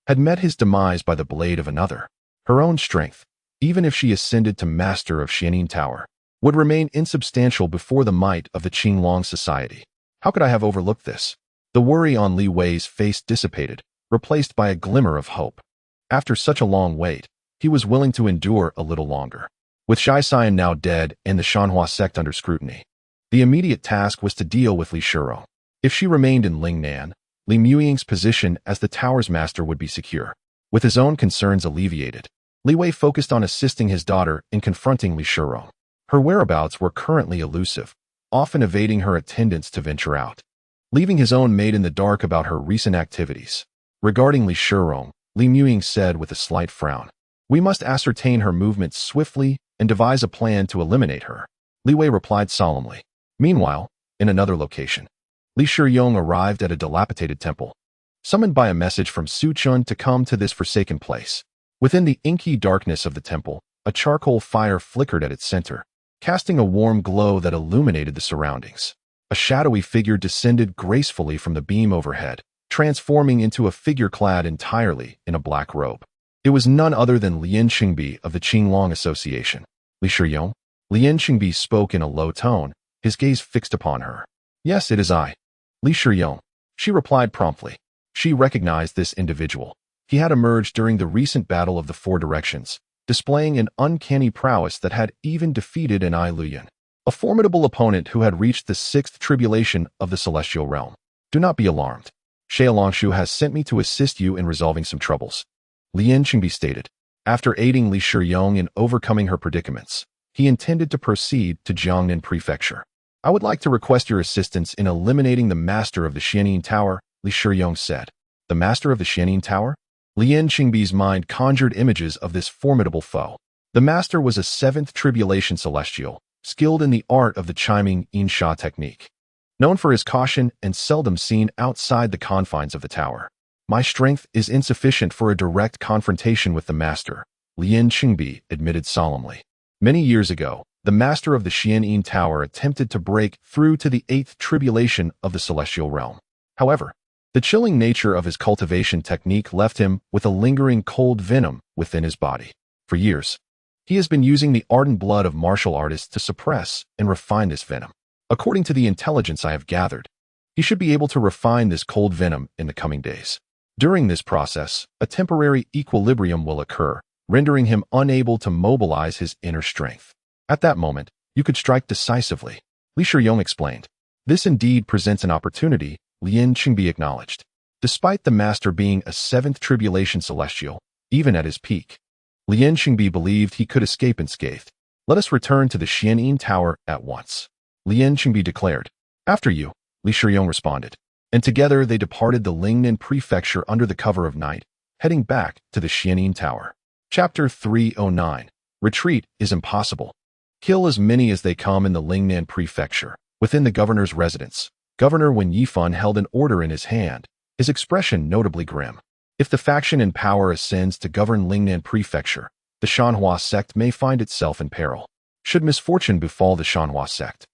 had met his demise by the blade of another. Her own strength, even if she ascended to master of Xianin Tower, would remain insubstantial before the might of the Qinglong Society. How could I have overlooked this? The worry on Li Wei's face dissipated, replaced by a glimmer of hope. After such a long wait, he was willing to endure a little longer. With Zhai Xian now dead and the Shanhe Sect under scrutiny, the immediate task was to deal with Li Shirong. If she remained in Lingnan, Li Muying's position as the tower's master would be secure. With his own concerns alleviated, Li Wei focused on assisting his daughter in confronting Li Shirong. Her whereabouts were currently elusive, often evading her attendants to venture out, leaving his own maid in the dark about her recent activities. Regarding Li Shirong, Li Muying said with a slight frown, "We must ascertain her movements swiftly and devise a plan to eliminate her." Li Wei replied solemnly. Meanwhile, in another location, Li Shirong arrived at a dilapidated temple, summoned by a message from Su Qin to come to this forsaken place. Within the inky darkness of the temple, a charcoal fire flickered at its center, casting a warm glow that illuminated the surroundings. A shadowy figure descended gracefully from the beam overhead, transforming into a figure clad entirely in a black robe. It was none other than Lian Qingbi of the Qinglong Association. "Li Shirong?" Lian Qingbi spoke in a low tone, his gaze fixed upon her. "Yes, it is I, Li Shirong," she replied promptly. She recognized this individual. He had emerged during the recent Battle of the Four Directions, displaying an uncanny prowess that had even defeated an Ai Luyan, a formidable opponent who had reached the sixth tribulation of the celestial realm. "Do not be alarmed. Xiaorengshu has sent me to assist you in resolving some troubles," Lian Qingbi stated. After aiding Li Shirong in overcoming her predicaments, he intended to proceed to Lingnan Prefecture. "I would like to request your assistance in eliminating the master of the Xianin Tower," Li Shirong said. "The master of the Xianin Tower?" Lian Qingbi's mind conjured images of this formidable foe. The master was a 7th tribulation celestial, skilled in the art of the chiming insha technique. Known for his caution and seldom seen outside the confines of the tower. My strength is insufficient for a direct confrontation with the master, Lian Qingbi admitted solemnly. Many years ago, the master of the Xian'an Tower attempted to break through to the 8th tribulation of the celestial realm. However, the chilling nature of his cultivation technique left him with a lingering cold venom within his body. For years, he has been using the ardent blood of martial artists to suppress and refine this venom. According to the intelligence I have gathered, he should be able to refine this cold venom in the coming days. During this process, a temporary equilibrium will occur, rendering him unable to mobilize his inner strength. At that moment, you could strike decisively, Li Shiyong explained. This indeed presents an opportunity, Lian Qingbi acknowledged. Despite the master being a 7th tribulation celestial, even at his peak, Lian Qingbi believed he could escape unscathed. Let us return to the Xian'an Tower at once, Lian Qingbi declared. After you, Li Shiyong responded. And together they departed the Lingnan Prefecture under the cover of night, heading back to the Xian'an Tower. Chapter 309. Retreat is impossible. Kill as many as they come in the Lingnan Prefecture. Within the governor's residence, Governor Wen Yifan held an order in his hand, his expression notably grim. If the faction in power ascends to govern Lingnan Prefecture, the Shanhe Sect may find itself in peril. Should misfortune befall the Shanhe Sect,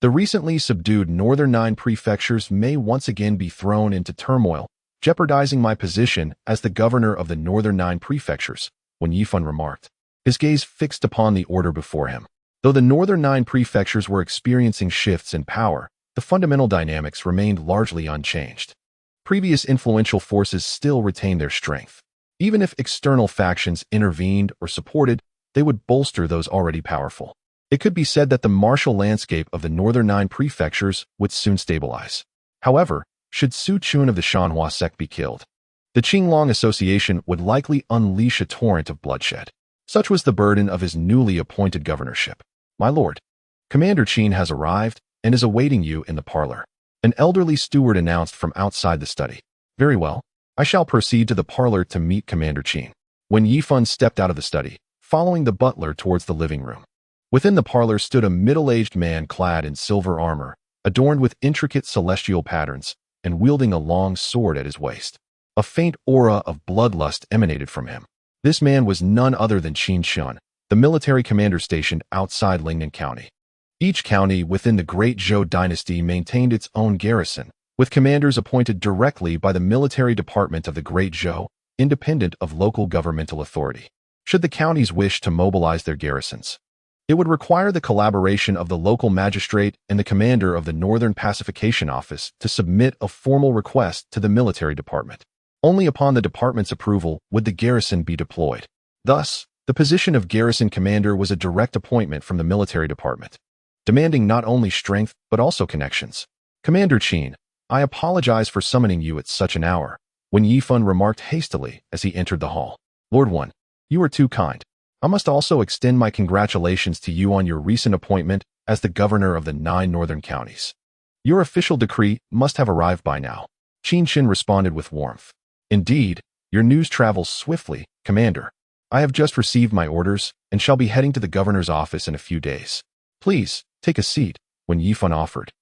the recently subdued northern 9 prefectures may once again be thrown into turmoil, jeopardizing my position as the governor of the northern 9 prefectures, Wen Yifan remarked, his gaze fixed upon the order before him. Though the northern 9 prefectures were experiencing shifts in power, the fundamental dynamics remained largely unchanged. Previous influential forces still retained their strength. Even if external factions intervened or supported, they would bolster those already powerful. It could be said that the martial landscape of the northern 9 prefectures would soon stabilize. However, should Su Chun of the Shanhe Sect be killed, the Qinglong Association would likely unleash a torrent of bloodshed. Such was the burden of his newly appointed governorship. My lord, Commander Qin has arrived and is awaiting you in the parlor, an elderly steward announced from outside the study. Very well, I shall proceed to the parlor to meet Commander Qin. When Yifan stepped out of the study, following the butler towards the living room. Within the parlor stood a middle-aged man clad in silver armor, adorned with intricate celestial patterns, and wielding a long sword at his waist. A faint aura of bloodlust emanated from him. This man was none other than Qin Shun, the military commander stationed outside Lingnan County. Each county within the Great Zhou dynasty maintained its own garrison, with commanders appointed directly by the military department of the Great Zhou, independent of local governmental authority. Should the counties wish to mobilize their garrisons, it would require the collaboration of the local magistrate and the commander of the Northern Pacification Office to submit a formal request to the military department. Only upon the department's approval would the garrison be deployed. Thus, the position of garrison commander was a direct appointment from the military department, demanding not only strength but also connections. Commander Qin, I apologize for summoning you at such an hour, Wen Yifan remarked hastily as he entered the hall. Lord Wen, you are too kind. I must also extend my congratulations to you on your recent appointment as the governor of the 9 northern counties. Your official decree must have arrived by now. Qin Shin responded with warmth. Indeed, your news travels swiftly, Commander. I have just received my orders and shall be heading to the governor's office in a few days. Please, take a seat, Wen Yifan offered,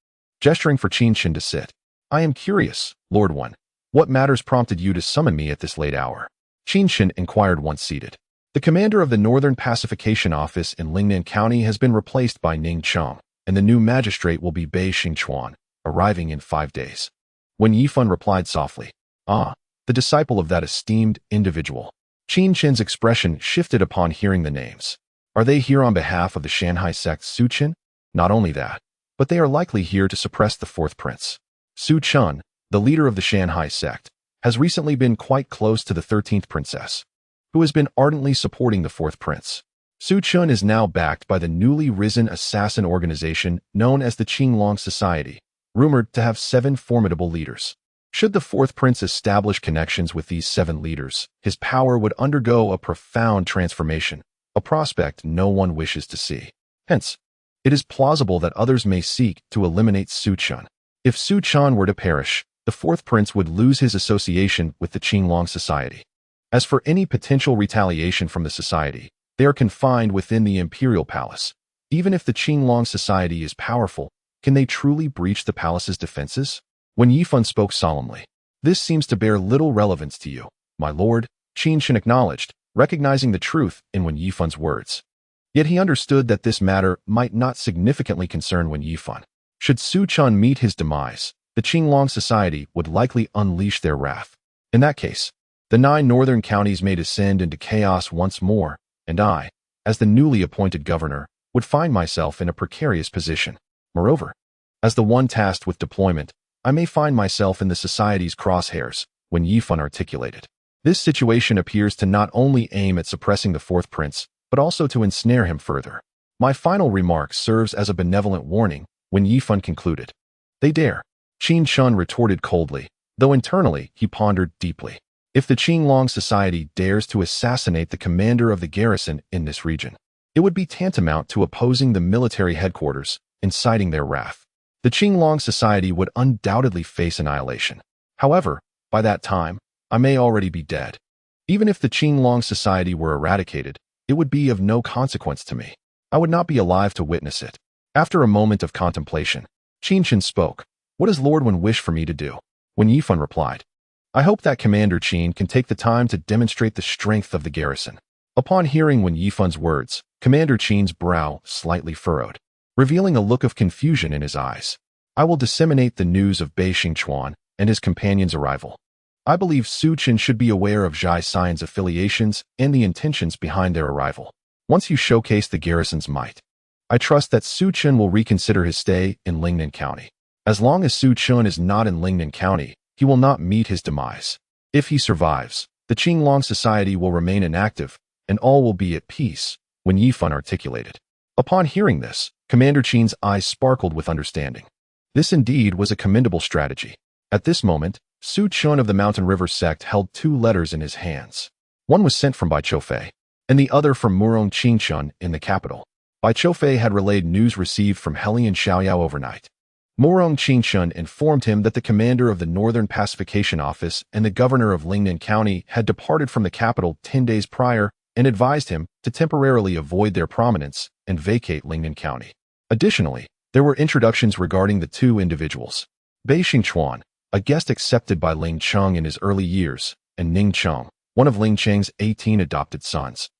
gesturing for Qin Shin to sit. I am curious, Lord Wen, what matters prompted you to summon me at this late hour? Qin Shin inquired once seated. The commander of the Northern Pacification Office in Lingnan County has been replaced by Ning Cheng, and the new magistrate will be Bai Choufei, arriving in 5 days. Wen Yifan replied softly, Ah, the disciple of that esteemed individual. Qin Shin's expression shifted upon hearing the names. Are they here on behalf of the Shanhe Sect Su Chen? Not only that, but they are likely here to suppress the 4th prince. Su Chen, the leader of the Shanhe Sect, has recently been quite close to the 13th princess, who has been ardently supporting the 4th prince. Su Chen is now backed by the newly risen assassin organization known as the Qinglong Society, rumored to have 7 formidable leaders. Should the 4th prince establish connections with these 7 leaders, his power would undergo a profound transformation, a prospect no one wishes to see. Hence, it is plausible that others may seek to eliminate Su Chen. If Su Chen were to perish, the 4th prince would lose his association with the Qinglong Society. As for any potential retaliation from the society, They are confined within the imperial palace. Even if the Qinglong society is powerful, can they truly breach the palace's defenses? When Yifan spoke solemnly, "This seems to bear little relevance to you, my lord," Qin Shan acknowledged, recognizing the truth in Wen Yifan's words. Yet he understood that this matter might not significantly concern Wen Yifan. Should Su Chun meet his demise, the Qinglong society would likely unleash their wrath. In that case, the 9 northern counties may descend into chaos once more, and I, as the newly appointed governor, would find myself in a precarious position. Moreover, as the one tasked with deployment, I may find myself in the society's crosshairs, Wen Yifan articulated. This situation appears to not only aim at suppressing the fourth prince, but also to ensnare him further. My final remark serves as a benevolent warning, Wen Yifan concluded. They dare. Qin Shun retorted coldly, though internally he pondered deeply. If the Qinglong society dares to assassinate the commander of the garrison in this region, it would be tantamount to opposing the military headquarters, inciting their wrath. The Qinglong society would undoubtedly face annihilation. However, by that time, I may already be dead. Even if the Qinglong society were eradicated, it would be of no consequence to me. I would not be alive to witness it. After a moment of contemplation, Qin Shan spoke. What does Lord Wen wish for me to do? Wen Yifan replied. I hope that Commander Qin can take the time to demonstrate the strength of the garrison. Upon hearing Wen Yifan's words, Commander Qin's brow slightly furrowed, revealing a look of confusion in his eyes. I will disseminate the news of Bai Xingchuan and his companion's arrival. I believe Su Chen should be aware of Zhai Xian's affiliations and the intentions behind their arrival. Once you showcase the garrison's might, I trust that Su Chen will reconsider his stay in Lingnan County. As long as Su Chen is not in Lingnan County, he will not meet his demise. If he survives, the Qinglong society will remain inactive, and all will be at peace, Wen Yifan articulated. Upon hearing this, Commander Qin's eyes sparkled with understanding. This indeed was a commendable strategy. At this moment, Su Chun of the Mountain River Sect held 2 letters in his hands. One was sent from Bai Choufei, and the other from Murong Qingchun in the capital. Bai Choufei had relayed news received from Helian Xiaoyao overnight. Murong Qingchun informed him that the commander of the Northern Pacification Office and the governor of Lingnan County had departed from the capital 10 days prior and advised him to temporarily avoid their prominence and vacate Lingnan County. Additionally, there were introductions regarding the 2 individuals. Bai Xingchuan, a guest accepted by Ling Cheng in his early years, and Ning Cheng, one of Ling Cheng's 18 adopted sons,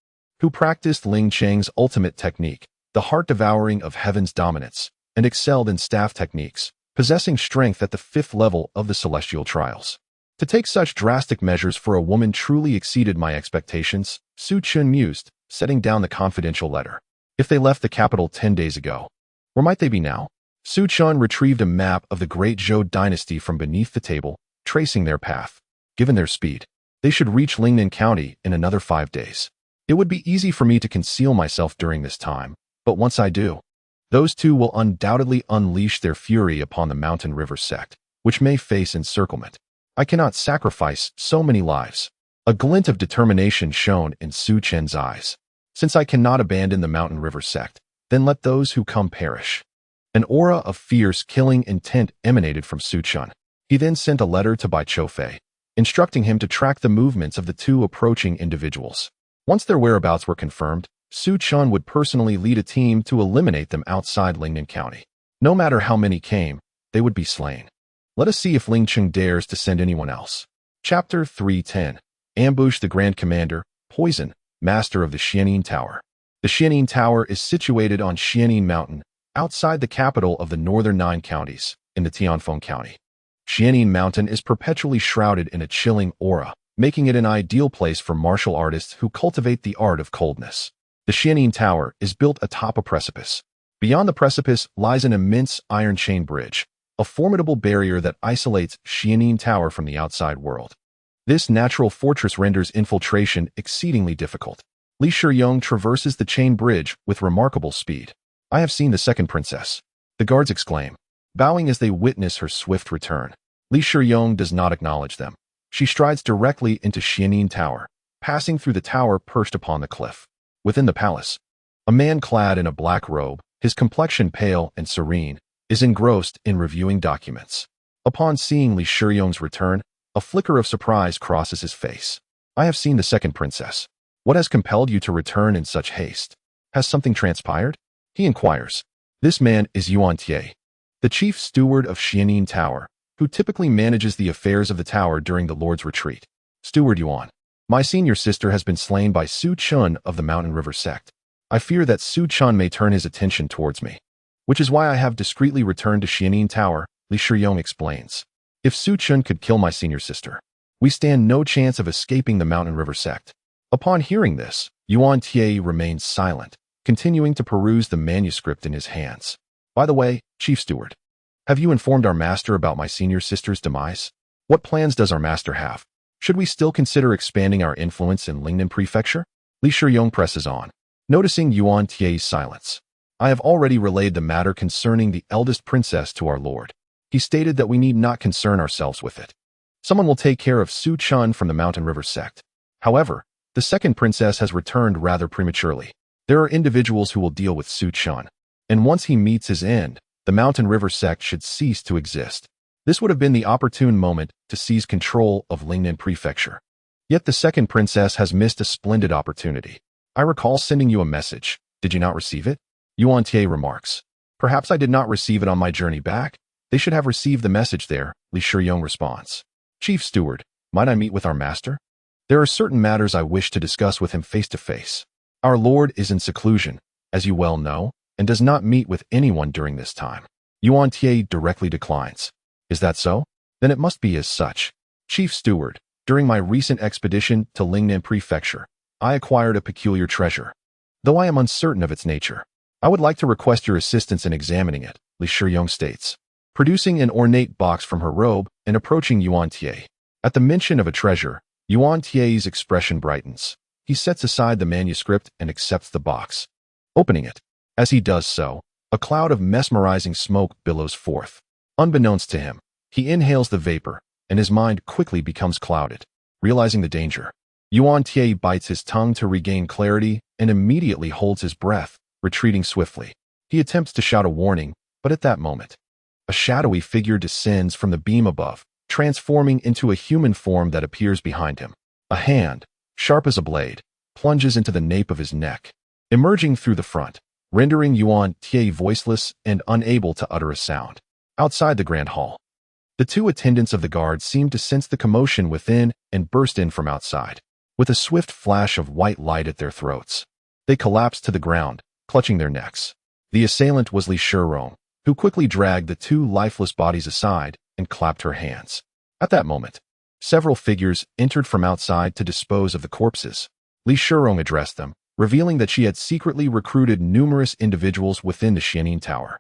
who practiced Ling Cheng's ultimate technique, the heart devouring of heaven's dominance, and excelled in staff techniques, possessing strength at the 5th level of the celestial trials. To take such drastic measures for a woman truly exceeded my expectations, Su Chun mused, setting down the confidential letter. If they left the capital 10 days ago, where might they be now? Su Chun retrieved a map of the great Zhou dynasty from beneath the table, tracing their path. Given their speed, they should reach Lingnan County in another 5 days. It would be easy for me to conceal myself during this time, but once I do, those 2 will undoubtedly unleash their fury upon the Mountain River Sect, which may face encirclement. I cannot sacrifice so many lives. A glint of determination shone in Su Chen's eyes. Since I cannot abandon the Mountain River Sect, then let those who come perish. An aura of fierce killing intent emanated from Su Chen. He then sent a letter to Bai Choufei, instructing him to track the movements of the 2 approaching individuals. Once their whereabouts were confirmed, Su Chen would personally lead a team to eliminate them outside Lingnan County. No matter how many came, they would be slain. Let us see if Ling Cheng dares to send anyone else. Chapter 310. Ambush the Grand Commander, Poison, Master of the Xianin Tower. The Xianin Tower is situated on Xianin Mountain, outside the capital of the northern 9 counties, in the Tianfeng County. Xianin Mountain is perpetually shrouded in a chilling aura, making it an ideal place for martial artists who cultivate the art of coldness. The Xianin Tower is built atop a precipice. Beyond the precipice lies an immense iron chain bridge, a formidable barrier that isolates Xianin Tower from the outside world. This natural fortress renders infiltration exceedingly difficult. Li Shiyong traverses the chain bridge with remarkable speed. I have seen the second princess, the guards exclaim, bowing as they witness her swift return. Li Shiyong does not acknowledge them. She strides directly into Xianin Tower, passing through the tower perched upon the cliff. Within the palace, a man clad in a black robe, his complexion pale and serene, is engrossed in reviewing documents. Upon seeing Li Shiyong's return, a flicker of surprise crosses his face. I have seen the second princess. What has compelled you to return in such haste? Has something transpired? He inquires. This man is Yuan Tie, the chief steward of Xianin Tower, who typically manages the affairs of the tower during the Lord's retreat. Steward Yuan, my senior sister has been slain by Su Chun of the Mountain River Sect. I fear that Su Chun may turn his attention towards me, which is why I have discreetly returned to Xianin Tower, Li Shiyong explains. If Su Chun could kill my senior sister, we stand no chance of escaping the Mountain River Sect. Upon hearing this, Yuan Tie remains silent, continuing to peruse the manuscript in his hands. By the way, Chief Steward, have you informed our master about my senior sister's demise? What plans does our master have? Should we still consider expanding our influence in Lingnan Prefecture? Li Shiyong presses on, noticing Yuan Tie's silence. I have already relayed the matter concerning the eldest princess to our lord. He stated that we need not concern ourselves with it. Someone will take care of Su Chun from the Mountain River Sect. However, the second princess has returned rather prematurely. There are individuals who will deal with Su Chun, and once he meets his end, the Mountain River Sect should cease to exist. This would have been the opportune moment to seize control of Lingnan Prefecture. Yet the second princess has missed a splendid opportunity. I recall sending you a message. Did you not receive it? Yuan Tie remarks. Perhaps I did not receive it on my journey back. They should have received the message there, Li Shiyong responds. Chief Steward, might I meet with our master? There are certain matters I wish to discuss with him face to face. Our lord is in seclusion, as you well know, and does not meet with anyone during this time. Yuan Tie directly declines. Is that so? Then it must be as such. Chief Steward, during my recent expedition to Lingnan Prefecture, I acquired a peculiar treasure. Though I am uncertain of its nature, I would like to request your assistance in examining it, Li Shiyong states, producing an ornate box from her robe and approaching Yuan Tie. At the mention of a treasure, Yuan Tie's expression brightens. He sets aside the manuscript and accepts the box, opening it. As he does so, a cloud of mesmerizing smoke billows forth. Unbeknownst to him, he inhales the vapor, and his mind quickly becomes clouded. Realizing the danger, Yuan Tie bites his tongue to regain clarity and immediately holds his breath, retreating swiftly. He attempts to shout a warning, but at that moment, a shadowy figure descends from the beam above, transforming into a human form that appears behind him. A hand, sharp as a blade, plunges into the nape of his neck, emerging through the front, rendering Yuan Tie voiceless and unable to utter a sound. Outside the grand hall, the two attendants of the guard seem to sense the commotion within and burst in from outside, with a swift flash of white light at their throats. They collapse to the ground, clutching their necks. The assailant was Li Shiyong, who quickly dragged the two lifeless bodies aside and clapped her hands. At that moment, several figures entered from outside to dispose of the corpses. Li Shiyong addressed them, revealing that she had secretly recruited numerous individuals within the Xianin Tower.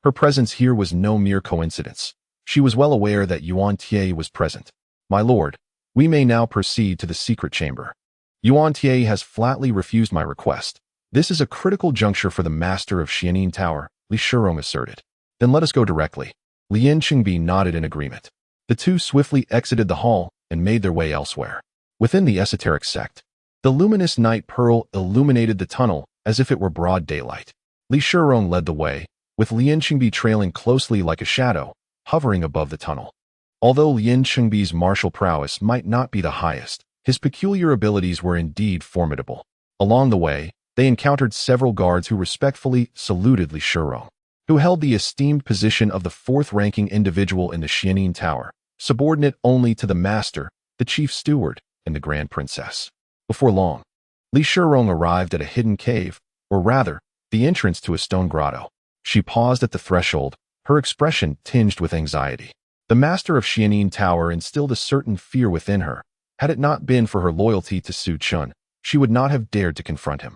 Her presence here was no mere coincidence. She was well aware that Yuan Tie was present. My lord, we may now proceed to the secret chamber. Yuan Tie has flatly refused my request. This is a critical juncture for the master of Xianin Tower, Li Shiyong asserted. Then let us go directly. Lian Qingbi nodded in agreement. The two swiftly exited the hall and made their way elsewhere. Within the esoteric sect, the luminous night pearl illuminated the tunnel as if it were broad daylight. Li Shiyong led the way, with Lian Qingbi trailing closely like a shadow, hovering above the tunnel. Although Lian Qingbi's martial prowess might not be the highest, his peculiar abilities were indeed formidable. Along the way, they encountered several guards who respectfully saluted Li Shiyong, who held the esteemed position of the fourth-ranking individual in the Xianin Tower, subordinate only to the master, the chief steward, and the grand princess. Before long, Li Shiyong arrived at a hidden cave, or rather, the entrance to a stone grotto. She paused at the threshold, her expression tinged with anxiety. The master of Xianin Tower instilled a certain fear within her. Had it not been for her loyalty to Su Chun, she would not have dared to confront him.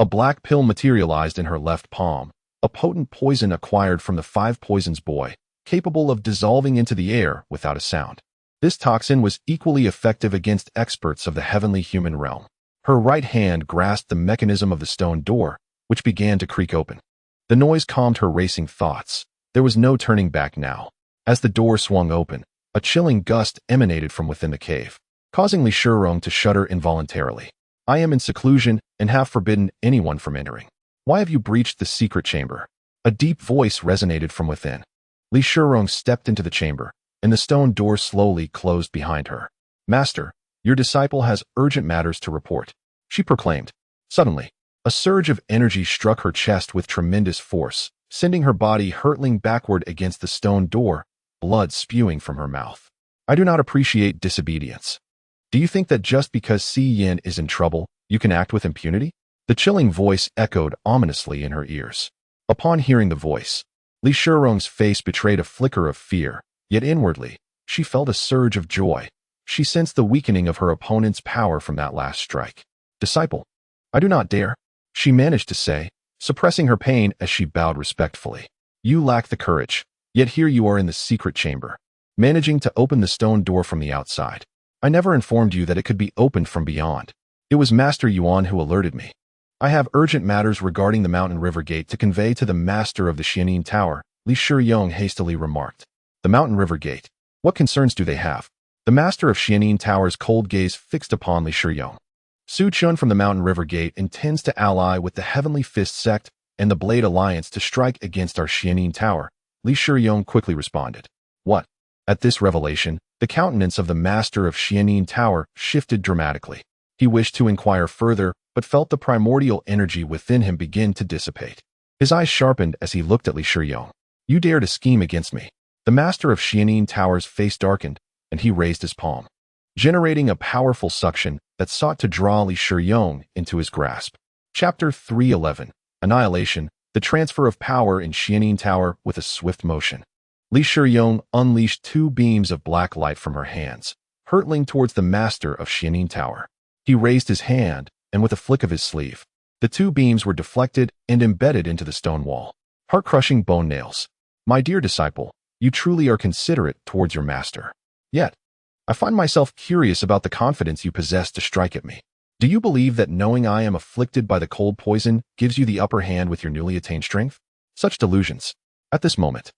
A black pill materialized in her left palm, a potent poison acquired from the 5 Poisons Boy, capable of dissolving into the air without a sound. This toxin was equally effective against experts of the heavenly human realm. Her right hand grasped the mechanism of the stone door, which began to creak open. The noise calmed her racing thoughts. There was no turning back now. As the door swung open, a chilling gust emanated from within the cave, causing Li Shiyong to shudder involuntarily. I am in seclusion and have forbidden anyone from entering. Why have you breached the secret chamber? A deep voice resonated from within. Li Shiyong stepped into the chamber, and the stone door slowly closed behind her. Master, your disciple has urgent matters to report. she proclaimed. Suddenly, a surge of energy struck her chest with tremendous force, sending her body hurtling backward against the stone door, blood spewing from her mouth. I do not appreciate disobedience. Do you think that just because Si Yin is in trouble, you can act with impunity? The chilling voice echoed ominously in her ears. Upon hearing the voice, Li Shirong's face betrayed a flicker of fear, yet inwardly, she felt a surge of joy. She sensed the weakening of her opponent's power from that last strike. Disciple, I do not dare, she managed to say, suppressing her pain as she bowed respectfully. You lack the courage, yet here you are in the secret chamber, managing to open the stone door from the outside. I never informed you that it could be opened from beyond. It was Master Yuan who alerted me. I have urgent matters regarding the Mountain River Gate to convey to the master of the Xianin Tower, Li Shiyong hastily remarked. The Mountain River Gate. What concerns do they have? The master of Xianin Tower's cold gaze fixed upon Li Shiyong. Su Chun from the Mountain River Gate intends to ally with the Heavenly Fist Sect and the Blade Alliance to strike against our Xianin Tower, Li Shiyong quickly responded. What? At this revelation, the countenance of the master of Xianin Tower shifted dramatically. He wished to inquire further, but felt the primordial energy within him begin to dissipate. His eyes sharpened as he looked at Li Shiyong. You dare to scheme against me. The master of Xianin Tower's face darkened, and he raised his palm, generating a powerful suction that sought to draw Li Shiyong into his grasp. Chapter 311. Annihilation, the transfer of power in Xianin Tower with a swift motion. Li Shiyong unleashed two beams of black light from her hands, hurtling towards the master of Xianin Tower. He raised his hand, and with a flick of his sleeve, the two beams were deflected and embedded into the stone wall. Heart-crushing bone nails. My dear disciple, you truly are considerate towards your master. Yet, I find myself curious about the confidence you possess to strike at me. Do you believe that knowing I am afflicted by the cold poison gives you the upper hand with your newly attained strength? Such delusions. At this moment,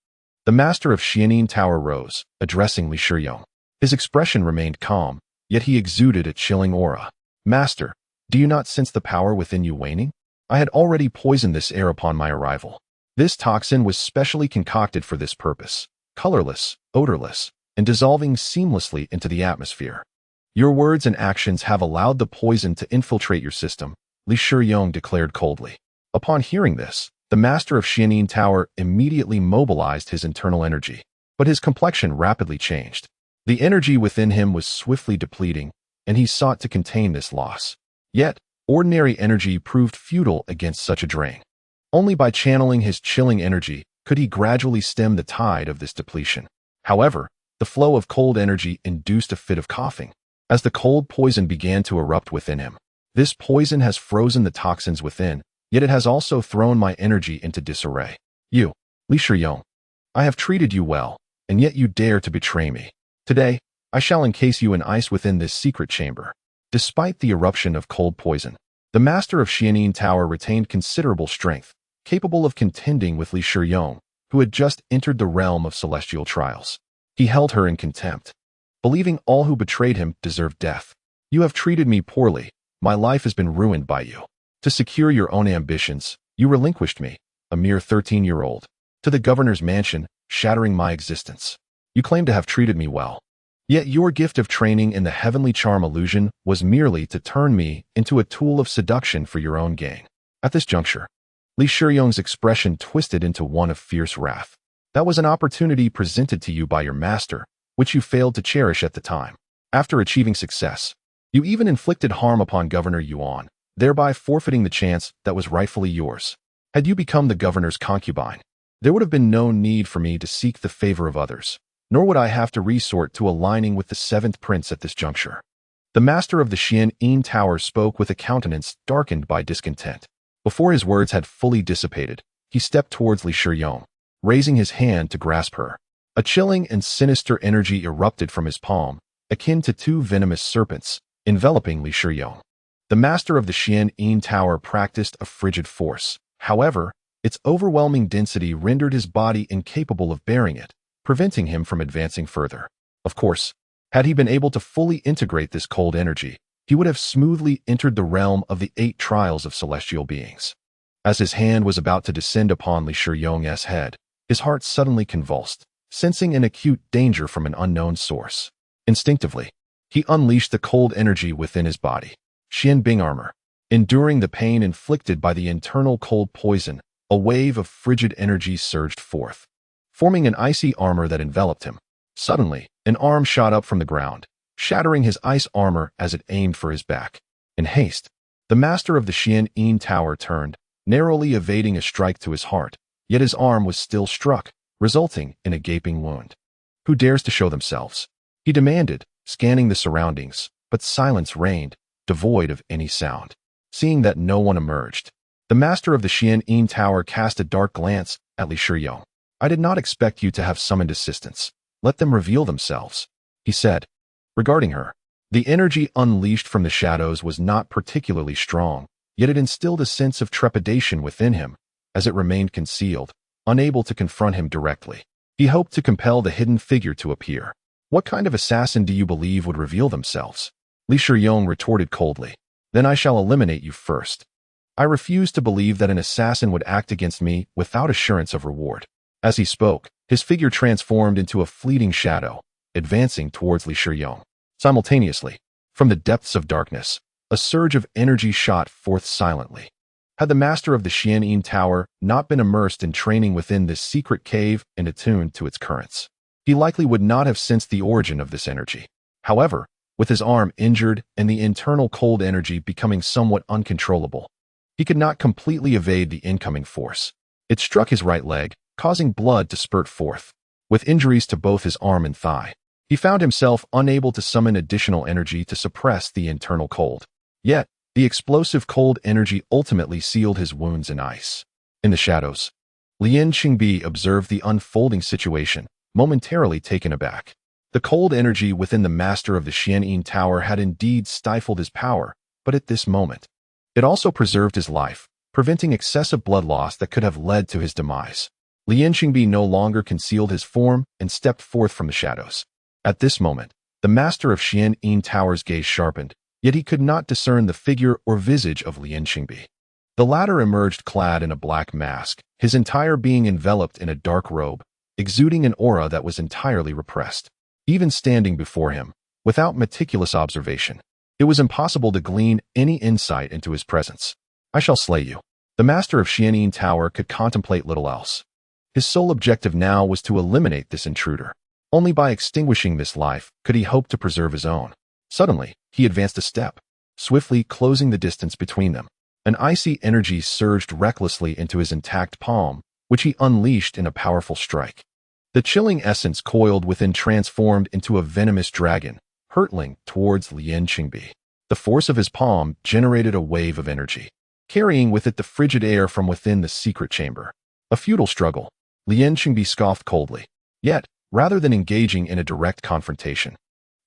the master of Xianin Tower rose, addressing Li Shiyong. His expression remained calm, yet he exuded a chilling aura. Master, do you not sense the power within you waning? I had already poisoned this air upon my arrival. This toxin was specially concocted for this purpose, colorless, odorless, and dissolving seamlessly into the atmosphere. Your words and actions have allowed the poison to infiltrate your system, Li Shiyong declared coldly. Upon hearing this, the master of Xianin Tower immediately mobilized his internal energy, but his complexion rapidly changed. The energy within him was swiftly depleting, and he sought to contain this loss. Yet, ordinary energy proved futile against such a drain. Only by channeling his chilling energy could he gradually stem the tide of this depletion. However, the flow of cold energy induced a fit of coughing, as the cold poison began to erupt within him. This poison has frozen the toxins within, yet it has also thrown my energy into disarray. You, Li Shiyong, I have treated you well, and yet you dare to betray me. Today, I shall encase you in ice within this secret chamber. Despite the eruption of cold poison, the master of Xianin Tower retained considerable strength, capable of contending with Li Shiyong, who had just entered the realm of celestial trials. He held her in contempt, believing all who betrayed him deserved death. You have treated me poorly. My life has been ruined by you. To secure your own ambitions, you relinquished me, a mere 13-year-old, to the governor's mansion, shattering my existence. You claim to have treated me well. Yet your gift of training in the heavenly charm illusion was merely to turn me into a tool of seduction for your own gain. At this juncture, Li Shiyong's expression twisted into one of fierce wrath. That was an opportunity presented to you by your master, which you failed to cherish at the time. After achieving success, you even inflicted harm upon Governor Yuan, thereby forfeiting the chance that was rightfully yours. Had you become the governor's concubine, there would have been no need for me to seek the favor of others, nor would I have to resort to aligning with the seventh prince at this juncture. The master of the Xianin Tower spoke with a countenance darkened by discontent. Before his words had fully dissipated, he stepped towards Li Shiyong, raising his hand to grasp her. A chilling and sinister energy erupted from his palm, akin to two venomous serpents, enveloping Li Shiyong. The master of the Xianin Tower practiced a frigid force. However, its overwhelming density rendered his body incapable of bearing it, preventing him from advancing further. Of course, had he been able to fully integrate this cold energy, he would have smoothly entered the realm of the 8 trials of celestial beings. As his hand was about to descend upon Li Shiyong's head, his heart suddenly convulsed, sensing an acute danger from an unknown source. Instinctively, he unleashed the cold energy within his body. Xian Bing armor. Enduring the pain inflicted by the internal cold poison, a wave of frigid energy surged forth, forming an icy armor that enveloped him. Suddenly, an arm shot up from the ground, shattering his ice armor as it aimed for his back. In haste, the master of the Xian'an Tower turned, narrowly evading a strike to his heart, yet his arm was still struck, resulting in a gaping wound. "Who dares to show themselves?" he demanded, scanning the surroundings, but silence reigned, devoid of any sound. Seeing that no one emerged, the master of the Xian'an Tower cast a dark glance at Li Shiyong. "I did not expect you to have summoned assistance. Let them reveal themselves," he said. Regarding her, the energy unleashed from the shadows was not particularly strong, yet it instilled a sense of trepidation within him, as it remained concealed, unable to confront him directly. He hoped to compel the hidden figure to appear. "What kind of assassin do you believe would reveal themselves?" Li Shiyong retorted coldly. "Then I shall eliminate you first. I refuse to believe that an assassin would act against me without assurance of reward." As he spoke, his figure transformed into a fleeting shadow, advancing towards Li Shiyong. Simultaneously, from the depths of darkness, a surge of energy shot forth silently. Had the master of the Xian'an Tower not been immersed in training within this secret cave and attuned to its currents, he likely would not have sensed the origin of this energy. However, with his arm injured and the internal cold energy becoming somewhat uncontrollable, he could not completely evade the incoming force. It struck his right leg, causing blood to spurt forth. With injuries to both his arm and thigh, he found himself unable to summon additional energy to suppress the internal cold. Yet, the explosive cold energy ultimately sealed his wounds in ice. In the shadows, Lian Qingbi observed the unfolding situation, momentarily taken aback. The cold energy within the master of the Xian'an Tower had indeed stifled his power, but at this moment, it also preserved his life, preventing excessive blood loss that could have led to his demise. Lian Qingbi no longer concealed his form and stepped forth from the shadows. At this moment, the master of Xian'an Tower's gaze sharpened, yet he could not discern the figure or visage of Lian Qingbi. The latter emerged clad in a black mask, his entire being enveloped in a dark robe, exuding an aura that was entirely repressed. Even standing before him, without meticulous observation, it was impossible to glean any insight into his presence. "I shall slay you." The master of Xian'an Tower could contemplate little else. His sole objective now was to eliminate this intruder. Only by extinguishing this life could he hope to preserve his own. Suddenly, he advanced a step, swiftly closing the distance between them. An icy energy surged recklessly into his intact palm, which he unleashed in a powerful strike. The chilling essence coiled within transformed into a venomous dragon, hurtling towards Lian Qingbi. The force of his palm generated a wave of energy, carrying with it the frigid air from within the secret chamber. A futile struggle, Lian Qingbi scoffed coldly. Yet, rather than engaging in a direct confrontation,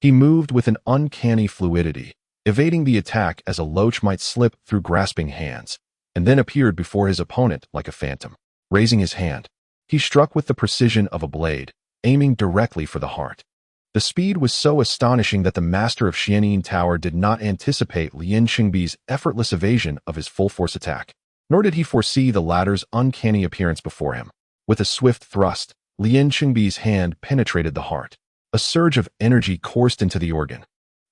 he moved with an uncanny fluidity, evading the attack as a loach might slip through grasping hands, and then appeared before his opponent like a phantom. Raising his hand, he struck with the precision of a blade, aiming directly for the heart. The speed was so astonishing that the master of Xian'an Tower did not anticipate Lian Qingbi's effortless evasion of his full-force attack, nor did he foresee the latter's uncanny appearance before him. With a swift thrust, Lian Qingbi's hand penetrated the heart. A surge of energy coursed into the organ.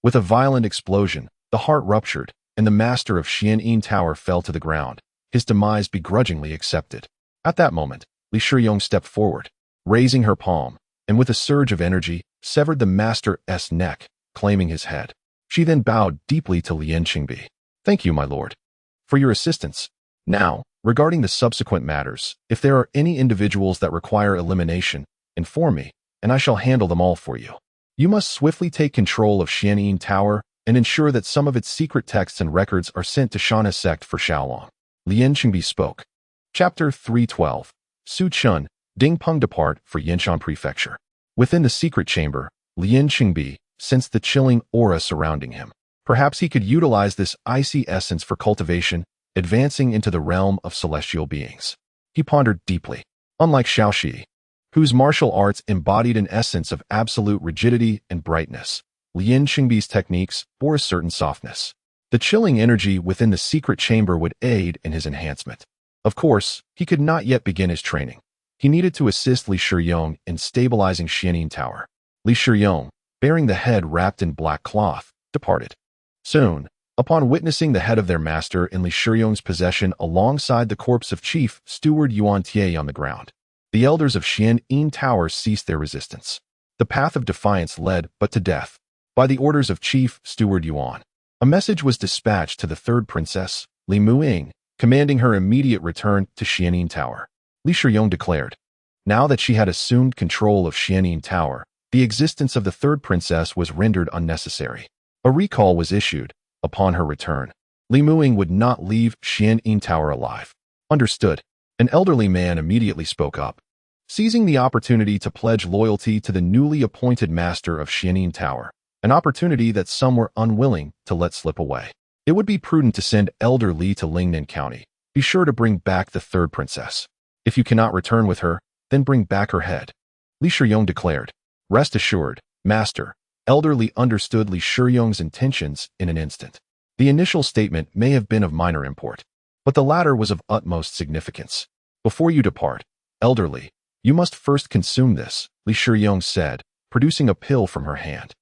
With a violent explosion, the heart ruptured, and the master of Xian'an Tower fell to the ground, his demise begrudgingly accepted. At that moment, Li Shiyong stepped forward, raising her palm, and with a surge of energy, severed the master's neck, claiming his head. She then bowed deeply to Lian Qingbi. "Thank you, my lord, for your assistance. Now, regarding the subsequent matters, if there are any individuals that require elimination, inform me, and I shall handle them all for you. You must swiftly take control of Xian'an Tower and ensure that some of its secret texts and records are sent to Shanhe Sect for Xiaolong." Lian Qingbi spoke. Chapter 312. Su Chun, Ding Peng depart for Yanshan Prefecture. Within the secret chamber, Lian Qingbi sensed the chilling aura surrounding him. Perhaps he could utilize this icy essence for cultivation, advancing into the realm of celestial beings. He pondered deeply. Unlike Xiaoxi, whose martial arts embodied an essence of absolute rigidity and brightness, Lian Qingbi's techniques bore a certain softness. The chilling energy within the secret chamber would aid in his enhancement. Of course, he could not yet begin his training. He needed to assist Li Shiyong in stabilizing Xian'an Tower. Li Shiyong, bearing the head wrapped in black cloth, departed. Soon, Upon witnessing the head of their master in Li Shiyong's possession alongside the corpse of Chief Steward Yuan Tie on the ground, the elders of Xianin Tower ceased their resistance. The path of defiance led but to death. By the orders of Chief Steward Yuan, a message was dispatched to the third princess, Li Muing, commanding her immediate return to Xianin Tower. Li Shiyong declared. Now that she had assumed control of Xianin Tower, the existence of the third princess was rendered unnecessary. A recall was issued. Upon her return, Li Muing would not leave Xianin Tower alive. Understood. An elderly man immediately spoke up, seizing the opportunity to pledge loyalty to the newly appointed master of Xianin Tower, an opportunity that some were unwilling to let slip away. It would be prudent to send Elder Li to Lingnan County. Be sure to bring back the third princess. If you cannot return with her, then bring back her head. Li Shiyong declared. Rest assured, Master. Elder Li understood Li Shiyong's intentions in an instant. The initial statement may have been of minor import, but the latter was of utmost significance. Before you depart, Elder Li, you must first consume this, Li Shiyong said, producing a pill from her hand.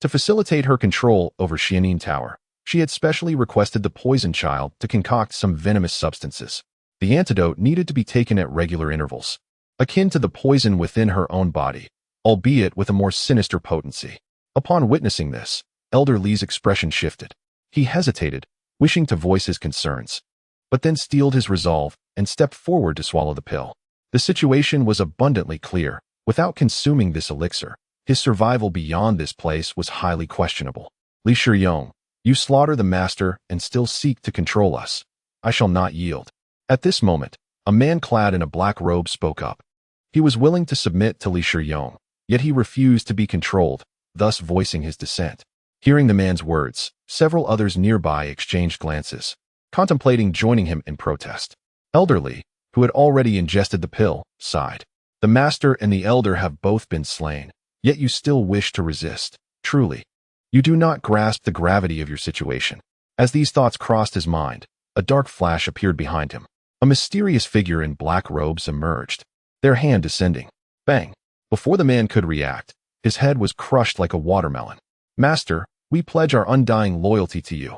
To facilitate her control over Xianin Tower, she had specially requested the poison child to concoct some venomous substances. The antidote needed to be taken at regular intervals, akin to the poison within her own body, albeit with a more sinister potency. Upon witnessing this, Elder Li's expression shifted. He hesitated, wishing to voice his concerns, but then steeled his resolve and stepped forward to swallow the pill. The situation was abundantly clear. Without consuming this elixir, his survival beyond this place was highly questionable. Li Shiyong, you slaughter the master and still seek to control us. I shall not yield. At this moment, a man clad in a black robe spoke up. He was willing to submit to Li Shiyong, yet he refused to be controlled, thus voicing his dissent. Hearing the man's words, several others nearby exchanged glances, contemplating joining him in protest. Elder Li, who had already ingested the pill, sighed. The master and the elder have both been slain, yet you still wish to resist. Truly, you do not grasp the gravity of your situation. As these thoughts crossed his mind, a dark flash appeared behind him. A mysterious figure in black robes emerged, their hand descending. Bang! Before the man could react, his head was crushed like a watermelon. Master, we pledge our undying loyalty to you.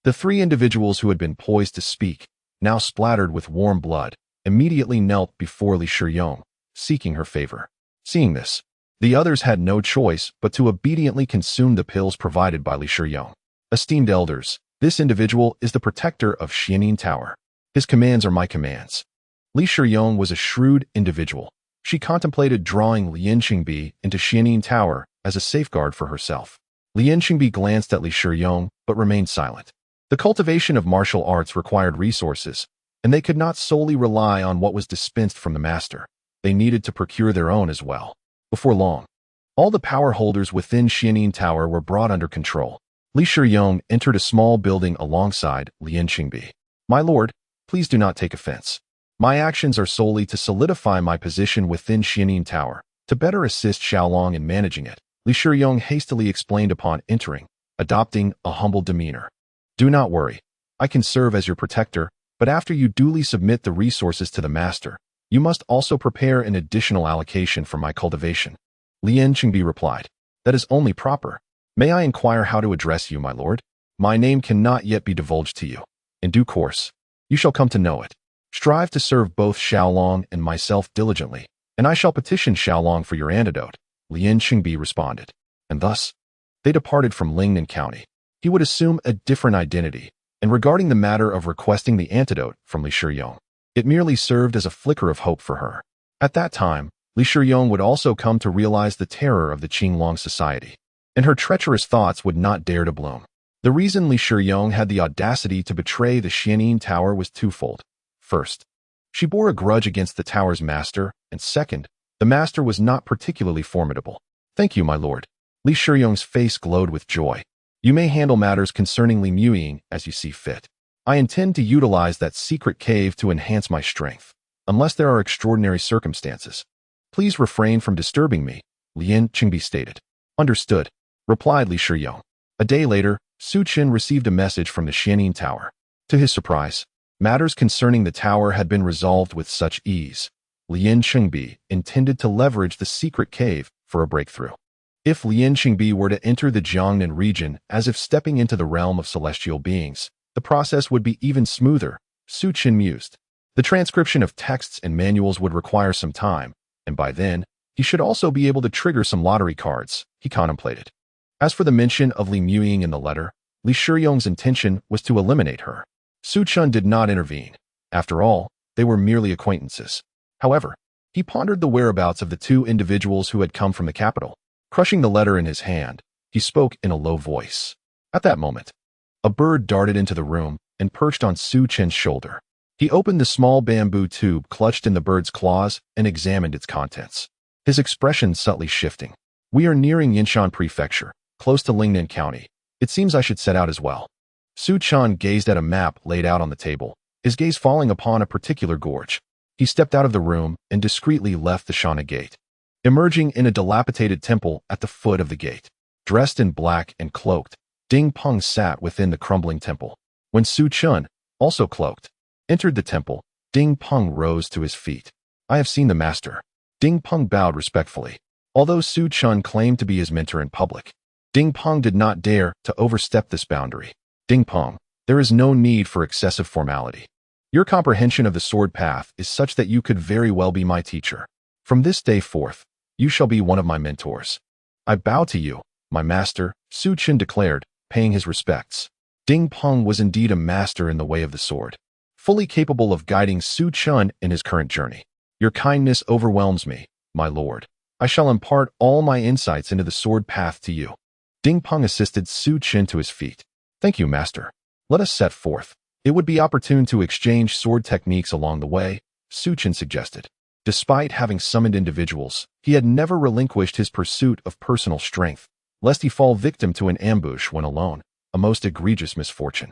The three individuals who had been poised to speak, now splattered with warm blood, immediately knelt before Li Shiyong, seeking her favor. Seeing this, the others had no choice but to obediently consume the pills provided by Li Shiyong. Esteemed elders, this individual is the protector of Xianin Tower. His commands are my commands. Li Shiyong was a shrewd individual. She contemplated drawing Lian Qingbi into Xianin Tower as a safeguard for herself. Lian Qingbi glanced at Li Shiyong, but remained silent. The cultivation of martial arts required resources, and they could not solely rely on what was dispensed from the master. They needed to procure their own as well. Before long, all the power holders within Xianin Tower were brought under control. Li Shiyong entered a small building alongside Lian Qingbi. My lord, please do not take offense. My actions are solely to solidify my position within Xianin Tower, to better assist Xiaolong in managing it, Li Shiyong hastily explained upon entering, adopting a humble demeanor. Do not worry. I can serve as your protector, but after you duly submit the resources to the master, you must also prepare an additional allocation for my cultivation. Lian Qingbi replied. That is only proper. May I inquire how to address you, my lord? My name cannot yet be divulged to you. In due course, you shall come to know it. Strive to serve both Xiaolong and myself diligently, and I shall petition Xiaolong for your antidote, Lian Qingbi responded. And thus, they departed from Lingnan County. He would assume a different identity, and regarding the matter of requesting the antidote from Li Shiyong, it merely served as a flicker of hope for her. At that time, Li Shiyong would also come to realize the terror of the Qinglong society, and her treacherous thoughts would not dare to bloom. The reason Li Shiyong had the audacity to betray the Xianin Tower was twofold. First, she bore a grudge against the tower's master, and second, the master was not particularly formidable. Thank you, my lord. Li Shiyong's face glowed with joy. You may handle matters concerning Li Muing as you see fit. I intend to utilize that secret cave to enhance my strength, unless there are extraordinary circumstances. Please refrain from disturbing me, Lian Qingbi stated. Understood, replied Li Shiyong. A day later, Su Qin received a message from the Xianin Tower. To his surprise, matters concerning the tower had been resolved with such ease. Lian Qingbi intended to leverage the secret cave for a breakthrough. If Lian Qingbi were to enter the Jiangnan region as if stepping into the realm of celestial beings, the process would be even smoother, Su Qin mused. The transcription of texts and manuals would require some time, and by then, he should also be able to trigger some lottery cards, he contemplated. As for the mention of Li Muying in the letter, Li Shiyong's intention was to eliminate her. Su Chun did not intervene. After all, they were merely acquaintances. However, he pondered the whereabouts of the two individuals who had come from the capital. Crushing the letter in his hand, he spoke in a low voice. At that moment, a bird darted into the room and perched on Su Chen's shoulder. He opened the small bamboo tube clutched in the bird's claws and examined its contents. His expression subtly shifting. We are nearing Yinshan Prefecture, close to Lingnan County. It seems I should set out as well. Su Chan gazed at a map laid out on the table, his gaze falling upon a particular gorge. He stepped out of the room and discreetly left the Shanhe gate, emerging in a dilapidated temple at the foot of the gate. Dressed in black and cloaked, Ding Peng sat within the crumbling temple. When Su Chun, also cloaked, entered the temple, Ding Peng rose to his feet. I have seen the master. Ding Peng bowed respectfully. Although Su Chun claimed to be his mentor in public, Ding Peng did not dare to overstep this boundary. Ding Peng, there is no need for excessive formality. Your comprehension of the sword path is such that you could very well be my teacher. From this day forth, you shall be one of my mentors. I bow to you, my master, Su Chin declared, paying his respects. Ding Peng was indeed a master in the way of the sword, fully capable of guiding Su Chun in his current journey. Your kindness overwhelms me, my lord. I shall impart all my insights into the sword path to you. Ding Peng assisted Su Chin to his feet. Thank you, master. Let us set forth. It would be opportune to exchange sword techniques along the way, Su Chin suggested. Despite having summoned individuals, he had never relinquished his pursuit of personal strength, lest he fall victim to an ambush when alone, a most egregious misfortune.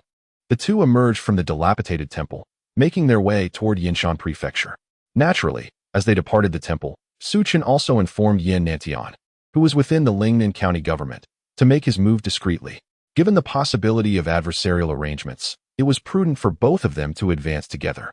The two emerged from the dilapidated temple, making their way toward Yinshan Prefecture. Naturally, as they departed the temple, Su Chin also informed Yin Nantian, who was within the Lingnan County government, to make his move discreetly. Given the possibility of adversarial arrangements, it was prudent for both of them to advance together.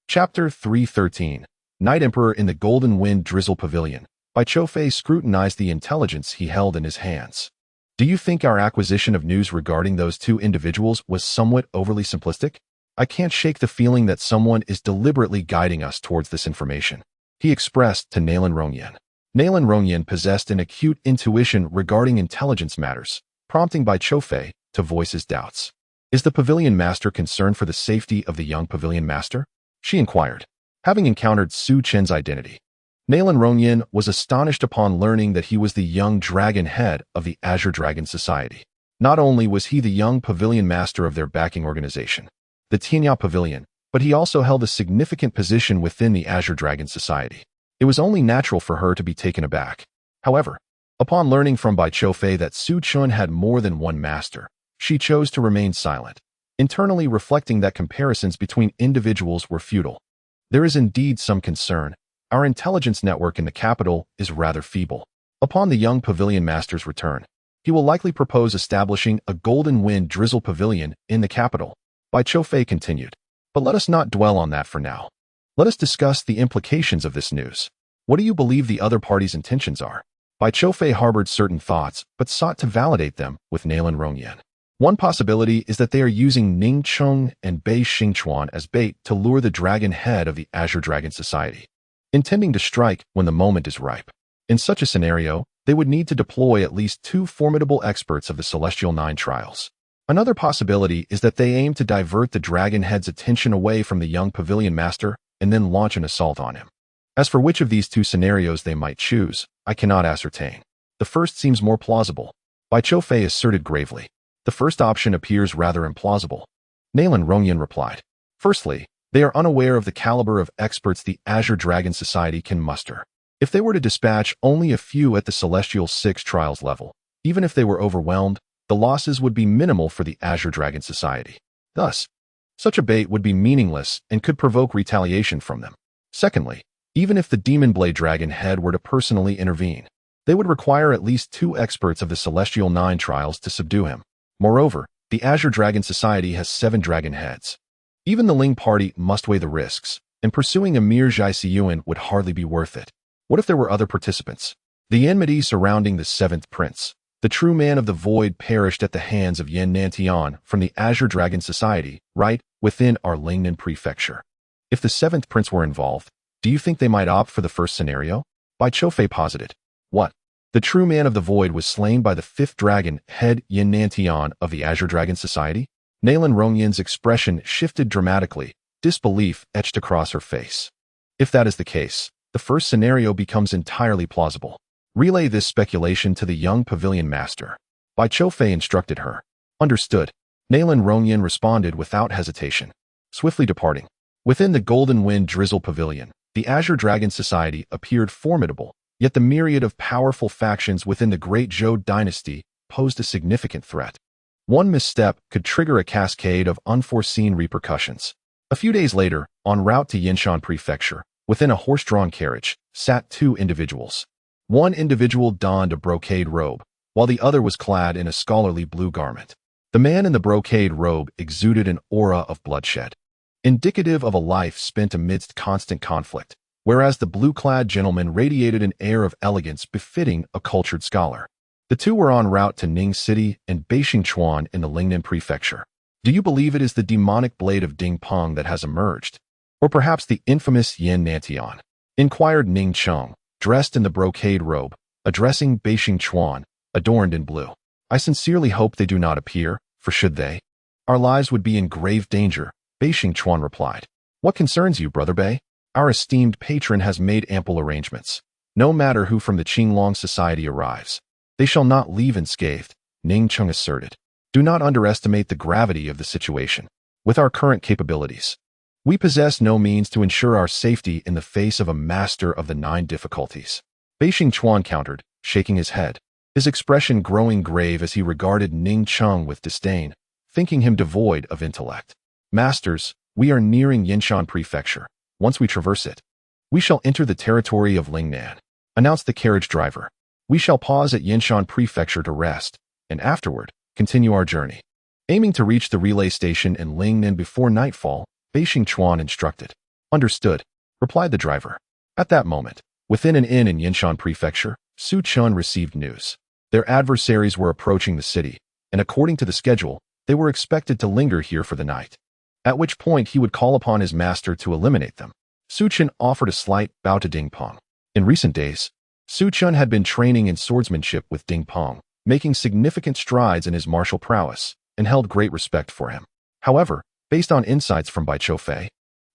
Chapter 313. Night Emperor in the Golden Wind Drizzle Pavilion. Bai Choufei scrutinized the intelligence he held in his hands. Do you think our acquisition of news regarding those two individuals was somewhat overly simplistic? I can't shake the feeling that someone is deliberately guiding us towards this information, he expressed to Nalan Rongyan. Nalan Rongyan possessed an acute intuition regarding intelligence matters, prompting Bai Choufei to voice his doubts. Is the Pavilion Master concerned for the safety of the young Pavilion Master? She inquired. Having encountered Su Chen's identity, Nalan Rongyan was astonished upon learning that he was the young dragon head of the Azure Dragon Society. Not only was he the young Pavilion Master of their backing organization, the Tianya Pavilion, but he also held a significant position within the Azure Dragon Society. It was only natural for her to be taken aback. However, upon learning from Bai Choufei that Su Chun had more than one master, she chose to remain silent, internally reflecting that comparisons between individuals were futile. There is indeed some concern. Our intelligence network in the capital is rather feeble. Upon the young Pavilion Master's return, he will likely propose establishing a Golden Wind Drizzle Pavilion in the capital. Bai Choufei continued. But let us not dwell on that for now. Let us discuss the implications of this news. What do you believe the other party's intentions are? Bai Choufei harbored certain thoughts, but sought to validate them with Nalan Rongyan. One possibility is that they are using Ning Cheng and Bai Xingchuan as bait to lure the dragon head of the Azure Dragon Society, intending to strike when the moment is ripe. In such a scenario, they would need to deploy at least 2 formidable experts of the Celestial 9 trials. Another possibility is that they aim to divert the dragon head's attention away from the young Pavilion Master and then launch an assault on him. As for which of these 2 scenarios they might choose, I cannot ascertain. The first seems more plausible, Bai Choufei asserted gravely. The first option appears rather implausible, Nalan Rongyan replied. Firstly, they are unaware of the caliber of experts the Azure Dragon Society can muster. If they were to dispatch only a few at the Celestial 6 trials level, even if they were overwhelmed, the losses would be minimal for the Azure Dragon Society. Thus, such a bait would be meaningless and could provoke retaliation from them. Secondly, even if the Demon Blade Dragon head were to personally intervene, they would require at least 2 experts of the Celestial 9 trials to subdue him. Moreover, the Azure Dragon Society has 7 dragon heads. Even the Ling party must weigh the risks, and pursuing a mere Zhai Siyuan would hardly be worth it. What if there were other participants? The enmity surrounding the seventh prince, the true man of the void, perished at the hands of Yan Nantian from the Azure Dragon Society, right within our Lingnan Prefecture. If the seventh prince were involved, do you think they might opt for the first scenario? Bai Choufei posited. What? The true man of the void was slain by the fifth dragon, head Yan Nantian of the Azure Dragon Society? Nalan Rongyan's expression shifted dramatically, disbelief etched across her face. If that is the case, the first scenario becomes entirely plausible. Relay this speculation to the young Pavilion master. Bai Choufei instructed her. Understood. Nalan Rongyan responded without hesitation, swiftly departing. Within the Golden Wind Drizzle Pavilion, the Azure Dragon Society appeared formidable, yet the myriad of powerful factions within the Great Zhou dynasty posed a significant threat. One misstep could trigger a cascade of unforeseen repercussions. A few days later, en route to Yinshan Prefecture, within a horse-drawn carriage, sat two individuals. One individual donned a brocade robe, while the other was clad in a scholarly blue garment. The man in the brocade robe exuded an aura of bloodshed, indicative of a life spent amidst constant conflict, whereas the blue-clad gentleman radiated an air of elegance befitting a cultured scholar. The two were en route to Ning City and Xuanshuang in the Lingnan Prefecture. Do you believe it is the demonic blade of Ding Peng that has emerged? Or perhaps the infamous Yan Nantian? Inquired Ning Cheng, dressed in the brocade robe, addressing Xuanshuang, adorned in blue. I sincerely hope they do not appear, for should they, our lives would be in grave danger, Xuanshuang replied. What concerns you, Brother Bai? Our esteemed patron has made ample arrangements. No matter who from the Qinglong Society arrives, they shall not leave unscathed, Ning Cheng asserted. Do not underestimate the gravity of the situation. With our current capabilities, we possess no means to ensure our safety in the face of a master of the 9 difficulties. Xuanshuang countered, shaking his head, his expression growing grave as he regarded Ning Cheng with disdain, thinking him devoid of intellect. Masters, we are nearing Yinshan Prefecture. Once we traverse it, we shall enter the territory of Lingnan, announced the carriage driver. We shall pause at Yinshan Prefecture to rest, and afterward, continue our journey. Aiming to reach the relay station in Lingnan before nightfall, Xuanshuang instructed. Understood, replied the driver. At that moment, within an inn in Yinshan Prefecture, Su Chun received news. Their adversaries were approaching the city, and according to the schedule, they were expected to linger here for the night, at which point he would call upon his master to eliminate them. Su Chun offered a slight bow to Ding Peng. In recent days, Su Chun had been training in swordsmanship with Ding Peng, making significant strides in his martial prowess, and held great respect for him. However, based on insights from Bai Choufei,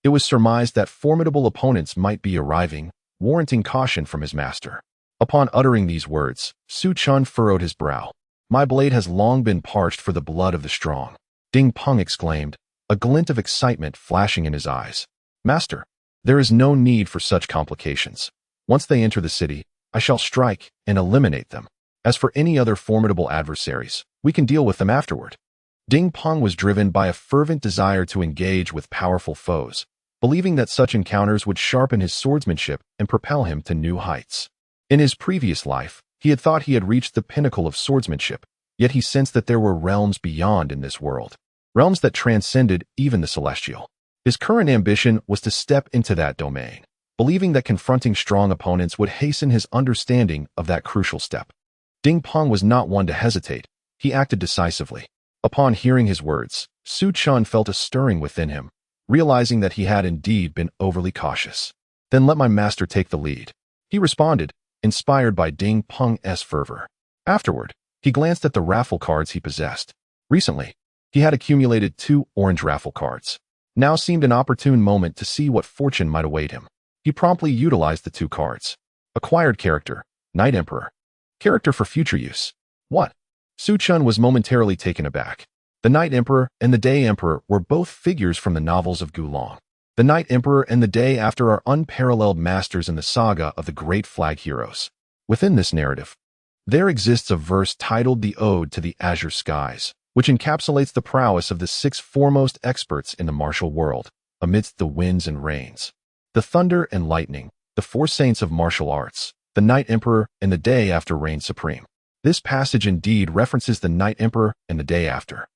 it was surmised that formidable opponents might be arriving, warranting caution from his master. Upon uttering these words, Su Chun furrowed his brow. My blade has long been parched for the blood of the strong, Ding Peng exclaimed, a glint of excitement flashing in his eyes. Master, there is no need for such complications. Once they enter the city, I shall strike and eliminate them. As for any other formidable adversaries, we can deal with them afterward. Ding Peng was driven by a fervent desire to engage with powerful foes, believing that such encounters would sharpen his swordsmanship and propel him to new heights. In his previous life, he had thought he had reached the pinnacle of swordsmanship, yet he sensed that there were realms beyond in this world, realms that transcended even the celestial. His current ambition was to step into that domain, believing that confronting strong opponents would hasten his understanding of that crucial step. Ding Peng was not one to hesitate. He acted decisively. Upon hearing his words, Su Chun felt a stirring within him, realizing that he had indeed been overly cautious. Then let my master take the lead, he responded, inspired by Ding Peng's fervor. Afterward, he glanced at the raffle cards he possessed. Recently, he had accumulated 2 orange raffle cards. Now seemed an opportune moment to see what fortune might await him. He promptly utilized the 2 cards. Acquired character, Night Emperor. Character for future use. What? Su Chun was momentarily taken aback. The Night Emperor and the Day Emperor were both figures from the novels of Gulong. The Night Emperor and the Day After are unparalleled masters in the saga of the great flag heroes. Within this narrative, there exists a verse titled The Ode to the Azure Skies, which encapsulates the prowess of the 6 foremost experts in the martial world, amidst the winds and rains, the thunder and lightning, the 4 saints of martial arts, the Night Emperor and the Day After reign supreme. This passage indeed references the Night Emperor and the Day After.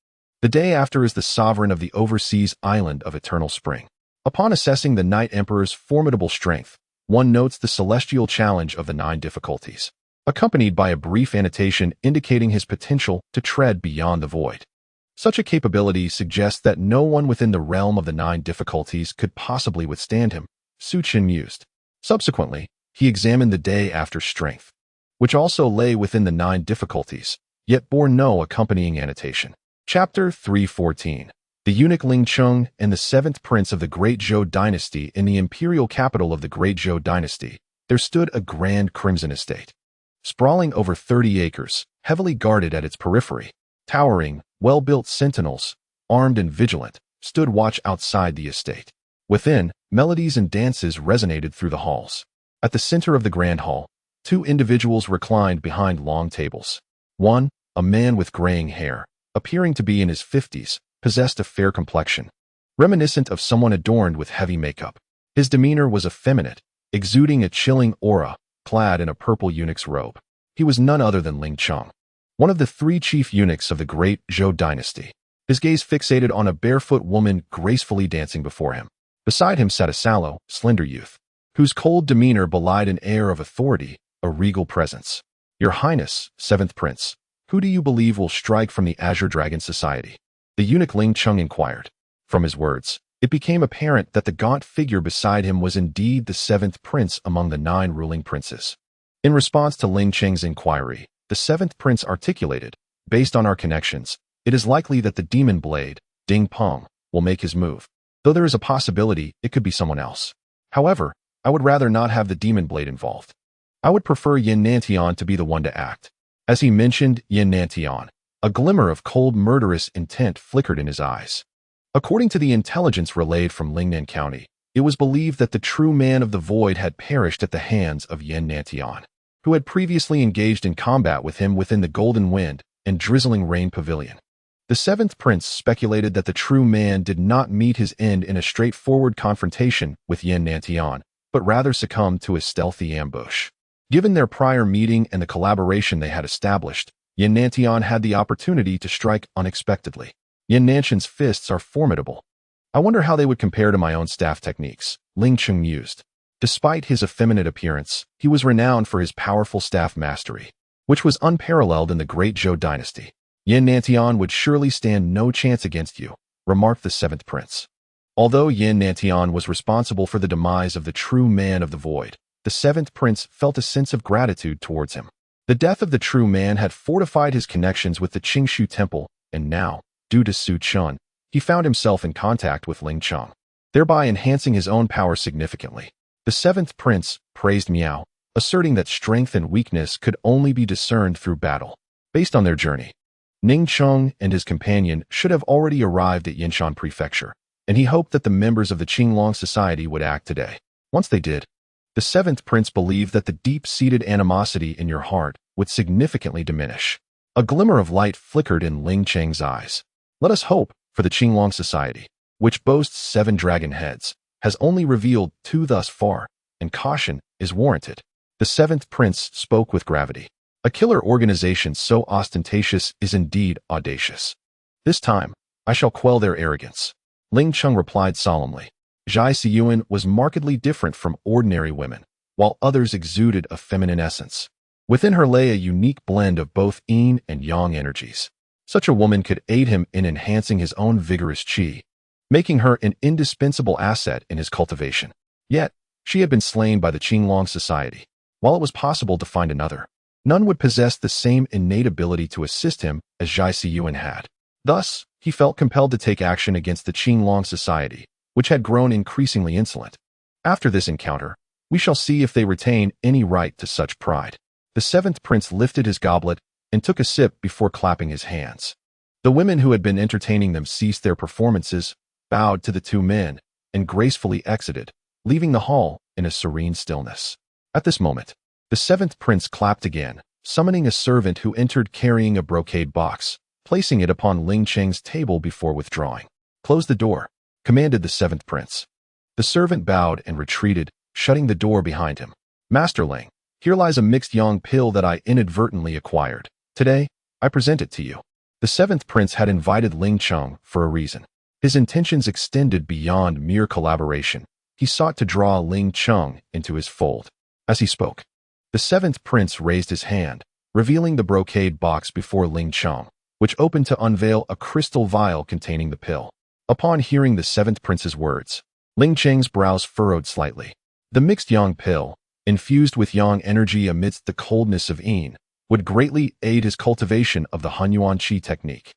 The Day After is the sovereign of the overseas island of eternal spring. Upon assessing the Night Emperor's formidable strength, one notes the celestial challenge of the 9 difficulties. accompanied by a brief annotation indicating his potential to tread beyond the void. Such a capability suggests that no one within the realm of the 9 difficulties could possibly withstand him, Su Chen mused. Subsequently, he examined the day after strength, which also lay within the 9 difficulties, yet bore no accompanying annotation. Chapter 314. The eunuch Ling Cheng and the 7th prince of the Great Zhou dynasty. In the imperial capital of the Great Zhou dynasty, there stood a grand crimson estate. Sprawling over 30 acres, heavily guarded at its periphery, towering, well-built sentinels, armed and vigilant, stood watch outside the estate. Within, melodies and dances resonated through the halls. At the center of the grand hall, 2 individuals reclined behind long tables. One, a man with graying hair, appearing to be in his 50s, possessed a fair complexion, reminiscent of someone adorned with heavy makeup. His demeanor was effeminate, exuding a chilling aura, clad in a purple eunuch's robe. He was none other than Ling Cheng, one of the 3 chief eunuchs of the Great Zhou dynasty, his gaze fixated on a barefoot woman gracefully dancing before him. Beside him sat a sallow, slender youth, whose cold demeanor belied an air of authority, a regal presence. Your Highness, 7th Prince, who do you believe will strike from the Azure Dragon Society? The eunuch Ling Cheng inquired. From his words, it became apparent that the gaunt figure beside him was indeed the 7th prince among the 9 ruling princes. In response to Ling Cheng's inquiry, the 7th prince articulated, based on our connections, it is likely that the demon blade, Ding Peng, will make his move, though there is a possibility it could be someone else. However, I would rather not have the demon blade involved. I would prefer Yin Nantian to be the one to act. As he mentioned Yin Nantian, a glimmer of cold murderous intent flickered in his eyes. According to the intelligence relayed from Lingnan County, it was believed that the true man of the void had perished at the hands of Yin Nantian, who had previously engaged in combat with him within the Golden Wind and Drizzling Rain Pavilion. The 7th prince speculated that the true man did not meet his end in a straightforward confrontation with Yin Nantian, but rather succumbed to a stealthy ambush. Given their prior meeting and the collaboration they had established, Yin Nantian had the opportunity to strike unexpectedly. Yin Nantian's fists are formidable. I wonder how they would compare to my own staff techniques, Ling Cheng mused. Despite his effeminate appearance, he was renowned for his powerful staff mastery, which was unparalleled in the Great Zhou dynasty. Yin Nantian would surely stand no chance against you, remarked the 7th prince. Although Yin Nantian was responsible for the demise of the true man of the void, the 7th prince felt a sense of gratitude towards him. The death of the true man had fortified his connections with the Qingshu temple, and now, due to Su Chen, he found himself in contact with Ling Cheng, thereby enhancing his own power significantly. The 7th prince praised Miao, asserting that strength and weakness could only be discerned through battle. Based on their journey, Ning Cheng and his companion should have already arrived at Yinshan Prefecture, and he hoped that the members of the Qinglong Society would act today. Once they did, the 7th prince believed that the deep-seated animosity in your heart would significantly diminish. A glimmer of light flickered in Ling Cheng's eyes. Let us hope, for the Qinglong Society, which boasts 7 dragon heads, has only revealed 2 thus far, and caution is warranted. The 7th prince spoke with gravity. A killer organization so ostentatious is indeed audacious. This time, I shall quell their arrogance. Ling Cheng replied solemnly. Xiaoren was markedly different from ordinary women, while others exuded a feminine essence. Within her lay a unique blend of both yin and yang energies. Such a woman could aid him in enhancing his own vigorous qi, making her an indispensable asset in his cultivation. Yet, she had been slain by the Qinglong Society. While it was possible to find another, none would possess the same innate ability to assist him as Xiaoren had. Thus, he felt compelled to take action against the Qinglong Society, which had grown increasingly insolent. After this encounter, we shall see if they retain any right to such pride. The 7th prince lifted his goblet and took a sip before clapping his hands. The women who had been entertaining them ceased their performances, bowed to the 2 men, and gracefully exited, leaving the hall in a serene stillness. At this moment, the 7th prince clapped again, summoning a servant who entered carrying a brocade box, placing it upon Ling Cheng's table before withdrawing. Close the door, commanded the 7th prince. The servant bowed and retreated, shutting the door behind him. Master Ling, here lies a mixed yang pill that I inadvertently acquired. Today, I present it to you. The 7th prince had invited Ling Cheng for a reason. His intentions extended beyond mere collaboration. He sought to draw Ling Cheng into his fold. As he spoke, The seventh prince raised his hand, revealing the brocade box before Ling Chang, which opened to unveil a crystal vial containing the pill. Upon hearing the seventh prince's words, Ling Chang's brows furrowed slightly. The mixed yang pill, infused with yang energy amidst the coldness of Yin, would greatly aid his cultivation of the Hanyue Qi technique,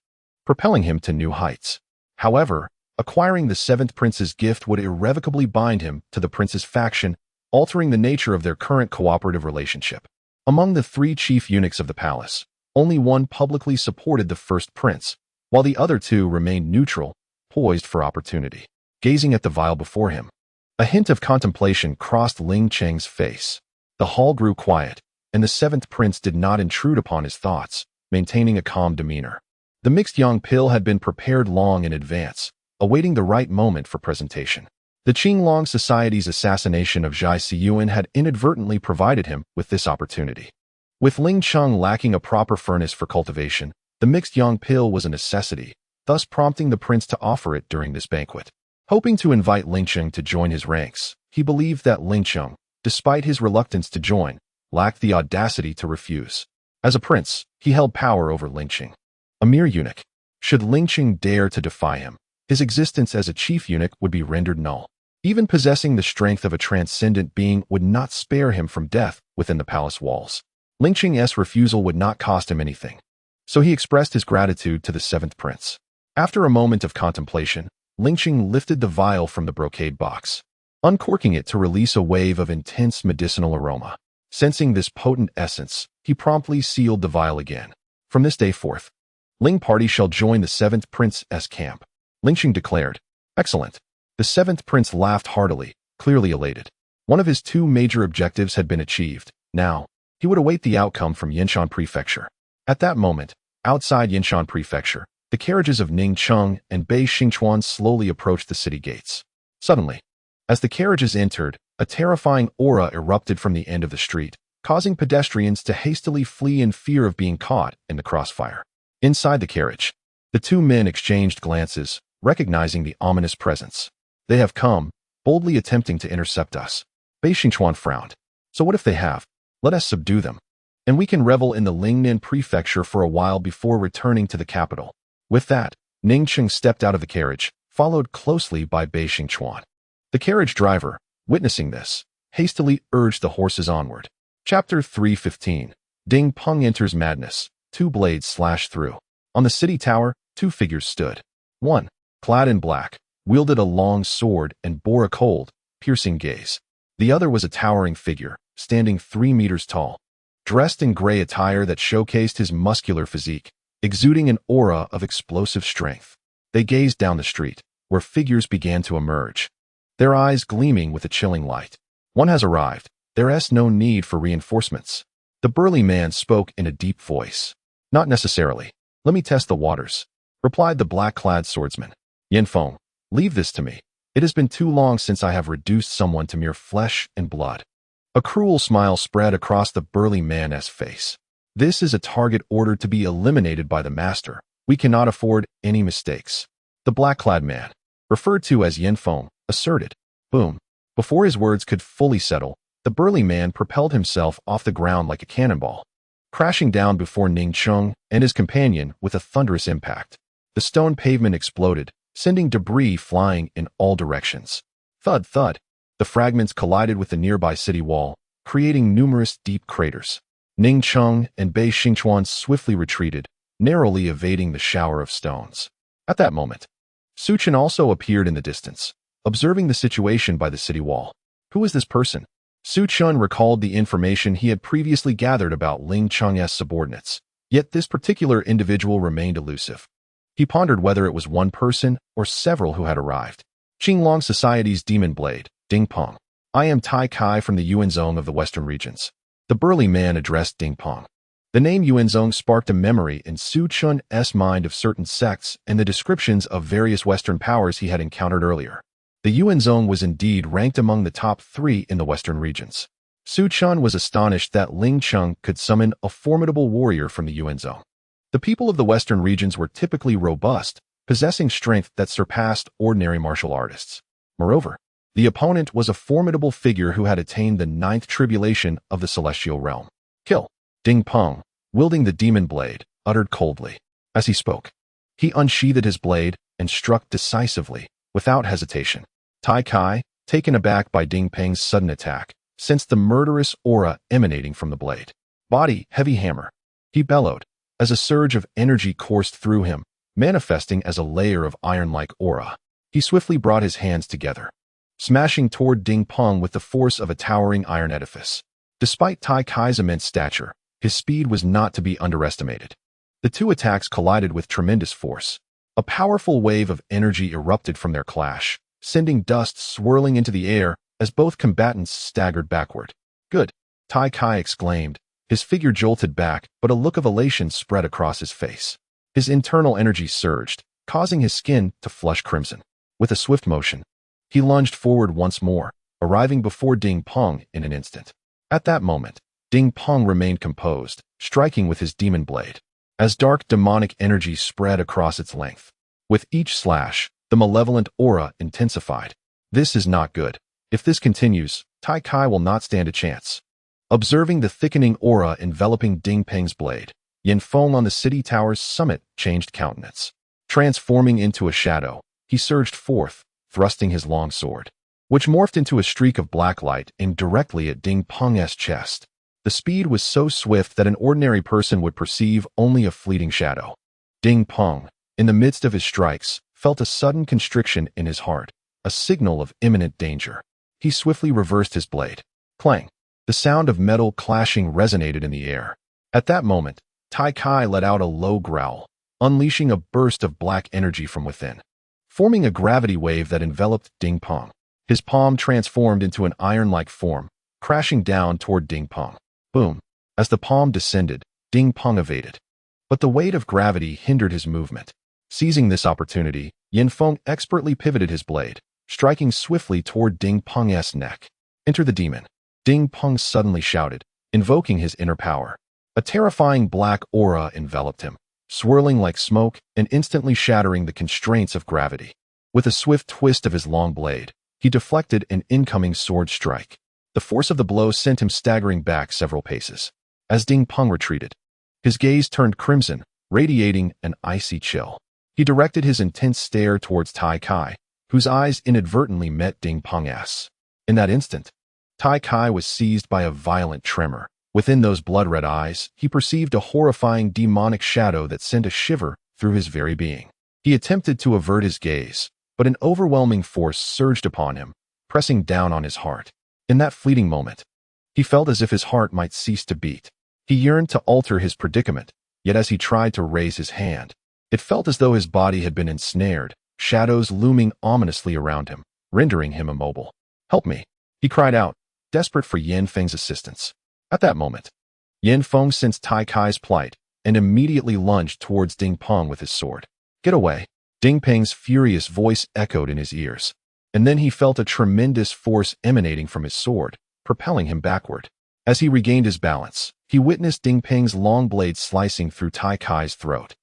propelling him to new heights. However, acquiring the seventh prince's gift would irrevocably bind him to the prince's faction, altering the nature of their current cooperative relationship. Among the three chief eunuchs of the palace, only one publicly supported the first prince, while the other two remained neutral, poised for opportunity. Gazing at the vial before him, a hint of contemplation crossed Ling Chang's face. The hall grew quiet, and the seventh prince did not intrude upon his thoughts, maintaining a calm demeanor. The mixed yang pill had been prepared long in advance, awaiting the right moment for presentation. The Qinglong Society's assassination of Zhai Siyuan had inadvertently provided him with this opportunity. With Ling Chang lacking a proper furnace for cultivation, the mixed yang pill was a necessity, thus prompting the prince to offer it during this banquet. Hoping to invite Ling Chang to join his ranks, he believed that Ling Chang, despite his reluctance to join, lacked the audacity to refuse. As a prince, he held power over Ling Chang. A mere eunuch. Should Ling Chang dare to defy him, his existence as a chief eunuch would be rendered null. Even possessing the strength of a transcendent being would not spare him from death within the palace walls. Ling Chang's refusal would not cost him anything. So he expressed his gratitude to the seventh prince. After a moment of contemplation, Ling Chang lifted the vial from the brocade box, uncorking it to release a wave of intense medicinal aroma. Sensing this potent essence, he promptly sealed the vial again. From this day forth, Ling party shall join the seventh prince's camp, Ling Chang declared. Excellent. The seventh prince laughed heartily, clearly elated. One of his two major objectives had been achieved. Now, he would await the outcome from Lingnan Prefecture. At that moment, outside Lingnan Prefecture, the carriages of Ning Cheng and Bai Choufei slowly approached the city gates. Suddenly, as the carriages entered, a terrifying aura erupted from the end of the street, causing pedestrians to hastily flee in fear of being caught in the crossfire. Inside the carriage, the two men exchanged glances, recognizing the ominous presence. They have come, boldly attempting to intercept us. Bai Choufei frowned. So what if they have? Let us subdue them, and we can revel in the Lingnan Prefecture for a while before returning to the capital. With that, Ning Cheng stepped out of the carriage, followed closely by Bai Choufei. The carriage driver, witnessing this, hastily urged the horses onward. Chapter 3:15. Ding Peng enters madness. Two blades slashed through. On the city tower, two figures stood. One, clad in black, wielded a long sword and bore a cold, piercing gaze. The other was a towering figure, standing 3 meters tall, dressed in gray attire that showcased his muscular physique, exuding an aura of explosive strength. They gazed down the street, where figures began to emerge, their eyes gleaming with a chilling light. One has arrived. There's no need for reinforcements. The burly man spoke in a deep voice. Not necessarily. Let me test the waters, replied the black-clad swordsman. Yin Feng, leave this to me. It has been too long since I have reduced someone to mere flesh and blood. A cruel smile spread across the burly man's face. This is a target ordered to be eliminated by the master. We cannot afford any mistakes. The black-clad man, referred to as Yin Feng, asserted. Boom. Before his words could fully settle, the burly man propelled himself off the ground like a cannonball, crashing down before Ning Cheng and his companion with a thunderous impact. The stone pavement exploded, sending debris flying in all directions. Thud, thud. The fragments collided with the nearby city wall, creating numerous deep craters. Ning Cheng and Bai Choufei swiftly retreated, narrowly evading the shower of stones. At that moment, Su Chen also appeared in the distance, observing the situation by the city wall. Who is this person? Su Chen recalled the information he had previously gathered about Ling Cheng's subordinates, yet this particular individual remained elusive. He pondered whether it was one person or several who had arrived. Qinglong Society's Demon Blade, Ding Peng. I am Tai Kai from the Yuanzong of the Western regions. The burly man addressed Ding Peng. The name Yuanzong sparked a memory in Su Chen's mind of certain sects and the descriptions of various Western powers he had encountered earlier. The Yuanzong was indeed ranked among the top 3 in the Western regions. Su Chen was astonished that Ling Cheng could summon a formidable warrior from the Yuanzong. The people of the Western regions were typically robust, possessing strength that surpassed ordinary martial artists. Moreover, The opponent was a formidable figure who had attained the 9th tribulation of the celestial realm. Kill! Ding Peng, wielding the demon blade, uttered coldly. As he spoke, he unsheathed his blade and struck decisively, without hesitation. Tai Kai, taken aback by Ding Peng's sudden attack, sensed the murderous aura emanating from the blade. Body, heavy hammer. He bellowed, as a surge of energy coursed through him, manifesting as a layer of iron-like aura. He swiftly brought his hands together, smashing toward Ding Peng with the force of a towering iron edifice. Despite Tai Kai's immense stature, his speed was not to be underestimated. The two attacks collided with tremendous force. A powerful wave of energy erupted from their clash, sending dust swirling into the air as both combatants staggered backward. Good, Tai Kai exclaimed. His figure jolted back, but a look of elation spread across his face. His internal energy surged, causing his skin to flush crimson. With a swift motion, he lunged forward once more, arriving before Ding Peng in an instant. At that moment, Ding Peng remained composed, striking with his demon blade, as dark demonic energy spread across its length. With each slash, the malevolent aura intensified. This is not good. If this continues, Tai Kai will not stand a chance. Observing the thickening aura enveloping Ding Peng's blade, Yin Feng on the city tower's summit changed countenance. Transforming into a shadow, he surged forth, thrusting his long sword, which morphed into a streak of black light aimed directly at Ding Peng's chest. The speed was so swift that an ordinary person would perceive only a fleeting shadow. Ding Peng, in the midst of his strikes, felt a sudden constriction in his heart, a signal of imminent danger. He swiftly reversed his blade. Clang! The sound of metal clashing resonated in the air. At that moment, Tai Kai let out a low growl, unleashing a burst of black energy from within, forming a gravity wave that enveloped Ding Peng. His palm transformed into an iron-like form, crashing down toward Ding Peng. Boom! As the palm descended, Ding Peng evaded. But the weight of gravity hindered his movement. Seizing this opportunity, Yin Feng expertly pivoted his blade, striking swiftly toward Ding Peng's neck. Enter the demon! Ding Peng suddenly shouted, invoking his inner power. A terrifying black aura enveloped him, swirling like smoke and instantly shattering the constraints of gravity. With a swift twist of his long blade, he deflected an incoming sword strike. The force of the blow sent him staggering back several paces. As Ding Peng retreated, his gaze turned crimson, radiating an icy chill. He directed his intense stare towards Tai Kai, whose eyes inadvertently met Ding Peng's. In that instant, Tai Kai was seized by a violent tremor. Within those blood-red eyes, he perceived a horrifying demonic shadow that sent a shiver through his very being. He attempted to avert his gaze, but an overwhelming force surged upon him, pressing down on his heart. In that fleeting moment, he felt as if his heart might cease to beat. He yearned to alter his predicament, yet as he tried to raise his hand, it felt as though his body had been ensnared, shadows looming ominously around him, rendering him immobile. "Help me," he cried out, desperate for Yin Feng's assistance. At that moment, Yin Feng sensed Tai Kai's plight and immediately lunged towards Ding Peng with his sword. "Get away!" Ding Peng's furious voice echoed in his ears, and then he felt a tremendous force emanating from his sword, propelling him backward. As he regained his balance, he witnessed Ding Peng's long blade slicing through Tai Kai's throat.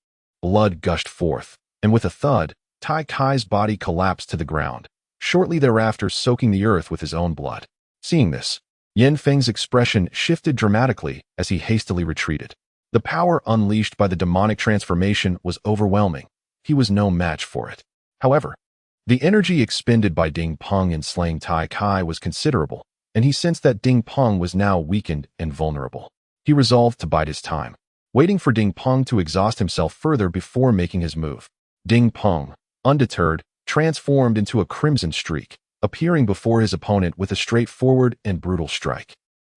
Blood gushed forth, and with a thud, Tai Kai's body collapsed to the ground, shortly thereafter soaking the earth with his own blood. Seeing this, Yin Feng's expression shifted dramatically as he hastily retreated. The power unleashed by the demonic transformation was overwhelming. He was no match for it. However, the energy expended by Ding Peng in slaying Tai Kai was considerable, and he sensed that Ding Peng was now weakened and vulnerable. He resolved to bide his time, waiting for Ding Peng to exhaust himself further before making his move. Ding Peng, undeterred, transformed into a crimson streak, appearing before his opponent with a straightforward and brutal strike.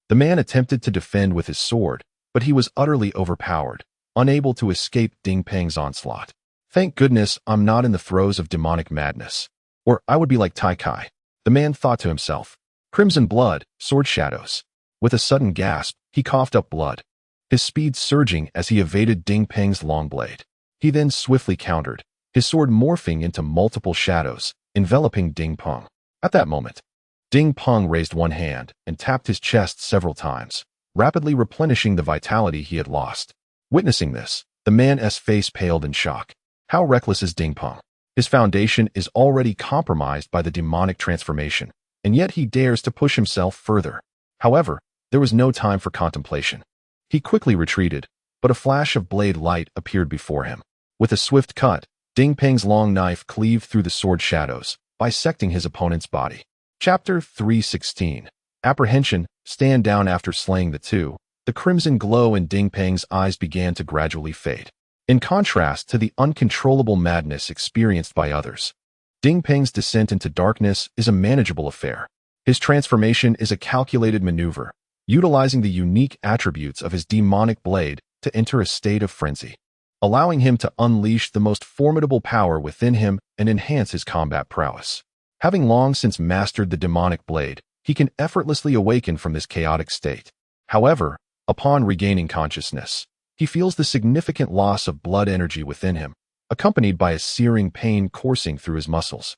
The man attempted to defend with his sword, but he was utterly overpowered, unable to escape Ding Peng's onslaught. "Thank goodness I'm not in the throes of demonic madness, or I would be like Tai Kai," the man thought to himself. Crimson blood, sword shadows. With a sudden gasp, he coughed up blood, his speed surging as he evaded Ding Peng's long blade. He then swiftly countered, his sword morphing into multiple shadows, enveloping Ding Peng. At that moment, Ding Peng raised one hand and tapped his chest several times, rapidly replenishing the vitality he had lost. Witnessing this, the man's face paled in shock. How reckless is Ding Peng? His foundation is already compromised by the demonic transformation, and yet he dares to push himself further. However, there was no time for contemplation. He quickly retreated, but a flash of blade light appeared before him. With a swift cut, Ding Peng's long knife cleaved through the sword shadows, bisecting his opponent's body. Chapter 316. Apprehension. Stand down. After slaying the two, the crimson glow in Ding Peng's eyes began to gradually fade. In contrast to the uncontrollable madness experienced by others, Ding Peng's descent into darkness is a manageable affair. His transformation is a calculated maneuver, utilizing the unique attributes of his demonic blade to enter a state of frenzy, allowing him to unleash the most formidable power within him and enhance his combat prowess. Having long since mastered the demonic blade, he can effortlessly awaken from this chaotic state. However, upon regaining consciousness, he feels the significant loss of blood energy within him, accompanied by a searing pain coursing through his muscles,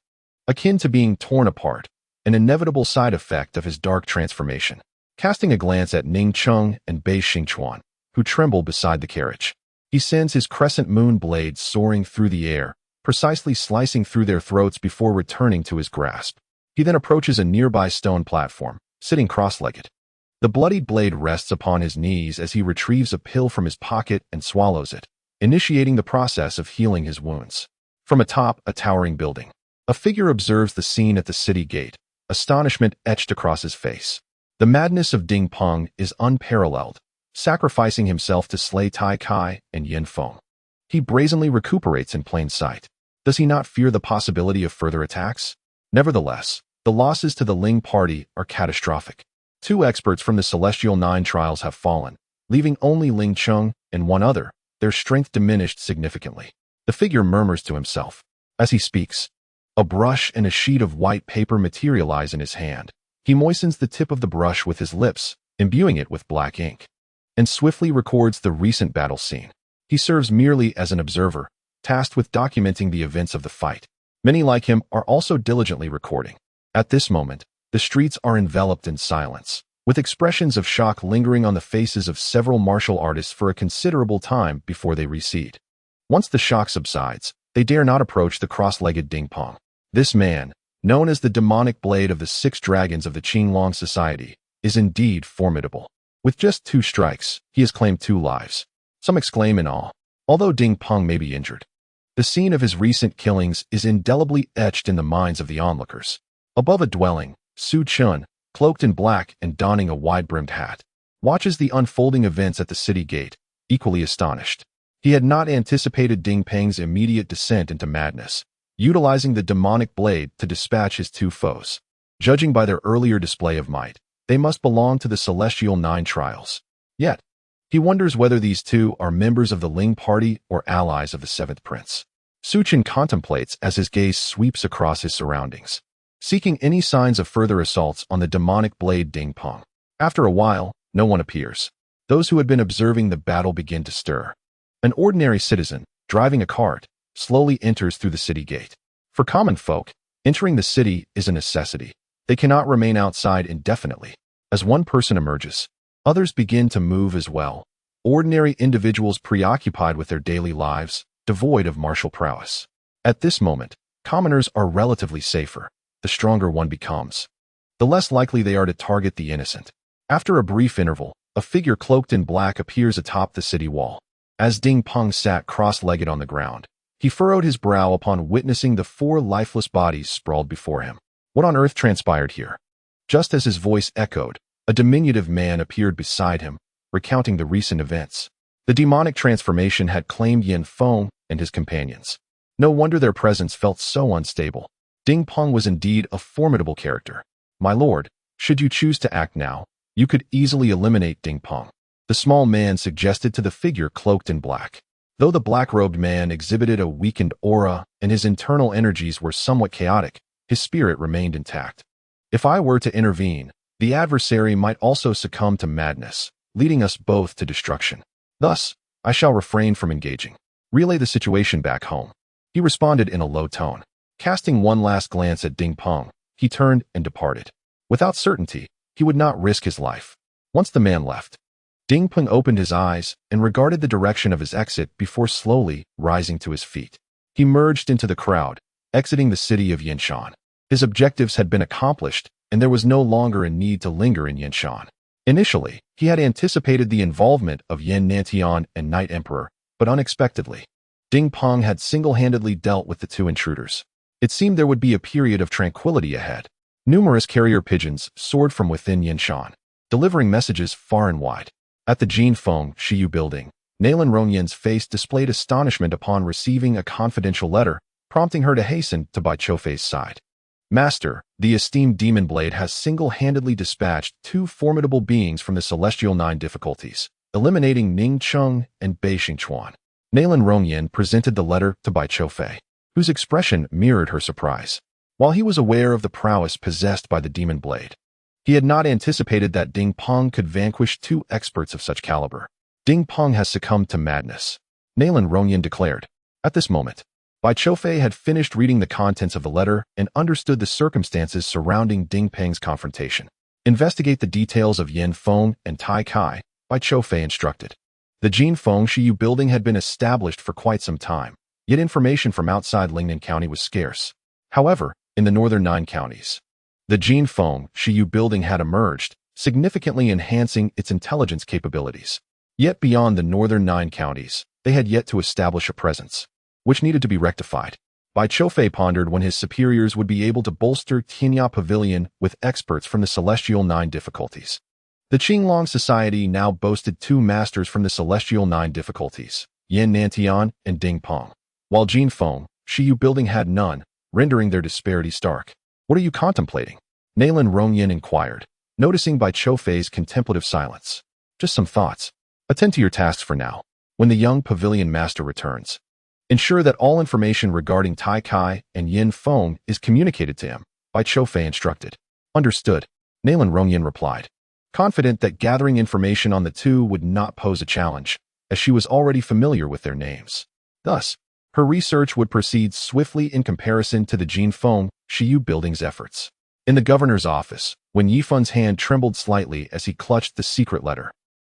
akin to being torn apart, an inevitable side effect of his dark transformation. Casting a glance at Ning Cheng and Bai Choufei, who tremble beside the carriage, he sends his crescent moon blade soaring through the air, precisely slicing through their throats before returning to his grasp. He then approaches a nearby stone platform, sitting cross-legged. The bloodied blade rests upon his knees as he retrieves a pill from his pocket and swallows it, initiating the process of healing his wounds. From atop a towering building, a figure observes the scene at the city gate, astonishment etched across his face. The madness of Ding Peng is unparalleled, sacrificing himself to slay Tai Kai and Yin Feng. He brazenly recuperates in plain sight. Does he not fear the possibility of further attacks? Nevertheless, the losses to the Ling party are catastrophic. 2 experts from the Celestial 9 trials have fallen, leaving only Ling Cheng and one other, their strength diminished significantly. The figure murmurs to himself. As he speaks, a brush and a sheet of white paper materialize in his hand. He moistens the tip of the brush with his lips, imbuing it with black ink, and swiftly records the recent battle scene. He serves merely as an observer, tasked with documenting the events of the fight. Many like him are also diligently recording. At this moment, the streets are enveloped in silence, with expressions of shock lingering on the faces of several martial artists for a considerable time before they recede. Once the shock subsides, they dare not approach the cross-legged Ding Peng. This man, known as the demonic blade of the 6 dragons of the Qinglong Society, is indeed formidable. With just 2 strikes, he has claimed 2 lives. Some exclaim in awe. Although Ding Peng may be injured, the scene of his recent killings is indelibly etched in the minds of the onlookers. Above a dwelling, Su Chun, cloaked in black and donning a wide-brimmed hat, watches the unfolding events at the city gate, equally astonished. He had not anticipated Ding Peng's immediate descent into madness, utilizing the demonic blade to dispatch his 2 foes. Judging by their earlier display of might, they must belong to the Celestial 9 trials. Yet, he wonders whether these 2 are members of the Ling party or allies of the 7th prince. Su Chun contemplates as his gaze sweeps across his surroundings, seeking any signs of further assaults on the demonic blade Ding Peng. After a while, no one appears. Those who had been observing the battle begin to stir. An ordinary citizen, driving a cart, slowly enters through the city gate. For common folk, entering the city is a necessity. They cannot remain outside indefinitely. As one person emerges, others begin to move as well. Ordinary individuals preoccupied with their daily lives, devoid of martial prowess. At this moment, commoners are relatively safer. The stronger one becomes, the less likely they are to target the innocent. After a brief interval, a figure cloaked in black appears atop the city wall. As Ding Peng sat cross-legged on the ground, he furrowed his brow upon witnessing the 4 lifeless bodies sprawled before him. What on earth transpired here? Just as his voice echoed, a diminutive man appeared beside him, recounting the recent events. The demonic transformation had claimed Yin Feng and his companions. No wonder their presence felt so unstable. Ding Peng was indeed a formidable character. My lord, should you choose to act now, you could easily eliminate Ding Peng, the small man suggested to the figure cloaked in black. Though the black-robed man exhibited a weakened aura and his internal energies were somewhat chaotic, his spirit remained intact. If I were to intervene, the adversary might also succumb to madness, leading us both to destruction. Thus, I shall refrain from engaging. Relay the situation back home. He responded in a low tone. Casting one last glance at Ding Peng, he turned and departed. Without certainty, he would not risk his life. Once the man left, Ding Peng opened his eyes and regarded the direction of his exit before slowly rising to his feet. He merged into the crowd, exiting the city of Yinshan. His objectives had been accomplished, and there was no longer a need to linger in Yanshan. Initially, he had anticipated the involvement of Yan Nantian and Night Emperor, but unexpectedly, Ding Peng had single-handedly dealt with the two intruders. It seemed there would be a period of tranquility ahead. Numerous carrier pigeons soared from within Yanshan, delivering messages far and wide. At the Jin Feng Shiyu building, Nalan Rongyan's face displayed astonishment upon receiving a confidential letter, prompting her to hasten to Bai Choufei's side. Master, the esteemed Demon Blade has single-handedly dispatched two formidable beings from the Celestial Nine difficulties, eliminating Ning Cheng and Bai Xingchuan. Nalan Rongyan presented the letter to Bai Choufei, whose expression mirrored her surprise. While he was aware of the prowess possessed by the Demon Blade, he had not anticipated that Ding Peng could vanquish two experts of such caliber. Ding Peng has succumbed to madness, Nalan Rongyan declared. At this moment, Bai Choufei had finished reading the contents of the letter and understood the circumstances surrounding Ding Peng's confrontation. Investigate the details of Yan Feng and Tai Kai, Bai Choufei instructed. The Jin Feng Shiyu building had been established for quite some time, yet information from outside Lingnan County was scarce. However, in the northern 9 counties, the Jin Feng Shiyu building had emerged, significantly enhancing its intelligence capabilities. Yet beyond the northern 9 counties, they had yet to establish a presence, which needed to be rectified. Bai Choufei pondered when his superiors would be able to bolster Tianya Pavilion with experts from the Celestial 9 difficulties. The Qinglong Society now boasted 2 masters from the Celestial 9 difficulties, Yan Nantian and Ding Peng, while Jin Feng Shiyu building had none, rendering their disparity stark. What are you contemplating? Nalan Rongyan inquired, noticing Bai Choufei's contemplative silence. Just some thoughts. Attend to your tasks for now. When the young Pavilion master returns, ensure that all information regarding Tai Kai and Yin Feng is communicated to him, Bai Choufei instructed. Understood, Nalan Rongyan replied, confident that gathering information on the two would not pose a challenge, as she was already familiar with their names. Thus, her research would proceed swiftly in comparison to the Jin Feng Shiyu building's efforts. In the governor's office, when Yifun's hand trembled slightly as he clutched the secret letter,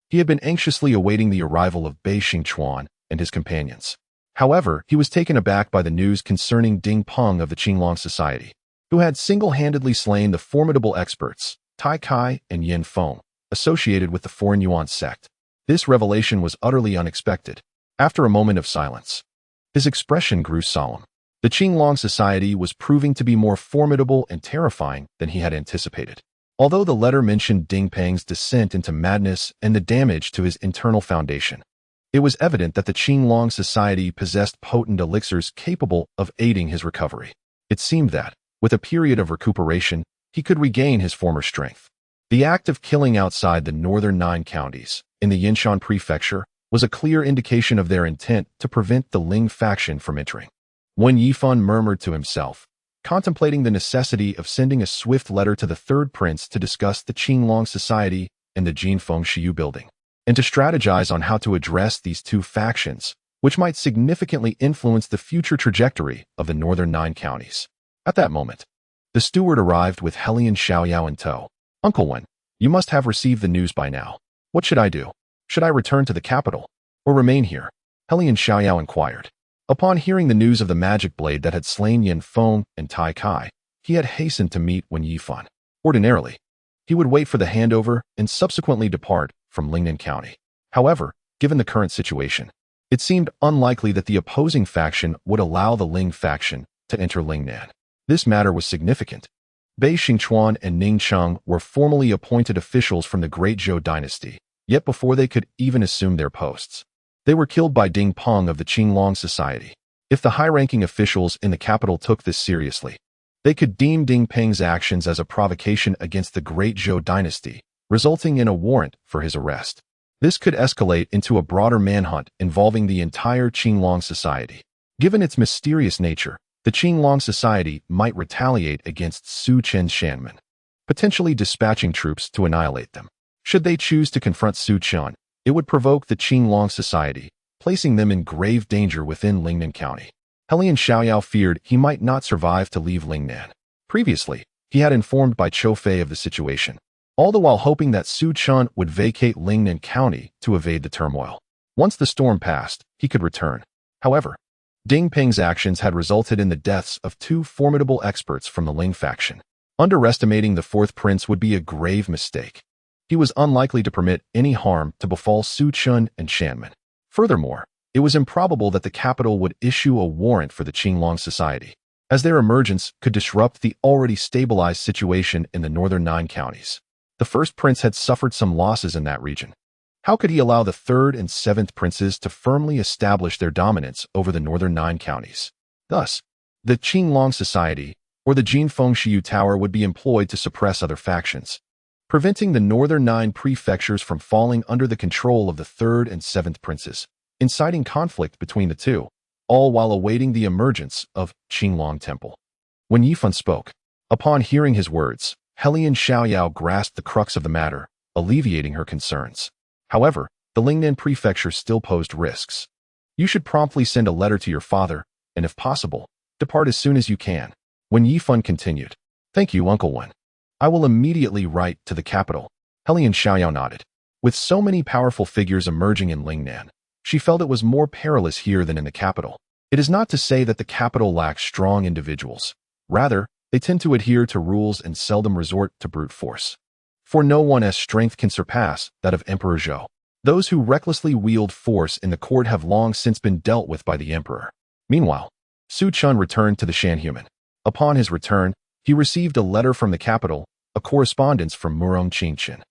he had been anxiously awaiting the arrival of Bai Xingchuan and his companions. However, he was taken aback by the news concerning Ding Peng of the Qinglong Society, who had single-handedly slain the formidable experts, Tai Kai and Yin Feng, associated with the Foreign Sect. This revelation was utterly unexpected. After a moment of silence, his expression grew solemn. The Qinglong Society was proving to be more formidable and terrifying than he had anticipated. Although the letter mentioned Ding Peng's descent into madness and the damage to his internal foundation, it was evident that the Qinglong Society possessed potent elixirs capable of aiding his recovery. It seemed that, with a period of recuperation, he could regain his former strength. The act of killing outside the northern 9 counties, in the Lingnan Prefecture, was a clear indication of their intent to prevent the Ling faction from entering. When Yifan murmured to himself, contemplating the necessity of sending a swift letter to the third prince to discuss the Qinglong Society and the Jin Feng Shiyu building, and to strategize on how to address these two factions, which might significantly influence the future trajectory of the northern 9 counties. At that moment, the steward arrived with Helian Xiaoyao in tow. Uncle Wen, you must have received the news by now. What should I do? Should I return to the capital, or remain here? Helian Xiaoyao inquired. Upon hearing the news of the magic blade that had slain Yin Feng and Tai Kai, he had hastened to meet Wen Yifan. Ordinarily, he would wait for the handover and subsequently depart from Lingnan County. However, given the current situation, it seemed unlikely that the opposing faction would allow the Ling faction to enter Lingnan. This matter was significant. Bai Xingchuan and Ning Cheng were formally appointed officials from the Great Zhou dynasty, yet before they could even assume their posts, they were killed by Ding Peng of the Qinglong Society. If the high-ranking officials in the capital took this seriously, they could deem Ding Peng's actions as a provocation against the Great Zhou dynasty, resulting in a warrant for his arrest. This could escalate into a broader manhunt involving the entire Qinglong Society. Given its mysterious nature, the Qinglong Society might retaliate against Su Chen's Shanmen, potentially dispatching troops to annihilate them. Should they choose to confront Su Chen, it would provoke the Qinglong Society, placing them in grave danger within Lingnan County. Helian Xiaoyao feared he might not survive to leave Lingnan. Previously, he had informed Bai Choufei of the situation, all the while hoping that Su Chen would vacate Lingnan County to evade the turmoil. Once the storm passed, he could return. However, Ding Peng's actions had resulted in the deaths of 2 formidable experts from the Ling faction. Underestimating the fourth prince would be a grave mistake. He was unlikely to permit any harm to befall Su Chun and Shanmen. Furthermore, it was improbable that the capital would issue a warrant for the Qinglong Society, as their emergence could disrupt the already stabilized situation in the northern 9 counties. The first prince had suffered some losses in that region. How could he allow the third and seventh princes to firmly establish their dominance over the northern 9 counties? Thus, the Qinglong Society, or the Jinfeng Shiyu Tower, would be employed to suppress other factions, preventing the northern 9 prefectures from falling under the control of the third and seventh princes, inciting conflict between the two, all while awaiting the emergence of Qinglong Temple. When Yifan spoke, upon hearing his words, Helian Xiaoyao grasped the crux of the matter, alleviating her concerns. However, the Lingnan Prefecture still posed risks. You should promptly send a letter to your father, and if possible, depart as soon as you can. When Yifan continued, "Thank you, Uncle Wen. I will immediately write to the capital." Helian Xiaoyao nodded. With so many powerful figures emerging in Lingnan, she felt it was more perilous here than in the capital. It is not to say that the capital lacks strong individuals. Rather, they tend to adhere to rules and seldom resort to brute force. For no one's strength can surpass that of Emperor Zhou. Those who recklessly wield force in the court have long since been dealt with by the emperor. Meanwhile, Su Chun returned to the Shanhuman. Upon his return, he received a letter from the capital, a correspondence from Murong Qingchen.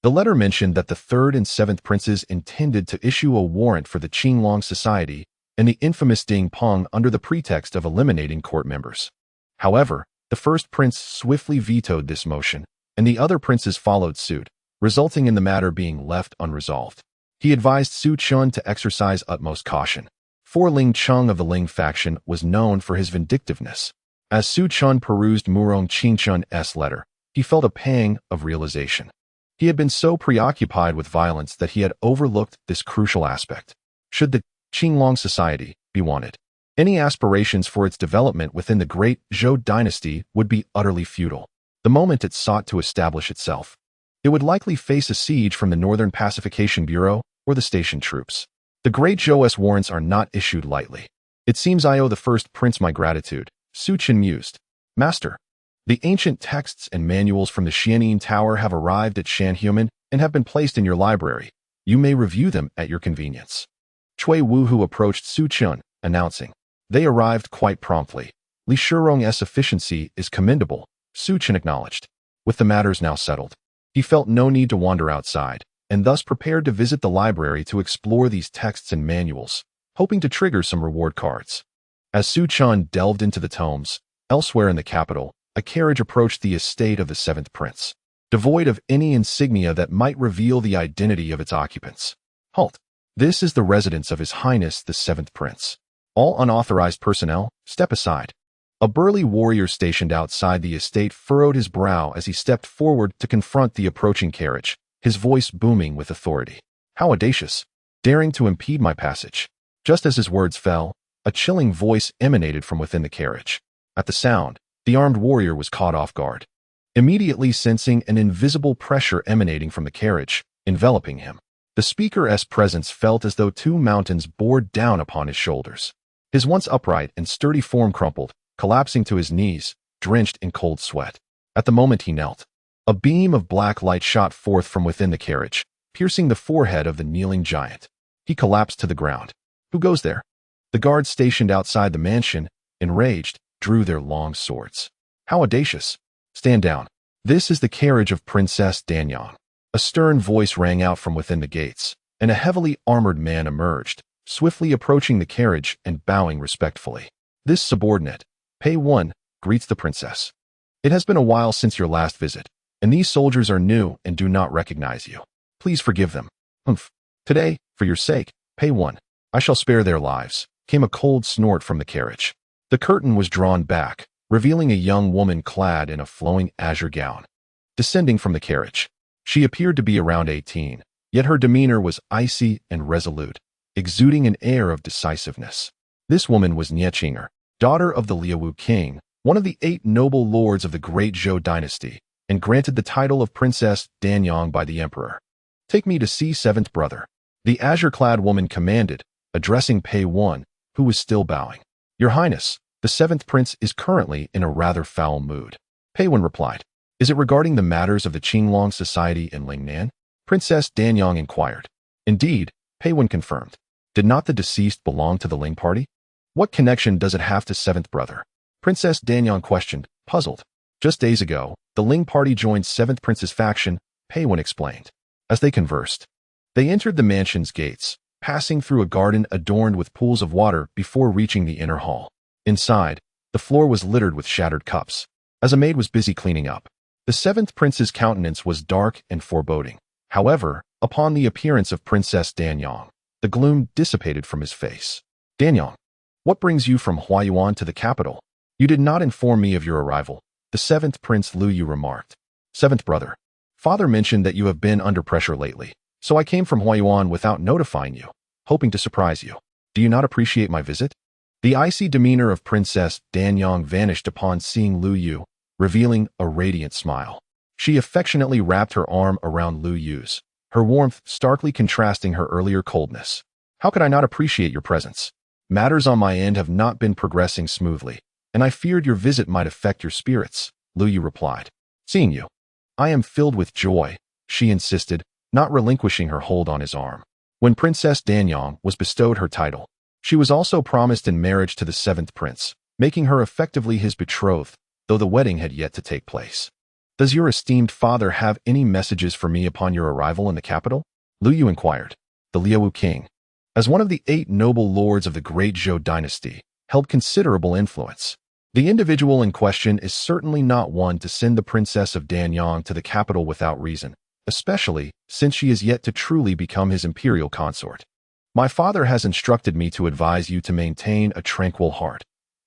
The letter mentioned that the third and seventh princes intended to issue a warrant for the Qinglong Society and the infamous Ding Peng under the pretext of eliminating court members. However, the first prince swiftly vetoed this motion, and the other princes followed suit, resulting in the matter being left unresolved. He advised Su Chun to exercise utmost caution, for Ling Cheng of the Ling faction was known for his vindictiveness. As Su Chun perused Murong Qingchun's letter, he felt a pang of realization. He had been so preoccupied with violence that he had overlooked this crucial aspect. Should the Qinglong Society be wanted, any aspirations for its development within the great Zhou dynasty would be utterly futile. The moment it sought to establish itself, it would likely face a siege from the Northern Pacification Bureau or the station troops. The great Zhou's warrants are not issued lightly. It seems I owe the first prince my gratitude, Su Chun mused. Master, the ancient texts and manuals from the Xianin Tower have arrived at Shanhuman and have been placed in your library. You may review them at your convenience. Cui Wuhu approached Su Chun, announcing, "They arrived quite promptly. Li Shurong's efficiency is commendable," Su Chun acknowledged. With the matters now settled, he felt no need to wander outside, and thus prepared to visit the library to explore these texts and manuals, hoping to trigger some reward cards. As Su Chun delved into the tomes, elsewhere in the capital, a carriage approached the estate of the seventh prince, devoid of any insignia that might reveal the identity of its occupants. Halt! This is the residence of His Highness the seventh prince. All unauthorized personnel, step aside. A burly warrior stationed outside the estate furrowed his brow as he stepped forward to confront the approaching carriage, his voice booming with authority. How audacious, daring to impede my passage. Just as his words fell, a chilling voice emanated from within the carriage. At the sound, the armed warrior was caught off guard, immediately sensing an invisible pressure emanating from the carriage, enveloping him. The speaker's presence felt as though 2 mountains bore down upon his shoulders. His once upright and sturdy form crumpled, collapsing to his knees, drenched in cold sweat. At the moment he knelt, a beam of black light shot forth from within the carriage, piercing the forehead of the kneeling giant. He collapsed to the ground. Who goes there? The guards stationed outside the mansion, enraged, drew their long swords. How audacious! Stand down. This is the carriage of Princess Danyang. A stern voice rang out from within the gates, and a heavily armored man emerged, swiftly approaching the carriage and bowing respectfully. This subordinate, Pei 1, greets the princess. It has been a while since your last visit, and these soldiers are new and do not recognize you. Please forgive them. Humph. Today, for your sake, Pei 1, I shall spare their lives, came a cold snort from the carriage. The curtain was drawn back, revealing a young woman clad in a flowing azure gown. Descending from the carriage, she appeared to be around 18, yet her demeanor was icy and resolute, exuding an air of decisiveness. This woman was Nie Qinger, daughter of the Liawu king, one of the 8 noble lords of the great Zhou dynasty, and granted the title of Princess Danyang by the emperor. Take me to see 7th brother, the azure-clad woman commanded, addressing Pei 1, who was still bowing. Your Highness, the 7th prince is currently in a rather foul mood. Pei Wen replied. Is it regarding the matters of the Qinglong society in Lingnan? Princess Danyang inquired. Indeed, Pei Wen confirmed. Did not the deceased belong to the Ling party? What connection does it have to seventh brother? Princess Danyang questioned, puzzled. Just days ago, the Ling party joined seventh prince's faction, Pei Wen explained. As they conversed, they entered the mansion's gates, passing through a garden adorned with pools of water before reaching the inner hall. Inside, the floor was littered with shattered cups, as a maid was busy cleaning up. The seventh prince's countenance was dark and foreboding. However, upon the appearance of Princess Danyang, the gloom dissipated from his face. Danyang, what brings you from Huayuan to the capital? You did not inform me of your arrival, the seventh prince Lu Yu remarked. Seventh brother, father mentioned that you have been under pressure lately, so I came from Huayuan without notifying you, hoping to surprise you. Do you not appreciate my visit? The icy demeanor of Princess Danyang vanished upon seeing Lu Yu, revealing a radiant smile. She affectionately wrapped her arm around Lu Yu's, her warmth starkly contrasting her earlier coldness. How could I not appreciate your presence? Matters on my end have not been progressing smoothly, and I feared your visit might affect your spirits, Lu Yu replied. Seeing you, I am filled with joy, she insisted, not relinquishing her hold on his arm. When Princess Danyang was bestowed her title, she was also promised in marriage to the seventh prince, making her effectively his betrothed, though the wedding had yet to take place. Does your esteemed father have any messages for me upon your arrival in the capital? Lu Yu inquired. The Liawu king, as one of the 8 noble lords of the great Zhou dynasty, held considerable influence. The individual in question is certainly not one to send the Princess of Danyang to the capital without reason, especially since she is yet to truly become his imperial consort. My father has instructed me to advise you to maintain a tranquil heart.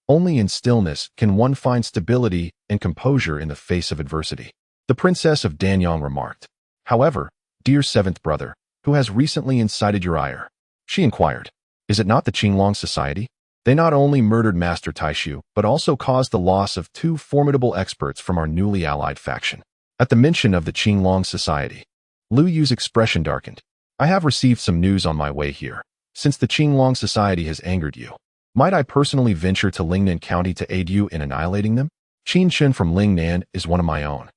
Only in stillness can one find stability and composure in the face of adversity, the Princess of Danyang remarked. However, dear seventh brother, who has recently incited your ire? She inquired. Is it not the Qinglong society? They not only murdered Master Taishu, but also caused the loss of 2 formidable experts from our newly allied faction. At the mention of the Qinglong society, Lu Yu's expression darkened. I have received some news on my way here. Since the Qinglong society has angered you, might I personally venture to Lingnan County to aid you in annihilating them? Changhen from Lingnan is one of my own,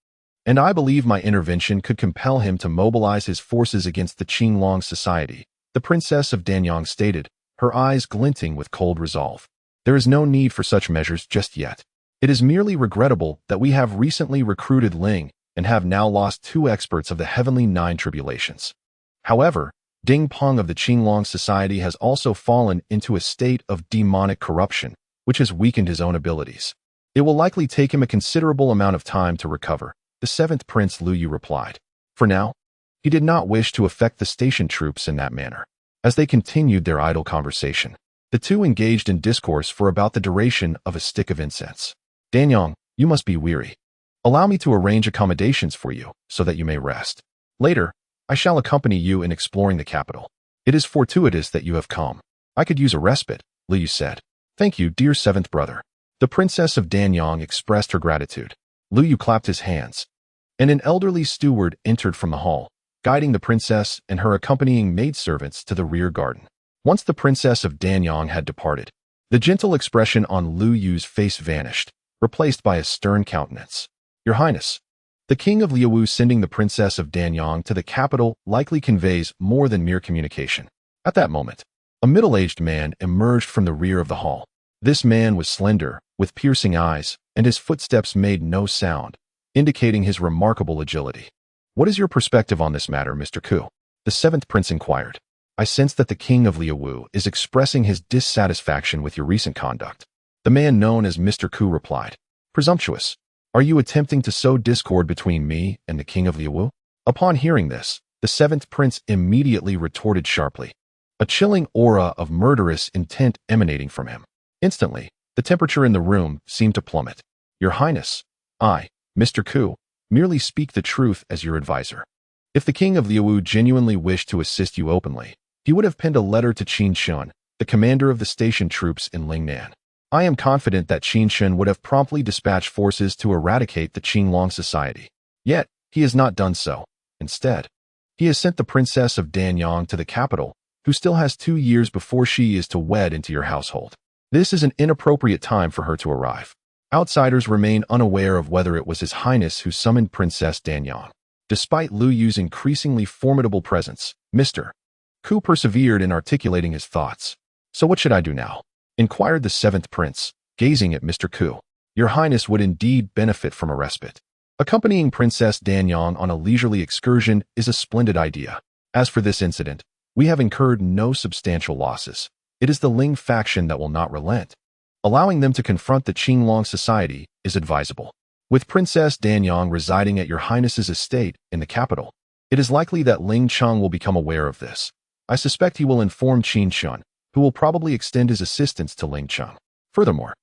and I believe my intervention could compel him to mobilize his forces against the Qinglong society, the Princess of Danyang stated, her eyes glinting with cold resolve. There is no need for such measures just yet. It is merely regrettable that we have recently recruited Ling and have now lost 2 experts of the Heavenly 9 tribulations. However, Ding Peng of the Qinglong society has also fallen into a state of demonic corruption, which has weakened his own abilities. It will likely take him a considerable amount of time to recover, the seventh prince Lu Yu replied. For now, he did not wish to affect the station troops in that manner. As they continued their idle conversation, the two engaged in discourse for about the duration of a stick of incense. Danyang, you must be weary. Allow me to arrange accommodations for you, so that you may rest. Later, I shall accompany you in exploring the capital. It is fortuitous that you have come. I could use a respite, Lu Yu said. Thank you, dear seventh brother. The princess of Danyang expressed her gratitude. Lu Yu clapped his hands, and an elderly steward entered from the hall, guiding the princess and her accompanying maidservants to the rear garden. Once the princess of Danyang had departed, the gentle expression on Lu Yu's face vanished, replaced by a stern countenance. Your Highness, the king of Liawu sending the princess of Danyang to the capital likely conveys more than mere communication. At that moment, a middle-aged man emerged from the rear of the hall. This man was slender, with piercing eyes, and his footsteps made no sound, indicating his remarkable agility. What is your perspective on this matter, Mr. Ku? The seventh prince inquired. I sense that the king of Liawu is expressing his dissatisfaction with your recent conduct. The man known as Mr. Ku replied. Presumptuous. Are you attempting to sow discord between me and the king of Liawu? Upon hearing this, the seventh prince immediately retorted sharply, a chilling aura of murderous intent emanating from him. Instantly, the temperature in the room seemed to plummet. Your Highness, I, Mr. Ku, merely speak the truth as your advisor. If the king of Liawu genuinely wished to assist you openly, he would have penned a letter to Qin Shun, the commander of the station troops in Lingnan. I am confident that Qin Shun would have promptly dispatched forces to eradicate the Qinglong society. Yet, he has not done so. Instead, he has sent the princess of Danyang to the capital, who still has 2 years before she is to wed into your household. This is an inappropriate time for her to arrive. Outsiders remain unaware of whether it was His Highness who summoned Princess Danyang. Despite Lu Yu's increasingly formidable presence, Mr. Ku persevered in articulating his thoughts. "So what should I do now?" inquired the 7th prince, gazing at Mr. Ku. "Your Highness would indeed benefit from a respite. Accompanying Princess Danyang on a leisurely excursion is a splendid idea. As for this incident, we have incurred no substantial losses. It is the Ling faction that will not relent. Allowing them to confront the Qinglong society is advisable. With Princess Danyang residing at your Highness's estate in the capital, it is likely that Ling Cheng will become aware of this. I suspect he will inform Qin Shun, who will probably extend his assistance to Ling Cheng. Furthermore,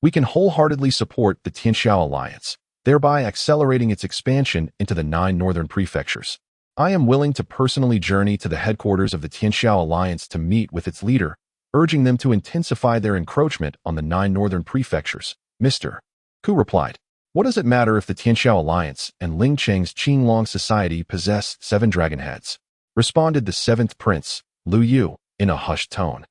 we can wholeheartedly support the Tianxiao alliance, thereby accelerating its expansion into the 9 northern prefectures. I am willing to personally journey to the headquarters of the Tianxiao alliance to meet with its leader, urging them to intensify their encroachment on the 9 northern prefectures." Mr. Ku replied, "What does it matter if the Tianxiao alliance and Ling Cheng's Qinglong society possess 7 dragon heads?" responded the 7th prince, Lu Yu, in a hushed tone.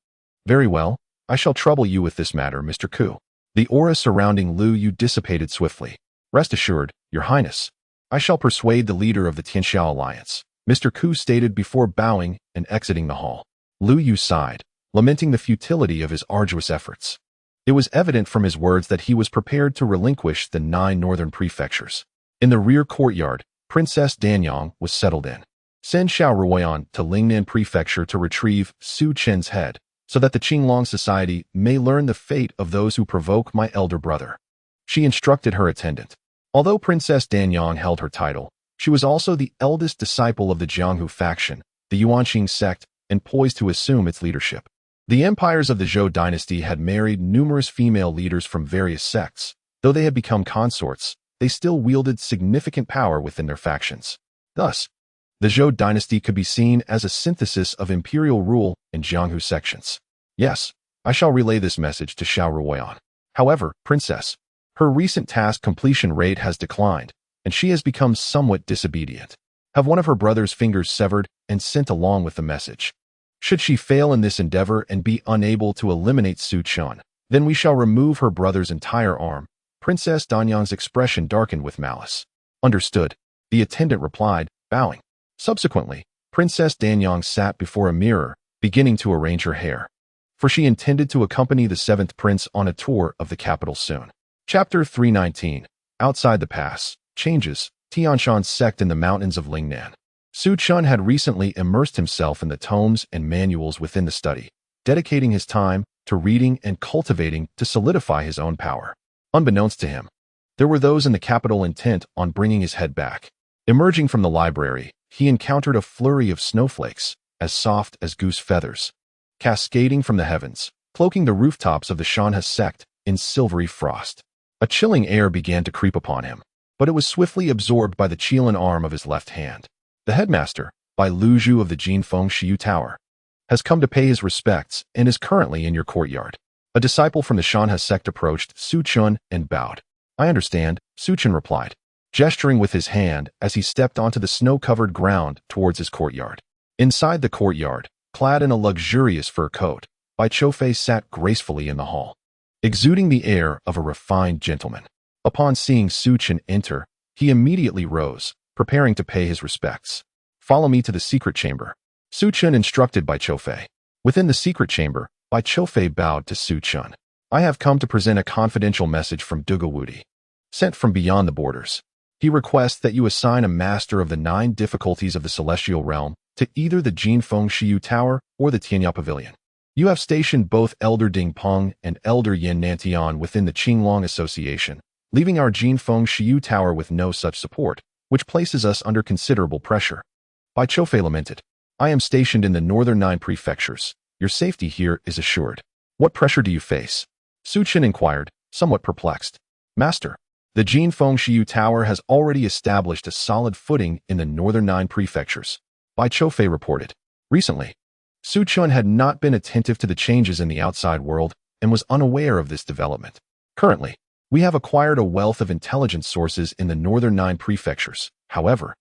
"Very well, I shall trouble you with this matter, Mr. Ku." The aura surrounding Lu Yu dissipated swiftly. "Rest assured, Your Highness, I shall persuade the leader of the Tianxiao alliance," Mr. Ku stated before bowing and exiting the hall. Lu Yu sighed, lamenting the futility of his arduous efforts. It was evident from his words that he was prepared to relinquish the 9 northern prefectures. In the rear courtyard, Princess Danyang was settled in. "Send Xiaoren to Lingnan Prefecture to retrieve Su Chen's head, so that the Qinglong society may learn the fate of those who provoke my elder brother," she instructed her attendant. Although Princess Danyang held her title, she was also the eldest disciple of the Jianghu faction, the Shanhe Sect, and poised to assume its leadership. The empires of the Zhou dynasty had married numerous female leaders from various sects. Though they had become consorts, they still wielded significant power within their factions. Thus, the Zhou dynasty could be seen as a synthesis of imperial rule and Jianghu sections. "Yes, I shall relay this message to Xiaoren. However, Princess, her recent task completion rate has declined, and she has become somewhat disobedient. Have one of her brother's fingers severed and sent along with the message. Should she fail in this endeavor and be unable to eliminate Su Chen, then we shall remove her brother's entire arm." Princess Danyang's expression darkened with malice. "Understood," the attendant replied, bowing. Subsequently, Princess Danyang sat before a mirror, beginning to arrange her hair, for she intended to accompany the 7th prince on a tour of the capital soon. Chapter 319. Outside the Pass. Changes. Tianshan Sect in the mountains of Lingnan. Su Chen had recently immersed himself in the tomes and manuals within the study, dedicating his time to reading and cultivating to solidify his own power. Unbeknownst to him, there were those in the capital intent on bringing his head back. Emerging from the library, he encountered a flurry of snowflakes, as soft as goose feathers, cascading from the heavens, cloaking the rooftops of the Shanhe Sect in silvery frost. A chilling air began to creep upon him, but it was swiftly absorbed by the Qilin arm of his left hand. "The headmaster, Bai Choufei of the Jinfeng Shiyu Tower, has come to pay his respects and is currently in your courtyard." A disciple from the Shanhe Sect approached Su Chen and bowed. "I understand," Su Chen replied, gesturing with his hand as he stepped onto the snow-covered ground towards his courtyard. Inside the courtyard, clad in a luxurious fur coat, Bai Choufei sat gracefully in the hall, exuding the air of a refined gentleman. Upon seeing Su Chen enter, he immediately rose, preparing to pay his respects. "Follow me to the secret chamber," Su Chen instructed Bai Choufei. Within the secret chamber, Bai Choufei bowed to Su Chen. "I have come to present a confidential message from Duga Wudi, sent from beyond the borders. He requests that you assign a master of the 9 difficulties of the celestial realm to either the Jinfeng Shiyu Tower or the Tianya Pavilion. You have stationed both Elder Ding Peng and Elder Yin Nantian within the Qinglong Association, leaving our Jinfeng Shiyu Tower with no such support, which places us under considerable pressure." Bai Choufei lamented. "I am stationed in the northern 9 prefectures. Your safety here is assured. What pressure do you face?" Su Chen inquired, somewhat perplexed. "Master, the Jinfeng Shiyu Tower has already established a solid footing in the northern 9 prefectures," Bai Choufei reported. Recently, Su Chen had not been attentive to the changes in the outside world and was unaware of this development. "Currently, we have acquired a wealth of intelligence sources in the northern 9 prefectures. However,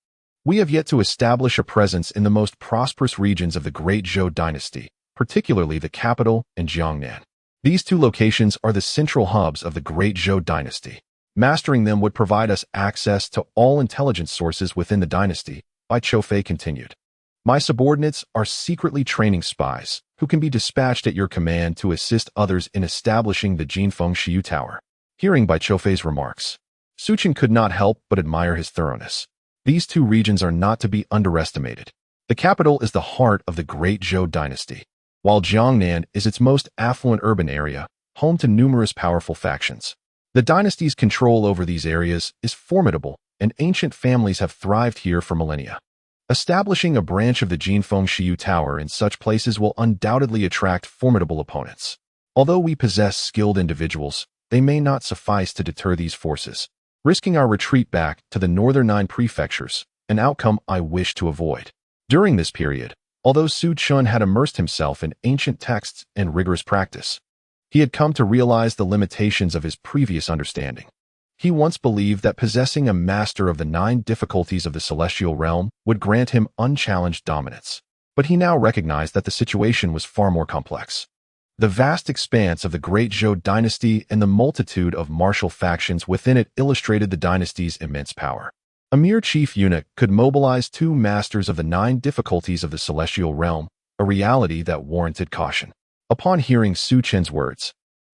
we have yet to establish a presence in the most prosperous regions of the Great Zhou dynasty, particularly the capital and Jiangnan. These two locations are the central hubs of the Great Zhou dynasty. Mastering them would provide us access to all intelligence sources within the dynasty, Bai Choufei continued. My subordinates are secretly training spies, who can be dispatched at your command to assist others in establishing the Jinfeng Shiyu Tower. Hearing Bai Choufei's remarks, Su Chen could not help but admire his thoroughness. These two regions are not to be underestimated. The capital is the heart of the Great Zhou dynasty, while Jiangnan is its most affluent urban area, home to numerous powerful factions. The dynasty's control over these areas is formidable, and ancient families have thrived here for millennia. Establishing a branch of the Jinfeng Shiyu Tower in such places will undoubtedly attract formidable opponents. Although we possess skilled individuals, they may not suffice to deter these forces, risking our retreat back to the northern 9 prefectures, an outcome I wish to avoid. During this period, although Su Chen had immersed himself in ancient texts and rigorous practice, he had come to realize the limitations of his previous understanding. He once believed that possessing a master of the 9 difficulties of the celestial realm would grant him unchallenged dominance. But he now recognized that the situation was far more complex. The vast expanse of the Great Zhou dynasty and the multitude of martial factions within it illustrated the dynasty's immense power. A mere chief eunuch could mobilize 2 masters of the 9 difficulties of the celestial realm, a reality that warranted caution. Upon hearing Su Chen's words,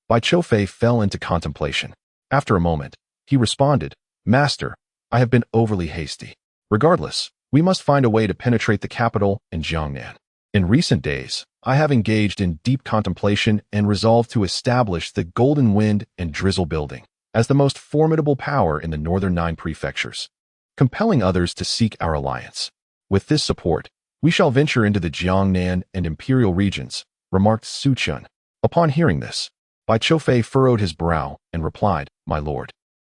Bai Choufei fell into contemplation. After a moment, he responded, "Master, I have been overly hasty. Regardless, we must find a way to penetrate the capital and Jiangnan. In recent days, I have engaged in deep contemplation and resolved to establish the Golden Wind and Drizzle Building as the most formidable power in the northern 9 prefectures, compelling others to seek our alliance. With this support, we shall venture into the Jiangnan and Imperial regions," remarked Su Chen. Upon hearing this, Bai Choufei furrowed his brow and replied, "My lord,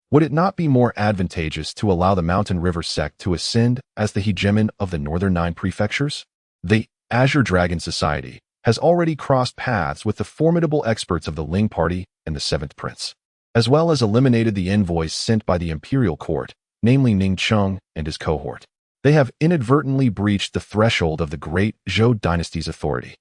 would it not be more advantageous to allow the Mountain River Sect to ascend as the hegemon of the northern 9 prefectures? The Azure Dragon Society has already crossed paths with the formidable experts of the Ling Party and the 7th Prince, as well as eliminated the envoys sent by the imperial court, namely Ning Cheng and his cohort. They have inadvertently breached the threshold of the Great Zhou dynasty's authority.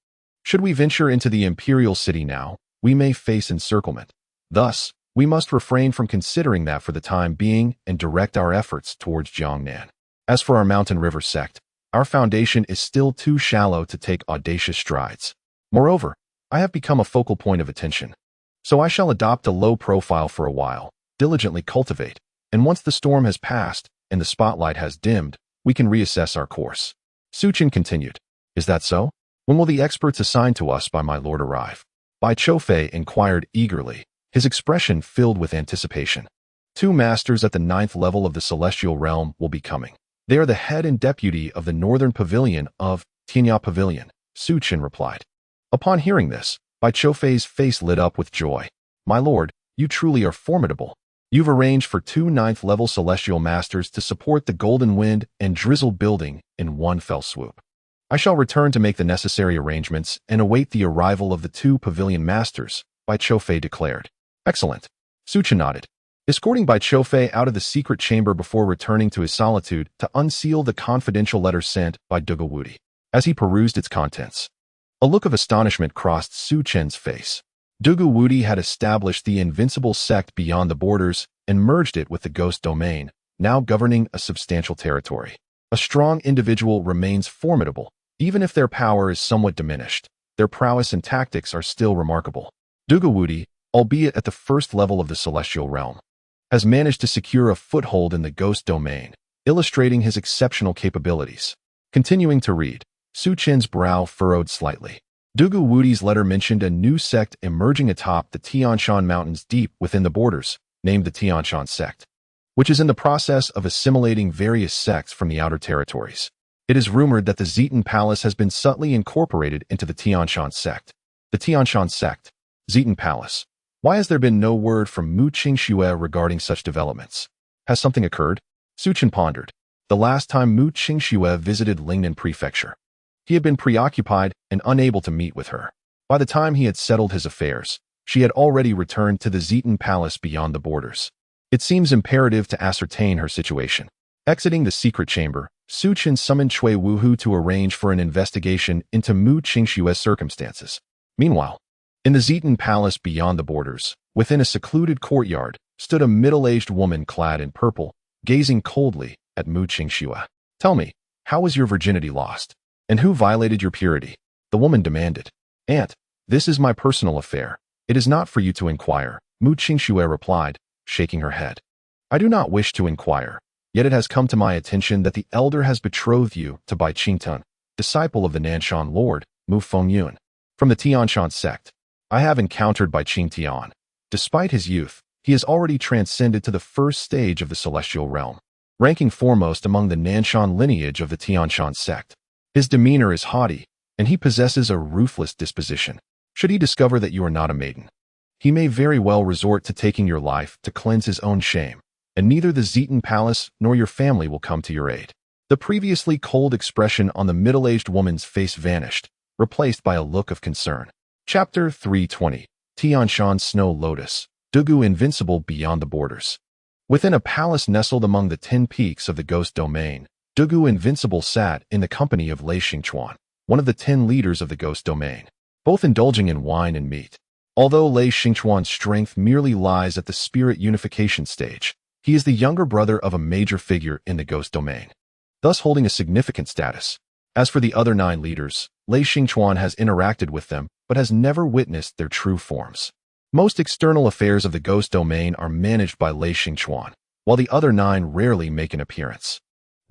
Should we venture into the imperial city now, we may face encirclement. Thus, we must refrain from considering that for the time being and direct our efforts towards Jiangnan. As for our Mountain River Sect, our foundation is still too shallow to take audacious strides. Moreover, I have become a focal point of attention. So I shall adopt a low profile for a while, diligently cultivate, and once the storm has passed and the spotlight has dimmed, we can reassess our course." Su Chen continued, "Is that so? When will the experts assigned to us by my lord arrive?" Bai Choufei inquired eagerly, his expression filled with anticipation. 2 masters at the 9th level of the celestial realm will be coming. They are the head and deputy of the northern pavilion of Tianya Pavilion," Su Chen replied. Upon hearing this, Bai Choufei's face lit up with joy. "My lord, you truly are formidable. You've arranged for 2 9th-level celestial masters to support the Golden Wind and Drizzle Building in one fell swoop. I shall return to make the necessary arrangements and await the arrival of the 2 pavilion masters," Bai Choufei declared. "Excellent." Su Chen nodded, escorting Bai Choufei out of the secret chamber before returning to his solitude to unseal the confidential letter sent by Dugu Wudi. As he perused its contents, a look of astonishment crossed Su Chen's face. Dugu Wudi had established the invincible sect beyond the borders and merged it with the ghost domain, now governing a substantial territory. A strong individual remains formidable, even if their power is somewhat diminished. Their prowess and tactics are still remarkable. Dugu Wudi, albeit at the 1st level of the celestial realm, has managed to secure a foothold in the ghost domain, illustrating his exceptional capabilities. Continuing to read, Su Chen's brow furrowed slightly. Dugu Wudi's letter mentioned a new sect emerging atop the Tianshan Mountains deep within the borders, named the Tianshan Sect, which is in the process of assimilating various sects from the outer territories. It is rumored that the Zitan Palace has been subtly incorporated into the Tianshan Sect. The Tianshan Sect, Zitan Palace. Why has there been no word from Mu Qingxue regarding such developments? Has something occurred? Su Chen pondered. The last time Mu Qingxue visited Lingnan Prefecture, he had been preoccupied and unable to meet with her. By the time he had settled his affairs, she had already returned to the Zitan Palace beyond the borders. It seems imperative to ascertain her situation. Exiting the secret chamber, Su Chen summoned Cui Wuhu to arrange for an investigation into Mu Qingxue's circumstances. Meanwhile, In the Zitan Palace beyond the borders, within a secluded courtyard, stood a middle-aged woman clad in purple, gazing coldly at Mu Qingxue. "Tell me, how was your virginity lost? And who violated your purity?" The woman demanded. "Aunt, this is my personal affair. It is not for you to inquire," Mu Qingxue replied, shaking her head. "I do not wish to inquire, yet it has come to my attention that the elder has betrothed you to Bai Choufei, disciple of the Nanshan Lord, Mu Fengyun, from the Tianshan sect. I have encountered Bai Choufei. Despite his youth, he has already transcended to the first stage of the celestial realm, ranking foremost among the Nanshan lineage of the Tianshan sect. His demeanor is haughty, and he possesses a ruthless disposition. Should he discover that you are not a maiden, he may very well resort to taking your life to cleanse his own shame, and neither the Zitan Palace nor your family will come to your aid." The previously cold expression on the middle-aged woman's face vanished, replaced by a look of concern. Chapter 320. Tianshan Snow Lotus, Dugu Invincible Beyond the Borders. Within a palace nestled among the 10 peaks of the Ghost Domain, Dugu Invincible sat in the company of Lei Xingchuan, one of the 10 leaders of the Ghost Domain, both indulging in wine and meat. Although Lei Xingchuan's strength merely lies at the spirit unification stage, he is the younger brother of a major figure in the Ghost Domain, thus holding a significant status. As for the other 9 leaders, Lei Xingchuan has interacted with them, but has never witnessed their true forms. Most external affairs of the Ghost Domain are managed by Lei Xingchuan, while the other 9 rarely make an appearance.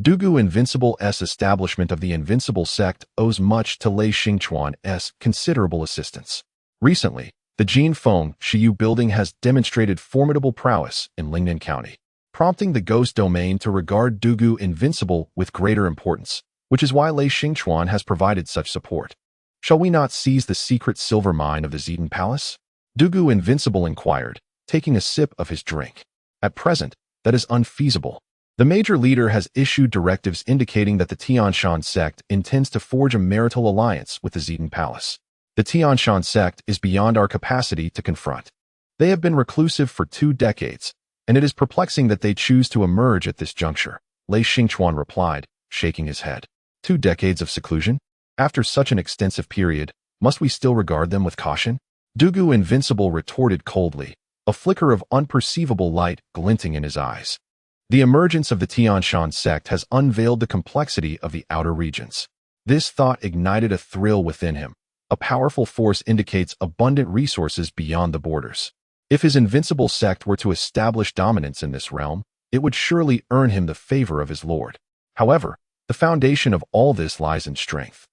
Dugu Invincible's establishment of the Invincible Sect owes much to Lei Xingchuan's considerable assistance. Recently, the Jin Feng Shiyu building has demonstrated formidable prowess in Lingnan County, prompting the Ghost Domain to regard Dugu Invincible with greater importance, which is why Lei Xingchuan has provided such support. "Shall we not seize the secret silver mine of the Zitan Palace?" Dugu Invincible inquired, taking a sip of his drink. "At present, that is unfeasible. The major leader has issued directives indicating that the Tianshan sect intends to forge a marital alliance with the Zitan Palace. The Tianshan sect is beyond our capacity to confront. They have been reclusive for 2 decades, and it is perplexing that they choose to emerge at this juncture," Lei Xingchuan replied, shaking his head. 2 decades of seclusion? After such an extensive period, must we still regard them with caution? Dugu Invincible retorted coldly, a flicker of unperceivable light glinting in his eyes. The emergence of the Tianshan sect has unveiled the complexity of the outer regions. This thought ignited a thrill within him. A powerful force indicates abundant resources beyond the borders. If his invincible sect were to establish dominance in this realm, it would surely earn him the favor of his lord. However, the foundation of all this lies in strength.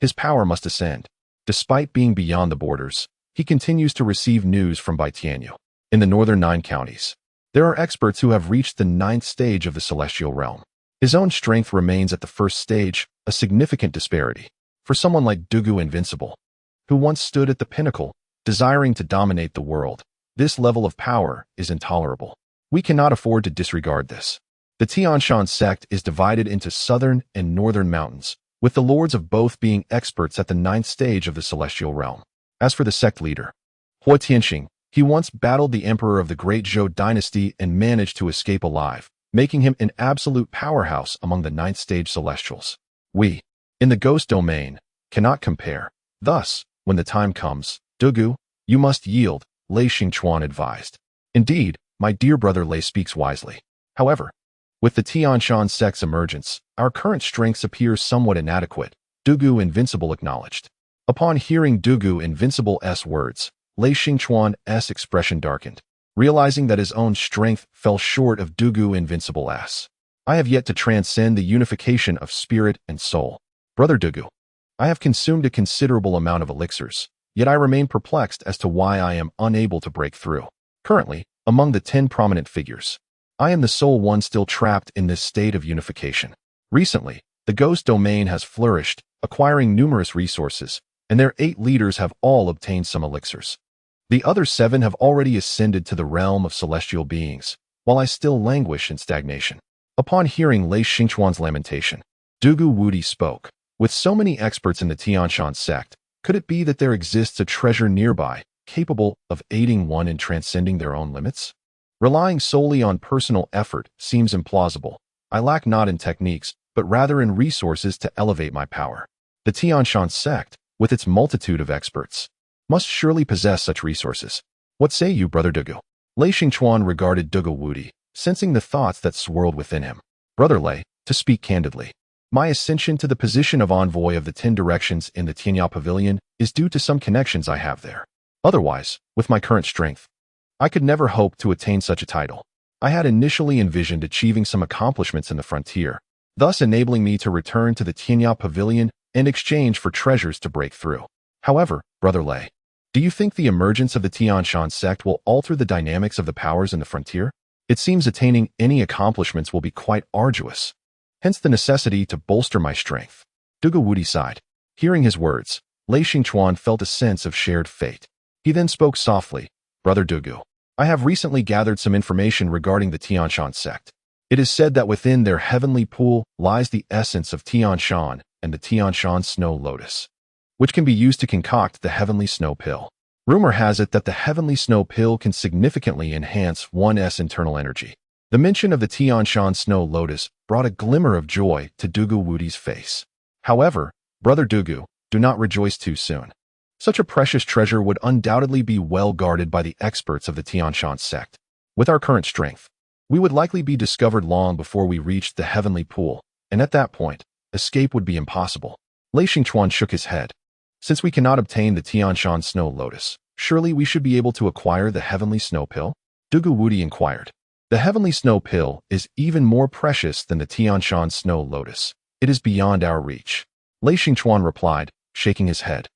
His power must ascend. Despite being beyond the borders, he continues to receive news from Bai Tianyu. In the northern 9 counties, there are experts who have reached the 9th stage of the celestial realm. His own strength remains at the 1st stage, a significant disparity. For someone like Dugu Invincible, who once stood at the pinnacle, desiring to dominate the world, this level of power is intolerable. We cannot afford to disregard this. The Tianshan sect is divided into southern and northern mountains, with the lords of both being experts at the 9th stage of the celestial realm. As for the sect leader, Hua Tianxing, he once battled the emperor of the Great Zhou dynasty and managed to escape alive, making him an absolute powerhouse among the 9th stage celestials. We, in the Ghost Domain, cannot compare. Thus, when the time comes, Dugu, you must yield, Lei Xingchuan advised. Indeed, my dear brother Lei speaks wisely. However, with the Tianshan sect's emergence, our current strengths appear somewhat inadequate, Dugu Invincible acknowledged. Upon hearing Dugu Invincible's words, Lei Xingchuan's expression darkened, realizing that his own strength fell short of Dugu Invincible's. "I have yet to transcend the unification of spirit and soul. Brother Dugu, I have consumed a considerable amount of elixirs, yet I remain perplexed as to why I am unable to break through. Currently, among the 10 prominent figures, I am the sole one still trapped in this state of unification. Recently, the Ghost Domain has flourished, acquiring numerous resources, and their 8 leaders have all obtained some elixirs. The other 7 have already ascended to the realm of celestial beings, while I still languish in stagnation." Upon hearing Lei Xingchuan's lamentation, Dugu Wudi spoke. With so many experts in the Tianshan sect, could it be that there exists a treasure nearby, capable of aiding one in transcending their own limits? Relying solely on personal effort seems implausible. I lack not in techniques, but rather in resources to elevate my power. The Tianshan sect, with its multitude of experts, must surely possess such resources. What say you, Brother Dugu? Lei Xingchuan regarded Dugu Wudi, sensing the thoughts that swirled within him. Brother Lei, to speak candidly, my ascension to the position of envoy of the 10 directions in the Tianya Pavilion is due to some connections I have there. Otherwise, with my current strength, I could never hope to attain such a title. I had initially envisioned achieving some accomplishments in the frontier, thus enabling me to return to the Tianya Pavilion in exchange for treasures to break through. However, Brother Lei, do you think the emergence of the Shanhe Sect will alter the dynamics of the powers in the frontier? It seems attaining any accomplishments will be quite arduous. Hence the necessity to bolster my strength. Dugu Wudi sighed. Hearing his words, Lei Xingchuan felt a sense of shared fate. He then spoke softly, Brother Dugu, I have recently gathered some information regarding the Shanhe Sect. It is said that within their heavenly pool lies the essence of Tianshan and the Tianshan snow lotus, which can be used to concoct the heavenly snow pill. Rumor has it that the heavenly snow pill can significantly enhance one's internal energy. The mention of the Tianshan snow lotus brought a glimmer of joy to Dugu Wudi's face. However, Brother Dugu, do not rejoice too soon. Such a precious treasure would undoubtedly be well guarded by the experts of the Shanhe Sect. With our current strength, we would likely be discovered long before we reached the heavenly pool, and at that point, escape would be impossible. Lei Xingchuan shook his head. Since we cannot obtain the Tianshan snow lotus, surely we should be able to acquire the heavenly snow pill? Dugu Wudi inquired. The heavenly snow pill is even more precious than the Tianshan snow lotus. It is beyond our reach. Lei Xingchuan replied, shaking his head.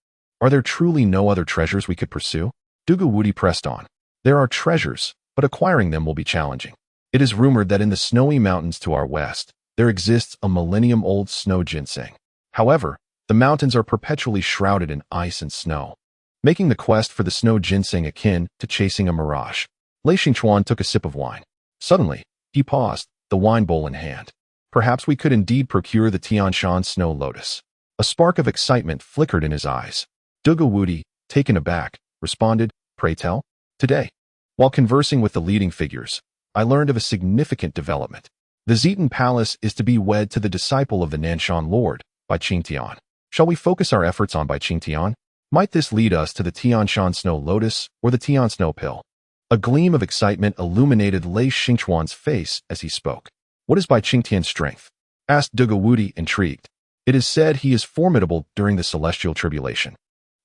Are there truly no other treasures we could pursue? Dugu Wudi pressed on. There are treasures, but acquiring them will be challenging. It is rumored that in the snowy mountains to our west, there exists a millennium-old snow ginseng. However, the mountains are perpetually shrouded in ice and snow, making the quest for the snow ginseng akin to chasing a mirage. Lei Xingchuan took a sip of wine. Suddenly, he paused, the wine bowl in hand. Perhaps we could indeed procure the Tianshan snow lotus. A spark of excitement flickered in his eyes. Dugu Wudi, taken aback, responded, Pray tell? Today, while conversing with the leading figures, I learned of a significant development. The Zitan Palace is to be wed to the disciple of the Nanshan Lord, Bai Choufei. Shall we focus our efforts on Bai Choufei? Might this lead us to the Tianshan snow lotus or the Tian snow pill? A gleam of excitement illuminated Lei Xingchuan's face as he spoke. What is Bai Choufei's strength? Asked Dugu Wudi, intrigued. It is said he is formidable during the celestial tribulation.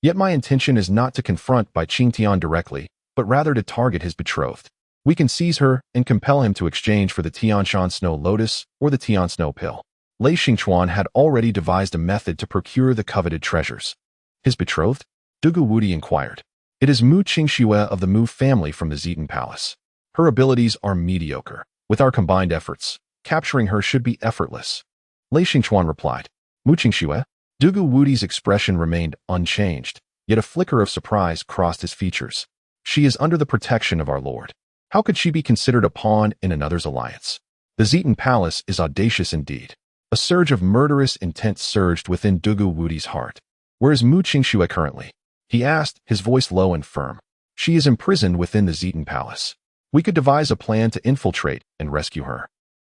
Yet my intention is not to confront Bai Choufei directly, but rather to target his betrothed. We can seize her and compel him to exchange for the Tianshan snow lotus or the Tian snow pill. Lei Xingchuan had already devised a method to procure the coveted treasures. His betrothed? Dugu Wudi inquired. It is Mu Qingxue of the Mu family from the Zitan Palace. Her abilities are mediocre. With our combined efforts, capturing her should be effortless. Lei Xingchuan replied. Mu Qingxue? Dugu Wudi's expression remained unchanged, yet a flicker of surprise crossed his features. She is under the protection of our lord. How could she be considered a pawn in another's alliance? The Zitan Palace is audacious indeed. A surge of murderous intent surged within Dugu Wudi's heart. Where is Mu Qingxue currently? He asked, his voice low and firm. She is imprisoned within the Zitan Palace. We could devise a plan to infiltrate and rescue her.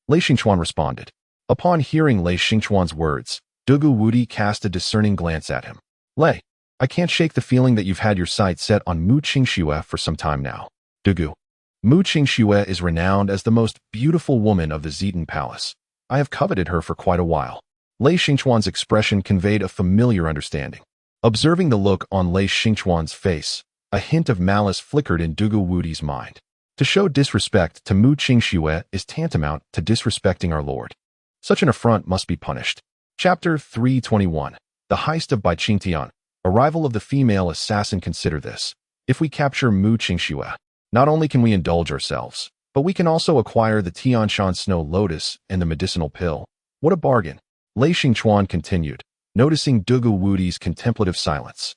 Lei Xingchuan responded. Upon hearing Lei Xingchuan's words, Dugu Wudi cast a discerning glance at him. Lei, I can't shake the feeling that you've had your sights set on Mu Qingxue for some time now. Dugu. Mu Qingxue is renowned as the most beautiful woman of the Zitan Palace. I have coveted her for quite a while. Lei Xingchuan's expression conveyed a familiar understanding. Observing the look on Lei Xingchuan's face, a hint of malice flickered in Dugu Wudi's mind. To show disrespect to Mu Qingxue is tantamount to disrespecting our lord. Such an affront must be punished. Chapter 321. The Heist of Bai Choufei. Arrival of the female assassin. Consider this. If we capture Mu Qingxue, not only can we indulge ourselves, but we can also acquire the Tianshan snow lotus and the medicinal pill. What a bargain. Lei Xingchuan continued, noticing Dugu Wudi's contemplative silence.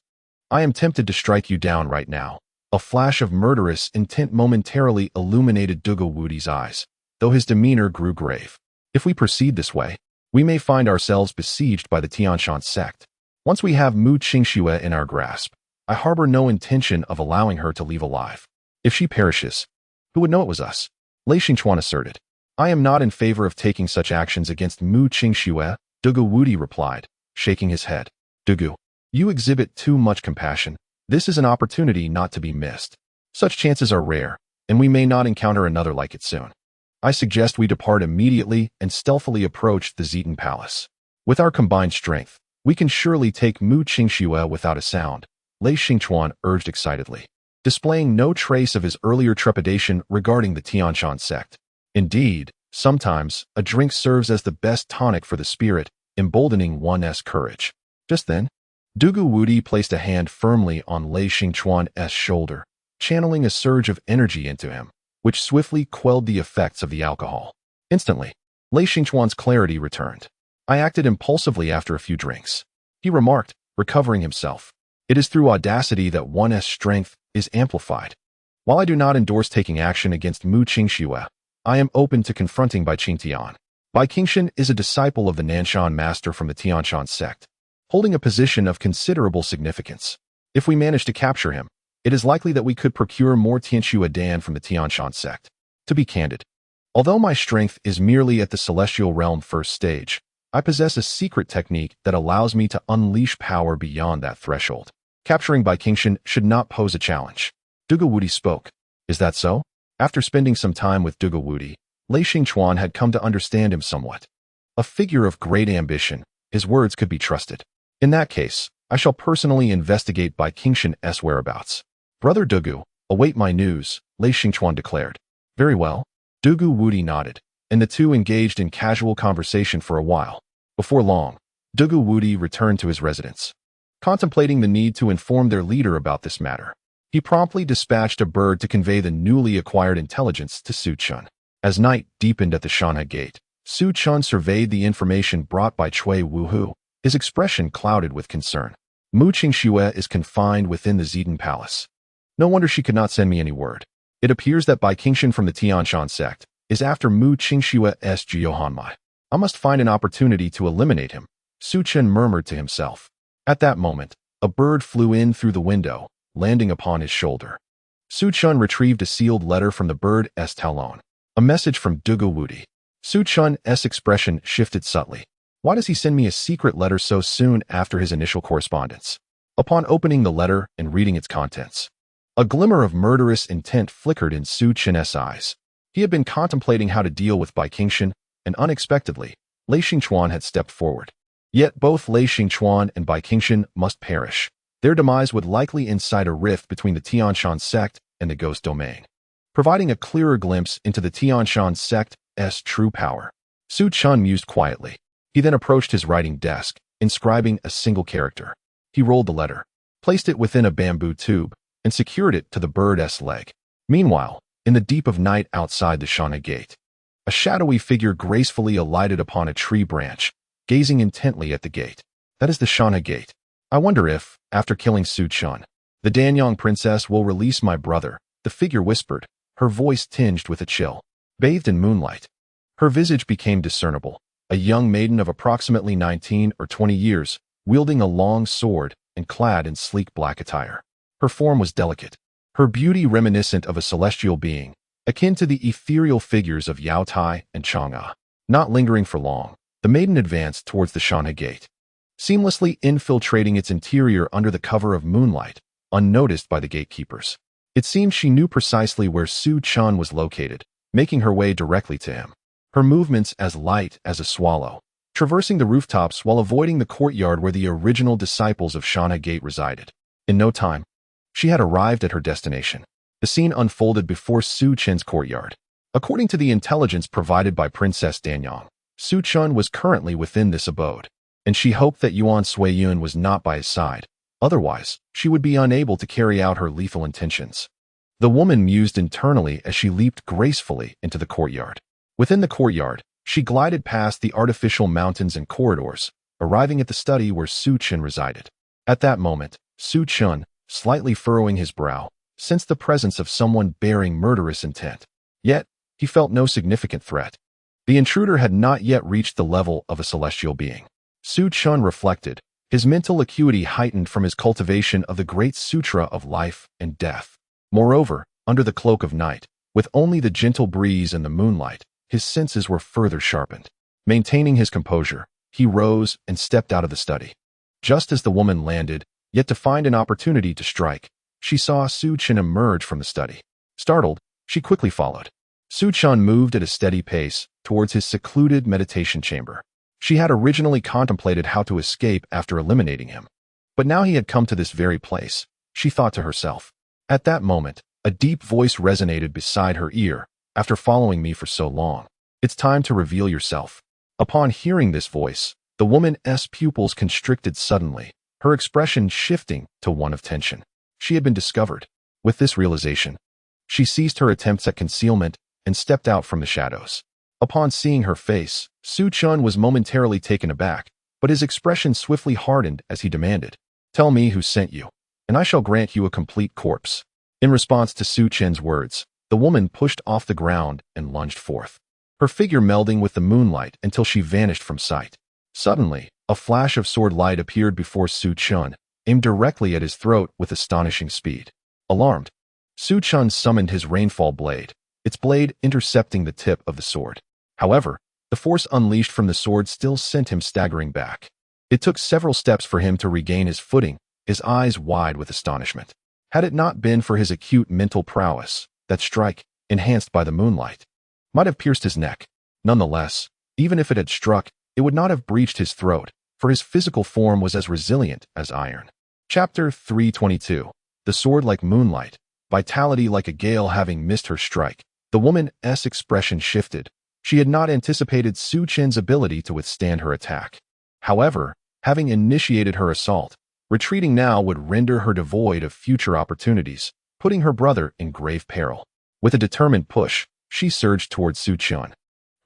I am tempted to strike you down right now. A flash of murderous intent momentarily illuminated Dugu Wudi's eyes, though his demeanor grew grave. If we proceed this way, we may find ourselves besieged by the Shanhe Sect. Once we have Mu Qingxue in our grasp, I harbor no intention of allowing her to leave alive. If she perishes, who would know it was us? Lei Xingchuan asserted. I am not in favor of taking such actions against Mu Qingxue, Dugu Wudi replied, shaking his head. Dugu, you exhibit too much compassion. This is an opportunity not to be missed. Such chances are rare, and we may not encounter another like it soon. I suggest we depart immediately and stealthily approach the Zitan Palace. With our combined strength, we can surely take Mu Qingxue without a sound, Lei Xingchuan urged excitedly, displaying no trace of his earlier trepidation regarding the Shanhe Sect. Indeed, sometimes, a drink serves as the best tonic for the spirit, emboldening one's courage. Just then, Dugu Wudi placed a hand firmly on Lei Xingchuan's shoulder, channeling a surge of energy into him, which swiftly quelled the effects of the alcohol. Instantly, Lei Xingchuan's clarity returned. I acted impulsively after a few drinks. He remarked, recovering himself. It is through audacity that one's strength is amplified. While I do not endorse taking action against Mu Qingxue, I am open to confronting Bai Qingtian. Bai Qingshan is a disciple of the Nanshan master from the Shanhe Sect, holding a position of considerable significance. If we manage to capture him, it is likely that we could procure more Tianxue Dan from the Shanhe Sect. To be candid, although my strength is merely at the celestial realm first stage, I possess a secret technique that allows me to unleash power beyond that threshold. Capturing Bai Qingshan should not pose a challenge. Dugu Wudi spoke. Is that so? After spending some time with Dugu Wudi, Lei Xingchuan had come to understand him somewhat. A figure of great ambition, his words could be trusted. In that case, I shall personally investigate Bai Qingshan's whereabouts. Brother Dugu, await my news, Lei Xingchuan declared. Very well. Dugu Wudi nodded, and the two engaged in casual conversation for a while. Before long, Dugu Wudi returned to his residence. Contemplating the need to inform their leader about this matter, he promptly dispatched a bird to convey the newly acquired intelligence to Su Chun. As night deepened at the Shanhe Gate, Su Chun surveyed the information brought by Cui Wuhu, his expression clouded with concern. Mu Qingxue is confined within the Zitan Palace. No wonder she could not send me any word. It appears that Bai Qingshan from the Shanhe Sect is after Mu Qingxue's Jiuhanmai. I must find an opportunity to eliminate him, Su Chun murmured to himself. At that moment, a bird flew in through the window, landing upon his shoulder. Su Chun retrieved a sealed letter from the bird's talon. A message from Dugu Wudi. Su Chun's expression shifted subtly. Why does he send me a secret letter so soon after his initial correspondence? Upon opening the letter and reading its contents, a glimmer of murderous intent flickered in Su Chun's eyes. He had been contemplating how to deal with Bai Qingshan, and unexpectedly, Lei Xingchuan had stepped forward. Yet both Lei Xingchuan and Bai Qingshan must perish. Their demise would likely incite a rift between the Shanhe Sect and the Ghost Domain, providing a clearer glimpse into the Shanhe Sect's true power. Su Chun mused quietly. He then approached his writing desk, inscribing a single character. He rolled the letter, placed it within a bamboo tube, and secured it to the bird's leg. Meanwhile, in the deep of night outside the Shanhe Gate, a shadowy figure gracefully alighted upon a tree branch, gazing intently at the gate. That is the Shanhe Gate. I wonder if, after killing Su Chun, the Danyang princess will release my brother, the figure whispered, her voice tinged with a chill. Bathed in moonlight, her visage became discernible, a young maiden of approximately 19 or 20 years, wielding a long sword and clad in sleek black attire. Her form was delicate, her beauty reminiscent of a celestial being, akin to the ethereal figures of Yao Tai and Chang'e. Not lingering for long, the maiden advanced towards the Shanhe Gate, seamlessly infiltrating its interior under the cover of moonlight, unnoticed by the gatekeepers. It seemed she knew precisely where Su Chun was located, making her way directly to him. Her movements as light as a swallow, traversing the rooftops while avoiding the courtyard where the original disciples of Shanhe Gate resided. In no time, she had arrived at her destination. The scene unfolded before Su Chun's courtyard. According to the intelligence provided by Princess Danyang, Su Chun was currently within this abode, and she hoped that Yuan Suiyun was not by his side. Otherwise, she would be unable to carry out her lethal intentions. The woman mused internally as she leaped gracefully into the courtyard. Within the courtyard, she glided past the artificial mountains and corridors, arriving at the study where Su Chun resided. At that moment, Su Chun, slightly furrowing his brow, sensed the presence of someone bearing murderous intent. Yet, he felt no significant threat. The intruder had not yet reached the level of a celestial being. Su Chun reflected, his mental acuity heightened from his cultivation of the great sutra of life and death. Moreover, under the cloak of night, with only the gentle breeze and the moonlight, his senses were further sharpened. Maintaining his composure, he rose and stepped out of the study. Just as the woman landed, Yet to find an opportunity to strike, she saw Su Chen emerge from the study. Startled, she quickly followed. Su Chen moved at a steady pace towards his secluded meditation chamber. She had originally contemplated how to escape after eliminating him. But now he had come to this very place, she thought to herself. At that moment, a deep voice resonated beside her ear. After following me for so long, it's time to reveal yourself. Upon hearing this voice, the woman's pupils constricted suddenly, her expression shifting to one of tension. She had been discovered. With this realization, she ceased her attempts at concealment and stepped out from the shadows. Upon seeing her face, Su Chen was momentarily taken aback, but his expression swiftly hardened as he demanded, "Tell me who sent you, and I shall grant you a complete corpse." In response to Su Chen's words, the woman pushed off the ground and lunged forth, her figure melding with the moonlight until she vanished from sight. Suddenly, a flash of sword light appeared before Su Chen, aimed directly at his throat with astonishing speed. Alarmed, Su Chen summoned his rainfall blade, its blade intercepting the tip of the sword. However, the force unleashed from the sword still sent him staggering back. It took several steps for him to regain his footing, his eyes wide with astonishment. Had it not been for his acute mental prowess, that strike, enhanced by the moonlight, might have pierced his neck. Nonetheless, even if it had struck, it would not have breached his throat, for his physical form was as resilient as iron. Chapter 322. The sword like moonlight, vitality like a gale having missed her strike. The woman's expression shifted. She had not anticipated Su Chen's ability to withstand her attack. However, having initiated her assault, retreating now would render her devoid of future opportunities, putting her brother in grave peril. With a determined push, she surged towards Su Chen,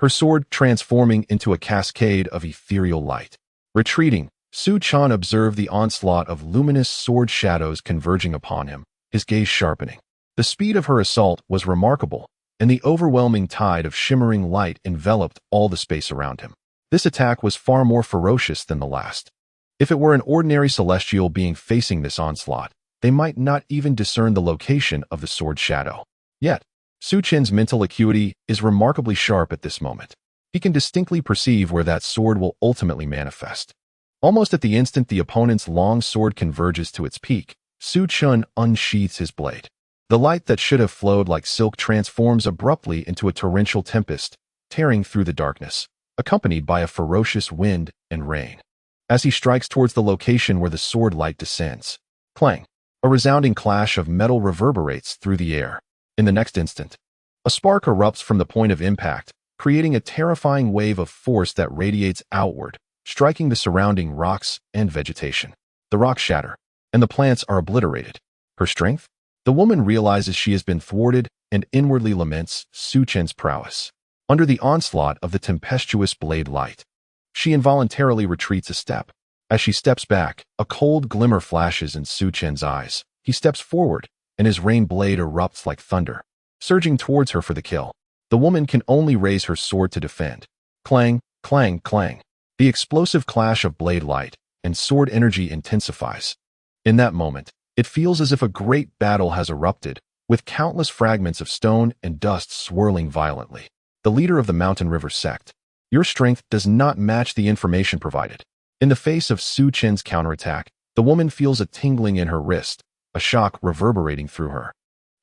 her sword transforming into a cascade of ethereal light. Retreating, Su Chen observed the onslaught of luminous sword shadows converging upon him, his gaze sharpening. The speed of her assault was remarkable, and the overwhelming tide of shimmering light enveloped all the space around him. This attack was far more ferocious than the last. If it were an ordinary celestial being facing this onslaught, they might not even discern the location of the sword shadow. Yet, Su Chen's mental acuity is remarkably sharp at this moment. He can distinctly perceive where that sword will ultimately manifest. Almost at the instant the opponent's long sword converges to its peak, Su Chen unsheathes his blade. The light that should have flowed like silk transforms abruptly into a torrential tempest, tearing through the darkness, accompanied by a ferocious wind and rain. As he strikes towards the location where the sword light descends, clang, a resounding clash of metal reverberates through the air. In the next instant, a spark erupts from the point of impact, creating a terrifying wave of force that radiates outward, striking the surrounding rocks and vegetation. The rocks shatter, and the plants are obliterated. Her strength? The woman realizes she has been thwarted and inwardly laments Su Chen's prowess. Under the onslaught of the tempestuous blade light, she involuntarily retreats a step. As she steps back, a cold glimmer flashes in Su Chen's eyes. He steps forward, and his rain blade erupts like thunder, surging towards her for the kill. The woman can only raise her sword to defend. Clang, clang, clang. The explosive clash of blade light and sword energy intensifies. In that moment, it feels as if a great battle has erupted, with countless fragments of stone and dust swirling violently. The leader of the Mountain River Sect. Your strength does not match the information provided. In the face of Su Chen's counterattack, the woman feels a tingling in her wrist, a shock reverberating through her,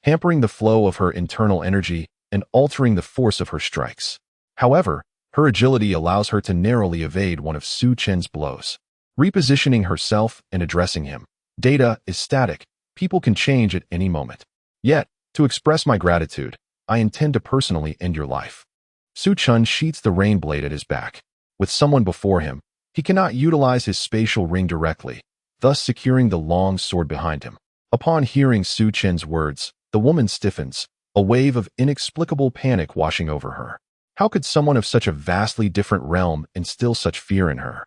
hampering the flow of her internal energy and altering the force of her strikes. However, her agility allows her to narrowly evade one of Su Chen's blows. Repositioning herself and addressing him. Data is static. People can change at any moment. Yet, to express my gratitude, I intend to personally end your life. Su Chen sheaths the rain blade at his back. With someone before him, he cannot utilize his spatial ring directly, thus securing the long sword behind him. Upon hearing Su Chen's words, the woman stiffens, a wave of inexplicable panic washing over her. How could someone of such a vastly different realm instill such fear in her?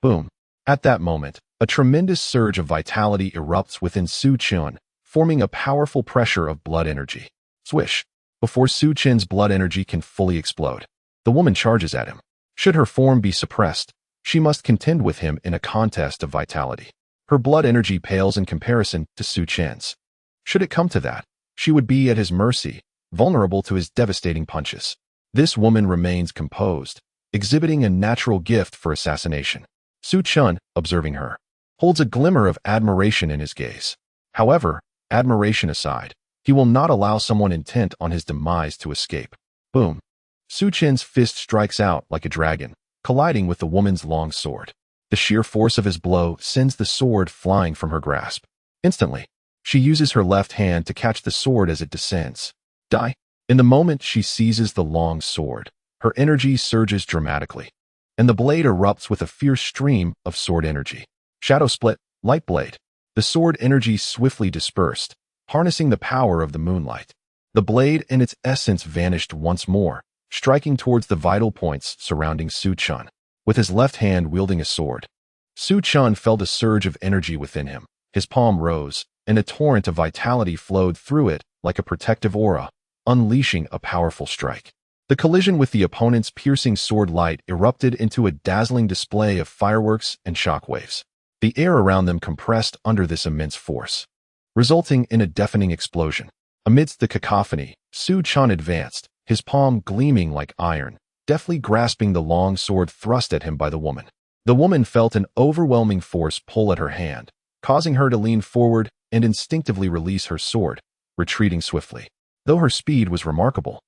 Boom. At that moment, a tremendous surge of vitality erupts within Su Chen, forming a powerful pressure of blood energy. Swish. Before Su Chen's blood energy can fully explode, the woman charges at him. Should her form be suppressed, she must contend with him in a contest of vitality. Her blood energy pales in comparison to Su Chen's. Should it come to that, she would be at his mercy, vulnerable to his devastating punches. This woman remains composed, exhibiting a natural gift for assassination. Su Chen, observing her, holds a glimmer of admiration in his gaze. However, admiration aside, he will not allow someone intent on his demise to escape. Boom. Su Chen's fist strikes out like a dragon, colliding with the woman's long sword. The sheer force of his blow sends the sword flying from her grasp. Instantly, she uses her left hand to catch the sword as it descends. Die. In the moment she seizes the long sword, her energy surges dramatically, and the blade erupts with a fierce stream of sword energy. Shadow split, light blade. The sword energy swiftly dispersed, harnessing the power of the moonlight. The blade and its essence vanished once more, striking towards the vital points surrounding Su Chen. With his left hand wielding a sword, Su Chen felt a surge of energy within him. His palm rose, and a torrent of vitality flowed through it like a protective aura, unleashing a powerful strike. The collision with the opponent's piercing sword light erupted into a dazzling display of fireworks and shockwaves. The air around them compressed under this immense force, resulting in a deafening explosion. Amidst the cacophony, Su Chen advanced, his palm gleaming like iron, deftly grasping the long sword thrust at him by the woman. The woman felt an overwhelming force pull at her hand, causing her to lean forward and instinctively release her sword, retreating swiftly. Though her speed was remarkable,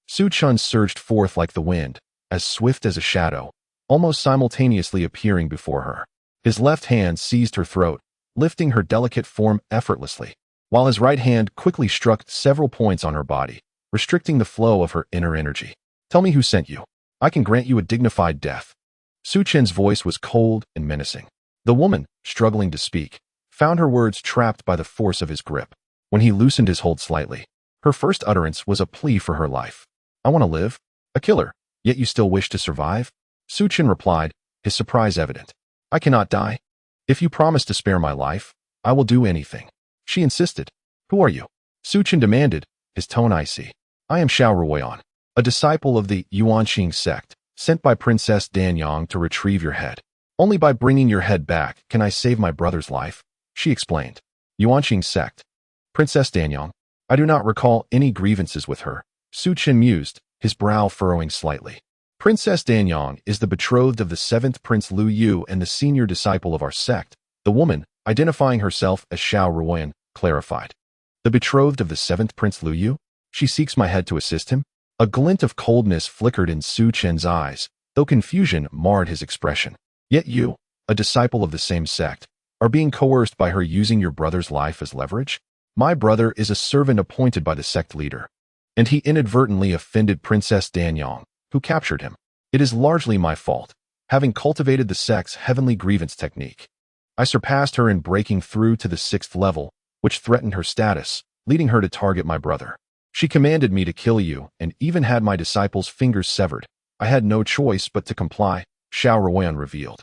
Su Chen surged forth like the wind, as swift as a shadow, almost simultaneously appearing before her. His left hand seized her throat, lifting her delicate form effortlessly, while his right hand quickly struck several points on her body, restricting the flow of her inner energy. Tell me who sent you. I can grant you a dignified death. Su Chen's voice was cold and menacing. The woman, struggling to speak, found her words trapped by the force of his grip. When he loosened his hold slightly, her first utterance was a plea for her life. I want to live. A killer, yet you still wish to survive? Su Chen replied, his surprise evident. I cannot die. If you promise to spare my life, I will do anything. She insisted. Who are you? Su Chen demanded, his tone icy. I am Xiaoren, a disciple of the Shanhe Sect, sent by Princess Danyang to retrieve your head. Only by bringing your head back can I save my brother's life, she explained. Shanhe Sect. Princess Danyang. I do not recall any grievances with her, Su Chen mused, his brow furrowing slightly. Princess Danyang is the betrothed of the 7th Prince Liu Yu and the senior disciple of our sect, the woman, identifying herself as Xiaoren, clarified. The betrothed of the 7th Prince Liu Yu? She seeks my head to assist him? A glint of coldness flickered in Su Chen's eyes, though confusion marred his expression. Yet you, a disciple of the same sect, are being coerced by her using your brother's life as leverage? My brother is a servant appointed by the sect leader, and he inadvertently offended Princess Danyang, who captured him. It is largely my fault, having cultivated the sect's heavenly grievance technique. I surpassed her in breaking through to the 6th level, which threatened her status, leading her to target my brother. She commanded me to kill you and even had my disciple's fingers severed. I had no choice but to comply, Xiaoren revealed.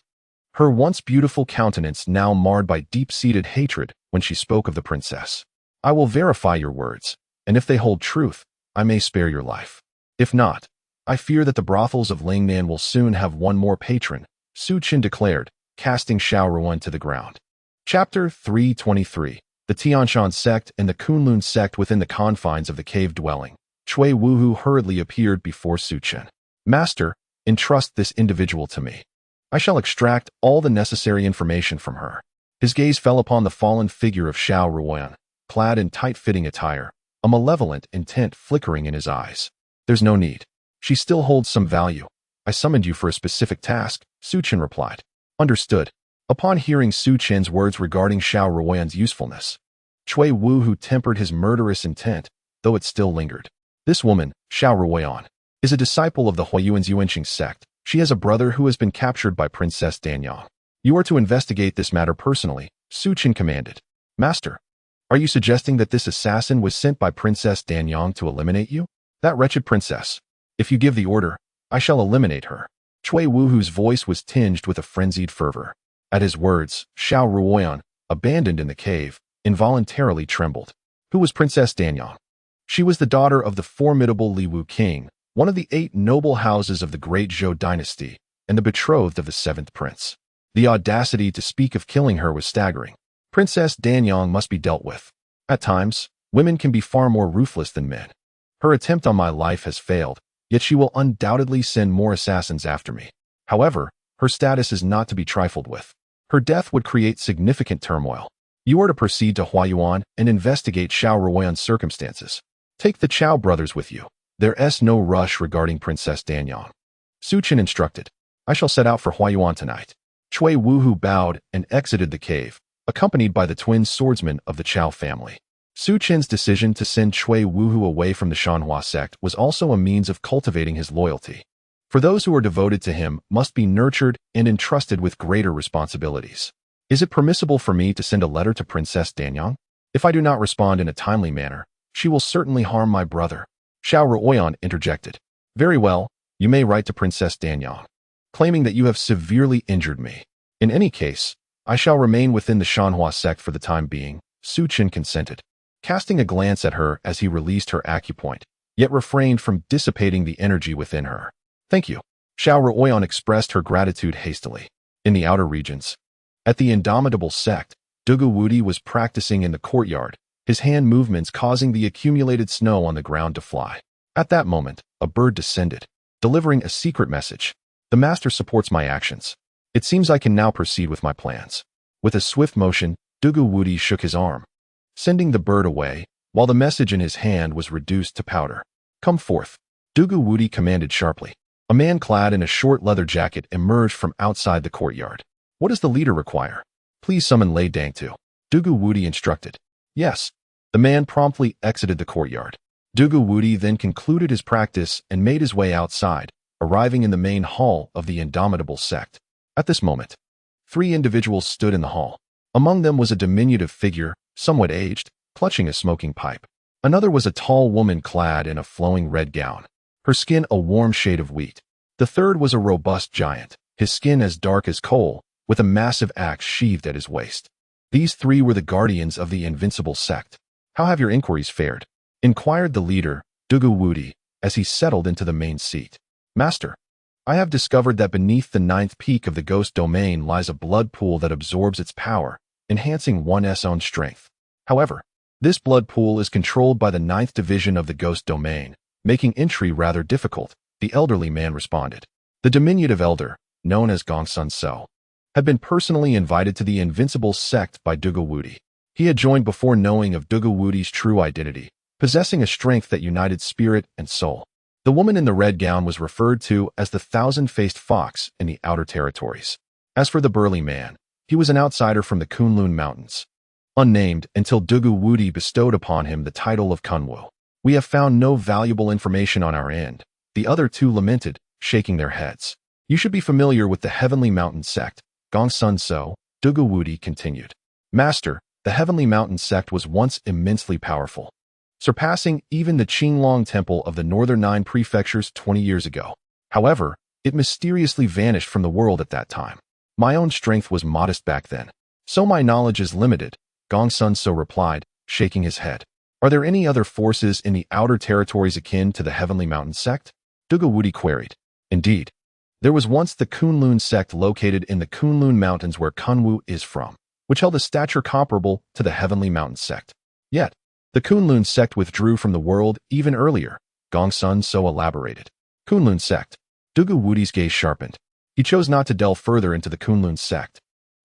Her once beautiful countenance now marred by deep-seated hatred when she spoke of the princess. I will verify your words, and if they hold truth, I may spare your life. If not, I fear that the brothels of Lingnan will soon have one more patron, Su Chen declared, casting Xiaoren to the ground. Chapter 323. The Tianshan Sect and the Kunlun Sect within the confines of the cave dwelling. Chui Wuhu hurriedly appeared before Su Chen. Master, entrust this individual to me. I shall extract all the necessary information from her. His gaze fell upon the fallen figure of Xiaoren, clad in tight-fitting attire, a malevolent intent flickering in his eyes. There's no need. She still holds some value. I summoned you for a specific task, Su Chen replied. Understood. Upon hearing Su Chen's words regarding Xiaoren's usefulness, Chui Wuhu tempered his murderous intent, though it still lingered. This woman, Xiaoren, is a disciple of the Shanhe Sect. She has a brother who has been captured by Princess Danyang. You are to investigate this matter personally, Su Chen commanded. Master, are you suggesting that this assassin was sent by Princess Danyang to eliminate you? That wretched princess. If you give the order, I shall eliminate her. Chui Wuhu's voice was tinged with a frenzied fervor. At his words, Xiaoren, abandoned in the cave, involuntarily trembled. Who was Princess Danyang? She was the daughter of the formidable Liwu King, one of the 8 noble houses of the great Zhou dynasty, and the betrothed of the 7th prince. The audacity to speak of killing her was staggering. Princess Danyang must be dealt with. At times, women can be far more ruthless than men. Her attempt on my life has failed, yet she will undoubtedly send more assassins after me. However, her status is not to be trifled with. Her death would create significant turmoil. You are to proceed to Huayuan and investigate Xiaoren's circumstances. Take the Chao brothers with you. There's no rush regarding Princess Danyang. Su Chen instructed. I shall set out for Huayuan tonight. Cui Wuhu bowed and exited the cave, accompanied by the twin swordsmen of the Chao family. Su Chen's decision to send Cui Wuhu away from the Shanhe Sect was also a means of cultivating his loyalty. For those who are devoted to him must be nurtured and entrusted with greater responsibilities. Is it permissible for me to send a letter to Princess Danyang? If I do not respond in a timely manner, she will certainly harm my brother. Xiaoren interjected. Very well, you may write to Princess Danyang, claiming that you have severely injured me. In any case, I shall remain within the Shanhe Sect for the time being. Su Chen consented, casting a glance at her as he released her acupoint, yet refrained from dissipating the energy within her. Thank you. Xiaoren expressed her gratitude hastily. In the outer regions, at the Indomitable Sect, Dugu Wudi was practicing in the courtyard, his hand movements causing the accumulated snow on the ground to fly. At that moment, a bird descended, delivering a secret message. The master supports my actions. It seems I can now proceed with my plans. With a swift motion, Dugu Wudi shook his arm, sending the bird away, while the message in his hand was reduced to powder. Come forth. Dugu Wudi commanded sharply. A man clad in a short leather jacket emerged from outside the courtyard. What does the leader require? Please summon Lei Dangtu. Dugu Wudi instructed. Yes. The man promptly exited the courtyard. Dugu Wudi then concluded his practice and made his way outside, arriving in the main hall of the Indomitable Sect. At this moment, 3 individuals stood in the hall. Among them was a diminutive figure, somewhat aged, clutching a smoking pipe. Another was a tall woman clad in a flowing red gown, her skin a warm shade of wheat. The third was a robust giant, his skin as dark as coal, with a massive axe sheathed at his waist. These 3 were the guardians of the Invincible Sect. How have your inquiries fared? Inquired the leader, Dugu Wudi, as he settled into the main seat. Master, I have discovered that beneath the 9th peak of the Ghost Domain lies a blood pool that absorbs its power, enhancing one's own strength. However, this blood pool is controlled by the 9th division of the Ghost Domain, making entry rather difficult, the elderly man responded. The diminutive elder, known as Gongsun So, had been personally invited to the Invincible Sect by Dugu Wudi. He had joined before knowing of Dugu Wudi's true identity, possessing a strength that united spirit and soul. The woman in the red gown was referred to as the thousand-faced fox in the outer territories. As for the burly man, he was an outsider from the Kunlun Mountains, unnamed until Dugu Wudi bestowed upon him the title of Kunwu. We have found no valuable information on our end, the other 2 lamented, shaking their heads. You should be familiar with the Heavenly Mountain Sect, Gongsun So, Dugu Wudi continued. Master, the Heavenly Mountain Sect was once immensely powerful, surpassing even the Qinglong Temple of the Northern 9 prefectures 20 years ago. However, it mysteriously vanished from the world at that time. My own strength was modest back then, so my knowledge is limited, Gongsun So replied, shaking his head. Are there any other forces in the outer territories akin to the Heavenly Mountain Sect? Dugu Wudi queried. Indeed. There was once the Kunlun Sect located in the Kunlun Mountains where Kunwu is from, which held a stature comparable to the Heavenly Mountain Sect. Yet, the Kunlun Sect withdrew from the world even earlier, Gongsun So elaborated. Kunlun Sect. Dugu Wudi's gaze sharpened. He chose not to delve further into the Kunlun Sect,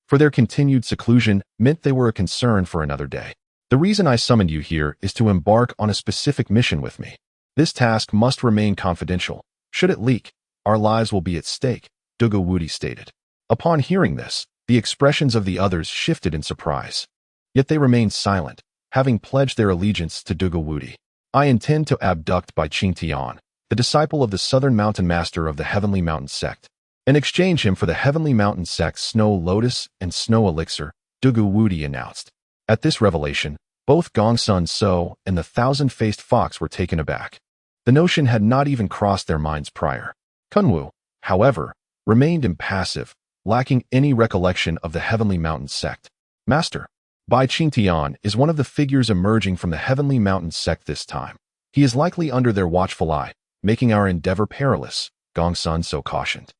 for their continued seclusion meant they were a concern for another day. The reason I summoned you here is to embark on a specific mission with me. This task must remain confidential. Should it leak, our lives will be at stake, Dugu Wudi stated. Upon hearing this, the expressions of the others shifted in surprise. Yet they remained silent, having pledged their allegiance to Dugu Wudi. I intend to abduct Bai Choufei, the disciple of the Southern Mountain Master of the Heavenly Mountain Sect, and exchange him for the Heavenly Mountain Sect's Snow Lotus and Snow Elixir, Dugu Wudi announced. At this revelation, both Gongsun So and the thousand-faced fox were taken aback. The notion had not even crossed their minds prior. Kunwu, however, remained impassive, lacking any recollection of the Heavenly Mountain Sect. Master, Bai Choufei is one of the figures emerging from the Heavenly Mountain Sect this time. He is likely under their watchful eye, making our endeavor perilous, Gongsun So cautioned.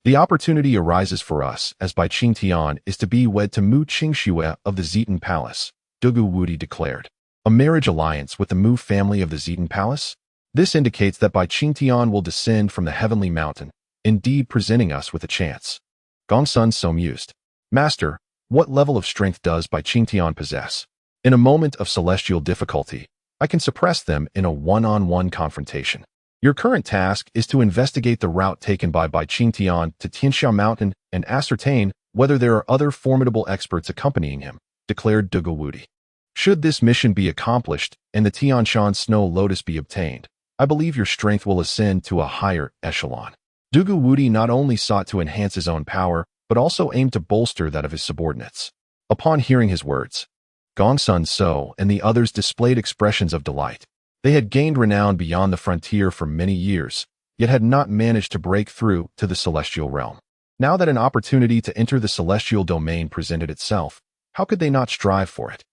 The opportunity arises for us as Bai Choufei is to be wed to Mu Qingxue of the Zitan Palace, Dugu Wudi declared. A marriage alliance with the Mu family of the Zitan Palace? This indicates that Bai Choufei will descend from the Heavenly Mountain, indeed presenting us with a chance. Gongsun So mused. Master, what level of strength does Bai Qingtian possess? In a moment of celestial difficulty, I can suppress them in a one-on-one confrontation. Your current task is to investigate the route taken by Bai Qingtian to Tianxia Mountain and ascertain whether there are other formidable experts accompanying him, declared Dugu Wudi. Should this mission be accomplished and the Tianshan Snow Lotus be obtained, I believe your strength will ascend to a higher echelon. Dugu Wudi not only sought to enhance his own power, but also aimed to bolster that of his subordinates. Upon hearing his words, Gongsun So and the others displayed expressions of delight. They had gained renown beyond the frontier for many years, yet had not managed to break through to the celestial realm. Now that an opportunity to enter the celestial domain presented itself, how could they not strive for it?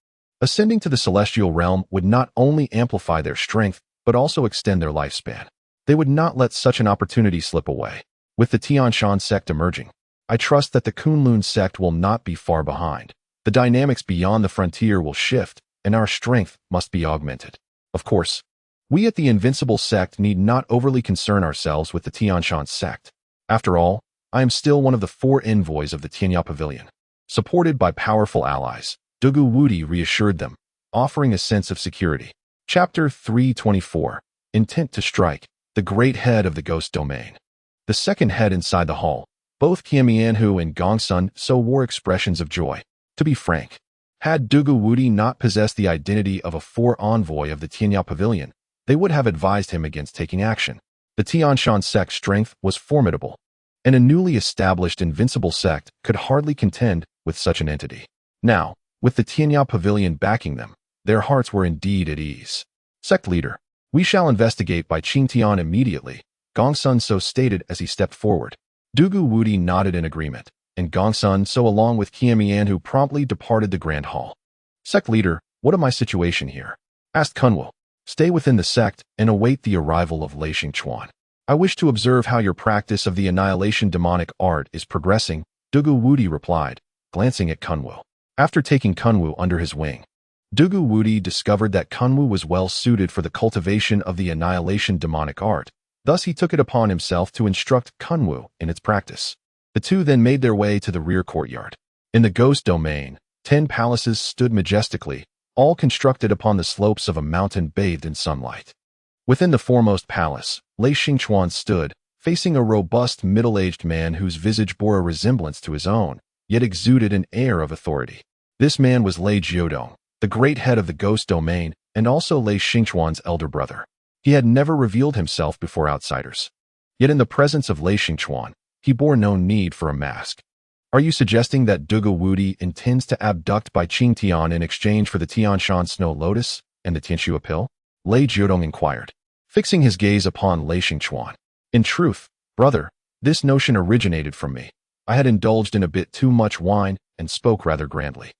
Ascending to the celestial realm would not only amplify their strength, but also extend their lifespan. They would not let such an opportunity slip away. With the Tianshan sect emerging, I trust that the Kunlun sect will not be far behind. The dynamics beyond the frontier will shift, and our strength must be augmented. Of course, we at the Invincible sect need not overly concern ourselves with the Tianshan sect. After all, I am still one of the 4 envoys of the Tianya Pavilion. Supported by powerful allies, Dugu Wudi reassured them, offering a sense of security. Chapter 324. Intent to Strike, the Great Head of the Ghost Domain. The second head inside the hall, both Qiamianhu and Gongsun So wore expressions of joy. To be frank, had Dugu Wudi not possessed the identity of a 4 envoy of the Tianya Pavilion, they would have advised him against taking action. The Tianshan sect's strength was formidable, and a newly established Invincible sect could hardly contend with such an entity. Now, with the Tianya Pavilion backing them, their hearts were indeed at ease. Sect leader, we shall investigate Bai Qingtian immediately, Gongsun So stated as he stepped forward. Dugu Wudi nodded in agreement, and Gongsun So along with Qiamianhu promptly departed the grand hall. Sect leader, what am my situation here? Asked Kunwu. Stay within the sect and await the arrival of Lei Xingchuan. I wish to observe how your practice of the annihilation demonic art is progressing, Dugu Wudi replied, glancing at Kunwu. After taking Kunwu under his wing, Dugu Wudi discovered that Kunwu was well suited for the cultivation of the annihilation demonic art. Thus he took it upon himself to instruct Kunwu in its practice. The two then made their way to the rear courtyard. In the ghost domain, 10 palaces stood majestically, all constructed upon the slopes of a mountain bathed in sunlight. Within the foremost palace, Lei Xingchuan stood, facing a robust middle-aged man whose visage bore a resemblance to his own, yet exuded an air of authority. This man was Lei Jiudong, the great head of the ghost domain, and also Lei Xingchuan's elder brother. He had never revealed himself before outsiders. Yet in the presence of Lei Xingchuan, he bore no need for a mask. Are you suggesting that Dugu Wudi intends to abduct Bai Qingtian in exchange for the Tianshan Snow Lotus and the Tianxua Pill? Lei Jiudong inquired, fixing his gaze upon Lei Xingchuan. In truth, brother, this notion originated from me. I had indulged in a bit too much wine and spoke rather grandly.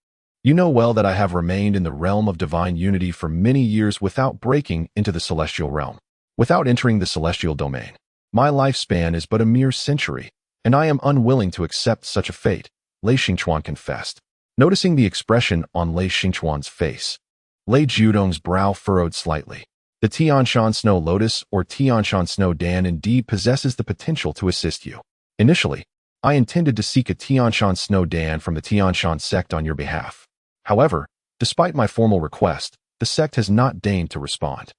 You know well that I have remained in the realm of divine unity for many years without breaking into the celestial realm, without entering the celestial domain. My lifespan is but a mere century, and I am unwilling to accept such a fate, Lei Xingchuan confessed. Noticing the expression on Lei Xingchuan's face, Lei Jiudong's brow furrowed slightly. The Tianshan Snow Lotus or Tianshan Snow Dan indeed possesses the potential to assist you. Initially, I intended to seek a Tianshan Snow Dan from the Tianshan sect on your behalf. However, despite my formal request, the sect has not deigned to respond.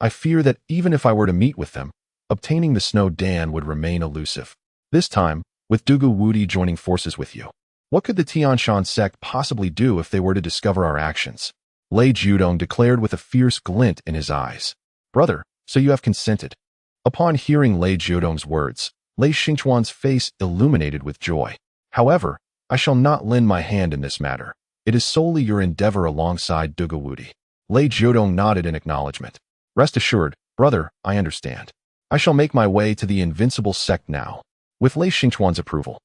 I fear that even if I were to meet with them, obtaining the Snow Dan would remain elusive. This time, with Dugu Wudi joining forces with you, what could the Tianshan sect possibly do if they were to discover our actions? Lei Jiudong declared with a fierce glint in his eyes. Brother, so you have consented. Upon hearing Lei Jiudong's words, Lei Xingchuan's face illuminated with joy. However, I shall not lend my hand in this matter. It is solely your endeavor alongside Dugu Wudi. Lei Jiudong nodded in acknowledgement. Rest assured, brother, I understand. I shall make my way to the Invincible sect now. With Lei Xingchuan's approval,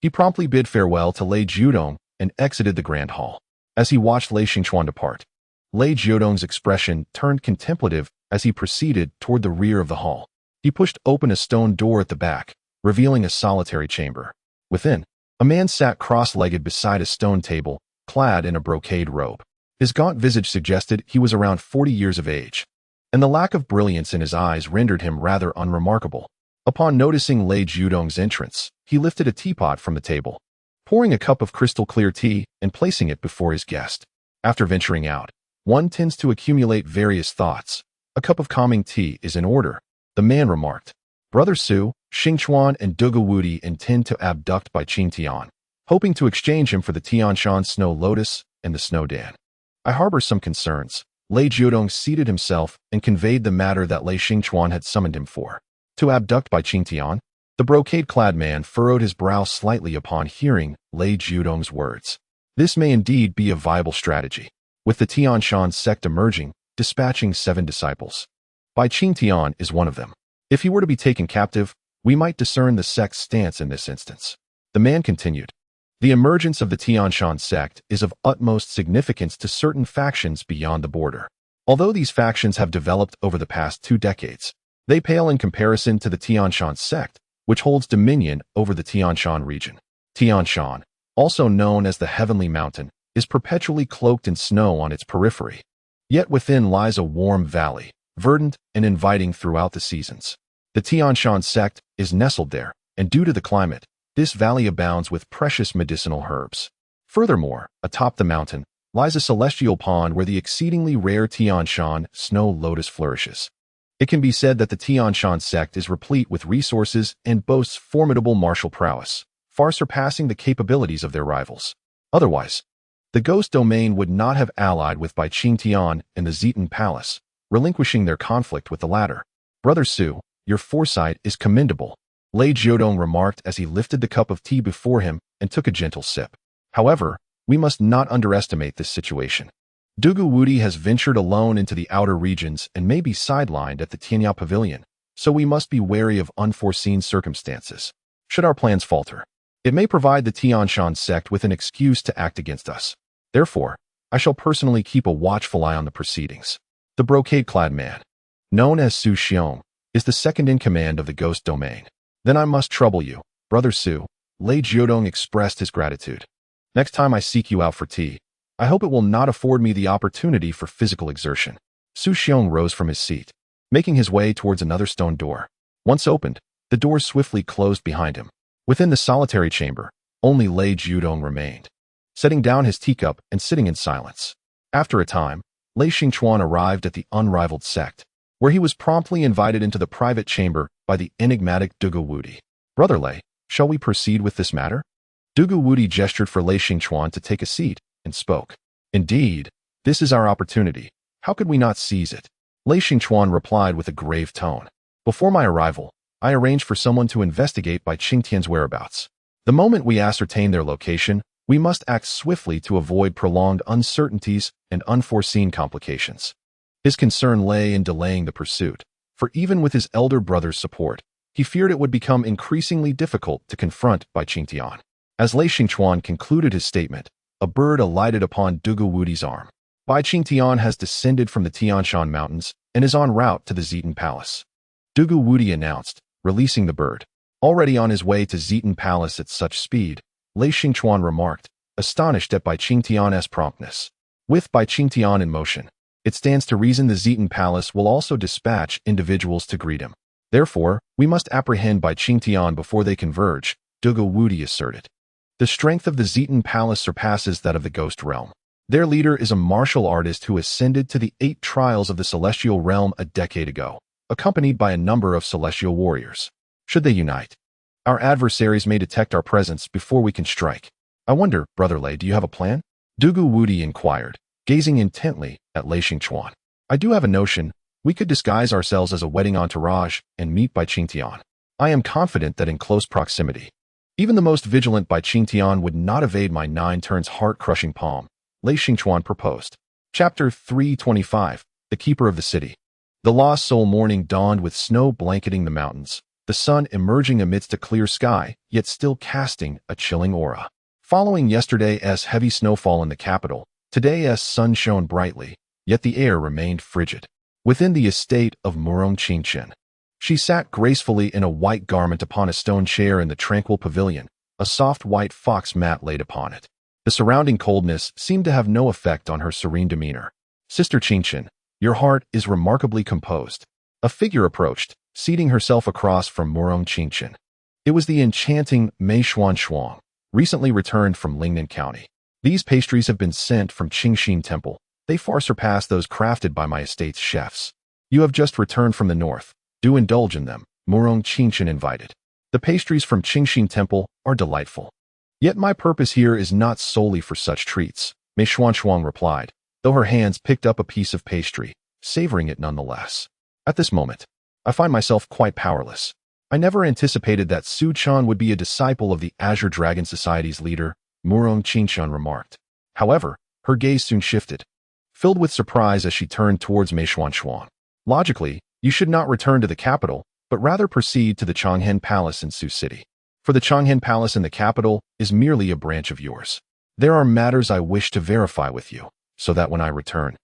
he promptly bid farewell to Lei Jiudong and exited the grand hall. As he watched Lei Xingchuan depart, Lei Jiudong's expression turned contemplative as he proceeded toward the rear of the hall. He pushed open a stone door at the back, revealing a solitary chamber. Within, a man sat cross-legged beside a stone table, clad in a brocade robe. His gaunt visage suggested he was around 40 years of age, and the lack of brilliance in his eyes rendered him rather unremarkable. Upon noticing Lei Jiudong's entrance, he lifted a teapot from the table, pouring a cup of crystal-clear tea and placing it before his guest. After venturing out, one tends to accumulate various thoughts. A cup of calming tea is in order, the man remarked. Brother Su, Xingchuan, and Dugawudi intend to abduct Bai Qingtian, hoping to exchange him for the Tianshan Snow Lotus and the Snow Dan. I harbor some concerns. Lei Jiudong seated himself and conveyed the matter that Lei Xingchuan had summoned him for. To abduct Bai Qingtian? The brocade-clad man furrowed his brow slightly upon hearing Lei Jiudong's words. This may indeed be a viable strategy, with the Tianshan sect emerging, dispatching 7 disciples. Bai Qingtian is one of them. If he were to be taken captive, we might discern the sect's stance in this instance. The man continued. The emergence of the Tianshan sect is of utmost significance to certain factions beyond the border. Although these factions have developed over the past 2 decades, they pale in comparison to the Tianshan sect, which holds dominion over the Tianshan region. Tianshan, also known as the Heavenly Mountain, is perpetually cloaked in snow on its periphery. Yet within lies a warm valley, verdant and inviting throughout the seasons. The Tianshan sect is nestled there, and due to the climate, this valley abounds with precious medicinal herbs. Furthermore, atop the mountain, lies a celestial pond where the exceedingly rare Tianshan snow lotus flourishes. It can be said that the Tianshan sect is replete with resources and boasts formidable martial prowess, far surpassing the capabilities of their rivals. Otherwise, the Ghost Domain would not have allied with Bai Qingtian and the Zitan Palace, relinquishing their conflict with the latter. Brother Su, your foresight is commendable, Lei Jiudong remarked as he lifted the cup of tea before him and took a gentle sip. However, we must not underestimate this situation. Dugawudi has ventured alone into the outer regions and may be sidelined at the Tianya Pavilion, so we must be wary of unforeseen circumstances. Should our plans falter, it may provide the Tianshan sect with an excuse to act against us. Therefore, I shall personally keep a watchful eye on the proceedings. The brocade-clad man, known as Su Xiong, is the second in command of the Ghost Domain. Then I must trouble you, Brother Su. Lei Jiudong expressed his gratitude. Next time I seek you out for tea, I hope it will not afford me the opportunity for physical exertion. Su Xiong rose from his seat, making his way towards another stone door. Once opened, the door swiftly closed behind him. Within the solitary chamber, only Lei Jiudong remained, setting down his teacup and sitting in silence. After a time, Lei Xingchuan arrived at the unrivaled sect, where he was promptly invited into the private chamber by the enigmatic Dugawudi. Brother Lei, shall we proceed with this matter? Dugawudi gestured for Lei Xingchuan to take a seat and spoke. Indeed, this is our opportunity. How could we not seize it? Lei Xingchuan replied with a grave tone. Before my arrival, I arranged for someone to investigate Bai Qingtian's whereabouts. The moment we ascertain their location, we must act swiftly to avoid prolonged uncertainties and unforeseen complications. His concern lay in delaying the pursuit, for even with his elder brother's support, he feared it would become increasingly difficult to confront Bai Qingtian. As Lei Xingchuan concluded his statement, a bird alighted upon Dugawudi's arm. Bai Qingtian has descended from the Tianshan Mountains and is en route to the Zitan Palace. Dugawudi announced, releasing the bird. Already on his way to Zitan Palace at such speed, Lei Xingchuan remarked, astonished at Bai Qingtian's promptness. With Bai Qingtian in motion, it stands to reason the Zitan Palace will also dispatch individuals to greet him. Therefore, we must apprehend Bai Qingtian before they converge, Dugawudi asserted. The strength of the Zitan Palace surpasses that of the Ghost Realm. Their leader is a martial artist who ascended to the 8 trials of the Celestial Realm a decade ago, accompanied by a number of celestial warriors. Should they unite, our adversaries may detect our presence before we can strike. I wonder, Brother Lei, do you have a plan? Dugawudi inquired, gazing intently at Lei Xingchuan. I do have a notion. We could disguise ourselves as a wedding entourage and meet Bai Qingtian. I am confident that in close proximity, even the most vigilant Bai Qingtian would not evade my 9 turns heart-crushing palm, Lei Xingchuan proposed. Chapter 325, The Keeper of the City. The lost soul morning dawned with snow blanketing the mountains, the sun emerging amidst a clear sky, yet still casting a chilling aura. Following yesterday's heavy snowfall in the capital, today's sun shone brightly, yet the air remained frigid. Within the estate of Murong Qingchen, she sat gracefully in a white garment upon a stone chair in the tranquil pavilion, a soft white fox mat laid upon it. The surrounding coldness seemed to have no effect on her serene demeanor. Sister Qingchen, your heart is remarkably composed. A figure approached, seating herself across from Murong Qingchen. It was the enchanting Xuanshuang, recently returned from Lingnan County. These pastries have been sent from Qingxin Temple. They far surpass those crafted by my estate's chefs. You have just returned from the north. Do indulge in them, Murong Qingshan invited. The pastries from Qingxin Temple are delightful. Yet my purpose here is not solely for such treats, Mei Xuanshuang replied, though her hands picked up a piece of pastry, savoring it nonetheless. At this moment, I find myself quite powerless. I never anticipated that Su Chan would be a disciple of the Azure Dragon Society's leader, Murong Qingshan remarked. However, her gaze soon shifted, filled with surprise as she turned towards Mei Xuanshuang. Logically, you should not return to the capital, but rather proceed to the Changhen Palace in Su City. For the Changhen Palace in the capital is merely a branch of yours. There are matters I wish to verify with you, so that when I return,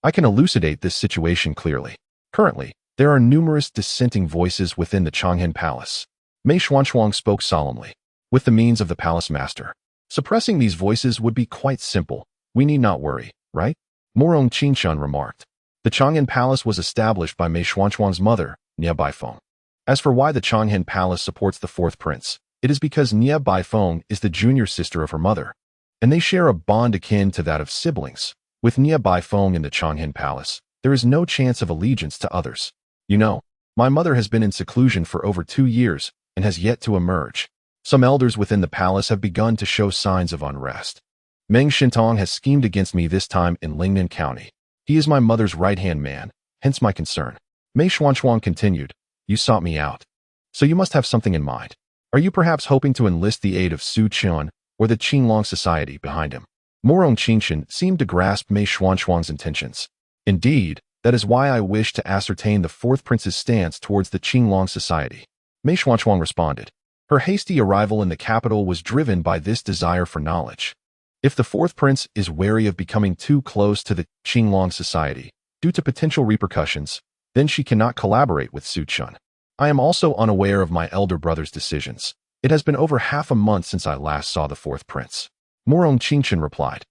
I can elucidate this situation clearly. Currently, there are numerous dissenting voices within the Changhen Palace. Mei Xuanshuang spoke solemnly. With the means of the palace master, suppressing these voices would be quite simple. We need not worry, right? Murong Qingshan remarked. The Changhen Palace was established by Mei Xuanshuang's mother, Bai Feng. As for why the Changhen Palace supports the fourth prince, it is because Bai Feng is the junior sister of her mother, and they share a bond akin to that of siblings. With Bai Feng in the Changhen Palace, there is no chance of allegiance to others. You know, my mother has been in seclusion for over 2 years and has yet to emerge. Some elders within the palace have begun to show signs of unrest. Meng Shintong has schemed against me this time in Lingnan County. He is my mother's right-hand man, hence my concern. Mei Xuanshuang continued, you sought me out. So you must have something in mind. Are you perhaps hoping to enlist the aid of Su Qian or the Qinglong Society behind him? Murong Qingshan seemed to grasp Mei Xuanshuang's intentions. Indeed, that is why I wish to ascertain the fourth prince's stance towards the Qinglong Society. Mei Xuanshuang responded. Her hasty arrival in the capital was driven by this desire for knowledge. If the fourth prince is wary of becoming too close to the Qinglong Society due to potential repercussions, then she cannot collaborate with Su Qian. I am also unaware of my elder brother's decisions. It has been over half a month since I last saw the fourth prince. Murong Qingshan replied.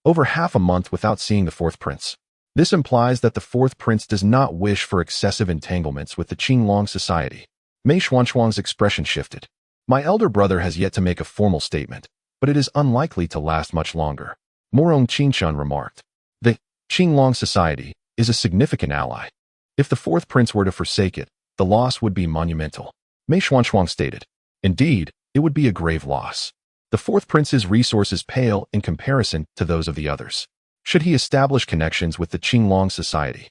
Over half a month without seeing the fourth prince. This implies that the fourth prince does not wish for excessive entanglements with the Qinglong Society. Mei Xuanshuang's expression shifted. My elder brother has yet to make a formal statement, but it is unlikely to last much longer. Murong Qingshan remarked. The Qinglong Society is a significant ally. If the fourth prince were to forsake it, the loss would be monumental. Mei Xuanshuang stated. Indeed, it would be a grave loss. The fourth prince's resources pale in comparison to those of the others. Should he establish connections with the Qinglong Society,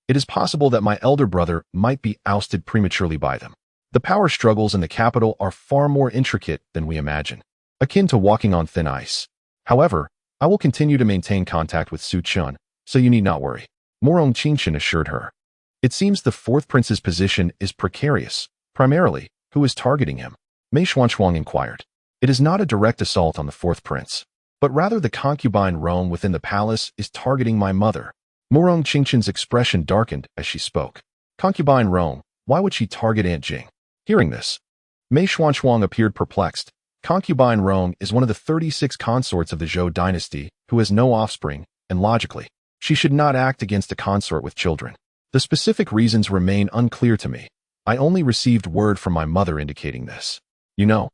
it is possible that my elder brother might be ousted prematurely by them. The power struggles in the capital are far more intricate than we imagine, akin to walking on thin ice. However, I will continue to maintain contact with Su Qian, so you need not worry. Murong Qingshan assured her. It seems the fourth prince's position is precarious. Primarily, who is targeting him? Mei Xuanshuang inquired. It is not a direct assault on the fourth prince, but rather the concubine Rome within the palace is targeting my mother. Murong Qingshan's expression darkened as she spoke. Concubine Rome, why would she target Aunt Jing? Hearing this, Mei Xuanshuang appeared perplexed. Concubine Rome is one of the 36 consorts of the Zhou dynasty who has no offspring, and logically, she should not act against a consort with children. The specific reasons remain unclear to me. I only received word from my mother indicating this. You know,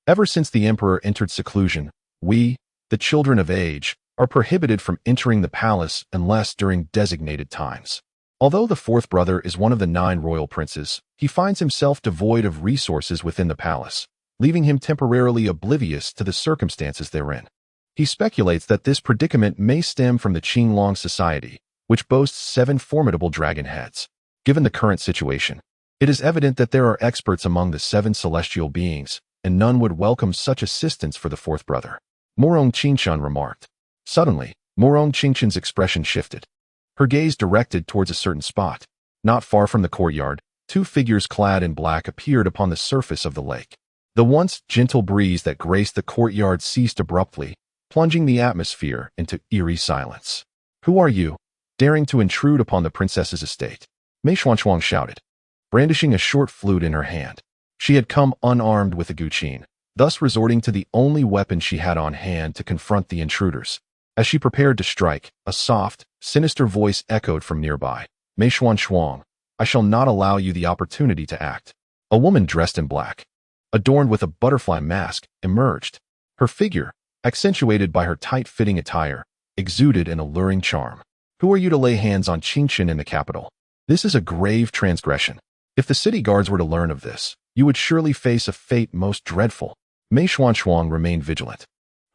ever since the emperor entered seclusion, we, the children of age, are prohibited from entering the palace unless during designated times. Although the fourth brother is one of the 9 royal princes, he finds himself devoid of resources within the palace, leaving him temporarily oblivious to the circumstances therein. He speculates that this predicament may stem from the Qinglong Society, which boasts 7 formidable dragon heads. Given the current situation, it is evident that there are experts among the 7 celestial beings, and none would welcome such assistance for the fourth brother. Murong Qingshan remarked. Suddenly, Murong Qingshan's expression shifted. Her gaze directed towards a certain spot. Not far from the courtyard, 2 figures clad in black appeared upon the surface of the lake. The once gentle breeze that graced the courtyard ceased abruptly, plunging the atmosphere into eerie silence. Who are you, daring to intrude upon the princess's estate? Mei Xuanshuang shouted, brandishing a short flute in her hand. She had come unarmed with a guqin, thus resorting to the only weapon she had on hand to confront the intruders. As she prepared to strike, a soft, sinister voice echoed from nearby. Mei Xuanshuang, I shall not allow you the opportunity to act. A woman dressed in black, adorned with a butterfly mask, emerged. Her figure, accentuated by her tight-fitting attire, exuded an alluring charm. Who are you to lay hands on Changhen in the capital? This is a grave transgression. If the city guards were to learn of this, you would surely face a fate most dreadful. Xuanshuang remained vigilant,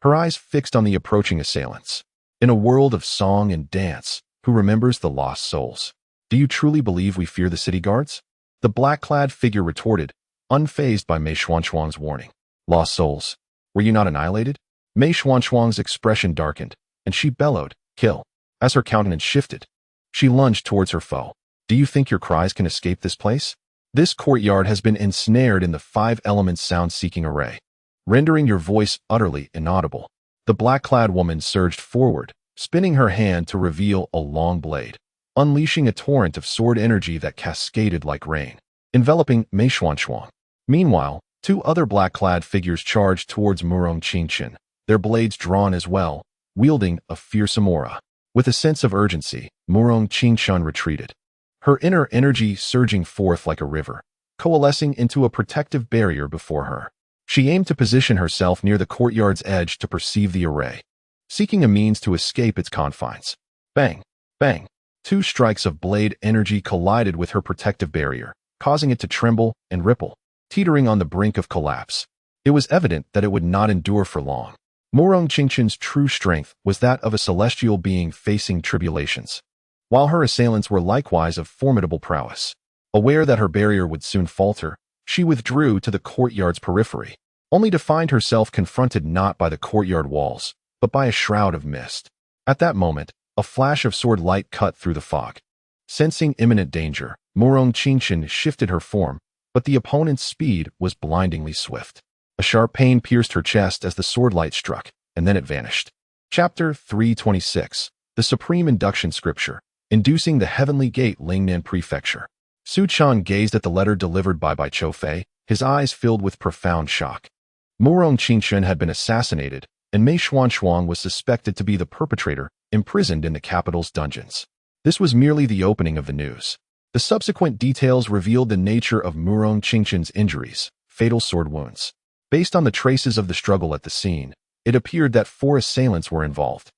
her eyes fixed on the approaching assailants. In a world of song and dance, who remembers the lost souls? Do you truly believe we fear the city guards? The black-clad figure retorted, unfazed by Xuanshuang's warning. Lost souls? Were you not annihilated? Xuanshuang's expression darkened, and she bellowed, kill. As her countenance shifted, she lunged towards her foe. Do you think your cries can escape this place? This courtyard has been ensnared in the 5 elements sound-seeking array, rendering your voice utterly inaudible. The black-clad woman surged forward, spinning her hand to reveal a long blade, unleashing a torrent of sword energy that cascaded like rain, enveloping Xuanshuang. Meanwhile, 2 other black-clad figures charged towards Murong Changchen, their blades drawn as well, wielding a fearsome aura. With a sense of urgency, Murong Changchen retreated, her inner energy surging forth like a river, coalescing into a protective barrier before her. She aimed to position herself near the courtyard's edge to perceive the array, seeking a means to escape its confines. Bang! Bang! 2 strikes of blade energy collided with her protective barrier, causing it to tremble and ripple, teetering on the brink of collapse. It was evident that it would not endure for long. Murong Changchen's true strength was that of a celestial being facing tribulations, while her assailants were likewise of formidable prowess. Aware that her barrier would soon falter, she withdrew to the courtyard's periphery, only to find herself confronted not by the courtyard walls, but by a shroud of mist. At that moment, a flash of sword light cut through the fog. Sensing imminent danger, Murong Changchen shifted her form, but the opponent's speed was blindingly swift. A sharp pain pierced her chest as the sword light struck, and then it vanished. Chapter 326, The Supreme Induction Scripture, Inducing the Heavenly Gate, Lingnan Prefecture. Su Chan gazed at the letter delivered by Bai Choufei, his eyes filled with profound shock. Murong Changchen had been assassinated, and Xuanshuang was suspected to be the perpetrator, imprisoned in the capital's dungeons. This was merely the opening of the news. The subsequent details revealed the nature of Murong Changchen's injuries, fatal sword wounds. Based on the traces of the struggle at the scene, it appeared that 4 assailants were involved.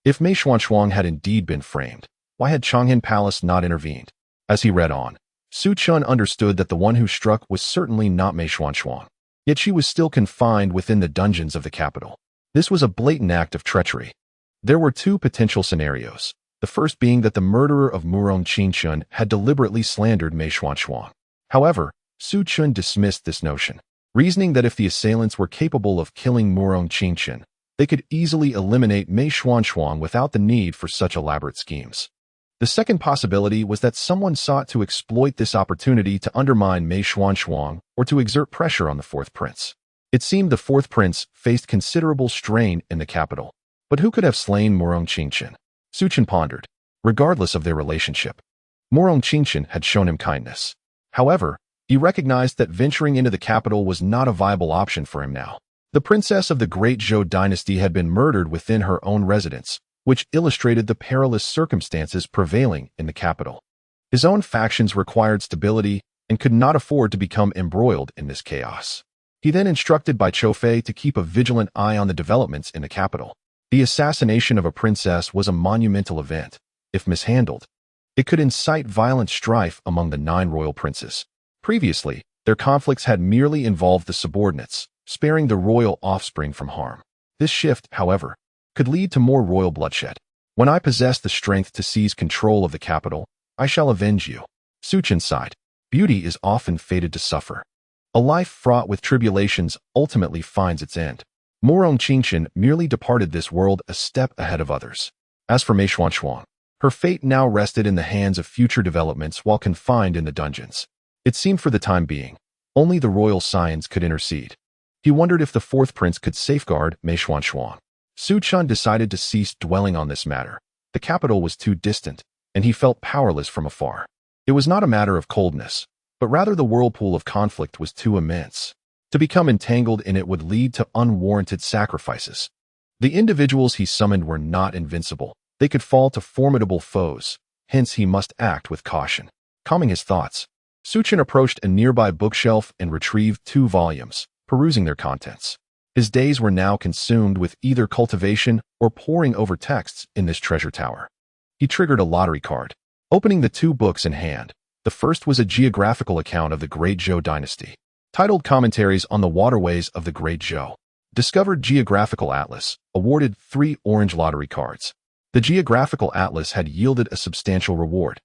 If Xuanshuang had indeed been framed, why had Changhen Palace not intervened? As he read on, Su Chun understood that the one who struck was certainly not Xuanshuang. Yet she was still confined within the dungeons of the capital. This was a blatant act of treachery. There were 2 potential scenarios, the first being that the murderer of Murong Changchen had deliberately slandered Xuanshuang. However, Su Chun dismissed this notion, reasoning that if the assailants were capable of killing Murong Changchen, they could easily eliminate Xuanshuang without the need for such elaborate schemes. The second possibility was that someone sought to exploit this opportunity to undermine Xuanshuang or to exert pressure on the 4th prince. It seemed the 4th prince faced considerable strain in the capital. But who could have slain Murong Changchen? Su Chen pondered. Regardless of their relationship, Murong Changchen had shown him kindness. However, he recognized that venturing into the capital was not a viable option for him now. The princess of the Great Zhou dynasty had been murdered within her own residence, which illustrated the perilous circumstances prevailing in the capital. His own factions required stability and could not afford to become embroiled in this chaos. He then instructed Bai Choufei to keep a vigilant eye on the developments in the capital. The assassination of a princess was a monumental event. If mishandled, it could incite violent strife among the 9 royal princes. Previously, their conflicts had merely involved the subordinates, sparing the royal offspring from harm. This shift, however, could lead to more royal bloodshed. When I possess the strength to seize control of the capital, I shall avenge you. Su Chen sighed. Beauty is often fated to suffer. A life fraught with tribulations ultimately finds its end. Murong Changchen merely departed this world a step ahead of others. As for Xuanshuang, her fate now rested in the hands of future developments while confined in the dungeons. It seemed for the time being, only the royal scions could intercede. He wondered if the 4th prince could safeguard Xuanshuang. Su Chun decided to cease dwelling on this matter. The capital was too distant, and he felt powerless from afar. It was not a matter of coldness, but rather the whirlpool of conflict was too immense. To become entangled in it would lead to unwarranted sacrifices. The individuals he summoned were not invincible. They could fall to formidable foes, hence he must act with caution. Calming his thoughts, Su Chen approached a nearby bookshelf and retrieved 2 volumes, perusing their contents. His days were now consumed with either cultivation or poring over texts in this treasure tower. He triggered a lottery card, opening the 2 books in hand. The first was a geographical account of the Great Zhou dynasty, titled Commentaries on the Waterways of the Great Zhou. Discovered Geographical Atlas, awarded 3 orange lottery cards. The Geographical Atlas had yielded a substantial reward,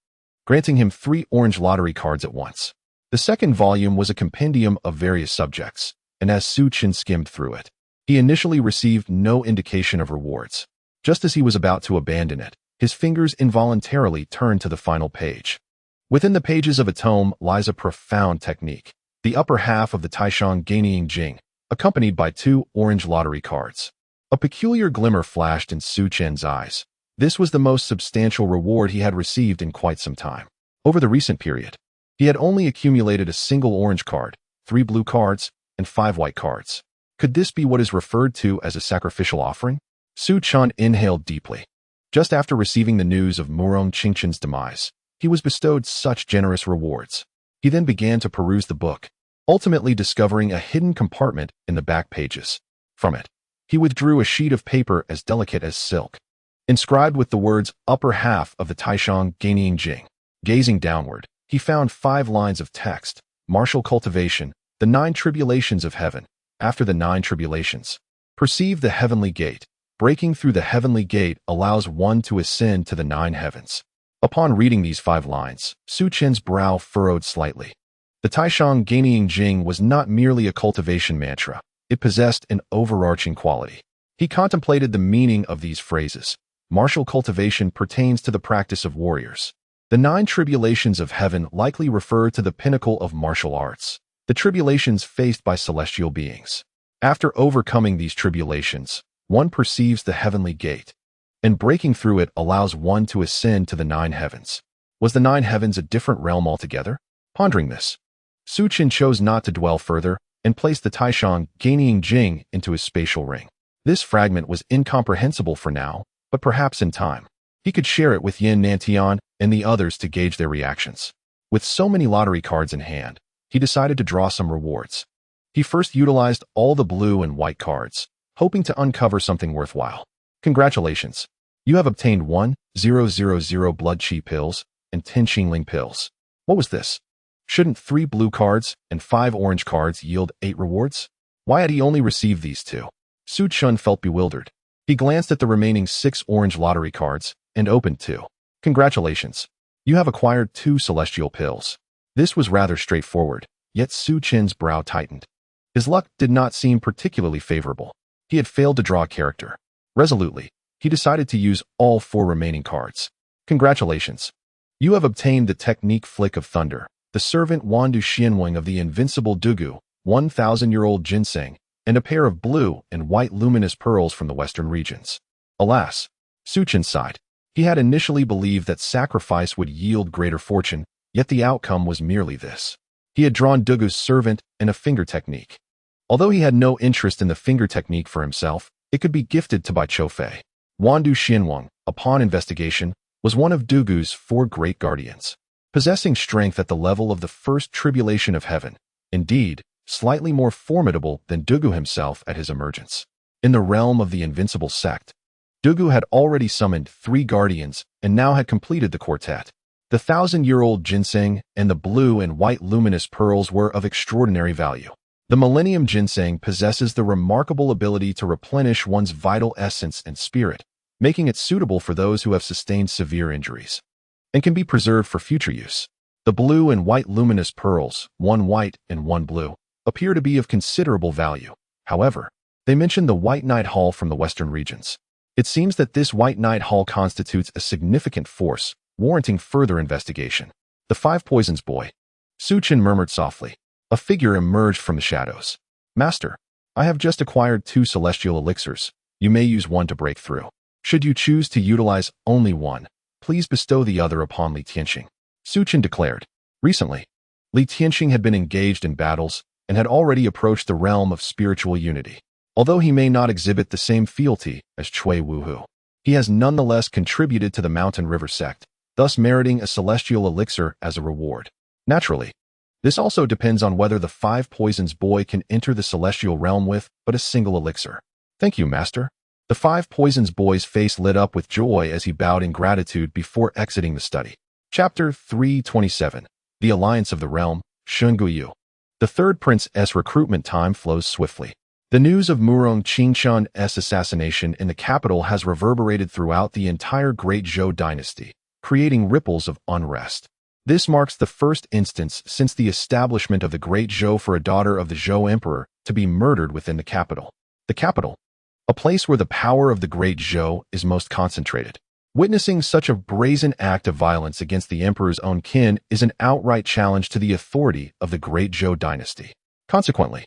granting him 3 orange lottery cards at once. The second volume was a compendium of various subjects, and as Su Chen skimmed through it, he initially received no indication of rewards. Just as he was about to abandon it, his fingers involuntarily turned to the final page. Within the pages of a tome lies a profound technique, the upper half of the Taishan Gaining Jing, accompanied by 2 orange lottery cards. A peculiar glimmer flashed in Su Chen's eyes. This was the most substantial reward he had received in quite some time. Over the recent period, he had only accumulated a single orange card, 3 blue cards, and 5 white cards. Could this be what is referred to as a sacrificial offering? Su Chen inhaled deeply. Just after receiving the news of Murong Qingchen's demise, he was bestowed such generous rewards. He then began to peruse the book, ultimately discovering a hidden compartment in the back pages. From it, he withdrew a sheet of paper as delicate as silk, inscribed with the words upper half of the Taishan Gaining Jing. Gazing downward, he found 5 lines of text: martial cultivation, the 9 tribulations of heaven. After the 9 tribulations, perceive the heavenly gate. Breaking through the heavenly gate allows one to ascend to the 9 heavens. Upon reading these 5 lines, Su Chen's brow furrowed slightly. The Taishan Gaining Jing was not merely a cultivation mantra. It possessed an overarching quality. He contemplated the meaning of these phrases. Martial cultivation pertains to the practice of warriors. The 9 tribulations of heaven likely refer to the pinnacle of martial arts, the tribulations faced by celestial beings. After overcoming these tribulations, one perceives the heavenly gate, and breaking through it allows one to ascend to the 9 heavens. Was the 9 heavens a different realm altogether? Pondering this, Su Chen chose not to dwell further and placed the Taishan Gaining Jing into his spatial ring. This fragment was incomprehensible for now, but perhaps in time, he could share it with Yin Nantian and the others to gauge their reactions. With so many lottery cards in hand, he decided to draw some rewards. He first utilized all the blue and white cards, hoping to uncover something worthwhile. Congratulations! You have obtained 1,000 blood chi pills and 10 Xingling pills. What was this? Shouldn't 3 blue cards and 5 orange cards yield 8 rewards? Why had he only received these 2? Su Chen felt bewildered. He glanced at the remaining 6 orange lottery cards and opened 2. Congratulations! You have acquired 2 celestial pills. This was rather straightforward, yet Su Chen's brow tightened. His luck did not seem particularly favorable. He had failed to draw a character. Resolutely, he decided to use all 4 remaining cards. Congratulations! You have obtained the technique Flick of Thunder, the servant Wandu Xianwang of the invincible Dugu, 1,000-year-old ginseng, and a pair of blue and white luminous pearls from the western regions. Alas, Su Chen sighed. He had initially believed that sacrifice would yield greater fortune, yet the outcome was merely this. He had drawn Dugu's servant and a finger technique. Although he had no interest in the finger technique for himself, it could be gifted to Bai Choufei. Wandu Xianwang, upon investigation, was one of Dugu's 4 great guardians, possessing strength at the level of the first tribulation of heaven, indeed, slightly more formidable than Dugu himself at his emergence. In the realm of the Invincible Sect, Dugu had already summoned 3 guardians and now had completed the quartet. The 1,000-year-old ginseng and the blue and white luminous pearls were of extraordinary value. The Millennium Ginseng possesses the remarkable ability to replenish one's vital essence and spirit, making it suitable for those who have sustained severe injuries, and can be preserved for future use. The blue and white luminous pearls, 1 white and 1 blue, appear to be of considerable value. However, they mention the White Night Hall from the western regions. It seems that this White Night Hall constitutes a significant force, warranting further investigation. The 5 Poisons Boy. Su Chen murmured softly. A figure emerged from the shadows. Master, I have just acquired 2 celestial elixirs. You may use one to break through. Should you choose to utilize only one, please bestow the other upon Li Tianxing. Su Chen declared. Recently, Li Tianxing had been engaged in battles and had already approached the realm of spiritual unity. Although he may not exhibit the same fealty as Cui Wuhu, he has nonetheless contributed to the Mountain River Sect, thus meriting a celestial elixir as a reward. Naturally, This also depends on whether the 5 poisons boy can enter the celestial realm with but a single elixir. Thank you, Master. The 5 poisons boy's face lit up with joy as he bowed in gratitude before exiting the study. Chapter 327. The Alliance of the Realm, Shunguyu. The third prince's recruitment time flows swiftly. The news of Murong Qingshan's assassination in the capital has reverberated throughout the entire Great Zhou dynasty, creating ripples of unrest. This marks the first instance since the establishment of the Great Zhou for a daughter of the Zhou emperor to be murdered within the capital. The capital, a place where the power of the Great Zhou is most concentrated. Witnessing such a brazen act of violence against the emperor's own kin is an outright challenge to the authority of the Great Zhou dynasty. Consequently,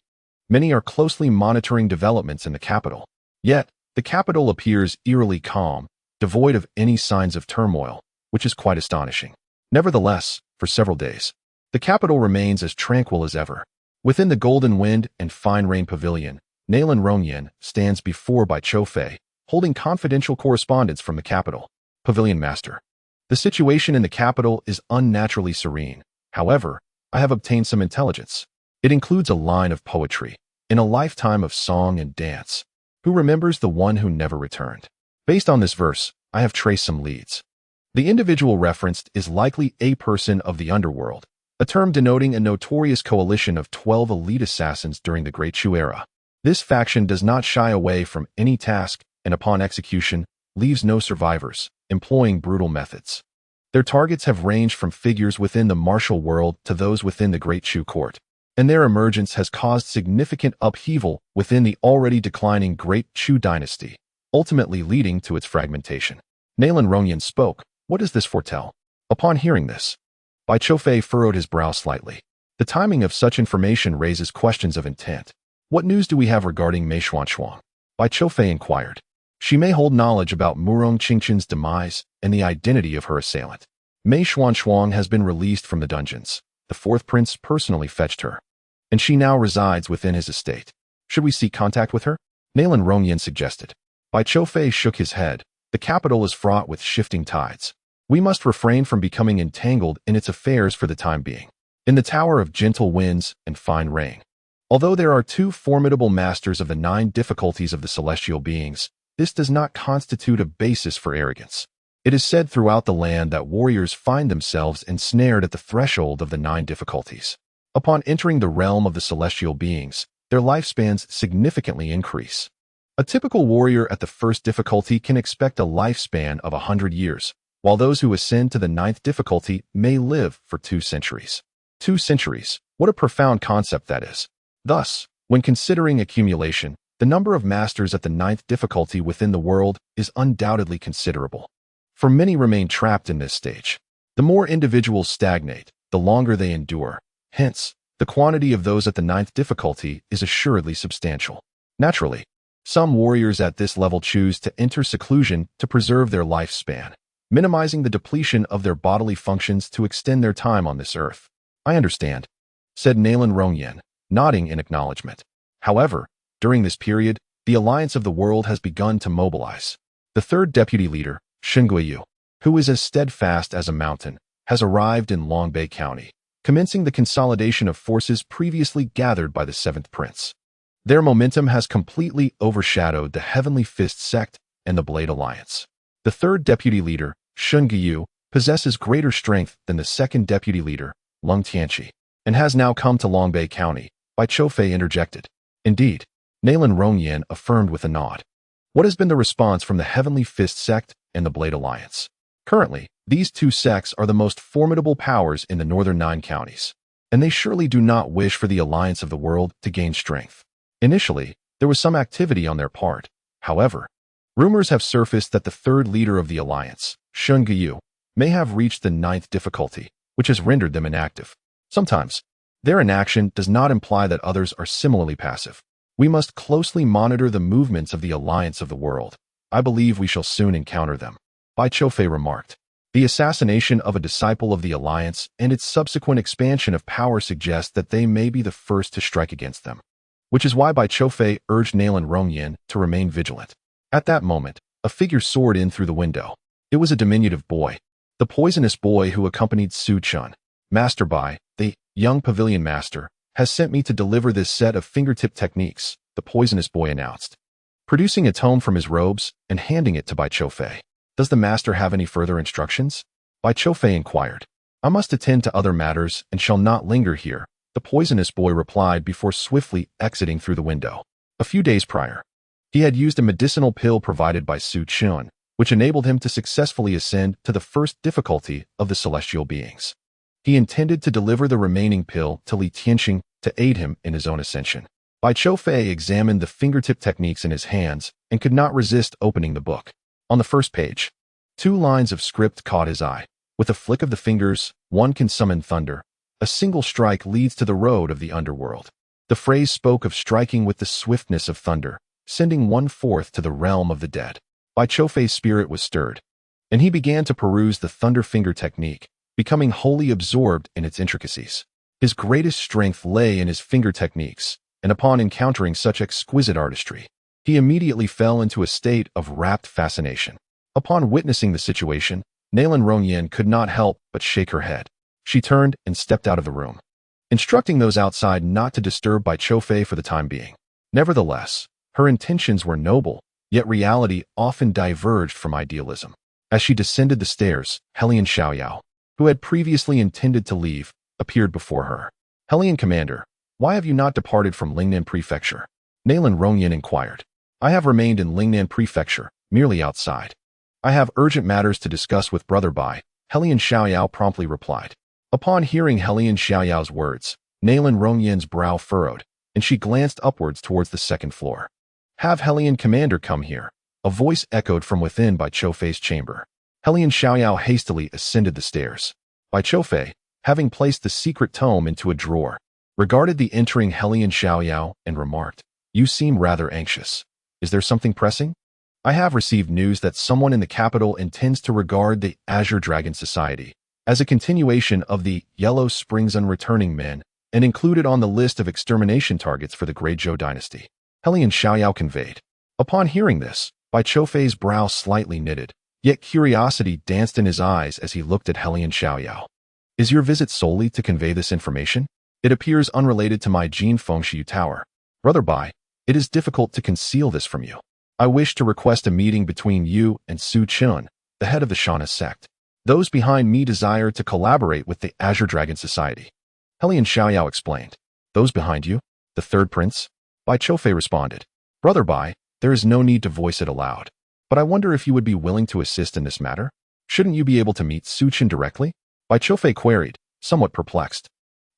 many are closely monitoring developments in the capital. Yet, the capital appears eerily calm, devoid of any signs of turmoil, which is quite astonishing. Nevertheless, for several days, the capital remains as tranquil as ever. Within the Golden Wind and Fine Rain Pavilion, Nalan Rongyan stands before Bai Choufei, holding confidential correspondence from the capital. Pavilion Master. The situation in the capital is unnaturally serene. However, I have obtained some intelligence. It includes a line of poetry. In a lifetime of song and dance, who remembers the one who never returned? Based on this verse, I have traced some leads. The individual referenced is likely a person of the underworld, a term denoting a notorious coalition of 12 elite assassins during the Great Zhou era. This faction does not shy away from any task and upon execution, leaves no survivors, employing brutal methods. Their targets have ranged from figures within the martial world to those within the Great Zhou court, and their emergence has caused significant upheaval within the already declining Great Zhou dynasty, ultimately leading to its fragmentation. Nalan Rongyan spoke. What does this foretell? Upon hearing this, Bai Choufei furrowed his brow slightly. The timing of such information raises questions of intent. What news do we have regarding Xuanshuang? Bai Choufei inquired. She may hold knowledge about Murong Qingshan's demise and the identity of her assailant. Xuanshuang has been released from the dungeons. The 4th prince personally fetched her, and she now resides within his estate. Should we seek contact with her? Nalan Rongyan suggested. Bai Choufei shook his head. The capital is fraught with shifting tides. We must refrain from becoming entangled in its affairs for the time being. In the Tower of Gentle Winds and Fine Rain, although there are 2 formidable masters of the 9 difficulties of the celestial beings, this does not constitute a basis for arrogance. It is said throughout the land that warriors find themselves ensnared at the threshold of the 9 difficulties. Upon entering the realm of the celestial beings, their lifespans significantly increase. A typical warrior at the 1st difficulty can expect a lifespan of 100 years, while those who ascend to the 9th difficulty may live for 2 centuries. 2 centuries, what a profound concept that is. Thus, when considering accumulation, the number of masters at the 9th difficulty within the world is undoubtedly considerable. For many remain trapped in this stage. The more individuals stagnate, the longer they endure. Hence, the quantity of those at the 9th difficulty is assuredly substantial. Naturally, some warriors at this level choose to enter seclusion to preserve their lifespan, minimizing the depletion of their bodily functions to extend their time on this earth. I understand, said Nalan Rongyan, nodding in acknowledgement. However, during this period, the Alliance of the World has begun to mobilize. The 3rd deputy leader, Shunguyu, who is as steadfast as a mountain, has arrived in Longbei County, commencing the consolidation of forces previously gathered by the 7th prince. Their momentum has completely overshadowed the Heavenly Fist Sect and the Blade Alliance. The 3rd deputy leader, Shunguyu, possesses greater strength than the 2nd deputy leader, Lung Tianqi, and has now come to Longbei County. Bai Choufei interjected. Indeed, Nalan Rongyan affirmed with a nod. What has been the response from the Heavenly Fist Sect and the Blade Alliance? Currently, these 2 sects are the most formidable powers in the northern 9 counties, and they surely do not wish for the Alliance of the World to gain strength. Initially, there was some activity on their part. However, rumors have surfaced that the 3rd leader of the alliance, Shunguyu, may have reached the 9th difficulty, which has rendered them inactive. Sometimes, their inaction does not imply that others are similarly passive. We must closely monitor the movements of the Alliance of the World. I believe we shall soon encounter them. Bai Choufei remarked. The assassination of a disciple of the Alliance and its subsequent expansion of power suggest that they may be the first to strike against them, which is why Bai Choufei urged Nalan Rongyan to remain vigilant. At that moment, a figure soared in through the window. It was a diminutive boy, the poisonous boy who accompanied Su Chun. Master Bai, the young Pavilion master, has sent me to deliver this set of fingertip techniques, the poisonous boy announced, producing a tome from his robes and handing it to Bai Choufei. Does the master have any further instructions? Bai Choufei inquired. I must attend to other matters and shall not linger here, the poisonous boy replied before swiftly exiting through the window. A few days prior, he had used a medicinal pill provided by Su Chun, which enabled him to successfully ascend to the first difficulty of the celestial beings. He intended to deliver the remaining pill to Li Tianxing to aid him in his own ascension. Bai Choufei examined the fingertip techniques in his hands and could not resist opening the book. On the first page, 2 lines of script caught his eye. With a flick of the fingers, one can summon thunder. A single strike leads to the road of the underworld. The phrase spoke of striking with the swiftness of thunder, sending 1/4 to the realm of the dead. Bai Choufei's spirit was stirred, and he began to peruse the thunder finger technique, becoming wholly absorbed in its intricacies. His greatest strength lay in his finger techniques, and upon encountering such exquisite artistry, he immediately fell into a state of rapt fascination. Upon witnessing the situation, Nalan Rongyan could not help but shake her head. She turned and stepped out of the room, instructing those outside not to disturb Bai Choufei for the time being. Nevertheless, her intentions were noble, yet reality often diverged from idealism. As she descended the stairs, Helian Xiaoyao, who had previously intended to leave, appeared before her. Helian Commander, why have you not departed from Lingnan Prefecture? Nalan Rongyan inquired. I have remained in Lingnan Prefecture, merely outside. I have urgent matters to discuss with Brother Bai, Helian Xiaoyao promptly replied. Upon hearing Helian Xiaoyao's words, Nalan Rongyan's brow furrowed, and she glanced upwards towards the second floor. Have Helian Commander come here. A voice echoed from within Bai Choufei's chamber. Helian Xiaoyao hastily ascended the stairs. Bai Choufei, having placed the secret tome into a drawer, regarded the entering Helian Xiaoyao and remarked, You seem rather anxious. Is there something pressing? I have received news that someone in the capital intends to regard the Azure Dragon Society as a continuation of the Yellow Springs Unreturning Men and included on the list of extermination targets for the Grey Zhou dynasty. Helian Xiaoyao conveyed. Upon hearing this, Bai Choufei's brow slightly knitted, yet curiosity danced in his eyes as he looked at Helian Xiaoyao. Is your visit solely to convey this information? It appears unrelated to my Jin Fengshui Tower. Brother Bai, it is difficult to conceal this from you. I wish to request a meeting between you and Su Chun, the head of the Shanhe Sect. Those behind me desire to collaborate with the Azure Dragon Society. Helian Xiaoyao explained. Those behind you? The third prince? Bai Choufei responded. Brother Bai, there is no need to voice it aloud. But I wonder if you would be willing to assist in this matter? Shouldn't you be able to meet Su Chun directly? Bai Choufei queried, somewhat perplexed.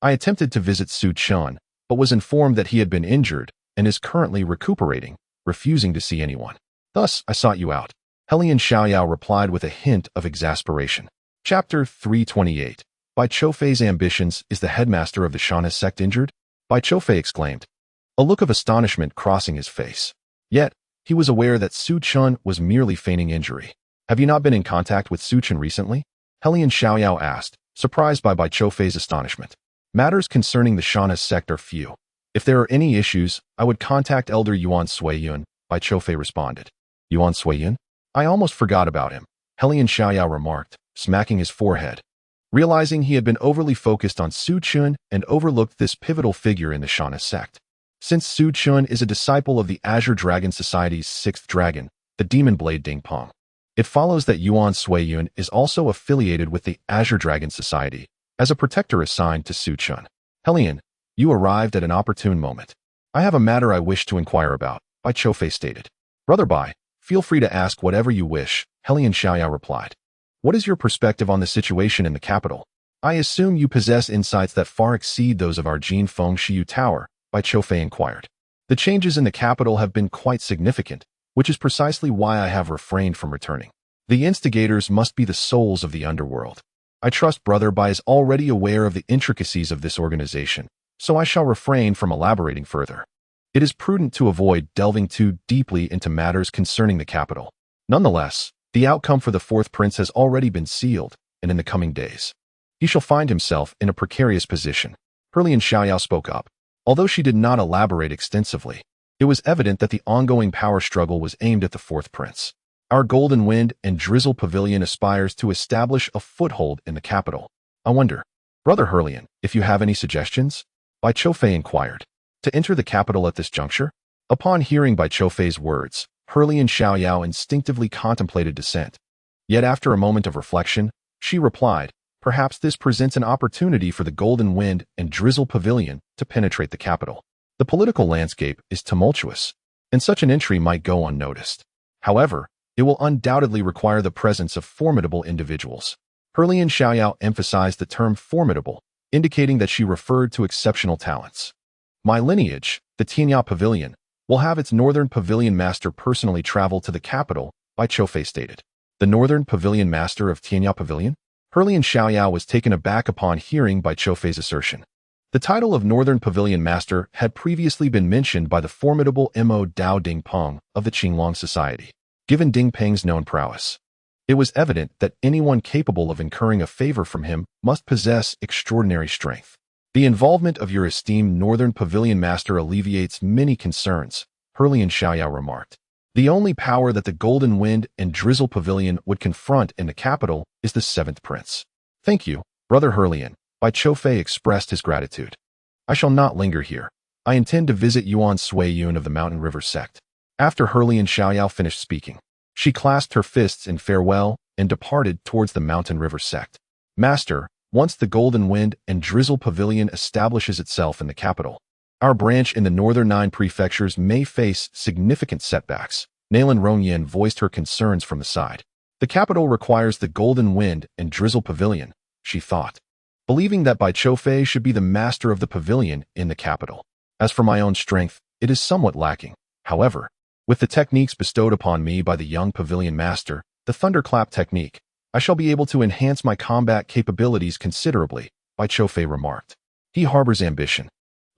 I attempted to visit Su Chun, but was informed that he had been injured and is currently recuperating, refusing to see anyone. Thus, I sought you out. Helian Xiaoyao replied with a hint of exasperation. Chapter 328. Bai Choufei's ambitions. Is the headmaster of the Shanhe Sect injured? Bai Choufei exclaimed, a look of astonishment crossing his face. Yet, he was aware that Su Chun was merely feigning injury. Have you not been in contact with Su Chun recently? Helian Xiaoyao asked, surprised by Bai Choufei's astonishment. Matters concerning the Shanhe Sect are few. If there are any issues, I would contact Elder Yuan Suiyun, Bai Choufei responded. Yuan Suiyun? I almost forgot about him, Helian Xiaoyao remarked, smacking his forehead. Realizing he had been overly focused on Su Chun and overlooked this pivotal figure in the Shanhe Sect. Since Su Chun is a disciple of the Azure Dragon Society's 6th dragon, the Demon Blade Ding Pong, it follows that Yuan Suiyun is also affiliated with the Azure Dragon Society as a protector assigned to Su Chun. Helian, you arrived at an opportune moment. I have a matter I wish to inquire about, Bai Choufei stated. Brother Bai, feel free to ask whatever you wish, Helian Xiaoyao replied. What is your perspective on the situation in the capital? I assume you possess insights that far exceed those of our Jin Fengshui Tower, Bai Choufei inquired. The changes in the capital have been quite significant, which is precisely why I have refrained from returning. The instigators must be the souls of the underworld. I trust Brother Bai is already aware of the intricacies of this organization, so I shall refrain from elaborating further. It is prudent to avoid delving too deeply into matters concerning the capital. Nonetheless, the outcome for the fourth prince has already been sealed, and in the coming days, he shall find himself in a precarious position. Helian Xiaoyao spoke up. Although she did not elaborate extensively, it was evident that the ongoing power struggle was aimed at the fourth prince. Our Golden Wind and Drizzle Pavilion aspires to establish a foothold in the capital. I wonder, Brother Hurlian, if you have any suggestions? Bai Choufei inquired. To enter the capital at this juncture? Upon hearing Bai Choufei's words, Hurlian Xiaoyao instinctively contemplated dissent. Yet after a moment of reflection, she replied, perhaps this presents an opportunity for the Golden Wind and Drizzle Pavilion to penetrate the capital. The political landscape is tumultuous, and such an entry might go unnoticed. However, it will undoubtedly require the presence of formidable individuals. Hurlian Xiaoyao emphasized the term formidable, indicating that she referred to exceptional talents. My lineage, the Tianya Pavilion, will have its Northern Pavilion Master personally travel to the capital, Bai Choufei stated. The Northern Pavilion Master of Tianya Pavilion? Hurlian Xiaoyao was taken aback upon hearing Bai Choufei's assertion. The title of Northern Pavilion Master had previously been mentioned by the formidable Mo Dao Dingpeng of the Qinglong Society. Given Dingpeng's known prowess, it was evident that anyone capable of incurring a favor from him must possess extraordinary strength. The involvement of your esteemed Northern Pavilion Master alleviates many concerns, Hurlian Xiaoyao remarked. The only power that the Golden Wind and Drizzle Pavilion would confront in the capital is the Seventh Prince. Thank you, Brother Hurlian. Bai Choufei expressed his gratitude. I shall not linger here. I intend to visit Yuan Sui Yun of the Mountain River Sect. After Hurlian Xiaoyao finished speaking, she clasped her fists in farewell and departed towards the Mountain River Sect. Master, once the Golden Wind and Drizzle Pavilion establishes itself in the capital, our branch in the northern 9 prefectures may face significant setbacks. Nalan Rongyan voiced her concerns from the side. The capital requires the Golden Wind and Drizzle Pavilion, she thought, believing that Bai Choufei should be the master of the pavilion in the capital. As for my own strength, it is somewhat lacking. However, with the techniques bestowed upon me by the young pavilion master, the thunderclap technique, I shall be able to enhance my combat capabilities considerably, Bai Choufei remarked. He harbors ambition.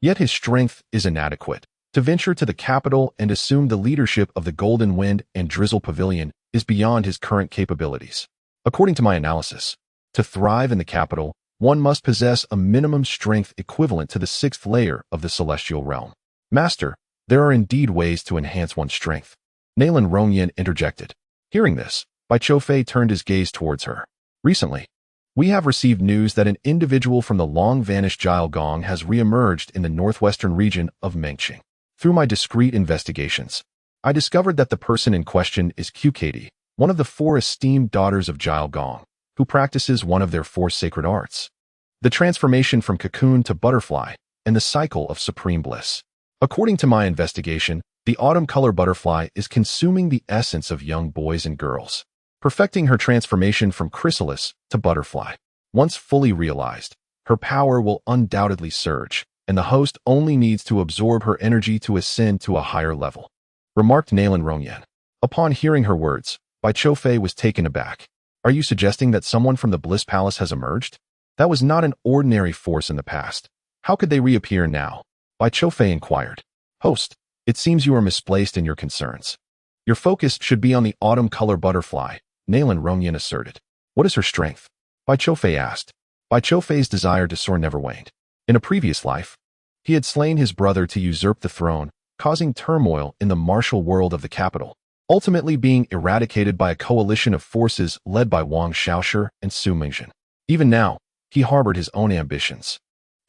Yet his strength is inadequate. To venture to the capital and assume the leadership of the Golden Wind and Drizzle Pavilion is beyond his current capabilities. According to my analysis, to thrive in the capital, one must possess a minimum strength equivalent to the 6th layer of the celestial realm. Master, there are indeed ways to enhance one's strength. Nalan Rongyan interjected. Hearing this, Bai Choufei turned his gaze towards her. Recently, we have received news that an individual from the long-vanished Jiaogong has re-emerged in the northwestern region of Mengqing. Through my discreet investigations, I discovered that the person in question is Qkadi, one of the 4 esteemed daughters of Jiaogong, who practices one of their 4 sacred arts, the transformation from cocoon to butterfly, and the cycle of supreme bliss. According to my investigation, the autumn color butterfly is consuming the essence of young boys and girls, perfecting her transformation from chrysalis to butterfly. Once fully realized, her power will undoubtedly surge, and the host only needs to absorb her energy to ascend to a higher level, remarked Nalan Rongyan. Upon hearing her words, Bai Choufei was taken aback. Are you suggesting that someone from the Bliss Palace has emerged? That was not an ordinary force in the past. How could they reappear now? Bai Choufei inquired. Host, it seems you are misplaced in your concerns. Your focus should be on the autumn color butterfly, Nalan Rongyan asserted. What is her strength? Bai Choufei asked. Bai Choufei's desire to soar never waned. In a previous life, he had slain his brother to usurp the throne, causing turmoil in the martial world of the capital, ultimately being eradicated by a coalition of forces led by Wang Xiaoshi and Su Mingzhen. Even now, he harbored his own ambitions.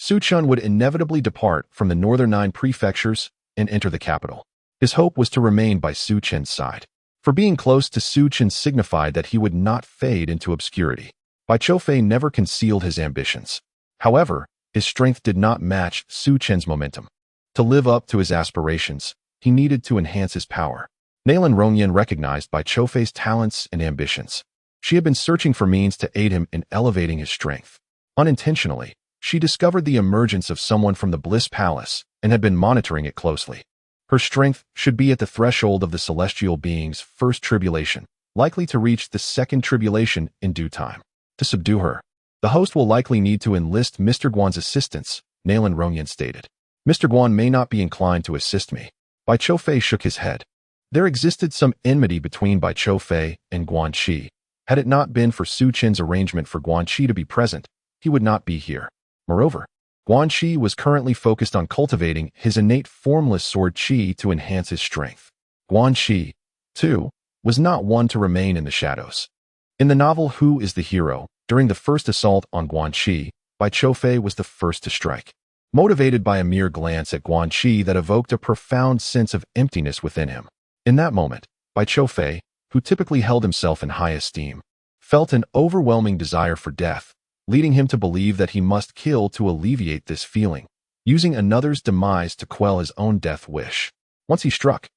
Su Chun would inevitably depart from the northern 9 prefectures and enter the capital. His hope was to remain by Su Chen's side, for being close to Su Chen signified that he would not fade into obscurity. Bai Choufei never concealed his ambitions. However, his strength did not match Su Chen's momentum. To live up to his aspirations, he needed to enhance his power. Nalan Rongyan recognized Bai Choufei's talents and ambitions. She had been searching for means to aid him in elevating his strength. Unintentionally, she discovered the emergence of someone from the Bliss Palace and had been monitoring it closely. Her strength should be at the threshold of the celestial being's first tribulation, likely to reach the second tribulation in due time. To subdue her, the host will likely need to enlist Mr. Guan's assistance, Nalan Rongyan stated. Mr. Guan may not be inclined to assist me. Bai Choufei shook his head. There existed some enmity between Bai Choufei and Guan Qi. Had it not been for Su Chen's arrangement for Guan Qi to be present, he would not be here. Moreover, Guan Qi was currently focused on cultivating his innate formless sword Qi to enhance his strength. Guan Qi, too, was not one to remain in the shadows. In the novel Who is the Hero, during the first assault on Guan Qi, Bai Choufei was the first to strike. Motivated by a mere glance at Guanqi that evoked a profound sense of emptiness within him. In that moment, Bai Choufei, who typically held himself in high esteem, felt an overwhelming desire for death, leading him to believe that he must kill to alleviate this feeling, using another's demise to quell his own death wish. Once he struck,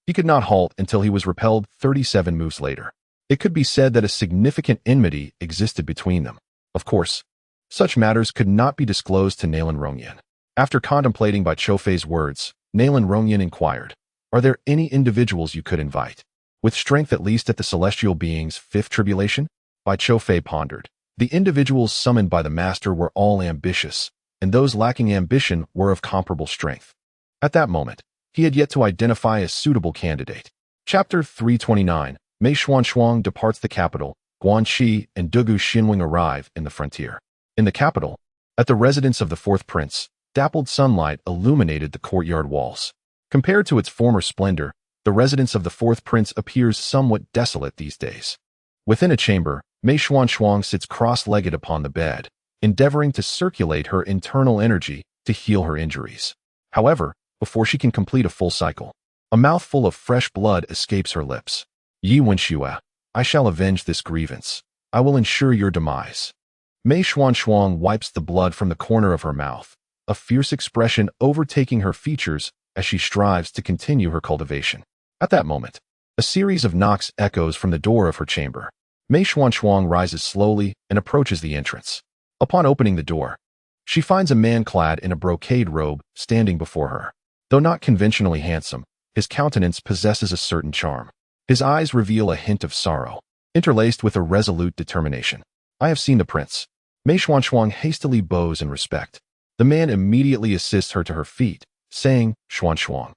he could not halt until he was repelled 37 moves later. It could be said that a significant enmity existed between them. Of course, such matters could not be disclosed to Nalan Rongyan. After contemplating Bai Choufei's words, Nalan Rongyan inquired, "Are there any individuals you could invite, with strength at least at the celestial being's fifth tribulation?" Bai Choufei pondered. The individuals summoned by the master were all ambitious, and those lacking ambition were of comparable strength. At that moment, he had yet to identify a suitable candidate. Chapter 329. Mei Xuanshuang departs the capital. Guanqi and Dugu Xinwing arrive in the frontier. In the capital, at the residence of the fourth prince, dappled sunlight illuminated the courtyard walls. Compared to its former splendor, the residence of the fourth prince appears somewhat desolate these days. Within a chamber, Mei Xuanshuang sits cross-legged upon the bed, endeavoring to circulate her internal energy to heal her injuries. However, before she can complete a full cycle, a mouthful of fresh blood escapes her lips. "Yi Wenxue, I shall avenge this grievance. I will ensure your demise." Mei Xuanshuang wipes the blood from the corner of her mouth, a fierce expression overtaking her features as she strives to continue her cultivation. At that moment, a series of knocks echoes from the door of her chamber. Mei Xuanshuang rises slowly and approaches the entrance. Upon opening the door, she finds a man clad in a brocade robe standing before her. Though not conventionally handsome, his countenance possesses a certain charm. His eyes reveal a hint of sorrow, interlaced with a resolute determination. "I have seen the prince." Mei Xuanshuang hastily bows in respect. The man immediately assists her to her feet, saying, "Xuanshuang,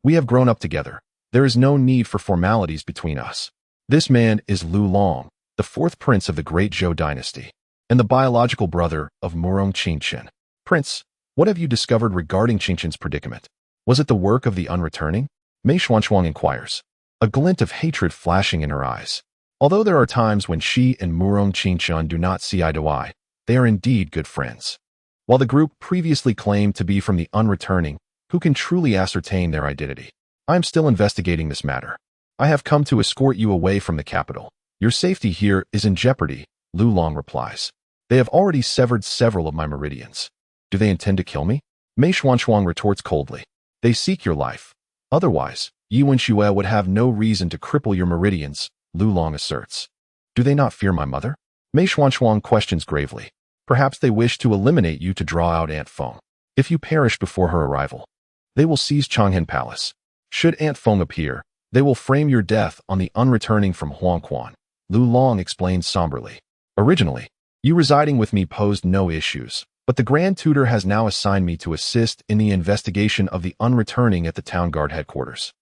we have grown up together. There is no need for formalities between us." This man is Lu Long, the fourth prince of the Great Zhou dynasty, and the biological brother of Murong Qingchen. "Prince, what have you discovered regarding Qingchen's predicament? Was it the work of the unreturning?" Mei Xuanshuang inquires, a glint of hatred flashing in her eyes. Although there are times when she and Murong Qingchen do not see eye to eye, they are indeed good friends. While the group previously claimed to be from the unreturning, who can truly ascertain their identity? I am still investigating this matter. I have come to escort you away from the capital. Your safety here is in jeopardy, Lu Long replies. They have already severed several of my meridians. Do they intend to kill me? Mei Xuanshuang retorts coldly. They seek your life. Otherwise, Yi Wenxue would have no reason to cripple your meridians, Lu Long asserts. Do they not fear my mother? Mei Xuanshuang questions gravely. Perhaps they wish to eliminate you to draw out Aunt Feng. If you perish before her arrival, they will seize Changhen Palace. Should Aunt Feng appear, they will frame your death on the unreturning from Huangquan, Lu Long explained somberly. Originally, you residing with me posed no issues, but the Grand Tutor has now assigned me to assist in the investigation of the unreturning at the Town Guard headquarters.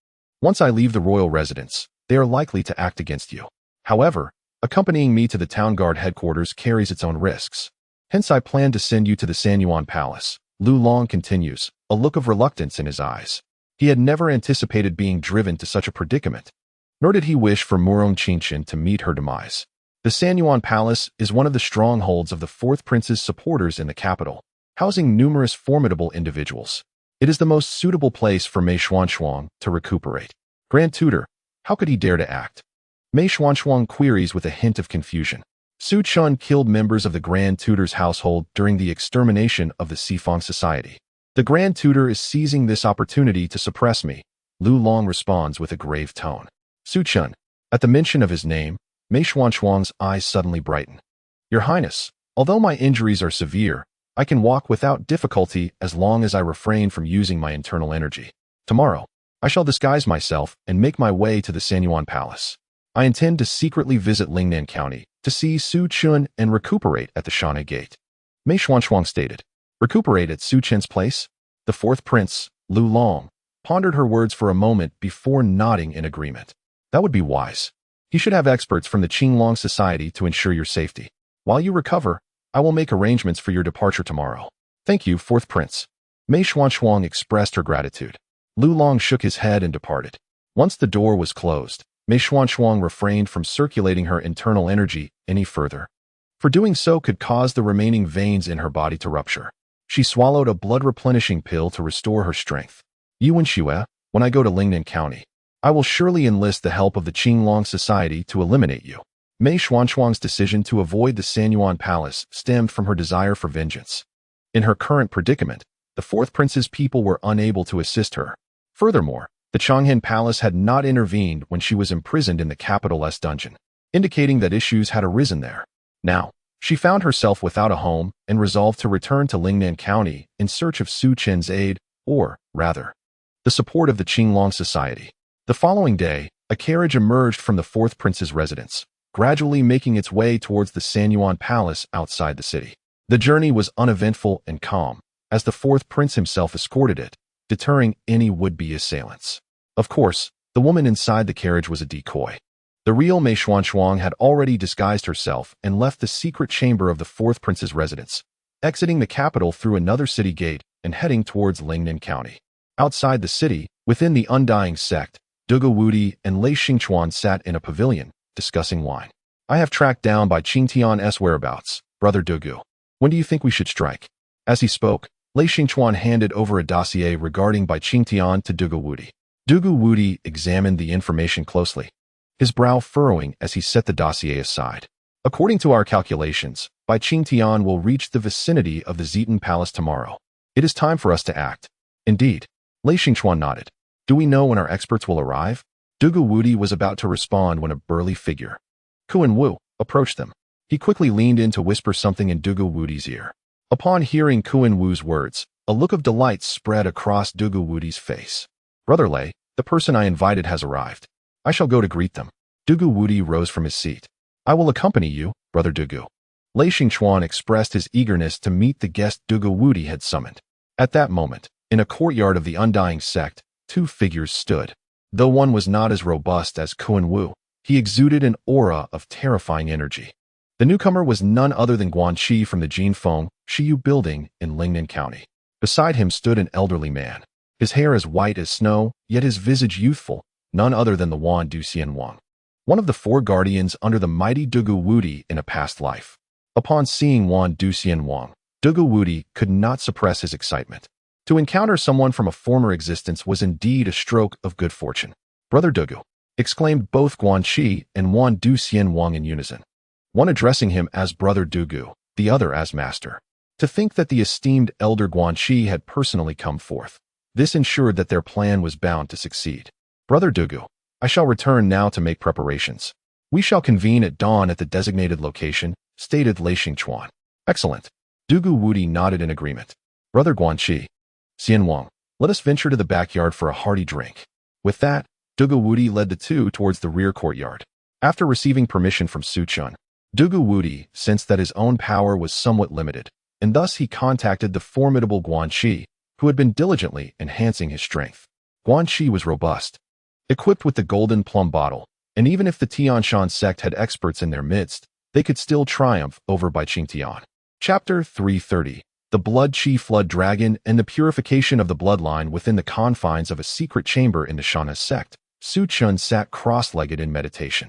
Once I leave the royal residence, they are likely to act against you. However, accompanying me to the Town Guard headquarters carries its own risks. Hence I plan to send you to the Sanyuan Palace, Lu Long continues, a look of reluctance in his eyes. He had never anticipated being driven to such a predicament, nor did he wish for Murong Qingchen to meet her demise. The Sanyuan Palace is one of the strongholds of the fourth prince's supporters in the capital, housing numerous formidable individuals. It is the most suitable place for Mei Xuanshuang to recuperate. Grand Tutor, how could he dare to act? Mei Xuanshuang queries with a hint of confusion. Su Chun killed members of the Grand Tutor's household during the extermination of the Sifang society. The Grand Tutor is seizing this opportunity to suppress me, Lu Long responds with a grave tone. Su Chun, at the mention of his name, Mei Xuanshuang's eyes suddenly brighten. Your Highness, although my injuries are severe, I can walk without difficulty as long as I refrain from using my internal energy. Tomorrow, I shall disguise myself and make my way to the Sanyuan Palace. I intend to secretly visit Lingnan County to see Su Chun and recuperate at the Shanhe Gate. Mei Xuanshuang stated. Recuperate at Su Chen's place? The fourth prince, Lu Long, pondered her words for a moment before nodding in agreement. That would be wise. He should have experts from the Qinglong Society to ensure your safety. While you recover, I will make arrangements for your departure tomorrow. Thank you, fourth prince. Mei Xuanshuang expressed her gratitude. Lu Long shook his head and departed. Once the door was closed, Mei Xuanshuang refrained from circulating her internal energy any further. for doing so could cause the remaining veins in her body to rupture. She swallowed a blood-replenishing pill to restore her strength. Yuan Xue, when I go to Lingnan County, I will surely enlist the help of the Qinglong Society to eliminate you. Mei Xuanshuang's decision to avoid the Sanyuan Palace stemmed from her desire for vengeance. In her current predicament, the fourth prince's people were unable to assist her. Furthermore, the Changhen Palace had not intervened when she was imprisoned in the capital's dungeon, indicating that issues had arisen there. Now, she found herself without a home and resolved to return to Lingnan County in search of Su Chen's aid, or, rather, the support of the Qinglong Society. The following day, a carriage emerged from the fourth prince's residence, gradually making its way towards the Sanyuan Palace outside the city. The journey was uneventful and calm, as the fourth prince himself escorted it, deterring any would-be assailants. Of course, the woman inside the carriage was a decoy. The real Mei Xuanshuang had already disguised herself and left the secret chamber of the fourth prince's residence, exiting the capital through another city gate and heading towards Lingnan County. Outside the city, within the Undying Sect, Dugu Wudi and Lei Xingchuan sat in a pavilion, discussing wine. I have tracked down Bai Qingtian's whereabouts, Brother Dugu. When do you think we should strike? As he spoke, Lei Xingchuan handed over a dossier regarding Bai Qingtian to Dugu Wudi. Dugu Wudi examined the information closely, his brow furrowing as he set the dossier aside. According to our calculations, Bai Qingtian will reach the vicinity of the Zitan Palace tomorrow. It is time for us to act. Indeed. Lei Xingchuan nodded. Do we know when our experts will arrive? Dugu Wudi was about to respond when a burly figure, Kuan Wu, approached them. He quickly leaned in to whisper something in Dugu Wudi's ear. Upon hearing Kuan Wu's words, a look of delight spread across Dugu Wudi's face. Brother Lei, the person I invited has arrived. I shall go to greet them. Dugu Wudi rose from his seat. I will accompany you, Brother Dugu. Lei Xingchuan expressed his eagerness to meet the guest Dugu Wudi had summoned. At that moment, in a courtyard of the Undying Sect, two figures stood. Though one was not as robust as Kuan Wu, he exuded an aura of terrifying energy. The newcomer was none other than Guanqi from the Jinfeng Shiyu building in Lingnan County. Beside him stood an elderly man, his hair as white as snow, yet his visage youthful, none other than the Wan Duxianwang, one of the four guardians under the mighty Dugu Wudi in a past life. Upon seeing Wan Duxianwang, Dugu Wudi could not suppress his excitement. To encounter someone from a former existence was indeed a stroke of good fortune. Brother Dugu, exclaimed both Guanqi and Wan Duxianwang in unison, one addressing him as Brother Dugu, the other as Master. To think that the esteemed elder Guanqi had personally come forth. This ensured that their plan was bound to succeed. Brother Dugu, I shall return now to make preparations. We shall convene at dawn at the designated location, stated Lei Xingchuan. Excellent. Dugu Wudi nodded in agreement. Brother Guanqi, Xianwang, let us venture to the backyard for a hearty drink. With that, Dugu Wudi led the two towards the rear courtyard. After receiving permission from Su Chun, Dugu Wudi sensed that his own power was somewhat limited, and thus he contacted the formidable Guanqi, who had been diligently enhancing his strength. Guanqi was robust, equipped with the golden plum bottle, and even if the Tianshan sect had experts in their midst, they could still triumph over Bai Qingtian. Chapter 330. The Blood Qi Flood Dragon and the Purification of the Bloodline within the confines of a secret chamber in the Shanhe Sect. Su Chun sat cross-legged in meditation.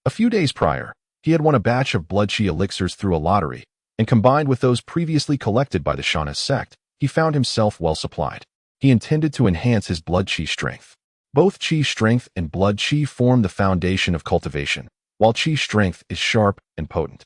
A few days prior, he had won a batch of Blood Qi elixirs through a lottery, and combined with those previously collected by the Shanhe Sect, he found himself well supplied. He intended to enhance his Blood Qi strength. Both Qi strength and Blood Qi form the foundation of cultivation, while Qi strength is sharp and potent.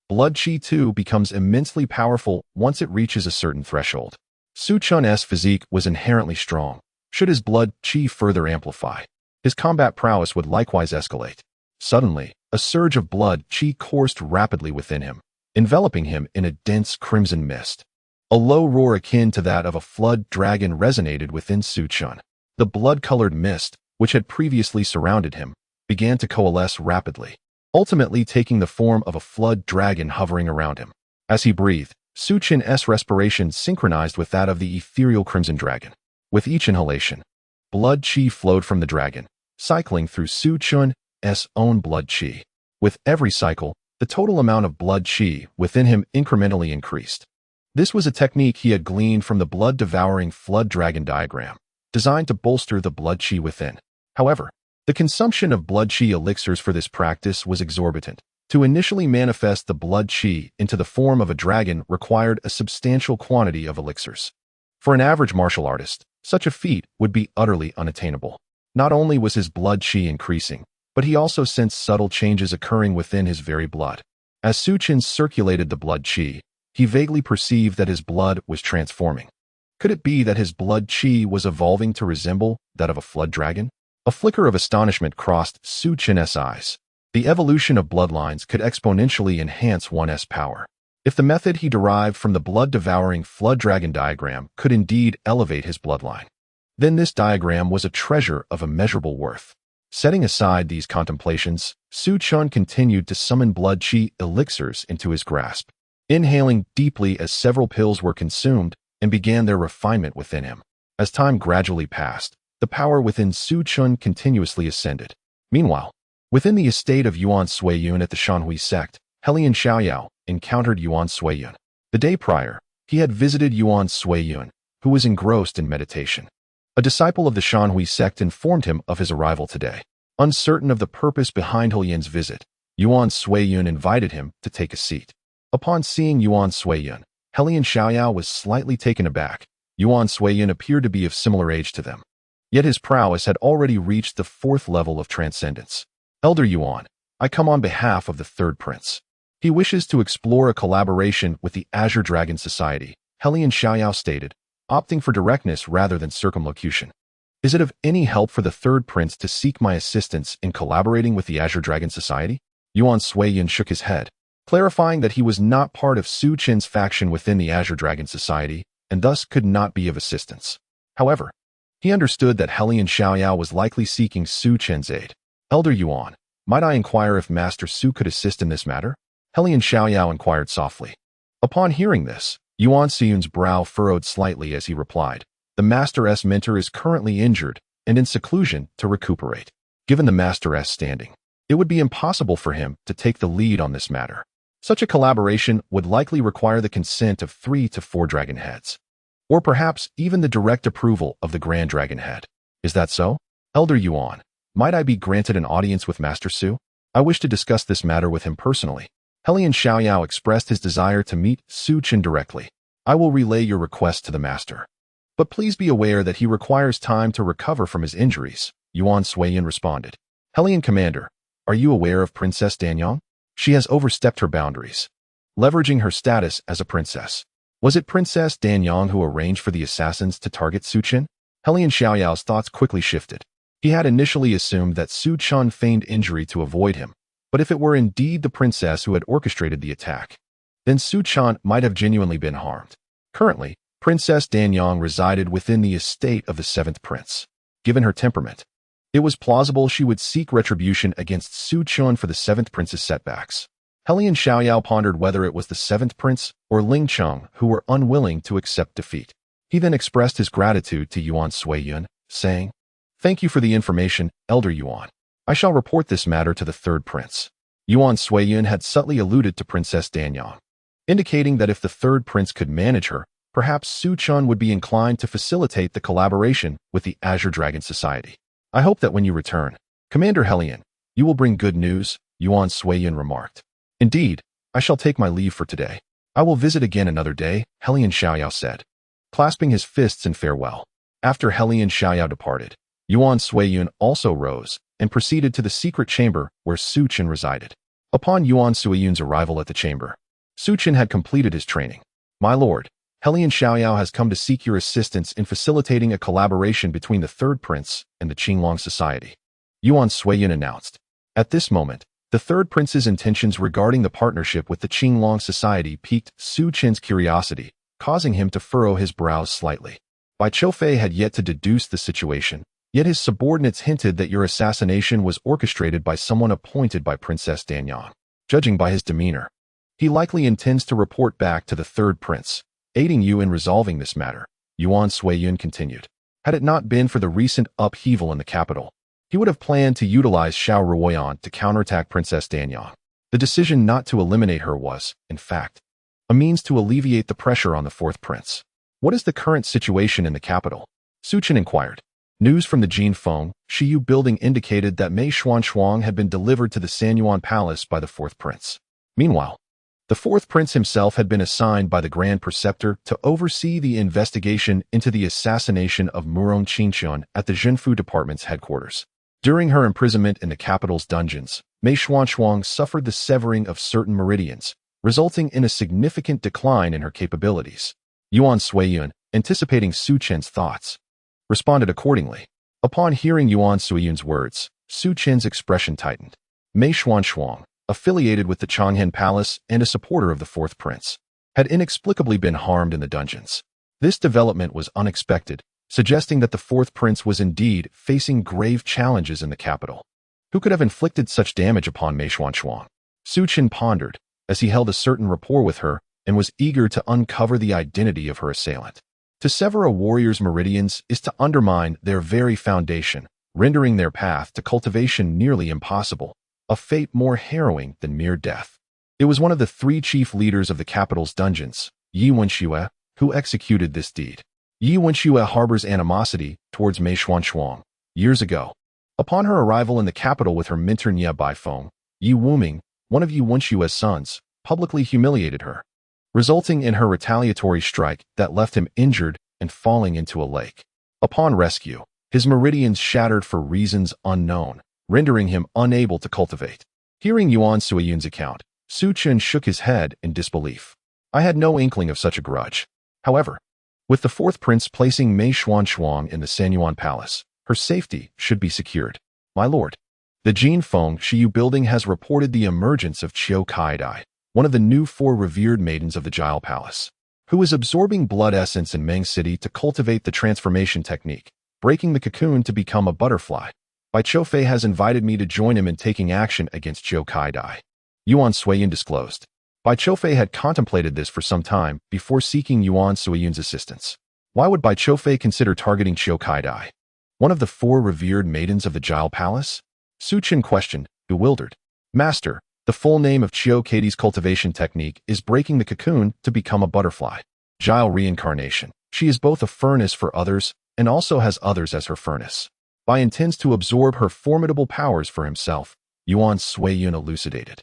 Blood Qi too becomes immensely powerful once it reaches a certain threshold. Su Chun's physique was inherently strong. Should his Blood Qi further amplify, his combat prowess would likewise escalate. Suddenly, a surge of Blood Qi coursed rapidly within him, enveloping him in a dense crimson mist. A low roar akin to that of a flood dragon resonated within Su Chun. The blood-colored mist, which had previously surrounded him, began to coalesce rapidly, ultimately taking the form of a flood dragon hovering around him. As he breathed, Su Chun's respiration synchronized with that of the ethereal crimson dragon. With each inhalation, Blood Qi flowed from the dragon, cycling through Su Chun's own Blood Qi. With every cycle, the total amount of Blood Qi within him incrementally increased. This was a technique he had gleaned from the blood-devouring flood dragon diagram, designed to bolster the Blood Qi within. However, the consumption of Blood Qi elixirs for this practice was exorbitant. To initially manifest the blood qi into the form of a dragon required a substantial quantity of elixirs. For an average martial artist, such a feat would be utterly unattainable. Not only was his blood qi increasing, but he also sensed subtle changes occurring within his very blood. As Su Chen circulated the blood qi, he vaguely perceived that his blood was transforming. Could it be that his blood qi was evolving to resemble that of a flood dragon? A flicker of astonishment crossed Su Chen's eyes. The evolution of bloodlines could exponentially enhance one's power. If the method he derived from the blood-devouring flood dragon diagram could indeed elevate his bloodline, then this diagram was a treasure of immeasurable worth. Setting aside these contemplations, Su Chen continued to summon blood qi elixirs into his grasp, inhaling deeply as several pills were consumed and began their refinement within him. As time gradually passed, the power within Su Chen continuously ascended. Meanwhile, within the estate of Yuan Suiyun at the Shanhe Sect, Helian Xiaoyao encountered Yuan Suiyun. The day prior, he had visited Yuan Suiyun, who was engrossed in meditation. A disciple of the Shanhe Sect informed him of his arrival today. Uncertain of the purpose behind Helian's visit, Yuan Suiyun invited him to take a seat. Upon seeing Yuan Suiyun, Helian Xiaoyao was slightly taken aback. Yuan Suiyun appeared to be of similar age to them. Yet his prowess had already reached the 4th level of transcendence. Elder Yuan, I come on behalf of the third prince. He wishes to explore a collaboration with the Azure Dragon Society, Helian Xiaoyao stated, opting for directness rather than circumlocution. Is it of any help for the third prince to seek my assistance in collaborating with the Azure Dragon Society? Yuan Suiyun shook his head, clarifying that he was not part of Su Chen's faction within the Azure Dragon Society and thus could not be of assistance. However, he understood that Helian Xiaoyao was likely seeking Su Chen's aid. Elder Yuan, might I inquire if Master Su could assist in this matter? Helian Xiaoyao inquired softly. Upon hearing this, Yuan Suiyun's brow furrowed slightly as he replied, the Master-S mentor is currently injured and in seclusion to recuperate. Given the Master-S standing, it would be impossible for him to take the lead on this matter. Such a collaboration would likely require the consent of 3 to 4 dragon heads, or perhaps even the direct approval of the Grand Dragon Head. Is that so? Elder Yuan, might I be granted an audience with Master Su? I wish to discuss this matter with him personally. Helian Xiaoyao expressed his desire to meet Su Chen directly. I will relay your request to the master. But please be aware that he requires time to recover from his injuries, Yuan Suiyun responded. Helian Commander, are you aware of Princess Danyang? She has overstepped her boundaries, leveraging her status as a princess. Was it Princess Danyang who arranged for the assassins to target Su Chen? Helian Xiaoyao's thoughts quickly shifted. He had initially assumed that Su Chen feigned injury to avoid him, but if it were indeed the princess who had orchestrated the attack, then Su Chen might have genuinely been harmed. Currently, Princess Danyang resided within the estate of the 7th prince. Given her temperament, it was plausible she would seek retribution against Su Chen for the 7th prince's setbacks. Helian Xiaoyao pondered whether it was the 7th prince or Ling Cheng who were unwilling to accept defeat. He then expressed his gratitude to Yuan Suiyun, saying, Thank you for the information, Elder Yuan. I shall report this matter to the 3rd prince. Yuan Suiyun had subtly alluded to Princess Danyang, indicating that if the 3rd prince could manage her, perhaps Su Chen would be inclined to facilitate the collaboration with the Azure Dragon Society. I hope that when you return, Commander Helian, you will bring good news, Yuan Suiyun remarked. Indeed, I shall take my leave for today. I will visit again another day, Helian Xiaoyao said, clasping his fists in farewell. After Helian Xiaoyao departed, Yuan Suiyun also rose and proceeded to the secret chamber where Su Chen resided. Upon Yuan Suiyun's arrival at the chamber, Su Chen had completed his training. My lord, Helian Xiaoyao has come to seek your assistance in facilitating a collaboration between the 3rd prince and the Qinglong Society, Yuan Suiyun announced. At this moment, the 3rd prince's intentions regarding the partnership with the Qinglong Society piqued Su Chen's curiosity, causing him to furrow his brows slightly. Bai Choufei had yet to deduce the situation, yet his subordinates hinted that your assassination was orchestrated by someone appointed by Princess Danyang. Judging by his demeanor, he likely intends to report back to the 3rd prince, aiding you in resolving this matter, Yuan Suiyun continued. Had it not been for the recent upheaval in the capital, he would have planned to utilize Xiaoren to counterattack Princess Danyang. The decision not to eliminate her was, in fact, a means to alleviate the pressure on the 4th prince. What is the current situation in the capital? Su Chen inquired. News from the Feng, Hanyue building indicated that Xuanshuang had been delivered to the Sanyuan Palace by the fourth prince. Meanwhile, the fourth prince himself had been assigned by the Grand Preceptor to oversee the investigation into the assassination of Murong Qinchuan at the Zhenfu Department's headquarters. During her imprisonment in the capital's dungeons, Xuanshuang suffered the severing of certain meridians, resulting in a significant decline in her capabilities. Yuan Suiyun, anticipating Su Chen's thoughts, responded accordingly. Upon hearing Yuan Suiyun's words, Su Chen's expression tightened. Xuanshuang, affiliated with the Changhen Palace and a supporter of the fourth prince, had inexplicably been harmed in the dungeons. This development was unexpected, suggesting that the fourth prince was indeed facing grave challenges in the capital. Who could have inflicted such damage upon Xuanshuang? Su Chen pondered, as he held a certain rapport with her and was eager to uncover the identity of her assailant. To sever a warrior's meridians is to undermine their very foundation, rendering their path to cultivation nearly impossible, a fate more harrowing than mere death. It was one of the three chief leaders of the capital's dungeons, Yi Wenxue, who executed this deed. Yi Wenxue harbors animosity towards Xuanshuang. Years ago, upon her arrival in the capital with her mentor Bai Feng, Yi Wuming, one of Yi Wenshue's sons, publicly humiliated her, resulting in her retaliatory strike that left him injured and falling into a lake. Upon rescue, his meridians shattered for reasons unknown, rendering him unable to cultivate. Hearing Yuan Suiyun's account, Su Chen shook his head in disbelief. I had no inkling of such a grudge. However, with the fourth prince placing Xuanshuang in the Sanyuan Palace, her safety should be secured. My lord, the Feng Hanyue building has reported the emergence of Qiu Kaidai, one of the new 4 revered maidens of the Jile Palace, who is absorbing blood essence in Meng City to cultivate the transformation technique, breaking the cocoon to become a butterfly. Bai Choufei has invited me to join him in taking action against Qiu Kaidai. Yuan Suiyun disclosed. Bai Choufei had contemplated this for some time before seeking Yuan Suiyun's assistance. Why would Bai Choufei consider targeting Qiu Kaidai, one of the 4 revered maidens of the Jile Palace? Su Chen questioned, bewildered. Master, the full name of Qiu Kaidai's cultivation technique is breaking the cocoon to become a butterfly. Jile reincarnation. She is both a furnace for others and also has others as her furnace. Bai intends to absorb her formidable powers for himself, Yuan Suiyun elucidated.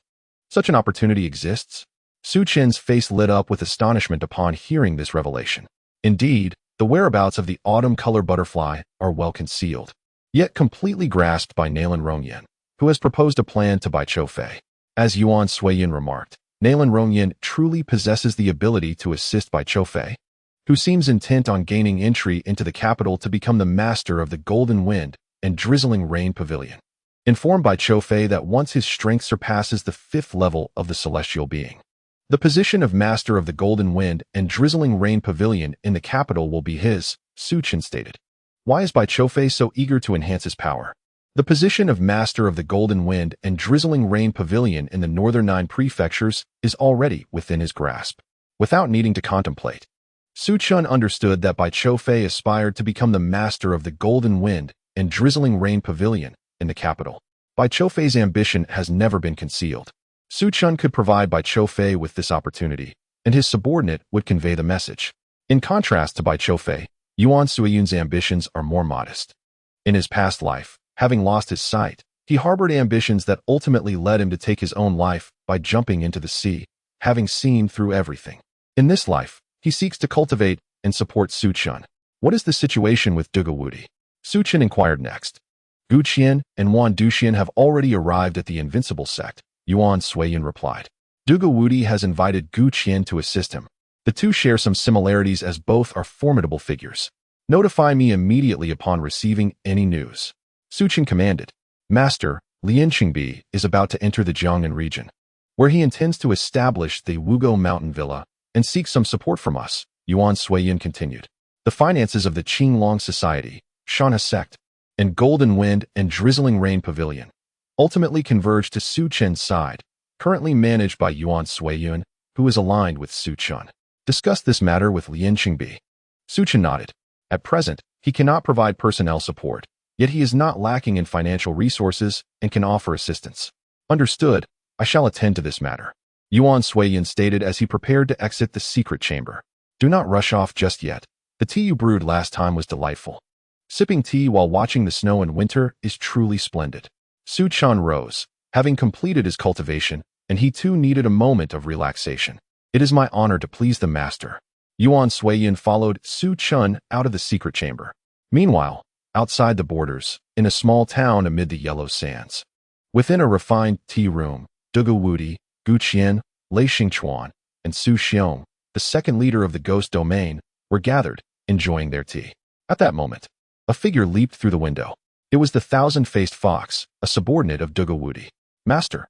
Such an opportunity exists? Su Chen's face lit up with astonishment upon hearing this revelation. Indeed, the whereabouts of the autumn-color butterfly are well concealed, yet completely grasped by Nalan Rongyan, who has proposed a plan to Bai Choufei. As Yuan Suiyun remarked, Nalan Rongyan truly possesses the ability to assist Bai Choufei, who seems intent on gaining entry into the capital to become the master of the Golden Wind and Drizzling Rain Pavilion. Informed Bai Choufei that once his strength surpasses the 5th level of the celestial being, the position of master of the Golden Wind and Drizzling Rain Pavilion in the capital will be his, Su Chen stated. Why is Bai Choufei so eager to enhance his power? The position of master of the Golden Wind and Drizzling Rain Pavilion in the northern 9 prefectures is already within his grasp. Without needing to contemplate, Su Chen understood that Bai Choufei aspired to become the master of the Golden Wind and Drizzling Rain Pavilion in the capital. Bai Choufei's ambition has never been concealed. Su Chen could provide Bai Choufei with this opportunity, and his subordinate would convey the message. In contrast to Bai Choufei, Yuan Suiyun's ambitions are more modest. In his past life, having lost his sight, he harbored ambitions that ultimately led him to take his own life by jumping into the sea, having seen through everything. In this life, he seeks to cultivate and support Su Chen. What is the situation with Duga Wudi? Su Chen inquired next. Gu Qian and Wan Duxian have already arrived at the Invincible Sect, Yuan Suiyun replied. Duga Wudi has invited Gu Qian to assist him. The two share some similarities as both are formidable figures. Notify me immediately upon receiving any news. Su Chen commanded. Master, Lian Qingbi is about to enter the Jiangnan region, where he intends to establish the Wugo Mountain Villa and seek some support from us, Yuan Suiyun continued. The finances of the Qinglong Society, Shanhe Sect, and Golden Wind and Drizzling Rain Pavilion ultimately converge to Su Chen's side, currently managed by Yuan Suiyun, who is aligned with Su Chen. Discuss this matter with Lian Qingbi. Su Chen nodded. At present, he cannot provide personnel support, yet he is not lacking in financial resources and can offer assistance. Understood, I shall attend to this matter, Yuan Suiyun stated as he prepared to exit the secret chamber. Do not rush off just yet. The tea you brewed last time was delightful. Sipping tea while watching the snow in winter is truly splendid. Xuanshuang rose, having completed his cultivation, and he too needed a moment of relaxation. It is my honor to please the master. Yuan Suiyin followed Xuanshuang out of the secret chamber. Meanwhile, outside the borders, in a small town amid the yellow sands, within a refined tea room, Dugu Wudi, Gu Qian, Lei Xingchuan, and Su Xiong, the second leader of the ghost domain, were gathered, enjoying their tea. At that moment, a figure leaped through the window. It was the thousand-faced fox, a subordinate of Dugu Wudi. Master,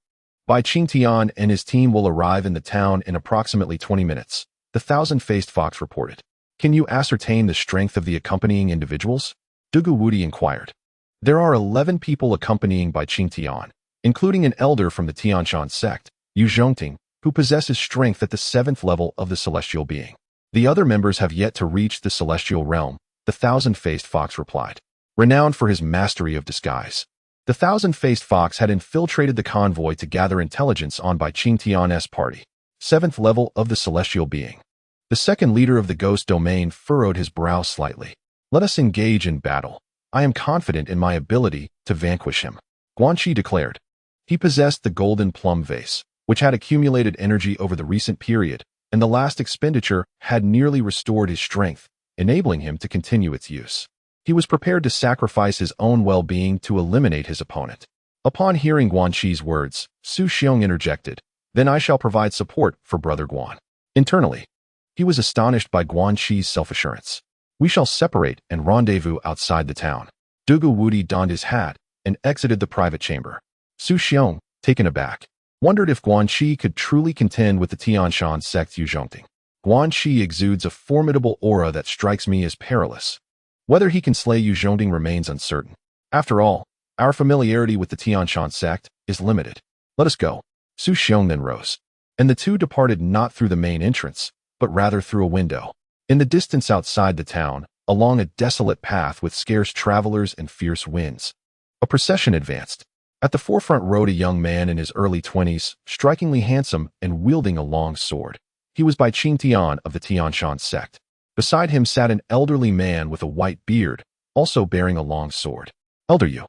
Bai Choufei and his team will arrive in the town in approximately 20 minutes, the thousand-faced fox reported. Can you ascertain the strength of the accompanying individuals? Dugu Wudi inquired. There are 11 people accompanying Bai Choufei, including an elder from the Shanhe Sect, Yu Zhongting, who possesses strength at the 7th level of the celestial being. The other members have yet to reach the celestial realm, the thousand-faced fox replied. Renowned for his mastery of disguise, the thousand-faced fox had infiltrated the convoy to gather intelligence on Bai Choufei's party, 7th level of the celestial being. The second leader of the ghost domain furrowed his brow slightly. Let us engage in battle. I am confident in my ability to vanquish him, Guanxi declared. He possessed the golden plum vase, which had accumulated energy over the recent period, and the last expenditure had nearly restored his strength, enabling him to continue its use. He was prepared to sacrifice his own well-being to eliminate his opponent. Upon hearing Guanxi's words, Su Xiong interjected, Then I shall provide support for Brother Guan. Internally, he was astonished by Guanxi's self-assurance. We shall separate and rendezvous outside the town. Dugu Wudi donned his hat and exited the private chamber. Su Xiong, taken aback, wondered if Guanxi could truly contend with the Shanhe Sect Yu Zhongting. Guanxi exudes a formidable aura that strikes me as perilous. Whether he can slay Yu Zhongting remains uncertain. After all, our familiarity with the Shanhe Sect is limited. Let us go. Su Xiong then rose, and the two departed not through the main entrance, but rather through a window. In the distance outside the town, along a desolate path with scarce travelers and fierce winds, a procession advanced. At the forefront rode a young man in his early 20s, strikingly handsome and wielding a long sword. He was Bai Choufei of the Shanhe Sect. Beside him sat an elderly man with a white beard, also bearing a long sword. Elder Yu,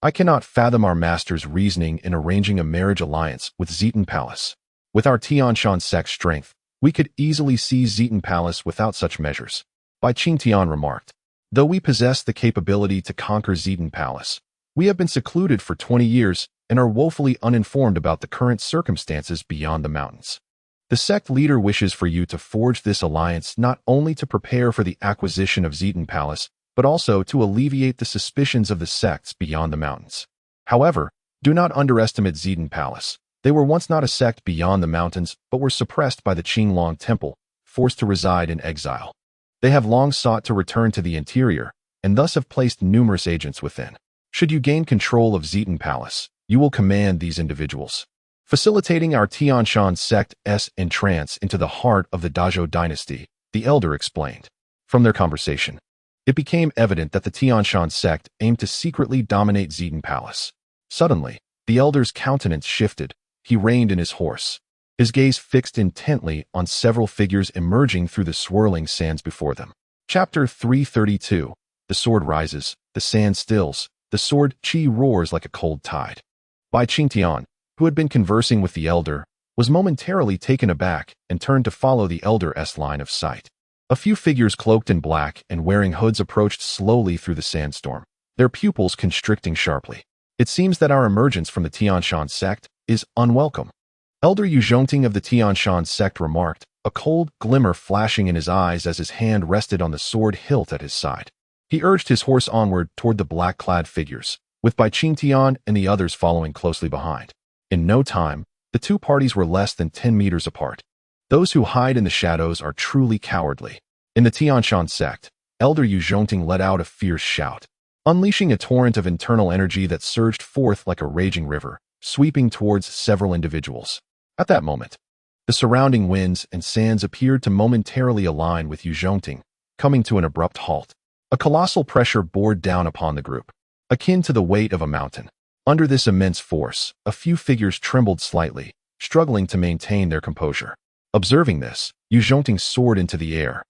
I cannot fathom our master's reasoning in arranging a marriage alliance with Zetan Palace. With our Shanhe Sect strength, we could easily seize Zetan Palace without such measures, Bai Choufei remarked. Though we possess the capability to conquer Zetan Palace, we have been secluded for 20 years and are woefully uninformed about the current circumstances beyond the mountains. The sect leader wishes for you to forge this alliance not only to prepare for the acquisition of Zetan Palace, but also to alleviate the suspicions of the sects beyond the mountains. However, do not underestimate Zetan Palace. They were once not a sect beyond the mountains, but were suppressed by the Qinglong Temple, forced to reside in exile. They have long sought to return to the interior, and thus have placed numerous agents within. Should you gain control of Zetan Palace, you will command these individuals, facilitating our Shanhe Sect's entrance into the heart of the Dazhou dynasty, the elder explained. From their conversation, it became evident that the Shanhe Sect aimed to secretly dominate Zetan Palace. Suddenly, the elder's countenance shifted. He reined in his horse, his gaze fixed intently on several figures emerging through the swirling sands before them. Chapter 332. The sword rises, the sand stills, the sword chi roars like a cold tide. Bai Choufei, who had been conversing with the elder, was momentarily taken aback and turned to follow the elder's line of sight. A few figures cloaked in black and wearing hoods approached slowly through the sandstorm, their pupils constricting sharply. It seems that our emergence from the Shanhe Sect is unwelcome. Elder Yu Zhongting of the Shanhe Sect remarked, a cold glimmer flashing in his eyes as his hand rested on the sword hilt at his side. He urged his horse onward toward the black-clad figures, with Bai Choufei and the others following closely behind. In no time, the two parties were less than 10 meters apart. Those who hide in the shadows are truly cowardly. In the Shanhe Sect, Elder Yu Zhongting let out a fierce shout, unleashing a torrent of internal energy that surged forth like a raging river, sweeping towards several individuals. At that moment, the surrounding winds and sands appeared to momentarily align with Yu Zhongting, coming to an abrupt halt. A colossal pressure bore down upon the group, akin to the weight of a mountain. Under this immense force, a few figures trembled slightly, struggling to maintain their composure. Observing this, Yu Zhongting soared into the air,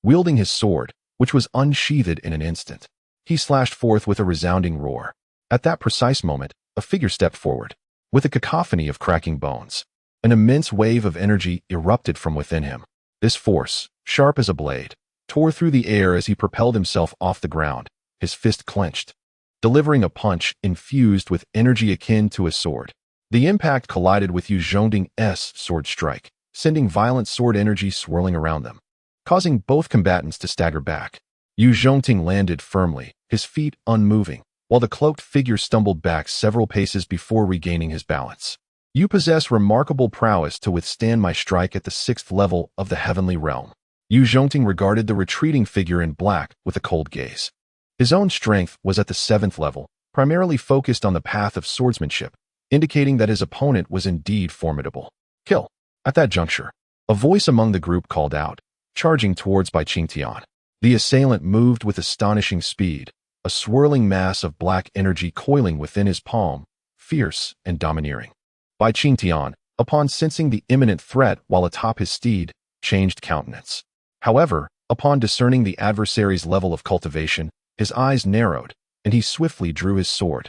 wielding his sword, which was unsheathed in an instant. He slashed forth with a resounding roar. At that precise moment, a figure stepped forward. With a cacophony of cracking bones, an immense wave of energy erupted from within him. This force, sharp as a blade, tore through the air as he propelled himself off the ground, his fist clenched, delivering a punch infused with energy akin to a sword. The impact collided with Yu Zhongting's sword strike, sending violent sword energy swirling around them, causing both combatants to stagger back. Yu Zhongting landed firmly, his feet unmoving, while the cloaked figure stumbled back several paces before regaining his balance. You possess remarkable prowess to withstand my strike at the 6th level of the heavenly realm. Yu Zhongting regarded the retreating figure in black with a cold gaze. His own strength was at the 7th level, primarily focused on the path of swordsmanship, indicating that his opponent was indeed formidable. Kill. At that juncture, a voice among the group called out, charging towards Bai Choufei. The assailant moved with astonishing speed, a swirling mass of black energy coiling within his palm, fierce and domineering. Bai Choufei, upon sensing the imminent threat while atop his steed, changed countenance. However, upon discerning the adversary's level of cultivation, his eyes narrowed, and he swiftly drew his sword,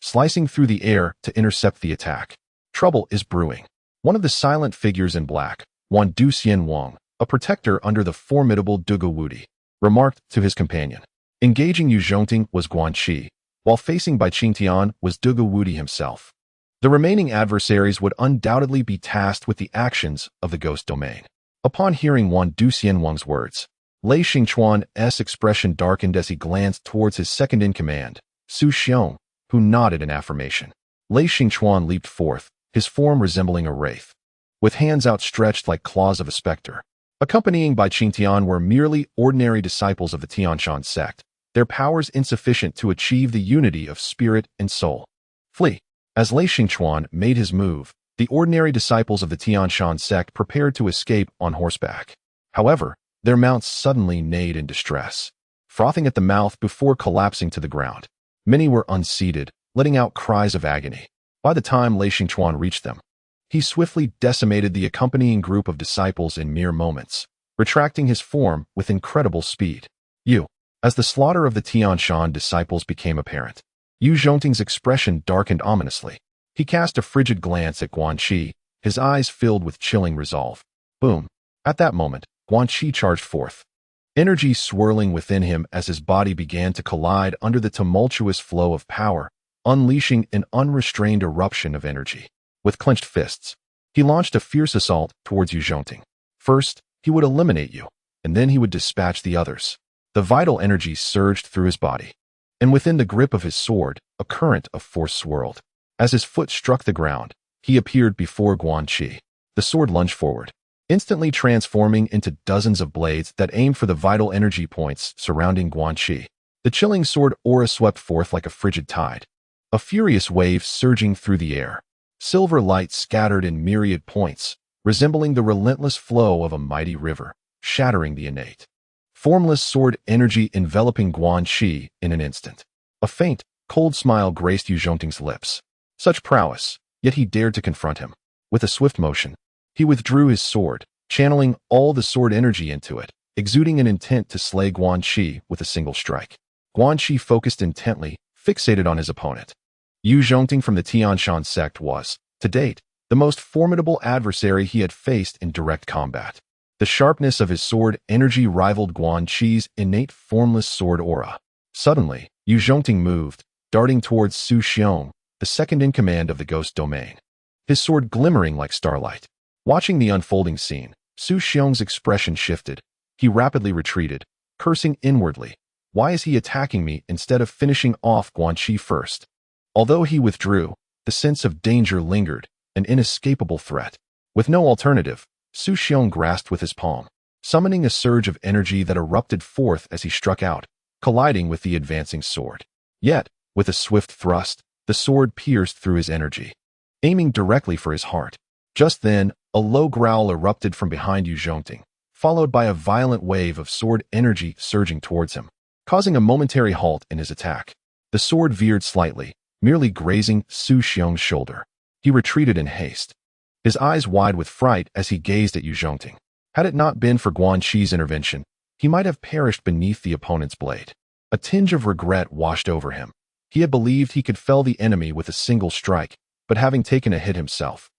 slicing through the air to intercept the attack. Trouble is brewing. One of the silent figures in black, Xuanshuang, a protector under the formidable Dugu Wudi, remarked to his companion. Engaging Yu Zhongting was Guanqi, while facing Bai Choufei was Dugu Wudi himself. The remaining adversaries would undoubtedly be tasked with the actions of the ghost domain. Upon hearing Xuanshuang's words, Lei Xingchuan's expression darkened as he glanced towards his second-in-command, Xuanshuang, who nodded in affirmation. Lei Xingchuan leaped forth, his form resembling a wraith, with hands outstretched like claws of a specter. Accompanying Bai Choufei were merely ordinary disciples of the Shanhe Sect, their powers insufficient to achieve the unity of spirit and soul. Flee. As Lei Xingchuan made his move, the ordinary disciples of the Shanhe Sect prepared to escape on horseback. However, their mounts suddenly neighed in distress, frothing at the mouth before collapsing to the ground. Many were unseated, letting out cries of agony. By the time Lei Xingchuan reached them, he swiftly decimated the accompanying group of disciples in mere moments, retracting his form with incredible speed. As the slaughter of the Tianshan disciples became apparent, Yu Zhongting's expression darkened ominously. He cast a frigid glance at Guanqi, his eyes filled with chilling resolve. Boom. At that moment, Guanqi charged forth, energy swirling within him as his body began to collide under the tumultuous flow of power, unleashing an unrestrained eruption of energy. With clenched fists, he launched a fierce assault towards Yu Zhongting. First, he would eliminate you, and then he would dispatch the others. The vital energy surged through his body, and within the grip of his sword, a current of force swirled. As his foot struck the ground, he appeared before Guanqi. The sword lunged forward, instantly transforming into dozens of blades that aimed for the vital energy points surrounding Guanqi. The chilling sword aura swept forth like a frigid tide, a furious wave surging through the air. Silver light scattered in myriad points, resembling the relentless flow of a mighty river, shattering the innate, formless sword energy enveloping Guanqi in an instant. A faint, cold smile graced Yu Zhongting's lips. Such prowess, yet he dared to confront him. With a swift motion, he withdrew his sword, channeling all the sword energy into it, exuding an intent to slay Guanqi with a single strike. Guanqi focused intently, fixated on his opponent. Yu Zhongting from the Shanhe Sect was, to date, the most formidable adversary he had faced in direct combat. The sharpness of his sword energy rivaled Guanqi's innate formless sword aura. Suddenly, Yu Zhongting moved, darting towards Xuanshuang, the second-in-command of the ghost domain, his sword glimmering like starlight. Watching the unfolding scene, Xuanshuang's expression shifted. He rapidly retreated, cursing inwardly. Why is he attacking me instead of finishing off Guanqi first? Although he withdrew, the sense of danger lingered, an inescapable threat. With no alternative, Xuanshuang grasped with his palm, summoning a surge of energy that erupted forth as he struck out, colliding with the advancing sword. Yet, with a swift thrust, the sword pierced through his energy, aiming directly for his heart. Just then, a low growl erupted from behind Yu Zhongting, followed by a violent wave of sword energy surging towards him, causing a momentary halt in his attack. The sword veered slightly, merely grazing Xuanshuang's shoulder. He retreated in haste, his eyes wide with fright as he gazed at Yu Zhongting. Had it not been for Guanqi's intervention, he might have perished beneath the opponent's blade. A tinge of regret washed over him. He had believed he could fell the enemy with a single strike, but having taken a hit himself,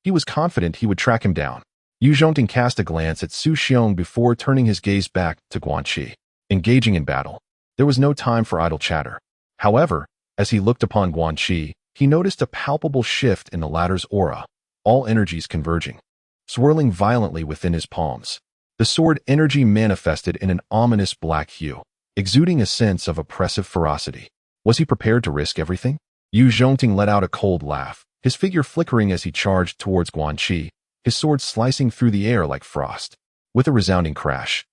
he was confident he would track him down. Yu Zhongting cast a glance at Su Xiong before turning his gaze back to Guanqi. Engaging in battle, there was no time for idle chatter. However, as he looked upon Guanqi, he noticed a palpable shift in the latter's aura, all energies converging, swirling violently within his palms. The sword energy manifested in an ominous black hue, exuding a sense of oppressive ferocity. Was he prepared to risk everything? Yu Zhongting let out a cold laugh, his figure flickering as he charged towards Guanqi, his sword slicing through the air like frost. With a resounding crash,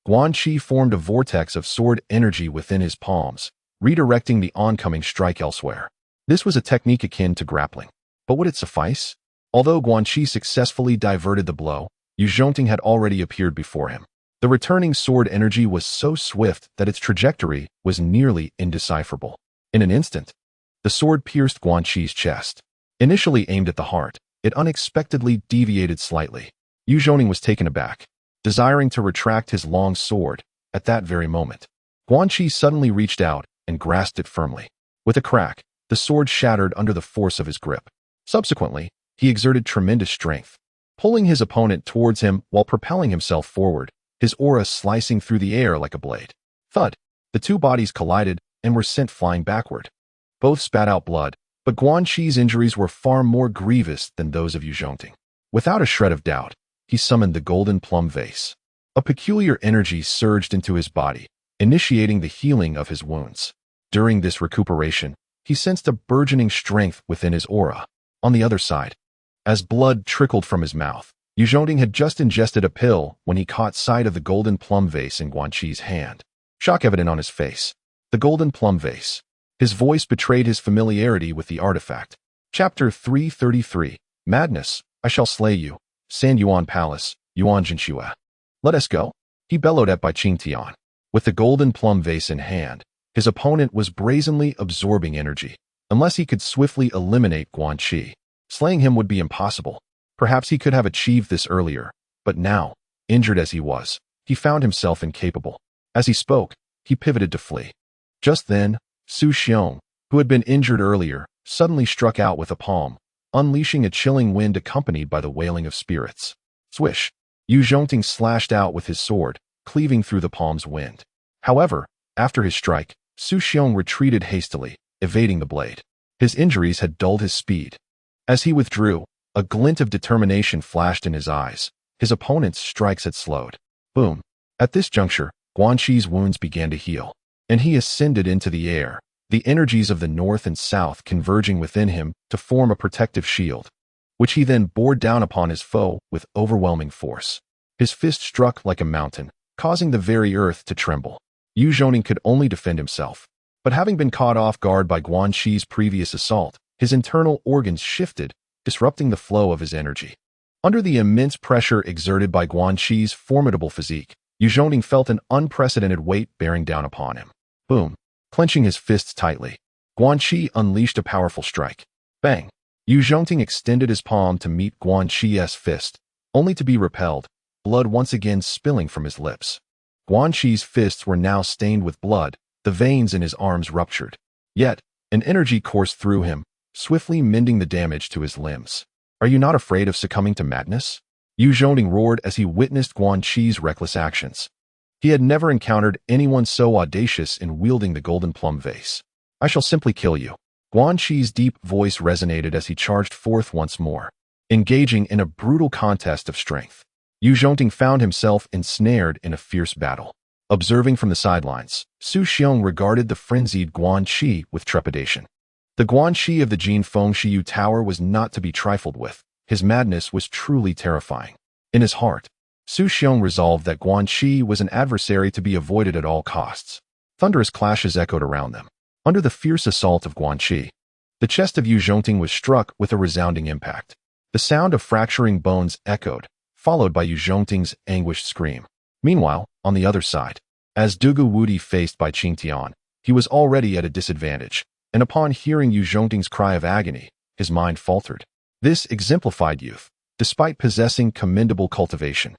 Guanqi formed a vortex of sword energy within his palms, redirecting the oncoming strike elsewhere. This was a technique akin to grappling. But would it suffice? Although Guanqi successfully diverted the blow, Yu Zhongting had already appeared before him. The returning sword energy was so swift that its trajectory was nearly indecipherable. In an instant, the sword pierced Guanqi's chest. Initially aimed at the heart, it unexpectedly deviated slightly. Yu Zhongting was taken aback, desiring to retract his long sword. At that very moment, Guanqi suddenly reached out and grasped it firmly. With a crack, the sword shattered under the force of his grip. Subsequently, he exerted tremendous strength, pulling his opponent towards him while propelling himself forward, his aura slicing through the air like a blade. Thud! The two bodies collided and were sent flying backward. Both spat out blood, but Guanqi's injuries were far more grievous than those of Yu Zhongting. Without a shred of doubt, he summoned the golden plum vase. A peculiar energy surged into his body, initiating the healing of his wounds. During this recuperation, he sensed a burgeoning strength within his aura. On the other side, as blood trickled from his mouth, Yu Zhongting had just ingested a pill when he caught sight of the golden plum vase in Guanqi's hand. Shock evident on his face. The golden plum vase. His voice betrayed his familiarity with the artifact. Chapter 333. Madness. I shall slay you. San Yuan Palace, Yuan Jinxue. Let us go. He bellowed at Bai Choufei. With the golden plum vase in hand, his opponent was brazenly absorbing energy. Unless he could swiftly eliminate Guanqi, slaying him would be impossible. Perhaps he could have achieved this earlier, but now, injured as he was, he found himself incapable. As he spoke, he pivoted to flee. Just then, Su Xiong, who had been injured earlier, suddenly struck out with a palm, unleashing a chilling wind accompanied by the wailing of spirits. Swish! Yu Zhongting slashed out with his sword, cleaving through the palm's wind. However, after his strike, Su Xiong retreated hastily, evading the blade. His injuries had dulled his speed. As he withdrew, a glint of determination flashed in his eyes. His opponent's strikes had slowed. Boom! At this juncture, Guanqi's wounds began to heal, and he ascended into the air, the energies of the north and south converging within him to form a protective shield, which he then bore down upon his foe with overwhelming force. His fist struck like a mountain, causing the very earth to tremble. Yu Zhongting could only defend himself, but having been caught off guard by Guanqi's previous assault, his internal organs shifted, disrupting the flow of his energy. Under the immense pressure exerted by Guanqi's formidable physique, Yu Zhongting felt an unprecedented weight bearing down upon him. Boom! Clenching his fists tightly, Guanqi unleashed a powerful strike. Bang! Yu Zhongting extended his palm to meet Guanqi's fist, only to be repelled, blood once again spilling from his lips. Guanqi's fists were now stained with blood, the veins in his arms ruptured. Yet, an energy coursed through him, swiftly mending the damage to his limbs. Are you not afraid of succumbing to madness? Yu Zhongting roared as he witnessed Guanqi's reckless actions. He had never encountered anyone so audacious in wielding the golden plum vase. I shall simply kill you. Guanqi's deep voice resonated as he charged forth once more, engaging in a brutal contest of strength. Yu Zhongting found himself ensnared in a fierce battle. Observing from the sidelines, Su Xiong regarded the frenzied Guanqi with trepidation. The Guanqi of the Jin Fengshiyu Tower was not to be trifled with. His madness was truly terrifying. In his heart, Su Xiong resolved that Guanqi was an adversary to be avoided at all costs. Thunderous clashes echoed around them. Under the fierce assault of Guanqi, the chest of Yu Zhongting was struck with a resounding impact. The sound of fracturing bones echoed, followed by Yu Zhongting's anguished scream. Meanwhile, on the other side, as Dugu Wudi faced Bai Choufei, he was already at a disadvantage, and upon hearing Yu Zhongting's cry of agony, his mind faltered. This exemplified youth, despite possessing commendable cultivation.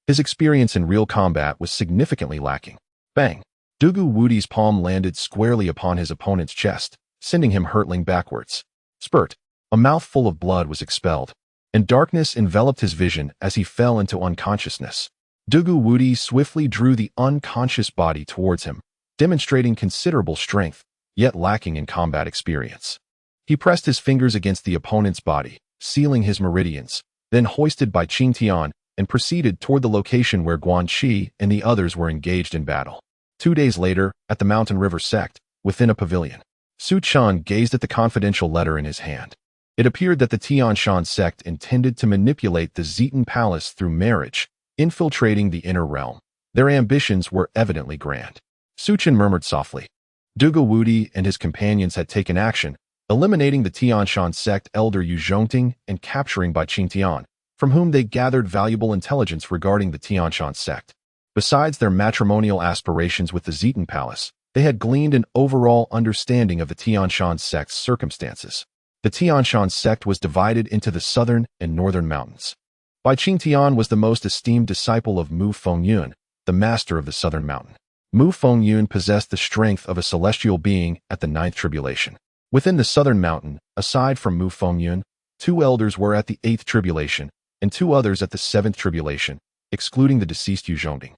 His experience in real combat was significantly lacking. Bang! Dugu Wudi's palm landed squarely upon his opponent's chest, sending him hurtling backwards. Spurt. A mouthful of blood was expelled, and darkness enveloped his vision as he fell into unconsciousness. Dugu Wudi swiftly drew the unconscious body towards him, demonstrating considerable strength, yet lacking in combat experience. He pressed his fingers against the opponent's body, sealing his meridians, then hoisted Bai Choufei and proceeded toward the location where Guanxi and the others were engaged in battle. 2 days later, at the Mountain River Sect, within a pavilion, Xuanshuang gazed at the confidential letter in his hand. It appeared that the Shanhe Sect intended to manipulate the Zitan Palace through marriage, infiltrating the inner realm. Their ambitions were evidently grand. Xuchen murmured softly. Dugu Wudi and his companions had taken action, eliminating the Shanhe Sect elder Yu Zhongting and capturing Bai Choufei, from whom they gathered valuable intelligence regarding the Shanhe Sect. Besides their matrimonial aspirations with the Zitan Palace, they had gleaned an overall understanding of the Shanhe Sect's circumstances. The Shanhe Sect was divided into the southern and northern mountains. Bai Choufei was the most esteemed disciple of Mu Fengyun, the master of the southern mountain. Mu Fengyun possessed the strength of a celestial being at the ninth tribulation. Within the southern mountain, aside from Mu Fengyun, 2 elders were at the 8th tribulation, and 2 others at the 7th tribulation, excluding the deceased Yu Zhongting,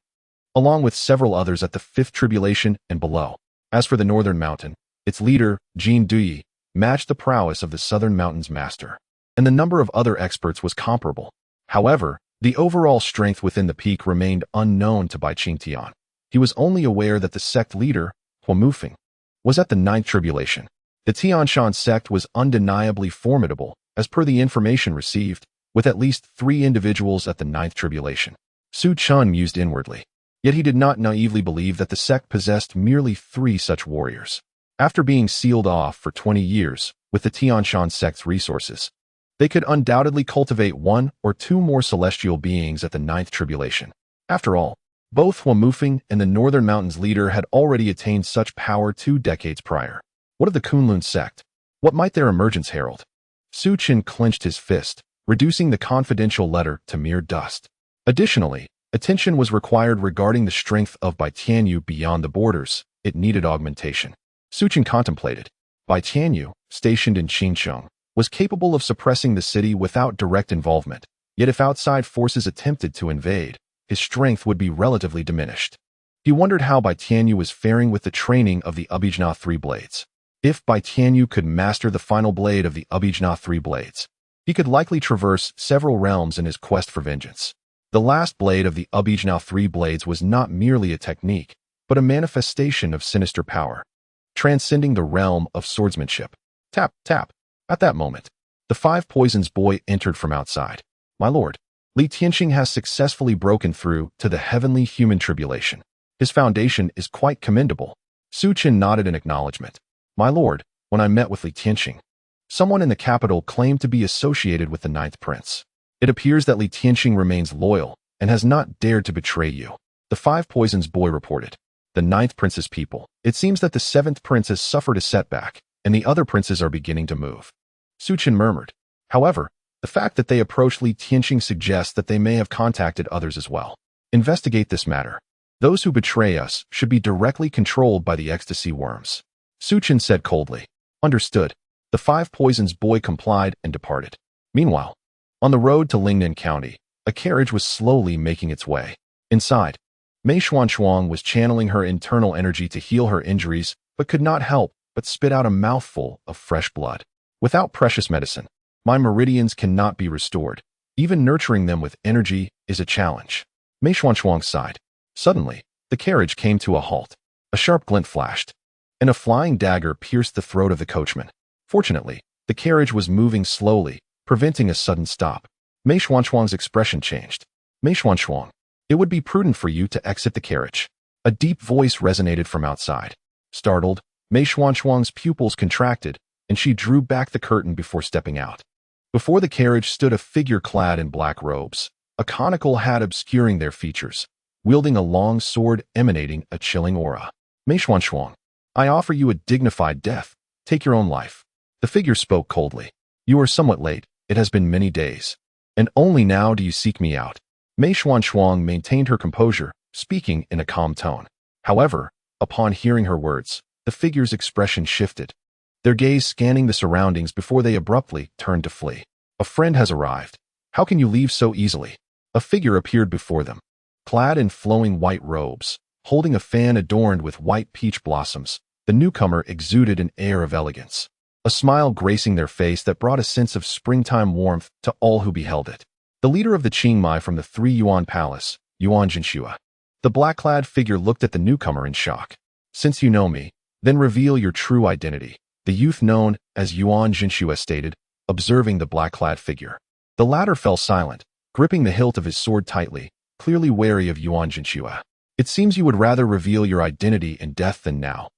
along with several others at the 5th tribulation and below. As for the northern mountain, its leader, Jin Duyi, matched the prowess of the southern mountain's master, and the number of other experts was comparable. However, the overall strength within the peak remained unknown to Bai Choufei. He was only aware that the sect leader, Feng, was at the 9th tribulation. The Shanhe Sect was undeniably formidable, as per the information received, with at least 3 individuals at the 9th tribulation. Su Chun mused inwardly. Yet he did not naively believe that the sect possessed merely 3 such warriors. After being sealed off for 20 years with the Shanhe Sect's resources, they could undoubtedly cultivate 1 or 2 more celestial beings at the 9th tribulation. After all, both Feng and the Northern Mountains leader had already attained such power 2 decades prior. What of the Kunlun sect? What might their emergence herald? Su Qin clenched his fist, reducing the confidential letter to mere dust. Additionally, attention was required regarding the strength of Bai Tianyu beyond the borders. It needed augmentation. Su Qin contemplated. Bai Tianyu, stationed in Xuanshuang, was capable of suppressing the city without direct involvement, yet if outside forces attempted to invade, his strength would be relatively diminished. He wondered how Bai Tianyu was faring with the training of the Abijna 3 blades. If Bai Tianyu could master the final blade of the Abijna 3 blades, he could likely traverse several realms in his quest for vengeance. The last blade of the Abijna 3 blades was not merely a technique, but a manifestation of sinister power, transcending the realm of swordsmanship. Tap, tap. At that moment, the 5 Poisons boy entered from outside. My lord, Li Tianxing has successfully broken through to the heavenly human tribulation. His foundation is quite commendable. Su Qin nodded in acknowledgement. My lord, when I met with Li Tianxing, someone in the capital claimed to be associated with the 9th prince. It appears that Li Tianxing remains loyal and has not dared to betray you. The 5 Poisons boy reported. The 9th prince's people. It seems that the 7th prince has suffered a setback, and the other princes are beginning to move. Su Qin murmured. However, the fact that they approached Li Tianxing suggests that they may have contacted others as well. Investigate this matter. Those who betray us should be directly controlled by the ecstasy worms. Su Qin said coldly. Understood. The 5 Poisons boy complied and departed. Meanwhile, on the road to Lingnan County, a carriage was slowly making its way. Inside, Mei Xuanshuang was channeling her internal energy to heal her injuries, but could not help but spit out a mouthful of fresh blood. Without precious medicine, my meridians cannot be restored. Even nurturing them with energy is a challenge. Mei Xuanshuang sighed. Suddenly, the carriage came to a halt. A sharp glint flashed, and a flying dagger pierced the throat of the coachman. Fortunately, the carriage was moving slowly, preventing a sudden stop. Mei Xuanshuang's expression changed. Mei Xuanshuang, it would be prudent for you to exit the carriage. A deep voice resonated from outside. Startled, Mei Xuanshuang's pupils contracted, and she drew back the curtain before stepping out. Before the carriage stood a figure clad in black robes, a conical hat obscuring their features, wielding a long sword emanating a chilling aura. Mei Xuanshuang, I offer you a dignified death. Take your own life. The figure spoke coldly. You are somewhat late. It has been many days. And only now do you seek me out. Mei Xuanshuang maintained her composure, speaking in a calm tone. However, Upon hearing her words, the figure's expression shifted, their gaze scanning the surroundings before they abruptly turned to flee. A friend has arrived. How can you leave so easily? A figure appeared before them, clad in flowing white robes, holding a fan adorned with white peach blossoms. The newcomer exuded an air of elegance, a smile gracing their face that brought a sense of springtime warmth to all who beheld it. The leader of the Qingmai from the 3 Yuan Palace, Yuan Jinxue. The black-clad figure looked at the newcomer in shock. Since you know me, then reveal your true identity, the youth known as Yuan Jinxue stated, observing the black-clad figure. The latter fell silent, gripping the hilt of his sword tightly, clearly wary of Yuan Jinxue. It seems you would rather reveal your identity in death than now,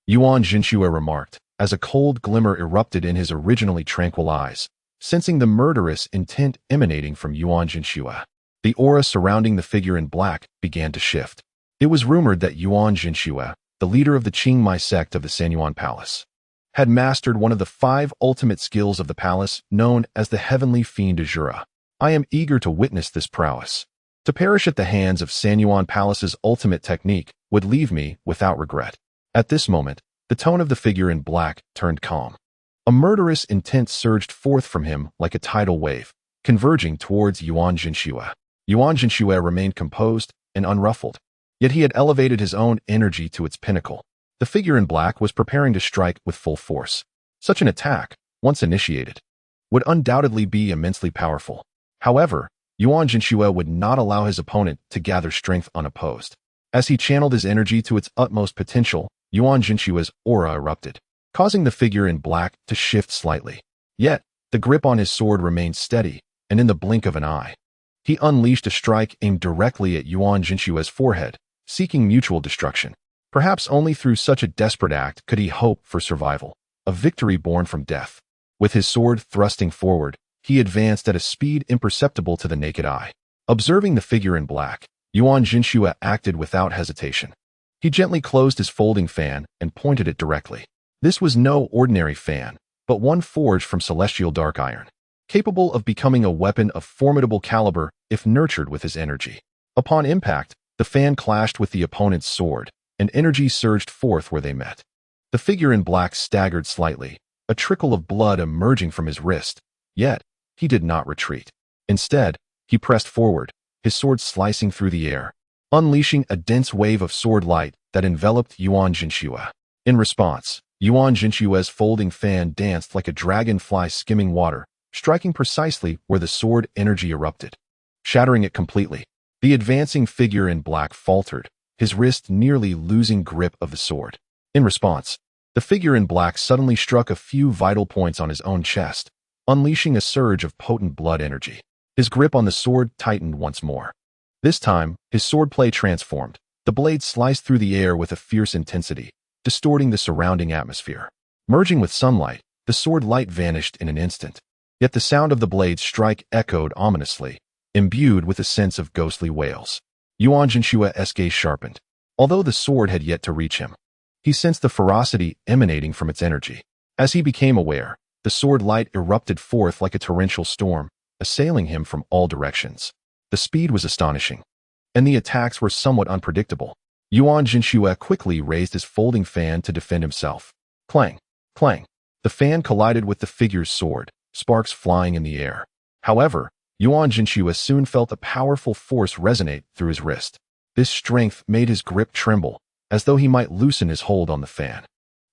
Yuan Jinxue remarked, as a cold glimmer erupted in his originally tranquil eyes, sensing the murderous intent emanating from Yuan Jinxue. The aura surrounding the figure in black began to shift. It was rumored that Yuan Jinxue, the leader of the Qingmai sect of the Sanyuan Palace, had mastered one of the 5 ultimate skills of the palace known as the Heavenly Fiend de Jura. I am eager to witness this prowess. To perish at the hands of Sanyuan Palace's ultimate technique would leave me without regret. At this moment, the tone of the figure in black turned calm. A murderous intent surged forth from him like a tidal wave, converging towards Yuan Jinxue. Yuan Jinxue remained composed and unruffled, yet he had elevated his own energy to its pinnacle. The figure in black was preparing to strike with full force. Such an attack, once initiated, would undoubtedly be immensely powerful. However, Yuan Jinxue would not allow his opponent to gather strength unopposed. As he channeled his energy to its utmost potential, Yuan Jinshua's aura erupted, causing the figure in black to shift slightly. Yet, the grip on his sword remained steady, and in the blink of an eye, he unleashed a strike aimed directly at Yuan Jinshua's forehead, seeking mutual destruction. Perhaps only through such a desperate act could he hope for survival, a victory born from death. With his sword thrusting forward, he advanced at a speed imperceptible to the naked eye. Observing the figure in black, Yuan Jinxue acted without hesitation. He gently closed his folding fan and pointed it directly. This was no ordinary fan, but one forged from celestial dark iron, capable of becoming a weapon of formidable caliber if nurtured with his energy. Upon impact, the fan clashed with the opponent's sword, and energy surged forth where they met. The figure in black staggered slightly, a trickle of blood emerging from his wrist, yet he did not retreat. Instead, he pressed forward, his sword slicing through the air, unleashing a dense wave of sword light that enveloped Yuan Jinxue. In response, Yuan Jinshue's folding fan danced like a dragonfly skimming water, striking precisely where the sword energy erupted, shattering it completely. The advancing figure in black faltered, his wrist nearly losing grip of the sword. In response, the figure in black suddenly struck a few vital points on his own chest, unleashing a surge of potent blood energy. His grip on the sword tightened once more. This time, his swordplay transformed. The blade sliced through the air with a fierce intensity, distorting the surrounding atmosphere. Merging with sunlight, the sword light vanished in an instant. Yet the sound of the blade's strike echoed ominously, imbued with a sense of ghostly wails. Yuan Jinshue's gaze sharpened. Although the sword had yet to reach him, he sensed the ferocity emanating from its energy. As he became aware, the sword light erupted forth like a torrential storm, assailing him from all directions. The speed was astonishing, and the attacks were somewhat unpredictable. Yuan Jinxue quickly raised his folding fan to defend himself. Clang! Clang! The fan collided with the figure's sword, sparks flying in the air. However, Yuan Jinxue soon felt a powerful force resonate through his wrist. This strength made his grip tremble, as though he might loosen his hold on the fan.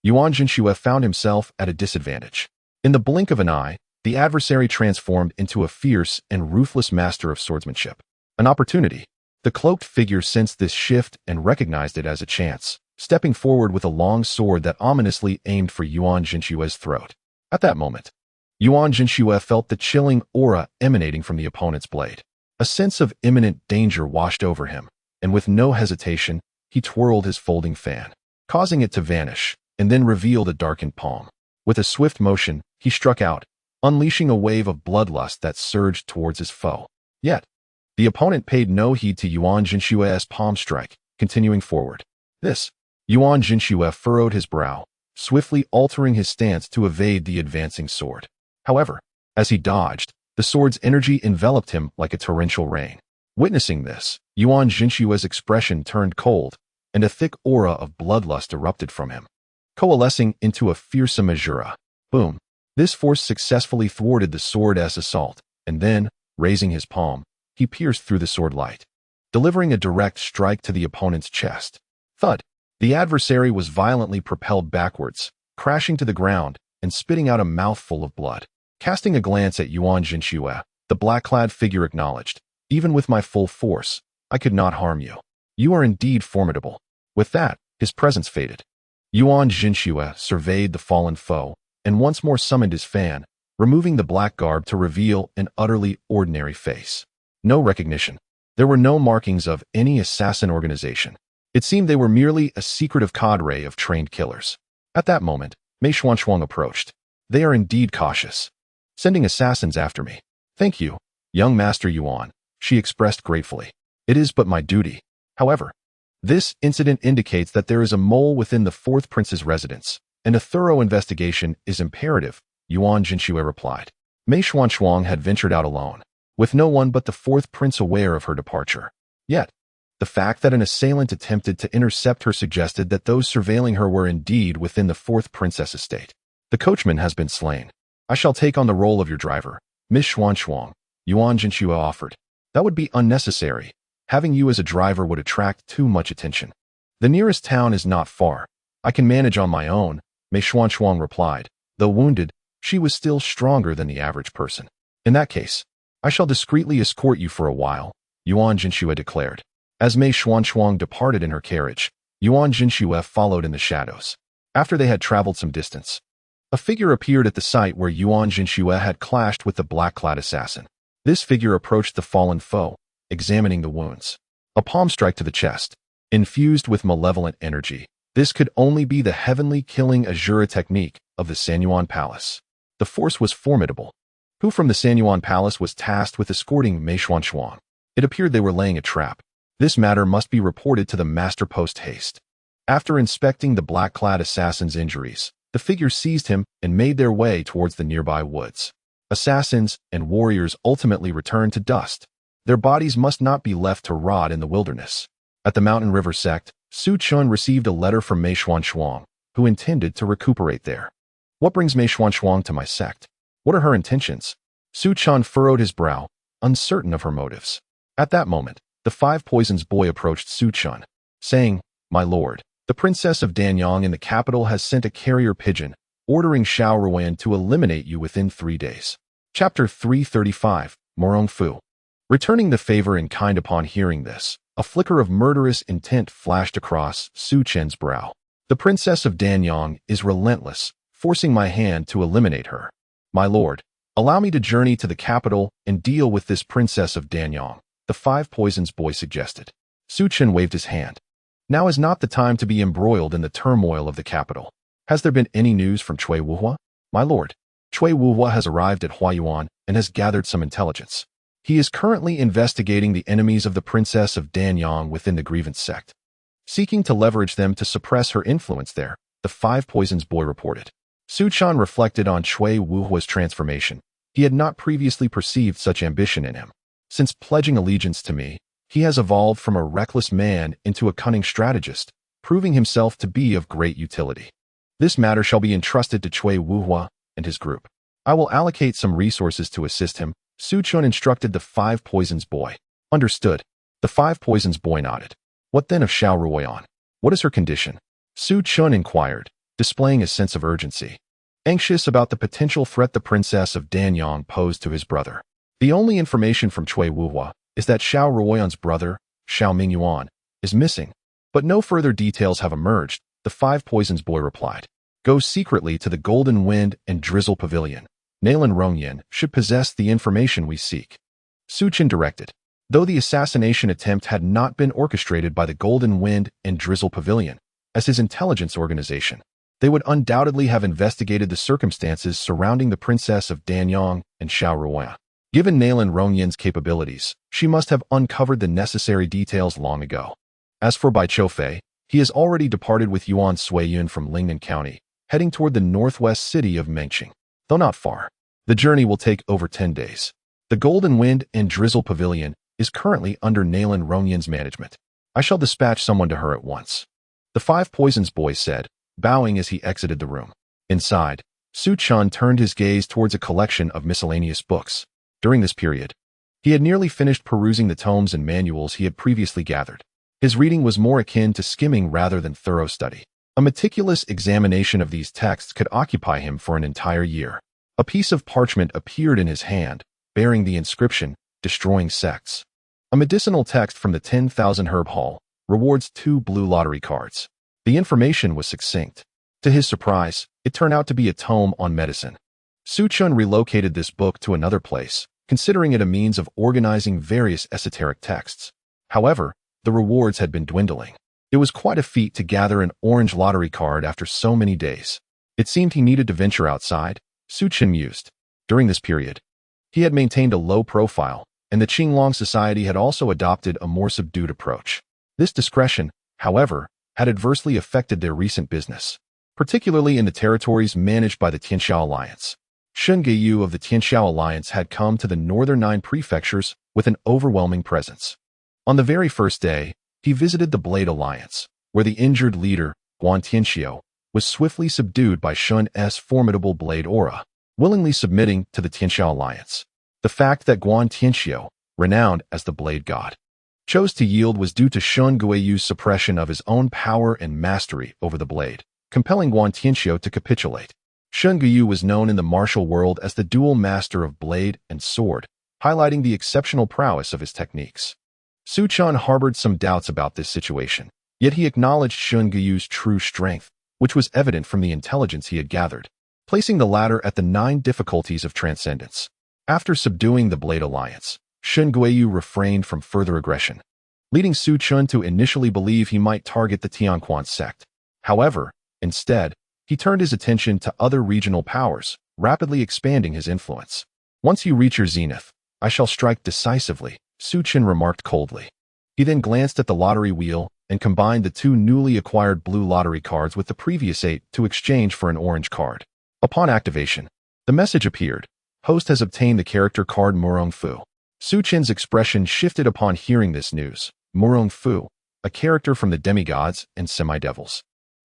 Yuan Jinxue found himself at a disadvantage. In the blink of an eye, the adversary transformed into a fierce and ruthless master of swordsmanship. An opportunity. The cloaked figure sensed this shift and recognized it as a chance, stepping forward with a long sword that ominously aimed for Yuan Jinshue's throat. At that moment, Yuan Jinxue felt the chilling aura emanating from the opponent's blade. A sense of imminent danger washed over him, and with no hesitation, he twirled his folding fan, causing it to vanish, and then revealed a darkened palm. With a swift motion, he struck out, unleashing a wave of bloodlust that surged towards his foe. Yet, the opponent paid no heed to Yuan Jinshue's palm strike, continuing forward. Yuan Jinxue furrowed his brow, swiftly altering his stance to evade the advancing sword. However, as he dodged, the sword's energy enveloped him like a torrential rain. Witnessing this, Yuan Jinshue's expression turned cold, and a thick aura of bloodlust erupted from him, coalescing into a fearsome azura. Boom! This force successfully thwarted the sword's assault, and then, raising his palm, he pierced through the sword light, delivering a direct strike to the opponent's chest. Thud! The adversary was violently propelled backwards, crashing to the ground and spitting out a mouthful of blood. Casting a glance at Yuan Jinxue, the black-clad figure acknowledged, "Even with my full force, I could not harm you. You are indeed formidable." With that, his presence faded. Yuan Jinxue surveyed the fallen foe and once more summoned his fan, removing the black garb to reveal an utterly ordinary face. No recognition. There were no markings of any assassin organization. It seemed they were merely a secretive cadre of trained killers. At that moment, Mei Xuanshuang approached. "They are indeed cautious, sending assassins after me." "Thank you, young Master Yuan," she expressed gratefully. "It is but my duty." However, this incident indicates that there is a mole within the fourth prince's residence, and a thorough investigation is imperative, Yuan Jinxue replied. Mei Xuanshuang had ventured out alone, with no one but the fourth prince aware of her departure. Yet, the fact that an assailant attempted to intercept her suggested that those surveilling her were indeed within the fourth prince's estate. "The coachman has been slain. I shall take on the role of your driver, Miss Xuanshuang," Yuan Jinxue offered. "That would be unnecessary. Having you as a driver would attract too much attention. The nearest town is not far. I can manage on my own," Mei Xuanshuang replied. Though wounded, she was still stronger than the average person. "In that case, I shall discreetly escort you for a while," Yuan Jinxue declared. As Mei Xuanshuang departed in her carriage, Yuan Jinxue followed in the shadows. After they had traveled some distance, a figure appeared at the site where Yuan Jinxue had clashed with the black-clad assassin. This figure approached the fallen foe, examining the wounds. A palm strike to the chest, infused with malevolent energy. This could only be the heavenly killing Azura technique of the Sanyuan Palace. The force was formidable. Who from the Sanyuan Palace was tasked with escorting Mei Xuanshuang? It appeared they were laying a trap. This matter must be reported to the master post haste. After inspecting the black-clad assassin's injuries, the figure seized him and made their way towards the nearby woods. Assassins and warriors ultimately returned to dust. Their bodies must not be left to rot in the wilderness. At the Mountain River Sect, Su Chun received a letter from Mei Xuanshuang, who intended to recuperate there. "What brings Mei Xuanshuang to my sect? What are her intentions?" Su Chun furrowed his brow, uncertain of her motives. At that moment, the Five Poisons boy approached Su Chun, saying, "My lord, the princess of Danyang in the capital has sent a carrier pigeon, ordering Xiaoren to eliminate you within 3 days." Chapter 335, Morong Fu. Returning the favor in kind. Upon hearing this, a flicker of murderous intent flashed across Su Chen's brow. "The princess of Danyang is relentless, forcing my hand to eliminate her. My lord, allow me to journey to the capital and deal with this princess of Danyang," the Five Poisons boy suggested. Su Chen waved his hand. "Now is not the time to be embroiled in the turmoil of the capital. Has there been any news from Cui Wuhua?" "My lord, Cui Wuhua has arrived at Huayuan and has gathered some intelligence. He is currently investigating the enemies of the princess of Danyang within the Grievance sect, seeking to leverage them to suppress her influence there," the Five Poisons boy reported. Su Chan reflected on Cui Wuhua's transformation. He had not previously perceived such ambition in him. Since pledging allegiance to me, he has evolved from a reckless man into a cunning strategist, proving himself to be of great utility. This matter shall be entrusted to Cui Wuhua and his group. I will allocate some resources to assist him, Su Chun instructed the Five Poisons boy. Understood. The Five Poisons boy nodded. What then of Xiaoren? What is her condition? Su Chun inquired, displaying a sense of urgency, anxious about the potential threat the princess of Danyang posed to his brother. The only information from Cui Wuhua is that Xiaoren's brother, Xiao Mingyuan, is missing, but no further details have emerged, the Five Poisons boy replied. Go secretly to the Golden Wind and Drizzle Pavilion. Nalan Rongyan should possess the information we seek. Su Chen directed. Though the assassination attempt had not been orchestrated by the Golden Wind and Drizzle Pavilion, as his intelligence organization, they would undoubtedly have investigated the circumstances surrounding the princess of Danyang and Xiaoren. Given Nalan Rongyan's capabilities, she must have uncovered the necessary details long ago. As for Bai Choufei, he has already departed with Yuan Suiyun from Lingnan County, heading toward the northwest city of Mengqing. Though not far, the journey will take over 10 days. The Golden Wind and Drizzle Pavilion is currently under Nalan Rongyan's management. I shall dispatch someone to her at once." The Five Poisons boy said, bowing as he exited the room. Inside, Su Chun turned his gaze towards a collection of miscellaneous books. During this period, he had nearly finished perusing the tomes and manuals he had previously gathered. His reading was more akin to skimming rather than thorough study. A meticulous examination of these texts could occupy him for an entire year. A piece of parchment appeared in his hand, bearing the inscription, "Destroying Sects." A medicinal text from the 10,000 Herb Hall rewards 2 blue lottery cards. The information was succinct. To his surprise, it turned out to be a tome on medicine. Su Chun relocated this book to another place, considering it a means of organizing various esoteric texts. However, the rewards had been dwindling. It was quite a feat to gather an orange lottery card after so many days. It seemed he needed to venture outside, Su Chun mused. During this period, he had maintained a low profile, and the Qinglong society had also adopted a more subdued approach. This discretion, however, had adversely affected their recent business, particularly in the territories managed by the Tianxiao Alliance. Shen Geyu of the Tianxiao Alliance had come to the northern 9 prefectures with an overwhelming presence. On the very first day, he visited the Blade Alliance, where the injured leader, Guan Tianxiao, was swiftly subdued by Shen's formidable blade aura, willingly submitting to the Tianxiao Alliance. The fact that Guan Tianxiao, renowned as the Blade God, chose to yield was due to Shen Guiyu's suppression of his own power and mastery over the blade, compelling Guan Tianxiao to capitulate. Shen Guiyu was known in the martial world as the dual master of blade and sword, highlighting the exceptional prowess of his techniques. Su Chun harbored some doubts about this situation, yet he acknowledged Shen Guiyu's true strength, which was evident from the intelligence he had gathered, placing the latter at the 9 difficulties of transcendence. After subduing the Blade Alliance, Shen Guiyu refrained from further aggression, leading Su Chun to initially believe he might target the Tianquan sect. However, instead, he turned his attention to other regional powers, rapidly expanding his influence. "Once you reach your zenith, I shall strike decisively," Su Chun remarked coldly. He then glanced at the lottery wheel and combined the 2 newly acquired blue lottery cards with the previous 8 to exchange for an orange card. Upon activation, the message appeared, "Host has obtained the character card Murong Fu." Su Chun's expression shifted upon hearing this news. Murong Fu, a character from the demigods and semi-devils,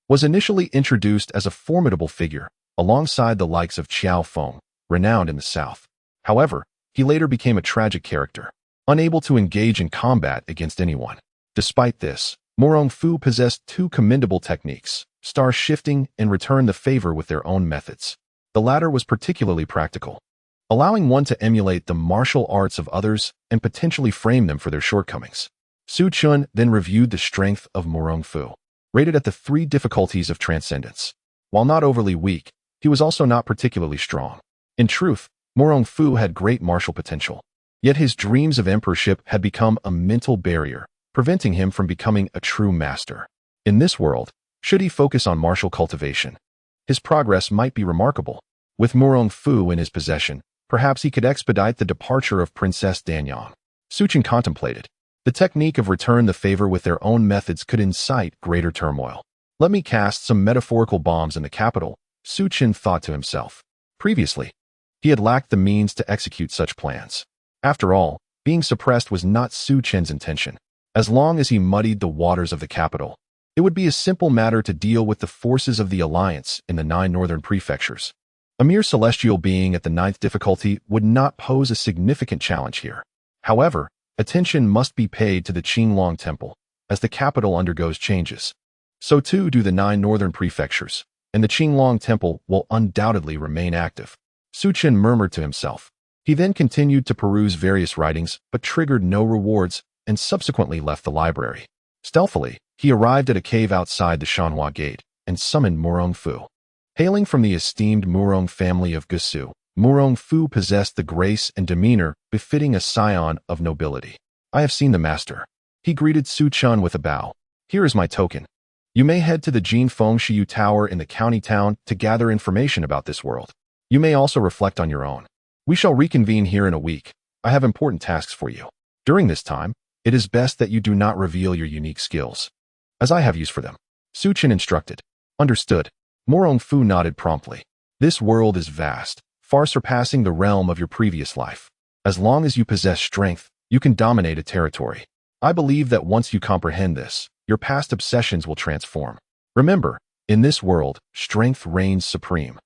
was initially introduced as a formidable figure, alongside the likes of Feng, renowned in the south. However, he later became a tragic character, unable to engage in combat against anyone. Despite this, Murong Fu possessed 2 commendable techniques, star shifting and return the favor with their own methods. The latter was particularly practical, allowing one to emulate the martial arts of others and potentially frame them for their shortcomings. Su Chun then reviewed the strength of Murong Fu, rated at the 3 difficulties of transcendence. While not overly weak, he was also not particularly strong. In truth, Murong Fu had great martial potential, yet his dreams of emperorship had become a mental barrier, preventing him from becoming a true master. In this world, should he focus on martial cultivation, his progress might be remarkable. With Murong Fu in his possession, perhaps he could expedite the departure of Princess Danyang. Su Chun contemplated. The technique of return the favor with their own methods could incite greater turmoil. "Let me cast some metaphorical bombs in the capital," Su Chun thought to himself. Previously, he had lacked the means to execute such plans. After all, being suppressed was not Su Chun's intention. As long as he muddied the waters of the capital, it would be a simple matter to deal with the forces of the Alliance in the 9 northern prefectures. A mere celestial being at the 9th difficulty would not pose a significant challenge here. However, attention must be paid to the Qinglong Temple, as the capital undergoes changes. So too do the 9 northern prefectures, and the Qinglong Temple will undoubtedly remain active. Su Chun murmured to himself. He then continued to peruse various writings, but triggered no rewards, and subsequently left the library. Stealthily, he arrived at a cave outside the Shanhua Gate, and summoned Murong Fu. Hailing from the esteemed Murong family of Gusu, Murong Fu possessed the grace and demeanor befitting a scion of nobility. "I have seen the master." He greeted Su Chun with a bow. "Here is my token. You may head to the Jinfeng Shiyu Tower in the county town to gather information about this world. You may also reflect on your own. We shall reconvene here in a week. I have important tasks for you. During this time, it is best that you do not reveal your unique skills, as I have use for them." Su Chun instructed. "Understood." Murong Fu nodded promptly. "This world is vast, far surpassing the realm of your previous life. As long as you possess strength, you can dominate a territory. I believe that once you comprehend this, your past obsessions will transform. Remember, in this world, strength reigns supreme.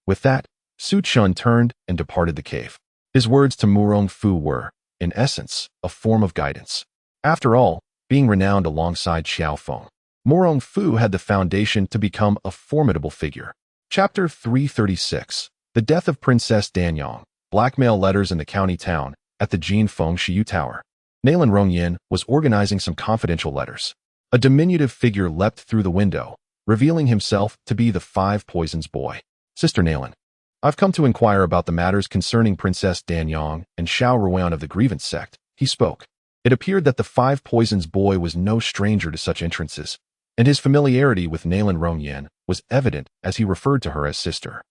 With that, Xuanshuang turned and departed the cave. His words to Murong Fu were, in essence, a form of guidance. After all, being renowned alongside Xiao Feng, Murong Fu had the foundation to become a formidable figure. Chapter 336. The Death of Princess Danyang. Blackmail letters in the county town. At the Jin Feng Shiyu Tower, Nalan Rongyan was organizing some confidential letters. A diminutive figure leapt through the window, revealing himself to be the Five Poisons boy. Sister Nalan, I've come to inquire about the matters concerning Princess Danyang and Xiaoren of the Grievance Sect, he spoke. It appeared that the Five Poisons boy was no stranger to such entrances, and his familiarity with Nalan Rongyan was evident as he referred to her as sister.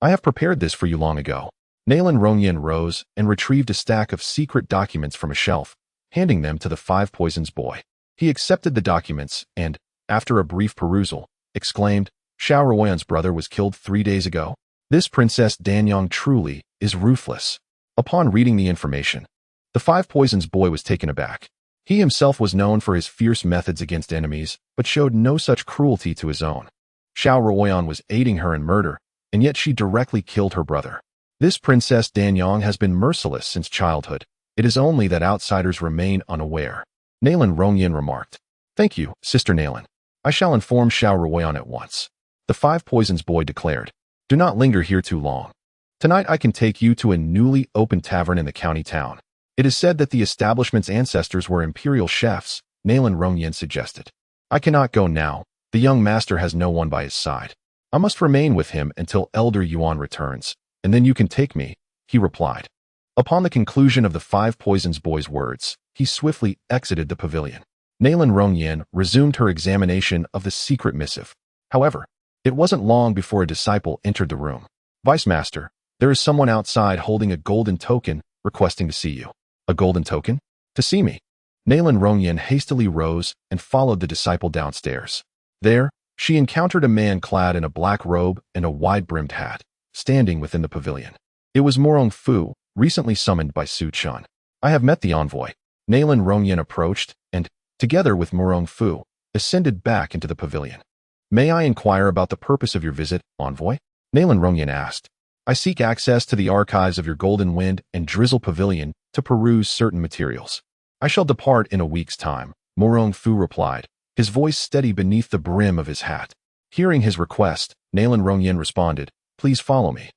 I have prepared this for you long ago. Nalan Rongyan rose and retrieved a stack of secret documents from a shelf, handing them to the Five Poisons boy. He accepted the documents and, after a brief perusal, exclaimed, Xiaoren's brother was killed 3 days ago. This Princess Danyang truly is ruthless. Upon reading the information, the Five Poisons boy was taken aback. He himself was known for his fierce methods against enemies, but showed no such cruelty to his own. Xiaoren was aiding her in murder, and yet she directly killed her brother. This Princess Danyang has been merciless since childhood. It is only that outsiders remain unaware. Nalan Rongyan remarked. Thank you, Sister Nalan. I shall inform Xiaoren at once. The Five Poisons boy declared. Do not linger here too long. Tonight I can take you to a newly opened tavern in the county town. It is said that the establishment's ancestors were imperial chefs, Nalan Rongyan suggested. I cannot go now. The young master has no one by his side. I must remain with him until Elder Yuan returns, and then you can take me, he replied. Upon the conclusion of the Five Poisons boy's words, he swiftly exited the pavilion. Nalan Rongyan resumed her examination of the secret missive. However, it wasn't long before a disciple entered the room. Vice Master, there is someone outside holding a golden token, requesting to see you. A golden token? To see me. Nalan Rongyan hastily rose and followed the disciple downstairs. There, she encountered a man clad in a black robe and a wide-brimmed hat, standing within the pavilion. It was Murong Fu, recently summoned by Xuanshuang. I have met the envoy. Nalan Rongyan approached and, together with Murong Fu, ascended back into the pavilion. May I inquire about the purpose of your visit, envoy? Nalan Rongyan asked. I seek access to the archives of your Golden Wind and Drizzle Pavilion to peruse certain materials. I shall depart in a week's time, Murong Fu replied, his voice steady beneath the brim of his hat. Hearing his request, Nalan Rongyan responded, Please follow me.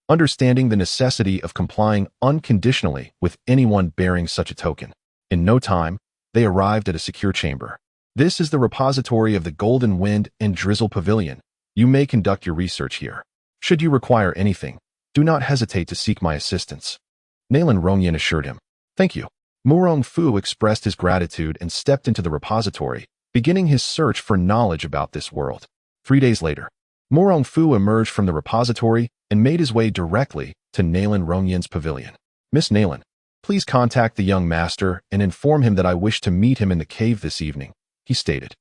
Understanding the necessity of complying unconditionally with anyone bearing such a token. In no time, they arrived at a secure chamber. This is the repository of the Golden Wind and Drizzle Pavilion. You may conduct your research here. Should you require anything, do not hesitate to seek my assistance. Nalan Rongyan assured him. Thank you. Murong Fu expressed his gratitude and stepped into the repository, beginning his search for knowledge about this world. 3 days later, Murong Fu emerged from the repository and made his way directly to Nalan Rongyan's pavilion. Miss Nalan, please contact the young master and inform him that I wish to meet him in the cave this evening, he stated.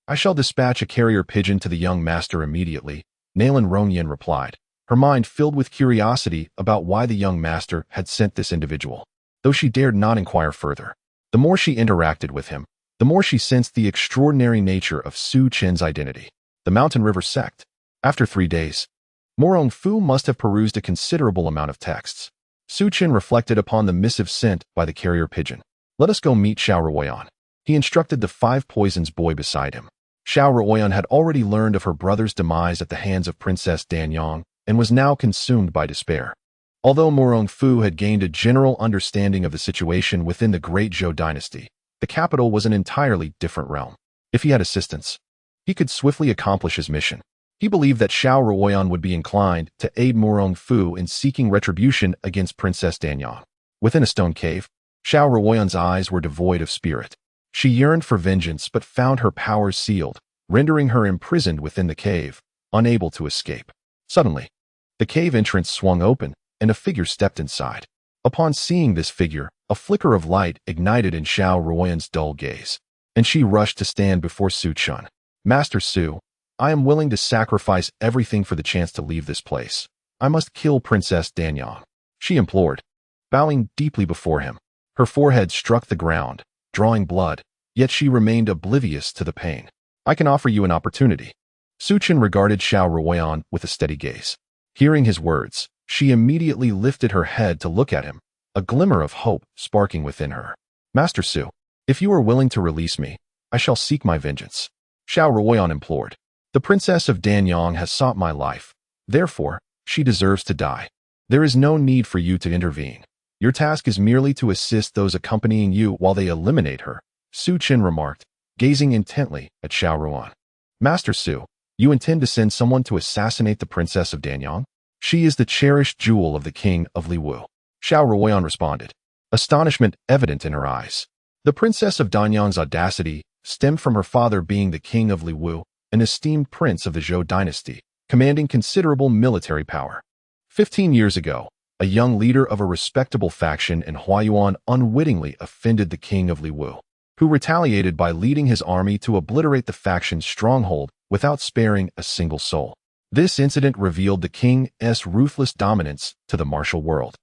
I shall dispatch a carrier pigeon to the young master immediately, Nalan Rongyan replied, her mind filled with curiosity about why the young master had sent this individual. Though she dared not inquire further, the more she interacted with him, the more she sensed the extraordinary nature of Su Chen's identity. The Mountain River Sect. After 3 days, Murong Fu must have perused a considerable amount of texts. Su Chen reflected upon the missive sent by the carrier pigeon. Let us go meet Xiaoren. He instructed the Five Poisons boy beside him. Xiaoren had already learned of her brother's demise at the hands of Princess Danyang and was now consumed by despair. Although Murong Fu had gained a general understanding of the situation within the Great Zhou dynasty, the capital was an entirely different realm. If he had assistance, he could swiftly accomplish his mission. He believed that Xiaoren would be inclined to aid Murong Fu in seeking retribution against Princess Danyang. Within a stone cave, Xiaoren's eyes were devoid of spirit. She yearned for vengeance but found her powers sealed, rendering her imprisoned within the cave, unable to escape. Suddenly, the cave entrance swung open, and a figure stepped inside. Upon seeing this figure, a flicker of light ignited in Xiaoren's dull gaze, and she rushed to stand before Xuanshuang. Master Su, I am willing to sacrifice everything for the chance to leave this place. I must kill Princess Danyang, she implored, bowing deeply before him. Her forehead struck the ground, drawing blood, yet she remained oblivious to the pain. I can offer you an opportunity. Su Chen regarded Xiaoren with a steady gaze. Hearing his words, she immediately lifted her head to look at him, a glimmer of hope sparking within her. Master Su, if you are willing to release me, I shall seek my vengeance. Xiaoren implored. The princess of Danyang has sought my life. Therefore, she deserves to die. There is no need for you to intervene. Your task is merely to assist those accompanying you while they eliminate her, Su Chen remarked, gazing intently at Xiaoren. Master Su, you intend to send someone to assassinate the princess of Danyang? She is the cherished jewel of the king of Liwu. Xiaoren responded, astonishment evident in her eyes. The princess of Danyang's audacity stemmed from her father being the king of Liwu, an esteemed prince of the Zhou dynasty, commanding considerable military power. 15 years ago, a young leader of a respectable faction in Huayuan unwittingly offended the king of Liwu, who retaliated by leading his army to obliterate the faction's stronghold without sparing a single soul. This incident revealed the king's ruthless dominance to the martial world,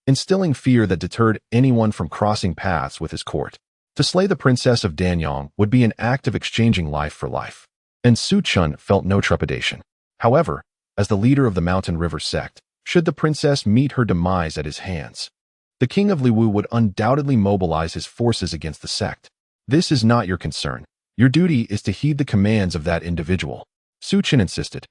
instilling fear that deterred anyone from crossing paths with his court. To slay the princess of Danyang would be an act of exchanging life for life, and Su Chen felt no trepidation. However, as the leader of the Mountain River sect, should the princess meet her demise at his hands, the king of Liwu would undoubtedly mobilize his forces against the sect. This is not your concern. Your duty is to heed the commands of that individual, Su Chen insisted,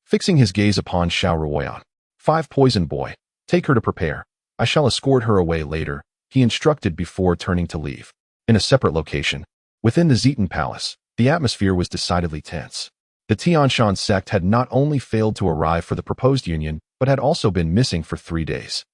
fixing his gaze upon Xiaoren. 5 Poison Boy, take her to prepare. I shall escort her away later, he instructed before turning to leave. In a separate location, within the Zitan Palace, the atmosphere was decidedly tense. The Xuanshuang sect had not only failed to arrive for the proposed union, but had also been missing for 3 days.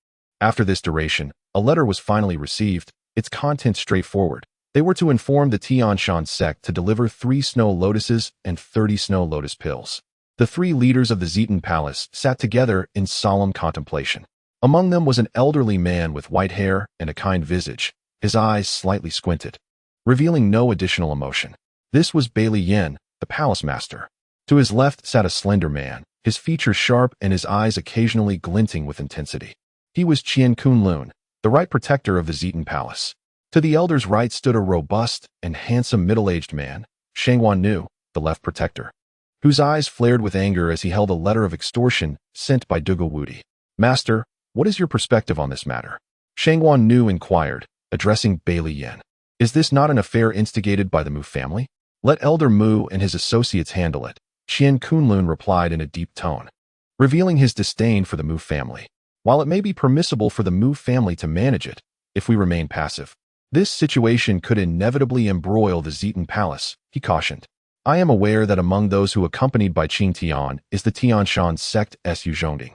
After this duration, a letter was finally received, its contents straightforward. They were to inform the Xuanshuang sect to deliver 3 snow lotuses and 30 snow lotus pills. The 3 leaders of the Zitan Palace sat together in solemn contemplation. Among them was an elderly man with white hair and a kind visage, his eyes slightly squinted, revealing no additional emotion. This was Bai Choufei, the palace master. To his left sat a slender man, his features sharp and his eyes occasionally glinting with intensity. He was Qian Kunlun, the right protector of the Zitan Palace. To the elder's right stood a robust and handsome middle-aged man, Xuanshuang, the left protector, whose eyes flared with anger as he held a letter of extortion sent by Dugu Wudi. Master, what is your perspective on this matter? Xuanshuang inquired, addressing Bai Choufei. Is this not an affair instigated by the Mu family? Let Elder Mu and his associates handle it, Qian Kunlun replied in a deep tone, revealing his disdain for the Mu family. While it may be permissible for the Mu family to manage it, if we remain passive, this situation could inevitably embroil the Zitan Palace, he cautioned. I am aware that among those who accompanied by Qing Tian is the Xuanshuang Sect's Yuzhongding,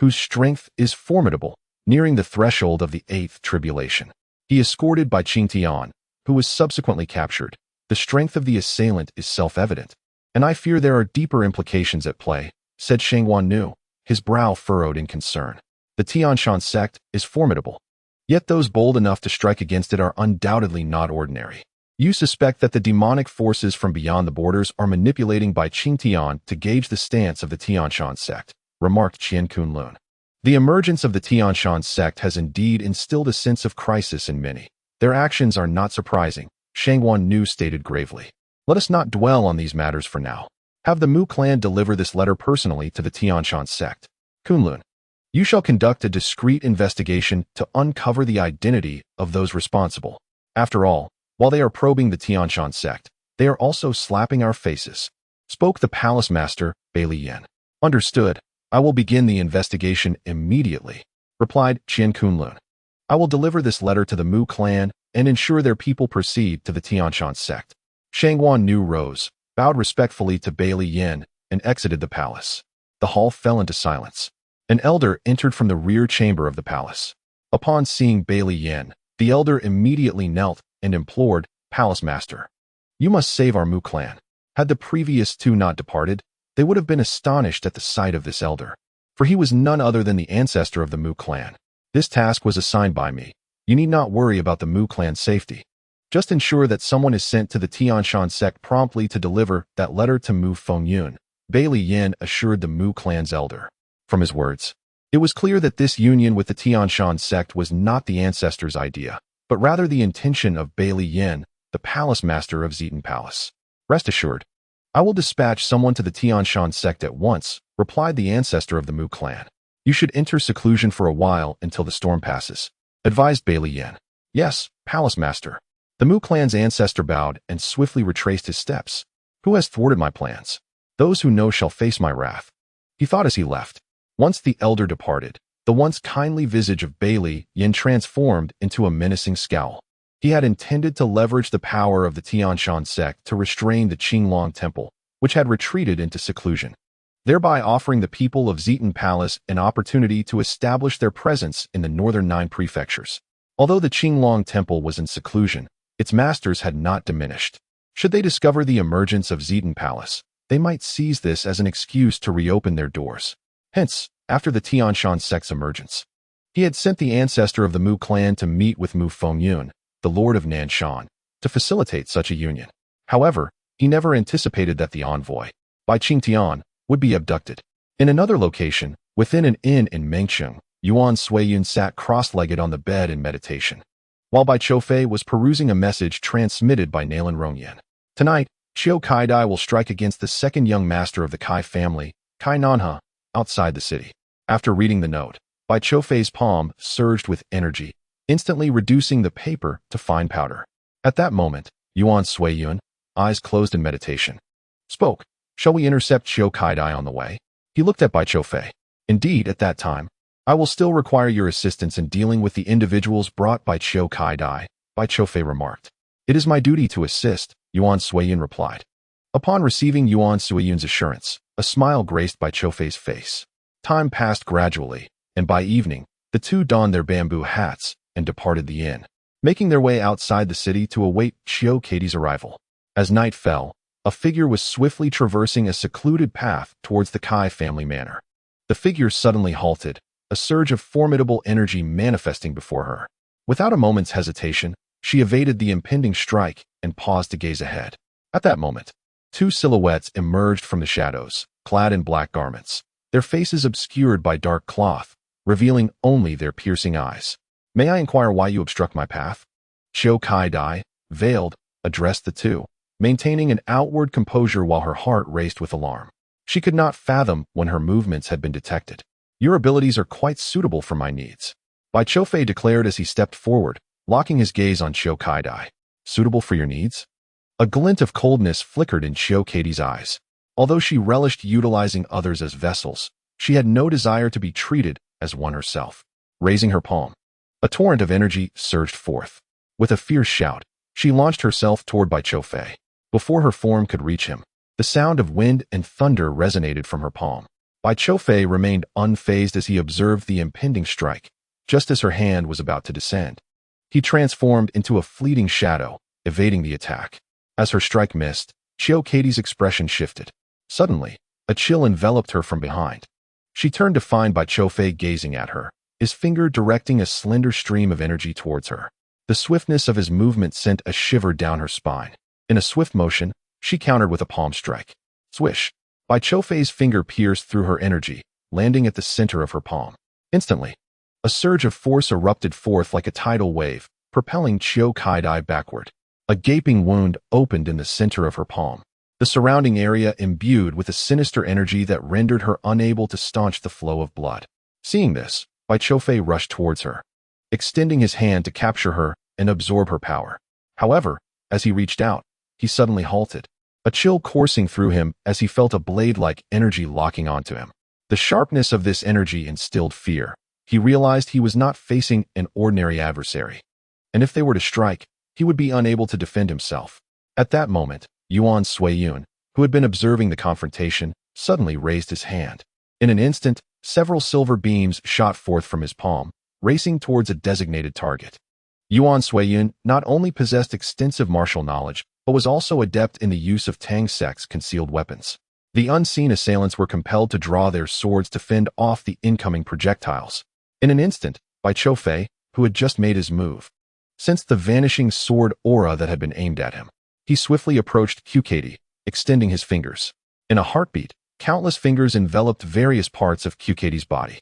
whose strength is formidable, nearing the threshold of the 8th tribulation. He is escorted by Qing Tian, who was subsequently captured. The strength of the assailant is self-evident, and I fear there are deeper implications at play, said Xuanshuang, his brow furrowed in concern. The Xuanshuang sect is formidable, yet those bold enough to strike against it are undoubtedly not ordinary. You suspect that the demonic forces from beyond the borders are manipulating by Qing Tian to gauge the stance of the Xuanshuang sect, remarked Qian Kunlun. The emergence of the Xuanshuang sect has indeed instilled a sense of crisis in many. Their actions are not surprising, Xuanshuang stated gravely. Let us not dwell on these matters for now. Have the Mu clan deliver this letter personally to the Xuanshuang sect. Kunlun, you shall conduct a discreet investigation to uncover the identity of those responsible. After all, while they are probing the Xuanshuang sect, they are also slapping our faces, spoke the palace master, Bai Choufei. Understood. I will begin the investigation immediately, replied Qian Kunlun. I will deliver this letter to the Mu clan and ensure their people proceed to the Xuanshuang sect. Xuanshuang rose, bowed respectfully to Bai Choufei, and exited the palace. The hall fell into silence. An elder entered from the rear chamber of the palace. Upon seeing Bai Choufei, the elder immediately knelt and implored, Palace Master, you must save our Mu clan. Had the previous 2 not departed, they would have been astonished at the sight of this elder, for he was none other than the ancestor of the Mu clan. This task was assigned by me. You need not worry about the Mu clan's safety. Just ensure that someone is sent to the Xuanshuang sect promptly to deliver that letter to Mu Fengyun, Bai Choufei assured the Mu clan's elder. From his words, it was clear that this union with the Xuanshuang sect was not the ancestors' idea, but rather the intention of Bai Choufei, the palace master of Xitan Palace. Rest assured, I will dispatch someone to the Shanhe Sect at once, replied the ancestor of the Mu clan. You should enter seclusion for a while until the storm passes, advised Bailey Yin. Yes, palace master. The Mu clan's ancestor bowed and swiftly retraced his steps. Who has thwarted my plans? Those who know shall face my wrath, he thought as he left. Once the elder departed, the once kindly visage of Bailey Yin transformed into a menacing scowl. He had intended to leverage the power of the Shanhe Sect to restrain the Qinglong Temple, which had retreated into seclusion, thereby offering the people of Xitan Palace an opportunity to establish their presence in the northern 9 prefectures. Although the Qinglong Temple was in seclusion, its masters had not diminished. Should they discover the emergence of Xitan Palace, they might seize this as an excuse to reopen their doors. Hence, after the Shanhe Sect's emergence, he had sent the ancestor of the Mu clan to meet with Mu Fengyun, the lord of Nanshan, to facilitate such a union. However, he never anticipated that the envoy, Bai Choufei, would be abducted. In another location, within an inn in Mengcheng, Yuan Suiyun sat cross-legged on the bed in meditation, while Bai Choufei was perusing a message transmitted by Nalan Rongyan. Tonight, Qiu Kaidai will strike against the second young master of the Kai family, Kai Nanha, outside the city. After reading the note, Bai Choufei's palm surged with energy, instantly reducing the paper to fine powder. At that moment, Yuan Suiyun, eyes closed in meditation, spoke. Shall we intercept Qiu Kaidai on the way? He looked at Bai Choufei. Indeed, at that time, I will still require your assistance in dealing with the individuals brought by Qiu Kaidai, Bai Choufei remarked. It is my duty to assist, Yuan Suiyun replied. Upon receiving Yuan Suiyun's assurance, a smile graced Bai Choufei's face. Time passed gradually, and by evening, the two donned their bamboo hats and departed the inn, making their way outside the city to await Qiu Kaidai's arrival. As night fell, a figure was swiftly traversing a secluded path towards the Kai family manor. The figure suddenly halted, a surge of formidable energy manifesting before her. Without a moment's hesitation, she evaded the impending strike and paused to gaze ahead. At that moment, 2 silhouettes emerged from the shadows, clad in black garments, their faces obscured by dark cloth, revealing only their piercing eyes. May I inquire why you obstruct my path? Qiu Kaidai, veiled, addressed the two, maintaining an outward composure while her heart raced with alarm. She could not fathom when her movements had been detected. Your abilities are quite suitable for my needs, Bai Choufei declared as he stepped forward, locking his gaze on Qiu Kaidai. Suitable for your needs? A glint of coldness flickered in Qiu Kaidai's eyes. Although she relished utilizing others as vessels, she had no desire to be treated as one herself. Raising her palm, a torrent of energy surged forth. With a fierce shout, she launched herself toward Bai Choufei. Before her form could reach him, the sound of wind and thunder resonated from her palm. Bai Choufei remained unfazed as he observed the impending strike. Just as her hand was about to descend, he transformed into a fleeting shadow, evading the attack. As her strike missed, Qiu Kaidai's expression shifted. Suddenly, a chill enveloped her from behind. She turned to find Bai Choufei gazing at her, his finger directing a slender stream of energy towards her. The swiftness of his movement sent a shiver down her spine. In a swift motion, she countered with a palm strike. Swish! Bai Choufei's finger pierced through her energy, landing at the center of her palm. Instantly, a surge of force erupted forth like a tidal wave, propelling Qiu Kaidai backward. A gaping wound opened in the center of her palm, the surrounding area imbued with a sinister energy that rendered her unable to staunch the flow of blood. Seeing this, Bai Choufei rushed towards her, extending his hand to capture her and absorb her power. However, as he reached out, he suddenly halted, a chill coursing through him as he felt a blade-like energy locking onto him. The sharpness of this energy instilled fear. He realized he was not facing an ordinary adversary, and if they were to strike, he would be unable to defend himself. At that moment, Yuan Suiyun, who had been observing the confrontation, suddenly raised his hand. In an instant, several silver beams shot forth from his palm, racing towards a designated target. Yuan Suiyun not only possessed extensive martial knowledge, but was also adept in the use of Tang Sect's concealed weapons. The unseen assailants were compelled to draw their swords to fend off the incoming projectiles. In an instant, Bai Choufei, who had just made his move, sensed the vanishing sword aura that had been aimed at him. He swiftly approached Qiu Kaidai, extending his fingers. In a heartbeat, countless fingers enveloped various parts of Qiu Kaidai's body.